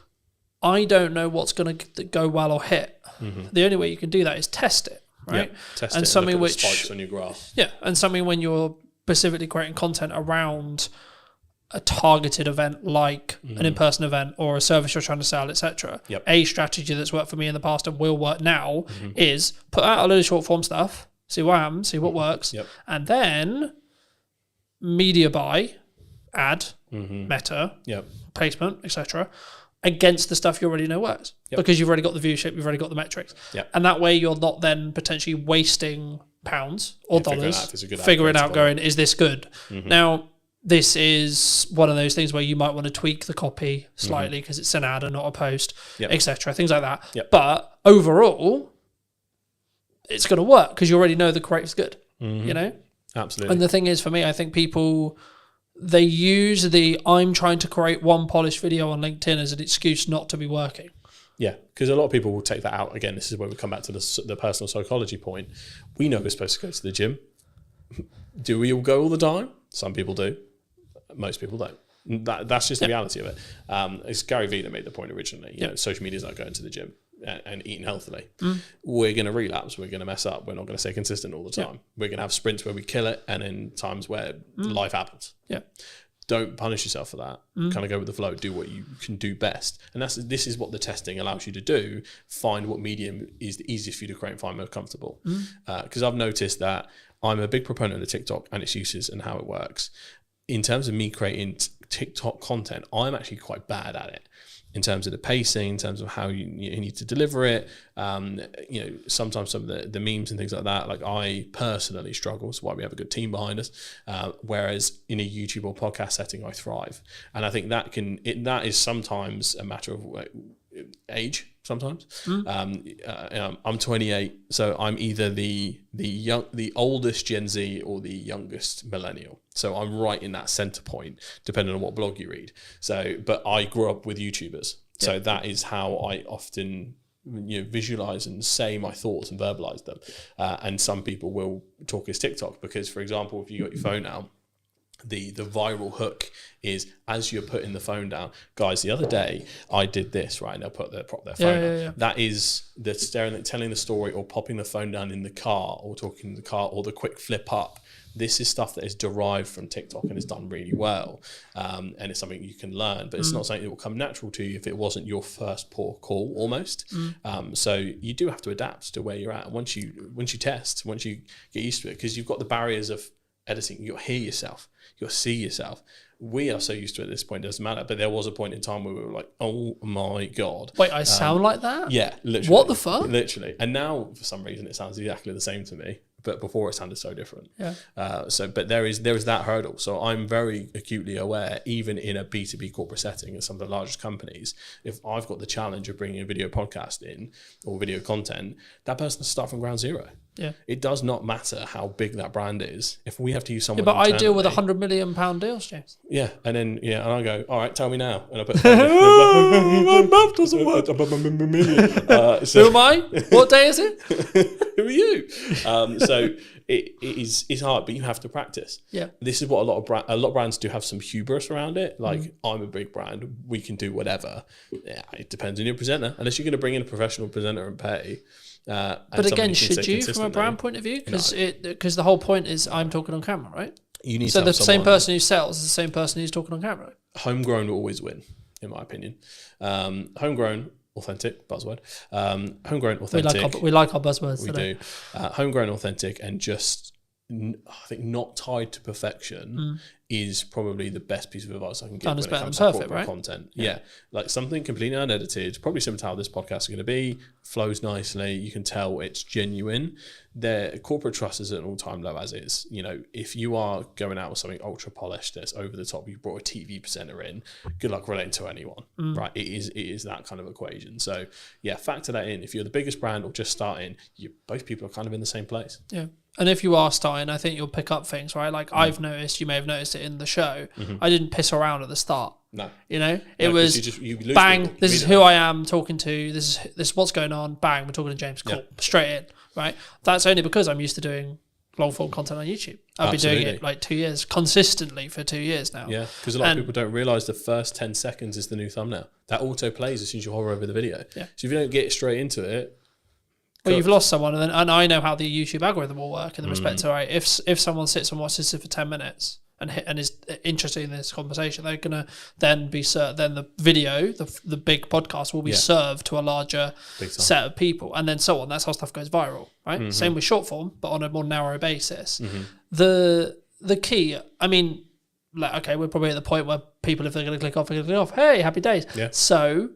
I don't know what's going to go well or hit. The only way you can do that is test it, right? Yeah. Test and it something and look at which the spikes on your graph. Yeah, and something when you're specifically creating content around a targeted event like an in-person event or a service you're trying to sell, etc. Yep. A strategy that's worked for me in the past and will work now is put out a load of short form stuff, see what happens, see what works, and then media buy, ad, Meta, placement, etc. against the stuff you already know works because you've already got the viewership, you've already got the metrics, and that way you're not then potentially wasting pounds or dollars figuring out going, is this good? Now, this is one of those things where you might want to tweak the copy slightly because it's an ad and not a post, etc. Things like that. But overall, it's going to work because you already know the creative's good. You know? Absolutely. And the thing is, for me, I think people, they use the I'm trying to create one polished video on LinkedIn as an excuse not to be working. Yeah, because a lot of people will take that out. Again, this is where we come back to the personal psychology point. We know we're supposed to go to the gym. Do we all go all the time? Some people do. Most people don't. That's just the reality of it. It's Gary Vee that made the point originally. You know, social media is like going to the gym and eating healthily. We're going to relapse. We're going to mess up. We're not going to stay consistent all the time. We're going to have sprints where we kill it and then times where life happens. don't punish yourself for that. Kind of go with the flow. Do what you can do best, and this is what the testing allows you to do. Find what medium is the easiest for you to create and find most comfortable. Because I've noticed that I'm a big proponent of TikTok and its uses and how it works. In terms of me creating TikTok content, I'm actually quite bad at it. In terms of the pacing, in terms of how you need to deliver it, sometimes some of the memes and things like that, like I personally struggle. So why we have a good team behind us. Whereas in a YouTube or podcast setting, I thrive, and I think that is sometimes a matter of age. Sometimes I'm 28, so I'm either the oldest Gen Z or the youngest millennial. So I'm right in that center point, depending on what blog you read. So, but I grew up with YouTubers, so that is how I often visualize and say my thoughts and verbalize them. And some people will talk as TikTok because, for example, if you got your phone out, the viral hook is as you're putting the phone down. Guys, the other day I did this, right? And they'll prop their phone up. That is the telling the story or popping the phone down in the car or talking in the car or the quick flip up. This is stuff that is derived from TikTok and is done really well. And it's something you can learn, but it's not something that will come natural to you if it wasn't your first port of call almost. So you do have to adapt to where you're at. Once you test, once you get used to it, because you've got the barriers of editing, you'll hear yourself, you'll see yourself. We are so used to it at this point, it doesn't matter. But there was a point in time where we were like, oh my God. Wait, I sound like that? Yeah, literally. What the fuck? Literally. And now, for some reason, it sounds exactly the same to me. But before it sounded so different. Yeah. But there is that hurdle. So I'm very acutely aware, even in a B2B corporate setting at some of the largest companies, if I've got the challenge of bringing a video podcast in or video content, that person has to start from ground zero. Yeah. It does not matter how big that brand is. If we have to use someone, but I deal with $100 million deals, James. Yeah, and I go, all right, tell me now, and I put my math doesn't work. Who am I? What day is it? Who are you? So it's hard, but you have to practice. Yeah, this is what a lot of brands do have some hubris around it. Like I'm a big brand, we can do whatever. Yeah, it depends on your presenter. Unless you're going to bring in a professional presenter and pay. But again, should you, from a brand point of view? Because the whole point is I'm talking on camera, right? You need so the same person who sells is the same person who's talking on camera. Homegrown will always win, in my opinion. Homegrown, authentic, buzzword. Homegrown, authentic. We like our buzzwords. We do. Homegrown, authentic, and just I think not tied to perfection is probably the best piece of advice I can give when it comes to corporate content. Yeah, like something completely unedited, probably similar to how this podcast is going to be, flows nicely. You can tell it's genuine. Their corporate trust is at an all-time low as is. If you are going out with something ultra polished that's over the top, you brought a TV presenter in, good luck relating to anyone, right? It is that kind of equation. So yeah, factor that in. If you're the biggest brand or just starting, both people are kind of in the same place. Yeah. And if you are starting, I think you'll pick up things, right? Like I've noticed, you may have noticed it in the show. I didn't piss around at the start. No. It was you bang, this is who I am talking to, this is what's going on, bang, we're talking to James, cool, straight in, right? That's only because I'm used to doing long form content on YouTube. I've been doing it like 2 years, consistently for 2 years now. Yeah, because a lot of people don't realise the first 10 seconds is the new thumbnail. That auto plays as soon as you hover over the video. Yeah. So if you don't get straight into it, well, you've lost someone, and I know how the YouTube algorithm will work in the respect to, right, if someone sits and watches it for 10 minutes and is interested in this conversation, they're gonna then then the video, the big podcast will be served to a larger set of people, and then so on. That's how stuff goes viral, right? Same with short form, but on a more narrow basis. The key, I mean, like, okay, we're probably at the point where people, if they're gonna click off, they're gonna click off. Hey, happy days. Yeah. So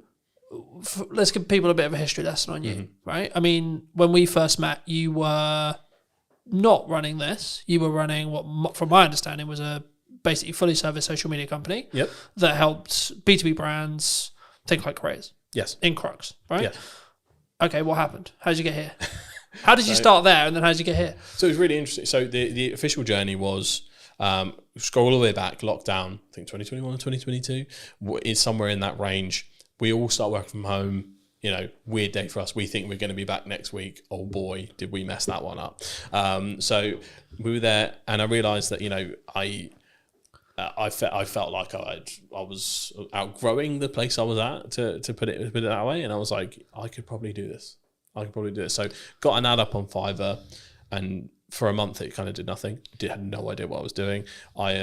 let's give people a bit of a history lesson on you, right? I mean, when we first met, you were not running this. You were running what, from my understanding, was a basically fully service social media company that helped B2B brands think like creators. Yes. In Crux, right? Yes. Okay, what happened? How did you get here? How did you start there, and then how did you get here? So it was really interesting. So the official journey was, scroll all the way back, lockdown, I think 2021 or 2022, is somewhere in that range. We all start working from home, weird day for us. We think we're going to be back next week. Oh boy, did we mess that one up. So we were there, and I realized that, I felt like I was outgrowing the place I was at, to put it that way. And I was like, I could probably do this. So got an ad up on Fiverr, and for a month, it kind of did nothing. Had no idea what I was doing. I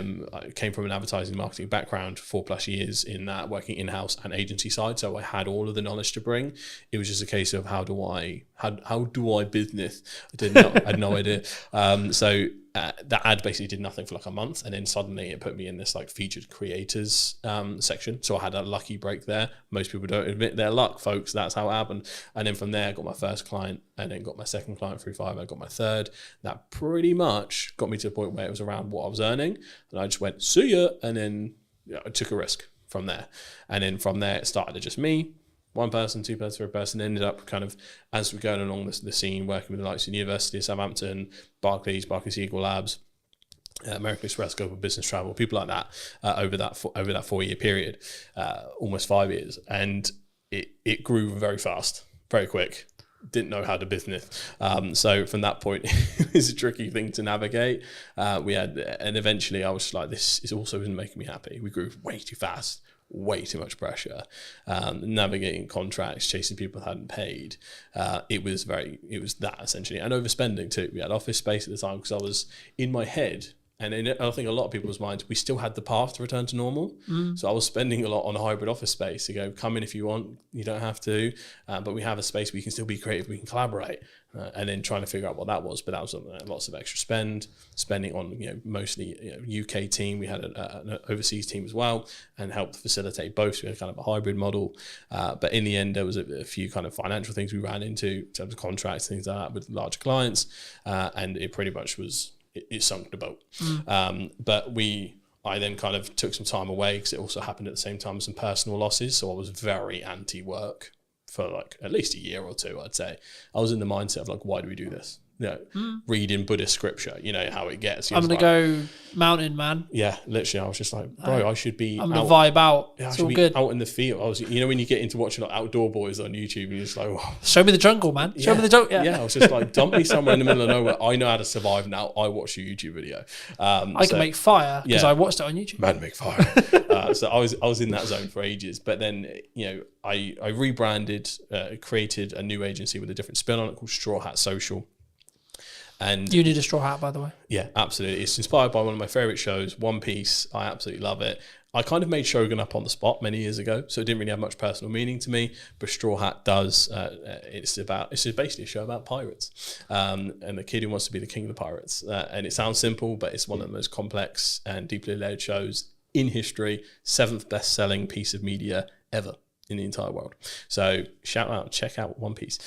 came from an advertising marketing background, 4+ years in that, working in-house and agency side. So I had all of the knowledge to bring. It was just a case of how do I business? I had no idea. So that ad basically did nothing for like a month, and then suddenly it put me in this like featured creators section. So I had a lucky break there. Most people don't admit their luck, folks. That's how it happened. And then from there, I got my first client, and then got my second client through Fiverr. I got my third. That pretty much got me to the point where it was around what I was earning, and I just went, see ya, and then I took a risk from there. And then from there, it started to just me. One person, two person, three person, ended up kind of, as we're going along the scene, working with the likes of the University of Southampton, Barclays Eagle Labs, American Express, Global Business Travel, people like that, over that 4-year period, almost 5 years. And it grew very fast, very quick. Didn't know how to business. So from that point, it was a tricky thing to navigate. And eventually I was just like, this is also isn't making me happy. We grew way too fast. Way too much pressure, navigating contracts, chasing people who hadn't paid. It was that essentially, and overspending too. We had office space at the time because I was in my head, and I think a lot of people's minds, we still had the path to return to normal. So I was spending a lot on a hybrid office space to go, come in if you want, you don't have to, but we have a space where you can still be creative, we can collaborate. And then trying to figure out what that was, but that was lots of extra spending on mostly UK team. We had an overseas team as well, and helped facilitate both. So we had kind of a hybrid model, but in the end there was a few kind of financial things we ran into in terms of contracts, things like that with larger clients, and it pretty much was it sunk the boat. But I then kind of took some time away because it also happened at the same time as some personal losses, so I was very anti-work for like at least a year or two, I'd say. I was in the mindset of like, why do we do this? Reading Buddhist scripture, you know how it gets. I'm going to go mountain, man. Yeah, literally, I was just like, bro, I should be I'm going to vibe out. Yeah, it's I should all be good. out in the field. I was, when you get into watching like Outdoor Boys on YouTube, and you're just like, oh. Show me the jungle, man. Show me the jungle. Yeah. I was just like, dump me somewhere in the middle of nowhere. I know how to survive now. I watch your YouTube video. I can make fire because I watched it on YouTube. Man, make fire. So I was in that zone for ages. But then, I rebranded, created a new agency with a different spin on it called Straw Hat Social. And you need a straw hat, by the way. Yeah, absolutely. It's inspired by one of my favorite shows, One Piece. I absolutely love it. I kind of made Shogun up on the spot many years ago, so it didn't really have much personal meaning to me. But Straw Hat does. It's basically a show about pirates, and the kid who wants to be the king of the pirates. And it sounds simple, but it's one of the most complex and deeply layered shows in history. 7th best-selling piece of media ever in the entire world. So check out One Piece.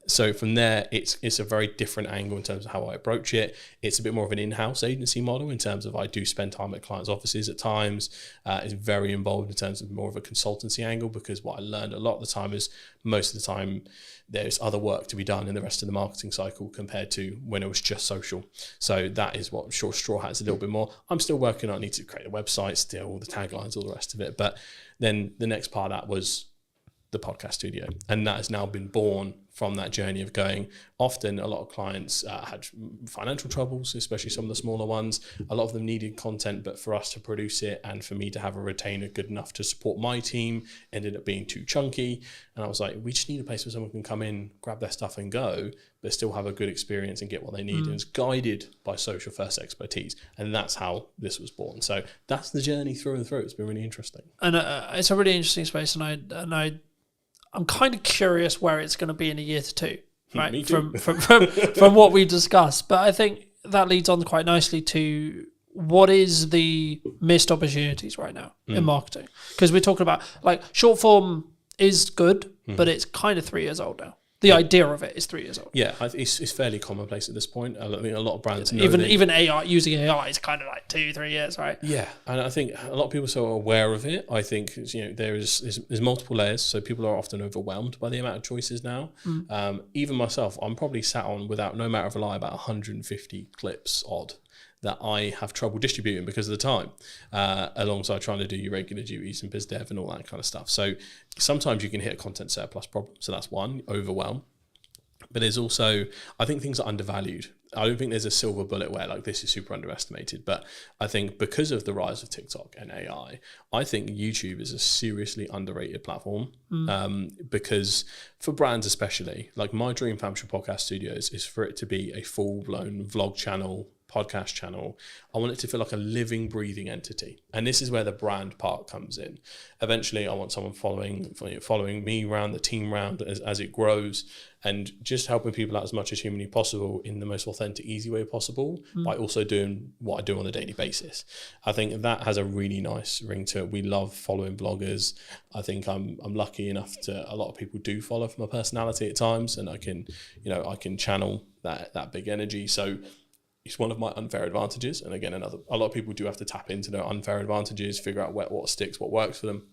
So from there, it's a very different angle in terms of how I approach it. It's a bit more of an in-house agency model in terms of I do spend time at clients' offices at times. It's very involved in terms of more of a consultancy angle, because what I learned a lot of the time is most of the time there's other work to be done in the rest of the marketing cycle compared to when it was just social. So that is what Straw Hat is a little bit more. I'm still working on, I need to create a website still, all the taglines, all the rest of it. But then the next part of that was the podcast studio. And that has now been born from that journey of going. Often a lot of clients had financial troubles, especially some of the smaller ones. A lot of them needed content, but for us to produce it and for me to have a retainer good enough to support my team ended up being too chunky. And I was like, we just need a place where someone can come in, grab their stuff and go, but still have a good experience and get what they need. And it's guided by social first expertise. And that's how this was born. So that's the journey through and through. It's been really interesting. And it's a really interesting space. And I'm kind of curious where it's going to be in a year to two, right? Me too. From what we discussed. But I think that leads on quite nicely to what is the missed opportunities right now in marketing? Because we're talking about like short form is good, but it's kind of 3 years old now. The idea of it is 3 years old. Yeah, it's fairly commonplace at this point. I think a lot of brands know even AI, using AI is kind of like 2-3 years, right? Yeah, and I think a lot of people are so aware of it. I think there's multiple layers, so people are often overwhelmed by the amount of choices now. Even myself, I'm probably sat on, without no matter of a lie, about 150 clips odd that I have trouble distributing because of the time, alongside trying to do your regular duties and biz dev and all that kind of stuff. So sometimes you can hit a content surplus problem. So that's one, overwhelm. But there's also, I think things are undervalued I don't think there's a silver bullet where like this is super underestimated, but I think because of the rise of TikTok and AI, I think YouTube is a seriously underrated platform. Because for brands especially, like my dream for Hampshire Podcast Studios is for it to be a full-blown vlog channel, podcast channel. I want it to feel like a living, breathing entity, and this is where the brand part comes in. Eventually, I want someone following me around, the team around as it grows, and just helping people out as much as humanly possible in the most authentic, easy way possible, by also doing what I do on a daily basis. I think that has a really nice ring to it. We love following bloggers. I think I'm lucky enough to, a lot of people do follow for my personality at times, and I can channel that big energy. So it's one of my unfair advantages. And again, a lot of people do have to tap into their unfair advantages, figure out what sticks, what works for them.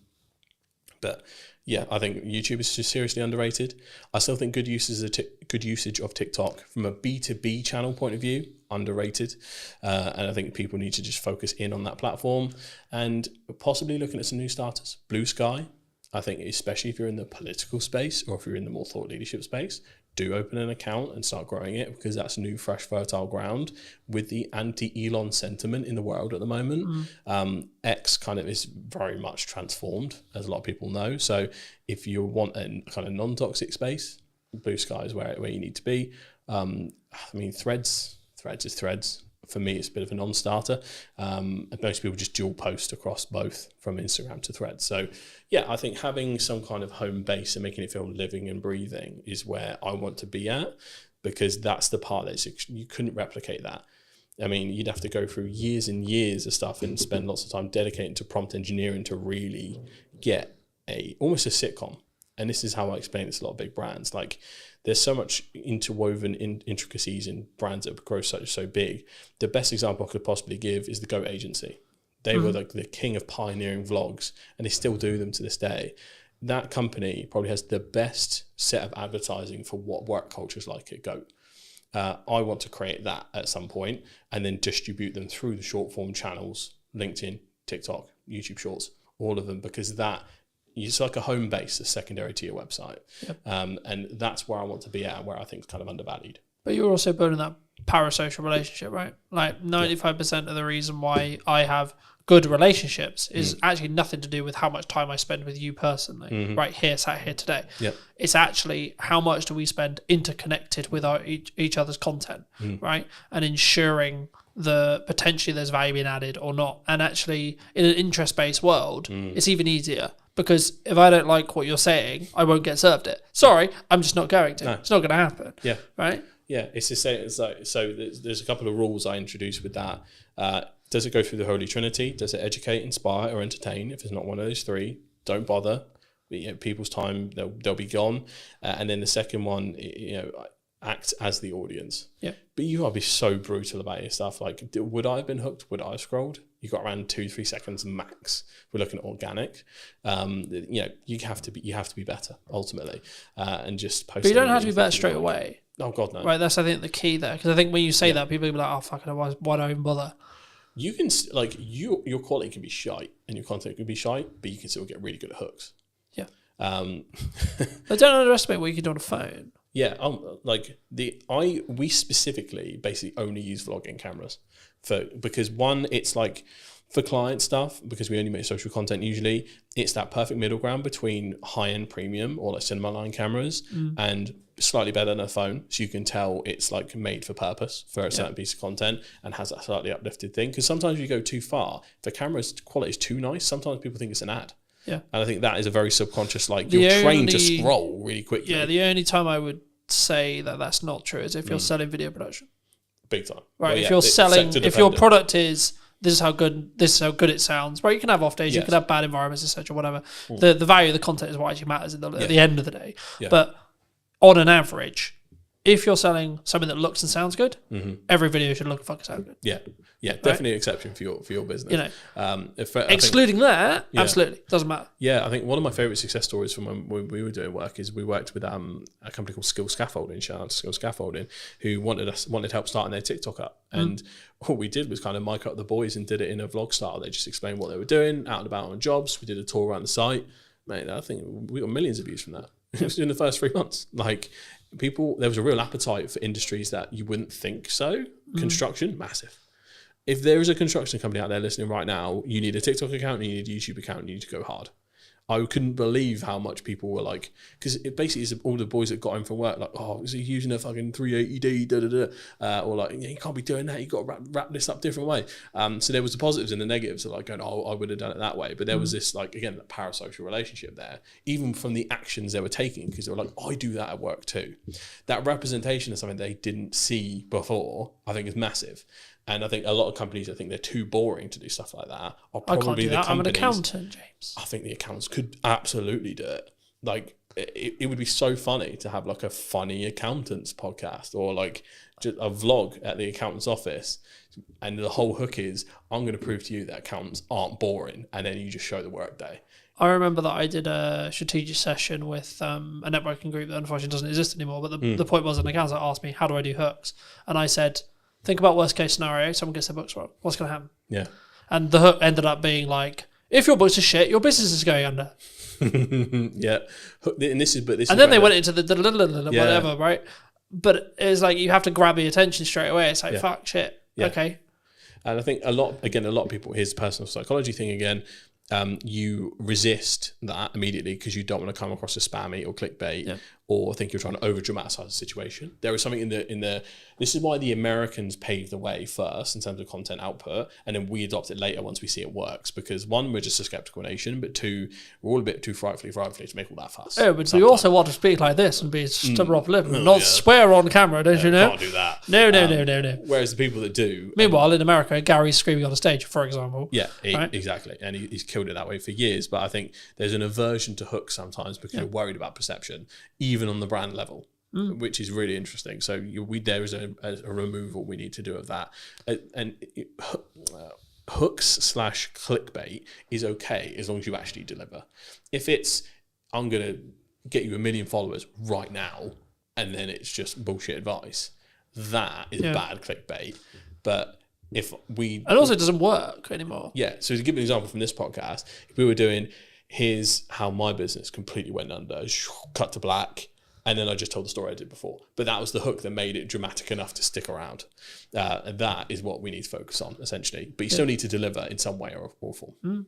But yeah, I think YouTube is just seriously underrated. I still think good usage of TikTok from a B2B channel point of view, underrated. And I think people need to just focus in on that platform and possibly looking at some new starters. Blue Sky, I think, especially if you're in the political space or if you're in the more thought leadership space, do open an account and start growing it, because that's new, fresh, fertile ground with the anti-Elon sentiment in the world at the moment. X kind of is very much transformed, as a lot of people know. So if you want a kind of non-toxic space, Blue Sky is where you need to be. I mean, Threads is Threads. For me, it's a bit of a non-starter. Most people just dual post across both from Instagram to Threads. So yeah, I think having some kind of home base and making it feel living and breathing is where I want to be at, because that's the part that you couldn't replicate that. I mean, you'd have to go through years and years of stuff and spend lots of time dedicating to prompt engineering to really get almost a sitcom. And this is how I explain this to a lot of big brands. Like, there's so much interwoven intricacies in brands that grow so big. The best example I could possibly give is the Goat Agency. They were like the king of pioneering vlogs, and they still do them to this day. That company probably has the best set of advertising for what work culture is like at Goat. I want to create that at some point and then distribute them through the short form channels, LinkedIn, TikTok, YouTube Shorts, all of them, because it's like a home base, a secondary to your website. Yep. And that's where I want to be at, where I think it's kind of undervalued. But you're also building that parasocial relationship, right? Like 95% of the reason why I have good relationships is actually nothing to do with how much time I spend with you personally, right here, sat here today. Yep. It's actually how much do we spend interconnected with each other's content, right? And ensuring potentially there's value being added or not. And actually in an interest-based world, it's even easier, because if I don't like what you're saying, I won't get served it. Sorry, I'm just not going to. No. It's not going to happen. Yeah. Right? Yeah, it's the same. It's like, so there's a couple of rules I introduced with that. Does it go through the Holy Trinity? Does it educate, inspire, or entertain? If it's not one of those three, don't bother. People's time, they'll be gone. And then the second one, act as the audience. Yeah. But you gotta be so brutal about your stuff. Like, would I have been hooked? Would I have scrolled? You got around 2-3 seconds max. We're looking at organic. You have to be better ultimately, and just post. But you don't have to be better straight away. Oh God, no. Right, that's I think the key there, because I think when you say that, people will be like, "Oh fuck it, why do I even bother?" You can your quality can be shite and your content can be shite, but you can still get really good at hooks. Yeah. But don't underestimate what you can do on a phone. Yeah, we specifically basically only use vlogging cameras because one, it's like for client stuff, because we only make social content usually, it's that perfect middle ground between high-end premium or like cinema line cameras and slightly better than a phone, so you can tell it's like made for purpose for a certain piece of content and has that slightly uplifted thing. Because sometimes if you go too far, if the camera's quality is too nice, sometimes people think it's an ad. Yeah. And I think that is a very subconscious, like, you're trained to scroll really quickly. Yeah, the only time I would say that that's not true is if you're selling video production. Big time. Right, well, if you're selling, if your product is, this is how good it sounds. Right, you can have off days, you can have bad environments, etc., whatever. The value of the content is what actually matters at the end of the day. Yeah. But on an average, if you're selling something that looks and sounds good, every video should look and fucking sound good. Yeah. Yeah, definitely an exception for your business. Excluding that, absolutely, doesn't matter. Yeah, I think one of my favourite success stories from when we were doing work is we worked with a company called Skill Scaffolding, shout out to Skill Scaffolding, who wanted help starting their TikTok up. And what we did was kind of mic up the boys and did it in a vlog style. They just explained what they were doing, out and about on jobs. We did a tour around the site. Mate, I think we got millions of views from that. It was in the first 3 months. Like, there was a real appetite for industries that you wouldn't think so. Construction, massive. If there is a construction company out there listening right now, you need a TikTok account, you need a YouTube account, you need to go hard. I couldn't believe how much people were like, because it basically is all the boys that got home from work, like, oh, is he using a fucking 380D, or like, yeah, you can't be doing that, you got to wrap this up a different way. So there was the positives and the negatives of like going, oh, I would have done it that way. But there was this, like, again, that parasocial relationship there, even from the actions they were taking, because they were like, I do that at work too. That representation of something they didn't see before, I think, is massive. And I think a lot of companies, I think they're too boring to do stuff like that. Are probably I can't do that. I'm an accountant, James. I think the accountants could absolutely do it. Like, it would be so funny to have like a funny accountants podcast, or like just a vlog at the accountant's office. And the whole hook is, I'm going to prove to you that accountants aren't boring. And then you just show the work day. I remember that I did a strategic session with a networking group that unfortunately doesn't exist anymore. But the point was, an accountant asked me, how do I do hooks? And I said, think about worst case scenario, someone gets their books wrong. What's going to happen? Yeah. And the hook ended up being like, if your books are shit, your business is going under. Yeah. And then they went into the whatever, right? But it's like, you have to grab the attention straight away. It's like, fuck, shit. Yeah. Okay. And I think a lot of people, here's the personal psychology thing again, you resist that immediately because you don't want to come across as spammy or clickbait or think you're trying to over dramatize the situation. There is something in the this is why the Americans paved the way first in terms of content output, and then we adopt it later once we see it works, because one, we're just a skeptical nation, but two, we're all a bit too frightfully to make all that fuss. Oh, but we also want to speak like this and be stubborn off lip and not swear on camera, don't you know? Can't do that. No. Whereas the people that do... Meanwhile, in America, Gary's screaming on the stage, for example. Yeah, exactly. And he's killed it that way for years. But I think there's an aversion to hooks sometimes because you're worried about perception, even on the brand level, which is really interesting. So there is a removal we need to do of that. Hooks / clickbait is okay as long as you actually deliver. If it's, I'm going to get you 1 million followers right now, and then it's just bullshit advice, that is bad clickbait. But if we... And also it doesn't work anymore. Yeah. So to give an example from this podcast, if we were doing, here's how my business completely went under, cut to black, and then I just told the story I did before. But that was the hook that made it dramatic enough to stick around. And that is what we need to focus on, essentially. But you still need to deliver in some way or form.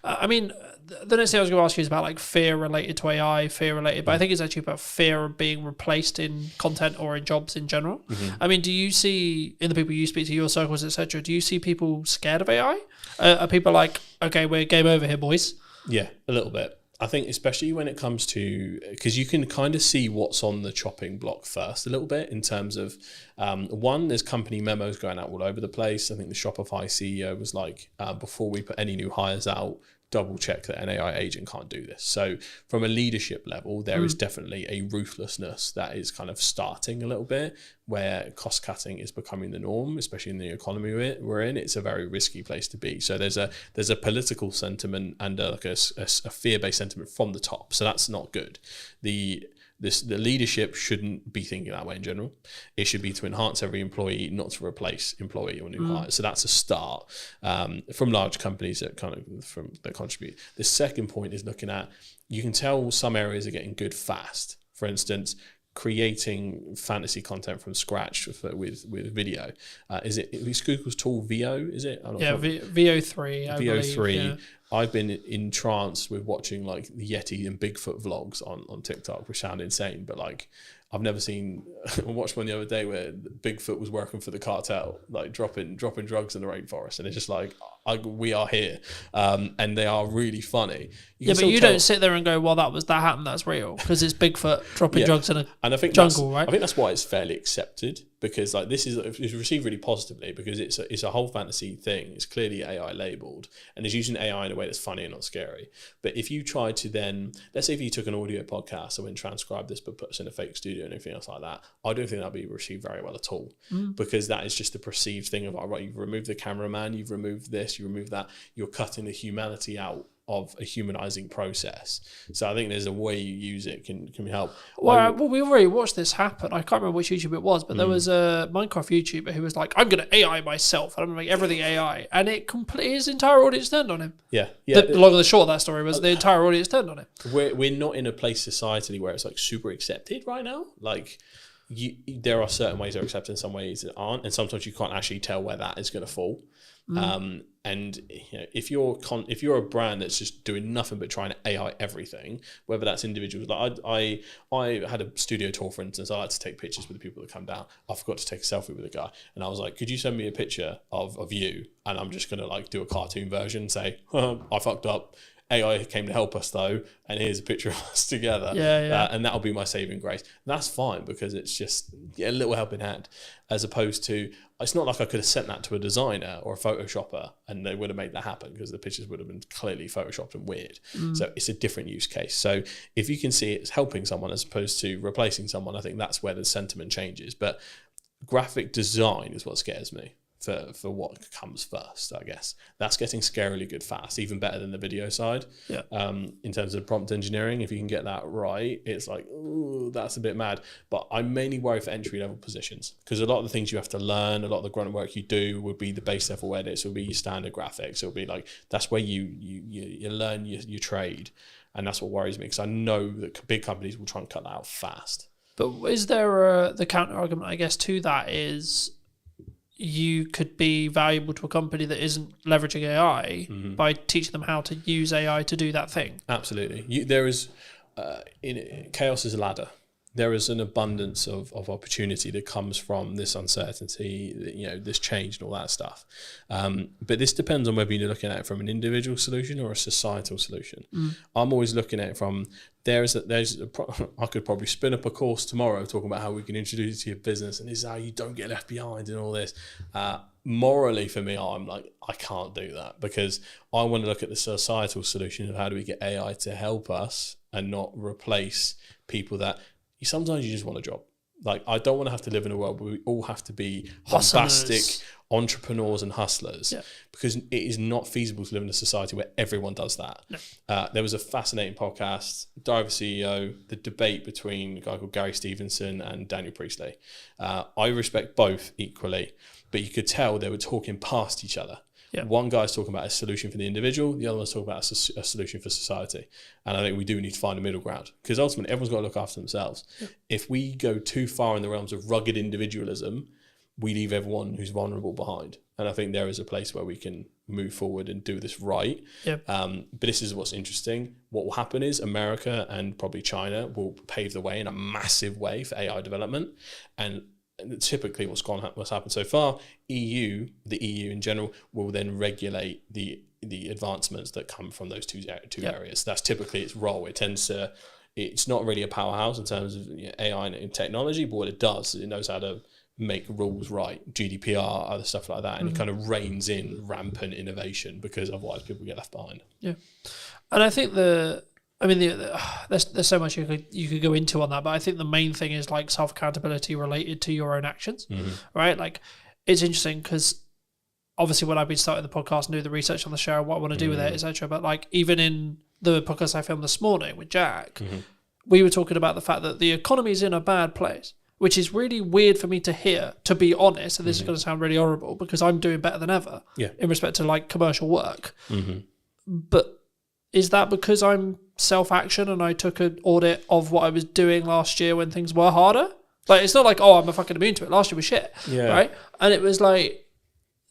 I mean, the next thing I was going to ask you is about like fear related to AI, fear related, but I think it's actually about fear of being replaced in content or in jobs in general. I mean, do you see, in the people you speak to, your circles, etc., do you see people scared of AI? Are people like, okay, we're game over here, boys? Yeah, a little bit. I think especially when it comes to, because you can kind of see what's on the chopping block first a little bit in terms of, one, there's company memos going out all over the place. I think the Shopify CEO was like, before we put any new hires out, double check that an AI agent can't do this. So from a leadership level, there is definitely a ruthlessness that is kind of starting a little bit, where cost cutting is becoming the norm, especially in the economy we're in. It's a very risky place to be. So there's a political sentiment and a fear-based sentiment from the top. So that's not good. The leadership shouldn't be thinking that way in general. It should be to enhance every employee, not to replace employee or new hires. So that's a start from large companies that contribute. The second point is looking at, you can tell some areas are getting good fast. For instance, creating fantasy content from scratch with video. Is Google's tool VO? Is it? VO3. VO3. Yeah. I've been entranced with watching like the Yeti and Bigfoot vlogs on TikTok, which sound insane, but like I've never seen. I watched one the other day where Bigfoot was working for the cartel, like dropping drugs in the rainforest, and it's just like, we are here, and they are really funny. But you don't sit there and go, "Well, that happened. That's real," because it's Bigfoot dropping drugs in a jungle, right? I think that's why it's fairly accepted, because like it's received really positively, because it's a whole fantasy thing. It's clearly AI labeled, and it's using AI in a way that's funny and not scary. But if you try to then, let's say if you took an audio podcast and went transcribe this but put us in a fake studio and everything else like that, I don't think that'd be received very well at all, because that is just a perceived thing of, right, you've removed the cameraman, you've removed this, you remove that, you're cutting the humanity out of a humanizing process. So I think there's a way you use it can help. Well, we already watched this happen. I can't remember which YouTube it was, but there was a Minecraft YouTuber who was like, I'm going to AI myself, and I'm going to make everything AI. And it completely, his entire audience turned on him. Yeah. The long and the short of that story was the entire audience turned on him. We're not in a place societally where it's like super accepted right now. Like, there are certain ways that are accepted, and some ways that aren't, and sometimes you can't actually tell where that is going to fall. And if you're a brand that's just doing nothing but trying to AI everything, whether that's individuals, like I had a studio tour, for instance. I had to take pictures with the people that come down. I forgot to take a selfie with a guy, and I was like, "Could you send me a picture of you?" And I'm just gonna like do a cartoon version, say, "I fucked up. AI came to help us though, and here's a picture of us together." And that'll be my saving grace. And that's fine, because it's just a little helping hand, as opposed to, it's not like I could have sent that to a designer or a Photoshopper and they would have made that happen, because the pictures would have been clearly Photoshopped and weird. So it's a different use case. So if you can see it's helping someone as opposed to replacing someone, I think that's where the sentiment changes. But graphic design is what scares me. For what comes first, I guess. That's getting scarily good fast, even better than the video side. In terms of prompt engineering, if you can get that right, it's like, ooh, that's a bit mad. But I mainly worry for entry-level positions, because a lot of the things you have to learn, a lot of the grunt work you do would be the base level edits, will be your standard graphics. It'll be like, that's where you learn your trade. And that's what worries me, because I know that big companies will try and cut that out fast. But is there the counter argument, I guess, to that is, you could be valuable to a company that isn't leveraging AI by teaching them how to use AI to do that thing. Absolutely. There is, chaos is a ladder. There is an abundance of opportunity that comes from this uncertainty, this change and all that stuff. But this depends on whether you're looking at it from an individual solution or a societal solution. I'm always looking at it from, I could probably spin up a course tomorrow talking about how we can introduce it to your business, and this is how you don't get left behind and all this. Morally, for me, I'm like, I can't do that, because I want to look at the societal solution of how do we get AI to help us and not replace people that sometimes you just want a job. Like, I don't want to have to live in a world where we all have to be bombastic entrepreneurs and hustlers, because it is not feasible to live in a society where everyone does that. There was a fascinating podcast, Diver CEO, the debate between a guy called Gary Stevenson and Daniel Priestley. I respect both equally, but you could tell they were talking past each other. One guy's talking about a solution for the individual, the other one's talking about a solution for society. And I think we do need to find a middle ground, because ultimately everyone's got to look after themselves. If we go too far in the realms of rugged individualism, we leave everyone who's vulnerable behind. And I think there is a place where we can move forward and do this right. But this is what's interesting. What will happen is America and probably China will pave the way in a massive way for AI development. And typically what's happened so far, the EU in general will then regulate the advancements that come from those two areas. That's typically its role. It's not really a powerhouse in terms of AI and technology, but what it does is it knows how to make rules right, GDPR, other stuff like that, and it kind of reins in rampant innovation, because otherwise people get left behind. And I think there's so much you could go into on that, but I think the main thing is like self-accountability related to your own actions, right? Like, it's interesting because obviously when I've been starting the podcast and doing the research on the show, what I want to do with it, etc. But like, even in the podcast I filmed this morning with Jack, we were talking about the fact that the economy is in a bad place, which is really weird for me to hear, to be honest. And this is going to sound really horrible, because I'm doing better than ever in respect to like commercial work. But is that because I'm self-action and I took an audit of what I was doing last year when things were harder? Like, it's not like, oh, I'm fucking immune to it. Last year was shit, right? And it was like,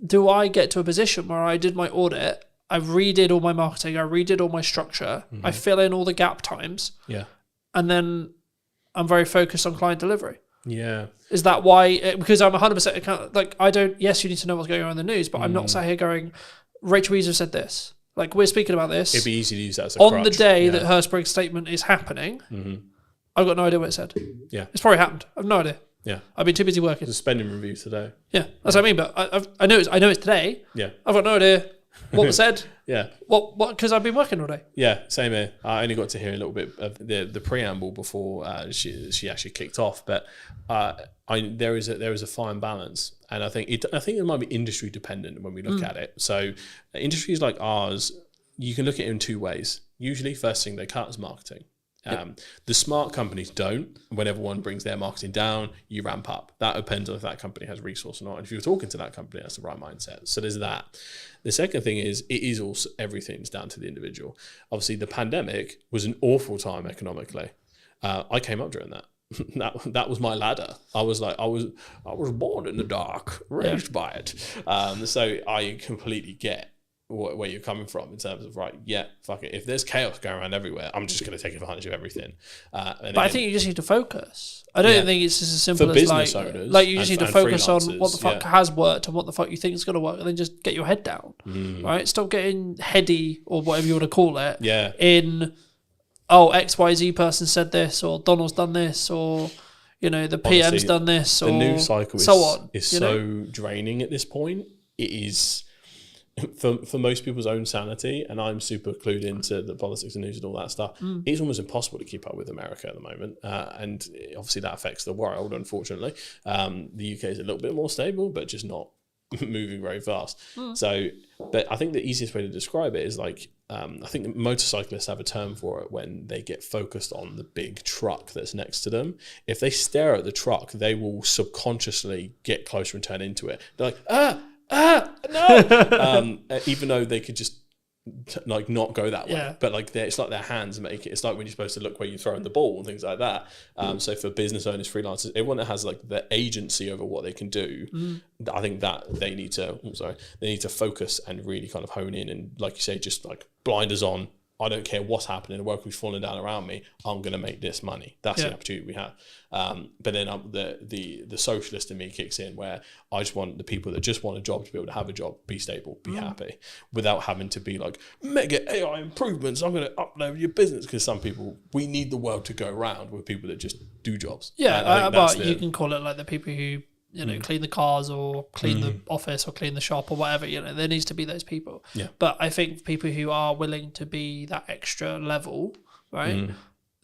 do I get to a position where I did my audit, I redid all my marketing, I redid all my structure, I fill in all the gap times, and then I'm very focused on client delivery? Is that why? Because I'm 100% account. Like, I don't. Yes, you need to know what's going on in the news, but I'm not sat here going, Rachel Weezer said this. Like, we're speaking about this. It'd be easy to use that as a on crutch. the day that her spring statement is happening. I've got no idea what it said. It's probably happened. I've no idea. I've been too busy working. There's a spending review today. That's what I mean. But I know it's today. I've got no idea what was said. What? Because I've been working all day. Same here. I only got to hear a little bit of the preamble before she actually kicked off. But there is a fine balance, and I think it might be industry dependent when we look at it. So industries like ours, you can look at it in two ways. Usually, first thing they cut is marketing. The smart companies don't. When everyone brings their marketing down, you ramp up. That depends on if that company has resource or not. And if you're talking to that company, that's the right mindset. So there's that. The second thing is, it is also, everything's down to the individual. Obviously, the pandemic was an awful time economically. I came up during that. That was my ladder. I was born in the dark, raised by it. So I completely get where you're coming from in terms of, right, yeah, fuck it. If there's chaos going around everywhere, I'm just going to take advantage of everything. But I think you just need to focus. I don't think it's just as simple for as business owners, like you just need to focus on freelancers, what the fuck has worked and what the fuck you think is going to work, and then just get your head down, right? Stop getting heady or whatever you want to call it. Yeah. In XYZ person said this, or Donald's done this, or the PM's Honestly, done this, or the news cycle so on. Is so draining at this point. It is. For most people's own sanity, and I'm super clued into the politics and news and all that stuff, it's almost impossible to keep up with America at the moment. And obviously that affects the world, unfortunately. The UK is a little bit more stable, but just not moving very fast. So, but I think the easiest way to describe it is like, I think the motorcyclists have a term for it when they get focused on the big truck that's next to them. If they stare at the truck, they will subconsciously get closer and turn into it. They're like, no, even though they could just not go that way, but it's like their hands make it. It's like when you're supposed to look where you're throwing the ball and things like that. So for business owners, freelancers, everyone that has like the agency over what they can do, I think that they need to focus and really kind of hone in, and like you say, just like blinders on. I don't care what's happening, the work is falling down around me, I'm going to make this money. That's the opportunity we have. But then the socialist in me kicks in, where I just want the people that just want a job to be able to have a job, be stable, be happy, without having to be like, mega AI improvements, I'm going to upload your business. Because some people, we need the world to go around with people that just do jobs. But you can call it like the people who clean the cars or clean the office or clean the shop or whatever, there needs to be those people. Yeah. But I think people who are willing to be that extra level, right,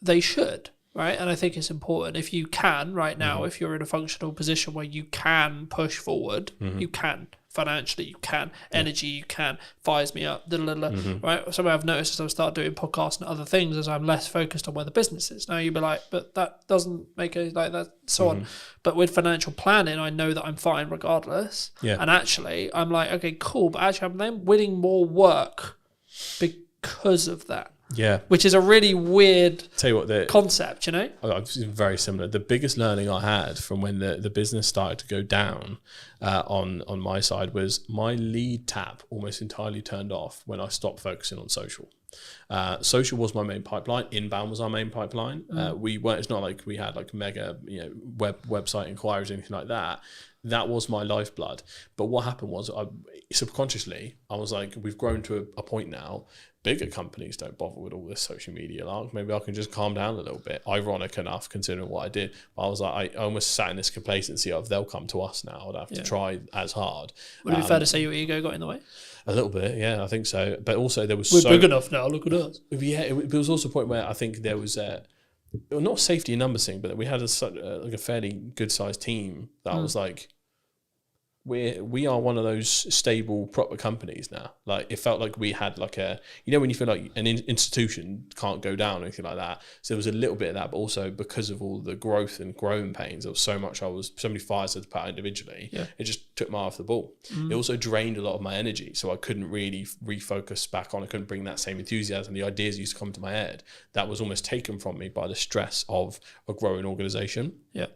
they should, right? And I think it's important if you can right now, if you're in a functional position where you can push forward, you can. Financially, you can. Energy, you can. Fires me up, right? Something I've noticed as I've started doing podcasts and other things is I'm less focused on where the business is. Now you'd be like, but that doesn't make it like that, so on. But with financial planning, I know that I'm fine regardless. Yeah. And actually, I'm like, okay, cool, but actually I'm then winning more work because of that. Yeah. Which is a really weird Tell you what, concept, It's very similar. The biggest learning I had from when the business started to go down on my side was my lead tap almost entirely turned off when I stopped focusing on social. Social was my main pipeline. Inbound was our main pipeline. It's not like we had like mega website inquiries or anything like that. That was my lifeblood. But what happened was subconsciously I was like, we've grown to a point now. Bigger companies don't bother with all this social media. Like, maybe I can just calm down a little bit. Ironic enough, considering what I did. But I was like, I almost sat in this complacency of they'll come to us now. I'd have to try as hard. Would it be fair to say your ego got in the way? A little bit, yeah, I think so. But also there was We're big enough now. Look at us. Yeah, it was also a point where I think there was not safety in numbers thing, but we had a fairly good sized team that was like, we are one of those stable proper companies now. Like it felt like we had like when you feel like an institution can't go down or anything like that. So there was a little bit of that, but also because of all the growth and growing pains, there was so many fires to put out individually. Yeah. It just took my eye off the ball. It also drained a lot of my energy, so I couldn't really refocus back on. I couldn't bring that same enthusiasm. The ideas used to come to my head. That was almost taken from me by the stress of a growing organization. Yeah.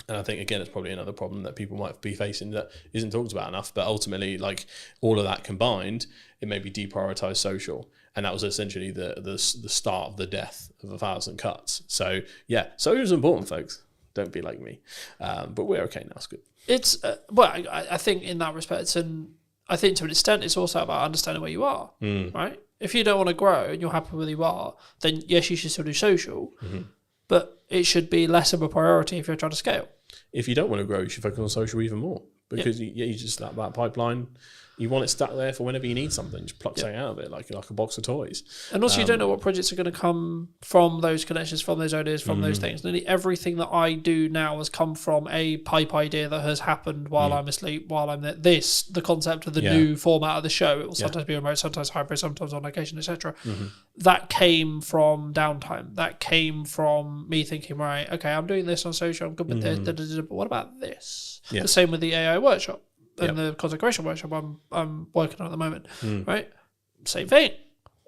And I think, again, it's probably another problem that people might be facing that isn't talked about enough. But ultimately, like all of that combined, it made me deprioritize social. And that was essentially the start of the death of 1,000 cuts. So, yeah, social is important, folks. Don't be like me. But we're okay now. It's good. It's, I think in that respect, and I think to an extent, it's also about understanding where you are, right? If you don't want to grow and you're happy where you are, then yes, you should still do social. But it should be less of a priority if you're trying to scale. If you don't want to grow, you should focus on social even more because you just that pipeline. You want it stuck there for whenever you need something. Just pluck something out of it, like a box of toys. And also, you don't know what projects are going to come from those connections, from those ideas, from those things. Nearly everything that I do now has come from a pipe idea that has happened while I'm asleep, while I'm there. The concept of the new format of the show, it will sometimes be remote, sometimes hybrid, sometimes on location, etc. That came from downtime. That came from me thinking, right, okay, I'm doing this on social, I'm good with this, but what about this? The same with the AI workshop and the content creation workshop I'm working on at the moment, right? Same thing.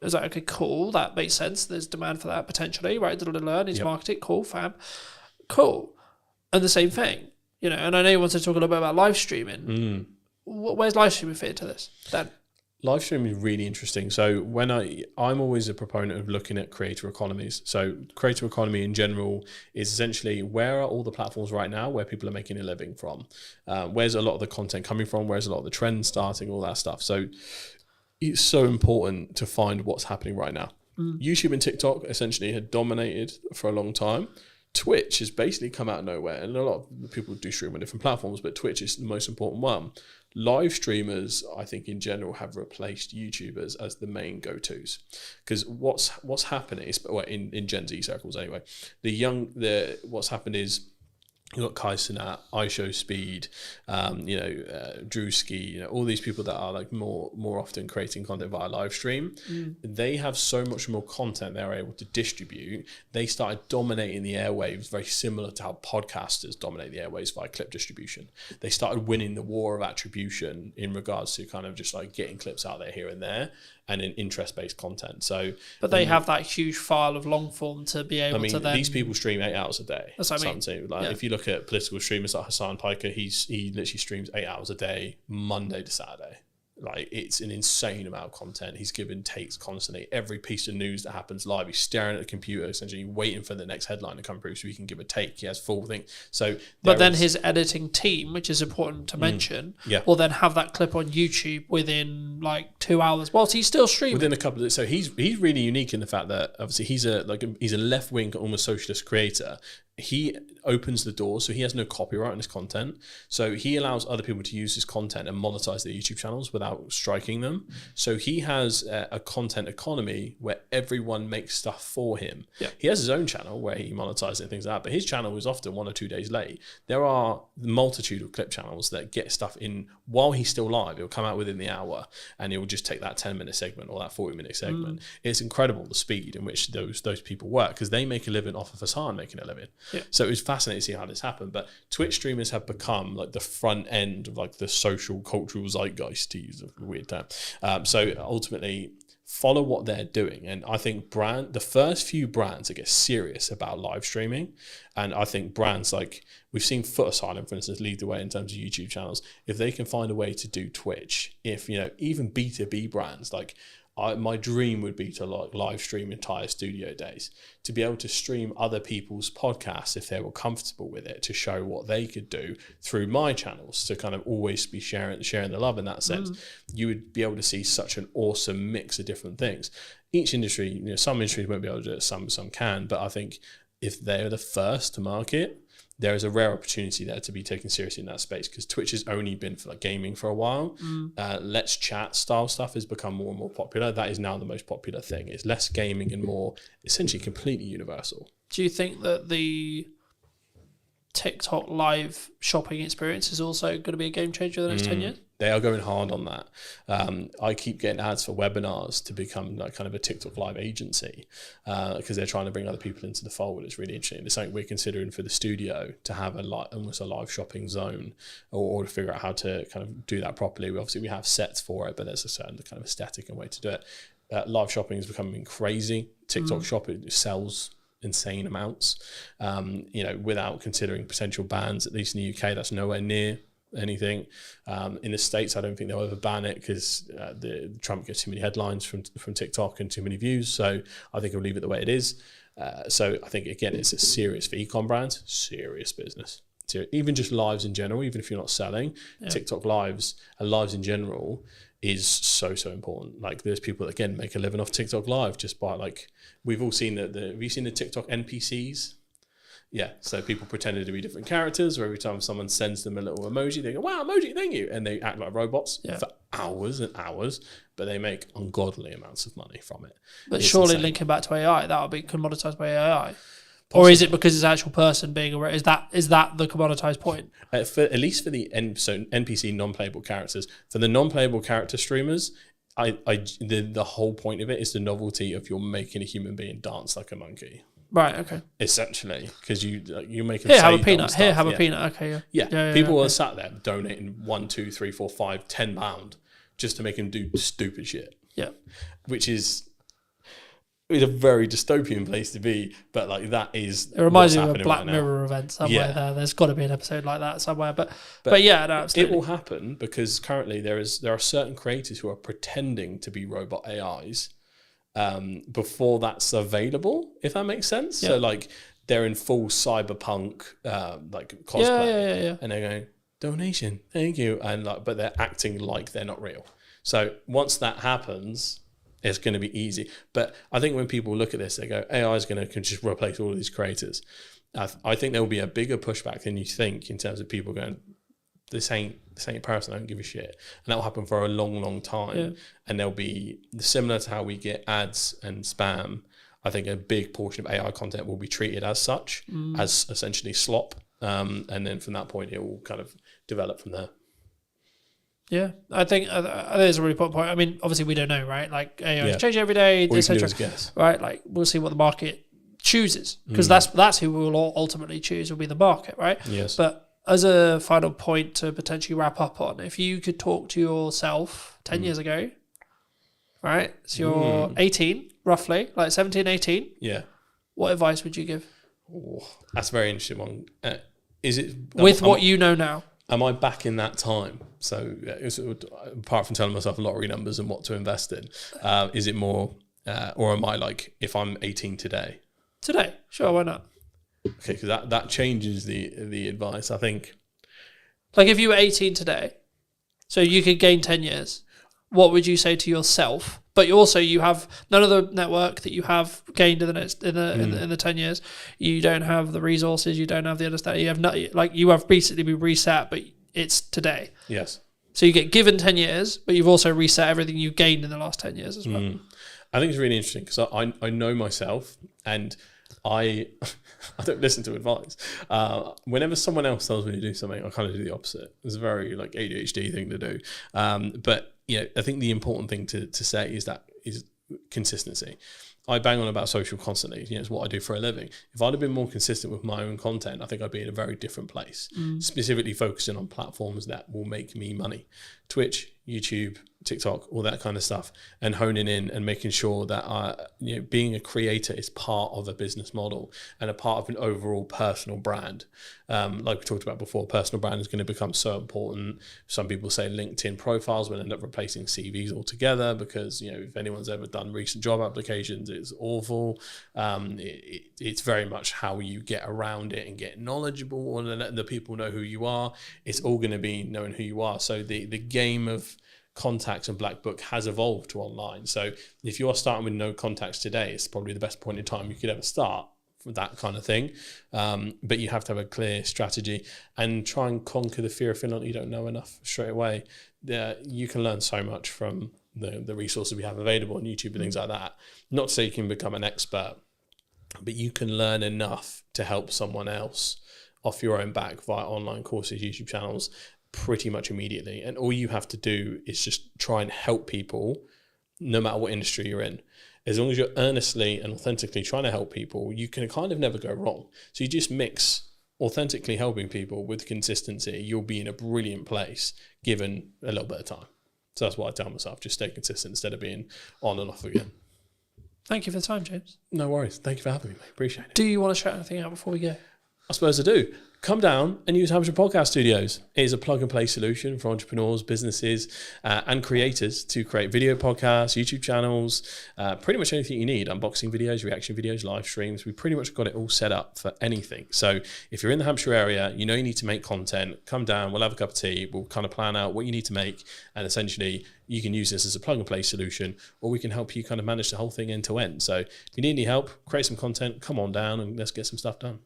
It's like, okay, cool, that makes sense. There's demand for that potentially, right? Needs marketing, cool, fab, cool. And the same thing, you know. And I know you want to talk a little bit about live streaming. Where's live streaming fit into this, Dan? Live streaming is really interesting. So when I'm always a proponent of looking at creator economies. So creator economy in general is essentially, where are all the platforms right now where people are making a living from? Where's a lot of the content coming from? Where's a lot of the trends starting? All that stuff. So it's so important to find what's happening right now. YouTube and TikTok essentially had dominated for a long time. Twitch has basically come out of nowhere, and a lot of people do stream on different platforms, but Twitch is the most important one. Live streamers, I think in general, have replaced YouTubers as the main go-tos, because what's happening is, well, in Gen Z circles anyway, what's happened is, you've got Kai Cenat, iShowSpeed, Drewski, all these people that are like more often creating content via live stream. They have so much more content they're able to distribute. They started dominating the airwaves, very similar to how podcasters dominate the airwaves via clip distribution. They started winning the war of attribution in regards to kind of just like getting clips out there here and there, and in interest-based content. So, but they have that huge file of long form to be able to then. These people stream 8 hours a day. That's what I mean. If you look at political streamers like Hassan Piker, he literally streams 8 hours a day, Monday to Saturday. Like, it's an insane amount of content. He's giving takes constantly. Every piece of news that happens live, he's staring at the computer, essentially waiting for the next headline to come through so he can give a take. He has full thing. So, but then his editing team, which is important to mention, will then have that clip on YouTube within like 2 hours, whilst he's still streaming. Within a couple of, so he's really unique in the fact that obviously he's a left wing, almost socialist creator. He opens the door, so he has no copyright on his content. So he allows other people to use his content and monetize their YouTube channels without striking them. So he has a content economy where everyone makes stuff for him. He has his own channel where he monetizes and things like that, but his channel is often 1 or 2 days late. There are a multitude of clip channels that get stuff in while he's still live. It'll come out within the hour, and it will just take that 10-minute segment or that 40-minute segment. It's incredible the speed in which those people work, because they make a living off of Hassan making a living. So it was fascinating to see how this happened. But Twitch streamers have become like the front end of like the social cultural zeitgeist, to use a weird term. So ultimately, follow what they're doing. And I think the first few brands that get serious about live streaming, and I think brands like, we've seen Foot Asylum, for instance, lead the way in terms of YouTube channels. If they can find a way to do Twitch, if, even B2B brands, like, my dream would be to like live stream entire studio days, to be able to stream other people's podcasts if they were comfortable with it, to show what they could do through my channels, to kind of always be sharing the love in that sense. You would be able to see such an awesome mix of different things. Each industry, some industries won't be able to do it, some can, but I think if they're the first to market, there is a rare opportunity there to be taken seriously in that space, because Twitch has only been for like gaming for a while. Let's Chat style stuff has become more and more popular. That is now the most popular thing. It's less gaming and more essentially completely universal. Do you think that the TikTok live shopping experience is also going to be a game changer in the next 10 years? They are going hard on that. I keep getting ads for webinars to become like kind of a TikTok live agency, because they're trying to bring other people into the fold. It's really interesting. It's something we're considering for the studio, to have almost a live shopping zone, or to figure out how to kind of do that properly. We have sets for it, but there's a certain kind of aesthetic and way to do it. Live shopping is becoming crazy. TikTok shop, it sells insane amounts, without considering potential bans. At least in the UK, that's nowhere near anything. In the States, I don't think they'll ever ban it, because Trump gets too many headlines from TikTok and too many views. So I think he'll leave it the way it is. So I think, again, it's a serious, for e-com brands, serious business. Even just lives in general, even if you're not selling, TikTok lives and lives in general is so important. Like, there's people that, again, make a living off TikTok live just by, like, we've all seen have you seen the TikTok NPCs? Yeah, so people pretended to be different characters, or every time someone sends them a little emoji, they go, wow, emoji, thank you. And they act like robots for hours and hours, but they make ungodly amounts of money from it. But It's surely insane. linking back to AI, that will be commoditized by AI. Or is it because it's actual person being aware? Is that the commoditized point? At least for the NPC non-playable characters, for the non-playable character streamers, the whole point of it is the novelty of you're making a human being dance like a monkey. Right. Okay. Essentially, because you make them Here, say have a dumb peanut. stuff. Here, have a peanut. Okay. Yeah. People are sat there donating £1, £2, £3, £4, £5, £10 just to make them do stupid shit. Yeah. Which is a very dystopian place to be, but like that is. It reminds me what's of a happening Black right now. Mirror event somewhere. Yeah. There's got to be an episode like that somewhere. But yeah, no, absolutely. It will happen because currently there are certain creators who are pretending to be robot AIs before that's available, if that makes sense. Yeah. So like they're in full cyberpunk like cosplay, Yeah. and they're going donation, thank you, and like, but they're acting like they're not real. So once that happens, it's going to be easy. But I think when people look at this, they go, AI is going to just replace all of these creators. I think there will be a bigger pushback than you think in terms of people going, this ain't a person, I don't give a shit. And that will happen for a long, long time. Yeah. And there'll be, similar to how we get ads and spam, I think a big portion of AI content will be treated as such, as essentially slop. And then from that point, it will kind of develop from there. Yeah, I think there's a really important point. I mean, obviously we don't know, right? Like AI is changing every day, All you can do etc. is guess. Right? Like we'll see what the market chooses, because that's who we will ultimately choose will be the market, right? Yes. But as a final point to potentially wrap up on, if you could talk to yourself 10 years ago, right? So you're 18, roughly, like 17, 18. Yeah. What advice would you give? Oh, that's a very interesting one. Is it With what you know now? Am I back in that time? So apart from telling myself lottery numbers and what to invest in, is it more, or am I like, if I'm 18 today? Today, sure, why not? Okay, because that changes the advice. I think. Like if you were 18 today, so you could gain 10 years, what would you say to yourself? But you have none of the network that you have gained in the 10 years. You don't have the resources. You don't have the understanding. You have you have basically been reset, but it's today. Yes. So you get given 10 years, but you've also reset everything you gained in the last 10 years as well. I think it's really interesting because I know myself, and I don't listen to advice. Whenever someone else tells me to do something, I kind of do the opposite. It's a very like ADHD thing to do. But I think the important thing to say is consistency. I bang on about social constantly. It's what I do for a living. If I'd have been more consistent with my own content, I think I'd be in a very different place. Specifically focusing on platforms that will make me money. Twitch, YouTube, TikTok, all that kind of stuff, and honing in and making sure that being a creator is part of a business model and a part of an overall personal brand. Like we talked about before, personal brand is going to become so important. Some people say LinkedIn profiles will end up replacing CVs altogether because if anyone's ever done recent job applications, it's awful. It's very much how you get around it and get knowledgeable and let the people know who you are. It's all going to be knowing who you are. So the game of contacts and black book has evolved to online. So if you are starting with no contacts today, it's probably the best point in time you could ever start for that kind of thing. But you have to have a clear strategy and try and conquer the fear of feeling like you don't know enough straight away. You can learn so much from the resources we have available on YouTube and things like that. Not to say you can become an expert, but you can learn enough to help someone else off your own back via online courses, YouTube channels, pretty much immediately. And all you have to do is just try and help people no matter what industry you're in. As long as you're earnestly and authentically trying to help people, you can kind of never go wrong. So you just mix authentically helping people with consistency, you'll be in a brilliant place given a little bit of time. So that's what I tell myself, just stay consistent instead of being on and off again. Thank you for the time, James. No worries. Thank you for having me, mate. Appreciate it. Do you want to shout anything out before we go? I suppose I do. Come down and use Hampshire Podcast Studios. It is a plug-and-play solution for entrepreneurs, businesses, and creators to create video podcasts, YouTube channels, pretty much anything you need. Unboxing videos, reaction videos, live streams. We pretty much got it all set up for anything. So if you're in the Hampshire area, you need to make content, come down, we'll have a cup of tea, we'll kind of plan out what you need to make, and essentially you can use this as a plug-and-play solution, or we can help you kind of manage the whole thing end to end. So if you need any help, create some content, come on down and let's get some stuff done.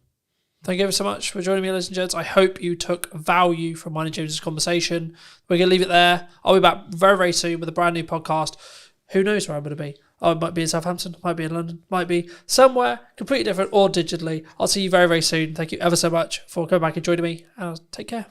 Thank you ever so much for joining me, ladies and gents. I hope you took value from mine and James's conversation. We're going to leave it there. I'll be back very, very soon with a brand new podcast. Who knows where I'm going to be? Oh, it might be in Southampton, might be in London, might be somewhere completely different or digitally. I'll see you very, very soon. Thank you ever so much for coming back and joining me. And take care.